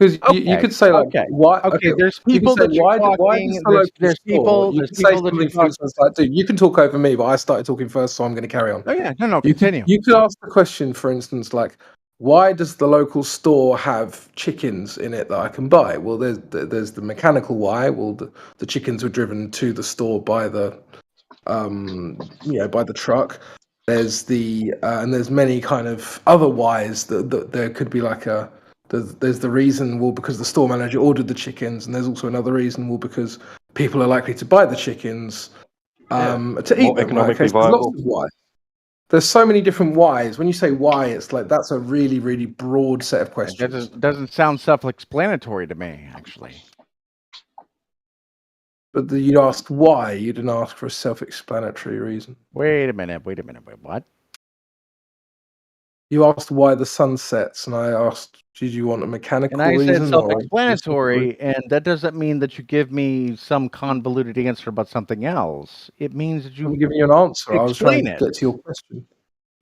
Because you could say like why? Okay, there's you people could say, that why you're why talking. does the local There's store? people. You There's could say people that something you're for instance like, dude, you can talk over me, but I started talking first, so I'm going to carry on. Oh yeah, no, You continue. You could ask the question, for instance, like, why does the local store have chickens in it that I can buy? Well, there's the mechanical why. Well, the chickens were driven to the store by the by the truck. There's the and there's many kind of other whys that there could be like a there's the reason, well, because the store manager ordered the chickens, and there's also another reason, well, because people are likely to buy the chickens to eat them. Right? Okay, so there's lots of why. There's so many different whys. When you say why, it's like that's a really, really broad set of It questions. doesn't sound self-explanatory to me, actually. But you asked why. You didn't ask for a self-explanatory reason. Wait a minute. Wait, what? You asked why the sun sets, and I asked, did you want a mechanical And I said reason or self-explanatory, and that doesn't mean that you give me some convoluted answer about something else. It means that you I'm giving you an answer. I was trying explain to it. get to your question.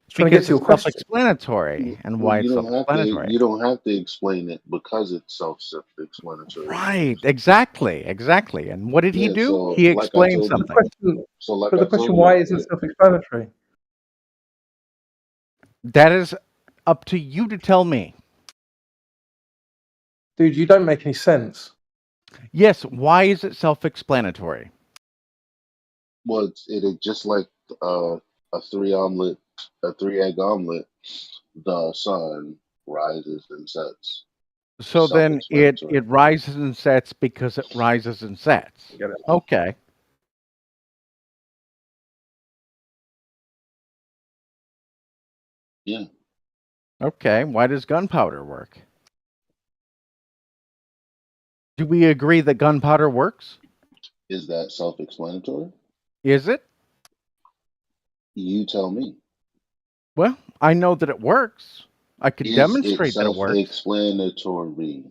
Trying to Because get to your it's question. self-explanatory, and Well, why it's self-explanatory. you don't have to explain it because it's self-explanatory. Right, exactly. And what did he Yeah, do? so He like I explained told you, something. so like But I the question, told why you, isn't self-explanatory? That is up to you to tell me. Dude, you don't make any sense. Yes, why is it self-explanatory? well, it is just like a three egg omelet. The sun rises and sets. So then it Self-explanatory. rises and sets because it rises and sets. Get it? Okay. Yeah. Okay, why does gunpowder work? Do we agree that gunpowder works? Is that self-explanatory? Is it? You tell me. Well, I know that it works. I could Is it demonstrate that it works. self-explanatory?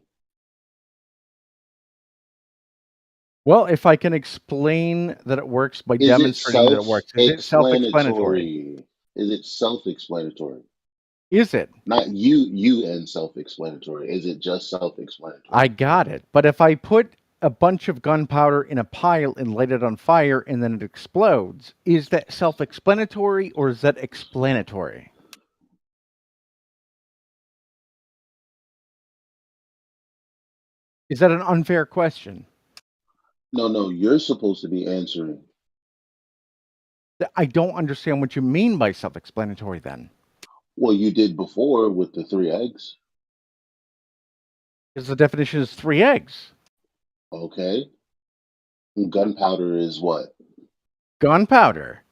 Well, if I can explain that it works by Is it demonstrating that it works, is it self-explanatory? self-explanatory? Is it self-explanatory? Is it? Not you and self-explanatory. Is it just self-explanatory? I got it. But if I put a bunch of gunpowder in a pile and light it on fire and then it explodes, is that self-explanatory or is that explanatory? Is that an unfair question? No, you're supposed to be answering. I don't understand what you mean by self-explanatory then. Well, you did before with the 3 eggs. Because the definition is 3 eggs. Okay. Gunpowder is what? Gunpowder.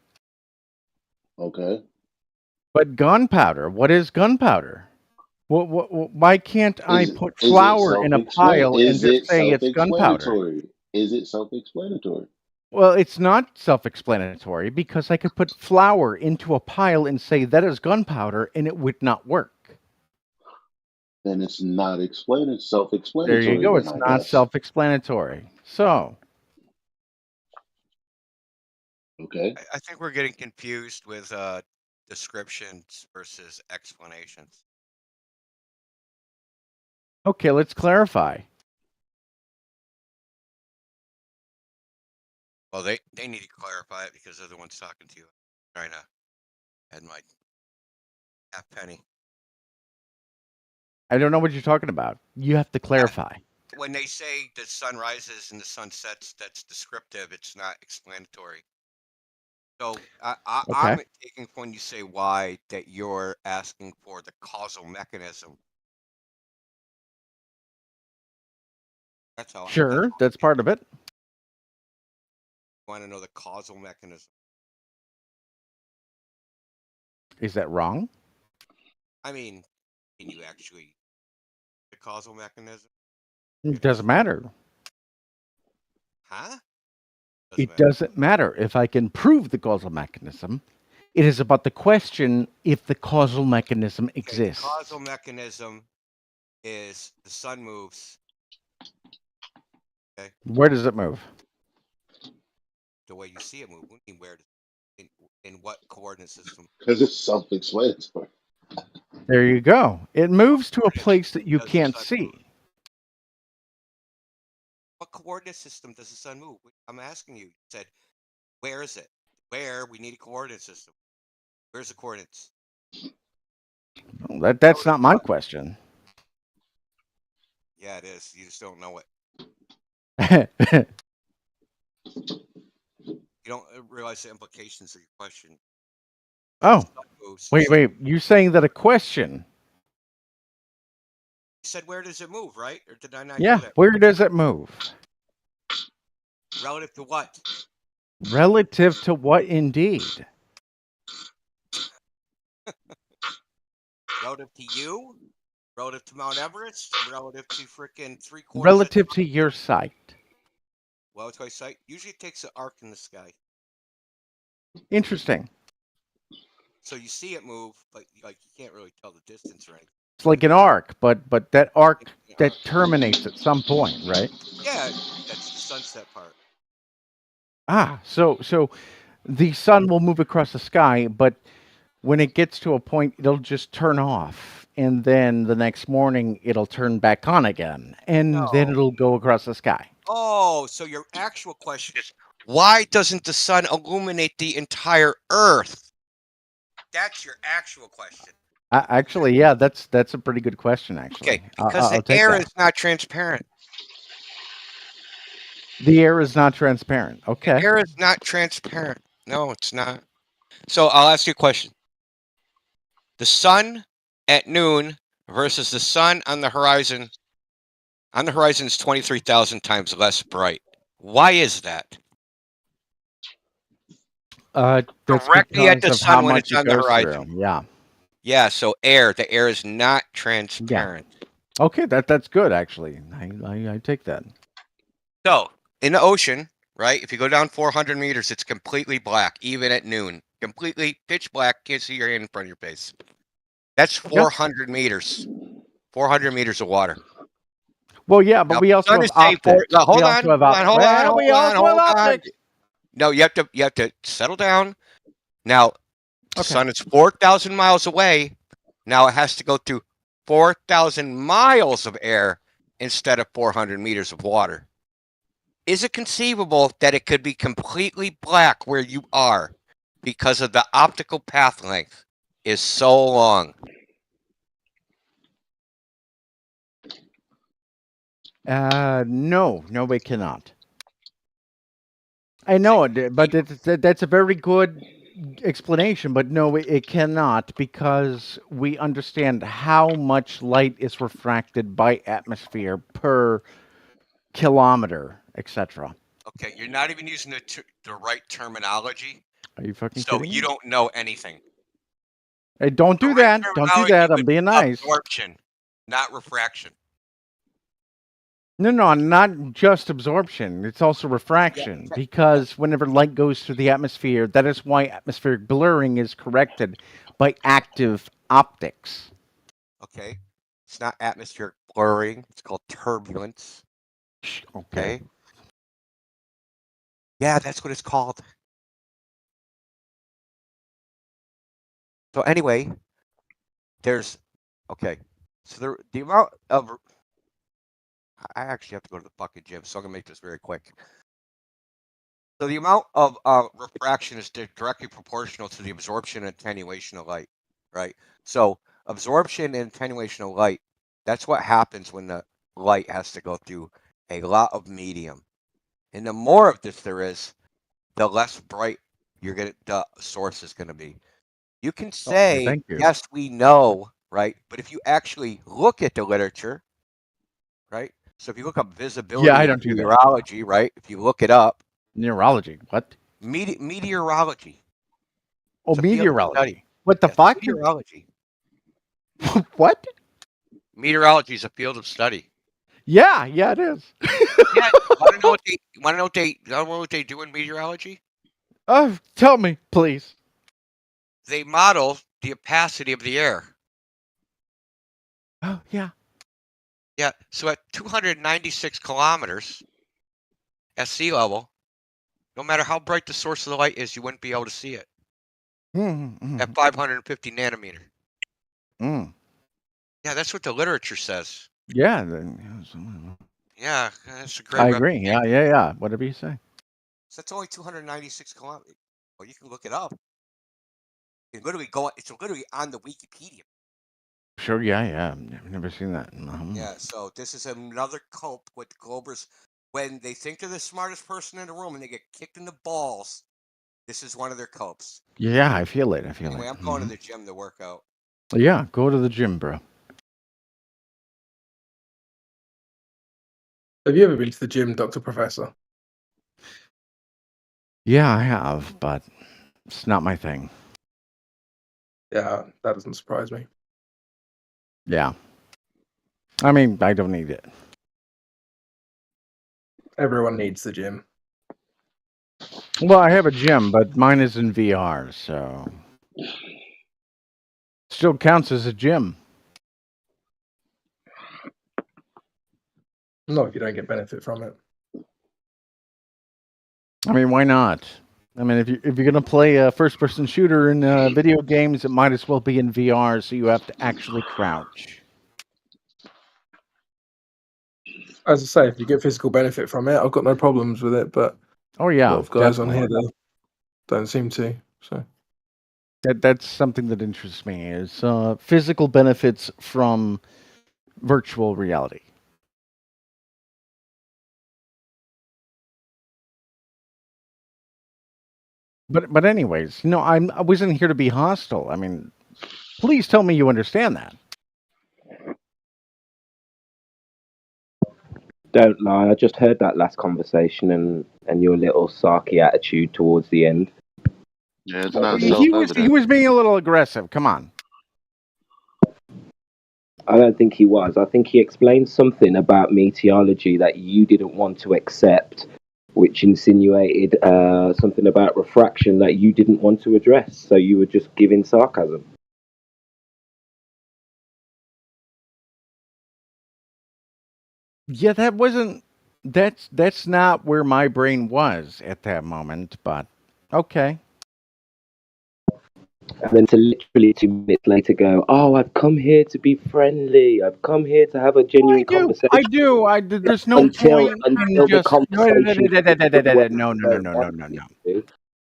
Okay. But gunpowder, what is gunpowder? Why can't I put Is it flour in a pile and just say it's gunpowder? self-explanatory? Is it self-explanatory? Well, it's not self-explanatory because I could put flour into a pile and say that is gunpowder and it would not work. Then it's not self-explanatory. There you go. then, It's I not guess. self-explanatory. So, Okay. I think we're getting confused with descriptions versus explanations. okay, let's clarify. Well, they need to clarify it because they're the ones talking to you. Trying to add my half penny. I don't know what you're talking about. You have to clarify. When they say the sun rises and the sun sets, that's descriptive. It's not explanatory. So I'm taking when you say why that you're asking for the causal mechanism. That's all. Sure, that's part of it. I want to know the causal mechanism. Is that wrong? I mean, can you actually the causal mechanism? It doesn't matter. Huh? It doesn't matter if I can prove the causal mechanism. It is about the question if the causal mechanism exists. The causal mechanism is the sun moves. Okay. Where does it move? The way you see it move. What do you mean where? In what coordinate system? Because it's self-explanatory. There you go. It moves to a place that you can't see. What coordinate system does the sun move? I'm asking you. You said, where is it? Where? We need a coordinate system. Where's the coordinates? Well, that's not my question. Yeah, it is. You just don't know it. You don't realize the implications of your question. Oh, wait. You're saying that a question? You said, where does it move, right? Or did I not Yeah, hear that? where does it move? Relative to what? Relative to what, indeed? Relative to you? Relative to Mount Everest? Relative to freaking 3/4 of Relative to your sight. well, it's my sight. Usually it takes an arc in the sky. Interesting. So you see it move, but like you can't really tell the distance or anything. It's like an arc, but that arc that terminates at some point, right? Yeah, that's the sunset part. Ah, so the sun will move across the sky, but when it gets to a point, it'll just turn off, and then the next morning it'll turn back on again, and then it'll go across the sky. Oh, so your actual question is, why doesn't the sun illuminate the entire Earth? That's your actual question. Actually, yeah, that's a pretty good question. Actually, Okay, because I'll the take air that. is not transparent. The air is not transparent. Okay. The air is not transparent. No, it's not. So I'll ask you a question. The sun at noon versus the sun on the horizon. On the horizon is 23,000 times less bright. Why is that? That's Directly at the because of how sun when much it's on the goes horizon. through. Yeah. Yeah, so the air is not transparent. Okay, that's good actually. I take that. So in the ocean, right? If you go down 400 meters, it's completely black, even at noon. Completely pitch black. Can't see your hand in front of your face. That's 400 meters. 400 meters of water. Well, yeah, but Now, we also sun have is saying optics. hold We on, also have hold on. we also have optics. No, you have to settle down. Now, the Okay. sun is 4,000 miles away. Now it has to go through 4,000 miles of air instead of 400 meters of water. Is it conceivable that it could be completely black where you are because of the optical path length is so long? No, we cannot. I know it, but that's a very good explanation. But no, it cannot, because we understand how much light is refracted by atmosphere per kilometer, etc. Okay, you're not even using the right terminology, Are you fucking so kidding me? you don't know anything. Hey, don't do that. Don't do that. I'm being nice. Absorption, not refraction. No, not just absorption. It's also refraction, because whenever light goes through the atmosphere, that is why atmospheric blurring is corrected by active optics. Okay, it's not atmospheric blurring. It's called turbulence. Okay. Yeah, that's what it's called. So anyway, there's so the amount of I actually have to go to the fucking gym, so I'm gonna make this very quick. So the amount of refraction is directly proportional to the absorption and attenuation of light, right? So absorption and attenuation of light, that's what happens when the light has to go through a lot of medium. And the more of this there is, the less bright the source is gonna be. You can say, thank you. yes, we know, right? But if you actually look at the literature, right? So if you look up visibility I in don't do that. meteorology, right? If you look it up, Neurology. What? meteorology. Oh, It's a field of meteorology. study. What the fuck? Meteorology. What? Meteorology is a field of study. Yeah, it is. Yeah, want to know what they do in meteorology? Tell me, please. They model the opacity of the air. Oh, yeah. Yeah, so at 296 kilometers at sea level, no matter how bright the source of the light is, you wouldn't be able to see it. At 550 nanometer. Yeah, that's what the literature says. Yeah. Yeah, that's a great. I agree. Yeah. Whatever you say. So that's only 296 kilometers. Well, you can look it up. It's literally on the Wikipedia. Sure. Yeah. I've never seen that. Yeah, so this is another cope with Globers. When they think they're the smartest person in the room and they get kicked in the balls, this is one of their copes. Yeah, I feel it. Anyway, I'm going to the gym to work out. Yeah, go to the gym, bro. Have you ever been to the gym, Dr. Professor? Yeah, I have, but it's not my thing. Yeah, that doesn't surprise me. Yeah. I mean, I don't need it. Everyone needs the gym. Well, I have a gym, but mine is in VR, so still counts as a gym. Not if you don't get benefit from it. I mean, why not? I mean, if you're gonna play a first-person shooter in video games, it might as well be in VR, so you have to actually crouch. As I say, if you get physical benefit from it, I've got no problems with it. But Oh yeah, a lot of guys definitely. on here don't seem to. So That's something that interests me is physical benefits from virtual reality. But anyways, no, I wasn't here to be hostile. I mean, please tell me you understand that. Don't lie. I just heard that last conversation and your little sarky attitude towards the end. Yeah, it's not He self-evident. was being a little aggressive. Come on. I don't think he was. I think he explained something about meteorology that you didn't want to accept, which insinuated something about refraction that you didn't want to address. So you were just giving sarcasm. Yeah, that's not where my brain was at that moment, but okay. And then to literally 2 minutes later go, oh, I've come here to be friendly. I've come here to have a genuine conversation. I do. There's no until point in the just conversation. No.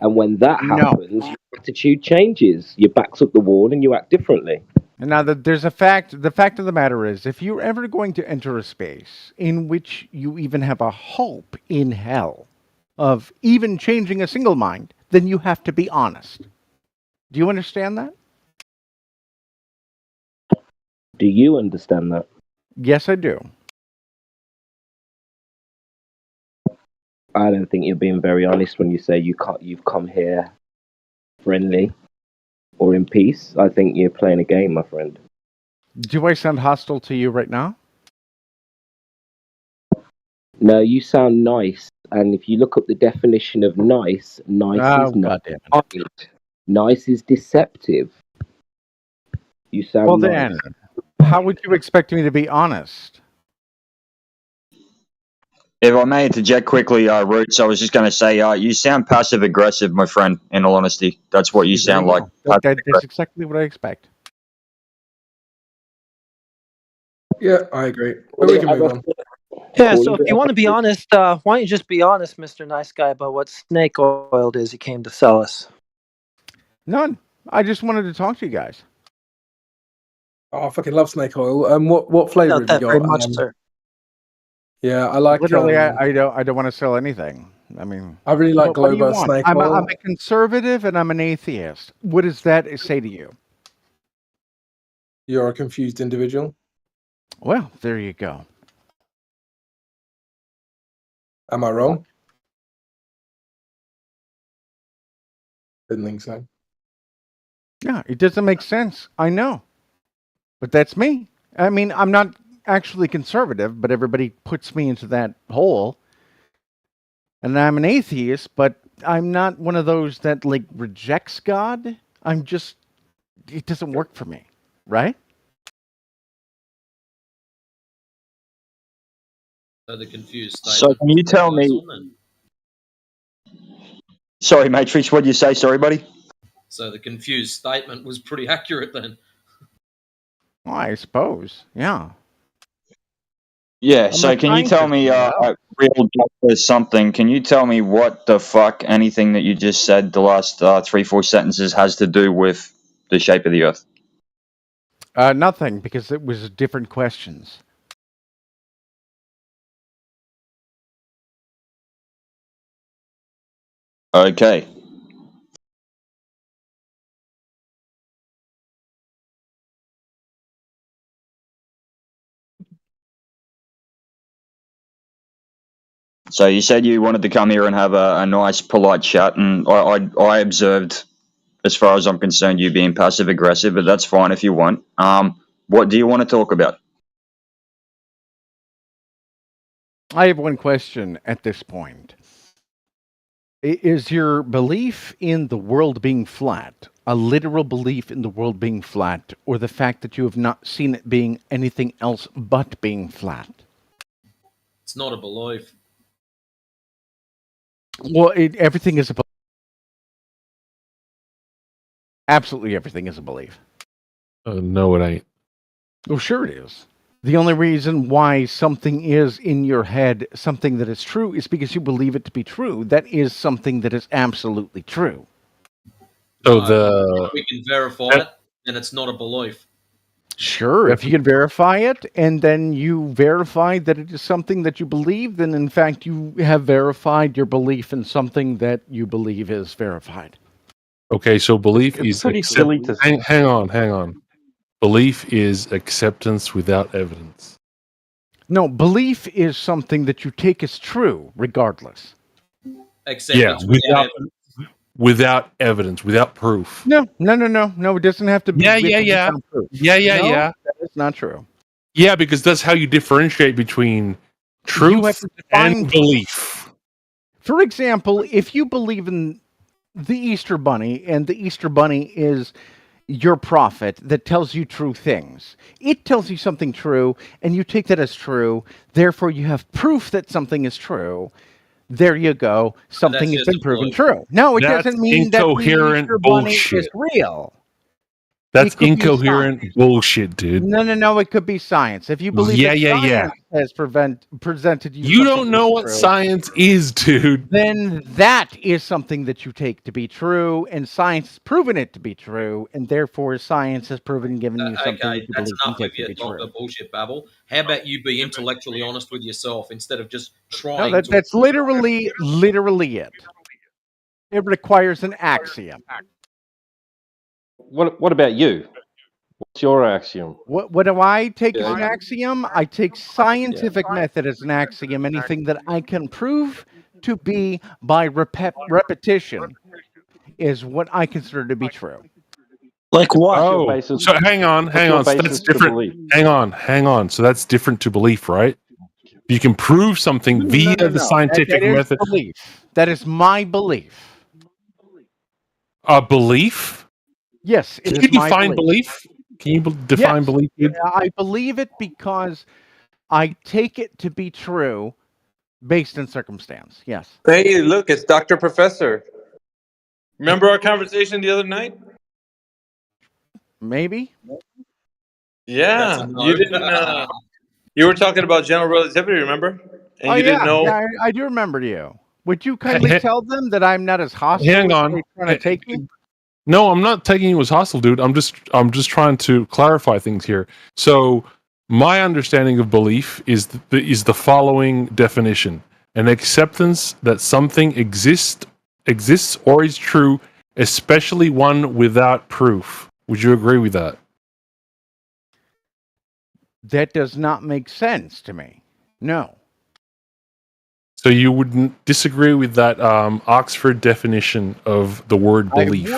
And when that No. happens, your attitude changes. You backs up the wall and you act differently. And now there's a fact. The fact of the matter is, if you're ever going to enter a space in which you even have a hope in hell of even changing a single mind, then you have to be honest. Do you understand that? Do you understand that? Yes, I do. I don't think you're being very honest when you say you've come here friendly or in peace. I think you're playing a game, my friend. Do I sound hostile to you right now? No, you sound nice. And if you look up the definition of nice, nice is not kind. Nice is deceptive. You sound Well, nice. then, how would you expect me to be honest? If I may interject quickly, Roots, I was just going to say, you sound passive aggressive, my friend. In all honesty, that's what you sound like. That's exactly what I expect. yeah, I agree. But we can move on. Yeah, so if you want to be honest, why don't you just be honest, Mr. Nice Guy, about what snake oil it is you came to sell us? None. I just wanted to talk to you guys. Oh, I fucking love snake oil. What flavor have you Not got? very much, sir. Yeah, I like. Literally, I don't want to sell anything. I mean, I really like what do you Globo want? snake I'm oil. a conservative and I'm an atheist. What does that say to you? You're a confused individual. Well, there you go. Am I wrong? Didn't think so. Yeah, it doesn't make sense. I know. But that's me. I mean, I'm not actually conservative, but everybody puts me into that hole. And I'm an atheist, but I'm not one of those that like rejects God. I'm just, it doesn't work for me, right? So the confused So statement. can you tell me? Sorry, Matrix. What did you say? Sorry, buddy. So the confused statement was pretty accurate then. Well, I suppose, yeah. Yeah. I'm So not can you trying tell to me, figure it out. real doctor something? Can you tell me what the fuck anything that you just said the last 3-4 sentences has to do with the shape of the Earth? Nothing, because it was different questions. Okay. So you said you wanted to come here and have a nice, polite chat, and I observed as far as I'm concerned, you being passive aggressive, but that's fine if you want. What do you want to talk about? I have one question at this point. Is your belief in the world being flat a literal belief in the world being flat, or the fact that you have not seen it being anything else but being flat? It's not a belief. Well, everything is a belief. Absolutely everything is a belief. No, it ain't. Oh, sure it is. The only reason why something is in your head something that is true is because you believe it to be true. That is something that is absolutely true. So if we can verify it, then it's not a belief. Sure, if you can verify it, and then you verify that it is something that you believe, then in fact you have verified your belief in something that you believe is verified. Okay, so belief It's is pretty silly to hang on. Belief is acceptance without evidence. No, belief is something that you take as true, regardless. Acceptance without evidence, without proof. No, it doesn't have to be. Yeah. Proof. Yeah. That is not true. Yeah, because that's how you differentiate between truth and belief. For example, if you believe in the Easter Bunny, and the Easter Bunny is your prophet that tells you true things, it tells you something true, and you take that as true, therefore you have proof that something is true. There you go. Something has been proven true. No, it doesn't mean that the Easter Bunny is real. That's incoherent bullshit, dude. No. It could be science. If you believe science has presented you, you don't know what science is, dude. Then that is something that you take to be true, and science has proven it to be true, and therefore science has proven given you something that you that's believe enough can of take to your be true. bullshit babble. How about you be intellectually honest with yourself instead of just trying No, to... that's literally it. It requires an axiom. What about you? What's your axiom? What do I take as an axiom? I take scientific method as an axiom. Anything that I can prove to be by repetition is what I consider to be true. Like what? Oh, so hang on. So that's different. Hang on. So that's different to belief, right? You can prove something via the scientific method. Belief. That is my belief. A belief? Yes. Can you define belief? Can you define belief? I believe it because I take it to be true based on circumstance. Yes. Hey, look, it's Dr. Professor. Remember our conversation the other night? Maybe. Yeah. You didn't. You were talking about general relativity, remember? And you didn't know. Yeah, I do remember you. Would you kindly tell them that I'm not as hostile Hang as on. they're trying to take me? No, I'm not taking you as hostile, dude. I'm just trying to clarify things here. So, my understanding of belief is the following definition: an acceptance that something exists or is true, especially one without proof. Would you agree with that? That does not make sense to me. No. So you wouldn't disagree with that Oxford definition of the word belief?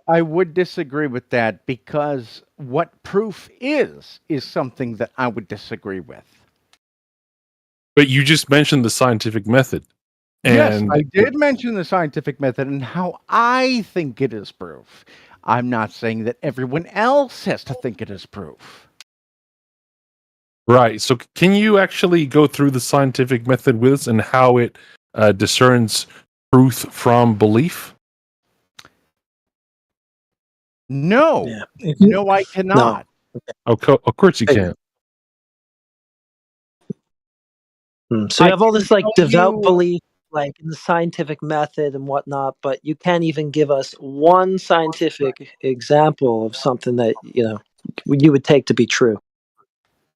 I would disagree with that because what proof is something that I would disagree with. But you just mentioned the scientific method. Yes, I did mention the scientific method and how I think it is proof. I'm not saying that everyone else has to think it is proof. Right. So can you actually go through the scientific method with us and how it discerns truth from belief? No. No, I cannot. No. Of course you can. So you have all this like devout belief, like in the scientific method and whatnot, but you can't even give us one scientific example of something that you would take to be true.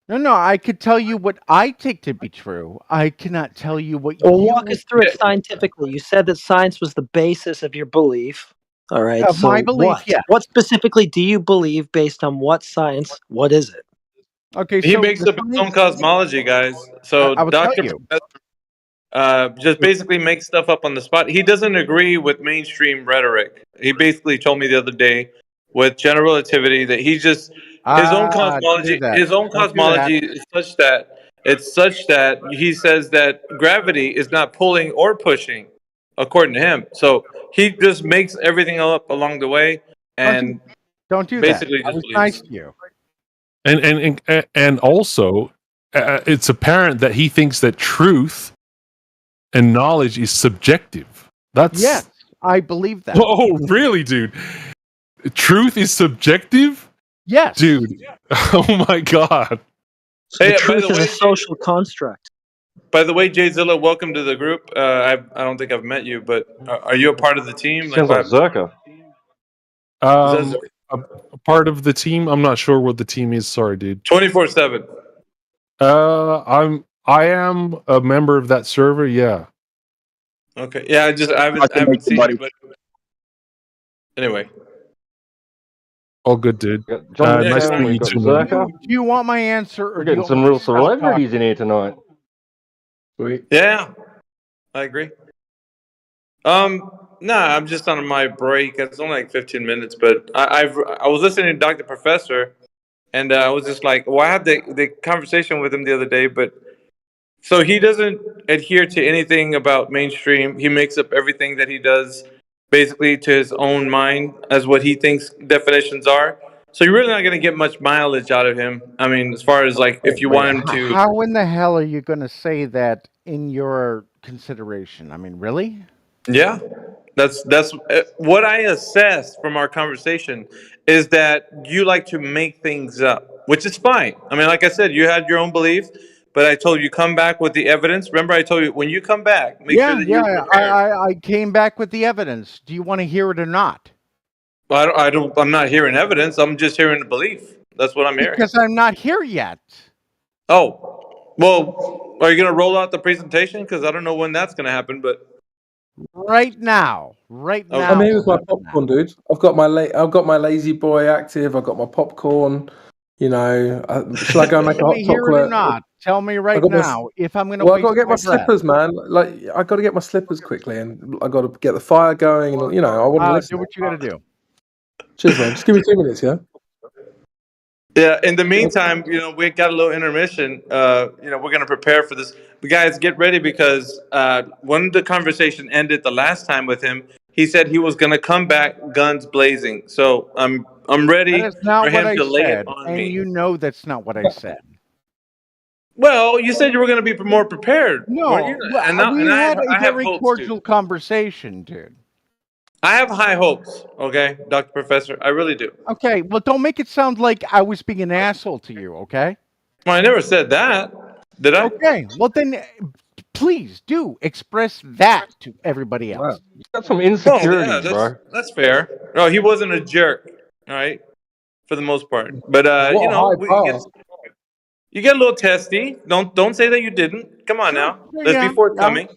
No, I could tell you what I take to be true. I cannot tell you what Well, walk us through it scientifically. You said that science was the basis of your belief. All right. Of my belief, yeah. What specifically do you believe based on what science? What is it? Okay, he makes up his own cosmology, guys. So I will tell Dr. you. just basically makes stuff up on the spot. He doesn't agree with mainstream rhetoric. He basically told me the other day with general relativity that he just his own Don't do cosmology that. his own Don't do that. cosmology is such that he says that gravity is not pulling or pushing according to him. So he just makes everything up along the way and Don't do that. basically I just was believes. nice to you. And also, it's apparent that he thinks that truth and knowledge is subjective. That's Yes, I believe that. Oh, really, dude? Truth is subjective? Yes, dude. Oh my god. Hey, by Truth the is way, a social construct. By the way, Jay Zilla, welcome to the group. I don't think I've met you, but are you a part of the team? Sounds like Zerka. A part of the team. I'm not sure what the team is. Sorry, dude. 24/7. I am a member of that server. Yeah. Okay. Yeah, I haven't seen you, but anyway. All good, dude. John Nice McCown, to we've meet got you, man. Zerka. Do you want my answer, or We're do you getting want some me to real stop celebrities talking? in here tonight. Sweet. Yeah, I agree. I'm just on my break. It's only like 15 minutes, but I was listening to Dr. Professor, and I was just like, well, I had the conversation with him the other day, but so he doesn't adhere to anything about mainstream. He makes up everything that he does basically to his own mind as what he thinks definitions are. So you're really not going to get much mileage out of him. I mean, as far as like if you want him to. How in the hell are you going to say that in your consideration? I mean, really? Yeah, that's what I assessed from our conversation is that you like to make things up, which is fine. I mean, like I said, you had your own belief, but I told you come back with the evidence. Remember, I told you when you come back, make sure that you're prepared. I came back with the evidence. Do you want to hear it or not? I'm not hearing evidence. I'm just hearing the belief. That's what I'm hearing. Because I'm not here yet. Oh, well, are you going to roll out the presentation? Because I don't know when that's going to happen, but. Right now. Right now. I'm here with my popcorn, dude. I've got my lazy boy active. I've got my popcorn. You know, shall I go and make a hot Hear it or chocolate? not? Tell me right now if I'm going to. Well, I got to get my breath. slippers, man. Like, I got to get my slippers quickly, and I got to get the fire going. And you know, I want to listen. Do what you got to do. Cheers, man. Just give me 2 minutes, yeah. Yeah. In the meantime, we got a little intermission. We're going to prepare for this. But guys, get ready because when the conversation ended the last time with him, he said he was going to come back guns blazing. So I'm ready That is not for what him I to lay said, it on and me. you know that's not what I said. Well, you said you were going to be more prepared. No, weren't you? we had a I have very hopes, cordial dude. conversation, dude. I have high hopes. Okay, Dr. Professor, I really do. Okay, well, don't make it sound like I was being an asshole to you, okay? Well, I never said that. Did I? Okay, well then, please do express that to everybody else. You got some insecurities, bro. That's fair. No, he wasn't a jerk. All right, for the most part. But you get a little testy. Don't say that you didn't. Come on now. Let's be forthcoming.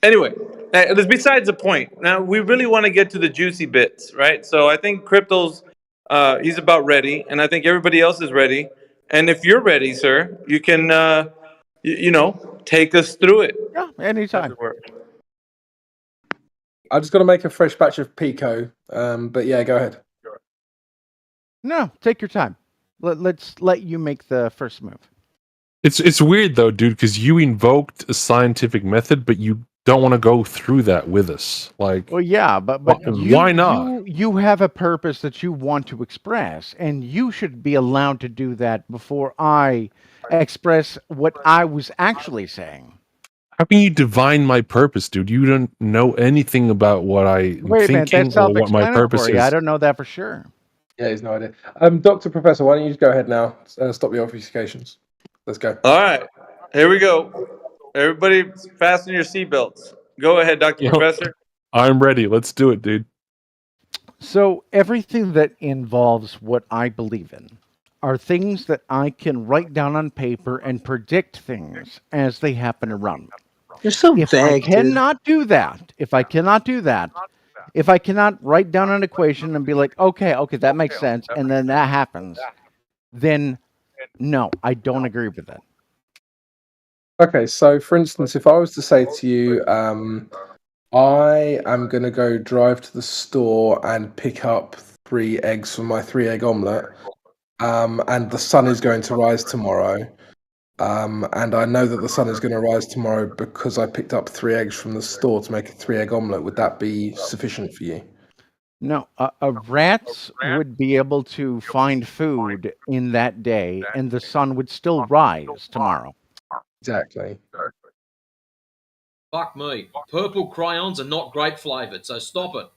Anyway, that's besides the point. Now we really want to get to the juicy bits, right? So I think Crypto's he's about ready, and I think everybody else is ready. And if you're ready, sir, you can take us through it. Yeah, anytime. I just got to make a fresh batch of pico. But yeah, go ahead. No, take your time. Let's let you make the first move. It's weird though, dude, because you invoked a scientific method, but you don't want to go through that with us. Like, well, yeah, but why not? You have a purpose that you want to express, and you should be allowed to do that before I express what I was actually saying. How can you divine my purpose, dude? You don't know anything about what I'm Wait a minute, thinking that's or what my purpose self-explanatory. is. I don't know that for sure. Yeah, he's no idea. Dr. Professor, why don't you just go ahead now? Stop your obfuscations. Let's go. All right, here we go. Everybody, fasten your seatbelts. Go ahead, Dr. Professor. I'm ready. Let's do it, dude. So everything that involves what I believe in are things that I can write down on paper and predict things as they happen around me. You're so If vague, I cannot do that, if I cannot write down an equation and be like, okay, that makes sense, and then that happens, then no, I don't agree with that. Okay, so for instance, if I was to say to you, I am going to go drive to the store and pick up 3 eggs for my 3-egg omelette, and the sun is going to rise tomorrow, and I know that the sun is going to rise tomorrow because I picked up 3 eggs from the store to make a 3-egg omelette, would that be sufficient for you? No, rats would be able to find food in that day, and the sun would still rise tomorrow. Exactly. Fuck me. Purple crayons are not grape flavored, so stop it.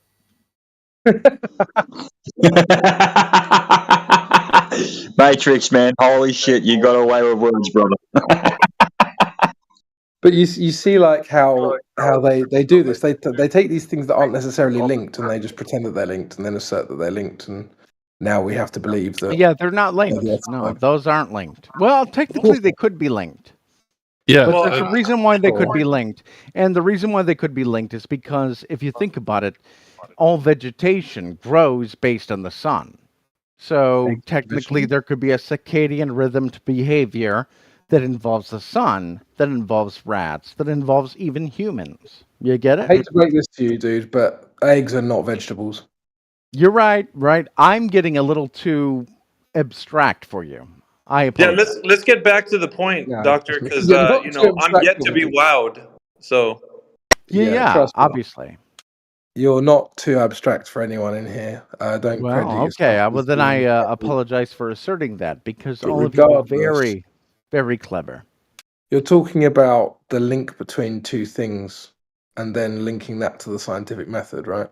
Matrix, man. Holy shit, you got away with words, brother. But you see, like how they do this. They take these things that aren't necessarily linked, and they just pretend that they're linked, and then assert that they're linked, and now we have to believe that. Yeah, they're not linked. No, those aren't linked. Well, technically, they could be linked. Yeah, But there's a reason why they could be linked. And the reason why they could be linked is because if you think about it, all vegetation grows based on the sun. So technically, there could be a circadian rhythm to behavior that involves the sun, that involves rats, that involves even humans. You get I it? hate to break this to you, dude, but eggs are not vegetables. You're right, right. I'm getting a little too abstract for you. I Yeah, apologize. let's get back to the point, Yeah, Doctor, because you're not you know too I'm abstract yet to for be me. wowed. So Yeah, trust me. obviously. You're not too abstract for anyone in here. Don't Well, credit yourself. okay. Well, as then I being- apologize for asserting that because But all of you are regardless- very, very clever. You're talking about the link between two things and then linking that to the scientific method, right?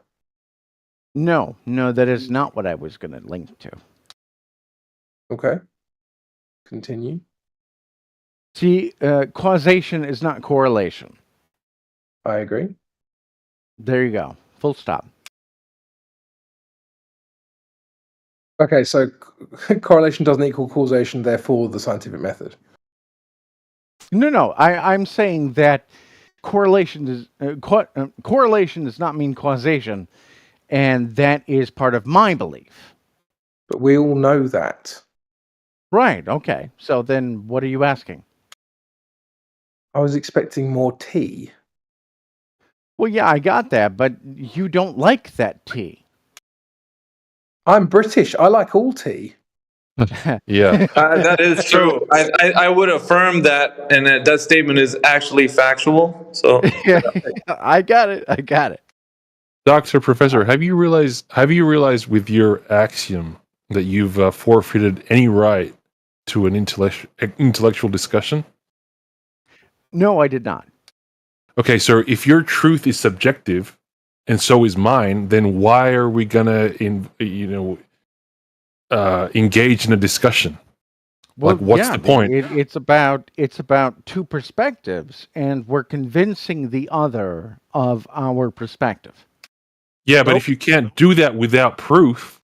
No, that is not what I was going to link to. Okay. Continue. See, causation is not correlation. I agree. There you go. Full stop. Okay, so correlation doesn't equal causation, therefore the scientific method. No. I'm saying that correlation does not mean causation, and that is part of my belief. But we all know that. Right. Okay. So then, what are you asking? I was expecting more tea. Well, yeah, I got that, but you don't like that tea. I'm British. I like all tea. Yeah. that is true. I would affirm that, and that statement is actually factual. So I got it. Doctor, Professor, have you realized with your axiom that you've forfeited any right to an intellectual discussion? No, I did not. Okay, so if your truth is subjective, and so is mine, then why are we gonna engage in a discussion? Well, like, what's the point? It's about two perspectives, and we're convincing the other of our perspective. Yeah, but if you can't do that without proof,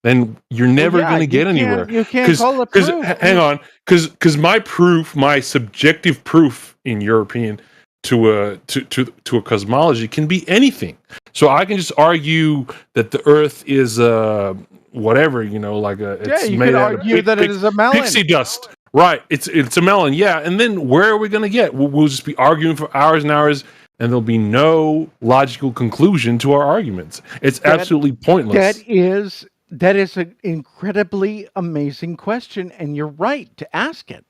then you're never going to get anywhere. You can't call it proof. Hang on, because my proof, my subjective proof, in your opinion, to a cosmology can be anything. So I can just argue that the Earth is whatever, like it's you made could out of argue that it is a melon. pixie dust. Right, it's a melon. Yeah, and then where are we going to get? We'll just be arguing for hours and hours. And there'll be no logical conclusion to our arguments. It's absolutely pointless. That is an incredibly amazing question, and you're right to ask it.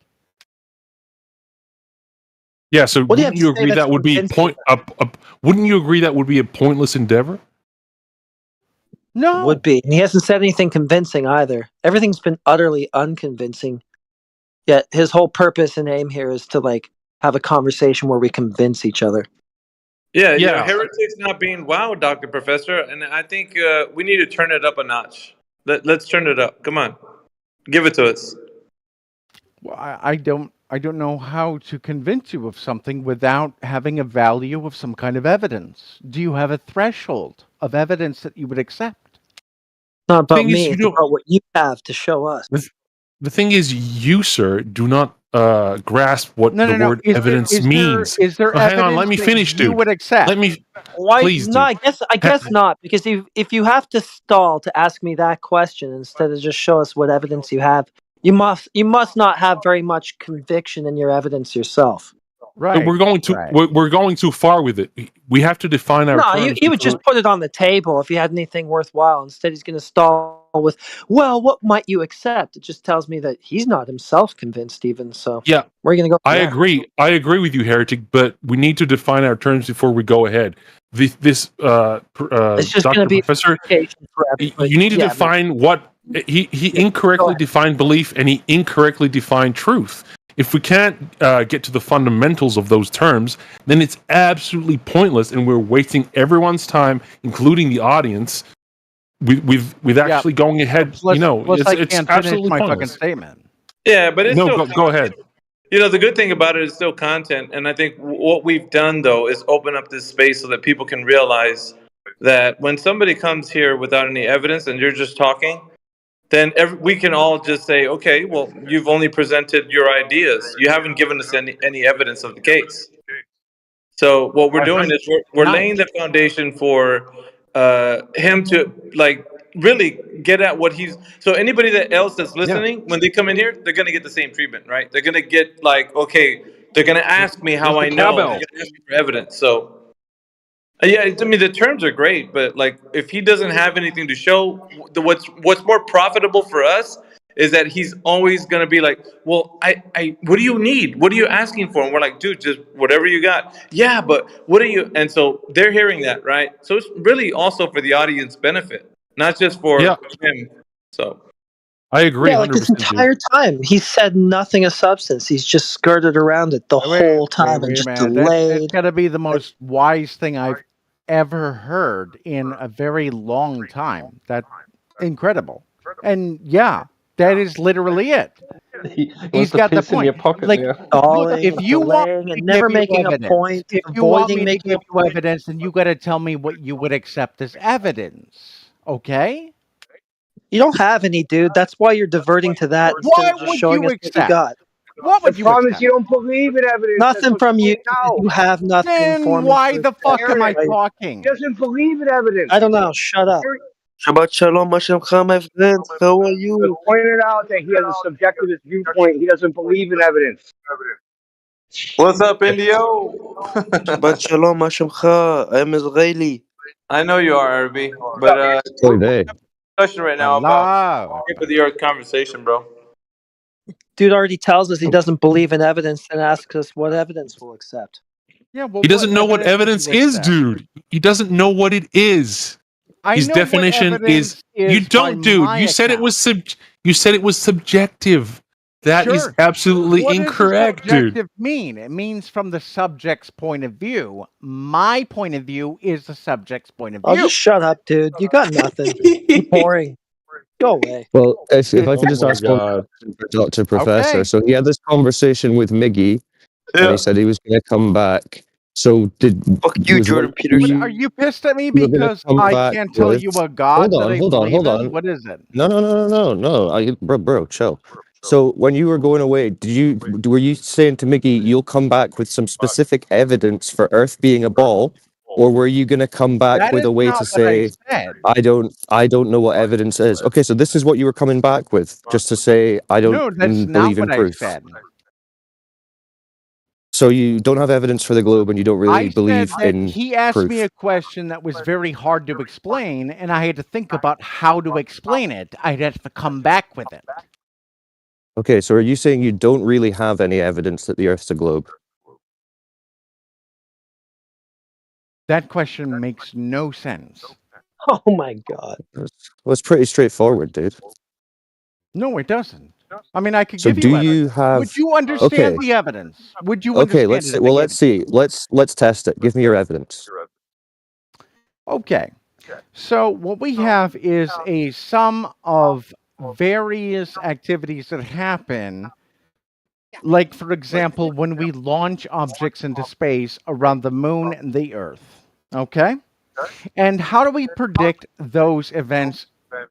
Yeah. So wouldn't you agree that would be Wouldn't you agree that would be a pointless endeavor? No, would be. And he hasn't said anything convincing either. Everything's been utterly unconvincing. Yet his whole purpose and aim here is to have a conversation where we convince each other. Yeah. Heretics not being wowed, Dr. Professor, and I think we need to turn it up a notch. Let's turn it up. Come on, give it to us. Well, I don't know how to convince you of something without having a value of some kind of evidence. Do you have a threshold of evidence that you would accept? It's not about me. It's about what you have to show us. The thing is, you, sir, do not grasp what the word evidence means. Is there hang on, let me finish, dude. You would accept. Let me. Why? Please, no, dude. I guess not. Because if you have to stall to ask me that question instead of just show us what evidence you have, you must not have very much conviction in your evidence yourself. But we're going too we're going too far with it. We have to define our No, terms. you would just put it on the table if you had anything worthwhile. Instead, he's going to stall with, well, what might you accept? It just tells me that he's not himself convinced, even. So, Yeah, where are you going to go? I agree. I agree with you, Heretic. But we need to define our terms before we go ahead. This It's just Dr. going to be Professor, for everybody. you need to Yeah, define what he incorrectly defined belief and he incorrectly defined truth. If we can't get to the fundamentals of those terms, then it's absolutely pointless, and we're wasting everyone's time, including the audience, with actually going ahead. It's can't finish absolutely my pointless. fucking statement. Yeah, but it's still go ahead. You know, the good thing about it is still content, and I think what we've done though is open up this space so that people can realize that when somebody comes here without any evidence and you're just talking, then we can all just say, okay, well, you've only presented your ideas. You haven't given us any evidence of the case. So what we're doing is we're laying the foundation for him to like really get at what he's. So anybody else that's listening, when they come in here, they're gonna get the same treatment, right? They're gonna get like, okay, they're gonna ask me how I know. They're gonna ask me for evidence. So. Yeah, I mean the terms are great, but like if he doesn't have anything to show, what's more profitable for us is that he's always gonna be like, well, I what do you need? What are you asking for? And we're like, dude, just whatever you got. Yeah, but what are you? And so they're hearing that, right? So it's really also for the audience benefit, not just for him. So I agree. Yeah, like this 100%, entire time, he said nothing of substance. He's just skirted around it the whole time and just delayed. That's got to be the most wise thing I've ever heard in a very long time. That's incredible. And yeah, that is literally it. He's got the point. Like, look, if you want me to never give you making a evidence, point, if you want avoiding me to making give you evidence, then you got to tell me what you would accept as evidence. Okay? You don't have any, dude. That's why you're diverting to that instead What of just would showing you us what you accept? got. What would The you problem accept? is you don't believe in evidence. That's Nothing what from you. know. You have nothing Then for me. why the fuck am I Eric, talking? He doesn't believe in evidence. I don't know. Shut up. Shabbat shalom, Hashem Chai, my friend. How are You you? pointed out that he has a subjectivist viewpoint. He doesn't believe in evidence. what's up, Indio? Shabbat shalom, Hashem Chai. I am Israeli. I know you are, RB, but discussion right now about tip of the earth conversation, bro. Dude already tells us he doesn't believe in evidence and asks us what evidence we'll accept. Yeah, well, He doesn't know what evidence is, dude. He doesn't know what it is. His know what definition evidence is you is don't, by dude. my You said it account. was you said it was subjective. That is Sure. absolutely What does incorrect, subjective dude. mean? It means from the subject's point of view. My point of view is the subject's point of Oh, view. just shut up, dude. You got nothing. You're boring. Go away. Well, if I could just my ask one God. question for Dr. Professor. Okay. So he had this conversation with Miggy, and he said he was going to come back. So Fuck you, Jordan Peterson. Are you pissed at me You were gonna because come I back can't tell with- you a god that I hold believe in? on. What is it? No. Bro, chill. So when you were going away, were you saying to Mickey, you'll come back with some specific evidence for Earth being a ball, or were you going to come back That with a is way not to what I say, said. I don't know what evidence is? Okay, so this is what you were coming back with, just to say, I No, don't that's not believe in what I proof. said. So you don't have evidence for the globe, and you don't really I believe said that in he asked proof. me a question that was very hard to explain, and I had to think about how to explain it. I'd have to come back with it. Okay, so are you saying you don't really have any evidence that the Earth's a globe? That question makes no sense. Oh my god. Well, it's pretty straightforward, dude. No, it doesn't. I mean, I could So give do you you evidence. have? Would you understand Okay. the evidence? Would you Okay, understand let's it see. if Well, I let's gave it? see. Let's test it. Give me your evidence. Okay. So what we have is a sum of various activities that happen. Like, for example, when we launch objects into space around the moon and the Earth. Okay? And how do we predict those events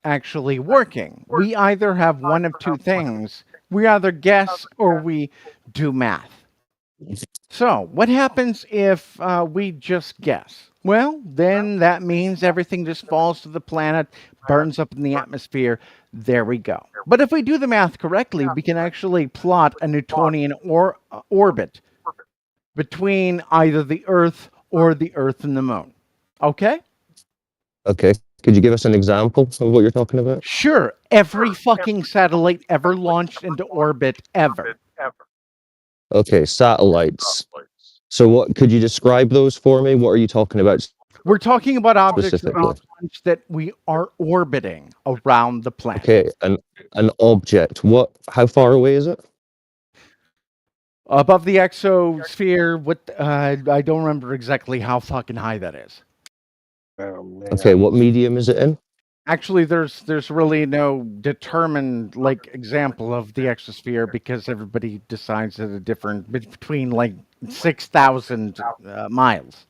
actually working? We either have one of two things. We either guess or we do math. So, what happens if we just guess? Well, then that means everything just falls to the planet, burns up in the atmosphere. There we go. But if we do the math correctly, we can actually plot a Newtonian orbit between either the Earth or the Earth and the Moon. Okay? Okay. Could you give us an example of what you're talking about? Sure. Every fucking satellite ever launched into orbit ever. Okay, satellites. So what could you describe those for me? What are you talking about We're talking about objects that we specifically? launched that we are orbiting around the planet. Okay, an object. What? How far away is it? Above the exosphere, I don't remember exactly how fucking high that is. Okay, what medium is it in? Actually, there's really no determined like example of the exosphere because everybody decides at a different between like 6,000 miles.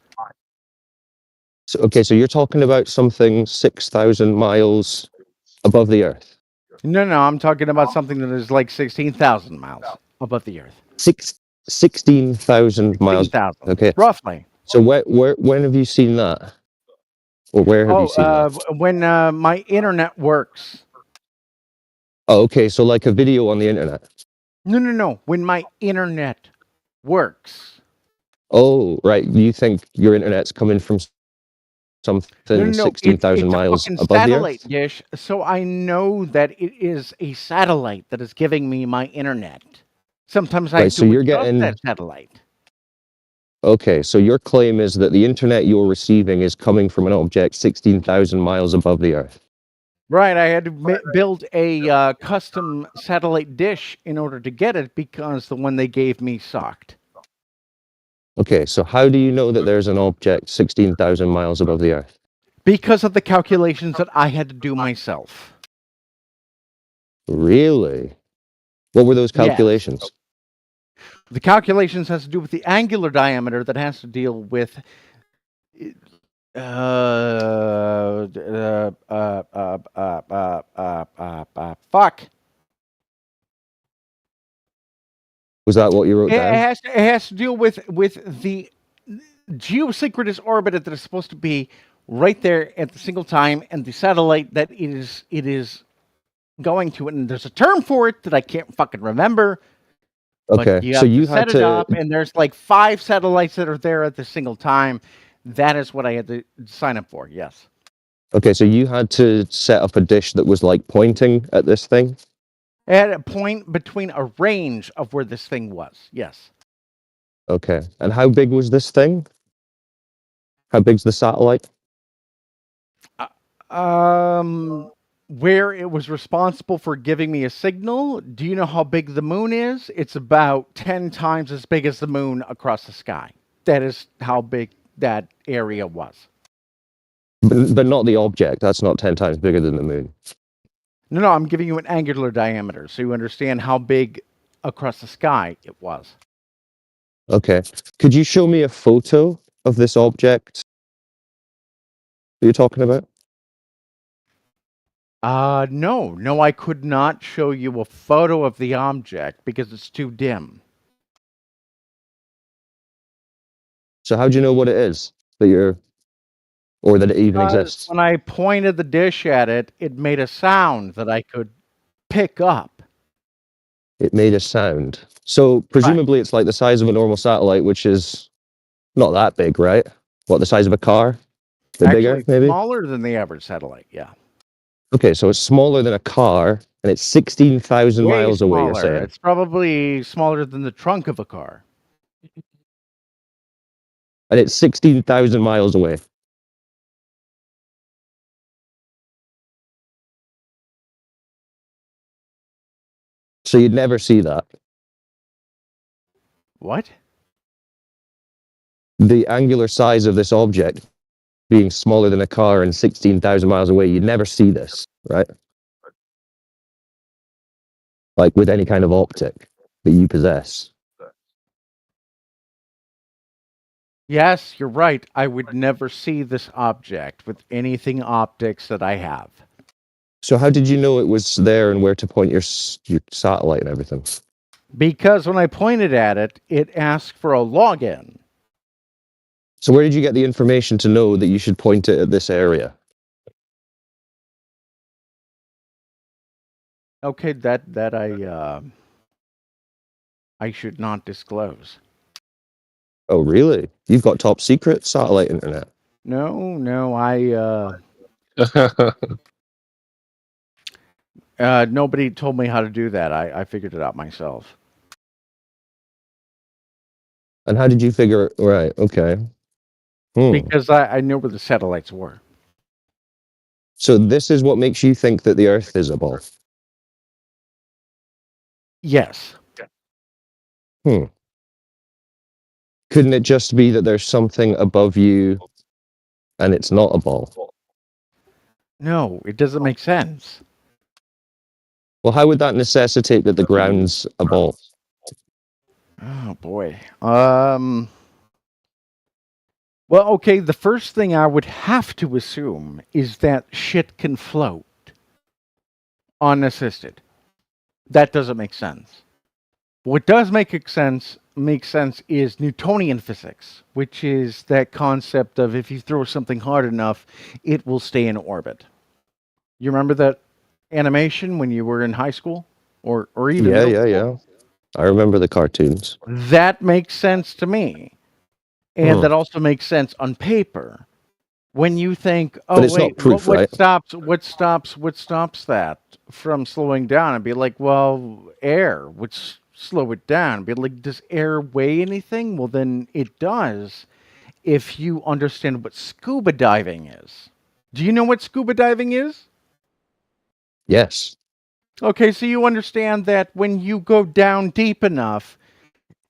So, okay, so you're talking about something 6,000 miles above the Earth. No, I'm talking about something that is like 16,000 miles above the Earth. 16,000 miles. 16,000, Okay. roughly. So when have you seen that? Or where have you seen that? When my internet works. Oh, okay, so like a video on the internet. No. When my internet works. Oh, right. You think your internet's coming from something No. 16,000 It's a miles fucking above the satellite Earth? dish, so I know that it is a satellite that is giving me my internet. Sometimes I Right, so do you're adjust getting. that satellite. Okay, so your claim is that the internet you're receiving is coming from an object 16,000 miles above the Earth. Right, I had to build a custom satellite dish in order to get it because the one they gave me sucked. Okay, so how do you know that there's an object 16,000 miles above the Earth? Because of the calculations that I had to do myself. Really? What were those Yes. calculations? The calculations has to do with the angular diameter that has to deal with fuck. Was that what you wrote It down? has to deal with the geosynchronous orbit that is supposed to be right there at the single time, and the satellite that it is going to it. And there's a term for it that I can't fucking remember. But Okay, you so have you to set had it to. up, and there's like 5 satellites that are there at the single time. That is what I had to sign up for. Yes. Okay, so you had to set up a dish that was like pointing at this thing? At a point between a range of where this thing was. Yes. Okay, and how big was this thing? How big's the satellite? Where it was responsible for giving me a signal. Do you know how big the moon is? It's about 10 times as big as the moon across the sky. That is how big that area was. But not the object. That's not 10 times bigger than the moon. No, I'm giving you an angular diameter so you understand how big across the sky it was. Okay. Could you show me a photo of this object that you're talking about? No, I could not show you a photo of the object because it's too dim. So how do you know what it is that you're, or that it even exists? When I pointed the dish at it, it made a sound that I could pick up. It made a sound. So presumably it's like the size of a normal satellite, which is not that big, right? What, the size of a car? A bit bigger, Actually, maybe? smaller than the average satellite, yeah. Okay, so it's smaller than a car, and it's 16,000 Way miles away, you're smaller. saying? It's probably smaller than the trunk of a car. And it's 16,000 miles away. So you'd never see that. What? The angular size of this object being smaller than a car and 16,000 miles away, you'd never see this, right? Like with any kind of optic that you possess. Yes, you're right. I would never see this object with anything optics that I have. So how did you know it was there and where to point your satellite and everything? Because when I pointed at it, it asked for a login. So where did you get the information to know that you should point it at this area? Okay, that I should not disclose. Oh, really? You've got top secret satellite internet. No, nobody told me how to do that. I figured it out myself. And how did you figure? Right. Okay. Because I knew where the satellites were. So this is what makes you think that the Earth is a ball. Yes. Couldn't it just be that there's something above you and it's not a ball? No, it doesn't make sense. Well, how would that necessitate that the ground's a ball? Oh boy. Well, okay, the first thing I would have to assume is that shit can float unassisted. That doesn't make sense. What does make sense is Newtonian physics, which is that concept of if you throw something hard enough, it will stay in orbit. You remember that animation when you were in high school? Or even middle school? I remember the cartoons. That makes sense to me. And that also makes sense on paper. When you think, oh But it's wait, not proof, what right? stops that from slowing down? And be like, well, air would slow it down. Be like, does air weigh anything? Well, then it does. If you understand what scuba diving is. Do you know what scuba diving is? Yes. Okay, so you understand that when you go down deep enough,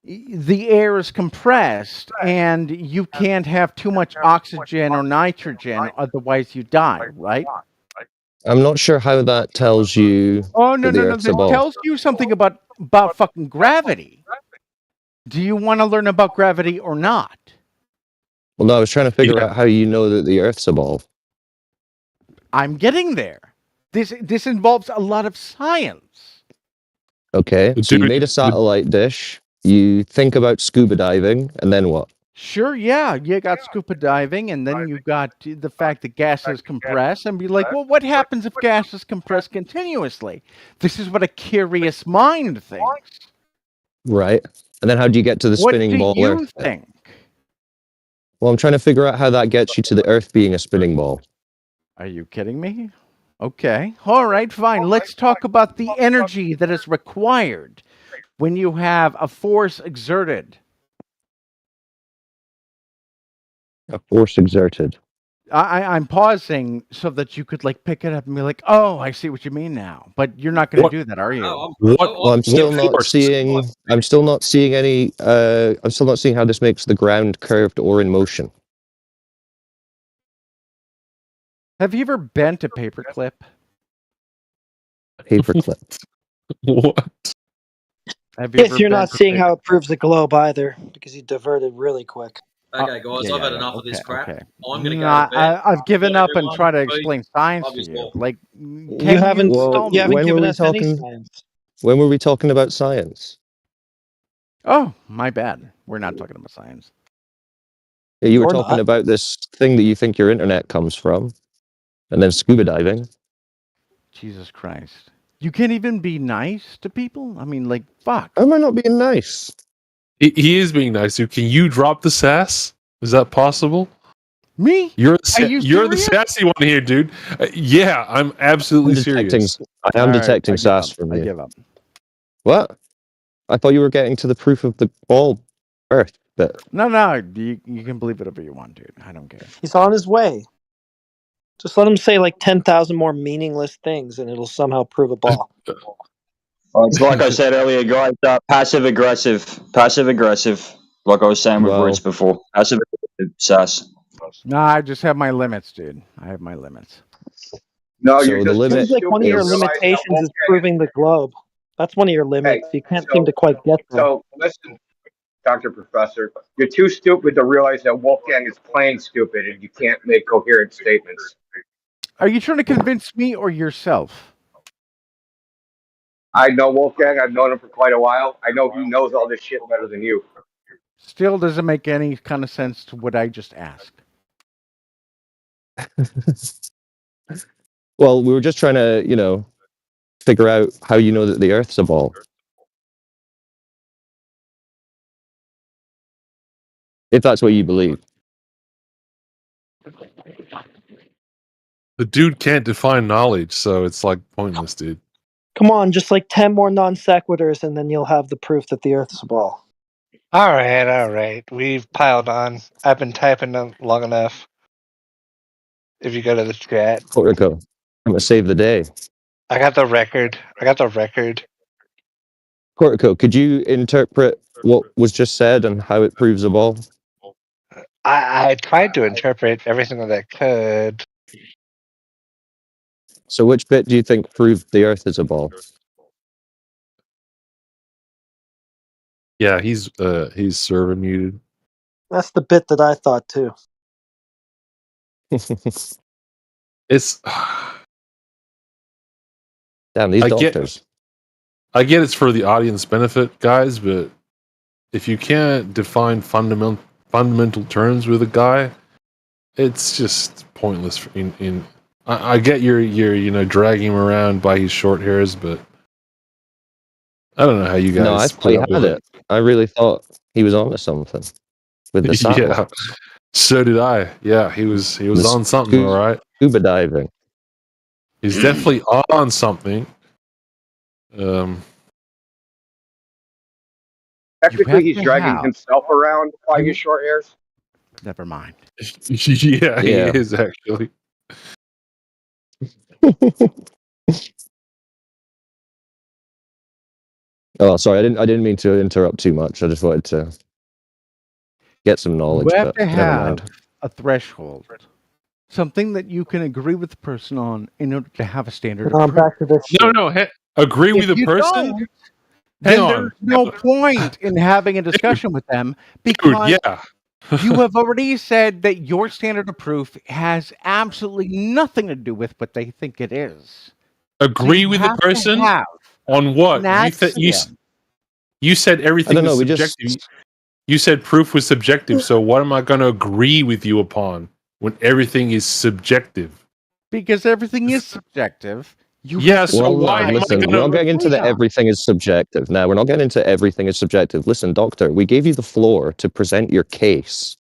the air is compressed and you can't have too much oxygen or nitrogen, otherwise you die, right? I'm not sure how that tells you Oh, no, that the no, no. Earth's a That ball. tells you something about fucking gravity. Do you want to learn about gravity or not? Well, no, I was trying to figure out how you know that the Earth's a ball. I'm getting there. This involves a lot of science. Okay, so you made a satellite dish, you think about scuba diving, and then what? Sure, yeah, you got scuba diving, and then you got the fact that gases compress, and be like, well, what happens if gases compress continuously? This is what a curious mind thinks. Right. And then how do you get to the What spinning do ball you Earth? think? Well, I'm trying to figure out how that gets you to the Earth being a spinning ball. Are you kidding me? Okay, all right, fine. Let's talk about the energy that is required when you have a force exerted. A force exerted. I'm pausing so that you could like pick it up and be like, "Oh, I see what you mean now." But you're not going to do that, are you? Well, I'm still not seeing. I'm still not seeing any. I'm still not seeing how this makes the ground curved or in motion. Have you ever bent a paperclip? Paperclip. What? Have you Yes, ever you're not bent a seeing how it proves the globe either, because he diverted really quick. Okay, guys, I've had enough of this crap. Okay. I'm going to go Nah, to bed. I've given Bye, up and everyone. try to Peace. explain science Love to you you. all. Like, You can haven't. tell You haven't me? given us any science. When were we talking about science? Oh, my bad. We're not talking about science. Yeah, you were Or talking not. about this thing that you think your internet comes from, and then scuba diving. Jesus Christ. You can't even be nice to people? I mean, like, fuck. How am I not being nice? He is being nice, dude. Can you drop the sass? Is that possible? Me? You're Are you you're the serious? sassy one here, dude. Yeah, I'm absolutely serious. I am All right, detecting I give sass up. from I you. give up. What? I thought you were getting to the proof of the ball Earth bit. No, you can believe whatever you want, dude. I don't care. He's on his way. Just let him say like 10,000 more meaningless things, and it'll somehow prove a ball. It's like I said earlier, guys. Passive aggressive. Like I was saying with Roots before. Passive aggressive. Sass. No, I just have my limits, dude. I have my limits. No, So you're the just limit Seems like one of your is limitations is proving the globe. That's one of your limits. You can't seem to quite get there. So listen, Dr. Professor, you're too stupid to realize that Wolfgang is plain stupid and you can't make coherent statements. Are you trying to convince me or yourself? I know Wolfgang. I've known him for quite a while. I know he knows all this shit better than you. Still doesn't make any kind of sense to what I just asked. well, we were just trying to, figure out how you know that the Earth's a ball. If that's what you believe. The dude can't define knowledge, so it's like pointless, dude. Come on, just like 10 more non sequiturs, and then you'll have the proof that the Earth is a ball. All right. We've piled on. I've been typing them long enough. If you go to the chat, Cortico, I'm gonna save the day. I got the record. Cortico, could you interpret what was just said and how it proves a ball? I tried to interpret everything that I could. So which bit do you think proved the Earth is a ball? Yeah, he's server muted. That's the bit that I thought too. It's damn these I doctors. I get it's for the audience benefit, guys, but if you can't define fundamental terms with a guy, it's just pointless. I get you're dragging him around by his short hairs, but I don't know how you guys. No, I put up had with it. I really thought he was onto something with the satellite. Yeah, so did I. Yeah, he was on something, all right. Scuba diving. He's definitely on something. Technically, he's dragging himself around by his short hairs. Never mind. Yeah, he is actually. Oh, sorry, I didn't mean to interrupt too much. I just wanted to get some knowledge. You have but to never have mind. a threshold, something that you can agree with the person on in order to have a standard. I'm back to this. No. Agree with the person. Don't, Hang then on. there's no point in having a discussion with them because yeah. you have already said that your standard of proof has absolutely nothing to do with what they think it is. Agree you with the have to person have on what? an You said everything I don't know, was we just- subjective. You said proof was subjective. So what am I going to agree with you upon when everything is subjective? Because everything is subjective. You Yes. have to So Well, why? no, am I listen, we're gonna- not getting into the everything is subjective. Now, we're not getting into everything is subjective. Listen, doctor, we gave you the floor to present your case.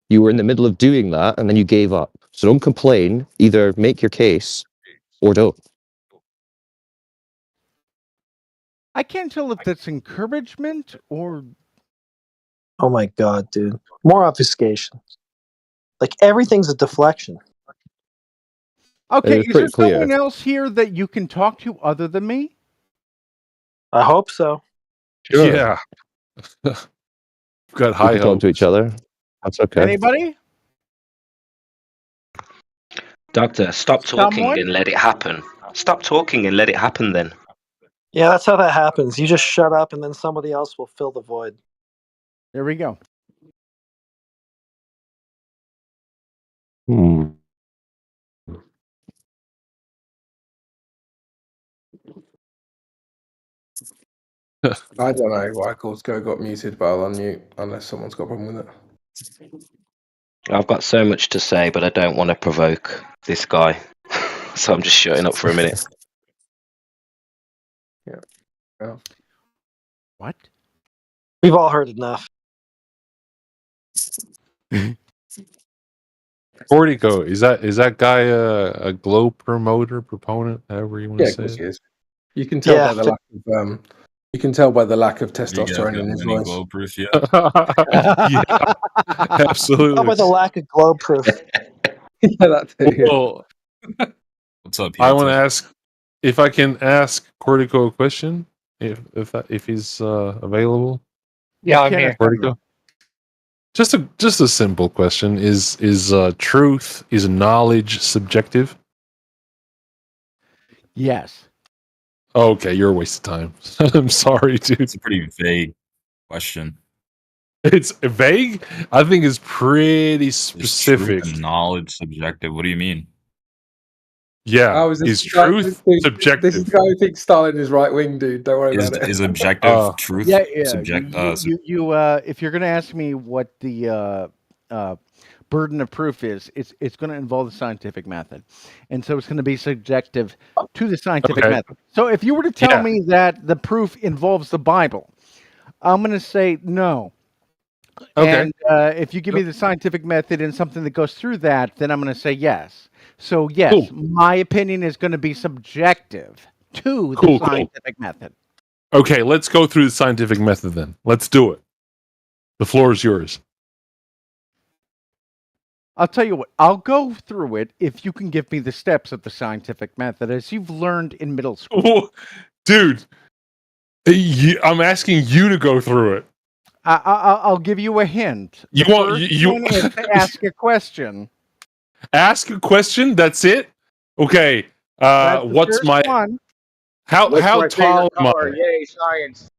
You were in the middle of doing that, and then you gave up. So don't complain. Either make your case or don't. I can't tell if that's encouragement or Oh my god, dude. More obfuscation. Like everything's a deflection. okay. was Is there pretty clear. someone else here that you can talk to other than me? I hope so. Sure. Yeah. We've got We high can talk hopes. to each other. That's okay. Anybody? Doctor, stop talking Someone? and let it happen. Stop talking and let it happen then. Yeah, that's how that happens. You just shut up and then somebody else will fill the void. There we go. Hmm. I don't know why Cortico got muted, but I'll unmute unless someone's got a problem with it. I've got so much to say, but I don't want to provoke this guy. So I'm just shutting up for a minute. Yeah. What? We've all heard enough. Portico, is that guy a glow proponent, however you want Yeah, to of say course it? he is. You can tell Yeah, by the lack of you can tell by the lack of You guys testosterone got in his any voice. glow proof yet? Yeah, How absolutely. about the lack of glow proof? Yeah, that too. yeah. Well, What's up, I want to Pianta? ask if I can ask Cortico a question, if he's available. Yeah, I'm Can here. Cortico, just a simple question: Is truth, is knowledge subjective? Yes. Okay, you're a waste of time. I'm sorry, dude. It's a pretty vague question. It's vague. I think it's pretty Is truth specific. and knowledge subjective? What do you mean? Yeah, Oh, is this is guy- truth this dude- subjective? This is the guy who thinks Stalin is right wing, dude. Don't worry Is about it. is objective truth Yeah. subject? You if you're going to ask me what the burden of proof is, it's going to involve the scientific method, and so it's going to be subjective to the scientific Okay. method. So if you were to tell Yeah. me that the proof involves the Bible, I'm going to say no. Okay. And if you give me the scientific method and something that goes through that, then I'm going to say yes. So yes, Cool. my opinion is going to be subjective to the Cool, cool. scientific method. Okay, let's go through the scientific method then. Let's do it. The floor is yours. I'll tell you what, I'll go through it if you can give me the steps of the scientific method as you've learned in middle school. Oh, dude, I'm asking you to go through it. I'll give you a hint. You The want- first you- one is to ask a question. Ask a question. That's it. Okay. That's the What's first my one. how What's how my tall favorite am color? I? Yay, science.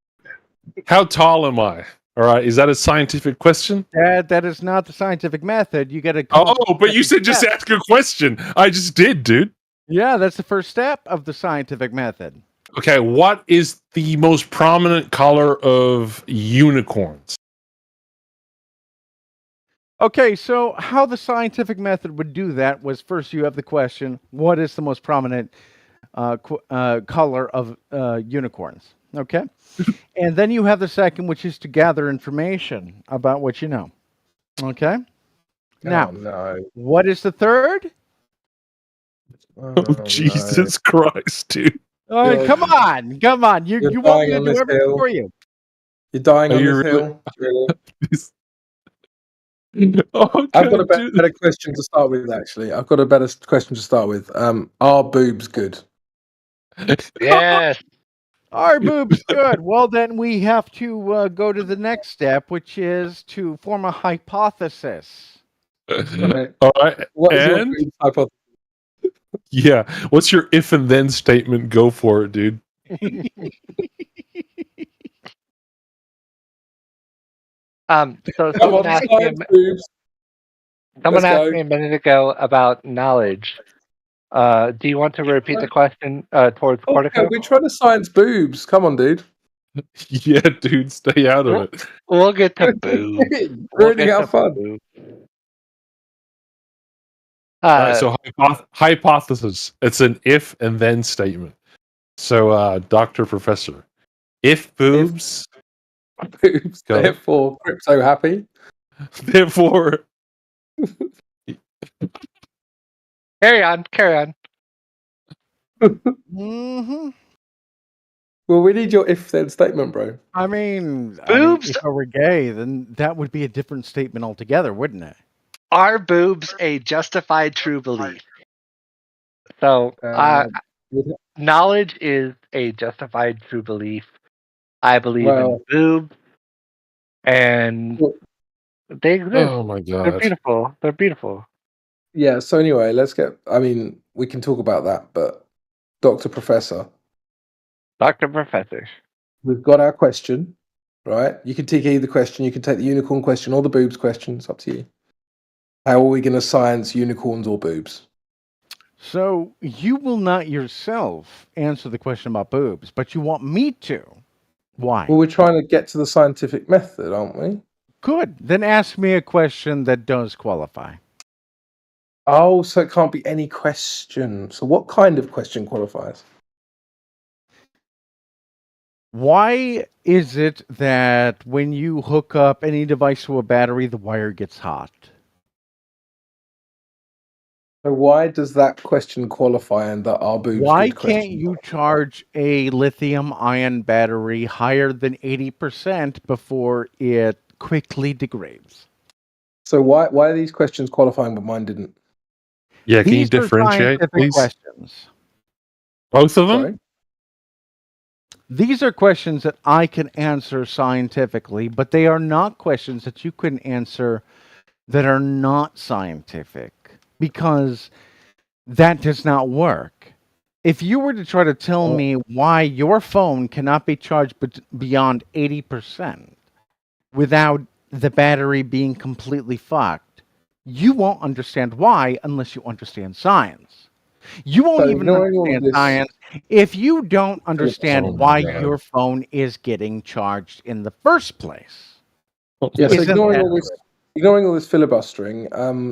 How tall am I? All right. Is that a scientific question? That is not the scientific method. You got to. Oh, but you said just ask a question. I just did, dude. Yeah, that's the first step of the scientific method. Okay. What is the most prominent color of unicorns? Okay, so how the scientific method would do that was first you have the question, what is the most prominent color of unicorns? Okay. And then you have the second, which is to gather information about what you know. Okay. Now, no. what is the third? Oh, Jesus Christ, dude. Oh, You're- come on. Come on. You you're want me dying to on do this everything hill. for you. You're dying Are on you this really- hill. Really? Oh, I've got a God, dude. better question to start with. Actually, I've got a better question to start with. Are boobs good? Yes. Our boobs good. Well, then we have to go to the next step, which is to form a hypothesis. Right. All right. What is your And boobs hypothesis? yeah, what's your if and then statement? Go for it, dude. So Come someone on, asked me. science boobs. Someone Let's asked go. me a minute ago about knowledge. Do you want to repeat the question towards Okay, Cortico? we're trying to science boobs. Come on, dude. Yeah, dude, stay out of it. We'll get to boo. Ruining our fun. All right, so hypothesis. It's an if and then statement. So, Dr. Professor, if boobs, Boobs. Go. Therefore, crypto happy. therefore, Carry on. Carry on. Mm-hmm. Well, we need your if then statement, bro. I mean, Boobs? if I were gay, then that would be a different statement altogether, wouldn't it? Are boobs a justified true belief? So, knowledge is a justified true belief. I believe in Well- boobs, and they exist. oh my They're god. beautiful. They're beautiful. Yeah, so anyway, let's get. I mean, we can talk about that, but Dr. Professor, Dr. Professor. we've got our question, right? You can take either question. You can take the unicorn question or the boobs question. It's up to you. How are we going to science unicorns or boobs? So you will not yourself answer the question about boobs, but you want me to. Why? Well, we're trying to get to the scientific method, aren't we? Good. Then ask me a question that does qualify. Oh, so it can't be any question. So what kind of question qualifies? Why is it that when you hook up any device to a battery, the wire gets hot? So why does that question qualify and that our boobs Why good can't question? you charge a lithium ion battery higher than 80% before it quickly degrades? So why are these questions qualifying but mine didn't? Yeah, can you These are differentiate, scientific please? questions. Both of them? Sorry? These are questions that I can answer scientifically, but they are not questions that you can answer that are not scientific, because that does not work. If you were to try to tell me why your phone cannot be charged beyond 80% without the battery being completely fucked, you won't understand why unless you understand science. You won't So even ignoring all understand this- science if you don't understand Oh my why God. your phone is getting charged in the first place. Yes, Isn't ignoring that all this filibustering,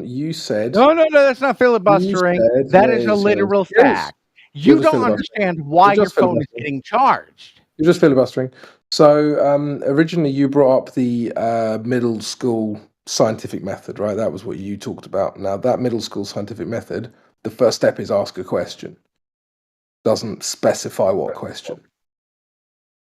you said No, that's not filibustering. said, That yeah, is you a said- literal Yes. fact. You're You just don't filibustering. understand why You're your just phone is filibustering. getting charged. You're just filibustering. So originally you brought up the middle school scientific method, right? That was what you talked about. Now, that middle school scientific method, the first step is ask a question. Doesn't specify what question.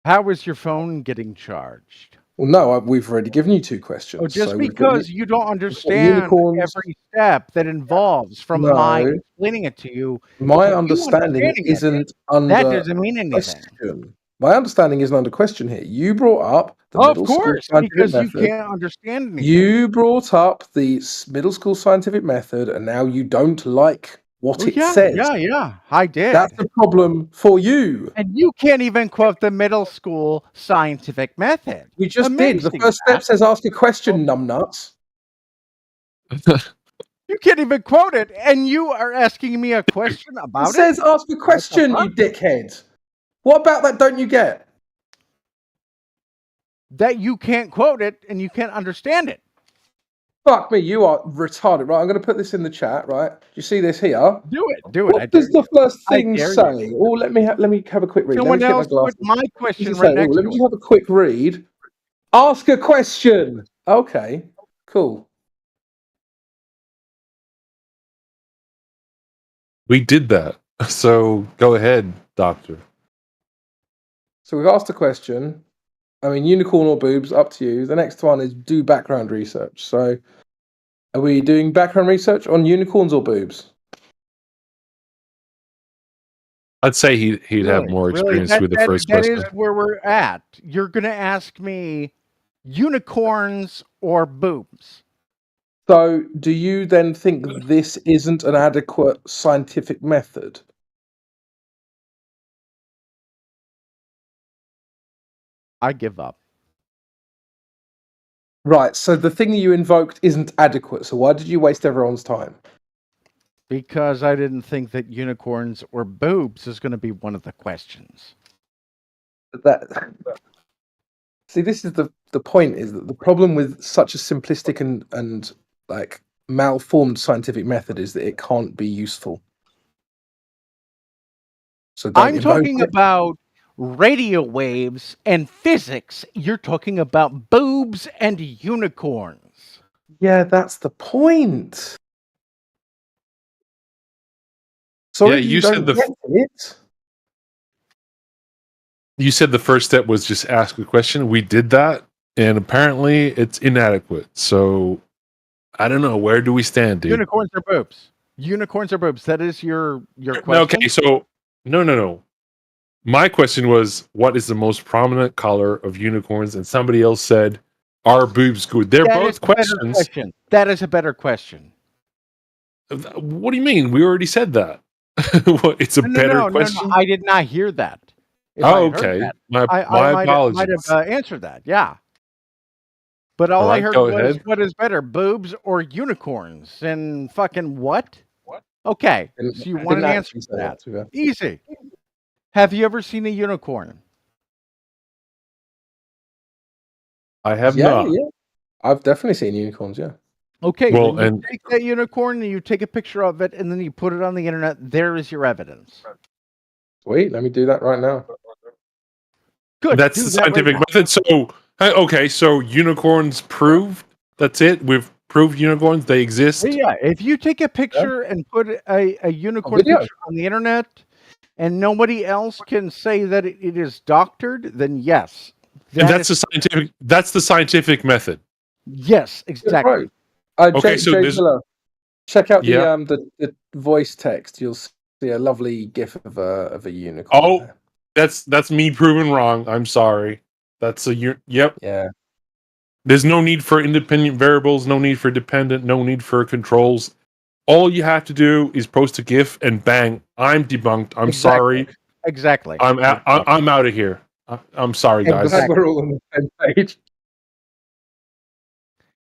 How is your phone getting charged? Well, no, we've already given you 2 questions. Oh, just So we've got because you don't we've got understand unicorns. every step that involves from my No, explaining it to you, my to you understanding understanding it, isn't that under doesn't mean anything. question. My understanding isn't under question here. You brought up the Of middle school course, scientific because you method. can't understand anything. You brought up the middle school scientific method, and now you don't like what Oh, it yeah, says. I did. That's the problem for you. And you can't even quote the middle school scientific method. We just did. The Amazing, first step Matt. says ask a question, numbnuts. You can't even quote it, and you are asking me a question It about it? says ask a question, you dickhead. What about that don't you get? That you can't quote it and you can't understand it. Fuck me, you are retarded. Right, I'm going to put this in the chat, right? Do you see this here? Do it. I What dare does the you. first I thing dare say? you. Oh, let me have a quick read. Someone Let me else just get my put my glasses. question What right does it say? next Let to me it. just have a quick read. Ask a question. Okay, cool. We did that. So go ahead, Doctor. So we've asked a question. I mean, unicorn or boobs, up to you. The next one is do background research. So are we doing background research on unicorns or boobs? I'd say he'd have Really, more really, experience with the first that question. is where we're at. You're going to ask me unicorns or boobs. So do you then think this isn't an adequate scientific method? I give up. Right, so the thing that you invoked isn't adequate. So why did you waste everyone's time? Because I didn't think that unicorns or boobs is going to be one of the questions. See, this is the point, is that the problem with such a simplistic and like malformed scientific method is that it can't be useful. So don't I'm invoke talking it. about radio waves and physics. You're talking about boobs and unicorns. Yeah, that's the point. Sorry, Yeah, you said don't get it. You said the first step was just ask a question. We did that, and apparently it's inadequate. So I don't know. Where do we stand, dude? Unicorns or boobs? Unicorns or boobs? That is your question. Okay, so no. My question was, what is the most prominent color of unicorns? And somebody else said, are boobs good? They're That is both a better questions. question. That is a better question. What do you mean? We already said that. What, it's a better question? No. I did not hear that. If Oh, I heard okay. that, My I apologies. might have answered that. Yeah. But all I Alright, heard go was, ahead. what is better, boobs or unicorns? And fucking what? Okay, so you want an Didn't answer actually to say that. to be fair. Easy. Have you ever seen a unicorn? I have Yeah, not. yeah. I've definitely seen unicorns, yeah. Okay, Well, then you and take that unicorn and you take a picture of it and then you put it on the internet. There is your evidence. Sweet, let me do that right now. Good. that's do the that right scientific now. method. So, okay, so unicorns proved. That's it. We've proved unicorns. They exist. Yeah, if you take a picture and put a unicorn video. picture on the internet and nobody else can say that it is doctored, then yes. And that that's is- the scientific method. Yes, exactly. Right. Okay, Jay, so Jay there's- Miller, check out Yeah. the voice text. You'll see a lovely gif of a unicorn. Oh, that's me proven wrong. I'm sorry. That's yep. Yeah. There's no need for independent variables, no need for dependent, no need for controls. All you have to do is post a GIF and bang, I'm debunked. I'm sorry. Exactly. I'm out of here. I'm sorry, guys. Glad we're all on the same page.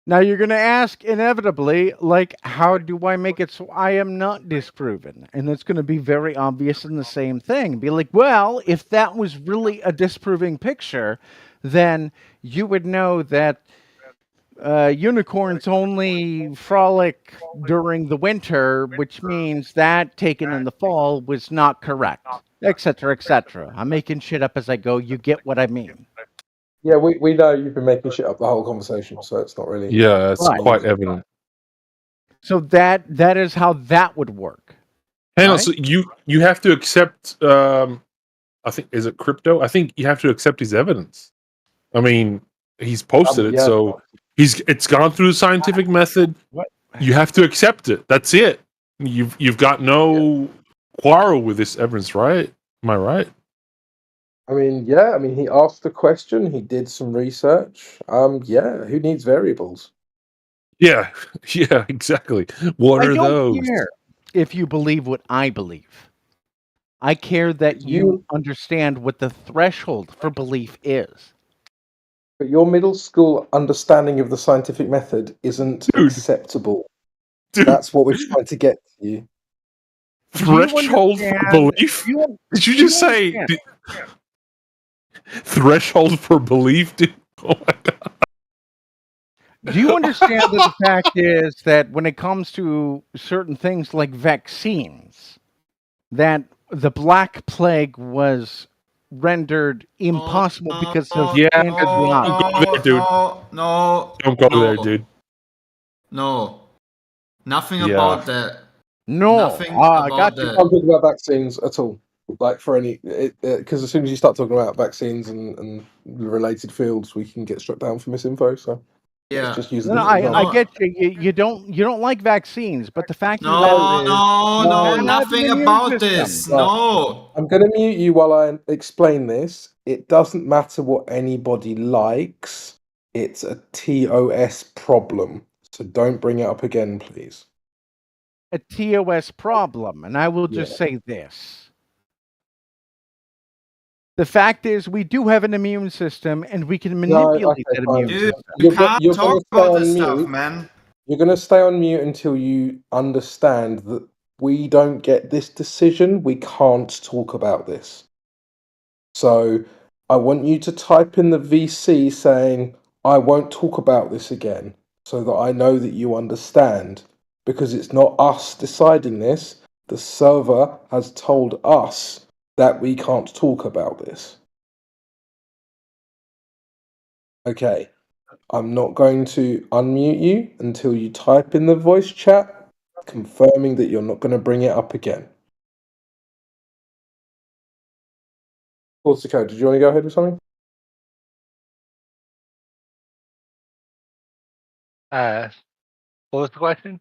Now you're going to ask inevitably, like, how do I make it so I am not disproven? And it's going to be very obvious in the same thing. Be like, well, if that was really a disproving picture, then you would know that unicorns only frolic during the winter, which means that taken in the fall was not correct, etc., etc. I'm making shit up as I go. You get what I mean. Yeah, we know you've been making shit up the whole conversation, so it's not really. Yeah, it's Right. quite evident. So that is how that would work. Hang on, Right? so you have to accept. I think is it crypto? I think you have to accept his evidence. I mean, he's posted it, Yeah. so it's gone through the scientific method. What? You have to accept it. That's it. You've got no quarrel with this evidence, right? Am I right? I mean, yeah. I mean, he asked the question. He did some research. Yeah. Who needs variables? Yeah, yeah, exactly. What I are don't those? care if you believe what I believe. I care that you understand what the threshold for belief is. But your middle school understanding of the scientific method isn't acceptable. That's what we're trying to get to you. Threshold for belief? Did you just say threshold for belief? Dude? Oh my god. Do you understand that the fact is that when it comes to certain things like vaccines, that the Black Plague was rendered impossible because of Yeah, antibiotics? don't go there, dude. No. Don't go no, there, dude. No. Nothing Yeah. about that. No. Nothing I about got you. that. Can't talk about vaccines at all. Like for any, because as soon as you start talking about vaccines and related fields, we can get struck down for misinfo. So Yeah. let's just use No, this no, example. I get you. You don't like vaccines, but the fact of the No, matter is, no, you no, have an nothing immune about system. this. Right. No. I'm going to mute you while I explain this. It doesn't matter what anybody likes. It's a TOS problem. So don't bring it up again, please. A TOS problem, and I will just Yeah. say this. The fact is, we do have an immune system, and we can manipulate that immune Dude, system. we can't You're talk gonna stay about on this stuff, mute. man. You're going to stay on mute until you understand that we don't get this decision. We can't talk about this. So I want you to type in the VC saying, I won't talk about this again, so that I know that you understand. Because it's not us deciding this. The server has told us that we can't talk about this. Okay. I'm not going to unmute you until you type in the voice chat, confirming that you're not going to bring it up again. Corsico, did you want to go ahead with something? What was the question?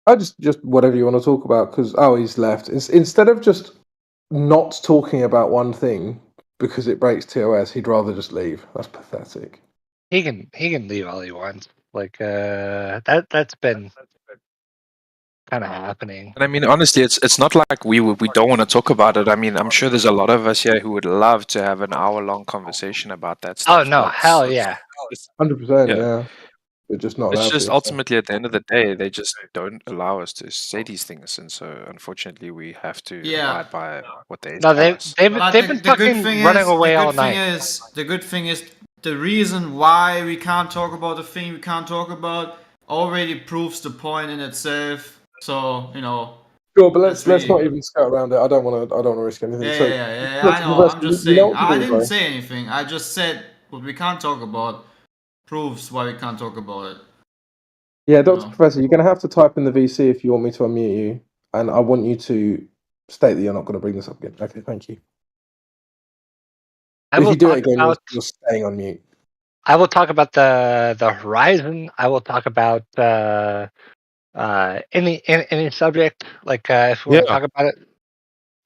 I just whatever you want to talk about, because he's left. Instead of just not talking about one thing because it breaks TOS, he'd rather just leave. That's pathetic. He can leave all he wants. Like that's been kind of happening. And I mean, honestly, it's not like we don't want to talk about it. I mean, I'm sure there's a lot of us here who would love to have an hour-long conversation about that Oh stuff. no, but hell yeah. 100%, Yeah. yeah. We're just not It's allowed just to. ultimately at the end of the day, they just don't allow us to say these things, and so unfortunately, we have to Yeah. abide by what they No, tell us. they've But been the good fucking thing running is, away all the good thing night. is, the good thing is, the reason why we can't talk about the thing we can't talk about already proves the point in itself. So Sure, but let's really- not even skirt around it. I don't want to risk anything. Yeah, So, yeah. look, I know. Professor, I'm just you know saying. what to I do, didn't bro. say anything. I just said what we can't talk about proves why we can't talk about it. Yeah, Dr. Professor, you're going to have to type in the VC if you want me to unmute you, and I want you to state that you're not going to bring this up again. Okay, thank you. I If will you do talk it again, about you're staying on mute. I will talk about the horizon. I will talk about any subject. Like if we want to Yeah. talk about it.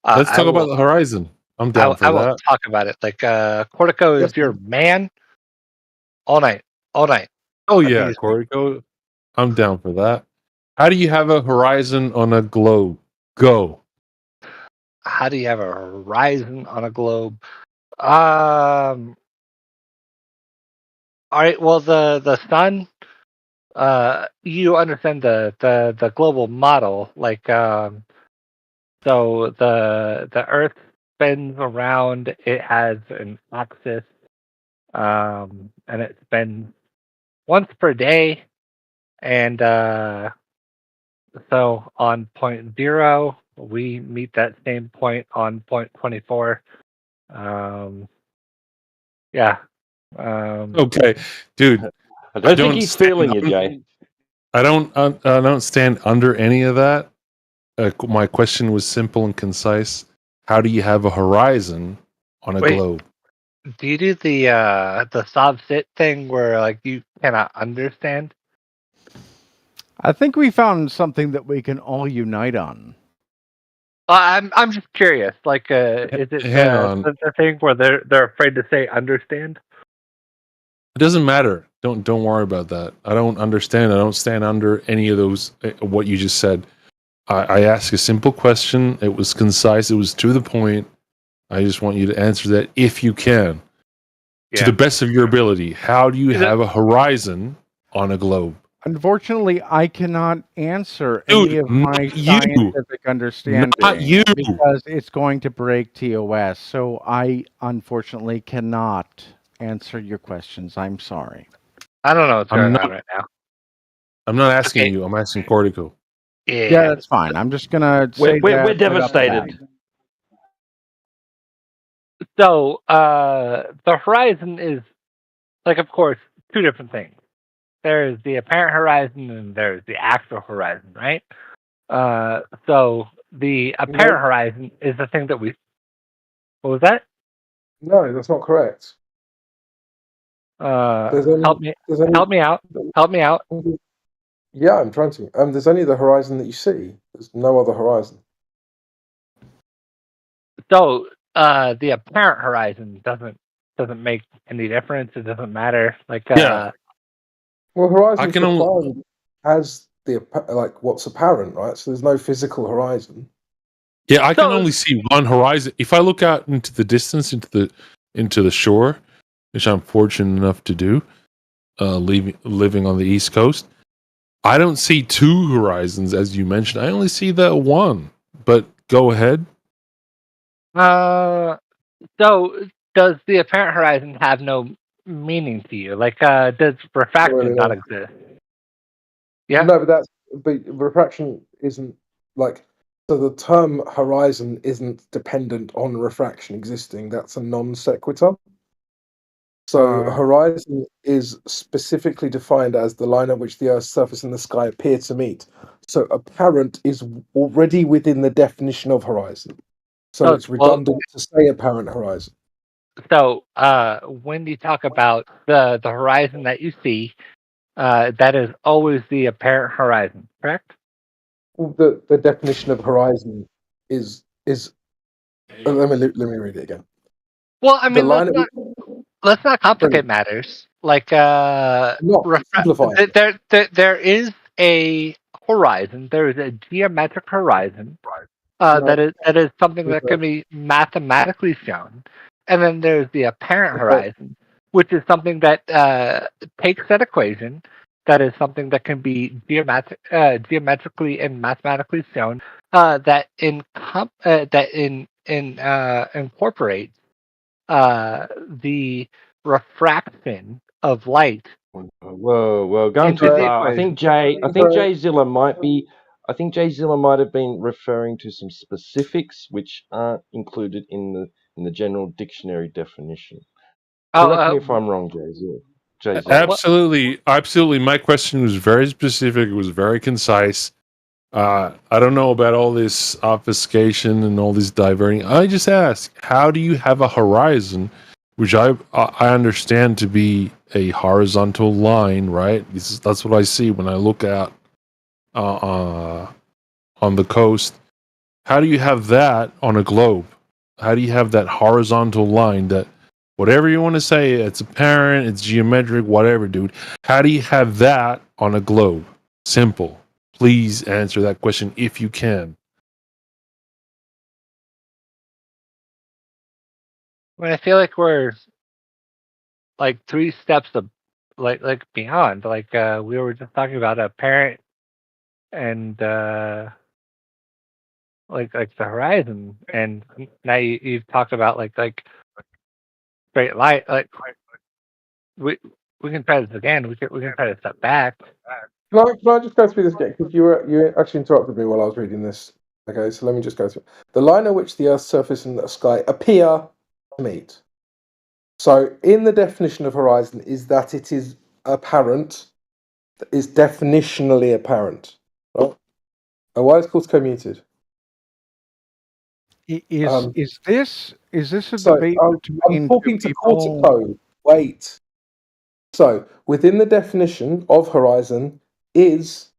Let's I talk will, about the horizon. I'm down for I will that. talk about it. Like Cortico is your man. All night. Oh Like, yeah, he's- Corey, go. I'm down for that. How do you have a horizon on a globe? Go. How do you have a horizon on a globe? All right. Well, the sun. You understand the global model, like so the Earth spins around. It has an axis, and it spins once per day, and so on point 0, we meet that same point on point 24. Yeah. Okay, dude. I don't think he's stand feeling you, Jay. I don't stand under any of that. My question was simple and concise. How do you have a horizon on a Wait. globe? Do you do the sob sit thing where like you cannot understand? I think we found something that we can all unite on. I'm just curious. Like, is it Hang on. the thing where they're afraid to say understand? It doesn't matter. Don't worry about that. I don't understand. I don't stand under any of those. What you just said. I asked a simple question. It was concise. It was to the point. I just want you to answer that if you can, to the best of your ability. How do you have a horizon on a globe? Unfortunately, I cannot answer Dude, any of my not you. scientific understanding Not you. because it's going to break TOS. So I unfortunately cannot answer your questions. I'm sorry. I don't know what's I'm going not- on right now. I'm not asking you. I'm asking Cortico. Yeah, that's fine. I'm just gonna say We're that right off the devastated. bat. So, the horizon is, like, of course, two different things. There's the apparent horizon and there's the actual horizon, right? So the apparent horizon is the thing that we. What was that? No, that's not correct. There's only- Help me. there's only- Help me out. Help me out. Yeah, I'm trying to. There's only the horizon that you see. There's no other horizon. So, the apparent horizon doesn't make any difference. It doesn't matter. Like, Yeah. Well, horizon I can defined as like what's apparent, right? So there's no physical horizon. Yeah, I can only see one horizon. If I look out into the distance, into the shore, which I'm fortunate enough to do, living on the East Coast, I don't see two horizons as you mentioned. I only see that one. But go ahead. So does the apparent horizon have no meaning to you? Like, does refraction Really not not. exist? Yeah. No, but refraction isn't like. So the term horizon isn't dependent on refraction existing. That's a non sequitur. So horizon is specifically defined as the line at which the Earth's surface and the sky appear to meet. So apparent is already within the definition of horizon. So it's redundant to say apparent horizon. So, when you talk about the horizon that you see, that is always the apparent horizon, correct? Well, the definition of horizon is let me read it again. Well, I mean, line let's not complicate matters. Like, simplify there is a horizon. There is a geometric horizon that is something that can be mathematically shown, and then there's the apparent horizon, which is something that takes that equation. That is something that can be geometrically and mathematically shown. That incorporates the refraction of light. Whoa, going Into too the far. I think Jay Zilla might be. I think Jay Zilla might have been referring to some specifics which aren't included in the general dictionary definition. Correct me if I'm wrong, Jay Zilla. Absolutely. My question was very specific. It was very concise. I don't know about all this obfuscation and all this diverting. I just asked, how do you have a horizon, which I understand to be a horizontal line, right? That's what I see when I look out on the coast. How do you have that on a globe? How do you have that horizontal line that, whatever you want to say, it's apparent, it's geometric, whatever, dude. How do you have that on a globe? Simple. Please answer that question if you can. Well, I feel like we're like 3 steps like beyond. Like, we were just talking about apparent and like the horizon, and now you've talked about like straight light. Like, we can try this again. We can try to step back. Can I just go through this again? Because you actually interrupted me while I was reading this. Okay, so let me just go through. The line at which the Earth's surface and the sky appear to meet. So, in the definition of horizon, is that it is apparent, is definitionally apparent. Right? And why is Cortico muted? Is this a So, debate I'm between two talking to people? Cortico. Wait. So, within the definition of horizon, is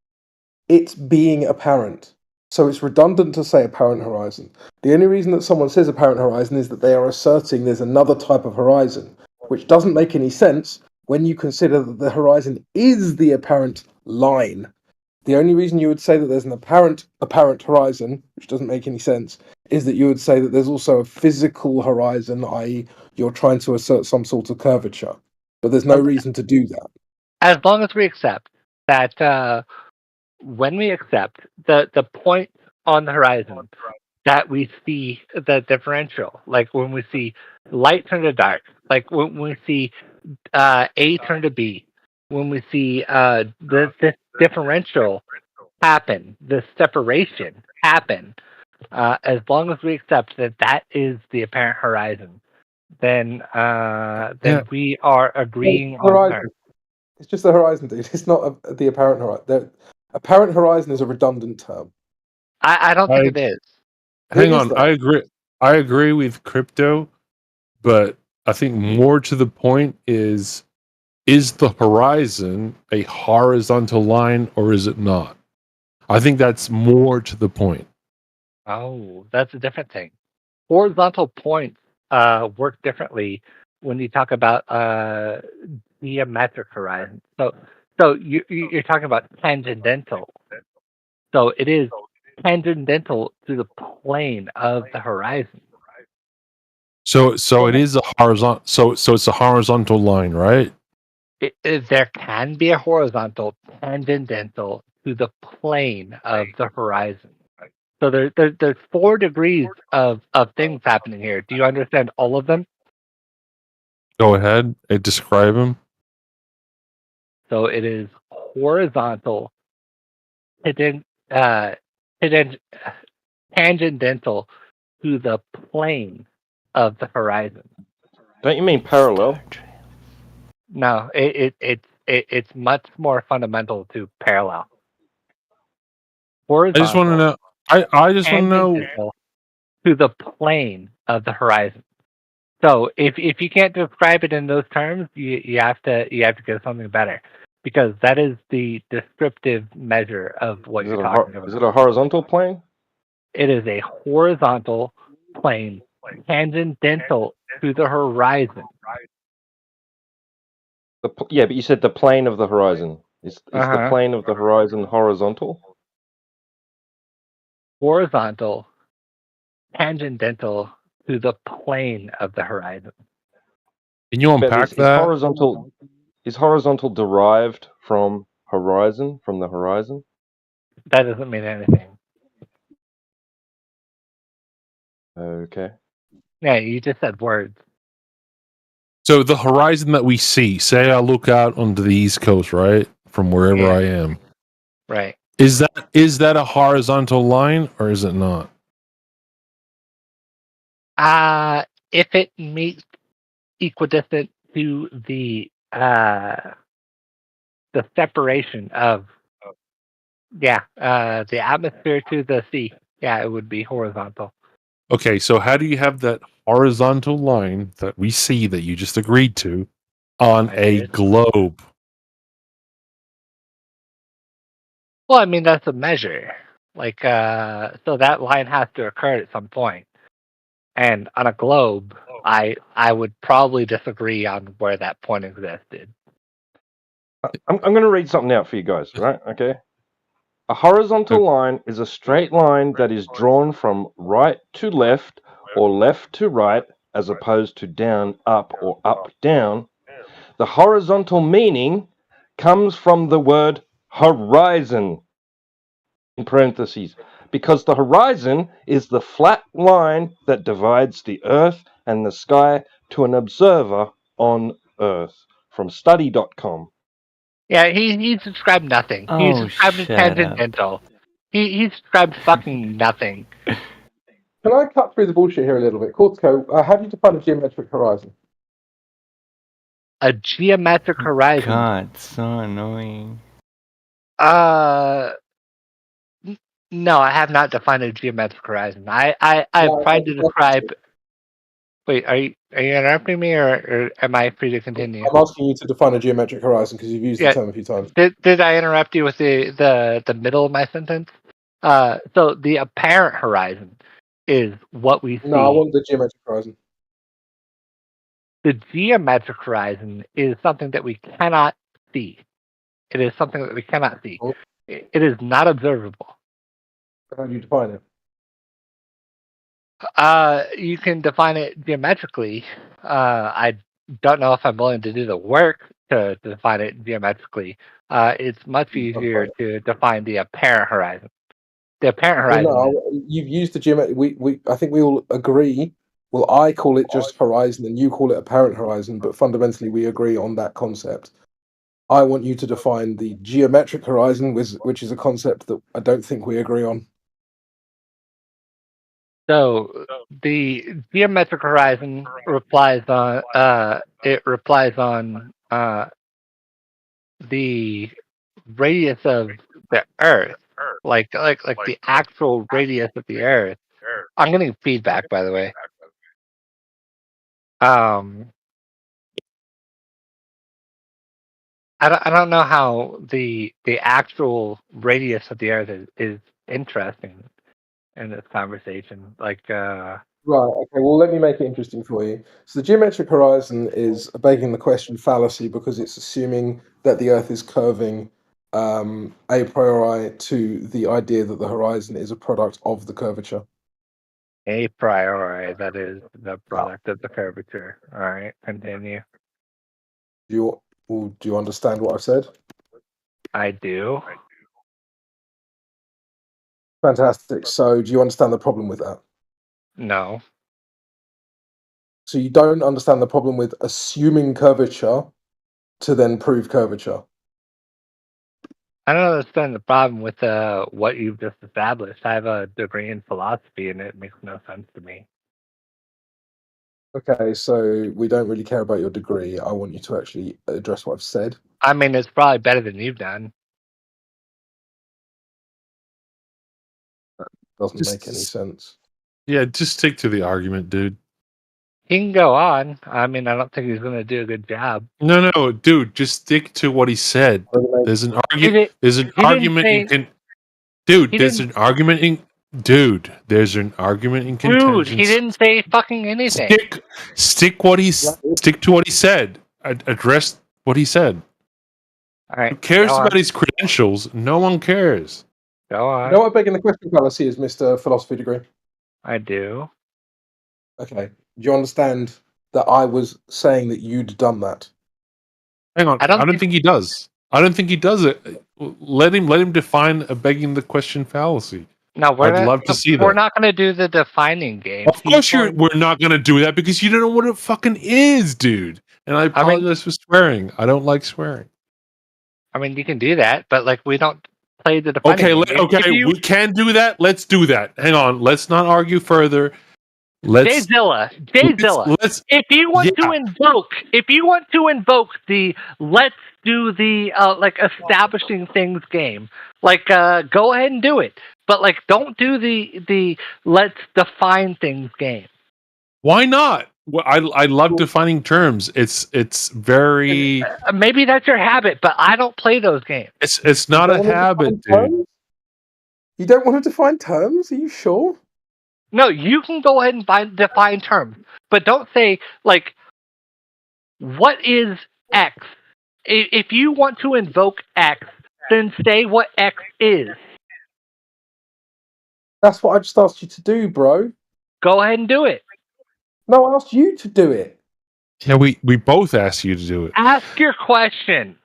it's being apparent. So it's redundant to say apparent horizon. The only reason that someone says apparent horizon is that they are asserting there's another type of horizon, which doesn't make any sense when you consider that the horizon is the apparent line. The only reason you would say that there's an apparent horizon, which doesn't make any sense, is that you would say that there's also a physical horizon, i.e., you're trying to assert some sort of curvature. But there's no reason to do that. As long as we accept that when we accept the point on the horizon that we see the differential, like when we see light turn to dark, like when we see A turn to B, when we see this differential happen, this separation happen, as long as we accept that that is the apparent horizon, then we are agreeing on Horizon. terms. It's just the horizon, dude. It's not the apparent horizon. The apparent horizon is a redundant term. I don't think it is. Hang on, I agree. I agree with Crypto, but I think more to the point is the horizon a horizontal line or is it not? I think that's more to the point. Oh, that's a different thing. Horizontal points work differently when you talk about geometric horizon. So you're talking about tangential. So it is tangential to the plane of the horizon. So it is a horizontal. So it's a horizontal line, right? There can be a horizontal tangential to the plane of the horizon. So there's 4 degrees of things happening here. Do you understand all of them? Go ahead and describe them. So it is horizontal, tangential to the plane of the horizon. Don't you mean parallel? No, it's much more fundamental to parallel. I just want to know. I just want to know. Tangential to the plane of the horizon. So if you can't describe it in those terms, you have to get something better, because that is the descriptive measure of what you're talking about. Is it a horizontal plane? It is a horizontal plane tangential to the horizon. Yeah, but you said the plane of the horizon. Is the plane of the horizon horizontal? Horizontal, tangential to the plane of the horizon. Can you unpack that? Is horizontal derived from horizon, from the horizon? That doesn't mean anything. Okay. Yeah, you just said words. So the horizon that we see, say I look out onto the East Coast, right, from wherever I am. Right. Is that a horizontal line or is it not? If it meets equidistant to the separation of the atmosphere to the sea, it would be horizontal. Okay, so how do you have that horizontal line that we see that you just agreed to on a globe? Well, I mean, that's a measure. Like, so that line has to occur at some point. And on a globe, I would probably disagree on where that point existed. I'm going to read something out for you guys, right? Okay. A horizontal line is a straight line that is drawn from right to left or left to right, as opposed to down, up, or up, down. The horizontal meaning comes from the word horizon, in parentheses, because the horizon is the flat line that divides the earth and the sky to an observer on earth, from study.com. Yeah, he described nothing. He described tangential. He described fucking nothing. Can I cut through the bullshit here a little bit? Cortico, how do you define a geometric horizon? A geometric horizon. God, so annoying. No, I have not defined a geometric horizon. I've tried to describe. Wait, are you interrupting me, or am I free to continue? I'm asking you to define a geometric horizon because you've used the term a few times. Did I interrupt you with the middle of my sentence? So the apparent horizon is what we see. No, I want the geometric horizon. The geometric horizon is something that we cannot see. It is something that we cannot see. It is not observable. How do you define it? You can define it geometrically. I don't know if I'm willing to do the work to define it geometrically. It's much easier to define the apparent horizon. The apparent horizon. Well, no, you've used the geometric. I think we all agree. Well, I call it just horizon, and you call it apparent horizon. But fundamentally, we agree on that concept. I want you to define the geometric horizon, which is a concept that I don't think we agree on. So the geometric horizon replies on the radius of the Earth, like the actual radius of the Earth. I'm getting feedback, by the way. I don't know how the actual radius of the Earth is interesting in this conversation. Right, okay, well, let me make it interesting for you. So the geometric horizon is a begging the question fallacy because it's assuming that the Earth is curving a priori to the idea that the horizon is a product of the curvature. A priori, that is the product of the curvature. All right, continue. Do you understand what I've said? I do. Fantastic. So do you understand the problem with that? No. So you don't understand the problem with assuming curvature to then prove curvature? I don't understand the problem with what you've just established. I have a degree in philosophy, and it makes no sense to me. Okay, so we don't really care about your degree. I want you to actually address what I've said. I mean, it's probably better than you've done. Doesn't make any sense. Yeah, just stick to the argument, dude. He can go on. I mean, I don't think he's going to do a good job. No, dude, just stick to what he said. There's an argument. There's an argument in. Dude, there's an argument in. Dude, there's an argument in contention. Dude, he didn't say fucking anything. Stick to what he said. Address what he said. All right. Who cares about his credentials? No one cares. Go on. You know what begging the question fallacy is, Mr. Philosophy degree? I do. Okay. Do you understand that I was saying that you'd done that? Hang on. I don't think he does. I don't think he does it. Let him define a begging the question fallacy. No, I'd love to see that. We're not going to do the defining game. Of course we're not going to do that because you don't know what it fucking is, dude. And I apologize for swearing. I don't like swearing. I mean, you can do that, but we don't play the defining game. Okay, we can do that. Let's do that. Hang on. Let's not argue further. Jayzilla, if you want to invoke the let's do the establishing things game, go ahead and do it. But don't do the let's define things game. Why not? Well, I love defining terms. It's very maybe that's your habit, but I don't play those games. It's not a habit, dude. You don't want to define terms? Are you sure? No, you can go ahead and define terms, but don't say what is X. If you want to invoke X, then say what X is. That's what I just asked you to do, bro. Go ahead and do it. No, I asked you to do it. Yeah, we both asked you to do it. Ask your question.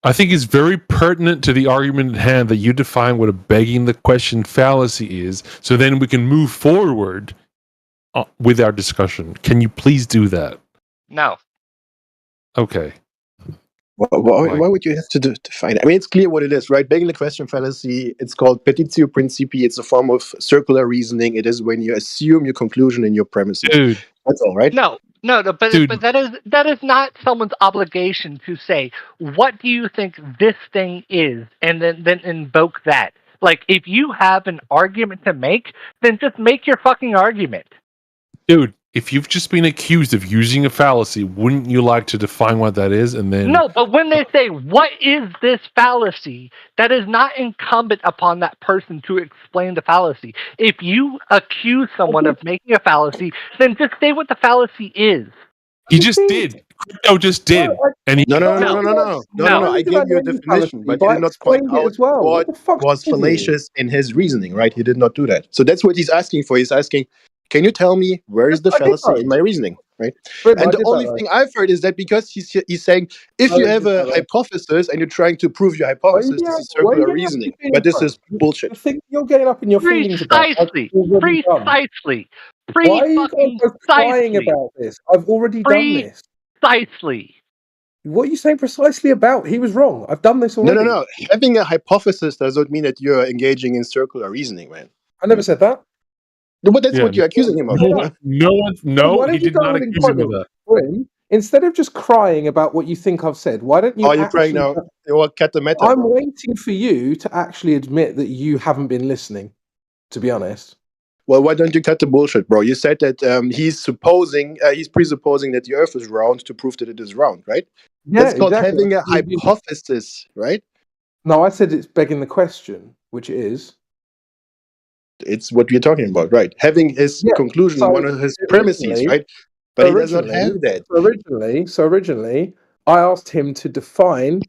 I think it's very pertinent to the argument at hand that you define what a begging the question fallacy is, so then we can move forward with our discussion. Can you please do that? No. Okay. Why would you have to define it? I mean, it's clear what it is, right? Begging the question fallacy, it's called petitio principii. It's a form of circular reasoning. It is when you assume your conclusion in your premises. Dude. That's all, right? No. No, but Dude. that is not someone's obligation to say, what do you think this thing is, and then invoke that. Like, if you have an argument to make, then just make your fucking argument. Dude, if you've just been accused of using a fallacy, wouldn't you like to define what that is and then No, but when they say, what is this fallacy, that is not incumbent upon that person to explain the fallacy. If you accuse someone of making a fallacy, then just say what the fallacy is. He just did. Crypto just did. And he No. I gave you a definition, but he did not point out what was fallacious in his reasoning, right? He did not do that. So that's what he's asking for. He's asking, can you tell me where is the fallacy in my reasoning, right? And the only thing I've heard is that because he's saying, if you have a hypothesis and you're trying to prove your hypothesis, this is circular reasoning. But this is bullshit. You're getting up in your feelings about it. Precisely. Why are you guys crying about this? I've already done this. Precisely. What are you saying precisely about? He was wrong. I've done this already. No. Having a hypothesis doesn't mean that you're engaging in circular reasoning, man. I never said that. But that's what you're accusing him of. No, he did not accuse him of that. Instead of just crying about what you think I've said, why don't you? Oh, you're crying now. You're I'm waiting for you to actually admit that you haven't been listening. To be honest. Well, why don't you cut the bullshit, bro? You said that he's presupposing that the Earth is round to prove that it is round, right? Yeah, that's called exactly. having a hypothesis, right? No, I said it's begging the question, which is. It's what we're talking about, right? Having his conclusion, one of his premises, right? But he does not have that. So originally, I asked him to define,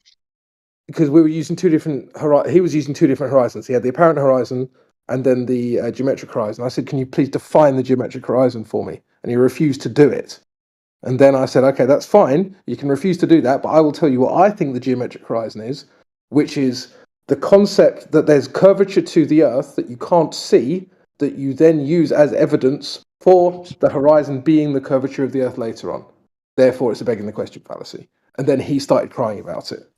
because we were using he was using two different horizons. He had the apparent horizon and then the geometric horizon. I said, can you please define the geometric horizon for me? And he refused to do it. And then I said, okay, that's fine. You can refuse to do that, but I will tell you what I think the geometric horizon is, which is the concept that there's curvature to the Earth that you can't see, that you then use as evidence for the horizon being the curvature of the Earth later on. Therefore, it's a begging the question fallacy. And then he started crying about it.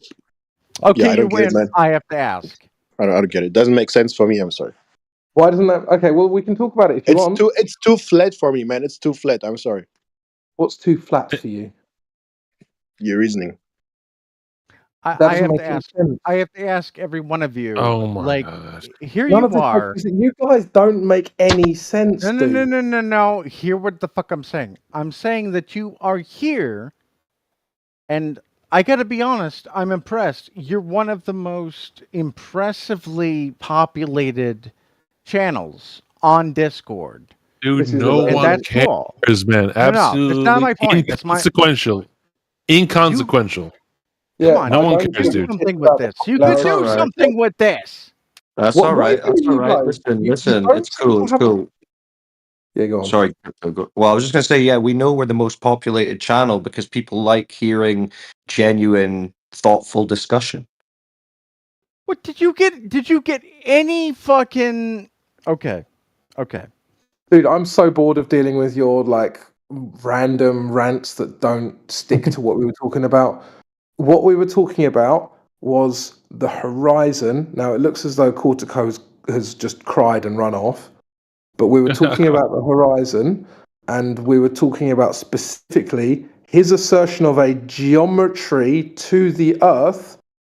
Okay, yeah, I don't get it, man. I have to ask. I don't get it. It doesn't make sense for me. I'm sorry. Why doesn't that? Okay, well, we can talk about it if you want. It's too flat for me, man. It's too flat. I'm sorry. What's too flat for you? Your reasoning. I have to ask every one of you. Oh my God! Here you are. You guys don't make any sense. No. Hear what the fuck I'm saying. I'm saying that you are here, and I got to be honest. I'm impressed. You're one of the most impressively populated channels on Discord. Dude, no one cares, man. Absolutely. It's not my point. Inconsequential. Come on, no one cares, dude. Something with this. You could do something with this. That's all right. That's all right. Listen. It's cool. It's cool. Yeah, go on. Sorry. Well, I was just gonna say, yeah, we know we're the most populated channel because people like hearing genuine, thoughtful discussion. What did you get? Did you get any fucking? Okay. Dude, I'm so bored of dealing with your random rants that don't stick to what we were talking about. What we were talking about was the horizon. Now, it looks as though Cortico has just cried and run off. But we were talking about the horizon, and we were talking about specifically his assertion of a geometry to the Earth,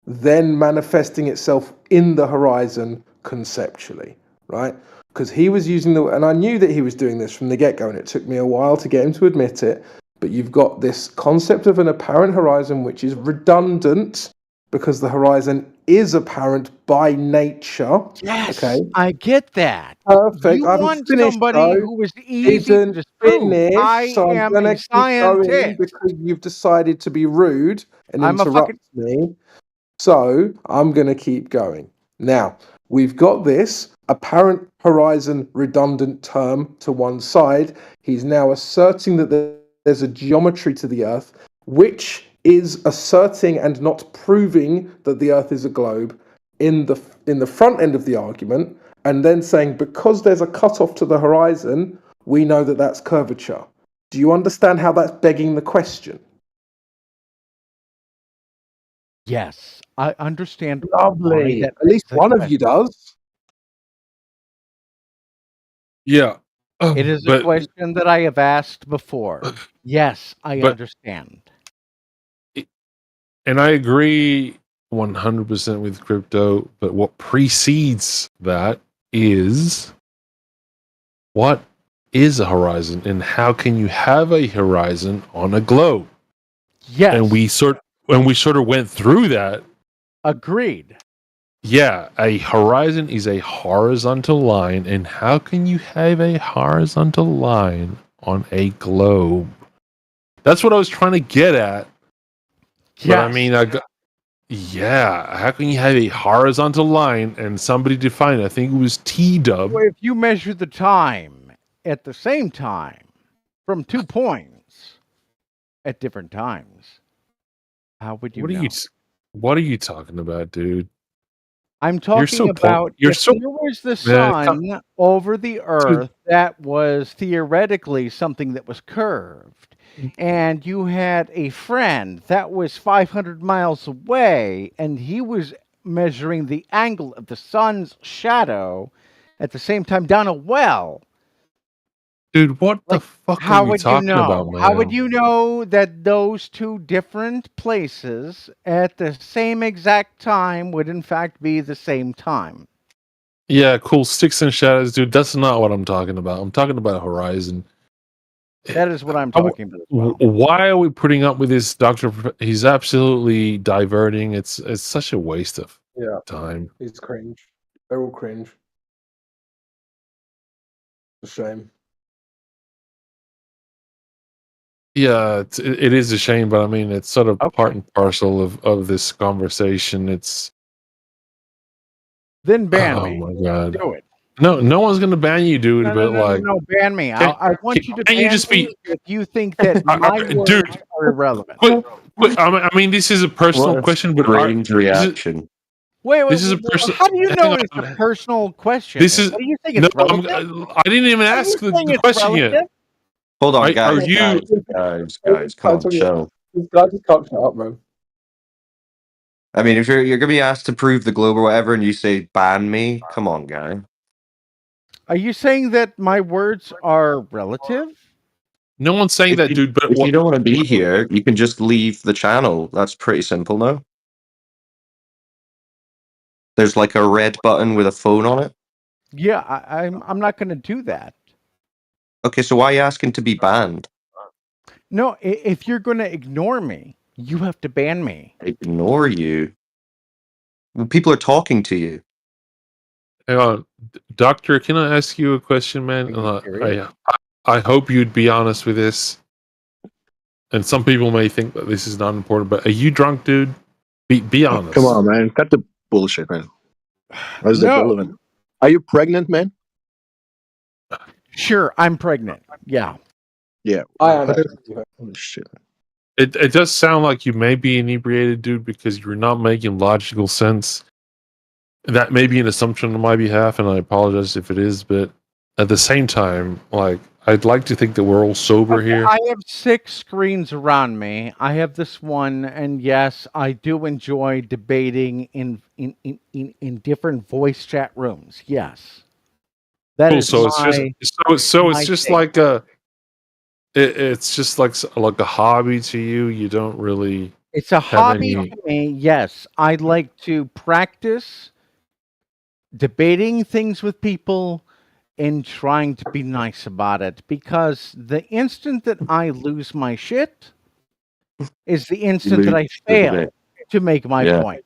then manifesting itself in the horizon conceptually, right? Because he was using and I knew that he was doing this from the get-go, and it took me a while to get him to admit it. But you've got this concept of an apparent horizon, which is redundant because the horizon is apparent by nature. Yes, okay, I get that. Perfect. You I want finished, somebody though. who is easy to disprove. I am a scientist. Because you've decided to be rude and I'm interrupt me. So I'm going to keep going. Now, we've got this apparent horizon redundant term to one side. He's now asserting that there's a geometry to the Earth, which is asserting and not proving that the Earth is a globe in the front end of the argument, and then saying because there's a cutoff to the horizon, we know that that's curvature. Do you understand how that's begging the question? Yes, I understand. Lovely. At least one of you does. Yeah. It is a But question that I have asked before. Yes, I But- understand. and I agree 100% with crypto, but what precedes that is what is a horizon and how can you have a horizon on a globe? Yes. And we sort of went through that. Agreed. Yeah, a horizon is a horizontal line, and how can you have a horizontal line on a globe? That's what I was trying to get at. But I Yes. mean, how can you have a horizontal line and somebody defined it? I think it was T-Dub. Well, if you measure the time at the same time from 2 points at different times, how would you know? What are you talking about, dude? I'm You're talking so about you're if so there was the Man, sun over the earth that was theoretically something that was curved, and you had a friend that was 500 miles away, and he was measuring the angle of the sun's shadow at the same time down a well. Dude, what the fuck How are you would you talking know? about, man? How would you know that those two different places at the same exact time would in fact be the same time? Yeah, cool. Sticks and shadows, dude. That's not what I'm talking about. I'm talking about horizon. That is what I'm talking about as well. Why are we putting up with this doctor? He's absolutely diverting. It's such a waste of time. He's cringe. They're all cringe. It's a shame. Yeah, it is a shame, but I mean, it's sort of part and parcel of this conversation. It's Then ban me. oh my god, Do it. no one's gonna ban you, dude. But like, No, ban me. I want you to can ban you just me be, if you think that my words dude? are irrelevant. I mean, this is a personal question, but Strange reaction. Wait, this is a personal. how do you know it's a personal question? This is What do you think no. it's relative? I didn't even Are you ask the saying it's question yet. relative? Hold on, Are guys, you? guys, come on, chill. This guy just can't shut up, man. I mean, if you're gonna be asked to prove the globe or whatever, and you say ban me, come on, guy. Are you saying that my words are relative? No one's saying that, dude. But If you don't want to be here, you can just leave the channel. That's pretty simple, no? There's like a red button with a phone on it. Yeah, I'm not going to do that. Okay, so why are you asking to be banned? No, if you're going to ignore me, you have to ban me. Ignore you? Well, people are talking to you. Hang on, Doctor. Can I ask you a question, man? I hope you'd be honest with this. And some people may think that this is not important, but are you drunk, dude? Be honest. Come on, man. Cut the bullshit, man. How is that No. relevant? Are you pregnant, man? Sure, I'm pregnant. Yeah. Yeah. I am. Holy shit. It does sound like you may be inebriated, dude, because you're not making logical sense. That may be an assumption on my behalf, and I apologize if it is, but at the same time, like, I'd like to think that we're all sober here. I have 6 screens around me. I have this one, and yes, I do enjoy debating in different voice chat rooms. Yes. That Cool. is So it's just my it's just take. like it's just like a hobby to you. You don't really. It's a have hobby any- to me. Yes, I'd like to practice debating things with people and trying to be nice about it, because the instant that I lose my shit is the instant that I lose the fail debate. to make my Yeah. point.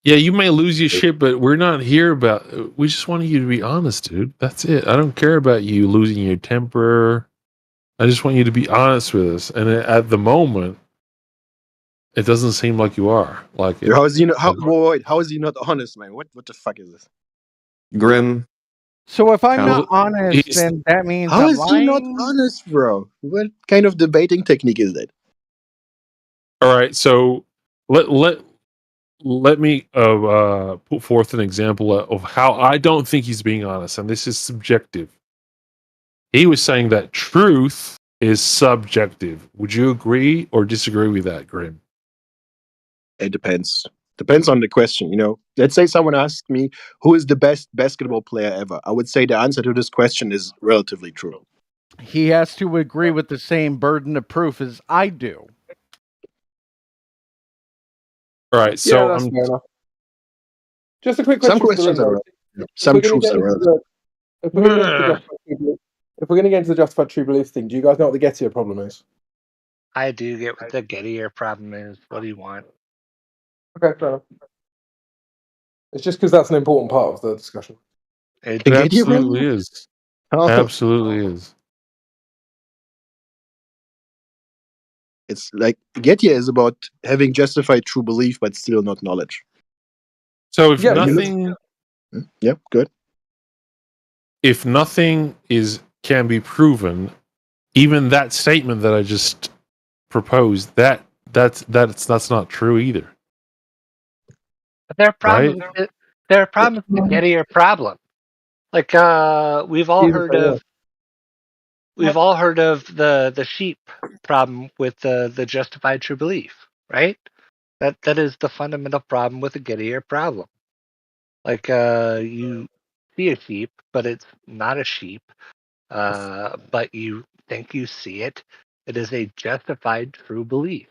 Yeah, you may lose your shit, but we're not here about. We just want you to be honest, dude. That's it. I don't care about you losing your temper. I just want you to be honest with us. And at the moment, it doesn't seem like you are. Like, How is he not? How is he not honest, man? What the fuck is this? Grim. So if I'm Well, not honest, then that means How I'm is he not lying? honest, bro? What kind of debating technique is that? all right, so let me put forth an example of how I don't think he's being honest, and this is subjective. He was saying that truth is subjective. Would you agree or disagree with that, Grim? It depends. Depends on the question, you know. Let's say someone asks me, who is the best basketball player ever? I would say the answer to this question is relatively true. He has to agree with the same burden of proof as I do. All right, so that's fair enough. Just a quick Some question for the questions room. are some truths are relative. If we're going to get into the justified true belief thing, do you guys know what the Gettier problem is? I do get what the Gettier problem is. What do you want? Okay, fair enough. It's just because that's an important part of the discussion. It absolutely is. Absolutely is. It's like Gettier is about having justified true belief, but still not knowledge. So if nothing, yep, good. If nothing can be proven, even that statement that I just proposed, that's not true either. But there are problems. There are problems with the Gettier problem. Like we've all heard of the sheep problem with the justified true belief, right? That is the fundamental problem with the Gettier problem. Like you see a sheep, but it's not a sheep. But you think you see it. It is a justified true belief.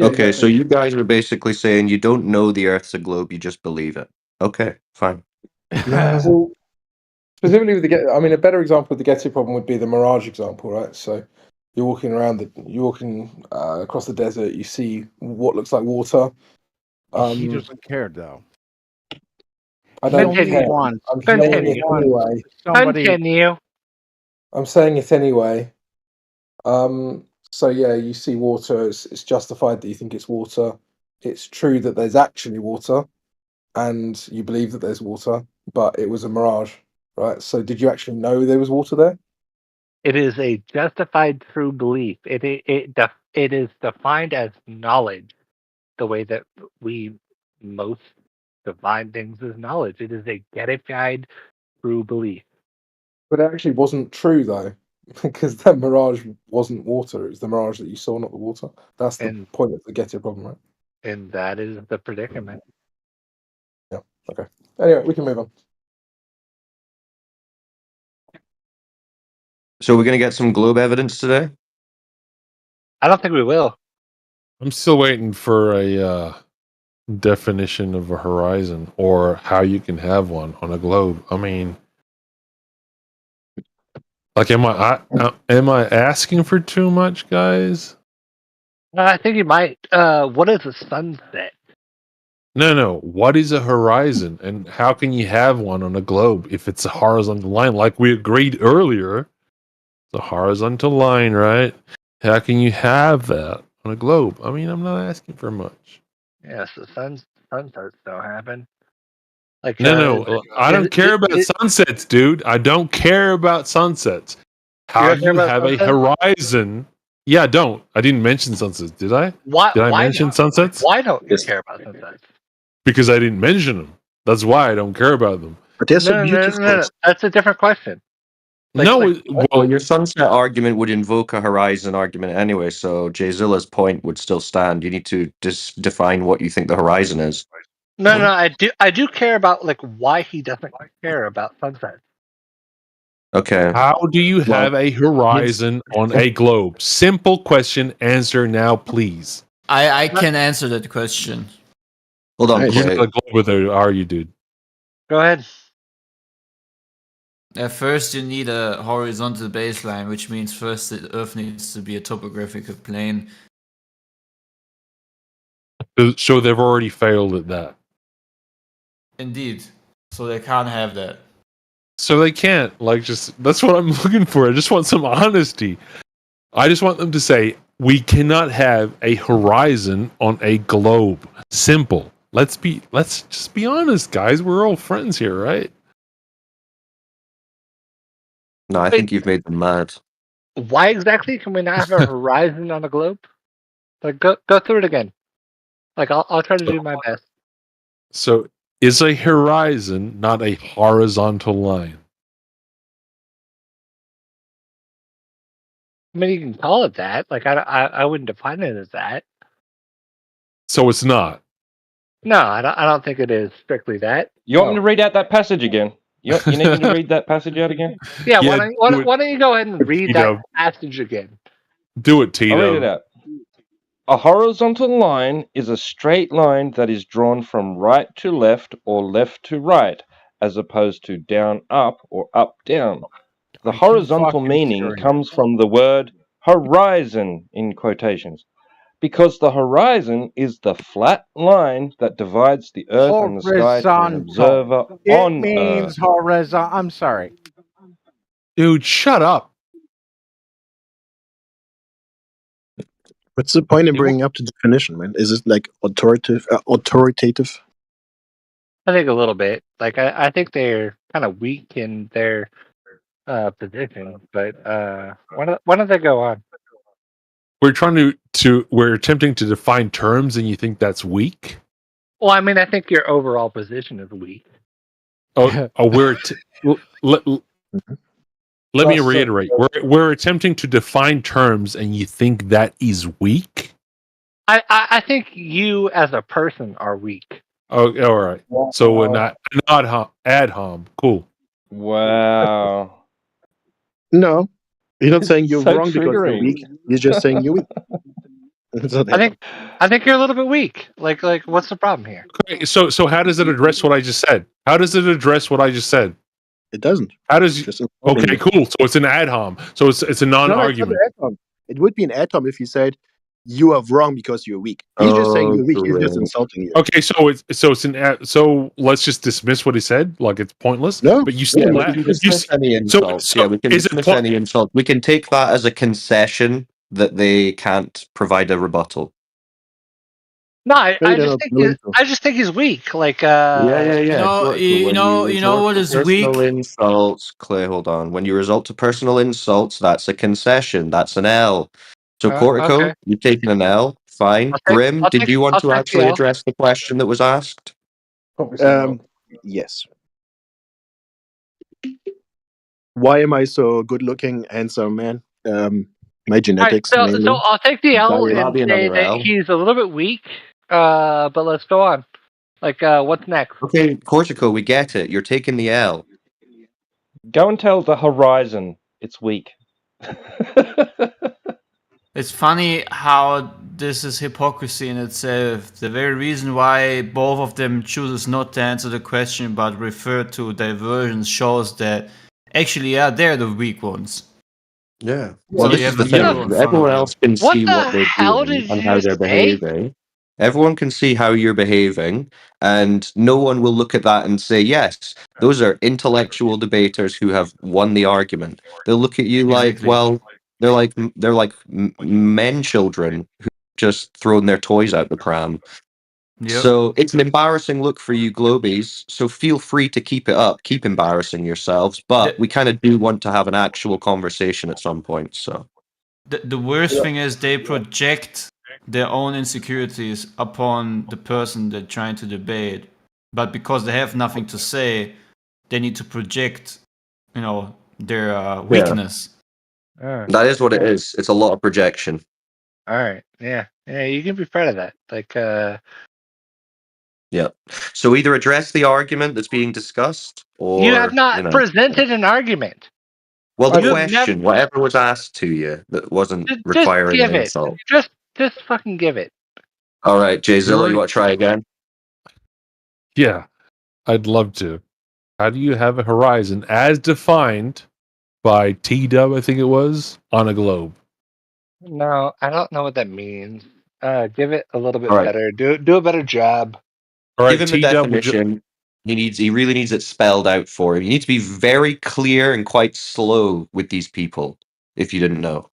Okay, so you guys are basically saying you don't know the Earth's a globe, you just believe it. Okay, fine. Well, specifically with a better example of the Gettier problem would be the mirage example, right? So you're walking across the desert, you see what looks like water. He doesn't care, though. I don't Continue. care. I'm saying it anyway. Continue. I'm saying it anyway. So yeah, you see water. It's justified that you think it's water. It's true that there's actually water, and you believe that there's water, but it was a mirage, right? So did you actually know there was water there? It is a justified true belief. It is defined as knowledge, the way that we most define things as knowledge. It is a Gettified true belief. But it actually wasn't true though, because that mirage wasn't water. It was the mirage that you saw, not the water. That's the point of the Gettier problem, right? And that is the predicament. Yeah. Okay. Anyway, we can move on. So we're going to get some globe evidence today? I don't think we will. I'm still waiting for a definition of a horizon or how you can have one on a globe. I mean, like, am I asking for too much, guys? I think you might. What is a sunset? No. What is a horizon, and how can you have one on a globe if it's a horizontal line? Like we agreed earlier, the horizontal line, right? How can you have that on a globe? I mean, I'm not asking for much. Yes, the sunsets don't happen. Like No, I don't care about sunsets, dude. I don't care about sunsets. How don't care you about have sunsets? a horizon? Yeah, I don't. I didn't mention sunsets, did I? Why? Did I why mention not? sunsets? Why don't you care about sunsets? Because I didn't mention them. That's why I don't care about them. But they're so No, beautiful. that's a different question. Well, your sunset argument would invoke a horizon argument anyway, so Jayzilla's point would still stand. You need to just define what you think the horizon is. No, I do care about like why he doesn't care about sunsets. Okay. How do you have a horizon on a globe? Simple question. Answer now, please. I can answer that question. Hold on. Who's got a globe with it? Are you, dude? Go ahead. At first, you need a horizontal baseline, which means first the Earth needs to be a topographical plane. So they've already failed at that. Indeed. So they can't have that. So they can't. That's what I'm looking for. I just want some honesty. I just want them to say, we cannot have a horizon on a globe. Simple. Let's just be honest, guys. We're all friends here, right? No, I think you've made them mad. Why exactly can we not have a horizon on a globe? Like go through it again. Like I'll try to do my best. So is a horizon not a horizontal line? I mean, you can call it that. Like I wouldn't define it as that. So it's not. No, I don't think it is strictly that. You want me to read out that passage again? You need me to read that passage out again? Yeah, why don't you go ahead and read that T-Dub. passage again? Do it, Tito. I'll read it out. A horizontal line is a straight line that is drawn from right to left or left to right, as opposed to down up or up down. The horizontal meaning comes from the word horizon in quotations, because the horizon is the flat line that divides the earth and the sky to an observer It on means earth. horizontal. I'm sorry. Dude, shut up. What's the point in bringing up the definition, man? Is it like authoritative? I think a little bit. Like I think they're kind of weak in their position, but why don't they go on? We're trying we're attempting to define terms, and you think that's weak? Well, I mean, I think your overall position is weak. Let me reiterate. We're attempting to define terms, and you think that is weak? I think you as a person are weak. Oh, all right. So we're not ad hom. Cool. Wow. No, you're not saying you're So wrong because you're triggering. weak. You're just saying you're weak. I think you're a little bit weak. Like what's the problem here? Okay, so how does it address what I just said? How does it address what I just said? It doesn't. How does okay, cool. So it's an ad hom. So it's a non-argument. It would be an ad hom if you said you are wrong because you're weak. He's just saying you're weak. He's just insulting you. Okay, so let's just dismiss what he said, like it's pointless. No, but you still we can dismiss any insults. We can dismiss any insult. We can take that as a concession that they can't provide a rebuttal. No, I just think he's weak. Like Yeah. You know what is weak? Personal insults. Clay, hold on. When you resort to personal insults, that's a concession. That's an L. So Cortico, okay. you've taken an L. Fine. Grim, did you want to actually address the question that was asked? Yes. Why am I so good-looking, handsome man? My genetics. Right, so I'll take the L and Lobby say another that L. he's a little bit weak. But let's go on. Like, what's next? Okay, Cortico, we get it. You're taking the L. Go and tell the horizon it's weak. It's funny how this is hypocrisy in itself. The very reason why both of them chooses not to answer the question but refer to diversions shows that actually, yeah, they're the weak ones. Yeah. Well, This is the thing. Everyone else can see what they're doing and how they're behaving. Everyone can see how you're behaving, and no one will look at that and say, yes, those are intellectual debaters who have won the argument. They'll look at you like, well, they're like men children who just thrown their toys out the pram. Yep. So it's an embarrassing look for you Globies, so feel free to keep it up, keep embarrassing yourselves, but we kind of do want to have an actual conversation at some point. So the worst thing is they project their own insecurities upon the person they're trying to debate, but because they have nothing to say, they need to project, their weakness. that is what it is. It's a lot of projection. All right, yeah, you can be proud of that. Like, yeah. So either address the argument that's being discussed, or you have not presented an argument. Well, the question, whatever was asked to you, that wasn't requiring an insult. Just fucking give it. All right, Jayzilla, you want to try again? Yeah, I'd love to. How do you have a horizon as defined by T-Dub, I think it was, on a globe? No, I don't know what that means. Give it a little bit better. Do a better job. All right, give him the definition. He really needs it spelled out for him. You need to be very clear and quite slow with these people, if you didn't know.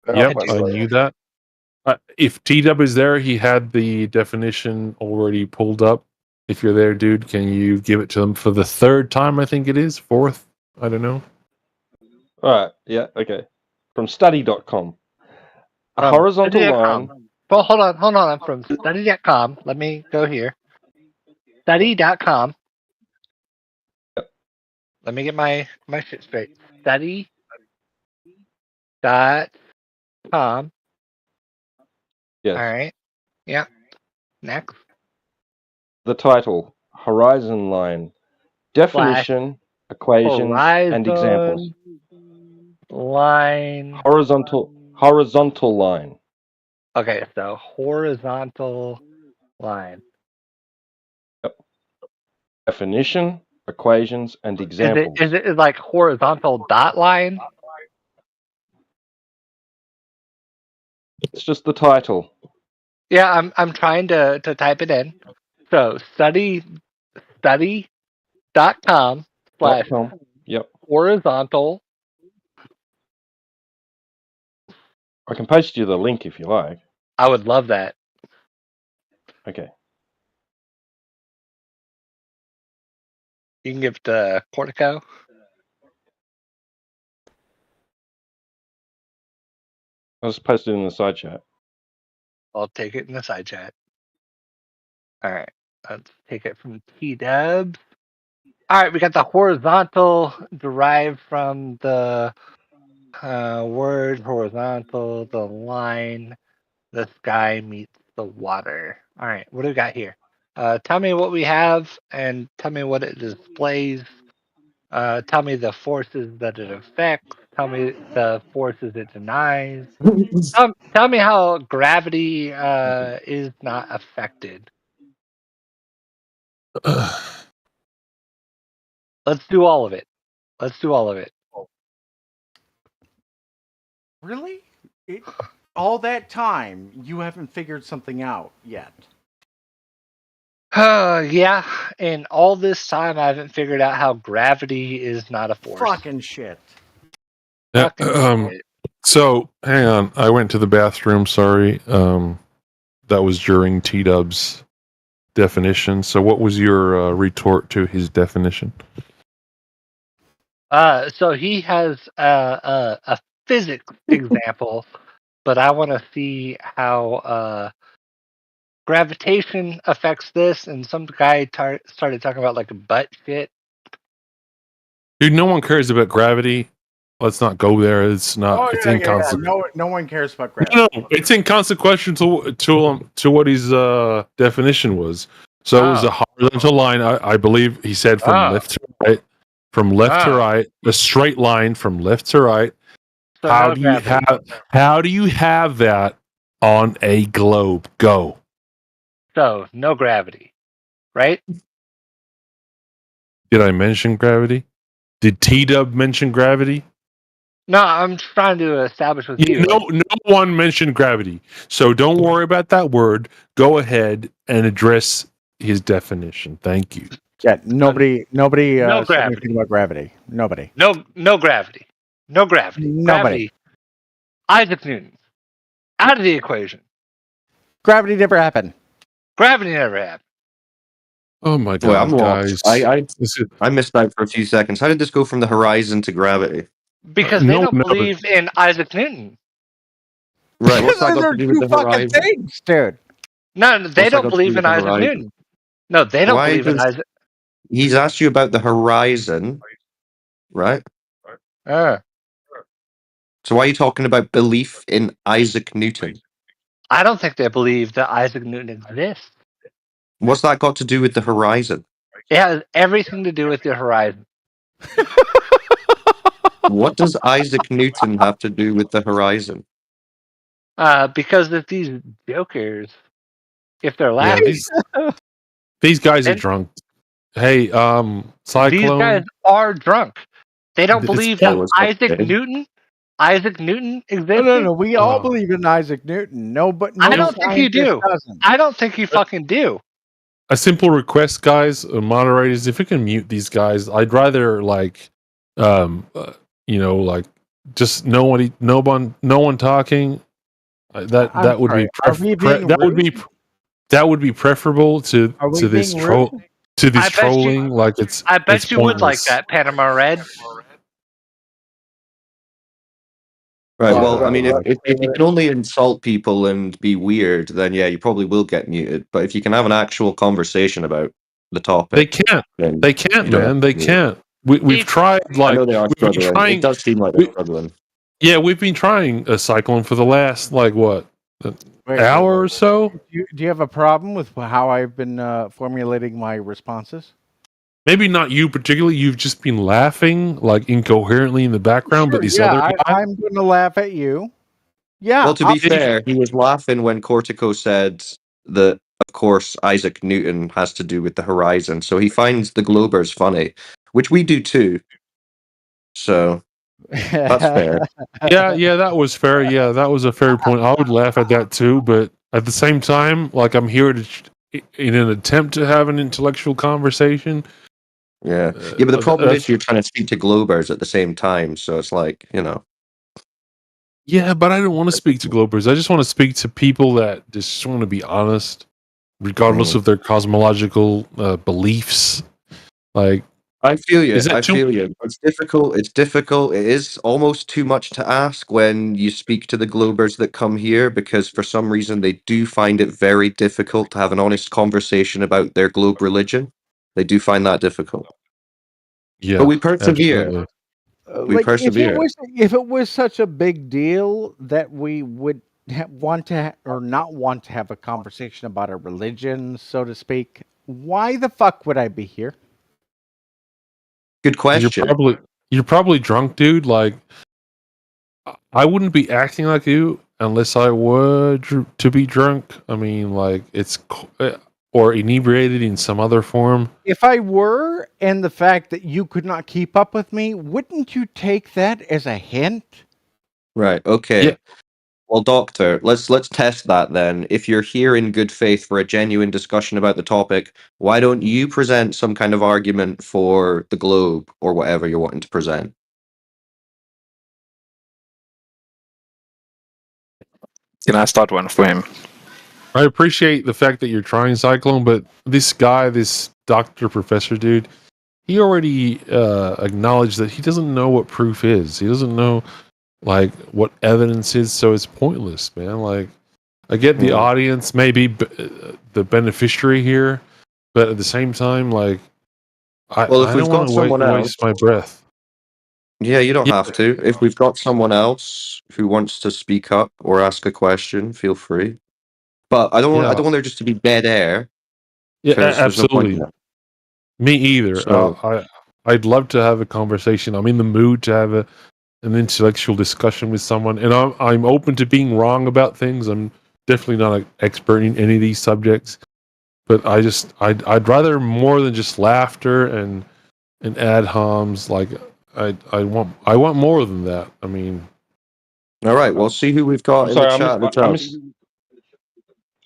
Yep, I knew that. If T-Dub is there, he had the definition already pulled up. If you're there, dude, can you give it to them for the third time, I think it is? Fourth? I don't know. All right, yeah, okay. From study.com. A horizontal line. Well, hold on. I'm from study.com. Let me go here. Study.com. Yep. Let me get my shit straight. Study.com. Yes. All right. Yeah. Next. the title: Horizon Line. Definition, equations, and examples. Line. Horizontal line. Okay, so horizontal line. Yep. Definition, equations, and examples. Is it like horizontal dot line? It's just the title. Yeah, I'm trying to type it in. So study.com/. Yep. Horizontal. I can post you the link if you like. I would love that. Okay. You can give it to Cortico. I'll just post it in the side chat. I'll take it in the side chat. All right. Let's take it from T-Dubs. All right, we got the horizontal derived from the word horizontal, the line, the sky meets the water. All right, what do we got here? Tell me what we have and tell me what it displays. Tell me the forces that it affects. Tell me the forces it denies. Tell me how gravity is not affected. Let's do all of it. Really? All that time, you haven't figured something out yet. Yeah, and all this time I haven't figured out how gravity is not a force. Fucking shit. Yeah, so hang on, I went to the bathroom. Sorry, that was during T-Dub's definition. So, what was your retort to his definition? So he has a physics example, but I want to see how gravitation affects this. And some guy started talking about like butt shit. Dude, no one cares about gravity. Let's not go there. It's not. It's inconsequential. No one cares about gravity. No, it's inconsequential to what his definition was. So it was a horizontal line. I believe he said from left to right. From left to right, a straight line from left to right. So how no do you have that on a globe? Go. So no gravity, right? Did I mention gravity? Did T-Dub mention gravity? No, I'm trying to establish with you. No one mentioned gravity. So don't worry about that word. Go ahead and address his definition. Thank you. Yeah, nobody No said gravity. anything about gravity. Nobody. No gravity. No gravity. Nobody. Gravity. Isaac Newton. Out of the equation. Gravity never happened. Gravity never happened. Oh my Boy, I'm god, lost. guys. I missed out for a few seconds. How did this go from the horizon to gravity? Because they don't believe in Isaac Newton. Right, what's that got They're to do with two the fucking horizon? things, dude. No, they What's that don't got to believe do in with the Isaac horizon? Newton. No, they don't Why believe in does- Isaac. He's asked you about the horizon, right? So why are you talking about belief in Isaac Newton? I don't think they believe that Isaac Newton exists. What's that got to do with the horizon? It has everything to do with the horizon. What does Isaac Newton have to do with the horizon? Because if these jokers, if they're Yeah, laughing, these guys are And- drunk. Hey, these Cyclone. guys are drunk. They don't It's- believe that that was Isaac okay. Newton exists. No. We all believe in Isaac Newton. No, but no I don't think you scientist do. doesn't. I don't think you fucking do. A simple request, guys, moderators, if you can mute these guys, I'd rather like, like just no one talking. That I'm would be sorry, are we being that would be preferable to Are we this being troll rude? to this I bet you- trolling. Like it's. I bet it's you would like pointless. that, Panama Red. Right. Yeah, Well, I mean, right, if you can only insult people and be weird, then yeah, you probably will get muted. But if you can have an actual conversation about the topic, They can't. then They can't, you don't man. have They to mute. can't. We've tried. I Like know they are we've been struggling. trying. It does seem like they're struggling. Yeah, we've been trying a cyclone for the last like what Wait, hour or so. Do you have a problem with how I've been formulating my responses? Maybe not you particularly. You've just been laughing like incoherently in the background, but this yeah, other guy. I'm going to laugh at you. Yeah. Well, to be fair, he was laughing when Cortico said that, of course, Isaac Newton has to do with the horizon. So he finds the Globers funny, which we do too. So that's fair. Yeah, that was fair. Yeah, that was a fair point. I would laugh at that too, but at the same time, like I'm here to, in an attempt to have an intellectual conversation. Yeah, but the problem is you're trying to speak to Globers at the same time, so it's like, you know. Yeah, but I don't want to speak to Globers. I just want to speak to people that just want to be honest, regardless of their cosmological beliefs. Like, I feel you. Is it I too- feel you. It's difficult. It's difficult. It is almost too much to ask when you speak to the Globers that come here, because for some reason they do find it very difficult to have an honest conversation about their globe religion. They do find that difficult. Yeah, but we persevere. absolutely. We Like, persevere. if it was such a big deal that we would want to or not want to have a conversation about a religion, so to speak, why the fuck would I be here? Good question. You're probably drunk, dude. Like, I wouldn't be acting like you unless I were to be drunk. I mean, like or inebriated in some other form. If I were, and the fact that you could not keep up with me, wouldn't you take that as a hint? Right. Okay. Well, Doctor, let's test that then. If you're here in good faith for a genuine discussion about the topic, why don't you present some kind of argument for the globe or whatever you're wanting to present? Can I start one for him? I appreciate the fact that you're trying, Cyclone, but this guy, this doctor professor dude, he already acknowledged that he doesn't know what proof is. He doesn't know like what evidence is, so it's pointless, man. Like, I get the audience, maybe the beneficiary here, but at the same time, like, I don't want to waste my breath. Yeah, you don't have to. If we've got someone else who wants to speak up or ask a question, feel free. But I don't want there just to be dead air. Yeah, 'cause there's no point in absolutely. that. Me either. So- I'd love to have a conversation. I'm in the mood to have an intellectual discussion with someone, and I'm open to being wrong about things. I'm definitely not an expert in any of these subjects, but I'd rather more than just laughter and ad homs. Like I want more than that. I mean, all right. We'll see who we've got I'm in sorry, the chat.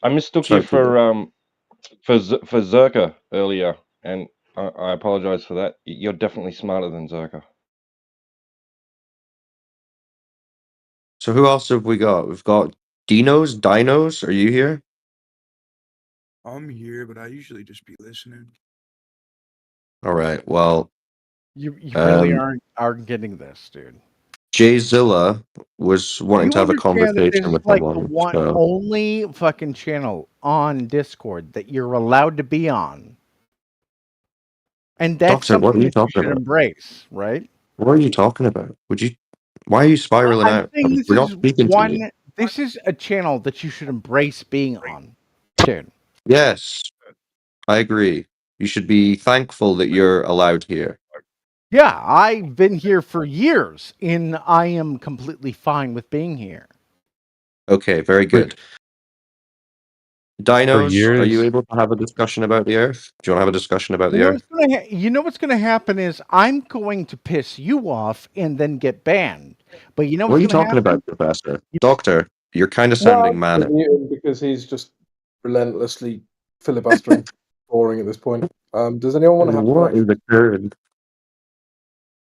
I mistook Sorry, you for Zerka earlier, and I apologize for that. You're definitely smarter than Zerka. So who else have we got? We've got Dinos. Are you here? I'm here, but I usually just be listening. All right. Well, You really aren't getting this, dude. Jay Zilla was wanting to have a conversation with like someone. the one so- only fucking channel on Discord that you're allowed to be on, and that's Doctor, what are something you that you talking should about? embrace, right? What are you talking about? Why are you spiraling I'm out? saying this We're not is speaking to you. This is a channel that you should embrace being on, dude. Yes, I agree. You should be thankful that you're allowed here. Yeah, I've been here for years, and I am completely fine with being here. Okay, very good. Dinos, are you years. able to have a discussion about the Earth? Do you want to have a discussion about the Earth? You know what's going to happen is I'm going to piss you off and then get banned. But you know What are you what's gonna talking happen? about, Professor? Doctor, you're kind of No, sounding I'm manic. gonna mute him because he's just relentlessly filibustering, boring at this point. Does anyone want to have? What is occurring?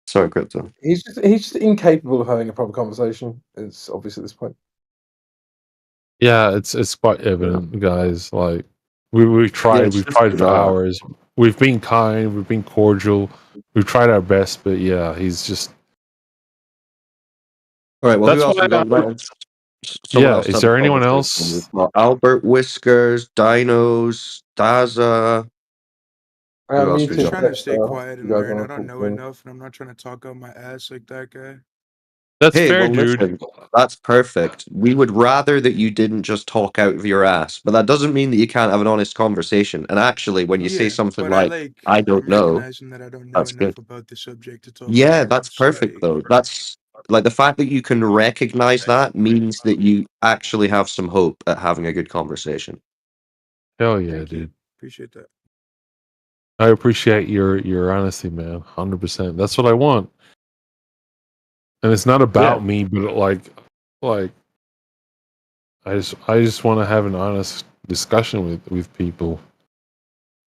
Sorry, Crypto. He's just incapable of having a proper conversation. It's obvious at this point. yeah, it's quite evident, guys. Like we've tried, it's we've just tried for bizarre. hours. We've been kind, we've been cordial, we've tried our best, but yeah, he's just. All right, well, That's who else why we got? I- Someone Yeah, else to is have there a anyone conversation. else? We've got Albert Whiskers, Dinos, Daza. Who else we I'm just got? trying to stay quiet and you guys learn. I wanna don't talk know to me? enough, and I'm not trying to talk out my ass like that guy. That's Hey, fair, well, dude. listen, that's perfect. We would rather that you didn't just talk out of your ass, but that doesn't mean that you can't have an honest conversation. And actually, when you say Yeah, something but like, I don't I'm know, recognizing that I don't know that's enough good. about the subject to talk Yeah, about it. that's So perfect, though. That's like the fact that you can recognize that means that you actually have some hope at having a good conversation. Hell yeah, thank you. dude. Appreciate that. I appreciate your honesty, man. 100%. That's what I want. And it's not about me, but like I just want to have an honest discussion with people.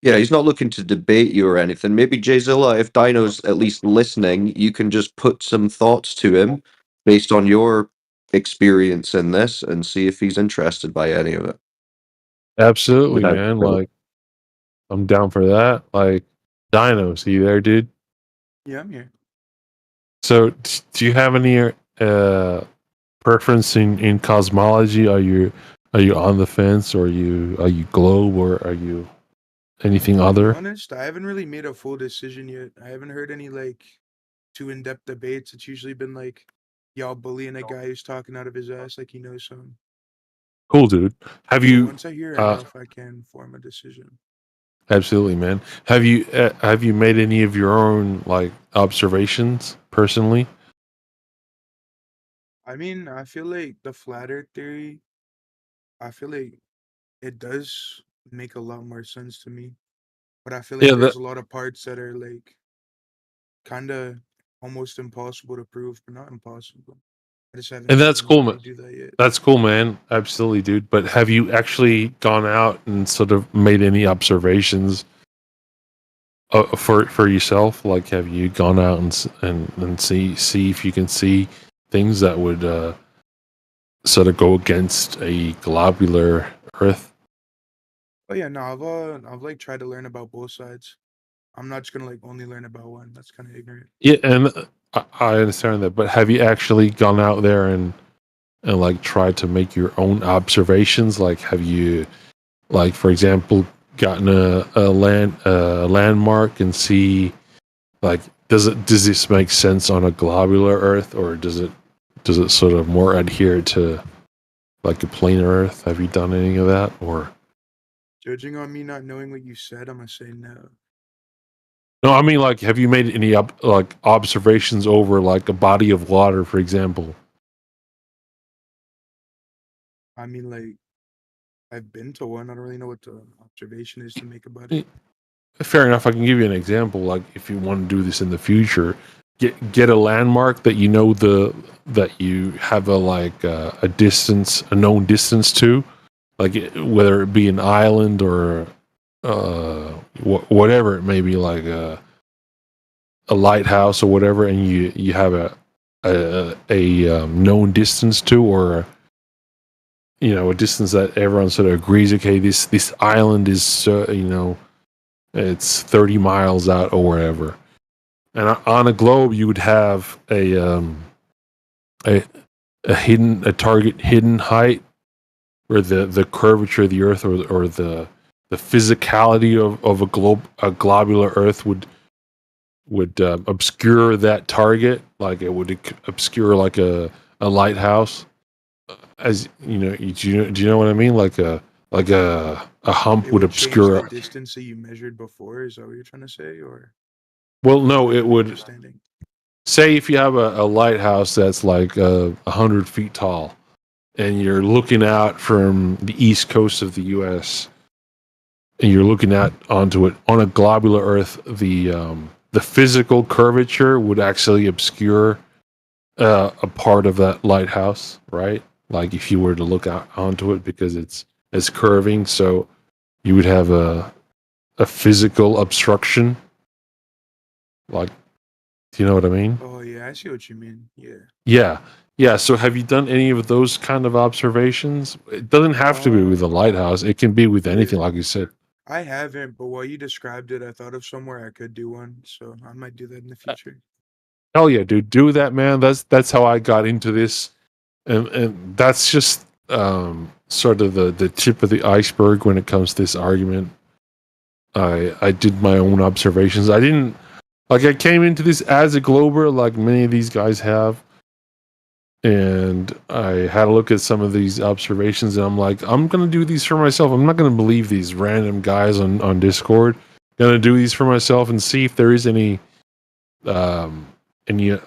Yeah, he's not looking to debate you or anything. Maybe Jzilla, if Dino's at least listening, you can just put some thoughts to him based on your experience in this and see if he's interested by any of it. Absolutely, Without man. Like, I'm down for that. Like, Dino, see you there, dude? Yeah, I'm here. So, do you have any preference in cosmology? Are you on the fence, or are you globe, or are you anything To be other? honest, I haven't really made a full decision yet. I haven't heard any like too in-depth debates. It's usually been like y'all bullying a guy who's talking out of his ass like he knows something. Cool, dude. Have So you? once I hear enough, I can form a decision. Absolutely, man. Have you made any of your own like observations personally? I mean, I feel like the flat earth theory, I feel like it does make a lot more sense to me. But I feel like Yeah, there's a lot of parts that are like kind of almost impossible to prove, but not impossible. I just haven't and that's seen cool, anybody man. do that yet. That's cool, man. Absolutely, dude. But have you actually gone out and sort of made any observations for yourself? Like, have you gone out and see if you can see things that would sort of go against a globular Earth? Oh yeah, no, I've like tried to learn about both sides. I'm not just gonna like only learn about one. That's kind of ignorant. Yeah, and I understand that. But have you actually gone out there and like tried to make your own observations? Like, have you, like, for example, gotten a landmark and see, like, does this make sense on a globular Earth, or does it sort of more adhere to like a planar Earth? Have you done any of that, or? Judging on me not knowing what you said, I'm gonna say no. No, I mean, like, have you made any like observations over like a body of water, for example? I mean, like, I've been to one. I don't really know what the observation is to make about it. Fair enough. I can give you an example. Like, if you want to do this in the future, get a landmark that you know that you have a distance, a known distance to, like whether it be an island or whatever it may be, like a lighthouse or whatever, and you have a known distance to, or a distance that everyone sort of agrees, okay, this island is it's 30 miles out or wherever. And on a globe, you would have a target hidden height, where the curvature of the Earth or the physicality of a globular Earth would obscure that target, like it would obscure like a lighthouse. As you know, do you know what I mean? Like a hump It would would change obscure. the distance that you measured before. Is that what you're trying to say, or? Well, no, it would. Understanding. Say if you have a lighthouse that's like 100 feet tall, and you're looking out from the east coast of the U.S., and you're looking out onto it on a globular Earth, the physical curvature would actually obscure a part of that lighthouse, right? Like if you were to look out onto it, because it's curving, so you would have a physical obstruction. Like, do you know what I mean? Oh yeah, I see what you mean. Yeah. So have you done any of those kind of observations? It doesn't have to be with a lighthouse. It can be with anything, like you said. I haven't, but while you described it, I thought of somewhere I could do one, so I might do that in the future. Hell yeah, dude, do that, man. That's how I got into this, and that's just sort of the tip of the iceberg when it comes to this argument. I did my own observations. I didn't, like, I came into this as a glober, like many of these guys have, and I had a look at some of these observations, and I'm like, I'm gonna do these for myself. I'm not gonna believe these random guys on Discord. Gonna do these for myself and see if there is any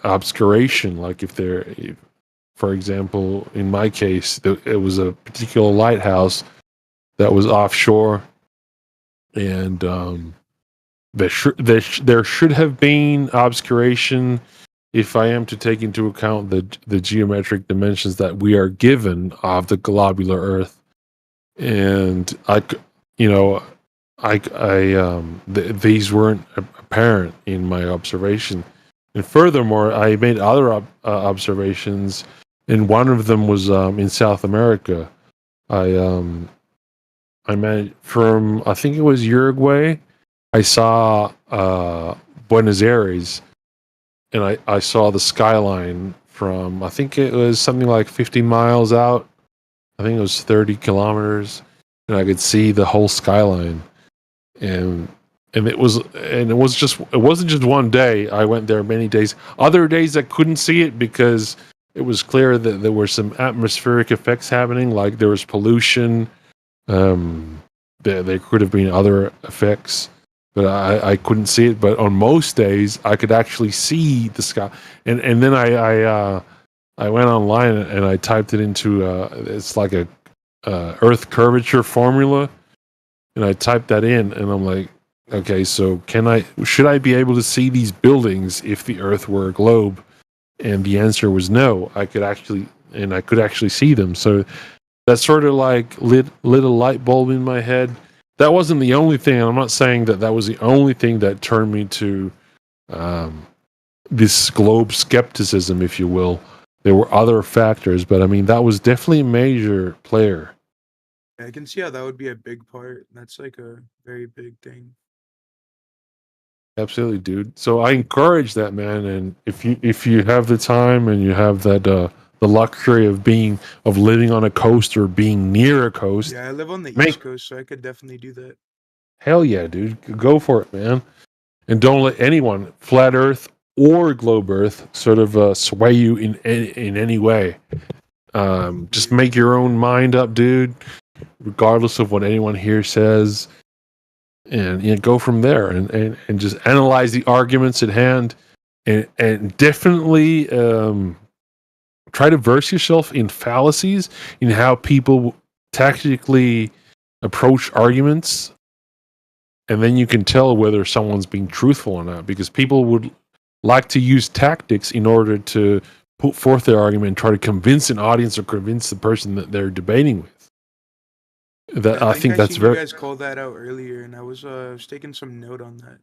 obscuration. Like if there, for example, in my case, it was a particular lighthouse that was offshore, and there should have been obscuration if I am to take into account the geometric dimensions that we are given of the globular Earth, and these weren't apparent in my observation. And furthermore, I made other observations, and one of them was in South America. I met from, I think it was Uruguay. I saw Buenos Aires, and I saw the skyline from, I think it was something like 50 miles out. I think it was 30 kilometers, and I could see the whole skyline. And it wasn't just one day. I went there many days. Other days I couldn't see it because it was clear that there were some atmospheric effects happening, like there was pollution. There could have been other effects, but I couldn't see it. But on most days, I could actually see the sky. And then I went online and I typed it into it's like a Earth curvature formula, and I typed that in, and I'm like, okay, so should I be able to see these buildings if the Earth were a globe? And the answer was no. I could actually see them. So that sort of like lit a light bulb in my head. That wasn't the only thing. I'm not saying that was the only thing that turned me to this globe skepticism, if you will. There were other factors, but I mean, that was definitely a major player. I can see how that would be a big part. That's like a very big thing. Absolutely, dude. So I encourage that, man. And if you have the time and you have that the luxury of living on a coast or being near a coast. Yeah, I live on the East Coast, so I could definitely do that. Hell yeah, dude. Go for it, man. And don't let anyone, flat Earth or globe Earth, sort of sway you in any way. Just make your own mind up, dude, regardless of what anyone here says. And go from there and just analyze the arguments at hand and definitely try to verse yourself in fallacies in how people tactically approach arguments, and then you can tell whether someone's being truthful or not, because people would like to use tactics in order to put forth their argument and try to convince an audience or convince the person that they're debating with. I think that's very. You guys called that out earlier, and I was taking some note on that.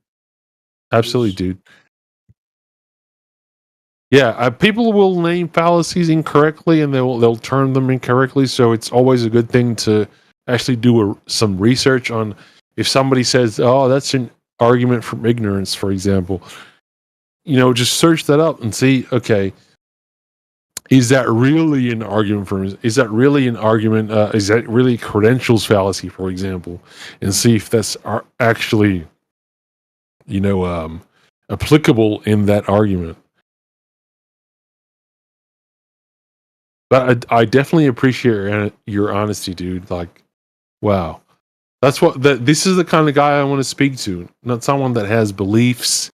Absolutely, dude. Yeah, people will name fallacies incorrectly, and they'll term them incorrectly. So it's always a good thing to actually do some research on if somebody says, "Oh, that's an argument from ignorance," for example. Just search that up and see. Okay, is that really an argument from? Is that really an argument? Is that really credentials fallacy, for example? And see if that's actually, applicable in that argument. But I definitely appreciate your honesty, dude. Like, wow, this is the kind of guy I want to speak to, not someone that has beliefs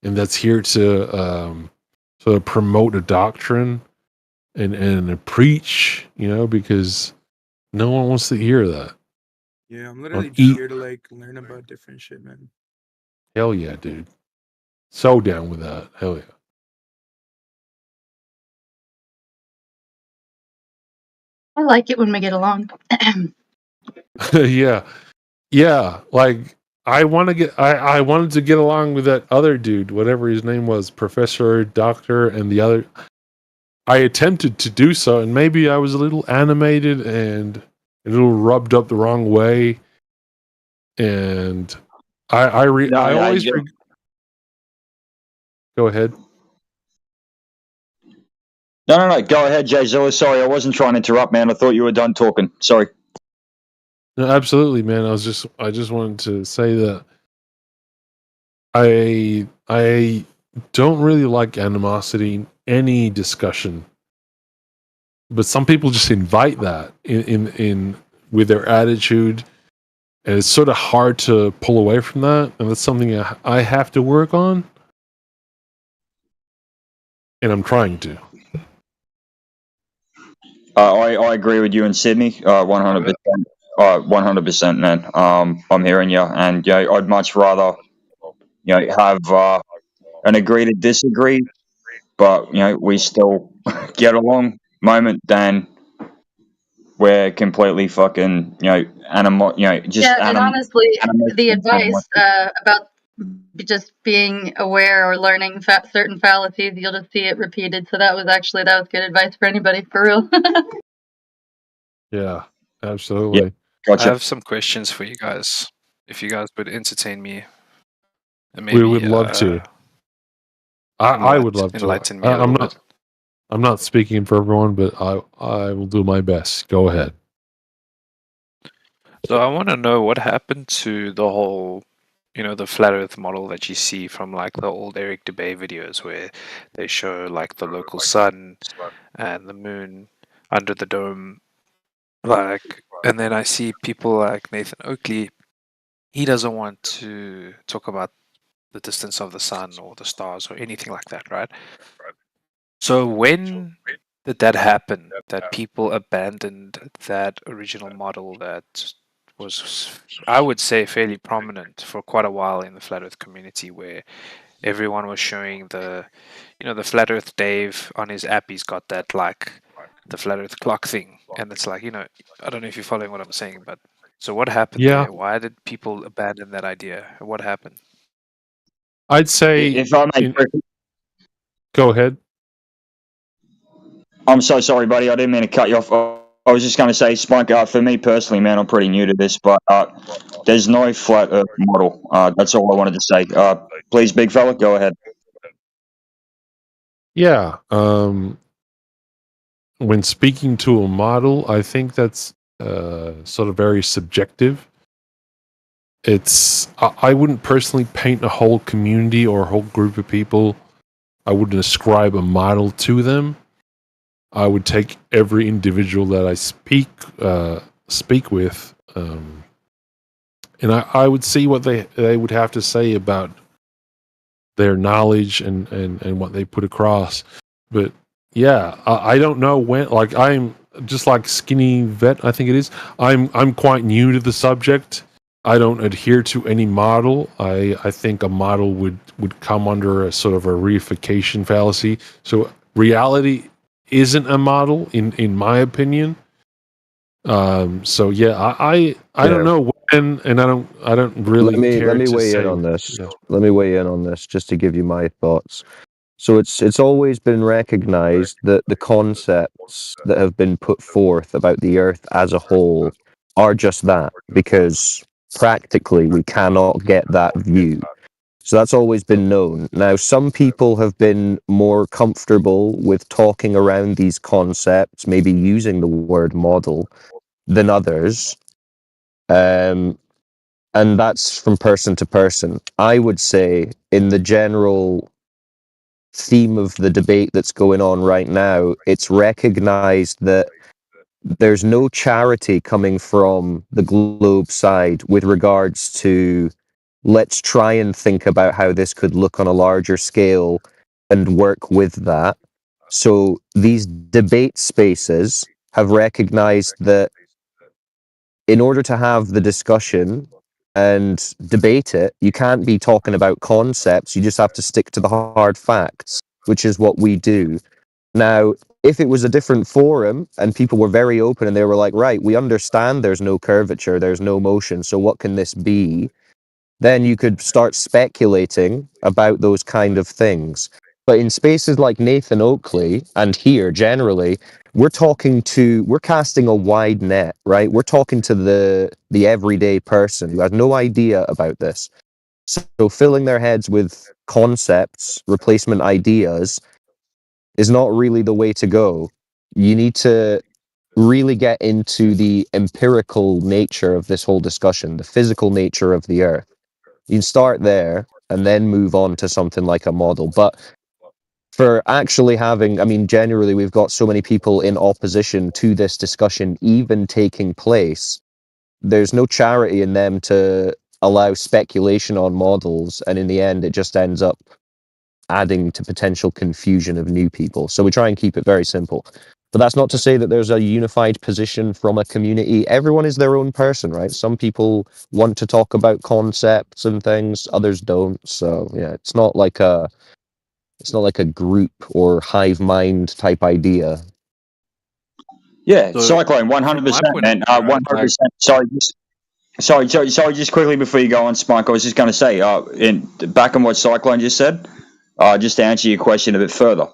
and that's here to sort of promote a doctrine and preach, because no one wants to hear that. Yeah, I'm literally just here to like learn about different shit, man. Hell yeah, dude. So down with that. Hell yeah. I like it when we get along. Yeah. Like I wanted to get along with that other dude, whatever his name was, Professor, Doctor, and the other. I attempted to do so, and maybe I was a little animated and a little rubbed up the wrong way. And I always go ahead. No. Go ahead, Jay Zilla. Sorry, I wasn't trying to interrupt, man. I thought you were done talking. Sorry. No, absolutely, man. I just wanted to say that I don't really like animosity in any discussion. but some people just invite that in with their attitude, and it's sort of hard to pull away from that, and that's something I have to work on, and I'm trying to. I agree with you in Sydney, 100%. 100%, man. I'm hearing you, and I'd much rather, have an agree to disagree, but we still get along moment than we're completely fucking, just And honestly, the advice about just being aware or learning certain fallacies, you'll just see it repeated. So that was good advice for anybody, for real. Yeah, absolutely. I have some questions for you guys. If you guys would entertain me, and We would love to. I would love to. Enlighten me a little bit. I'm not speaking for everyone, but I will do my best. Go ahead. So I want to know what happened to the whole, the flat Earth model that you see from like the old Eric Dubay videos, where they show like the local sun and the moon under the dome, and then I see people like Nathan Oakley. He doesn't want to talk about the distance of the sun or the stars or anything like that, right? So when did that happen? That people abandoned that original model that was, I would say, fairly prominent for quite a while in the flat Earth community, where everyone was showing the flat Earth Dave on his app. He's got that like the flat Earth clock thing, and it's like, I don't know if you're following what I'm saying, but so what happened there? Why did people abandon that idea? What happened? I'd say if I may. Go ahead. I'm so sorry, buddy. I didn't mean to cut you off. I was just going to say, Spike, for me personally, man, I'm pretty new to this, but there's no flat Earth model. That's all I wanted to say. Please, big fella, go ahead. Yeah. When speaking to a model, I think that's sort of very subjective. I wouldn't personally paint a whole community or a whole group of people. I wouldn't ascribe a model to them. I would take every individual that I speak with, and I would see what they would have to say about their knowledge and what they put across. But yeah, I don't know when. Like, I'm just like Skinny Vet, I think it is. I'm quite new to the subject. I don't adhere to any model. I think a model would come under a sort of a reification fallacy. So reality isn't a model in my opinion. So yeah, I don't know when, and I don't really care. Let me weigh in on this. Let me weigh in on this just to give you my thoughts. So it's always been recognized that the concepts that have been put forth about the Earth as a whole are just that, because practically we cannot get that view. So that's always been known. Now, some people have been more comfortable with talking around these concepts, maybe using the word model, than others. And that's from person to person. I would say in the general theme of the debate that's going on right now, it's recognized that there's no charity coming from the globe side with regards to let's try and think about how this could look on a larger scale and work with that. So these debate spaces have recognized that in order to have the discussion and debate it, you can't be talking about concepts. You just have to stick to the hard facts, which is what we do. Now, if it was a different forum and people were very open and they were like, right, we understand there's no curvature, there's no motion, so what can this be? Then you could start speculating about those kind of things. But in spaces like Nathan Oakley and here generally, we're casting a wide net, right? We're talking to the everyday person who has no idea about this. So filling their heads with concepts, replacement ideas, is not really the way to go. You need to really get into the empirical nature of this whole discussion, the physical nature of the Earth. You can start there and then move on to something like a model. But for actually having, I mean, generally we've got so many people in opposition to this discussion even taking place. There's no charity in them to allow speculation on models, and in the end it just ends up adding to potential confusion of new people. So we try and keep it very simple. But that's not to say that there's a unified position from a community. Everyone is their own person, right? Some people want to talk about concepts and things, others don't. So yeah, it's not like a group or hive mind type idea. Yeah, So, Cyclone, 100%, man. 100%. Sorry, just quickly before you go on, Spike, I was just going to say, back on what Cyclone just said, just to answer your question a bit further,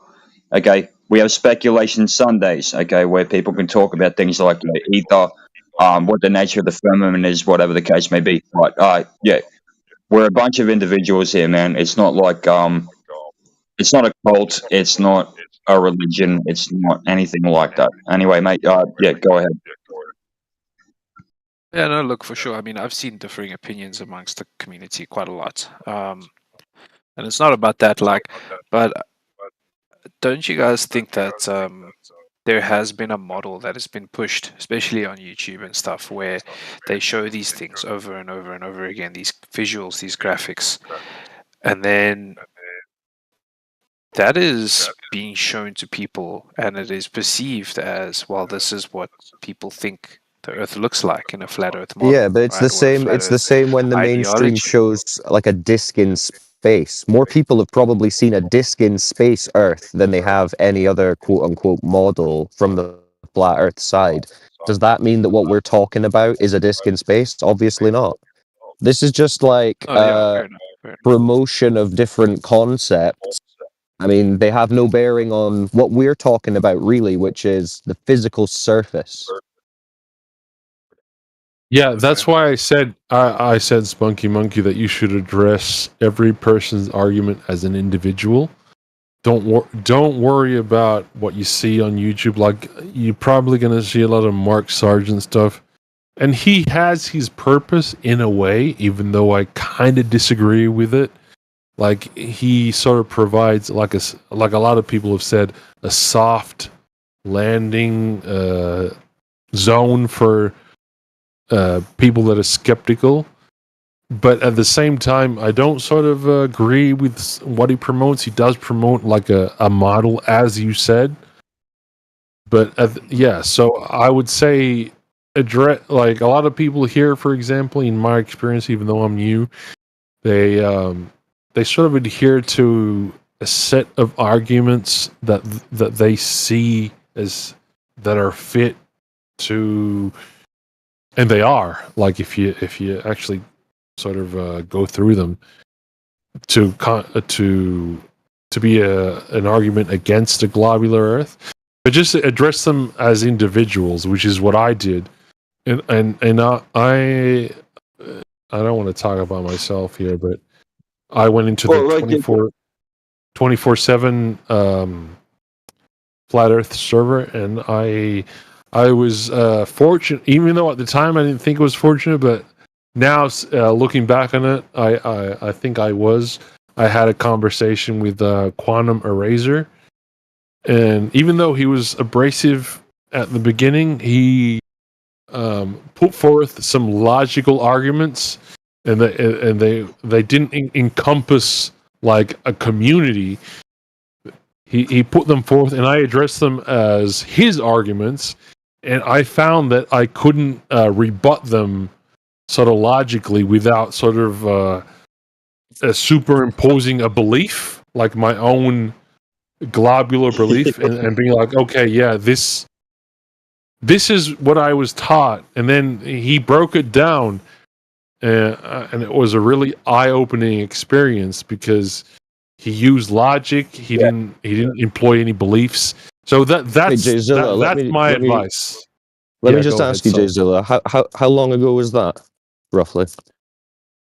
okay, we have Speculation Sundays, okay, where people can talk about things like ether, what the nature of the firmament is, whatever the case may be. But, yeah, we're a bunch of individuals here, man. It's not like, it's not a cult, it's not a religion, it's not anything like that. Anyway, mate, yeah, go ahead. Yeah, no, look, for sure. I mean, I've seen differing opinions amongst the community quite a lot. And it's not about that, but don't you guys think that there has been a model that has been pushed, especially on YouTube and stuff, where they show these things over and over and over again, these visuals, these graphics, and then that is being shown to people, and it is perceived as, well, this is what people think the Earth looks like in a flat Earth model. Yeah, but it's the same. It's the same when the mainstream shows like a disc in space. More people have probably seen a disc in space Earth than they have any other quote unquote model from the flat Earth side. Does that mean that what we're talking about is a disc in space? Obviously not. This is just like fair enough. promotion of different concepts. I mean, they have no bearing on what we're talking about, really, which is the physical surface. Yeah, that's why I said Spunky Monkey that you should address every person's argument as an individual. Don't worry about what you see on YouTube. Like, you're probably going to see a lot of Mark Sargent stuff, and he has his purpose in a way, even though I kind of disagree with it. Like, he sort of provides, like a lot of people have said, a soft landing zone for people that are skeptical. But at the same time, I don't sort of agree with what he promotes. He does promote like a model, as you said. But yeah, so I would say address, like, a lot of people here, for example, in my experience, even though I'm new, they sort of adhere to a set of arguments that they see as that are fit to, and they are, like, if you actually sort of go through them, to be an argument against a globular Earth, but just address them as individuals, which is what I did, and I don't want to talk about myself here, but I went into the 24/7 Flat Earth server, and I was fortunate, even though at the time I didn't think it was fortunate, but now looking back on it, I think I had a conversation with Quantum Eraser, and even though he was abrasive at the beginning, he put forth some logical arguments, and they didn't encompass like a community. He put them forth, and I addressed them as his arguments, and I found that I couldn't rebut them sort of logically without sort of superimposing a belief, like my own globular belief, and being like, okay, yeah, this is what I was taught. And then he broke it down, and it was a really eye-opening experience because he used logic. He didn't employ any beliefs. So that's my advice. Let me just ask you, Jay Zilla, how long ago was that, roughly?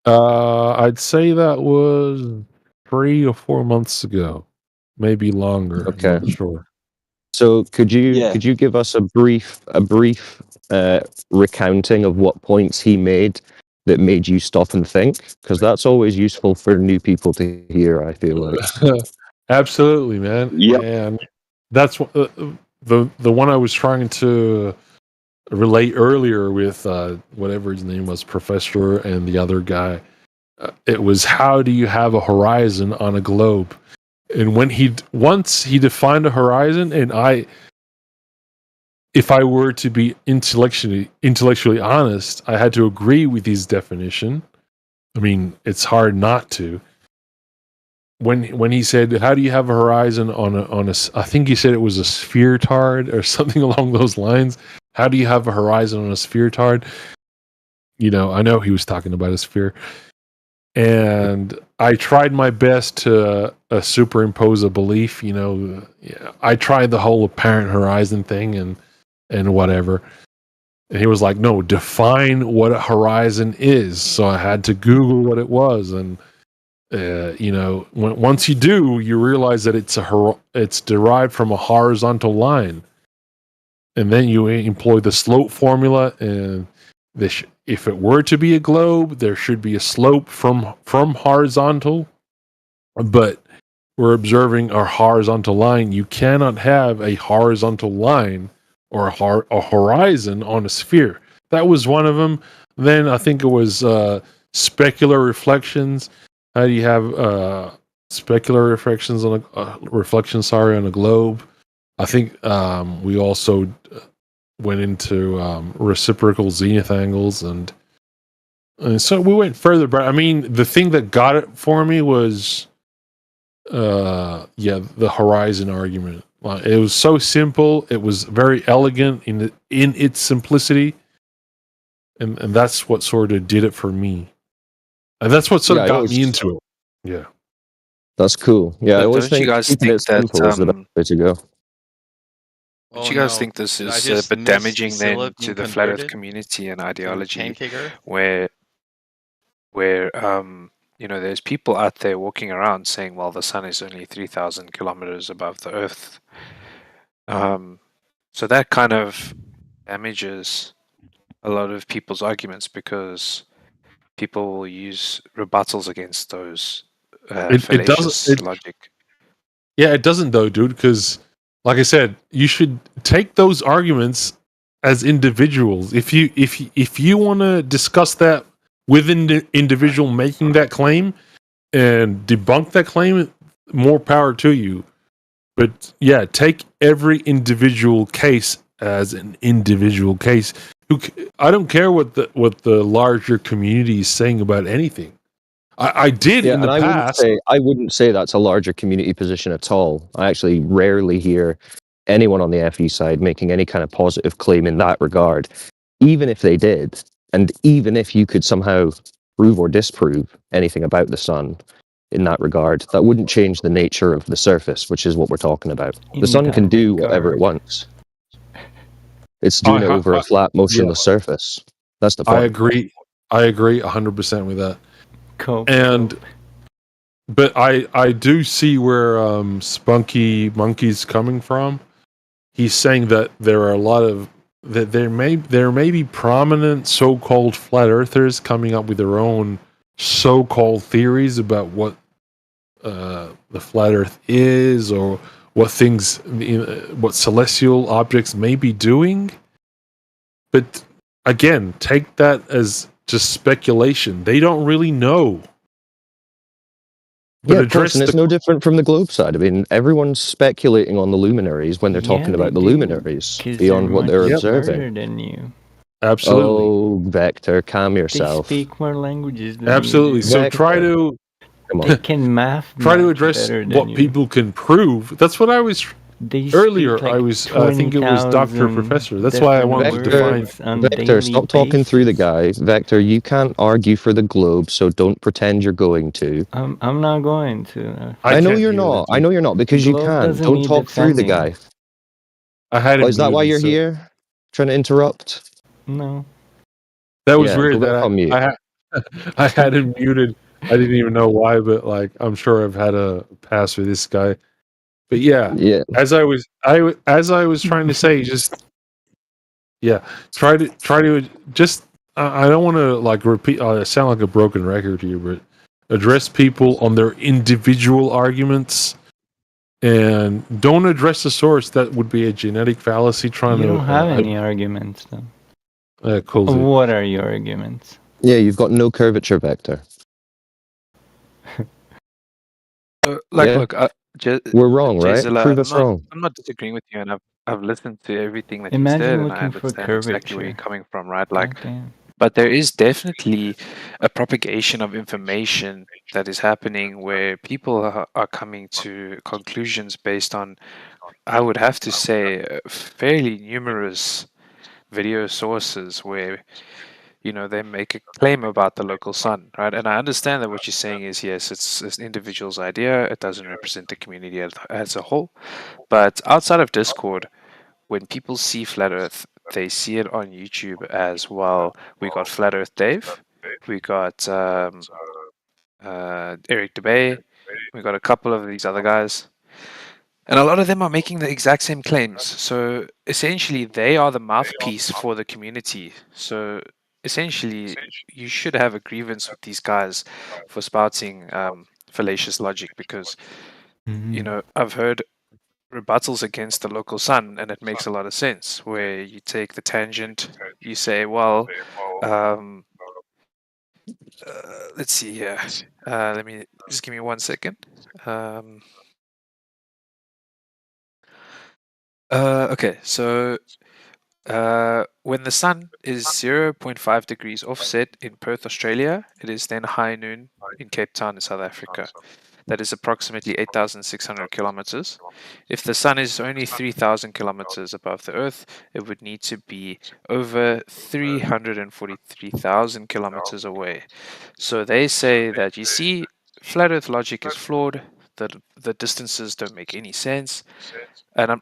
I'd say that was 3 or 4 months ago, maybe longer. Okay, I'm not sure. So could you give us a brief recounting of what points he made that made you stop and think? Because that's always useful for new people to hear, I feel like. Absolutely, man. Yep. And that's the one I was trying to relate earlier with whatever his name was, Professor, and the other guy. It was, how do you have a horizon on a globe? And when once he defined a horizon, and if I were to be intellectually honest, I had to agree with his definition. I mean, it's hard not to. When he said, "How do you have a horizon on a?" I think he said it was a spheretard or something along those lines. How do you have a horizon on a spheretard? You know, I know he was talking about a sphere, and I tried my best to superimpose a belief. You know, I tried the whole apparent horizon thing and whatever. And he was like, "No, define what a horizon is." So I had to Google what it was, and you know, once you do, you realize that it's derived from a horizontal line, and then you employ the slope formula. And if it were to be a globe, there should be a slope from horizontal, but we're observing a horizontal line. You cannot have a horizontal line or a horizon on a sphere. That was one of them. Then I think it was specular reflections. How do you have specular reflections on on a globe? I think we also went into reciprocal zenith angles, and so we went further. But I mean, the thing that got it for me was, the horizon argument. It was so simple. It was very elegant in its simplicity, and that's what sort of did it for me. And that's what sort of got me into it. Yeah. That's cool. Yeah, I always Don't you think guys keeping think it simple is the that best way to go. don't you guys think this is a bit damaging then to the flat Earth community and ideology, where you know, there's people out there walking around saying, well, the sun is only 3,000 kilometers above the Earth. So that kind of damages a lot of people's arguments, because people will use rebuttals against those fallacious logic. Yeah, it doesn't though, dude, because like I said, you should take those arguments as individuals. If you want to discuss that within the individual making that claim and debunk that claim, more power to you. But yeah, take every individual case as an individual case. I don't care what the larger community is saying about anything. I did in the past. I wouldn't say that's a larger community position at all. I actually rarely hear anyone on the FE side making any kind of positive claim in that regard. Even if they did, and even if you could somehow prove or disprove anything about the sun in that regard, that wouldn't change the nature of the surface, which is what we're talking about. The sun can do whatever it wants. It's doing it over a flat, motionless surface. That's the point. I agree 100% with that. Cool. But I do see where Spunky Monkey's coming from. He's saying that there are a lot of there may be prominent so-called flat earthers coming up with their own so-called theories about what the flat earth is, or what celestial objects may be doing. But again, take that as just speculation. They don't really know. Yeah, of course, and it's no different from the globe side. I mean, everyone's speculating on the luminaries when they're talking about the luminaries beyond what they're observing. Than you. Absolutely. Oh, Vector, calm They yourself. speak more languages than Absolutely. you do. So try to They can try to address what people can prove. That's what I was earlier. I think it was Dr. Professor. That's why I wanted to define. Vector, stop talking through the guy. Vector, you can't argue for the globe, so don't pretend you're going to. I'm not going to. I know you're not. I know you're not, because you can. Don't talk through the guy. Is that why you're here? Trying to interrupt? No. That was weird. I had him muted. I didn't even know why, but like, I'm sure I've had a pass with this guy. But yeah. As I was trying to say, just try to just. I don't want to like repeat. Sound like a broken record here, but address people on their individual arguments and don't address the source. That would be a genetic fallacy. Trying You to don't have any arguments, though. cool. What are your arguments? Yeah, you've got no curvature vector. Like, Yeah. look, We're wrong, right? Jezilla, Prove us wrong. I'm not disagreeing with you, and I've listened to everything that you Imagine said, and I looking for understand exactly where you're curvature. coming from, right? Like, Okay. but there is definitely a propagation of information that is happening where people are coming to conclusions based on, I would have to say, fairly numerous video sources where, you know, they make a claim about the local sun, right? And I understand that what you're saying is, yes, it's an individual's idea. It doesn't represent the community as a whole. But outside of Discord, when people see Flat Earth, they see it on YouTube as well. We got Flat Earth Dave, we got Eric DeBay, we got a couple of these other guys. And a lot of them are making the exact same claims. So essentially, they are the mouthpiece for the community. So essentially, you should have a grievance with these guys for spouting fallacious logic because, you know, I've heard rebuttals against the local sun, and it makes a lot of sense. Where you take the tangent, you say, well, let's see here. Let me just give me 1 second. Okay, so when the sun is 0.5 degrees offset in Perth, Australia, it is then high noon in Cape Town in South Africa. That is approximately 8,600 kilometers. If the sun is only 3,000 kilometers above the Earth, it would need to be over 343,000 kilometers away. So they say that, you see, flat Earth logic is flawed, that the distances don't make any sense. And I'm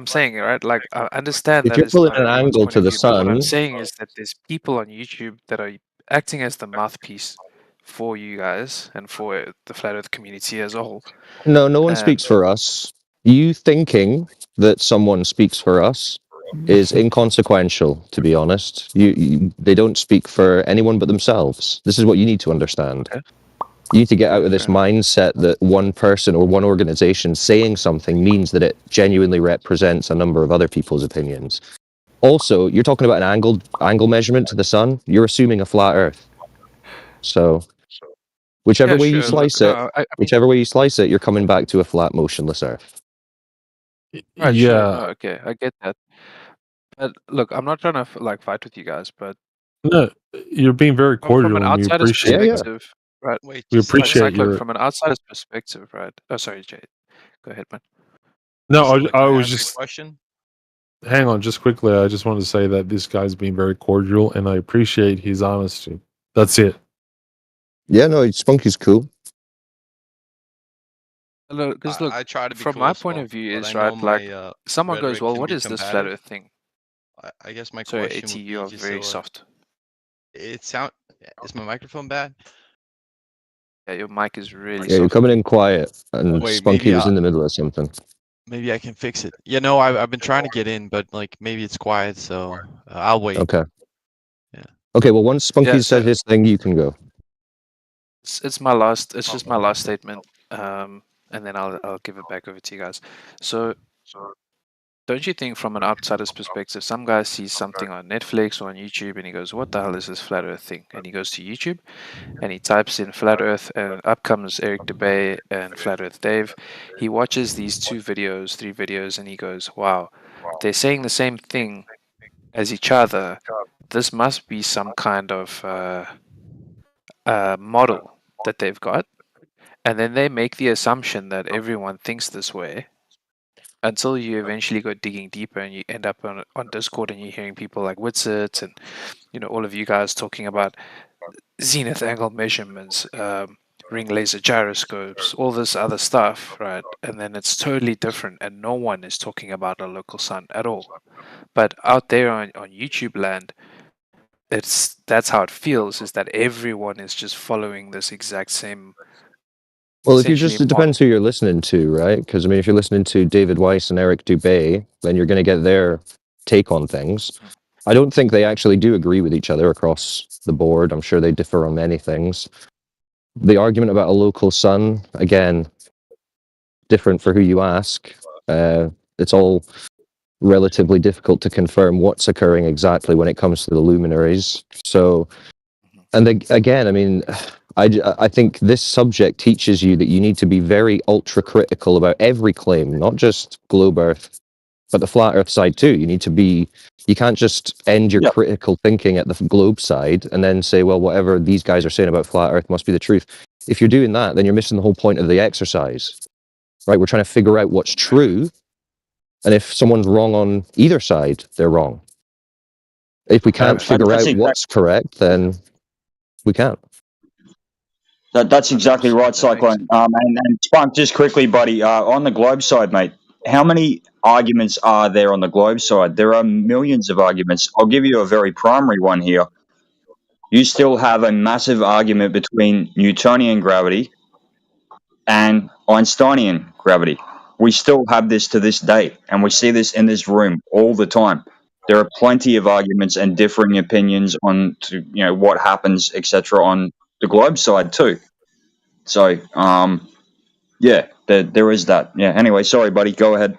saying, right, like, I understand If that you're is pulling not an everyone's angle point to of the view, but what I'm sun, saying is that there's people on YouTube that are acting as the mouthpiece for you guys and for the flat Earth community as a whole. no one And speaks for us. You thinking that someone speaks for us is inconsequential, to be honest. They don't speak for anyone but themselves. This is what you need to understand. You need to get out of this mindset that one person or one organization saying something means that it genuinely represents a number of other people's opinions. Also, you're talking about an angle measurement to the sun. You're assuming a flat Earth. So, whichever yeah, way you sure. Look, slice it, no, I mean, whichever way you slice it, you're coming back to a flat, motionless Earth. right, sure. Yeah. No, okay, I get that. But look, I'm not trying to like fight with you guys, but No, you're being very from an cordial, and we outsider's appreciate that. perspective, right? We Like, appreciate look, your. from an outsider's perspective, right? Oh, sorry, Jade. Go ahead, man. No, Listen, I can was ask a just. question? Hang on, just quickly. I just wanted to say that this guy's being very cordial, and I appreciate his honesty. That's it. Yeah, no, Spunky's cool. Look, because look, I try to be from cool my as point well, of view but is, I know right, like, my someone goes, rhetoric well, can what be is this flat combative. Earth thing? I guess my Sorry, question AT, would you be are just very soft. Is my microphone bad? Yeah, your mic is really Yeah, you're soft. coming in quiet, and Wait, Spunky was in the middle of something. maybe I can fix it. Yeah, no, I've been trying to get in, but like maybe it's quiet, so I'll wait. Okay. Yeah. Okay, well, once Spunky Yeah, said so his thing, you can go. it's just my last statement, and then I'll give it back over to you guys. So, don't you think, from an outsider's perspective, some guy sees something on Netflix or on YouTube and he goes, what the hell is this flat Earth thing? And he goes to YouTube and he types in flat Earth, and up comes Eric DeBay and Flat Earth Dave. He watches these 3 videos, and he goes, wow, they're saying the same thing as each other. This must be some kind of model that they've got. And then they make the assumption that everyone thinks this way, until you eventually go digging deeper and you end up on Discord and you're hearing people like Witsit and, you know, all of you guys talking about zenith angle measurements, ring laser gyroscopes, all this other stuff, right? And then it's totally different, and no one is talking about a local sun at all. But out there on YouTube land, that's how it feels, is that everyone is just following this exact same. Well, it depends who you're listening to, right? Because, I mean, if you're listening to David Weiss and Eric Dubay, then you're going to get their take on things. I don't think they actually do agree with each other across the board. I'm sure they differ on many things. The argument about a local sun, again, different for who you ask. It's all relatively difficult to confirm what's occurring exactly when it comes to the luminaries. So, and again, I mean, I think this subject teaches you that you need to be very ultra critical about every claim, not just globe Earth, but the flat Earth side too. You can't just end your critical thinking at the globe side and then say, well, whatever these guys are saying about flat Earth must be the truth. If you're doing that, then you're missing the whole point of the exercise, right? We're trying to figure out what's true. And if someone's wrong on either side, they're wrong. If we can't figure out what's correct, then we can't. That's exactly right, Cyclone. And Spunk, just quickly, buddy, on the globe side, mate, how many arguments are there on the globe side? There are millions of arguments. I'll give you a very primary one here. You still have a massive argument between Newtonian gravity and Einsteinian gravity. We still have this to this day, and we see this in this room all the time. There are plenty of arguments and differing opinions on what happens, etc., on the globe side too. So, yeah, there is that. Yeah. Anyway, sorry, buddy. Go ahead.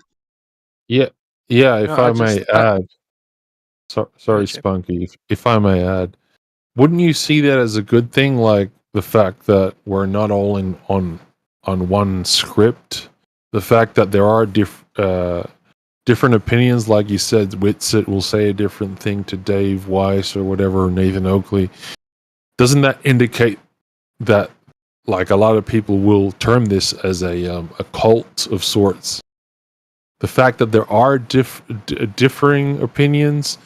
Yeah. If I may add, sorry, Spunky. If I may add, wouldn't you see that as a good thing? Like the fact that we're not all on one script, the fact that there are different opinions, like you said, Whitsitt will say a different thing to Dave Weiss or whatever, Nathan Oakley. Doesn't that indicate that, like, a lot of people will term this as a cult of sorts? The fact that there are differing opinions,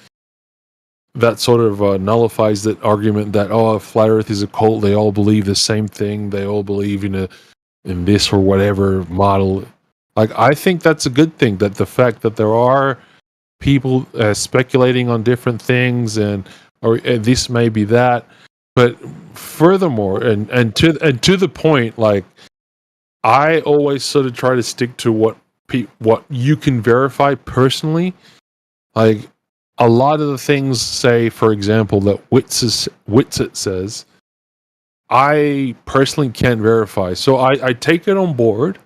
that sort of nullifies that argument that, flat Earth is a cult, they all believe the same thing, they all believe in this or whatever model. Like, I think that's a good thing, that the fact that there are people speculating on different things and this may be that. But furthermore, and to the point, like, I always sort of try to stick to what you can verify personally. Like, a lot of the things, say, for example, that Whitsitt says, I personally can't verify. So I take it on board.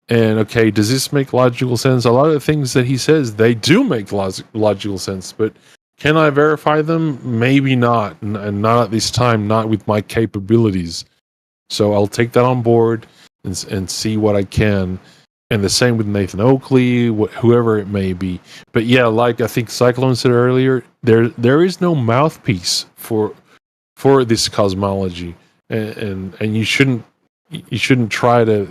And, okay, does this make logical sense? A lot of the things that he says, they do make logical sense. But can I verify them? Maybe not. And not at this time, not with my capabilities. So I'll take that on board and see what I can. And the same with Nathan Oakley, whoever it may be. But yeah, like I think Cyclone said earlier, there is no mouthpiece for this cosmology. And you shouldn't try to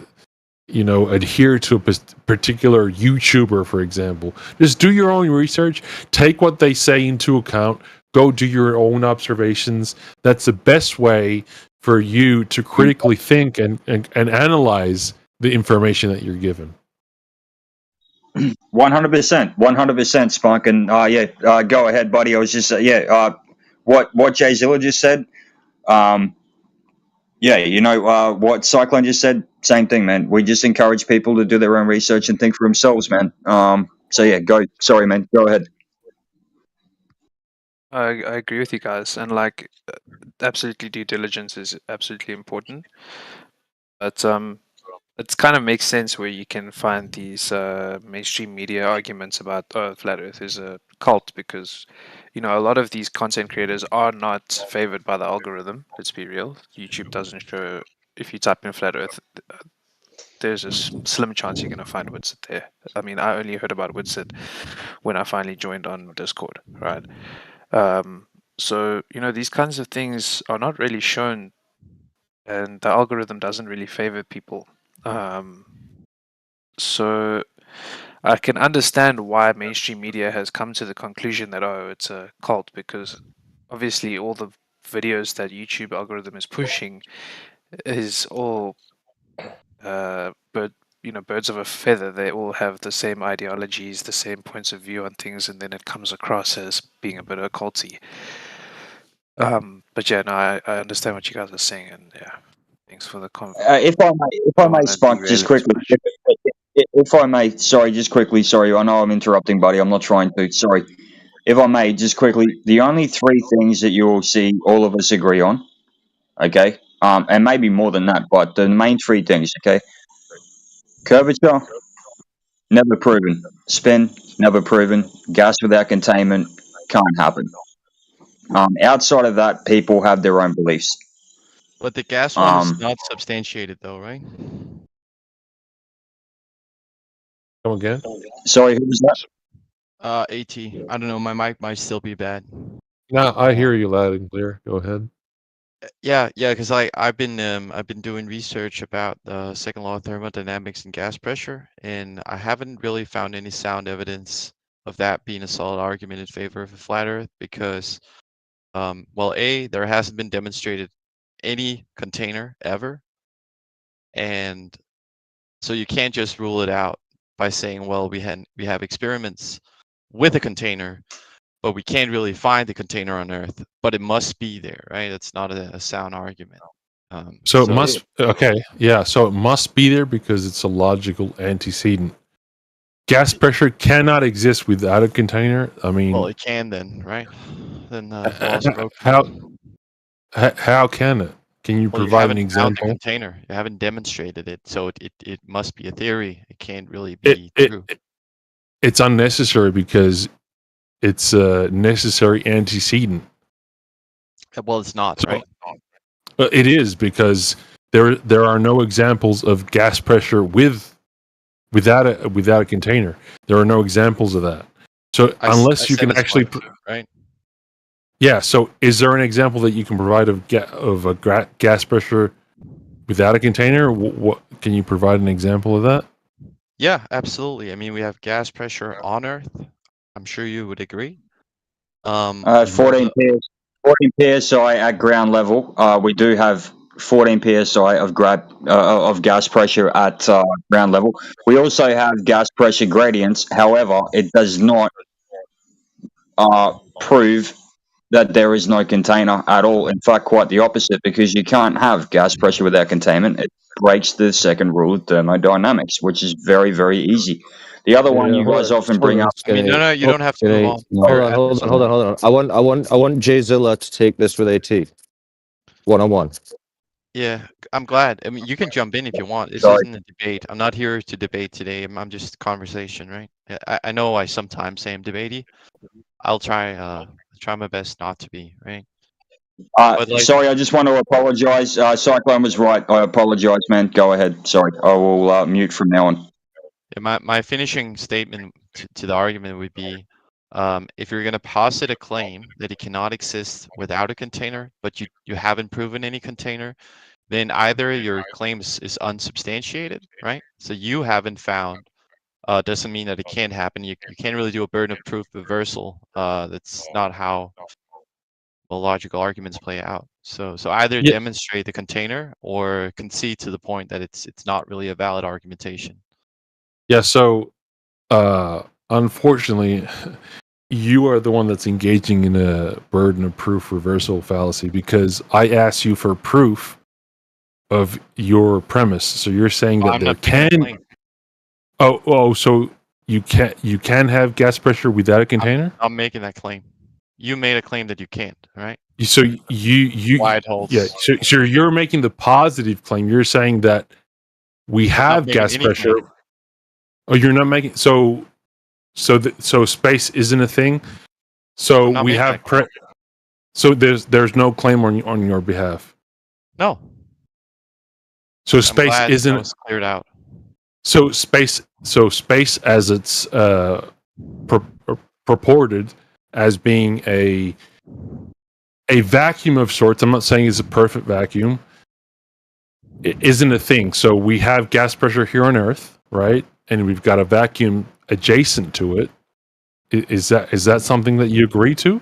adhere to a particular YouTuber, for example. Just do your own research, take what they say into account, go do your own observations. That's the best way for you to critically think and analyze the information that you're given. 100%, Spunk. And go ahead, buddy. I was just what Jay Zilla just said. What Cyclone just said, same thing, man. We just encourage people to do their own research and think for themselves, man. Go. Sorry, man. Go ahead. I agree with you guys, and like, absolutely, due diligence is absolutely important. But it kind of makes sense where you can find these mainstream media arguments about flat Earth is a cult, because a lot of these content creators are not favored by the algorithm. Let's be real. YouTube doesn't show, if you type in flat Earth, there's a slim chance you're going to find Whitsitt there. I mean, I only heard about Whitsitt when I finally joined on Discord, right? So these kinds of things are not really shown, and the algorithm doesn't really favor people. So I can understand why mainstream media has come to the conclusion that, it's a cult, because obviously all the videos that YouTube algorithm is pushing is all birds of a feather. They all have the same ideologies, the same points of view on things, and then it comes across as being a bit occulty. But yeah, no, I understand what you guys are saying, and yeah, thanks for the comment. If I may, Spunk, just quickly. If I may, sorry, just quickly. Sorry, I know I'm interrupting, buddy. I'm not trying to. Sorry. If I may, just quickly, the only three things that you will see all of us agree on, okay, and maybe more than that, but the main three things, okay. Curvature, never proven. Spin, never proven. Gas without containment, can't happen. Outside of that, people have their own beliefs. But the gas one is not substantiated, though, right? Come again? Sorry, who was that? AT. I don't know. My mic might still be bad. No, I hear you loud and clear. Go ahead. Yeah, because I've been doing research about the second law of thermodynamics and gas pressure, and I haven't really found any sound evidence of that being a solid argument in favor of a flat Earth because, well, A, there hasn't been demonstrated any container ever, and so you can't just rule it out by saying, well, we have experiments with a container, but we can't really find the container on Earth, but it must be there, right? It's not a sound argument. So it must, okay, yeah, so it must be there because it's a logical antecedent. Gas pressure cannot exist without a container. I mean, well, it can then, right? Then law's broken. how can it? Can you provide an Found the example? container. You haven't demonstrated it, so it must be a theory. It can't really be true. It's unnecessary because it's a necessary antecedent. Well, it's not, right? It is because there are no examples of gas pressure without a container. There are no examples of that. So unless you can actually, right? Yeah. So is there an example that you can provide of gas pressure without a container? What can you provide an example of that? Yeah, absolutely. I mean, we have gas pressure on Earth. I'm sure you would agree. 14 psi at ground level. We do have 14 psi of gas pressure at ground level. We also have gas pressure gradients. However, it does not prove that there is no container at all. In fact, quite the opposite, because you can't have gas pressure without containment. It breaks the second rule of thermodynamics, which is very, very easy. The other one you guys often bring up. I mean, no, you don't have to move on. Hold on. I want Jay Zilla to take this with AT. One-on-one. Yeah, I'm glad. I mean, you can jump in if you want. This isn't a debate. I'm not here to debate today. I'm just conversation, right? I know I sometimes say I'm debatey. I'll try my best not to be, right? Sorry, I just want to apologize. Cyclone was right. I apologize, man. Go ahead. Sorry. I will mute from now on. Yeah, my finishing statement to the argument would be, if you're going to posit a claim that it cannot exist without a container, but you haven't proven any container, then either your claim is unsubstantiated, right? So you haven't found, doesn't mean that it can't happen. You can't really do a burden of proof reversal. That's not how logical arguments play out. So either demonstrate the container or concede to the point that it's not really a valid argumentation. Yeah. So, unfortunately, you are the one that's engaging in a burden of proof reversal fallacy because I asked you for proof of your premise. So you're saying that there can. So you can have gas pressure without a container? I'm making that claim. You made a claim that you can't, right? So you why it holds. Yeah. So you're making the positive claim. You're saying that we have gas pressure. Claim. Oh, you're not making so space isn't a thing. So we have so there's no claim on your behalf. No. So space isn't cleared out. So space as it's purported as being a vacuum of sorts. I'm not saying it's a perfect vacuum. It isn't a thing. So we have gas pressure here on Earth, right? And we've got a vacuum adjacent to it. Is that something that you agree to?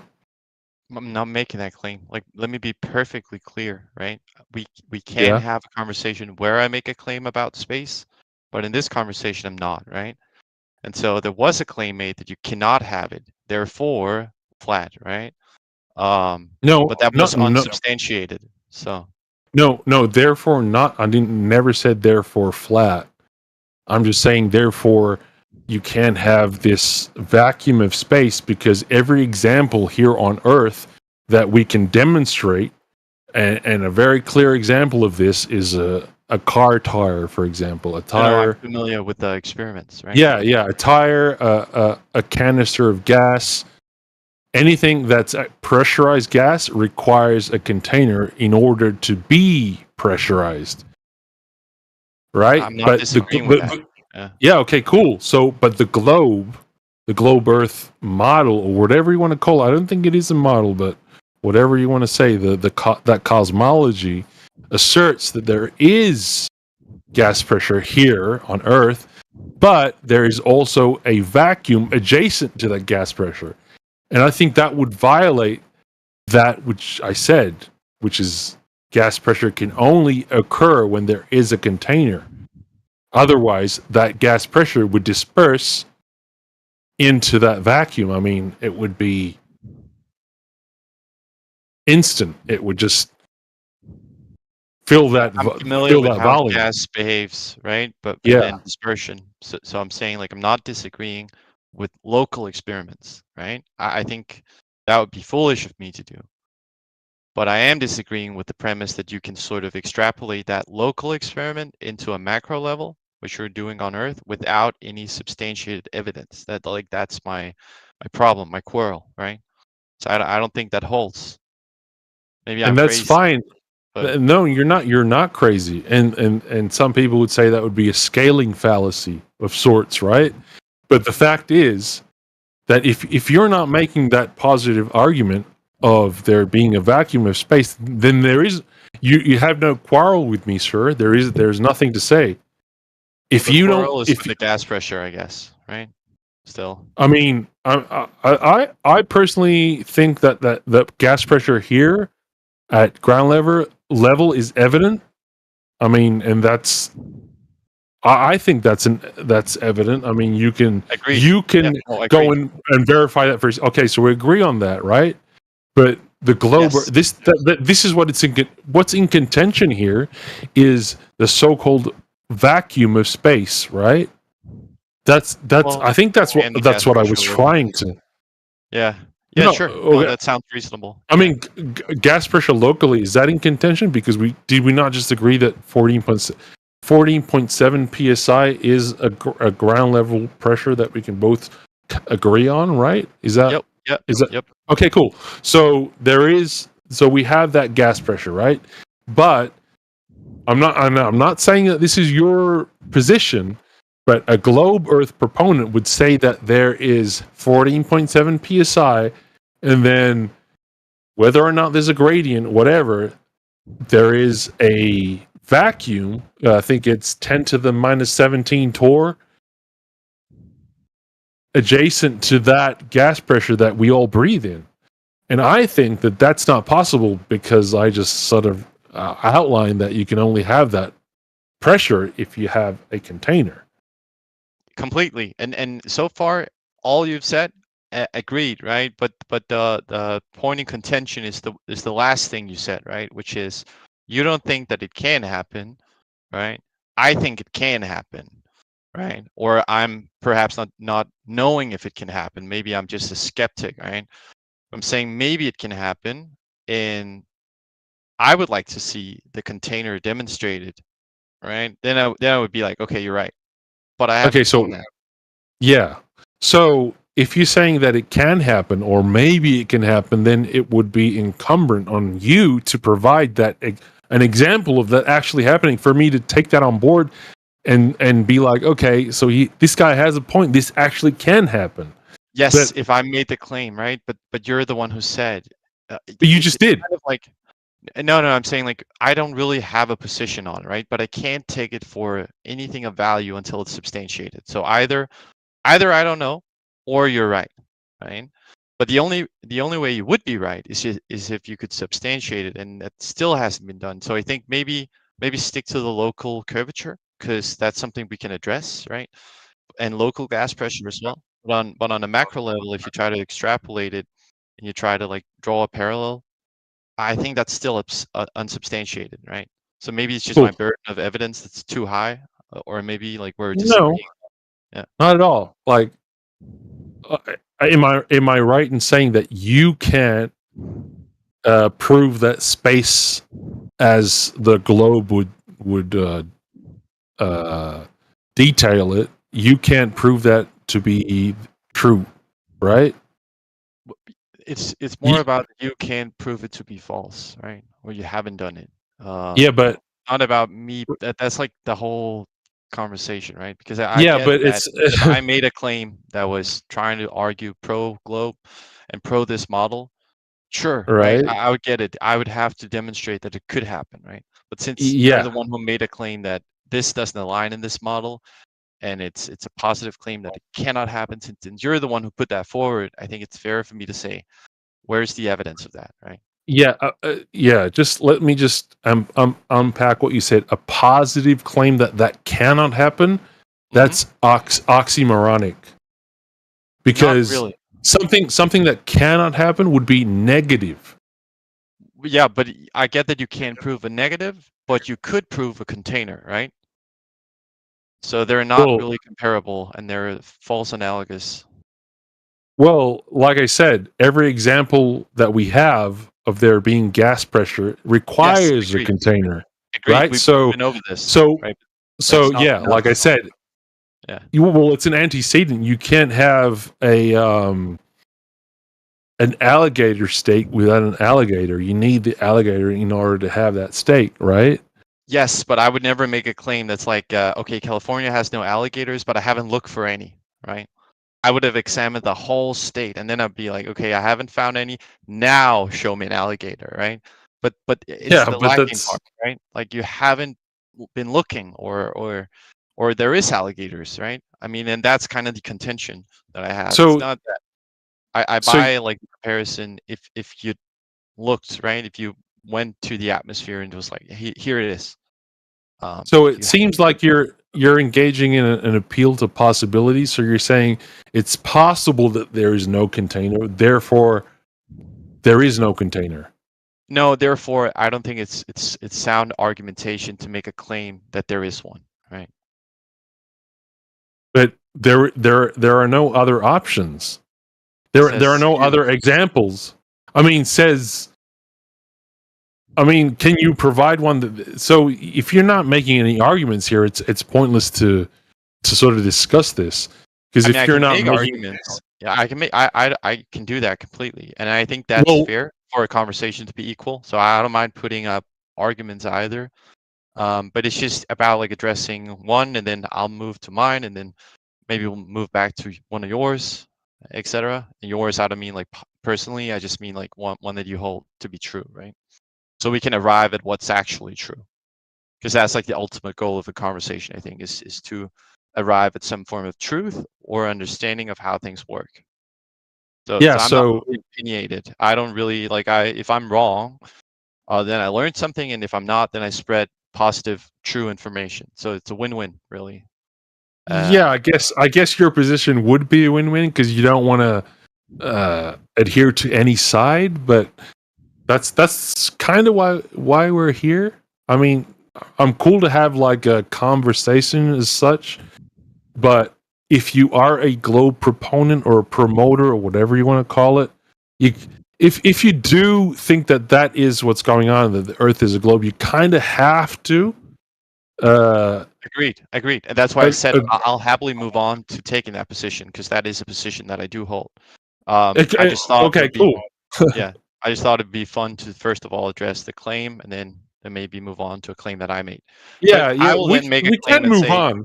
I'm not making that claim. Like, let me be perfectly clear, right? We can have a conversation where I make a claim about space, but in this conversation, I'm not, right? And so there was a claim made that you cannot have it, therefore flat, right? No, but that was unsubstantiated. So no, therefore not. I never said therefore flat. I'm just saying therefore you can't have this vacuum of space because every example here on Earth that we can demonstrate, and a very clear example of this is a car tire, for example, a No, no, tire. I'm familiar with the experiments, right? Yeah, yeah, a tire, a canister of gas. Anything that's a pressurized gas requires a container in order to be pressurized, right? I'm not disagreeing with that. Yeah. Yeah, okay, cool. So, but the globe Earth model, or whatever you want to call it, I don't think it is a model, but whatever you want to say, that cosmology asserts that there is gas pressure here on Earth, but there is also a vacuum adjacent to that gas pressure. And I think that would violate that which I said, which is gas pressure can only occur when there is a container. Otherwise, that gas pressure would disperse into that vacuum. I mean, it would be instant. It would just fill that I'm familiar fill with that how volume. gas behaves, right? But Yeah. then dispersion. So I'm saying, like, I'm not disagreeing with local experiments, right? I think that would be foolish of me to do. But I am disagreeing with the premise that you can sort of extrapolate that local experiment into a macro level, which you're doing on Earth, without any substantiated evidence. That's my problem, my quarrel, right? So I don't think that holds. Maybe I'm And that's crazy. fine. but- No, you're not. You're not crazy. And some people would say that would be a scaling fallacy of sorts, right? But the fact is that if you're not making that positive argument of there being a vacuum of space, then there is you have no quarrel with me, sir. There's nothing to say. If the you quarrel don't, is if with the gas pressure, I guess, right? Still. I mean, I personally think that the gas pressure here at ground level is evident. I mean, and I think that's evident. I mean, you can Agreed. go agreed. and verify that first. Okay, so we agree on that, right? But the globe, Yes. this is what's in contention here is the so-called vacuum of space, right? That's Well, I think that's and the what gas I was pressure trying to. Yeah. Yeah, No, sure. okay. Well, that sounds reasonable. I mean, gas pressure locally, is that in contention? Because did we not just agree that 14.7 psi is a ground level pressure that we can both agree on, right? Is that? Yep. Is that? Yep. Okay, cool. So we have that gas pressure, right? But I'm not saying that this is your position, but a globe Earth proponent would say that there is 14.7 psi, and then whether or not there's a gradient, whatever, there is a vacuum. I think it's 10 to the minus 17 torr adjacent to that gas pressure that we all breathe in. And I think that that's not possible because I just sort of outlined that you can only have that pressure if you have a container. Completely. And so far, all you've said, agreed, right? But the point in contention is the last thing you said, right? Which is you don't think that it can happen, right? I think it can happen, right? Or I'm perhaps not knowing if it can happen. Maybe I'm just a skeptic, right? I'm saying maybe it can happen, and I would like to see the container demonstrated, right? Then I would be like, okay, you're right. But I haven't seen that. Yeah. So if you're saying that it can happen, or maybe it can happen, then it would be incumbent on you to provide that an example of that actually happening for me to take that on board and be like, okay, so this guy has a point. This actually can happen. Yes, if I made the claim, right? But you're the one who said. But you just did. Kind of like, no, I'm saying, like, I don't really have a position on it, right? But I can't take it for anything of value until it's substantiated. So either I don't know, or you're right, right? But the only way you would be right is if you could substantiate it, and that still hasn't been done. So I think maybe stick to the local curvature, because that's something we can address, right? And local gas pressure as well. But on a macro level, if you try to extrapolate it and you try to, like, draw a parallel, I think that's still unsubstantiated, right? So maybe it's just my burden of evidence that's too high, or maybe, like, we're disagreeing. No, Yeah. not at all. Like, am I right in saying that you can't prove that space as the globe detail it, you can't prove that to be true, right? It's more about you can't prove it to be false, right? Or you haven't done it. Yeah, but not about me. That's like the whole conversation, right? Because I yeah, get but that it's if I made a claim that was trying to argue pro globe and pro this model, sure, right? right. I would get it. I would have to demonstrate that it could happen, right? But since you're the Yeah, one who made a claim that this doesn't align in this model, and it's a positive claim that it cannot happen, since you're the one who put that forward, I think it's fair for me to say, where's the evidence of that, right? yeah. Just let me just unpack what you said. A positive claim that cannot happen. That's oxymoronic. Because really. something that cannot happen would be negative. Yeah, but I get that you can't prove a negative, but you could prove a container, right? So they're not Well- really comparable, and they're false analogous. Well, like I said, every example that we have of there being gas pressure requires a agreed. container, Agreed. right? We've So, been over this, so, right? so That's not yeah, enough. like I said, Yeah. well, it's an antecedent. You can't have an alligator steak without an alligator. You need the alligator in order to have that steak, right? Yes, but I would never make a claim that's like, okay, California has no alligators, but I haven't looked for any, right? I would have examined the whole state, and then I'd be like, okay, I haven't found any. Now show me an alligator, right? But it's Yeah, the but lacking that's- part, right? Like you haven't been looking, or there is alligators, right? I mean, and that's kind of the contention that I have. So- it's not that I so- buy like the comparison if you looked, right? If you went to the atmosphere and was like, here it is. So you it seems like you're engaging in an appeal to possibilities. So you're saying it's possible that there is no container, therefore there is no container. No, therefore, I don't think it's sound argumentation to make a claim that there is one, right? But there are no other options. There are no other examples. Can you provide one that, so if you're not making any arguments here, it's pointless to sort of discuss this, because if you're not make making arguments, yeah, I can make I can do that completely, and I think that's fair for a conversation to be equal. So I don't mind putting up arguments either, but it's just about like addressing one, and then I'll move to mine, and then maybe we'll move back to one of yours, etc. And yours, I don't mean like personally, I just mean like one that you hold to be true, right? So we can arrive at what's actually true, because that's like the ultimate goal of a conversation, I think, is to arrive at some form of truth or understanding of how things work. So, Yeah, I'm so- not really opinionated. I don't really like if I'm wrong, then I learn something, and if I'm not, then I spread positive, true information. So it's a win-win, really. yeah, I guess your position would be a win-win because you don't want to adhere to any side, but that's kind of why we're here. I mean, I'm cool to have like a conversation as such, but if you are a globe proponent or a promoter or whatever you want to call it, if you do think that is what's going on, that the Earth is a globe, you kind of have to. Agreed. And that's why I said I'll happily move on to taking that position, because that is a position that I do hold. I just thought okay, it'd be- cool. yeah, I just thought it'd be fun to first of all address the claim, and then maybe move on to a claim that I made. Yeah, But yeah, I will then make a we claim can and move say, on.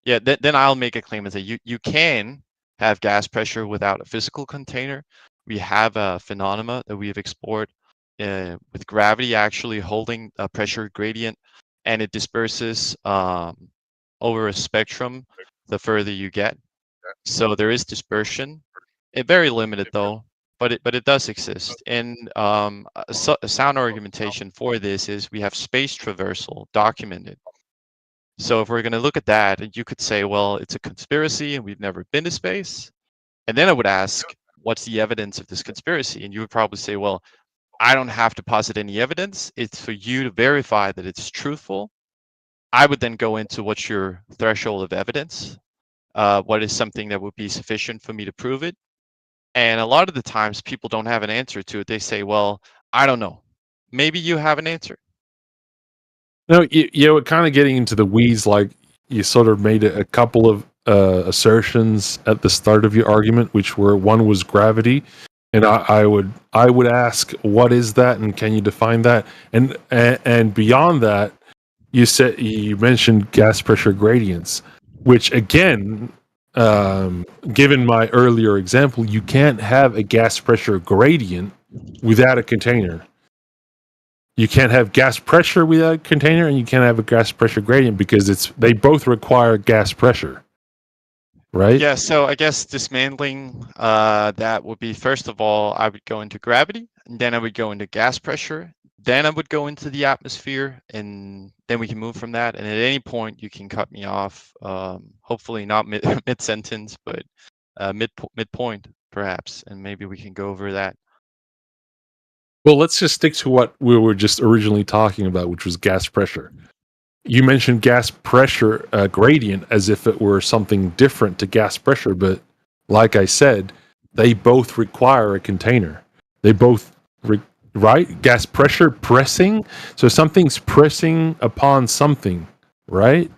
Yeah, then I'll make a claim and say you can have gas pressure without a physical container. We have a phenomena that we have explored with gravity actually holding a pressure gradient, and it disperses over a spectrum the further you get. So there is dispersion. Very limited though, but it does exist. And a sound argumentation for this is we have space traversal documented. So if we're going to look at that, you could say, well, it's a conspiracy and we've never been to space. And then I would ask, what's the evidence of this conspiracy? And you would probably say, well, I don't have to posit any evidence. It's for you to verify that it's truthful. I would then go into what's your threshold of evidence? What is something that would be sufficient for me to prove it? And a lot of the times people don't have an answer to it. They say, well, I don't know. Maybe you have an answer. No, we're kind of getting into the weeds. Like you sort of made a couple of assertions at the start of your argument, which were one was gravity, and I would ask, what is that, and can you define that? And beyond that, you mentioned gas pressure gradients, which again, given my earlier example, you can't have a gas pressure gradient without a container. You can't have gas pressure without a container, and you can't have a gas pressure gradient because they both require gas pressure, right? Yeah, so I guess dismantling that would be, first of all, I would go into gravity, and then I would go into gas pressure, then I would go into the atmosphere, and then we can move from that. And at any point, you can cut me off, hopefully not mid-sentence, but midpoint, perhaps, and maybe we can go over that. Well, let's just stick to what we were just originally talking about, which was gas pressure. You mentioned gas pressure gradient as if it were something different to gas pressure, but like I said, they both require a container. They both, right? Gas pressure pressing. So something's pressing upon something, right?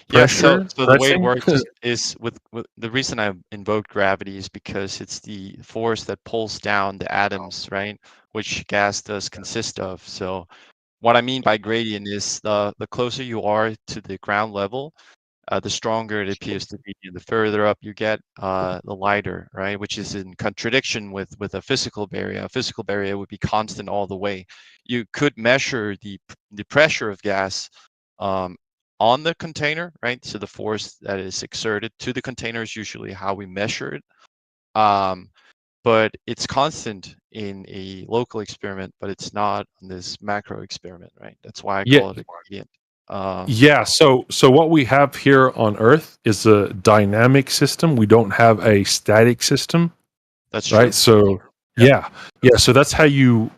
Yeah, so the way it works is with the reason I invoked gravity is because it's the force that pulls down the atoms, right? Which gas does consist of. So what I mean by gradient is the closer you are to the ground level, the stronger it appears to be. The further up you get, the lighter, right? Which is in contradiction with a physical barrier. A physical barrier would be constant all the way. You could measure the pressure of gas on the container, right? So the force that is exerted to the container is usually how we measure it. But it's constant in a local experiment, but it's not in this macro experiment, right? That's why I call it a gradient. Yeah, so what we have here on Earth is a dynamic system. We don't have a static system. That's right. true. So yeah. So that's how you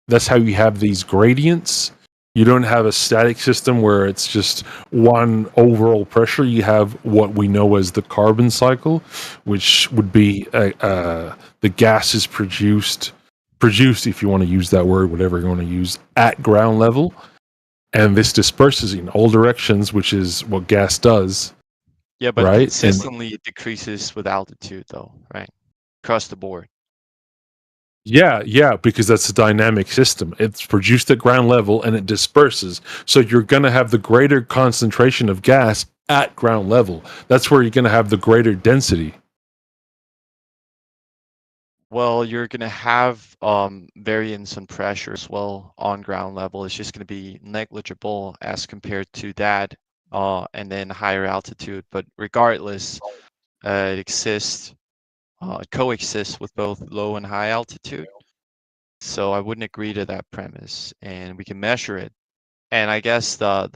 have these gradients. You don't have a static system where it's just one overall pressure. You have what we know as the carbon cycle, which would be the gas is produced, if you want to use that word, whatever you want to use, at ground level. And this disperses in all directions, which is what gas does. Yeah, but right? consistently it decreases with altitude, though, right? Across the board. Yeah, because that's a dynamic system. It's produced at ground level and it disperses. So you're going to have the greater concentration of gas at ground level. That's where you're going to have the greater density. Well, you're going to have variance in pressure as well on ground level. It's just going to be negligible as compared to that and then higher altitude. But regardless, it exists. It coexists with both low and high altitude. So I wouldn't agree to that premise, and we can measure it. And I guess the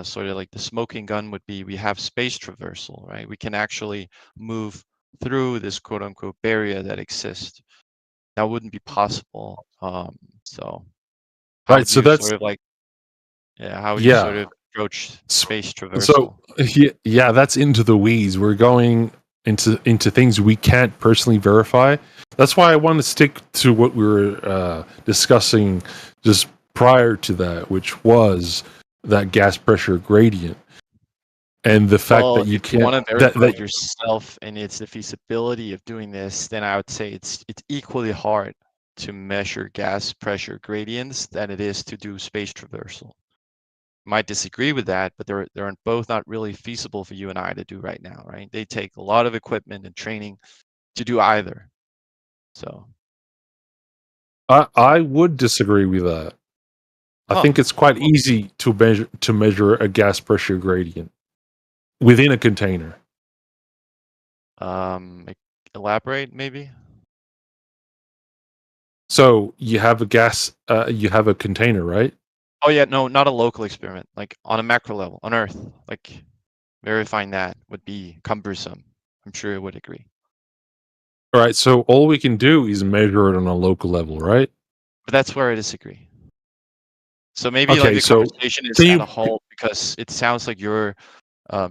sort of like the smoking gun would be we have space traversal, right? We can actually move through this quote unquote barrier that exists. That wouldn't be possible. So right. So that's sort of like how would you sort of approach space traversal? So yeah, that's into the weeds. We're going into things we can't personally verify. That's why I want to stick to what we were discussing just prior to that, which was that gas pressure gradient and the fact that you can't. If you want to verify yourself and it's the feasibility of doing this, then I would say it's equally hard to measure gas pressure gradients than it is to do space traversal. Might disagree with that, but they're both not really feasible for you and I to do right now, right? They take a lot of equipment and training to do either. So I would disagree with that. I think it's quite easy to measure a gas pressure gradient within a container. Elaborate maybe. So you have a container, right? Oh yeah, no, not a local experiment. Like on a macro level, on Earth, like verifying that would be cumbersome. I'm sure you would agree. All right, so all we can do is measure it on a local level, right? But that's where I disagree. So maybe like the conversation is at a halt because it sounds like your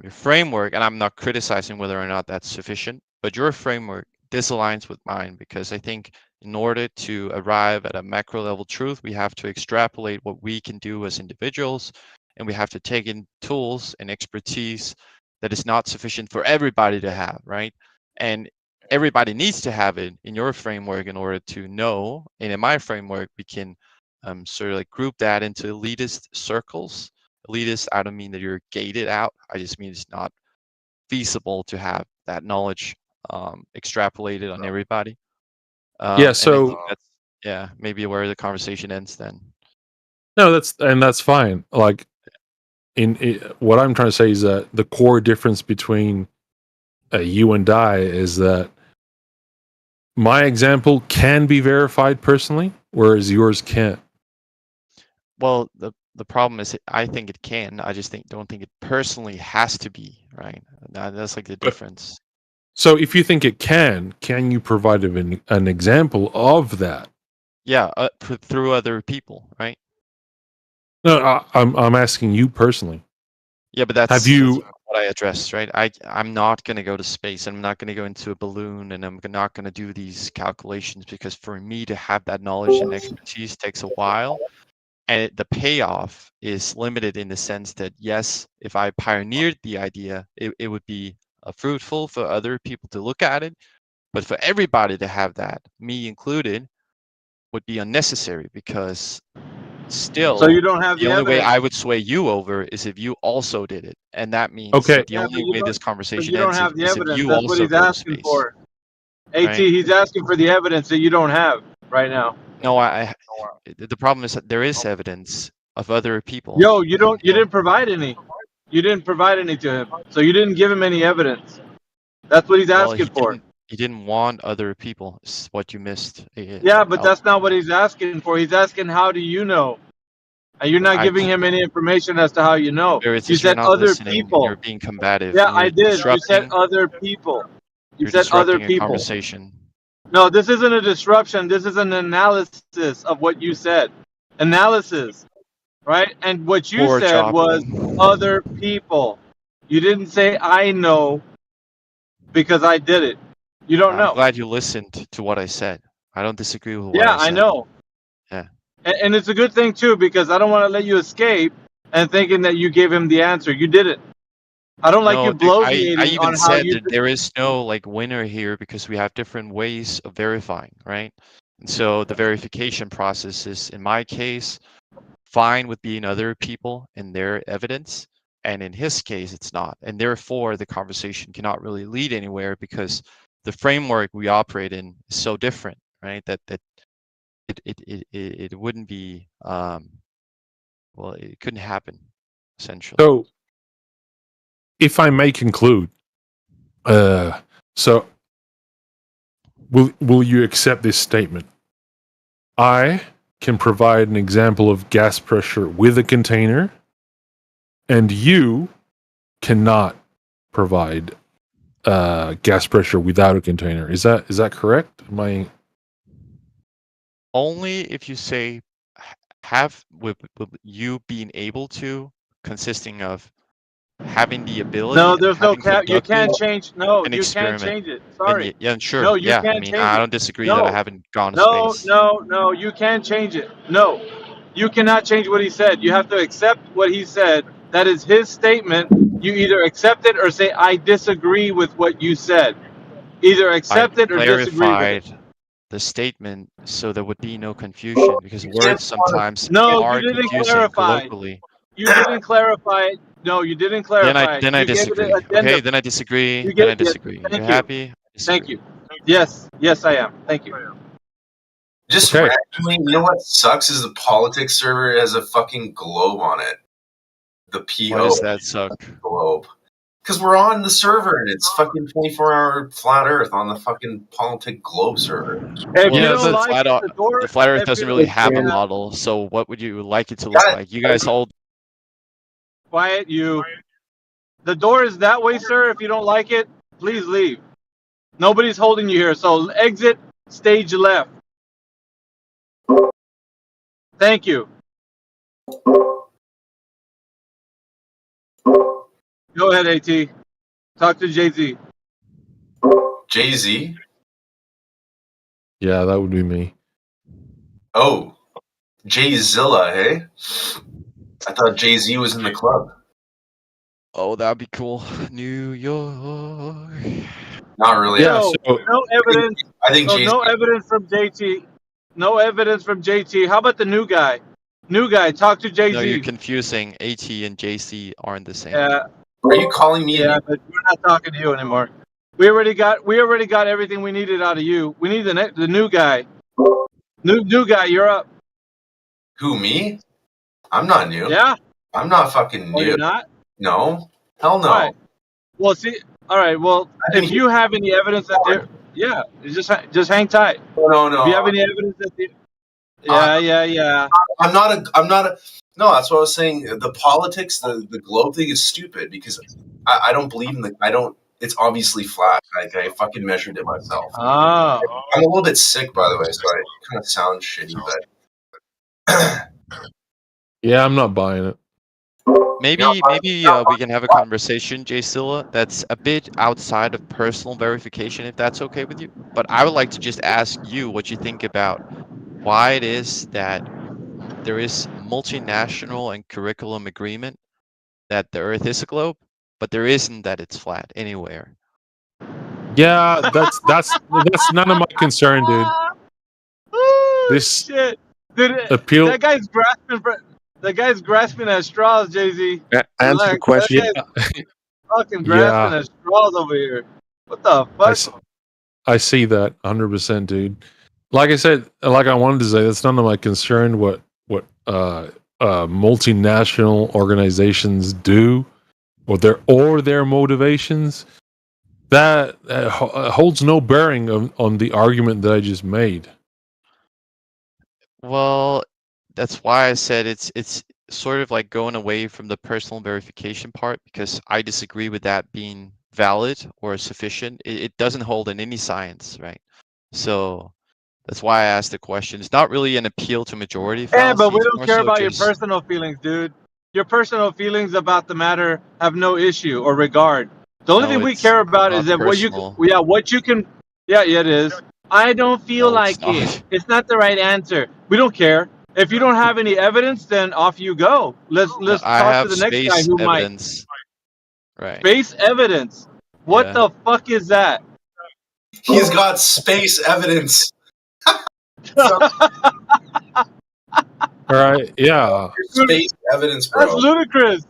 framework, and I'm not criticizing whether or not that's sufficient, but your framework disaligns with mine because I think in order to arrive at a macro level truth, we have to extrapolate what we can do as individuals, and we have to take in tools and expertise that is not sufficient for everybody to have, right? And everybody needs to have it in your framework in order to know. And in my framework, we can sort of like group that into elitist circles. Elitist, I don't mean that you're gated out. I just mean it's not feasible to have that knowledge extrapolated on everybody. Yeah, and I so think that's maybe where the conversation ends then. no, that's fine. Like what I'm trying to say is that the core difference between you and I is that my example can be verified personally, whereas yours can't. Well, the problem is I think it can. I just don't think it personally has to be, right? That's like the difference. So if you think it can you provide an example of that? Yeah, through other people, right? No, I'm asking you personally. Yeah, but that's Have you? That's what I addressed, right? I'm not going to go to space. I'm not going to go into a balloon, and I'm not going to do these calculations because for me to have that knowledge and expertise takes a while, and the payoff is limited in the sense that yes, if I pioneered the idea, it would be fruitful for other people to look at it, but for everybody to have that, me included, would be unnecessary because still, so you don't have the the only way evidence. I would sway you over is if you also did it, and that means Okay. that the only way this conversation you don't ends have the is if evidence. you That's what also he's go to asking space. for. At, right? he's asking for the evidence that you don't have right now. No, the problem is that there is evidence of other people. Yo, you didn't provide any. You didn't provide any to him, so you didn't give him any evidence. That's what he's Well, asking for. he didn't want other people. Is what you missed. Yeah, but that's not what he's asking for. He's asking, how do you know? And you're not giving him any information as to how you know. You're You said not other listening, people. You're being combative. Yeah, and you're I did. You said disrupting- other people. You You're said other disrupting a people. conversation. No, this isn't a disruption. This is an analysis of what you said. Analysis, right? And what you Poor said was Joplin. other people. You didn't say I know because I did it. You don't know. I'm glad you listened to what I said. I don't disagree with what Yeah, I said. I know. Yeah. And it's a good thing too, because I don't want to let you escape and thinking that you gave him the answer. You didn't. I don't like No, you dude, I bloviating even on how said you. that there is no like winner here because we have different ways of verifying, right? And so the verification process is, in my case, fine with being other people and their evidence, and in his case, it's not. And therefore, the conversation cannot really lead anywhere because the framework we operate in is so different, right? That it wouldn't be well, it couldn't happen, essentially. So, if I may conclude, so will you accept this statement? I can provide an example of gas pressure with a container, and you cannot provide gas pressure without a container. Is that correct? Am I... Only if you say have with you being able to, consisting of having the ability. No, there's no having cap. You can't conducted change. No, an you can't experiment. change it. And Sorry. yeah, sure. No, you Yeah, can't I mean, change I it. don't disagree No. that I haven't gone to No, space. no, you can't change it. No, you cannot change what he said. You have to accept what he said. That is his statement. You either accept it or say, I disagree with what you said. Either accept it or disagree with it. Clarified the statement so there would be no confusion because words sometimes No, are you didn't confusing clarify. colloquially. You didn't clarify it. No, you didn't clarify. Then I You gave it disagree. an Okay, addendum. then I disagree. You Then I gave- yeah, disagree. thank You're you. happy? Thank you. Yes, I am. Thank you. Just Okay. randomly, you know what sucks is the politics server has a fucking globe on it. The PO Why does that suck? globe. Because we're on the server and it's fucking 24-hour flat Earth on the fucking politic globe server. If you Well, don't like it, the flat Earth if doesn't you- really have a yeah. model, so what would you like it to look like? You guys all Quiet, you. The door is that way, sir. If you don't like it, please leave. Nobody's holding you here, so exit stage left. Thank you. Go ahead, AT. Talk to Jay-Z. Jay-Z? Yeah, that would be me. Oh, Jay Zilla, hey? I thought Jay Z was in the club. Oh, that'd be cool. New York. Not really. Yeah, So, so no evidence. I think So Jay Z. no evidence from JT. No evidence from JT. How about the new guy? New guy, talk to Jay No, you're Z. confusing. AT and JC aren't the same. Yeah, Are you calling me? yeah, but we're not talking to you anymore. We already got everything we needed out of you. We need the new guy. New guy, you're up. Who, me? I'm not new. Yeah. I'm not fucking Oh, new. you're not? No. Hell no. Why? Well, see. All right. Well, I didn't if you have any evidence that they're, yeah, just hang tight. No. If you have any evidence that they, yeah. I'm not a. No, that's what I was saying. The politics, the globe thing is stupid because I don't believe in I don't. It's obviously flat. Like I fucking measured it myself. Oh. I'm a little bit sick, by the way, so I kind of sound shitty, but yeah, I'm not buying it. Maybe we can have a conversation, Jay Silla, that's a bit outside of personal verification, if that's okay with you. But I would like to just ask you what you think about why it is that there is multinational and curriculum agreement that the Earth is a globe, but there isn't that it's flat anywhere. Yeah, that's none of my concern, dude. This Shit. Dude, appeal. That guy's grasping at straws, Jay-Z. Answer the question. That guy's fucking grasping at straws over here. What the fuck? I see that 100%, dude. Like I said, like I wanted to say, that's none of my concern. What multinational organizations do, or their motivations, that holds no bearing on the argument that I just made. Well, that's why I said it's sort of like going away from the personal verification part, because I disagree with that being valid or sufficient. It doesn't hold in any science, right? So that's why I asked the question. It's not really an appeal to majority fallacy. Yeah, but we it's don't more care so about your just- personal feelings, dude. Your personal feelings about the matter have no issue or regard. The only No, thing we it's care about not is that personal. what you can. Yeah, it is. I don't feel No, it's like it. not. It's not the right answer. We don't care. If you don't have any evidence, then off you go. Let's I talk have to the next guy space who evidence. Right. Space evidence. What Yeah. the fuck is that? he's got space evidence. All right, yeah. Space evidence, bro. That's ludicrous.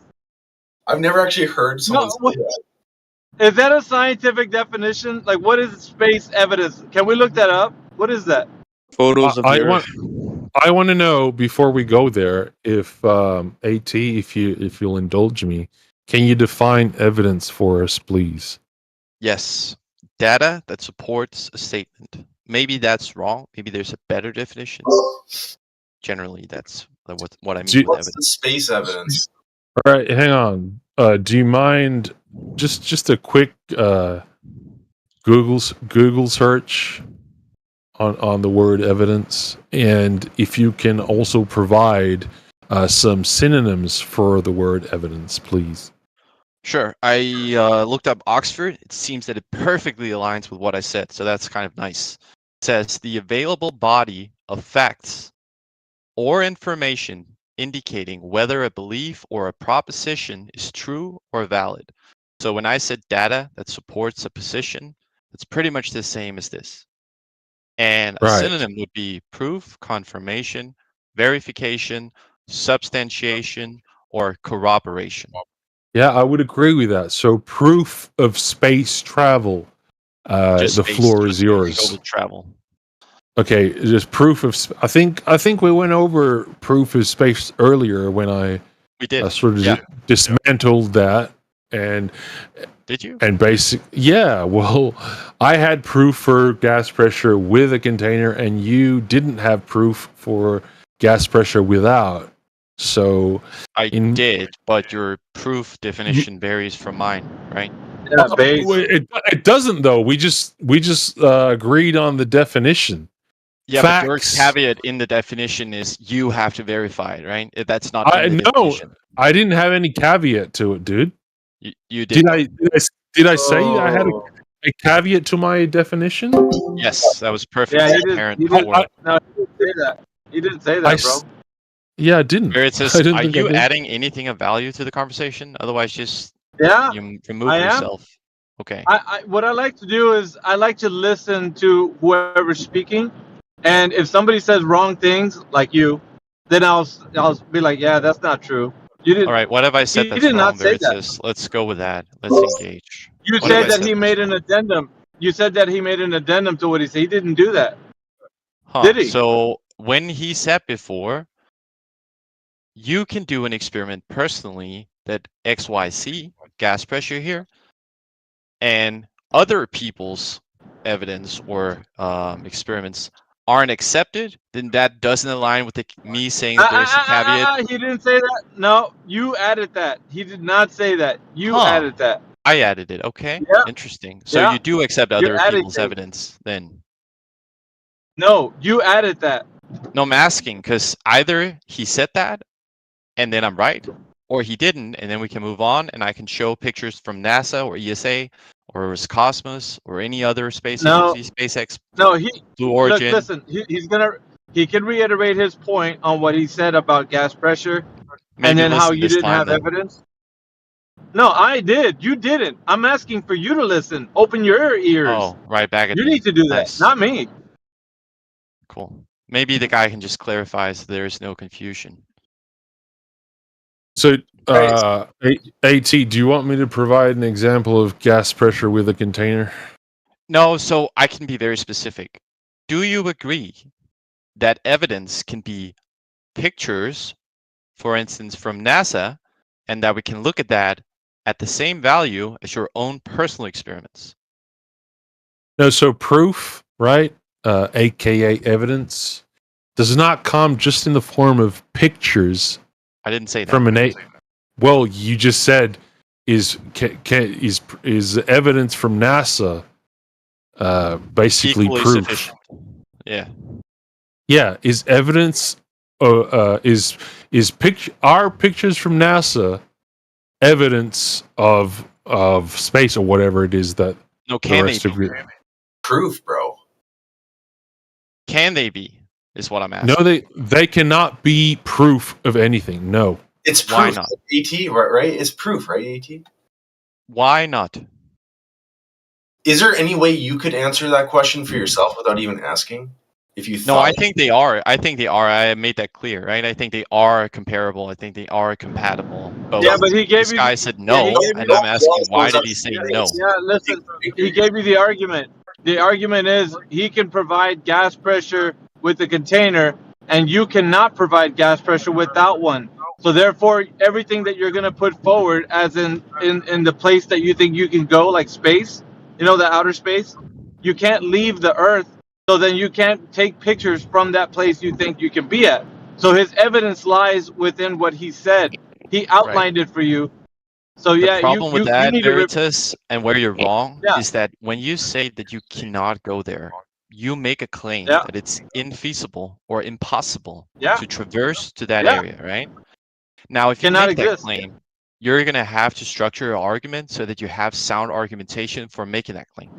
I've never actually heard someone No, say that. Is that a scientific definition? Like, what is space evidence? Can we look that up? What is that? Photos of the Earth. I want to know before we go there if AT, if you'll indulge me, can you define evidence for us, please? Yes. Data that supports a statement. Maybe that's wrong. Maybe there's a better definition. Generally, that's what I mean. with What's evidence. the space evidence? All right, hang on. Do you mind just a quick Google search on the word evidence, and if you can also provide some synonyms for the word evidence, please. Sure. I looked up Oxford. It seems that it perfectly aligns with what I said, so that's kind of nice. It says the available body of facts or information indicating whether a belief or a proposition is true or valid. So when I said data that supports a position, it's pretty much the same as this. And a Right. synonym would be proof, confirmation, verification, substantiation, or corroboration. Yeah, I would agree with that. So proof of space travel. Just The space, floor just is yours. global travel. Okay, just proof of. I think we went over proof of space earlier when I We did. sort of Yeah. dismantled that and. Did you? And yeah. Well, I had proof for gas pressure with a container, and you didn't have proof for gas pressure without. So I did, but your proof definition varies from mine, right? Yeah, it doesn't though. We just agreed on the definition. Yeah, Facts. but your caveat in the definition is you have to verify it, right? That's not in the No, definition. I didn't have any caveat to it, dude. You did. Did I say I had a? a caveat to my definition? Yes, that was perfectly Yeah, he did. apparent He did. before. No, he didn't say that. He didn't say that, bro. Yeah, I didn't. Veritas, I didn't are think I you did. adding anything of value to the conversation? Otherwise, just Yeah, you remove I am. yourself. Okay. What I like to do is I like to listen to whoever's speaking, and if somebody says wrong things like you, then I'll be like, yeah, that's not true. You didn't. All right. What have I said He that's did wrong, not say that. Veritas? Let's go with that. Let's engage. You What have I said that he that's made an addendum. You said that he made an addendum to what he said. He didn't do that. Huh. Did he? So when he said before, you can do an experiment personally that XYZ, gas pressure here, and other people's evidence or experiments aren't accepted, then that doesn't align with me saying that there's a caveat. He didn't say that. No, you added that. He did not say that. You Huh. added that. I added it. Okay. Yeah. Interesting. So Yeah. you do accept You're other adding people's things. evidence then? No, you added that. No, I'm asking because either he said that and then I'm right, or he didn't, and then we can move on and I can show pictures from NASA or ESA or Roscosmos or any other space No. agency, SpaceX, No, Blue Origin. Look, listen. He can reiterate his point on what he said about gas pressure, Maybe and then how listen you this didn't time have then. evidence. No, I did. You didn't. I'm asking for you to listen. Open your ears. Oh, right back at You me. need to do that, Nice. not me. Cool. Maybe the guy can just clarify so there is no confusion. So, AT, do you want me to provide an example of gas pressure with a container? No, so I can be very specific. Do you agree that evidence can be pictures, for instance, from NASA, and that we can look at that at the same value as your own personal experiments? No, so proof, right? AKA evidence, does not come just in the form of pictures. I didn't say that. From an well, you just said is evidence from NASA basically Equally proof? sufficient. Yeah. Yeah, is evidence is are pictures from NASA evidence of space or whatever it is that No, the can they rest of be? your Proof, bro. Can they be? Is what I'm asking. No, they cannot be proof of anything. No. It's proof. Why not? AT, right? It's proof, right? AT. Why not? Is there any way you could answer that question for yourself without even asking? If you No, thought I think they are. I think they are. I made that clear, right? I think they are comparable. I think they are compatible. But Yeah, but he gave this you. guy said yeah, no, he gave and you- I'm asking why did he say no? Yeah, listen. He gave you the argument. The argument is he can provide gas pressure with the container, and you cannot provide gas pressure without one. So therefore, everything that you're going to put forward, as in the place that you think you can go, like space, you know, the outer space, you can't leave the Earth. So then you can't take pictures from that place you think you can be at. So his evidence lies within what he said. He outlined it for you. So The yeah, problem with you that, need to Veritas, and where you're wrong, Yeah. is that when you say that you cannot go there, you make a claim Yeah. that it's infeasible or impossible Yeah. to traverse to that Yeah. area, right? Now, if you Cannot make that exist. claim, you're going to have to structure your argument so that you have sound argumentation for making that claim.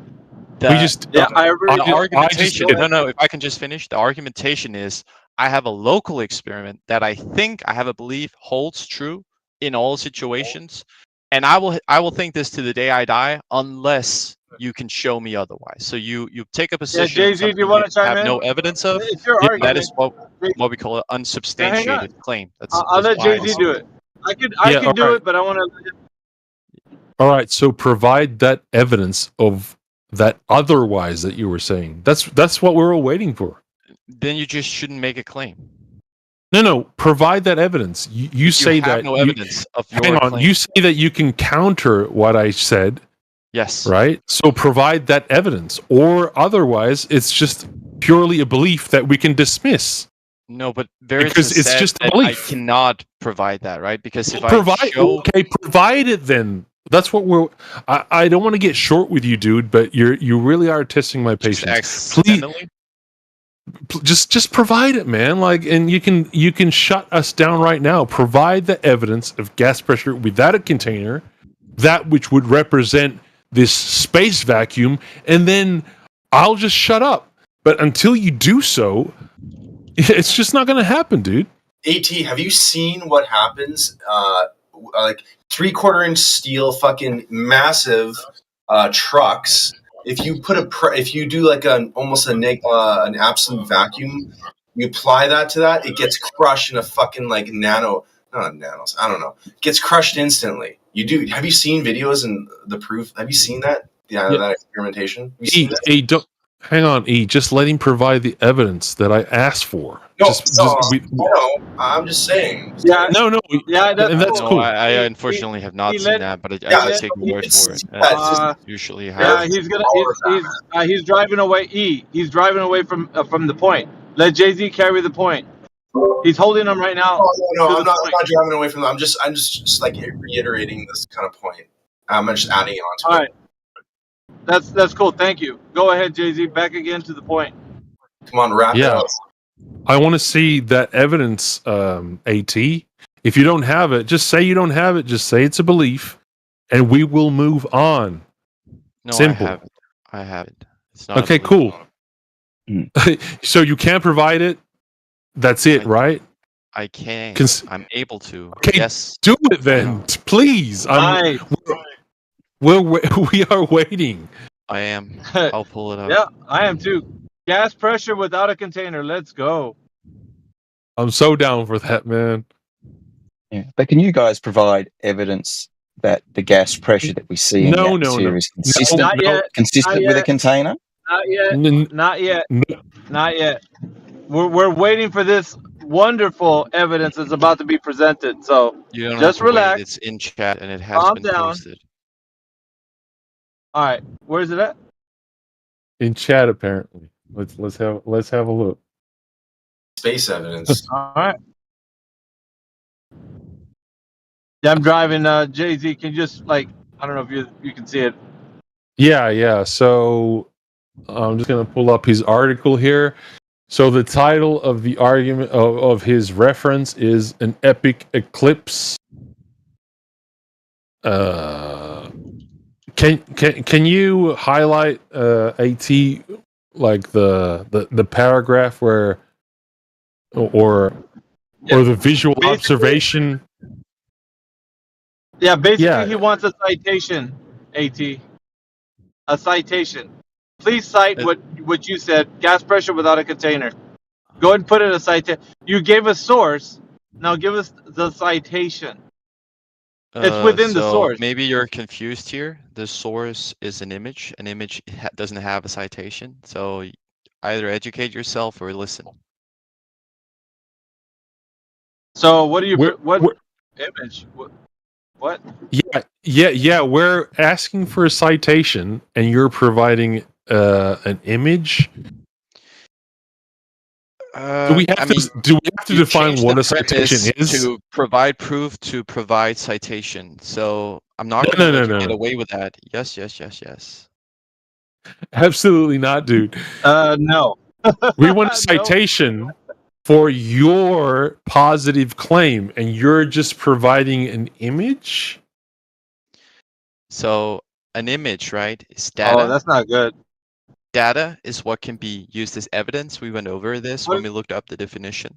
We just Yeah, I The agree. argumentation, did. no, if I can just finish, the argumentation is I have a local experiment that I think I have a belief holds true in all situations, and I will think this to the day I die unless you can show me otherwise. So you take a position of Jay-Z, do you something wanna you chime have in? no evidence of. It's your That argument. is what we call an unsubstantiated claim. That's I'll let that's why I Jay-Z say do that. it. I Yeah, could do alright. it, but I want to. All right, so provide that evidence of that otherwise that you were saying. That's what we're all waiting for. Then you just shouldn't make a claim. No, provide that evidence. You say have that no evidence of hang your on. claim. You say that you can counter what I said, Yes. right? So provide that evidence, or otherwise, it's just purely a belief that we can dismiss. No, but Veritas Because it's said just a that belief. I cannot provide that, right? Because if I Provide show okay, provide it then. That's what we're. I don't want to get short with you, dude, but you really are testing my patience. Please, accidentally, just provide it, man. Like, and you can shut us down right now. Provide the evidence of gas pressure without a container, that which would represent this space vacuum, and then I'll just shut up. But until you do so, it's just not going to happen, dude. AT, have you seen what happens? Like 3/4-inch steel, fucking massive trucks. If you put if you do like an absolute vacuum, you apply that to that, it gets crushed in a fucking like not nanos. I don't know. It gets crushed instantly. You do. Have you seen videos and the proof? Have you seen that? Yeah, that experimentation. Have you seen that? Don't hang on. Just let him provide the evidence that I asked for. No, I'm just saying. Yeah, that's No, cool. I unfortunately have not seen that, but I would take your word for it. That's usually how. He's driving away. He's driving away from the point. Let Jay-Z carry the point. He's holding them right now. No, I'm not driving away from them. I'm just like reiterating this kind of point. I'm just adding it onto All it. right. That's cool. Thank you. Go ahead, Jay-Z. Back again to the point. Come on, wrap it up. I want to see that evidence, AT. If you don't have it, just say you don't have it. Just say it's a belief, and we will move on. No, Simple. I have it. It's not Okay, cool. So you can't provide it. That's it, right? I can. I'm able to. Okay, Yes. do it then, please. We are waiting. I am. I'll pull it up. Yeah, I am too. Gas pressure without a container. Let's go. I'm so down for that, man. Yeah, but can you guys provide evidence that the gas pressure that we see in the atmosphere is consistent with a container? Not yet. Not yet. We're waiting for this wonderful evidence that's about to be presented. So You don't just have to wait. relax. It's in chat and it has Calm been down. posted. All right. Where's it at? In chat, apparently. Let's have a look. Space evidence. All right. Yeah, I'm driving. Jay-Z, can you just I don't know if you can see it. Yeah. So I'm just gonna pull up his article here. So the title of the argument of his reference is "An Epic Eclipse." Can you highlight AT like the paragraph where or the visual observation? Yeah, basically he wants a citation, AT. A citation. Please cite what you said, gas pressure without a container. Go ahead and put in a citation. You gave a source. Now give us the citation. It's within the source. Maybe you're confused here. The source is an image. An image doesn't have a citation. So either educate yourself or listen. So what do you what image? What? Yeah. We're asking for a citation, and you're providing an image. Do we have to define what a citation is? To provide proof to provide citation. So I'm not going to get away with that. Yes. Absolutely not, dude. No. We want a citation for your positive claim, and you're just providing an image? So an image, right, is data. Oh, that's not good. Data is what can be used as evidence. We went over this when we looked up the definition.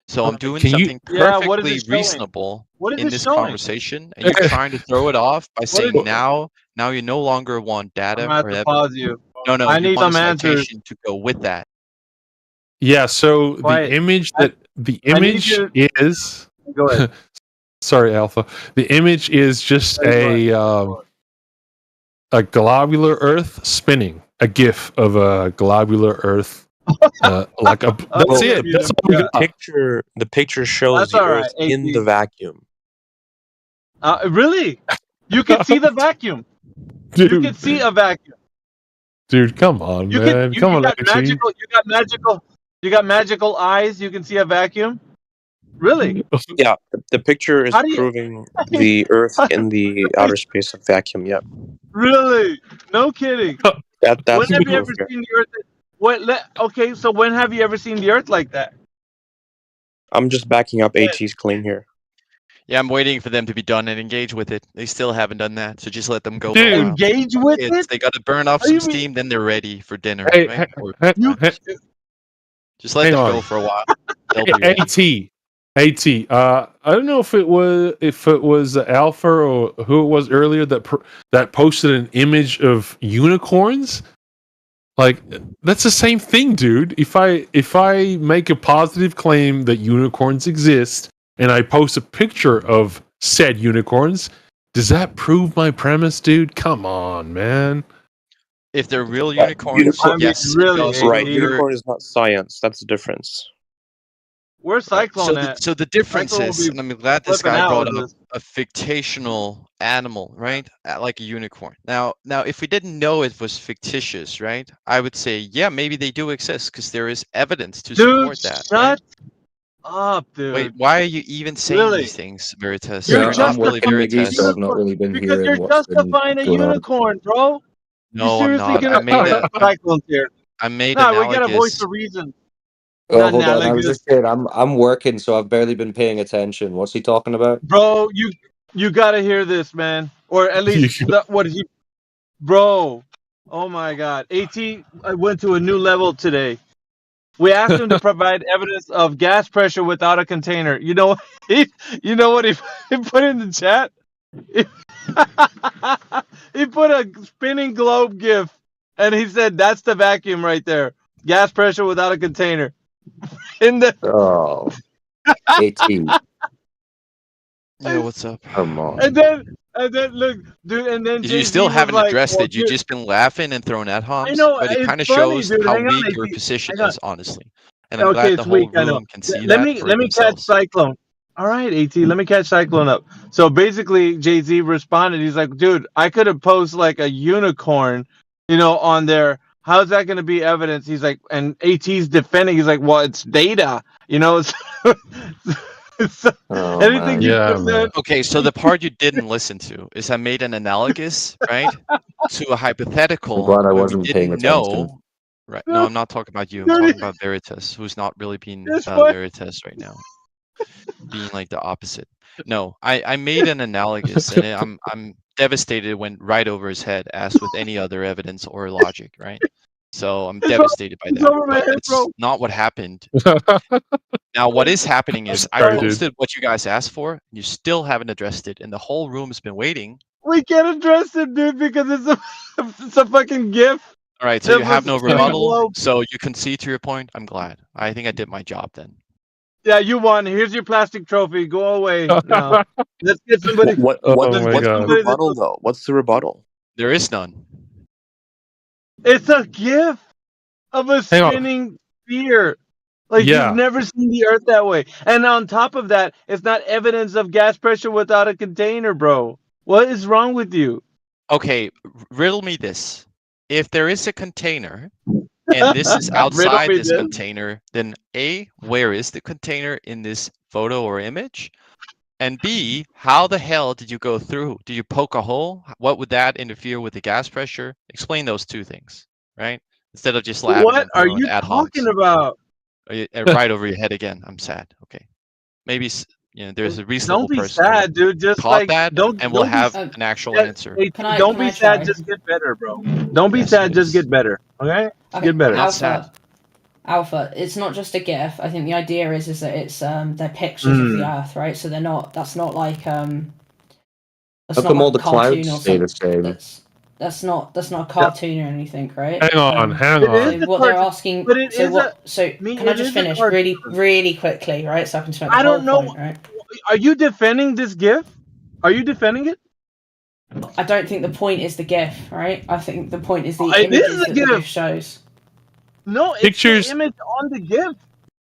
So I'm doing something perfectly reasonable in this conversation, and you're trying to throw it off by saying now you no longer want data I'm or to evidence. pause you. No, I you need want some a answers. citation to go with that. Yeah, so the image is Go ahead. Sorry, Alpha. The image is just a globular Earth spinning. A GIF of a globular Earth. That's it. That's all we got. The picture shows That's the all right, Earth in AT. the vacuum. Really? You can see the vacuum. Dude. You can see a vacuum. Dude, come on, man. Come on, got AT. You got magical eyes. You can see a vacuum. Really? Yeah, the picture is How do you- proving the Earth in the outer space of vacuum. Yep. Really? No kidding. That's When have the you ever proof here. seen the Earth? Okay, so when have you ever seen the Earth like that? I'm just backing up AT's claim here. Yeah, I'm waiting for them to be done and engage with it. They still haven't done that, so just let them go. Dude. For a while. Engage with it? They got to burn off Are some you mean- steam, then they're ready for dinner. Hey, right? Just let hang them on. go for a while. They'll be ready. AT. I don't know if it was Alpha or who it was earlier that posted an image of unicorns. Like that's the same thing, dude. If I make a positive claim that unicorns exist and I post a picture of said unicorns, does that prove my premise, dude? Come on, man. If they're real unicorns, yes. really, Right, unicorn is not science. That's the difference. Where's Cyclone at? So the difference Cyclone will is, be and I'm glad this flipping guy out brought with up this. a fictional animal, right? Like a unicorn. Now, if we didn't know it was fictitious, right? I would say, yeah, maybe they do exist because there is evidence to Dude, support that. shut up, dude. Wait, why are you even saying Really? these things, Veritas? You're You're not really justifying Veritas. a unicorn because you're justifying a unicorn, bro. No, you I'm seriously not. gonna Cyclone's here? I made No, we gotta voice analogous. the reason. Oh, hold on. I was Analogous. just saying, I'm working, so I've barely been paying attention. What's he talking about? Bro, you gotta hear this, man. Or at least what is he, bro? Oh my God, At went to a new level today. We asked him to provide evidence of gas pressure without a container. You know what he put in the chat? He put a spinning globe gif, and he said that's the vacuum right there. Gas pressure without a container. In the Oh, 18. Yeah, what's up? Come on. And then look, dude, and then You JZ still was haven't like, addressed well, it. You've dude, just been laughing and throwing at I Homs. know, But it it's kind of funny, shows dude. how Hang on, weak your AT. position Hang on. is, honestly. And I'm Okay, glad it's the whole weak. I know. room can see Let that me for let me catch themselves. Cyclone. All right, At. Let me catch Cyclone up. So basically, JZ responded. He's like, dude, I could have posted like a unicorn, on there. How's that going to be evidence? He's like, and AT's defending. He's like, well, it's data. Anything you present. Okay, so the part you didn't listen to is I made an analogous, right, to a hypothetical I'm glad I where we wasn't paying didn't attention. know. Right? No, I'm not talking about you. I'm talking about Veritas, who's not really being That's what- Veritas right now, being like the opposite. No, I made an analogous, and I'm devastated. It went right over his head, as with any other evidence or logic, right? So I'm devastated by It's that. over my But head, it's bro. not what happened. Now, what is happening is I Sorry, dude. posted what you guys asked for. You still haven't addressed it, and the whole room's been waiting. We can't address it, dude, because it's a fucking GIF. All right, so That you have was no spinning rebuttal. globe. So you concede to your point. I'm glad. I think I did my job then. Yeah, you won. Here's your plastic trophy. Go away. Let's get somebody. What's the rebuttal though? What's the rebuttal? There is none. It's a GIF of a Hang on. spinning sphere. Like Yeah. you've never seen the Earth that way. And on top of that, it's not evidence of gas pressure without a container, bro. What is wrong with you? Okay, riddle me this. If there is a container, and this is Riddle outside me this this. container, then A, where is the container in this photo or image? And B, how the hell did you go through? Did you poke a hole? What would that interfere with the gas pressure? Explain those two things, right? Instead of just laughing. What and are throwing you ad hocs. talking about? Right over your head again. I'm sad. Okay, maybe there's a reasonable Don't be person who sad, dude. Just caught like that, don't and we'll don't be have sad. an actual Yeah, answer. hey, Can I- don't can be I sad. try? Just get better, bro. Don't be Yes, sad. it Just is. get better. Okay? Okay, Get better. Not sad. Alpha. It's not just a GIF. I think the idea is that it's they're pictures of the Earth, right? So they're not. That's not like That's How not come like all a the cartoon clouds or stay the something. same? That's not a cartoon or anything, right? Hang on, hang It on. is So a what they're cartoon, asking. but it So is what? a. So Me, can I it just is a finish cartoon. really quickly, right? So I can make the I whole don't know. point, right? Are you defending this GIF? Are you defending it? I don't think the point is the GIF, right? I think the point is the It images is a that the GIF. GIF shows. No, it's Pictures- the image on the GIF.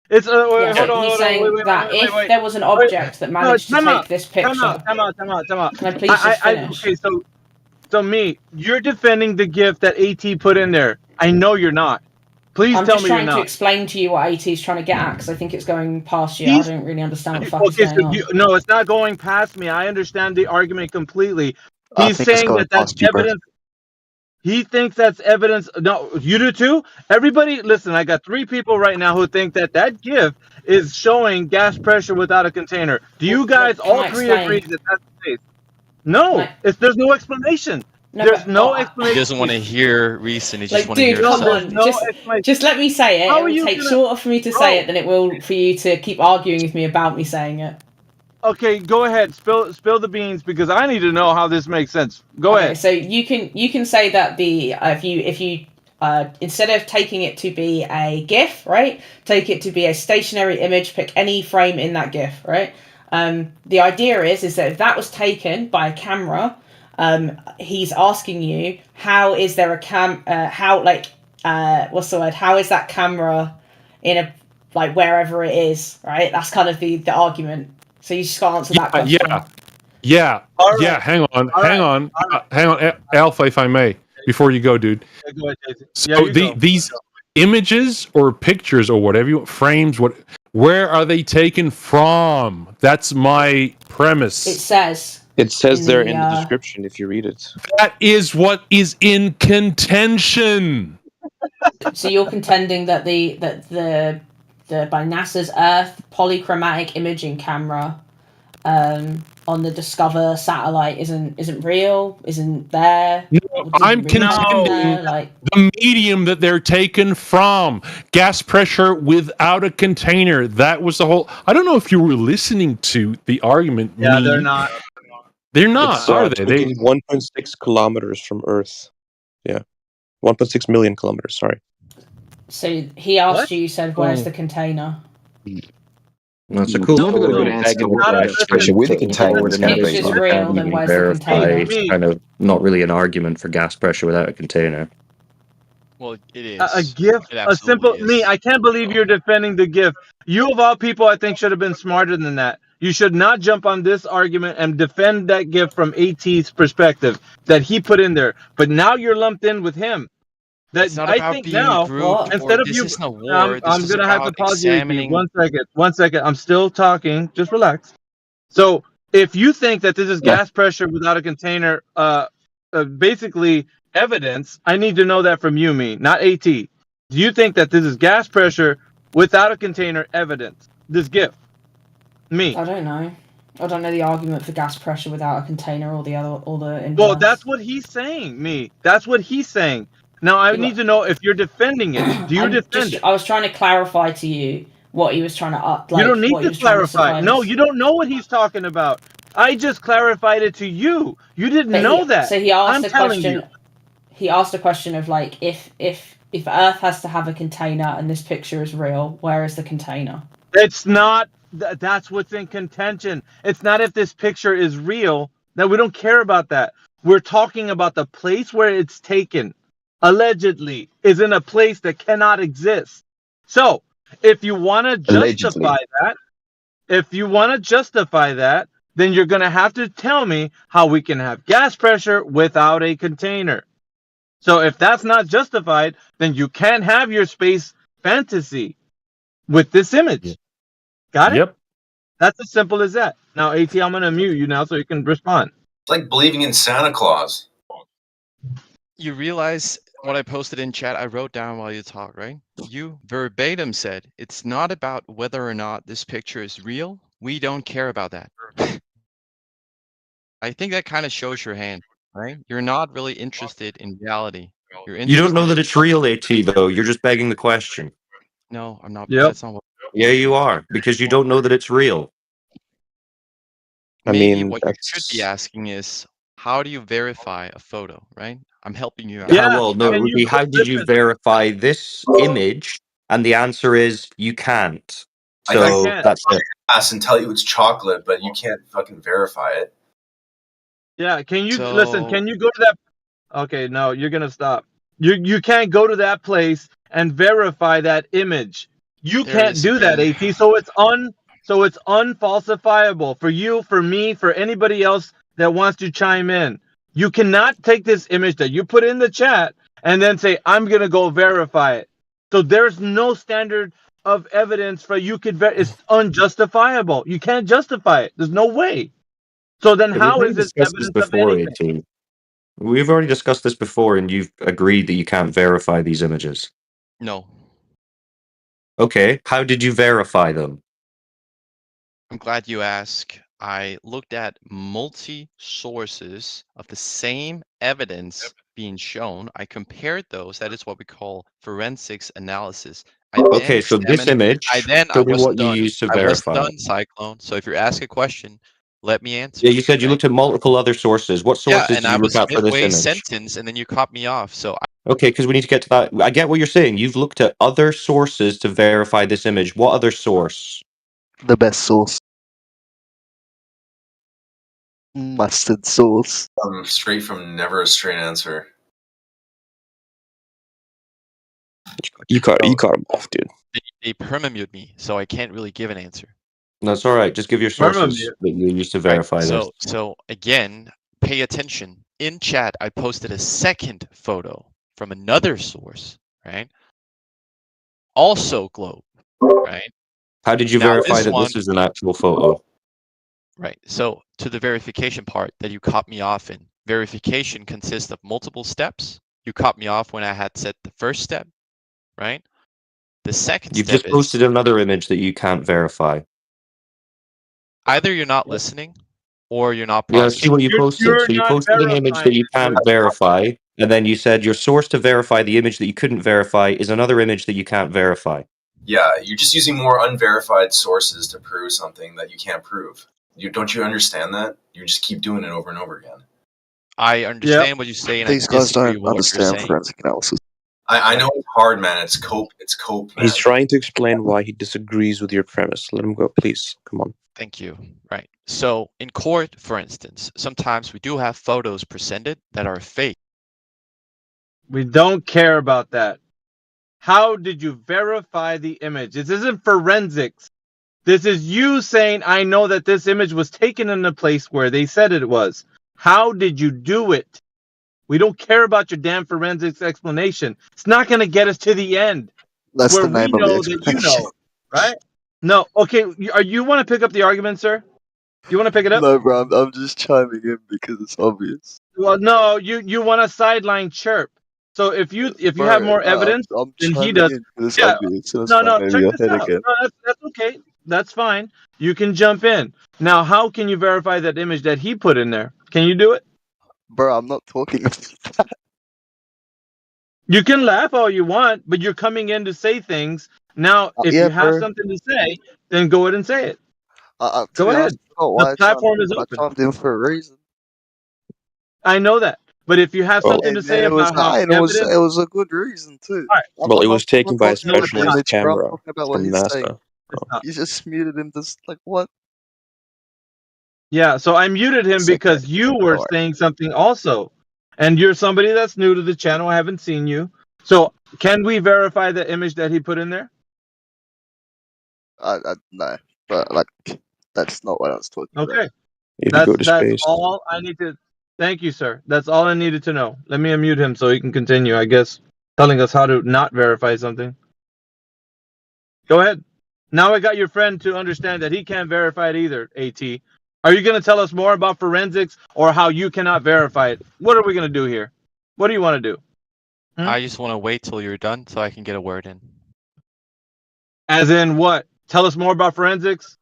It's wait, Yeah, hold so on, he's hold saying on, wait, that if wait. there was an Wait, object that managed to time take out, this time picture. out. Can I please just finish? Okay, so me, you're defending the GIF that AT put in there. I know you're not. Please I'm tell just me you're trying to not. explain to you what AT is trying to get at because I think it's going past you. He's- I don't really understand what the fuck is Okay, going so on. no, it's not going past me. I understand the argument completely. I He's think it's saying going that that's past you, bro. evidence. He thinks that's evidence. No, you do too. Everybody, listen. I got 3 people right now who think that GIF is showing gas pressure without a container. Do you guys all three agree that that's the case? No, there's no explanation. There's no explanation. He doesn't want to hear reason. He just Like, want to hear dude, come himself. on. Just let me say it. How It are will you take gonna- shorter for me to say it than it will for you to keep arguing with me about me saying it. Okay, go ahead. Spill the beans because I need to know how this makes sense. Go Okay, ahead. so you can say that the if you instead of taking it to be a GIF, right, take it to be a stationary image. Pick any frame in that GIF, right. The idea is that if that was taken by a camera, he's asking you how is there a what's the word? How is that camera in a like wherever it is, right? That's kind of the argument. So you just got to answer that question. Yeah. Hang on, Alpha, if I may, before you go, dude. Yeah, go ahead, Jason. So these images or pictures or whatever you frames, where are they taken from? That's my premise. It says there in the description if you read it. That is what is in contention. So you're contending that the by NASA's Earth polychromatic imaging camera on the Discover satellite isn't real, isn't there? No, I'm contending the medium that they're taken from. Gas pressure without a container. That was the whole. I don't know if you were listening to the argument. Yeah, they're not. They're not, It's, are they? taken 1.6 kilometers from Earth. Yeah, 1.6 million kilometers. Sorry. So he asked you said, "Where's the container?" No, it's a cool good answer. With the container, If the picture's real, then where's the container? It's kind of not really an argument for gas pressure without a container. Well, it is. A GIF, a simple me. I can't believe you're defending the GIF. You of all people, I think, should have been smarter than that. You should not jump on this argument and defend that GIF from AT's perspective that he put in there. But now you're lumped in with him. It's not about being rude, instead of this you, isn't a war. I'm This is gonna have to about pause you. examining- 1 second. 1 second. I'm still talking. Just relax. So if you think that this is gas pressure without a container, basically evidence, I need to know that from you, not AT. Do you think that this is gas pressure without a container evidence? This GIF, me. I don't know. I don't know the argument for gas pressure without a container or the inverse. Well, that's what he's saying, That's what he's saying. Now I need to know if you're defending it. Do you defend it? I was trying to clarify to you what he was trying to You don't need to clarify. No, you don't know what he's talking about. I just clarified it to you. You didn't know that. So he asked I'm a telling question. you. He asked a question of like, if Earth has to have a container and this picture is real, where is the container? It's not. That's what's in contention. It's not if this picture is real. That we don't care about that. We're talking about the place where it's taken. Allegedly is in a place that cannot exist. So if you want to justify that, then you're going to have to tell me how we can have gas pressure without a container. So if that's not justified, then you can't have your space fantasy with this image. Got it? Yep. That's as simple as that. Now, AT, I'm going to mute you now so you can respond. It's like believing in Santa Claus. You realize what I posted in chat, I wrote down while you talk, right? You verbatim said, it's not about whether or not this picture is real. We don't care about that. I think that kind of shows your hand, right? You're not really interested in reality. You don't know that it's real, AT, though. You're just begging the question. No, I'm not. Yep. That's not what. Yeah, you are, because you don't know that it's real. Maybe what you should be asking is, how do you verify a photo, right? I'm helping you out. Yeah, well, no, it would be, how did you verify this image? And the answer is, you can't. So that's it. And tell you it's chocolate, but you can't fucking verify it. Yeah, can you listen? Can you go to that? Okay, no, you're gonna stop. You can't go to that place and verify that image. You can't do that, AT. So it's unfalsifiable for you, for me, for anybody else that wants to chime in. You cannot take this image that you put in the chat and then say, I'm going to go verify it. So there's no standard of evidence for you could it's unjustifiable. You can't justify it. There's no way. So then how is this evidence of anything? AT. We've already discussed this before, and you've agreed that you can't verify these images. No. Okay, how did you verify them? I'm glad you asked. I looked at multi-sources of the same evidence being shown. I compared those. That is what we call forensics analysis. Okay, so this image, show me what you used to verify. I was done, Cyclone. So if you're asking a question, let me answer. Yeah, you said you looked at multiple other sources. What sources and did I you was look at for this midway image? sentence, and then you cut me off. So Okay, because we need to get to that. I get what you're saying. You've looked at other sources to verify this image. What other source? The best sauce. Mustard sauce. Straight from never a straight answer. You cut him off, dude. They permamute me, so I can't really give an answer. That's all right. Just give your sources that you used to verify this. So again, pay attention. In chat, I posted a second photo from another source, right? Also Globe, right? How did you verify that this is an actual photo? Right. So to the verification part that you cut me off in, verification consists of multiple steps. You cut me off when I had said the first step, right? The second You've step just posted another image that you can't verify. Either you're not listening or you're not Yeah, processing. see what you posted. So you posted an image that you can't verify, and then you said your source to verify the image that you couldn't verify is another image that you can't verify. Yeah, you're just using more unverified sources to prove something that you can't prove. Don't you understand that? You just keep doing it over and over again. I understand what you say, and These I guys disagree don't with what you're understand saying. forensic analysis. I know it's hard, man. It's cope. It's cope. Man. He's trying to explain why he disagrees with your premise. Let him go, please. Come on. Thank you. Right. So in court, for instance, sometimes we do have photos presented that are fake. We don't care about that. How did you verify the image? This isn't forensics. This is you saying, I know that this image was taken in the place where they said it was. How did you do it? We don't care about your damn forensics explanation. It's not going to get us to the end. That's where the name we of the know that you explanation. know, right? No, okay. You want to pick up the argument, sir? You want to pick it up? No, bro. I'm just chiming in because it's obvious. Well, no. You want a sideline chirp. So if you have more evidence than he does, It's yeah. obvious. So No, maybe check your this head out. again. No, that's okay. That's fine. You can jump in. Now, how can you verify that image that he put in there? Can you do it? Bro, I'm not talking about that. You can laugh all you want, but you're coming in to say things. Now, if yeah, you have bro. something to say, then go ahead and say it. To Go be ahead. honest, I forgot why The I platform chimed is in. I open. chimed in for a reason. I know that. But if you have something to And say it was about how high, and it evidence... was a good reason too. All right. Well, it was taken by a talking about the specialized image, bro. I'm camera talking about what from he's saying. NASA. You just muted him. Just like what? Yeah, so I muted him because you were saying something also. And you're somebody that's new to the channel. I haven't seen you. So can we verify the image that he put in there? No, but like that's not what I was talking about. Okay. If you go to That's space. all I need to... Thank you, sir. That's all I needed to know. Let me unmute him so he can continue, I guess, telling us how to not verify something. Go ahead. Now I got your friend to understand that he can't verify it either, AT. Are you going to tell us more about forensics or how you cannot verify it? What are we going to do here? What do you want to do? I just want to wait till you're done so I can get a word in. As in what? Tell us more about forensics?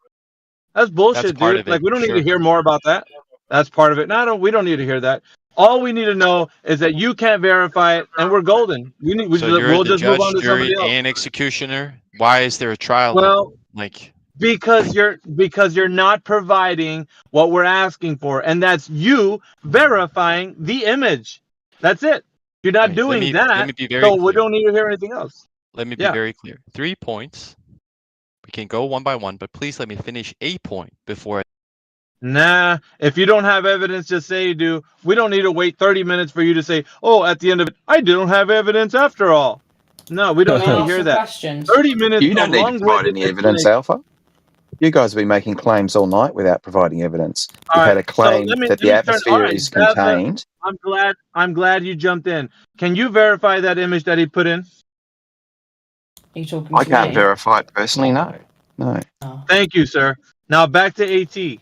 That's bullshit, That's part dude. of it, Like, we don't need sure. to hear more about that. That's part of it. No, we don't need to hear that. All we need to know is that you can't verify it, and we're golden. So you're We'll the just move judge, on to jury, somebody else. and executioner. Why is there a trial? Well, like because you're not providing what we're asking for, and that's you verifying the image. That's it. You're not Right, doing let that, me be very so we clear. don't need to hear anything else. Let me be Yeah. very clear. 3 points. We can go one by one, but please let me finish a point before I... Nah, if you don't have evidence, just say you do. We don't need to wait 30 minutes for you to say, oh, at the end of it, I don't have evidence after all. No, we don't need to hear that. 30 minutes You don't of need to long provide any evidence, Alpha. You guys have been making claims all night without providing evidence. You've had a claim that the atmosphere is contained. I'm glad you jumped in. Can you verify that image that he put in? Are you talking I to can't me? verify it personally, no. No. Thank you, sir. Now back to AT.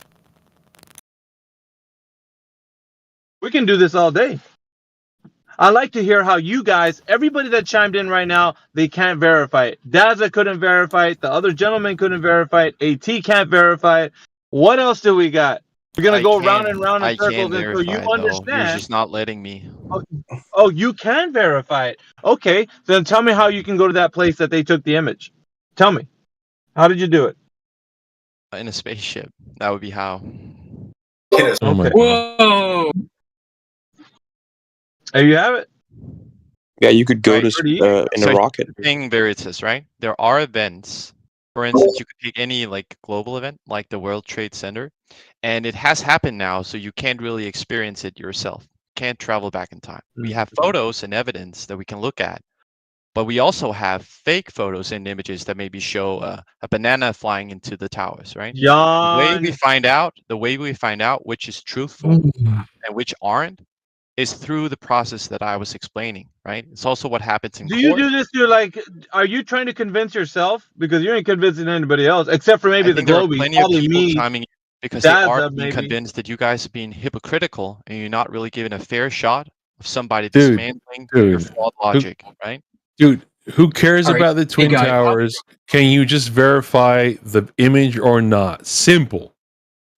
We can do this all day. I'd like to hear how you guys, everybody that chimed in right now, they can't verify it. Daza couldn't verify it. The other gentleman couldn't verify it. AT can't verify it. What else do we got? We're gonna go round and round in circles until you understand. You're just not letting me. Oh, you can verify it. Okay, then tell me how you can go to that place that they took the image. Tell me. How did you do it? In a spaceship. That would be how. Oh my Whoa! There you have it. Yeah, you could go Right. to in So a rocket. Thing Veritas, right? There are events. For instance, you could take any like global event, like the World Trade Center, and it has happened now, so you can't really experience it yourself. Can't travel back in time. We have photos and evidence that we can look at, but we also have fake photos and images that maybe show a banana flying into the towers, right? The way we find out which is truthful and which aren't is through the process that I was explaining, right? It's also what happens in Do court. you do this to like? Are you trying to convince yourself? Because you ain't convincing anybody else, except for maybe I the think there are Globies. plenty of Probably people me. chiming in because they Daza, are being maybe. convinced that you guys are being hypocritical and you're not really giving a fair shot of somebody Dude, dismantling your dude, flawed logic, right? Dude, who cares All right, about the hey, Twin guys. Towers? Can you just verify the image or not? Simple.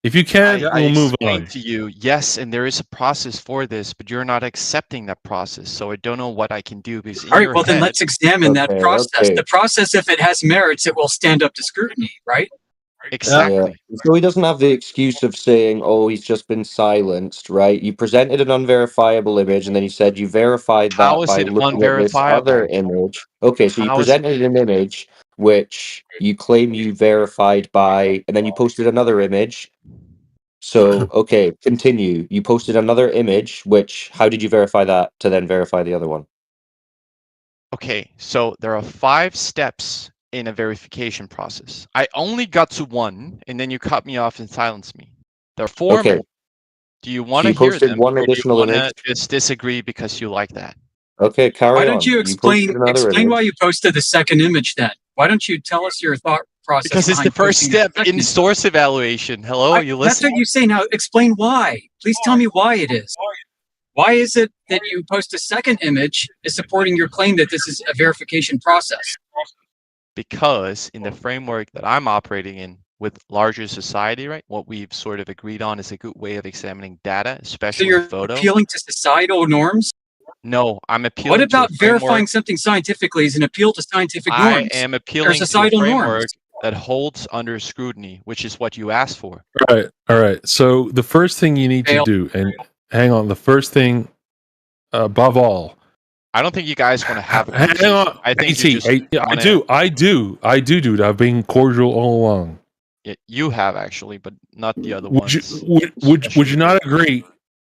If you can, I we'll move explained on. to you, yes, and there is a process for this, but you're not accepting that process. So I don't know what I can do because in All right, your well, then head- let's examine that process. The process, if it has merits, it will stand up to scrutiny, right? Exactly. Yeah. So he doesn't have the excuse of saying, "Oh, he's just been silenced," right? You presented an unverifiable image, and then you said you verified that How is by it looking at this unverifiable? other image. Okay, so you How is it- presented an image which you claim you verified by, and then you posted another image. So okay, continue. You posted another image, which how did you verify that to then verify the other one? Okay, so there are 5 steps in a verification process. I only got to 1, and then you cut me off and silenced me. There are 4 Okay. more. Do you want So to you hear posted them, one or do you additional want to image. just disagree because you like that? Okay, carry Why on. don't you posted explain another image. why you posted the second image then? Why don't you tell us your thought process? Because it's the behind first posting the step second in source evaluation. Hello, are you That's listening? what you say now. Explain why. Please tell me why it is. Why is it that you post a second image is supporting your claim that this is a verification process? Because in the framework that I'm operating in with larger society, right, what we've sort of agreed on is a good way of examining data, So especially you're photo. appealing to societal norms? No, I'm appealing What to about a framework. verifying something scientifically is an appeal to scientific I norms? am Or appealing to a societal framework norms. that holds under scrutiny, which is what you asked for. All right. So the first thing you need to Fail. do, and hang on, the first thing above all, I don't think you guys want to have a hang conversation. on, I think AT, you just I wanna- do, dude. I've been cordial all along. Yeah, you have actually, but not the other Would you ones. would you not agree?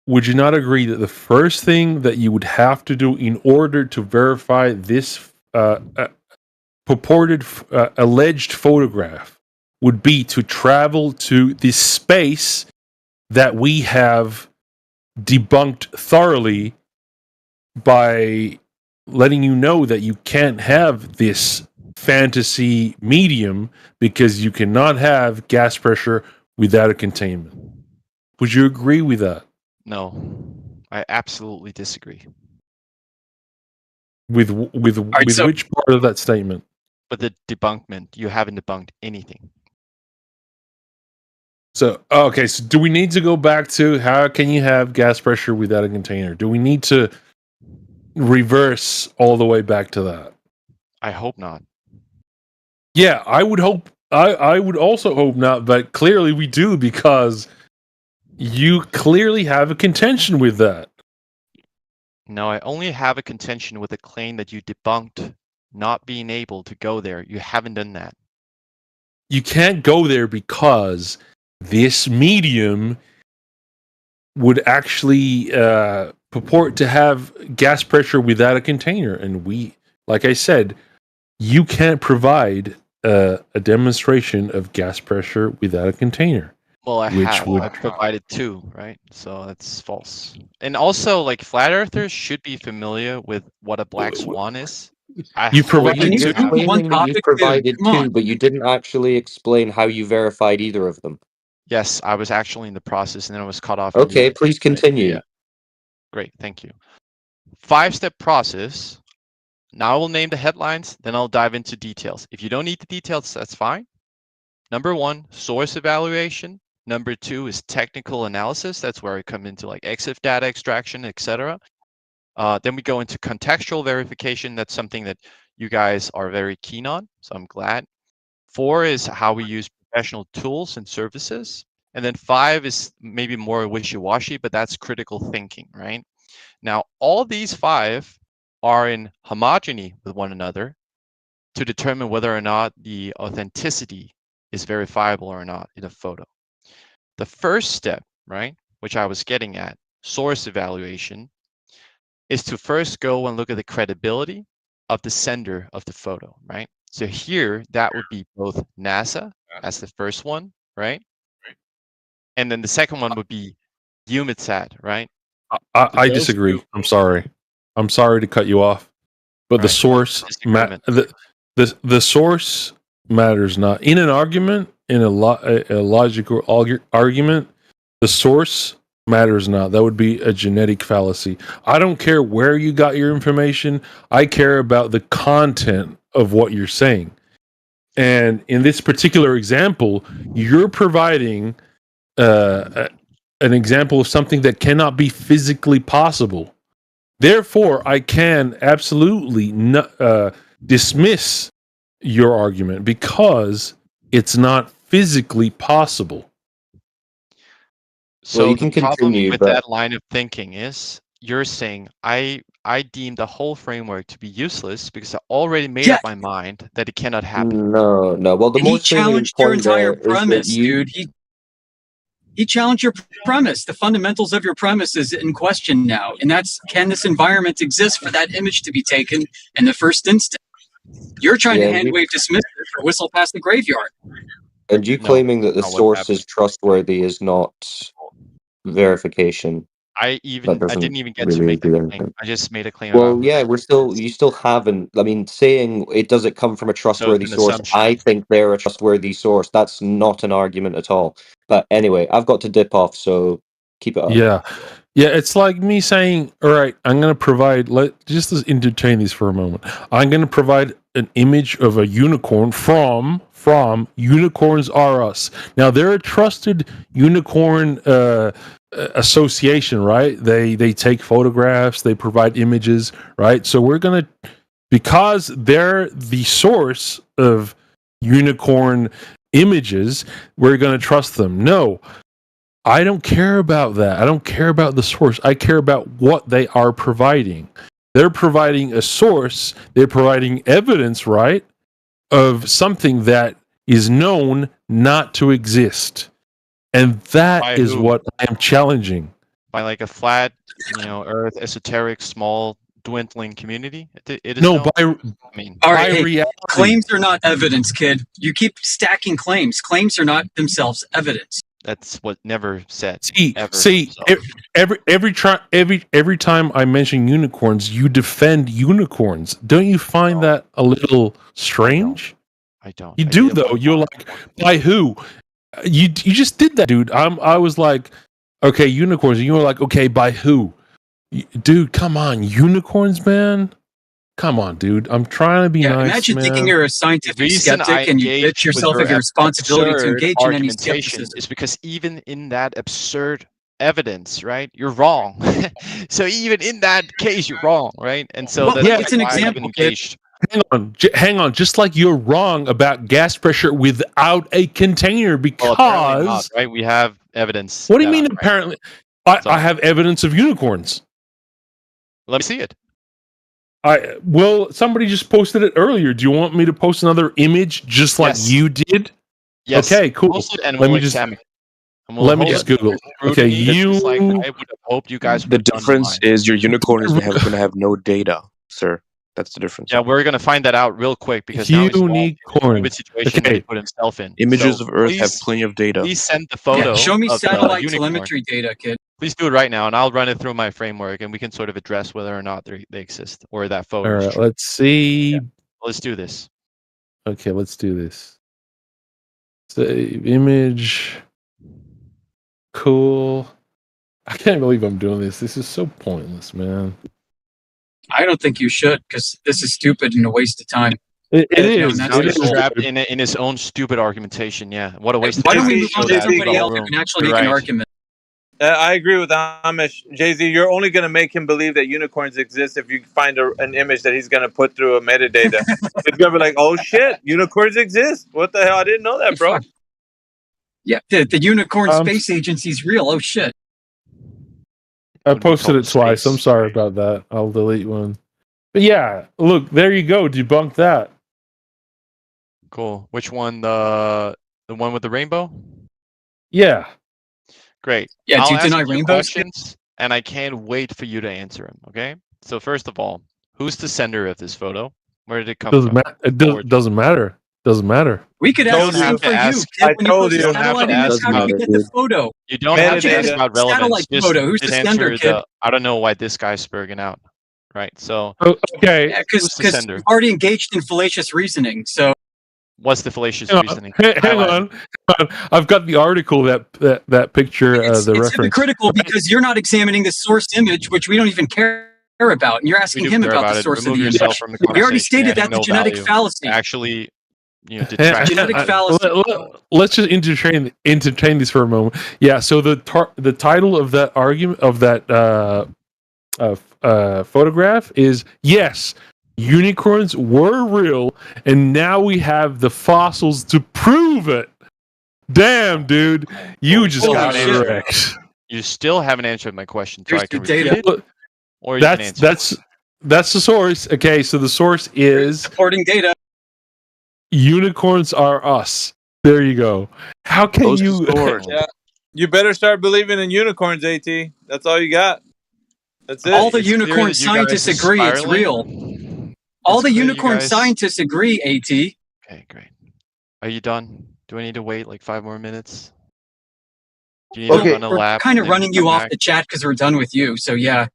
Would you not agree that the first thing that you would have to do in order to verify this purported alleged photograph would be to travel to this space that we have debunked thoroughly by letting you know that you can't have this fantasy medium because you cannot have gas pressure without a containment. Would you agree with that? No, I absolutely disagree. With so- which part of that statement? But the debunkment, you haven't debunked anything. So okay, so do we need to go back to how can you have gas pressure without a container? Do we need to reverse all the way back to that? I hope not. Yeah, I would hope. I would also hope not, but clearly we do because you clearly have a contention with that. No, I only have a contention with a claim that you debunked not being able to go there. You haven't done that. You can't go there because this medium would actually purport to have gas pressure without a container, and we, like I said, you can't provide a demonstration of gas pressure without a container. Well, I provided 2, right? So that's false. And also, like, flat earthers should be familiar with what a black swan is. You provided You're two. claiming that you provided 2, but you didn't actually explain how you verified either of them. Yes, I was actually in the process, and then I was cut off. Okay, please continue. Yeah. Great, thank you. 5-step process. Now I will name the headlines, then I'll dive into details. If you don't need the details, that's fine. Number 1, source evaluation. Number 2 is technical analysis. That's where I come into like EXIF data extraction, etc. Then we go into contextual verification. That's something that you guys are very keen on, so I'm glad. 4 is how we use professional tools and services. And then 5 is maybe more wishy-washy, but that's critical thinking, right? Now, all these 5 are in homogeny with one another to determine whether or not the authenticity is verifiable or not in a photo. The first step, right, which I was getting at, source evaluation, is to first go and look at the credibility of the sender of the photo, right? So here, that would be both NASA as the first one, right? And then the second one would be EUMETSAT, right? I disagree. I'm sorry. I'm sorry to cut you off, but the source, the source matters not in an argument. In a logical argument, the source matters not. That would be a genetic fallacy. I don't care where you got your information. I care about the content of what you're saying. And in this particular example, you're providing an example of something that cannot be physically possible. Therefore, I can absolutely dismiss your argument because it's not physically possible. So you can the problem continue, with but- that line of thinking is you're saying I deem the whole framework to be useless because I already made up my mind that it cannot happen. No. Well, the And he most salient challenged your point entire there is that premise, you. dude. He challenged your premise. The fundamentals of your premise is in question now, and that's, can this environment exist for that image to be taken in the first instance? You're trying to hand wave dismiss it or whistle past the graveyard. And you claiming that the source is trustworthy is not verification. I didn't even get to really make do the anything. claim. I just made a claim Well, about yeah, you still haven't. I mean, saying does it come from a trustworthy an source? assumption. I think they're a trustworthy source. That's not an argument at all. But anyway, I've got to dip off, so keep it up. Yeah. It's like me saying, all right, I'm going to provide, just let's entertain this for a moment. I'm going to provide an image of a unicorn from Unicorns Are Us. Now, they're a trusted unicorn association, right? They take photographs, they provide images, right? So we're going to, because they're the source of unicorn images, we're going to trust them. No. I don't care about that. I don't care about the source. I care about what they are providing. They're providing a source. They're providing evidence, right, of something that is known not to exist. And that By is who? what I am challenging. By like a flat, Earth, esoteric, small, dwindling community. It is No, known. by All right, hey, reality. claims are not evidence, kid. You keep stacking claims. Claims are not themselves evidence. That's what never said. See, ever, so. every time I mention unicorns, you defend unicorns. Don't you find that a little strange? I don't. You do though. You're like, by who? You just did that, dude. I was like, okay, unicorns. And you were like, okay, by who? Dude, come on, unicorns, man. Come on, dude. I'm trying to be nice, Imagine man. thinking you're a scientific skeptic and you bitch yourself of your responsibility to engage in any skepticism. Is because even in that absurd evidence, right, you're wrong. So even in that case, you're wrong, right? And so that's it's an why I haven't example, kid. engaged. Hang on. Just like you're wrong about gas pressure without a container, Well, apparently not, because right? We have evidence. what do you now, mean? right? Apparently, I have evidence of unicorns. Let me see it. Somebody just posted it earlier. Do you want me to post another image just like Yes. you did? Yes. Okay, cool. Post it and Let we'll me just examine it. And we'll let me hold just it Google. Okay, scrutiny, just like I would have hoped you guys The would have done difference mine. is your unicorn is going to have no data, sir. That's the difference. Yeah, we're gonna find that out real quick because now he's involved in a Unicorn. stupid situation that he Okay. put himself in. Images So of Earth have please- plenty of data. Please send the photo. Show me of the satellite unicorn. telemetry data, kid. Please do it right now, and I'll run it through my framework, and we can sort of address whether or not they exist or that photo All is right, true. let's see. Let's do this. Okay, let's do this. Save image. Cool. I can't believe I'm doing this. This is so pointless, man. I don't think you should, because this is stupid and a waste of time. It You know, is. and Now that's he's the- trapped in his own stupid argumentation. Yeah, what a waste of Why time. don't we move on to Show that somebody the else whole who room. can actually You're make an right. argument? I agree with Amish. Jay-Z, you're only going to make him believe that unicorns exist if you find an image that he's going to put through a metadata. He's going to be like, oh shit, unicorns exist. What the hell? I didn't know that, bro. Yeah, the Unicorn Space Agency's real. Oh shit. I posted it twice. I'm sorry about that. I'll delete one. But yeah, look, there you go. Debunk that. Cool. Which one? The one with the rainbow? Yeah. Great. Yeah, do you I'll ask deny a few rainbows? questions, and I can't wait for you to answer them. Okay. So first of all, who's the sender of this photo? Where did it come Doesn't from? It doesn't matter. Doesn't matter. We could You don't ask have you to for you. ask- Kid, I when you told post you, a you don't have satellite to image, ask how do you about get it, the photo? You don't have to Metadata. ask about relevance. Satellite Just, photo. Who's the just sender, answer kid? the. I don't know why this guy's spurring out. Right. So Okay. who's the Because sender? we've already engaged in fallacious reasoning. So What's the fallacious Hang on, reasoning? hang Highlight it. on. I've got the article that picture, the it's reference. hypocritical because you're not examining the source image, which we don't even care about, and you're asking We do him care about about the it. source of Remove the yourself image. from the We already conversation. stated Adding that's no a genetic value. fallacy. Actually, detract. Genetic fallacy. Let's just entertain this for a moment. Yeah. So the title of that argument of that photograph is yes, unicorns were real, and now we have the fossils to prove it. Damn, dude, you just Holy got shit. wrecked. You still haven't answered my question, so Here's I can the repeat data. it. Or you can answer. That's the source. Okay, so the source is Supporting data. unicorns are us. There you go. How can you? Yeah. You better start believing in unicorns, AT. That's all you got. That's it. All the It's clear unicorn that you guys scientists are agree it's spiraling. real. All It's the clear you unicorn guys- scientists agree, AT. Okay, great. Are you done? Do I need to wait like 5 more minutes? Do you need to Okay, run a we're lap? kind and of then running come you off back? the chat because we're done with you. So yeah.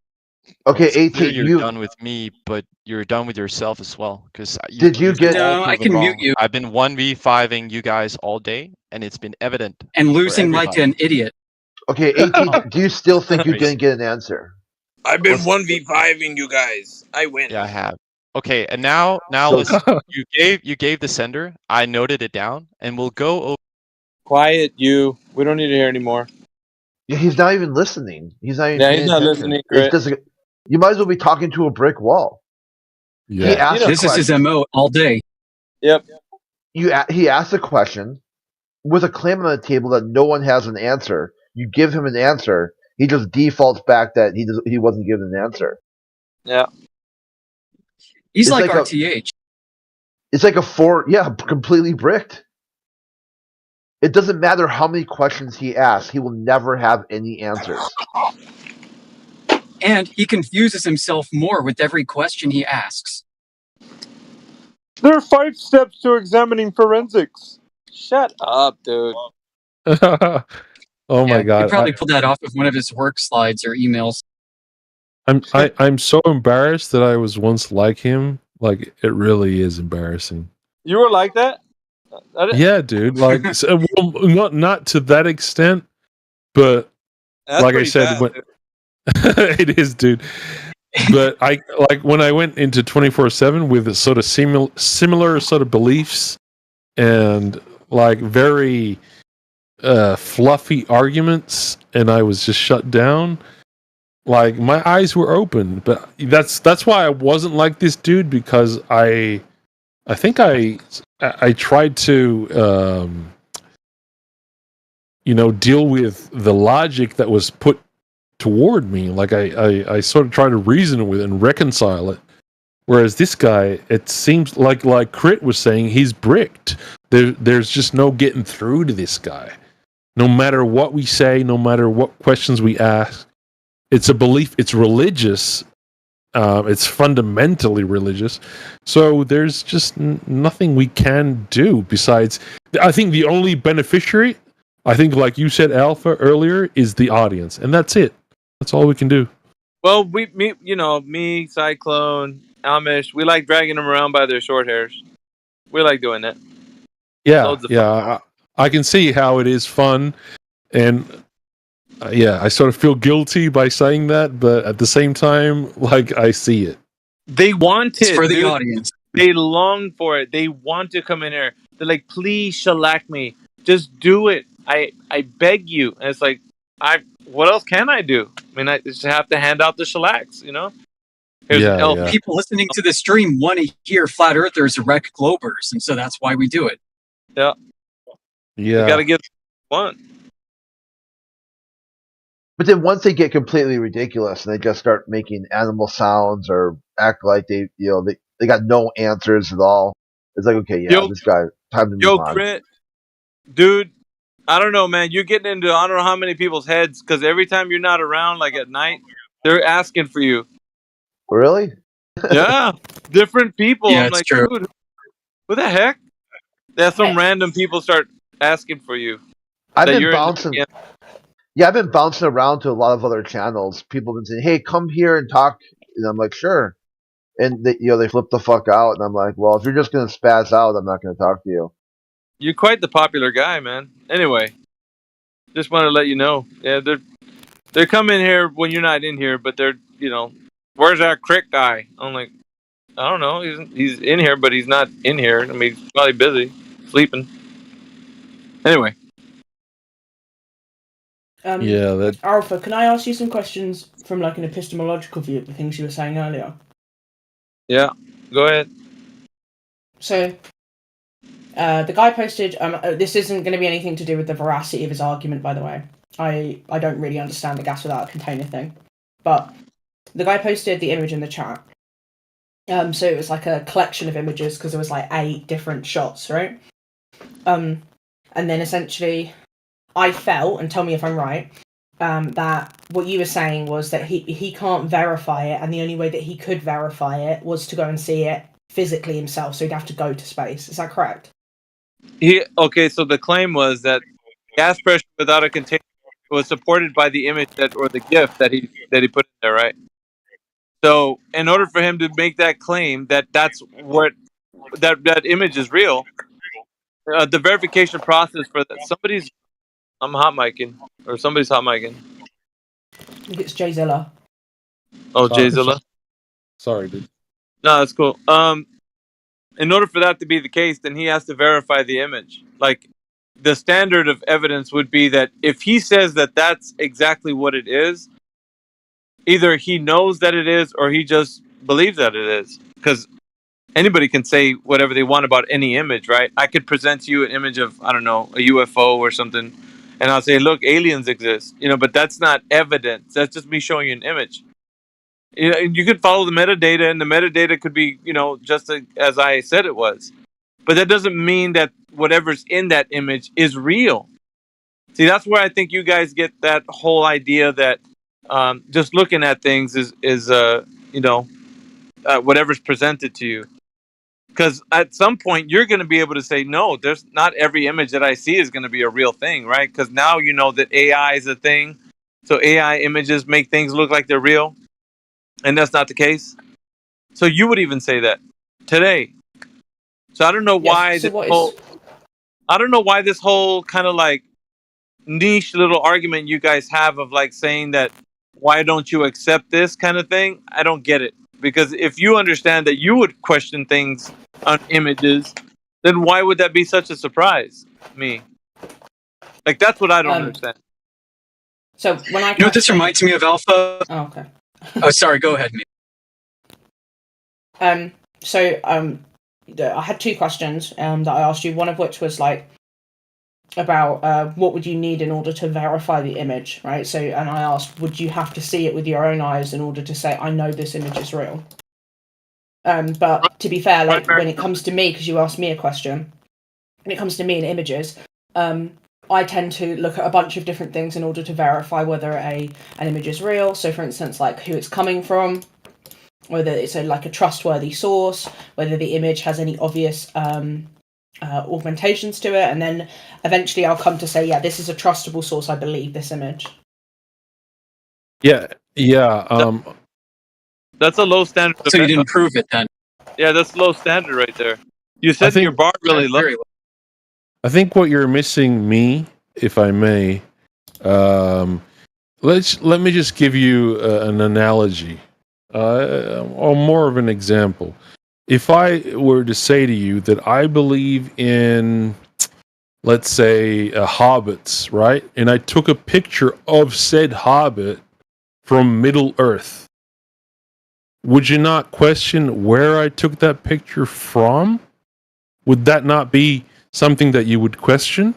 Okay, It's AT, clear you're you done with me, but you're done with yourself as well. Because Did you get- No, I can mute you. I've been 1v5ing you guys all day, and it's been evident. And for losing like everybody. an idiot. Okay, AT, do you still think you didn't get an answer? I've been 1v5ing you guys. I win. Yeah, I have. Okay, and now listen. You gave the sender. I noted it down, and we'll go over. Quiet, you. We don't need to hear anymore. Yeah, he's not even listening. He's not even Yeah, paying he's not attention. listening, It Crit. doesn't- you might as well be talking to a brick wall. Yeah. He asked a This is his question. MO all day. Yep. He asked a question with a claim on the table that no one has an answer. You give him an answer, he just defaults back that he wasn't given an answer. Yeah. He's It's like, like a- RTH. It's like completely bricked. It doesn't matter how many questions he asks, he will never have any answers. And he confuses himself more with every question he asks. There are 5 steps to examining forensics. Shut up, dude. Oh my Yeah, god! He probably pulled that off of one of his work slides or emails. I'm so embarrassed that I was once like him. Like it really is embarrassing. You were like that? Yeah, dude. Like well, not to that extent, but That's like I pretty said, bad, when, dude. it is, dude. But I like when I went into 24/7 with a sort of similar sort of beliefs and like very fluffy arguments, and I was just shut down. Like my eyes were open, but that's why I wasn't like this dude, because I think I tried to deal with the logic that was put toward me. Like I sort of try to reason with it and reconcile it. Whereas this guy, it seems like Crit was saying, he's bricked. There's just no getting through to this guy. No matter what we say, no matter what questions we ask, it's a belief. It's religious. It's fundamentally religious. So there's just nothing we can do besides. I think the only beneficiary, I think, like you said, Alpha earlier, is the audience, and that's it. That's all we can do. Well, me, Cyclone, Amish, we like dragging them around by their short hairs. We like doing that. Yeah, Loads of yeah. I can see how it is fun, and I sort of feel guilty by saying that, but at the same time, like I see it. They want It's it, for the dude. audience. They long for it. They want to come in here. They're like, please shellac me. Just do it. I beg you. And it's like, what else can I do? I mean, I just have to hand out the shellacks, you know? Here's an elf. People listening to the stream want to hear flat earthers wreck globers, and so that's why we do it. Yeah. Yeah. You got to get one. But then once they get completely ridiculous and they just start making animal sounds or act like they got no answers at all, it's like, okay, yeah, this guy, time to move on. Crit, dude, I don't know, man. You're getting into I don't know how many people's heads because every time you're not around, like at night, they're asking for you. Really? Yeah, different people. Yeah, I'm it's like, true. dude, what the heck? There's some random people start asking for you. I've that been you're in- bouncing. Yeah, I've been bouncing around to a lot of other channels. People have been saying, "Hey, come here and talk," and I'm like, "Sure." And they flip the fuck out, and I'm like, "Well, if you're just gonna spaz out, I'm not gonna talk to you." You're quite the popular guy, man. Anyway, just want to let you know. Yeah, they're coming here when you're not in here, but they're where's our crick guy? I'm like, I don't know. He's in here, but he's not in here. I mean, he's probably busy sleeping. Anyway. Alpha, can I ask you some questions from like an epistemological view of the things you were saying earlier? Yeah, go ahead. So, the guy posted. This isn't going to be anything to do with the veracity of his argument, by the way. I don't really understand the gas without a container thing, but the guy posted the image in the chat. So it was like a collection of images because there was like 8 different shots, right? And then essentially, I felt, and tell me if I'm right, that what you were saying was that he can't verify it, and the only way that he could verify it was to go and see it physically himself, so he'd have to go to space. Is that correct? So the claim was that gas pressure without a container was supported by the image or the GIF that he put in there, right? So in order for him to make that claim that's what that image is real, the verification process for that I'm hot micing or somebody's hot micing. I think it's Jay Zilla. Oh, Jay Zilla. Sorry, dude. No, that's cool. In order for that to be the case, then he has to verify the image. Like, the standard of evidence would be that if he says that that's exactly what it is, either he knows that it is or he just believes that it is. Because anybody can say whatever they want about any image, right? I could present to you an image of, I don't know, a UFO or something, and I'll say, look, aliens exist. But that's not evidence. That's just me showing you an image. You could follow the metadata, and the metadata could be, just as I said it was. But that doesn't mean that whatever's in that image is real. See, that's where I think you guys get that whole idea that just looking at things is whatever's presented to you. Because at some point, you're going to be able to say, no, there's not every image that I see is going to be a real thing, right? Because now you know that AI is a thing. So AI images make things look like they're real. And that's not the case. So you would even say that today. So I don't know why I don't know why this whole kind of like niche little argument you guys have of like saying that why don't you accept this kind of thing? I don't get it. Because if you understand that you would question things on images, then why would that be such a surprise? Me. Like, that's what I don't understand. So when I... You know what this reminds me of, Alpha? Oh, okay. Oh, sorry, go ahead. I had 2 questions that I asked you, one of which was like about what would you need in order to verify the image, right? So, and I asked, would you have to see it with your own eyes in order to say, I know this image is real? But to be fair, like when it comes to me, because you asked me a question, when it comes to me and images, I tend to look at a bunch of different things in order to verify whether an image is real. So, for instance, like who it's coming from, whether it's like a trustworthy source, whether the image has any obvious augmentations to it, and then eventually I'll come to say, yeah, this is a trustable source. I believe this image. Yeah. That's a low standard. So you didn't prove it then? Yeah, that's low standard right there. You said your bar really low. I think what you're missing, me, if I may, let me just give you an analogy. or more of an example. If I were to say to you that I believe in, let's say, hobbits, right? And I took a picture of said hobbit from Middle Earth, would you not question where I took that picture from? Would that not be something that you would question?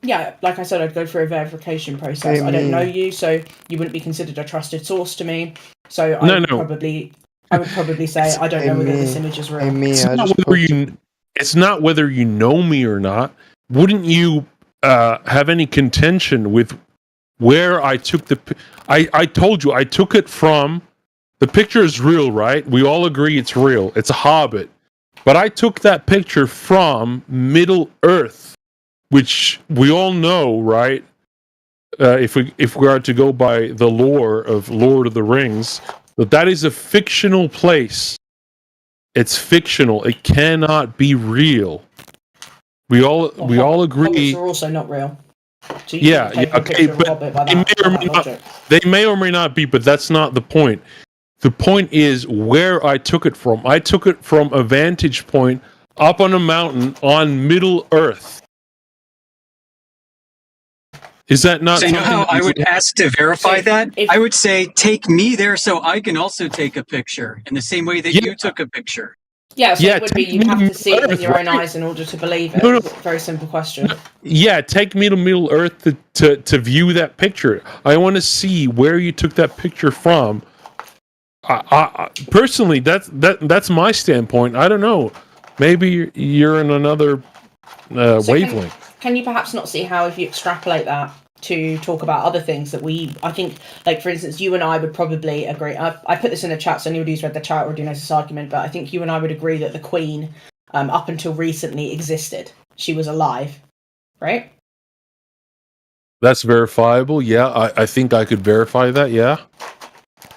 Yeah, like I said, I'd go through a verification process. I don't know you, so you wouldn't be considered a trusted source to me. So I would probably say I don't know whether this image is real. It's not whether you know me or not. Wouldn't you have any contention with where I took the? I told you I took it from. The picture is real, right? We all agree it's real. It's a hobbit, but I took that picture from Middle Earth, which we all know, right? If we are to go by the lore of Lord of the Rings, that is a fictional place. It's fictional. It cannot be real. We all agree. Hobbits are also not real. So okay, but they may or may not be, but that's not the point. The point is where I took it from. I took it from a vantage point up on a mountain on Middle Earth. Is that not? So you know how I would ask to verify that? I would say, take me there so I can also take a picture in the same way that you took a picture. Yeah, so it would be you have to see it with your own eyes in order to believe it. It's a very simple question. Yeah, take me to Middle Earth to view that picture. I want to see where you took that picture from. Personally, that's my standpoint. I don't know. Maybe you're in another wavelength. Can you perhaps not see how if you extrapolate that to talk about other things that I think, like for instance, you and I would probably agree. I put this in the chat, so anybody who's read the chat already knows this argument, but I think you and I would agree that the Queen, up until recently, existed. She was alive, right? That's verifiable. Yeah, I think I could verify that. Yeah.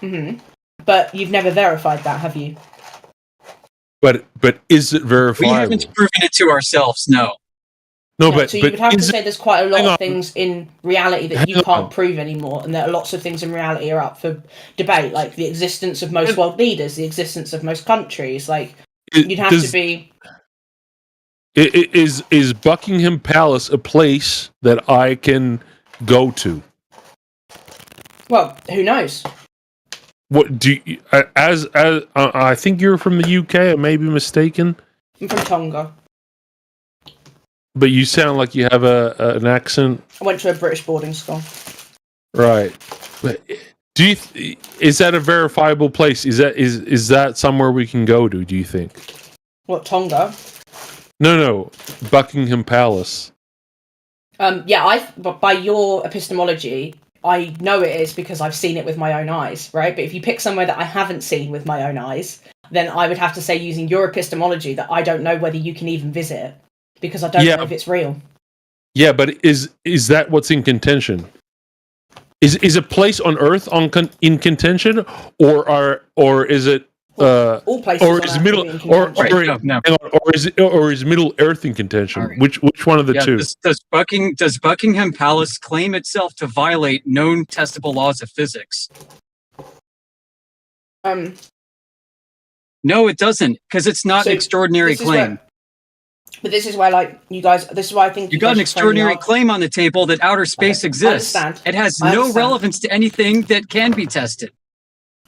Mm-hmm. But you've never verified that, have you? But is it verifiable? We haven't proven it to ourselves. No. No, but so you would have to say there's quite a lot of things in reality that you can't prove anymore, and there are lots of things in reality are up for debate, like the existence of most world leaders, the existence of most countries. Like you'd have to be. Is Buckingham Palace a place that I can go to? Well, who knows? What do you, as I think you're from the UK? I may be mistaken. I'm from Tonga. But you sound like you have an accent. I went to a British boarding school. Right. But is that a verifiable place? Is that somewhere we can go to? Do you think? What, Tonga? No, Buckingham Palace. Yeah, by your epistemology, I know it is because I've seen it with my own eyes, right? But if you pick somewhere that I haven't seen with my own eyes, then I would have to say, using your epistemology, that I don't know whether you can even visit it. Because I don't know if it's real. Yeah, but is that what's in contention? Is a place on Earth in contention, or is it all places or is Middle or is Middle Earth in contention? Right. Which one of the two? Does Buckingham Palace claim itself to violate known testable laws of physics? No, it doesn't, because it's not an extraordinary claim. But this is where, like, you guys, this is why I think you got an extraordinary claim on the table that outer space exists. I understand. It has no relevance to anything that can be tested.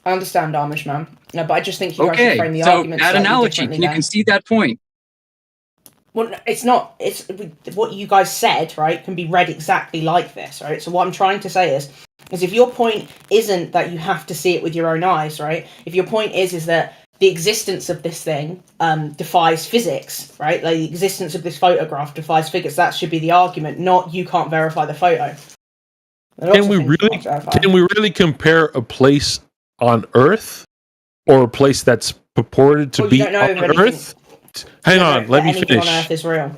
I understand, Amish man. No, but I just think you guys should frame the argument. That analogy, can you concede that point? Well, it's not. It's what you guys said, right? Can be read exactly like this, right? So what I'm trying to say is if your point isn't that you have to see it with your own eyes, right? If your point is that the existence of this thing defies physics, right? Like the existence of this photograph defies physics. That should be the argument, not you can't verify the photo. Can we really compare a place on Earth or a place that's purported to be on Earth? Hang on, let me finish. On Earth is real.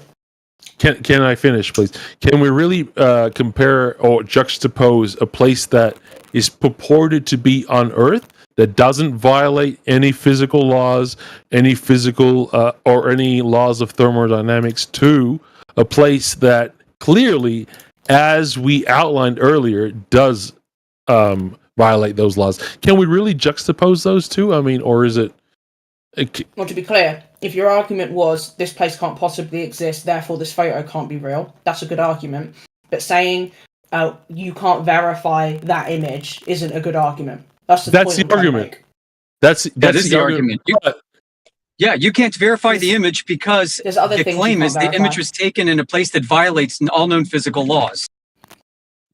Can I finish, please? Can we really compare or juxtapose a place that is purported to be on Earth that doesn't violate any physical laws, any physical or any laws of thermodynamics, to a place that clearly, as we outlined earlier, does violate those laws. Can we really juxtapose those two? I mean, or is it? Well, to be clear, if your argument was this place can't possibly exist, therefore this photo can't be real, that's a good argument. But saying you can't verify that image isn't a good argument. That's the argument. That's the argument. You can't verify the image because the claim is the image was taken in a place that violates all known physical laws.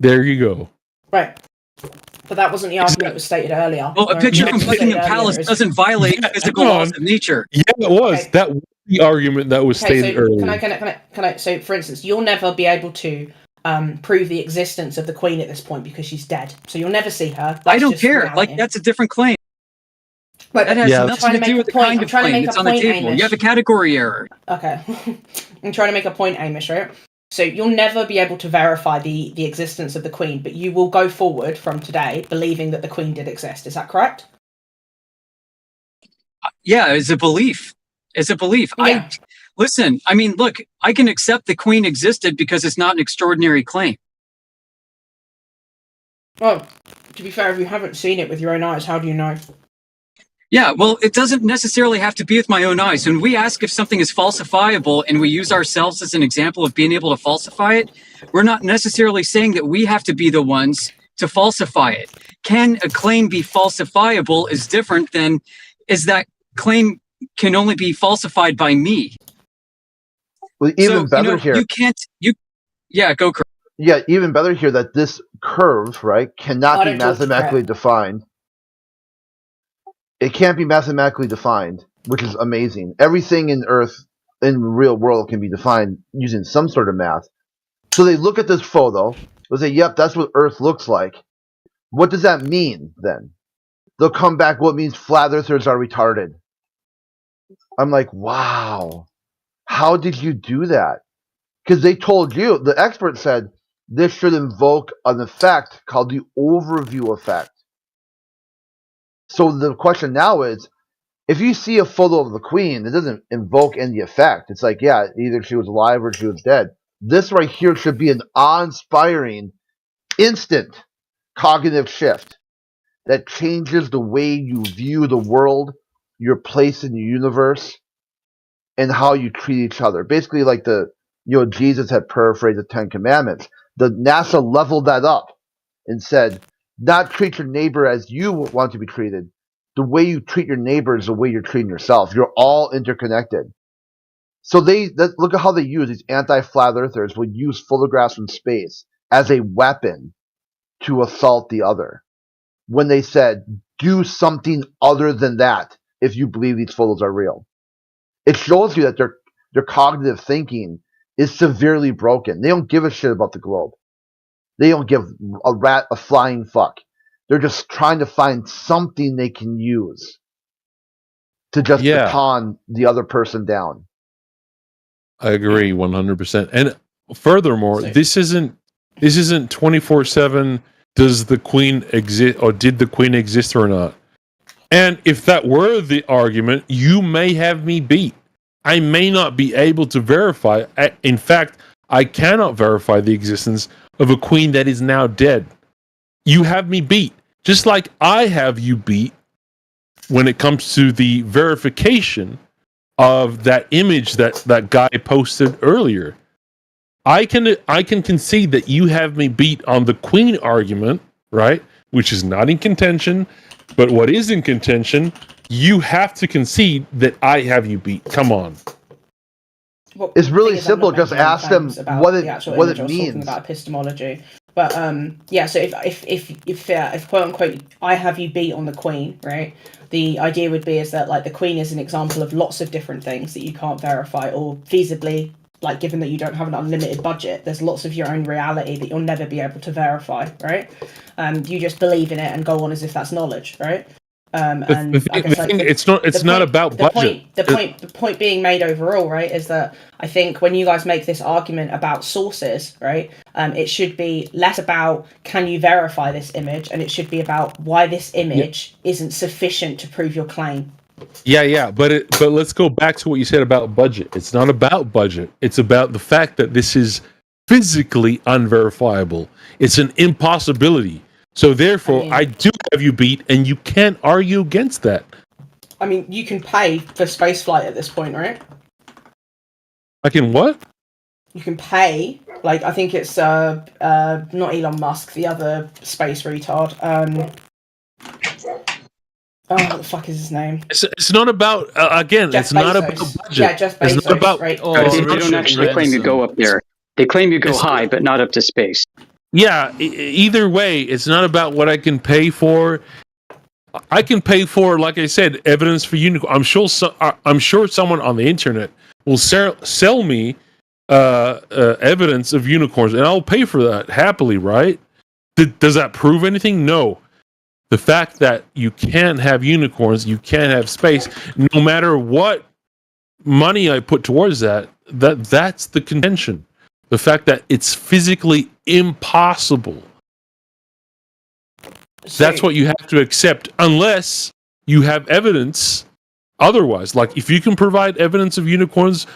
There you go. Right. But that wasn't the argument that was stated earlier. Well, a picture from Buckingham Palace doesn't violate physical laws of nature. Yeah, it was. Okay. That was the argument that was stated earlier. Can I? So, for instance, you'll never be able to prove the existence of the Queen at this point because she's dead. So you'll never see her. I don't care. Reality. Like, that's a different claim. But that has nothing to do with the kind of claim that's on the table. You have a category error. Okay. I'm trying to make a point, Amish, right? So you'll never be able to verify the existence of the Queen, but you will go forward from today believing that the Queen did exist. Is that correct? Yeah, it's a belief. It's a belief. Yeah. Listen, I mean, look, I can accept the Queen existed because it's not an extraordinary claim. Well, to be fair, if you haven't seen it with your own eyes, how do you know? Yeah, well, it doesn't necessarily have to be with my own eyes. When we ask if something is falsifiable and we use ourselves as an example of being able to falsify it, we're not necessarily saying that we have to be the ones to falsify it. Can a claim be falsifiable is different than is that claim can only be falsified by me. Well, even better here. Yeah, go curve. Yeah, even better here that this curve, right, cannot be mathematically defined. It can't be mathematically defined, which is amazing. Everything in Earth, in the real world, can be defined using some sort of math. So they look at this photo, they'll say, yep, that's what Earth looks like. What does that mean, then? They'll come back, well, it means flat earthers are retarded. I'm like, wow. How did you do that? Because they told you, the expert said, this should invoke an effect called the overview effect. So the question now is, if you see a photo of the Queen, it doesn't invoke any effect. It's like, yeah, either she was alive or she was dead. This right here should be an awe-inspiring, instant cognitive shift that changes the way you view the world, your place in the universe, and how you treat each other. Basically, like Jesus had paraphrased the Ten Commandments. The NASA leveled that up and said, not treat your neighbor as you want to be treated. The way you treat your neighbor is the way you're treating yourself. You're all interconnected. So look at how they use these anti-flat earthers would use photographs from space as a weapon to assault the other. When they said, do something other than that if you believe these photos are real. It shows you that their cognitive thinking is severely broken. They don't give a shit about the globe. They don't give a rat a flying fuck. They're just trying to find something they can use to just baton the other person down. I agree 100%. And furthermore, this isn't 24/7. Does the Queen exist, or did the Queen exist or not? And if that were the argument, you may have me beat. I may not be able to verify. In fact, I cannot verify the existence of a Queen that is now dead. You have me beat. Just like I have you beat when it comes to the verification of that image that guy posted earlier. I can concede that you have me beat on the Queen argument, right? Which is not in contention, but what is in contention, you have to concede that I have you beat. Come on. Well, it's really simple. Just ask them what it means. Talking about epistemology, but so if quote unquote I have you beat on the Queen, right? The idea would be is that like the Queen is an example of lots of different things that you can't verify or feasibly. Like, given that you don't have an unlimited budget, there's lots of your own reality that you'll never be able to verify, right? You just believe in it and go on as if that's knowledge, right? It's not about budget. The point being made overall, right, is that I think when you guys make this argument about sources, right, it should be less about can you verify this image, and it should be about why this image isn't sufficient to prove your claim. Yeah, but let's go back to what you said about budget. It's not about budget. It's about the fact that this is physically unverifiable. It's an impossibility. So therefore, I do have you beat, and you can't argue against that. I mean, you can pay for spaceflight at this point, right? I can what? You can pay. Like, I think it's not Elon Musk, the other space retard. What the fuck is his name? It's not about again. Jeff it's not Bezos. about budget. Yeah, Jeff Bezos. It's not about right? They don't actually claim you go up there. They claim you go high, but not up to space. Yeah. Either way, it's not about what I can pay for. I can pay for, like I said, evidence for unicorn. I'm sure someone on the internet will sell me evidence of unicorns, and I'll pay for that happily. Right? Does that prove anything? No. The fact that you can't have unicorns, you can't have space, no matter what money I put towards that's the contention. The fact that it's physically impossible. That's what you have to accept, unless you have evidence otherwise. Like, if you can provide evidence of unicorns,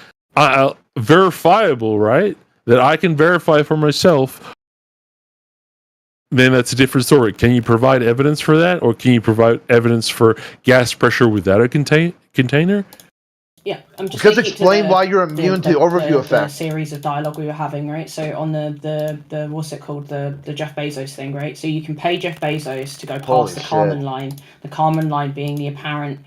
verifiable, right? That I can verify for myself, then that's a different story. Can you provide evidence for that, or can you provide evidence for gas pressure without a container? Yeah, I'm just because explain why you're immune to overview effect. The series of dialogue we were having, right? So on the what's it called, the Jeff Bezos thing, right? So you can pay Jeff Bezos to go past the Kármán line. The Kármán line being the apparent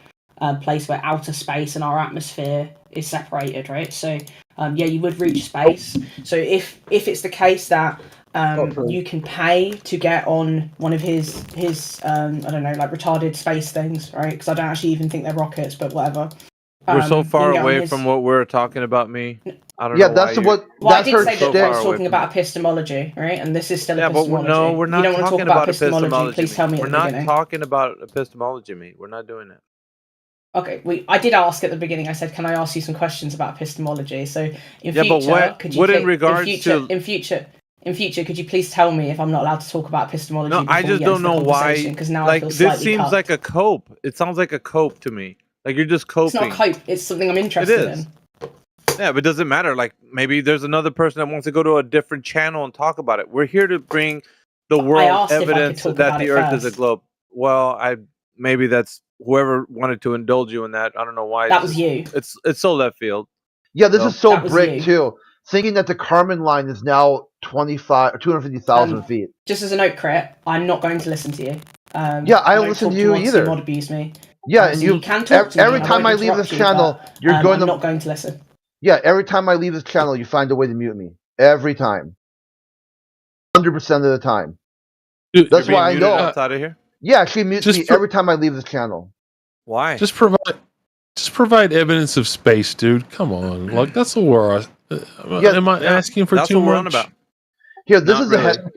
place where outer space and our atmosphere is separated, right? So yeah, you would reach space. So if it's the case that you can pay to get on one of his I don't know, like retarded space things, right? Because I don't actually even think they're rockets, but whatever. We're so far away from what we're talking about. I don't know. Yeah, that's what. Well, I did say that I was talking about epistemology, right? And this is still epistemology. But no, we're not you don't talking want to talk about epistemology. Please tell me. We're not talking about epistemology, mate. We're not doing it. Okay, I did ask at the beginning. I said, "Can I ask you some questions about epistemology?" So in future, but could you what in regards in future, could you please tell me if I'm not allowed to talk about epistemology? No, I just don't know why. Because now like I feel this slightly seems cucked. like a cope. It sounds like a cope to me. Like you're just coping. It's not cope. It's something I'm interested in. Yeah, but it doesn't matter. Like maybe there's another person that wants to go to a different channel and talk about it. We're here to bring the world evidence that the Earth is a globe. Well, maybe that's whoever wanted to indulge you in that. I don't know why. That was you. It's so left field. Yeah, this is so brick too. Thinking that the Kármán line is now 250,000 feet. Just as a note, Crit, I'm not going to listen to you. Yeah, I don't listen to you either. Mod abuse me. Yeah, and so you can talk to me. every time I leave this channel, you're going to. I'm not going to listen. Yeah, every time I leave this channel, you find a way to mute me. Every time. 100% of the time. That's why I know. Outside of here? Yeah, she mutes me every time I leave this channel. Why? Just provide evidence of space, dude. Come on, like that's what we're. Am I asking for too much? About. Here, this is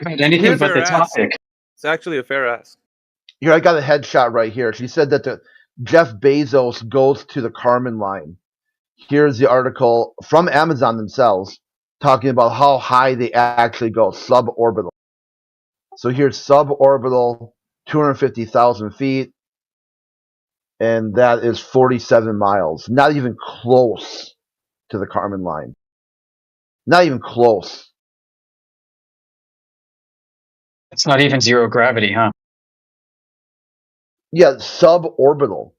anything but the topic. It's actually a fair ask. Here, I got a headshot right here. She said that Jeff Bezos goes to the Kármán line. Here's the article from Amazon themselves talking about how high they actually go, suborbital. So here's suborbital, 250,000 feet, and that is 47 miles. Not even close to the Kármán line. Not even close. It's not even zero gravity, huh? Yeah, suborbital.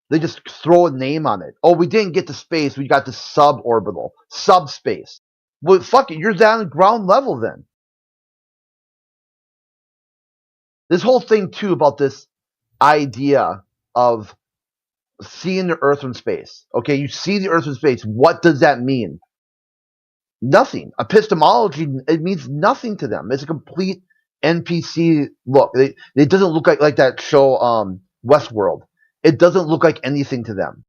They just throw a name on it. Oh, we didn't get to space. We got to suborbital. Subspace. Well, fuck it. You're down at ground level then. This whole thing, too, about this idea of seeing the Earth from space. Okay, you see the Earth from space. What does that mean? Nothing. Epistemology, it means nothing to them. It's a complete NPC look. It doesn't look like that show Westworld. It doesn't look like anything to them.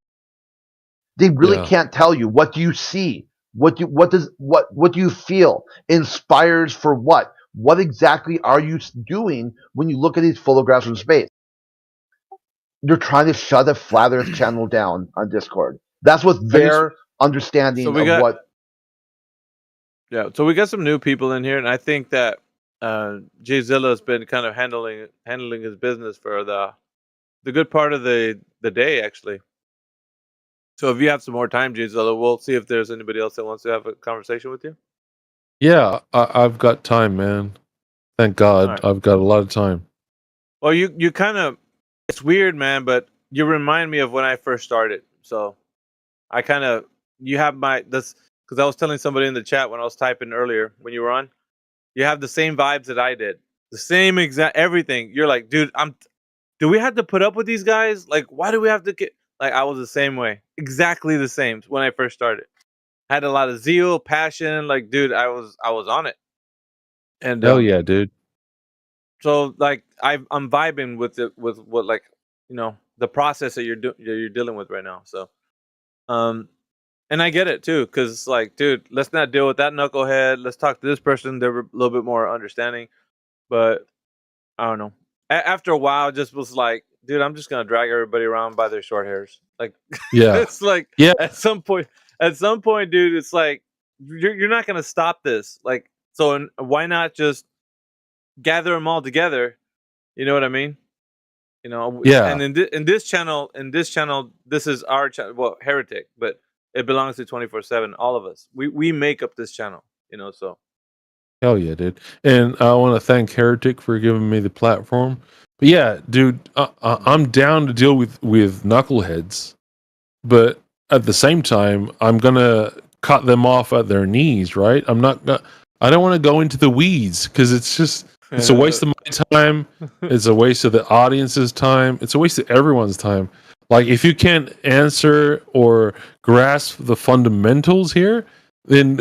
They really can't tell you. What do you see? What do you feel? Inspires for what? What exactly are you doing when you look at these photographs from space? You're trying to shut a Flat Earth channel down on Discord. That's what their understanding of what. Yeah, so we got some new people in here, and I think that Jayzilla has been kind of handling his business for the good part of the day, actually. So if you have some more time, Jayzilla, we'll see if there's anybody else that wants to have a conversation with you. Yeah, I've got time, man. Thank God, Alright. I've got a lot of time. Well, you kind of, it's weird, man, but you remind me of when I first started. So I kind of, you have this, because I was telling somebody in the chat when I was typing earlier when you were on, you have the same vibes that I did, the same exact everything. You're like, dude, do we have to put up with these guys? Like, why do we have to get? Like, I was the same way, exactly the same when I first started. Had a lot of zeal, passion. Like, dude, I was on it. And Hell yeah, dude. so like I'm vibing with it, with what, like, the process that you're dealing with right now. So, and I get it too, because like, dude, let's not deal with that knucklehead. Let's talk to this person. They're a little bit more understanding. But I don't know. After a while, it just was like, dude, I'm just gonna drag everybody around by their short hairs. Like, Yeah. it's like, Yeah. at some point, dude, it's like you're not gonna stop this. Like, so why not just gather them all together? You know what I mean? Yeah. And in this channel, this is our channel. Well, Heretic, but it belongs to 24/7. All of us, we make up this channel. So. Hell yeah, dude. And I want to thank Heretic for giving me the platform. But yeah, dude, I'm down to deal with knuckleheads, but at the same time, I'm gonna cut them off at their knees, right? I don't want to go into the weeds because it's a waste of my time. It's a waste of the audience's time. It's a waste of everyone's time. Like, if you can't answer or grasp the fundamentals here, then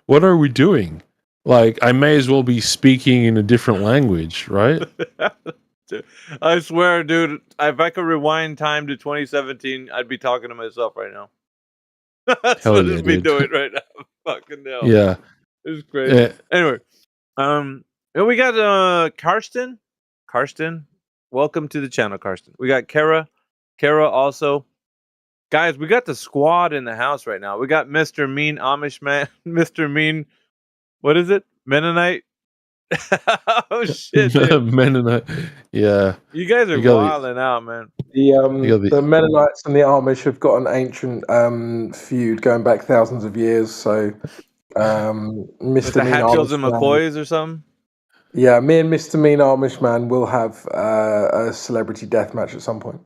what are we doing? Like, I may as well be speaking in a different language, right? I swear, dude, if I could rewind time to 2017, I'd be talking to myself right now. That's Hell what yeah, I'd be dude. doing right now. Fucking hell. Yeah. It's crazy. Yeah. Anyway, we got Karsten. Karsten, welcome to the channel, Karsten. We got Kara. Kara also. Guys, we got the squad in the house right now. We got Mr. Mean Amish Man, Mr. Mean, what is it? Mennonite? Oh shit, dude. Mennonite. Yeah. You guys are wilding out, man. The Mennonites and the Amish have got an ancient feud going back thousands of years. So, With the Hatfields and McCoys or something? Yeah, me and Mr. Mean Amish Man will have a celebrity death match at some point.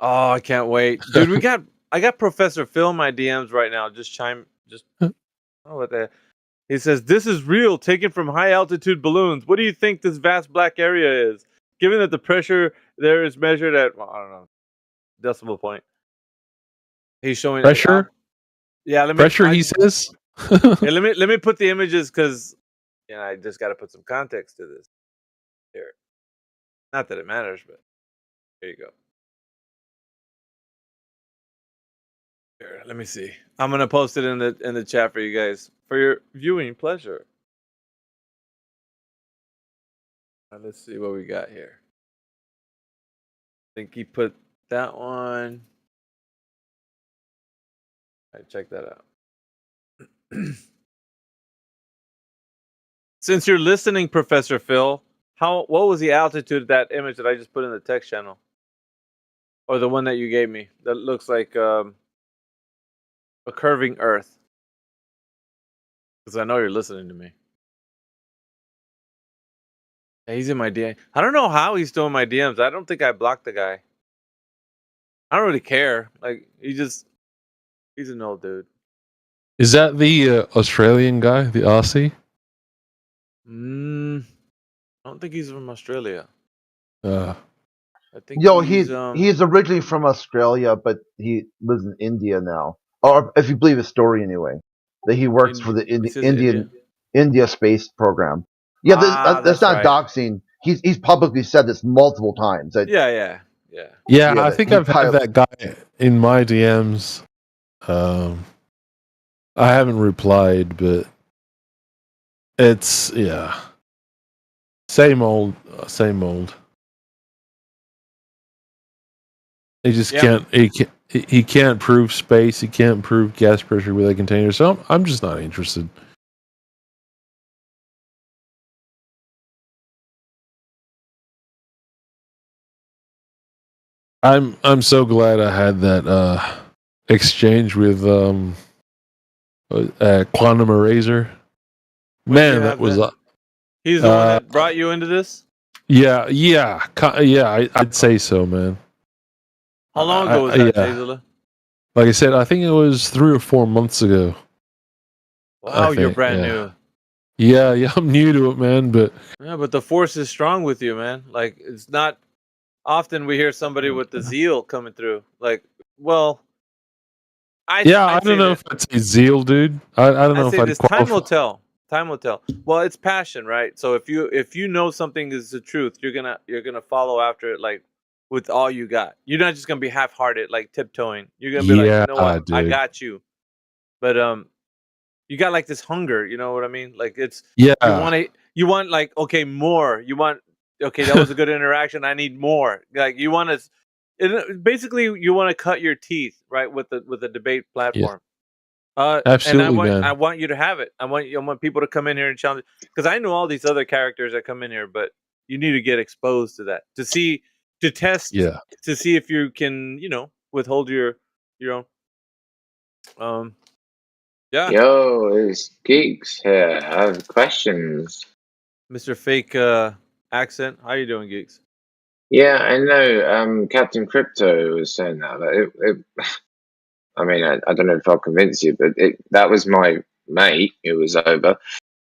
Oh, I can't wait, dude. I got Professor Phil in my DMs right now. I don't know what the. He says, "This is real, taken from high altitude balloons. What do you think this vast black area is? Given that the pressure there is measured at, well, I don't know, decimal point." He's showing pressure. Yeah, He says. Yeah, let me put the images, because I just got to put some context to this. Here, not that it matters, but there you go. Here, let me see. I'm gonna post it in the chat for you guys for your viewing pleasure. Let's see what we got here. I think he put that one. All right, check that out. Since you're listening, Professor Phil, what was the altitude of that image that I just put in the text channel, or the one that you gave me that looks like a curving Earth? Because I know you're listening to me. Yeah, he's in my DM. I don't know how he's still in my DMs. I don't think I blocked the guy. I don't really care. Like, he's an old dude. Is that the Australian guy, the Aussie? I don't think he's from Australia. Uh, I think he's originally from Australia, but he lives in India now. Or if you believe his story anyway, that he works for the India space program. Yeah, that's not right. doxing. He's publicly said this multiple times. Yeah, I think I've had that guy in my DMs. I haven't replied, but it's same old. He just can't. He can't prove space. He can't prove gas pressure with a container. So I'm just not interested. I'm so glad I had that exchange with Quantum Eraser. Man, that was He's the one that brought you into this? Yeah, I'd say so, man. How long ago was that, Jayzilla? Like I said, I think it was 3 or 4 months ago. Wow, you're brand new. Yeah, I'm new to it, man. But yeah, but the force is strong with you, man. Like, it's not often we hear somebody with the zeal coming through. Like, well, I don't know if I'd say zeal, dude. I don't know if I'd qualify. Time will tell. Time will tell. Well, it's passion, right? So if you know something is the truth, you're gonna follow after it, like with all you got. You're not just gonna be half-hearted, like tiptoeing. You're gonna be like, you know what, dude. I got you. But you got like this hunger. You know what I mean? Like it's You want like, okay, more. You want, okay, that was a good interaction. I need more. Like you want to, basically you want to cut your teeth, right, with the debate platform. Absolutely, and man. I want you to have it. I want people to come in here and challenge, because I know all these other characters that come in here, but you need to get exposed to that to see if you can, withhold your own. Yo, it's Geeks here. I have questions. Mr. Fake accent. How you doing, Geeks? Yeah, I know. Captain Crypto was saying that. I mean, I don't know if I'll convince you, but that was my mate who was over.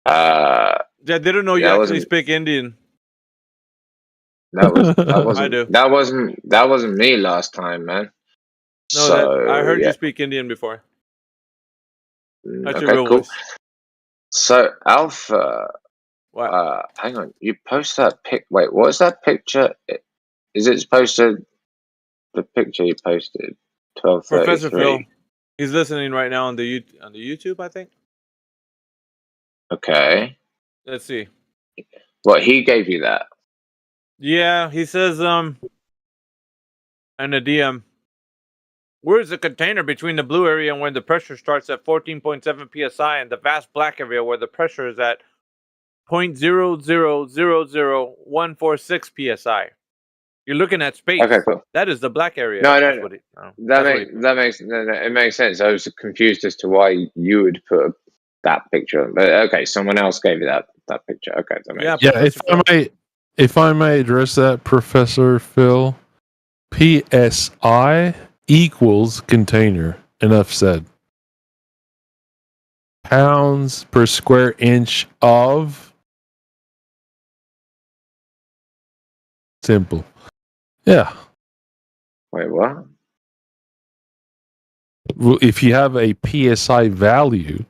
Yeah, they don't know you actually speak Indian. That wasn't. I do. That wasn't me last time, man. No, I heard you speak Indian before. That's your Okay, real cool. voice. So Alpha, what? Hang on. You post that pic. Wait, what's that picture? Is it supposed to? The picture you posted, 12:33. Professor Phil, he's listening right now on the YouTube, I think. Okay. Let's see. What, he gave you that? Yeah, he says in the DM, where's the container between the blue area and where the pressure starts at 14.7 psi and the vast black area where the pressure is at 0.0000146 psi? You're looking at space. Okay, cool. That is the black area. No, That makes sense. I was confused as to why you would put that picture. But okay, someone else gave you that picture. Okay, that makes sense. If I may address that, Professor Phil, PSI equals container. Enough said. Pounds per square inch of. Simple. Yeah. Wait, what? Well, if you have a PSI value,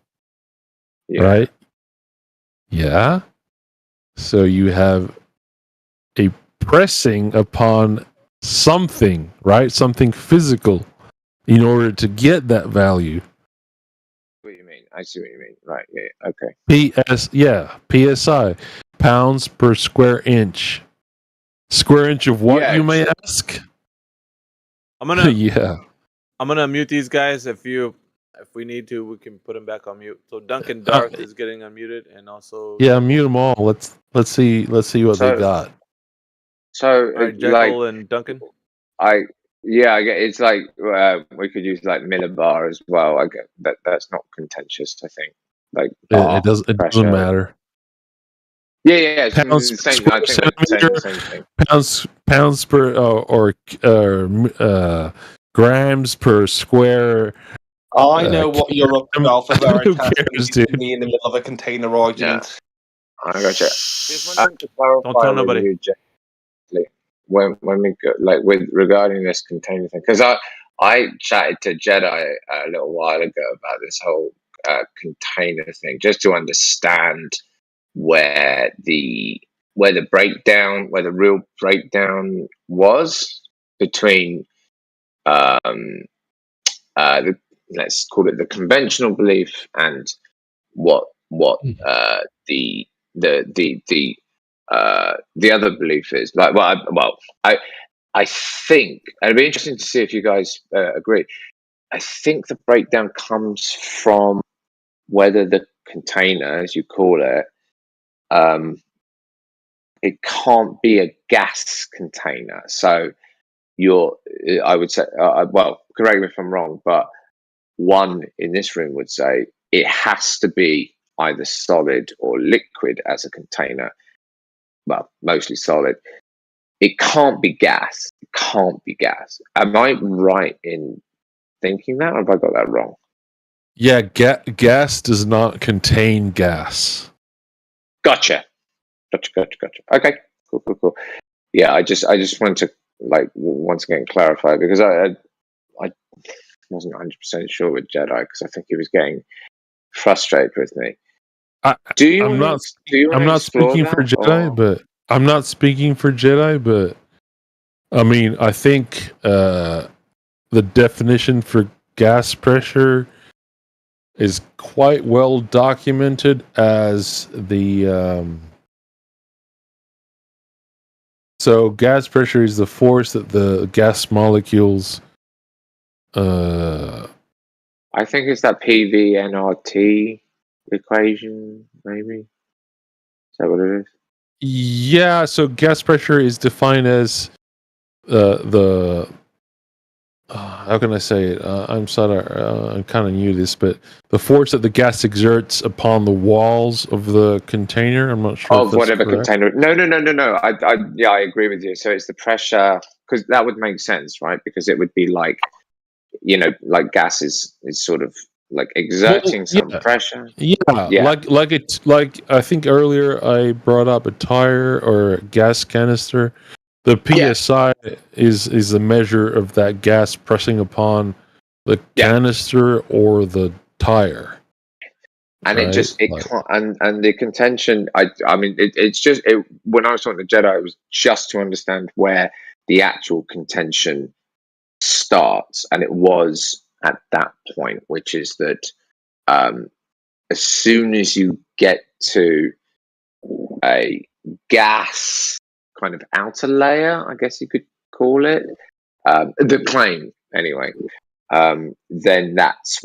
right? Yeah. So you have a pressing upon something, right? Something physical in order to get that value. What do you mean? I see what you mean. Right. Yeah. Okay. PSI, pounds per square inch. Square inch of what, you may ask? I'm gonna yeah. I'm gonna mute these guys. If we need to, we can put them back on mute. So Duncan Darth is getting unmuted, and also mute them all. Let's see what they got. So Jekyll and Duncan. I get it's like we could use like Millibar as well. I get that's not contentious. I think like it doesn't matter. Yeah. Pounds per square centimeter. Same thing. Pounds per or grams per square. I know what you're up to, Alpha. Who cares, dude? Me in the middle of a container argument. Yeah. I gotcha. Don't tell nobody. When we go, like regarding this container thing, because I chatted to Jedi a little while ago about this whole container thing, just to understand where the real breakdown was between let's call it the conventional belief and what the other belief is. Like, I think, and it'd be interesting to see if you guys agree. I think the breakdown comes from whether the container, as you call it, it can't be a gas container. So I would say, well, correct me if I'm wrong, but one in this room would say it has to be either solid or liquid as a container, well, mostly solid, it can't be gas. It can't be gas. Am I right in thinking that, or have I got that wrong? Yeah, gas does not contain gas. Gotcha. Okay, cool. Yeah, I just wanted to once again clarify, because I wasn't 100% sure with Jedi, because I think he was getting frustrated with me. I'm not speaking for Jedi, but I'm not speaking for Jedi, but I mean, I think the definition for gas pressure is quite well documented as the so gas pressure is the force that the gas molecules I think it's that PV-nRT equation, maybe. Is that what it is? Yeah, so gas pressure is defined as the how can I say it? I'm sorry, I'm kind of new to this, but the force that the gas exerts upon the walls of the container. I'm not sure. Of whatever container. No. I agree with you. So it's the pressure, because that would make sense, right? Because it would be like, like gas is sort of like exerting some pressure. Yeah, like I think earlier I brought up a tire or a gas canister. The PSI is a measure of that gas pressing upon the canister or the tire. And right? it can't, and the contention, I mean, it's just, when I was talking to Jedi, it was just to understand where the actual contention starts. And it was at that point, which is that as soon as you get to a gas kind of outer layer, I guess you could call it, the plane anyway, then that's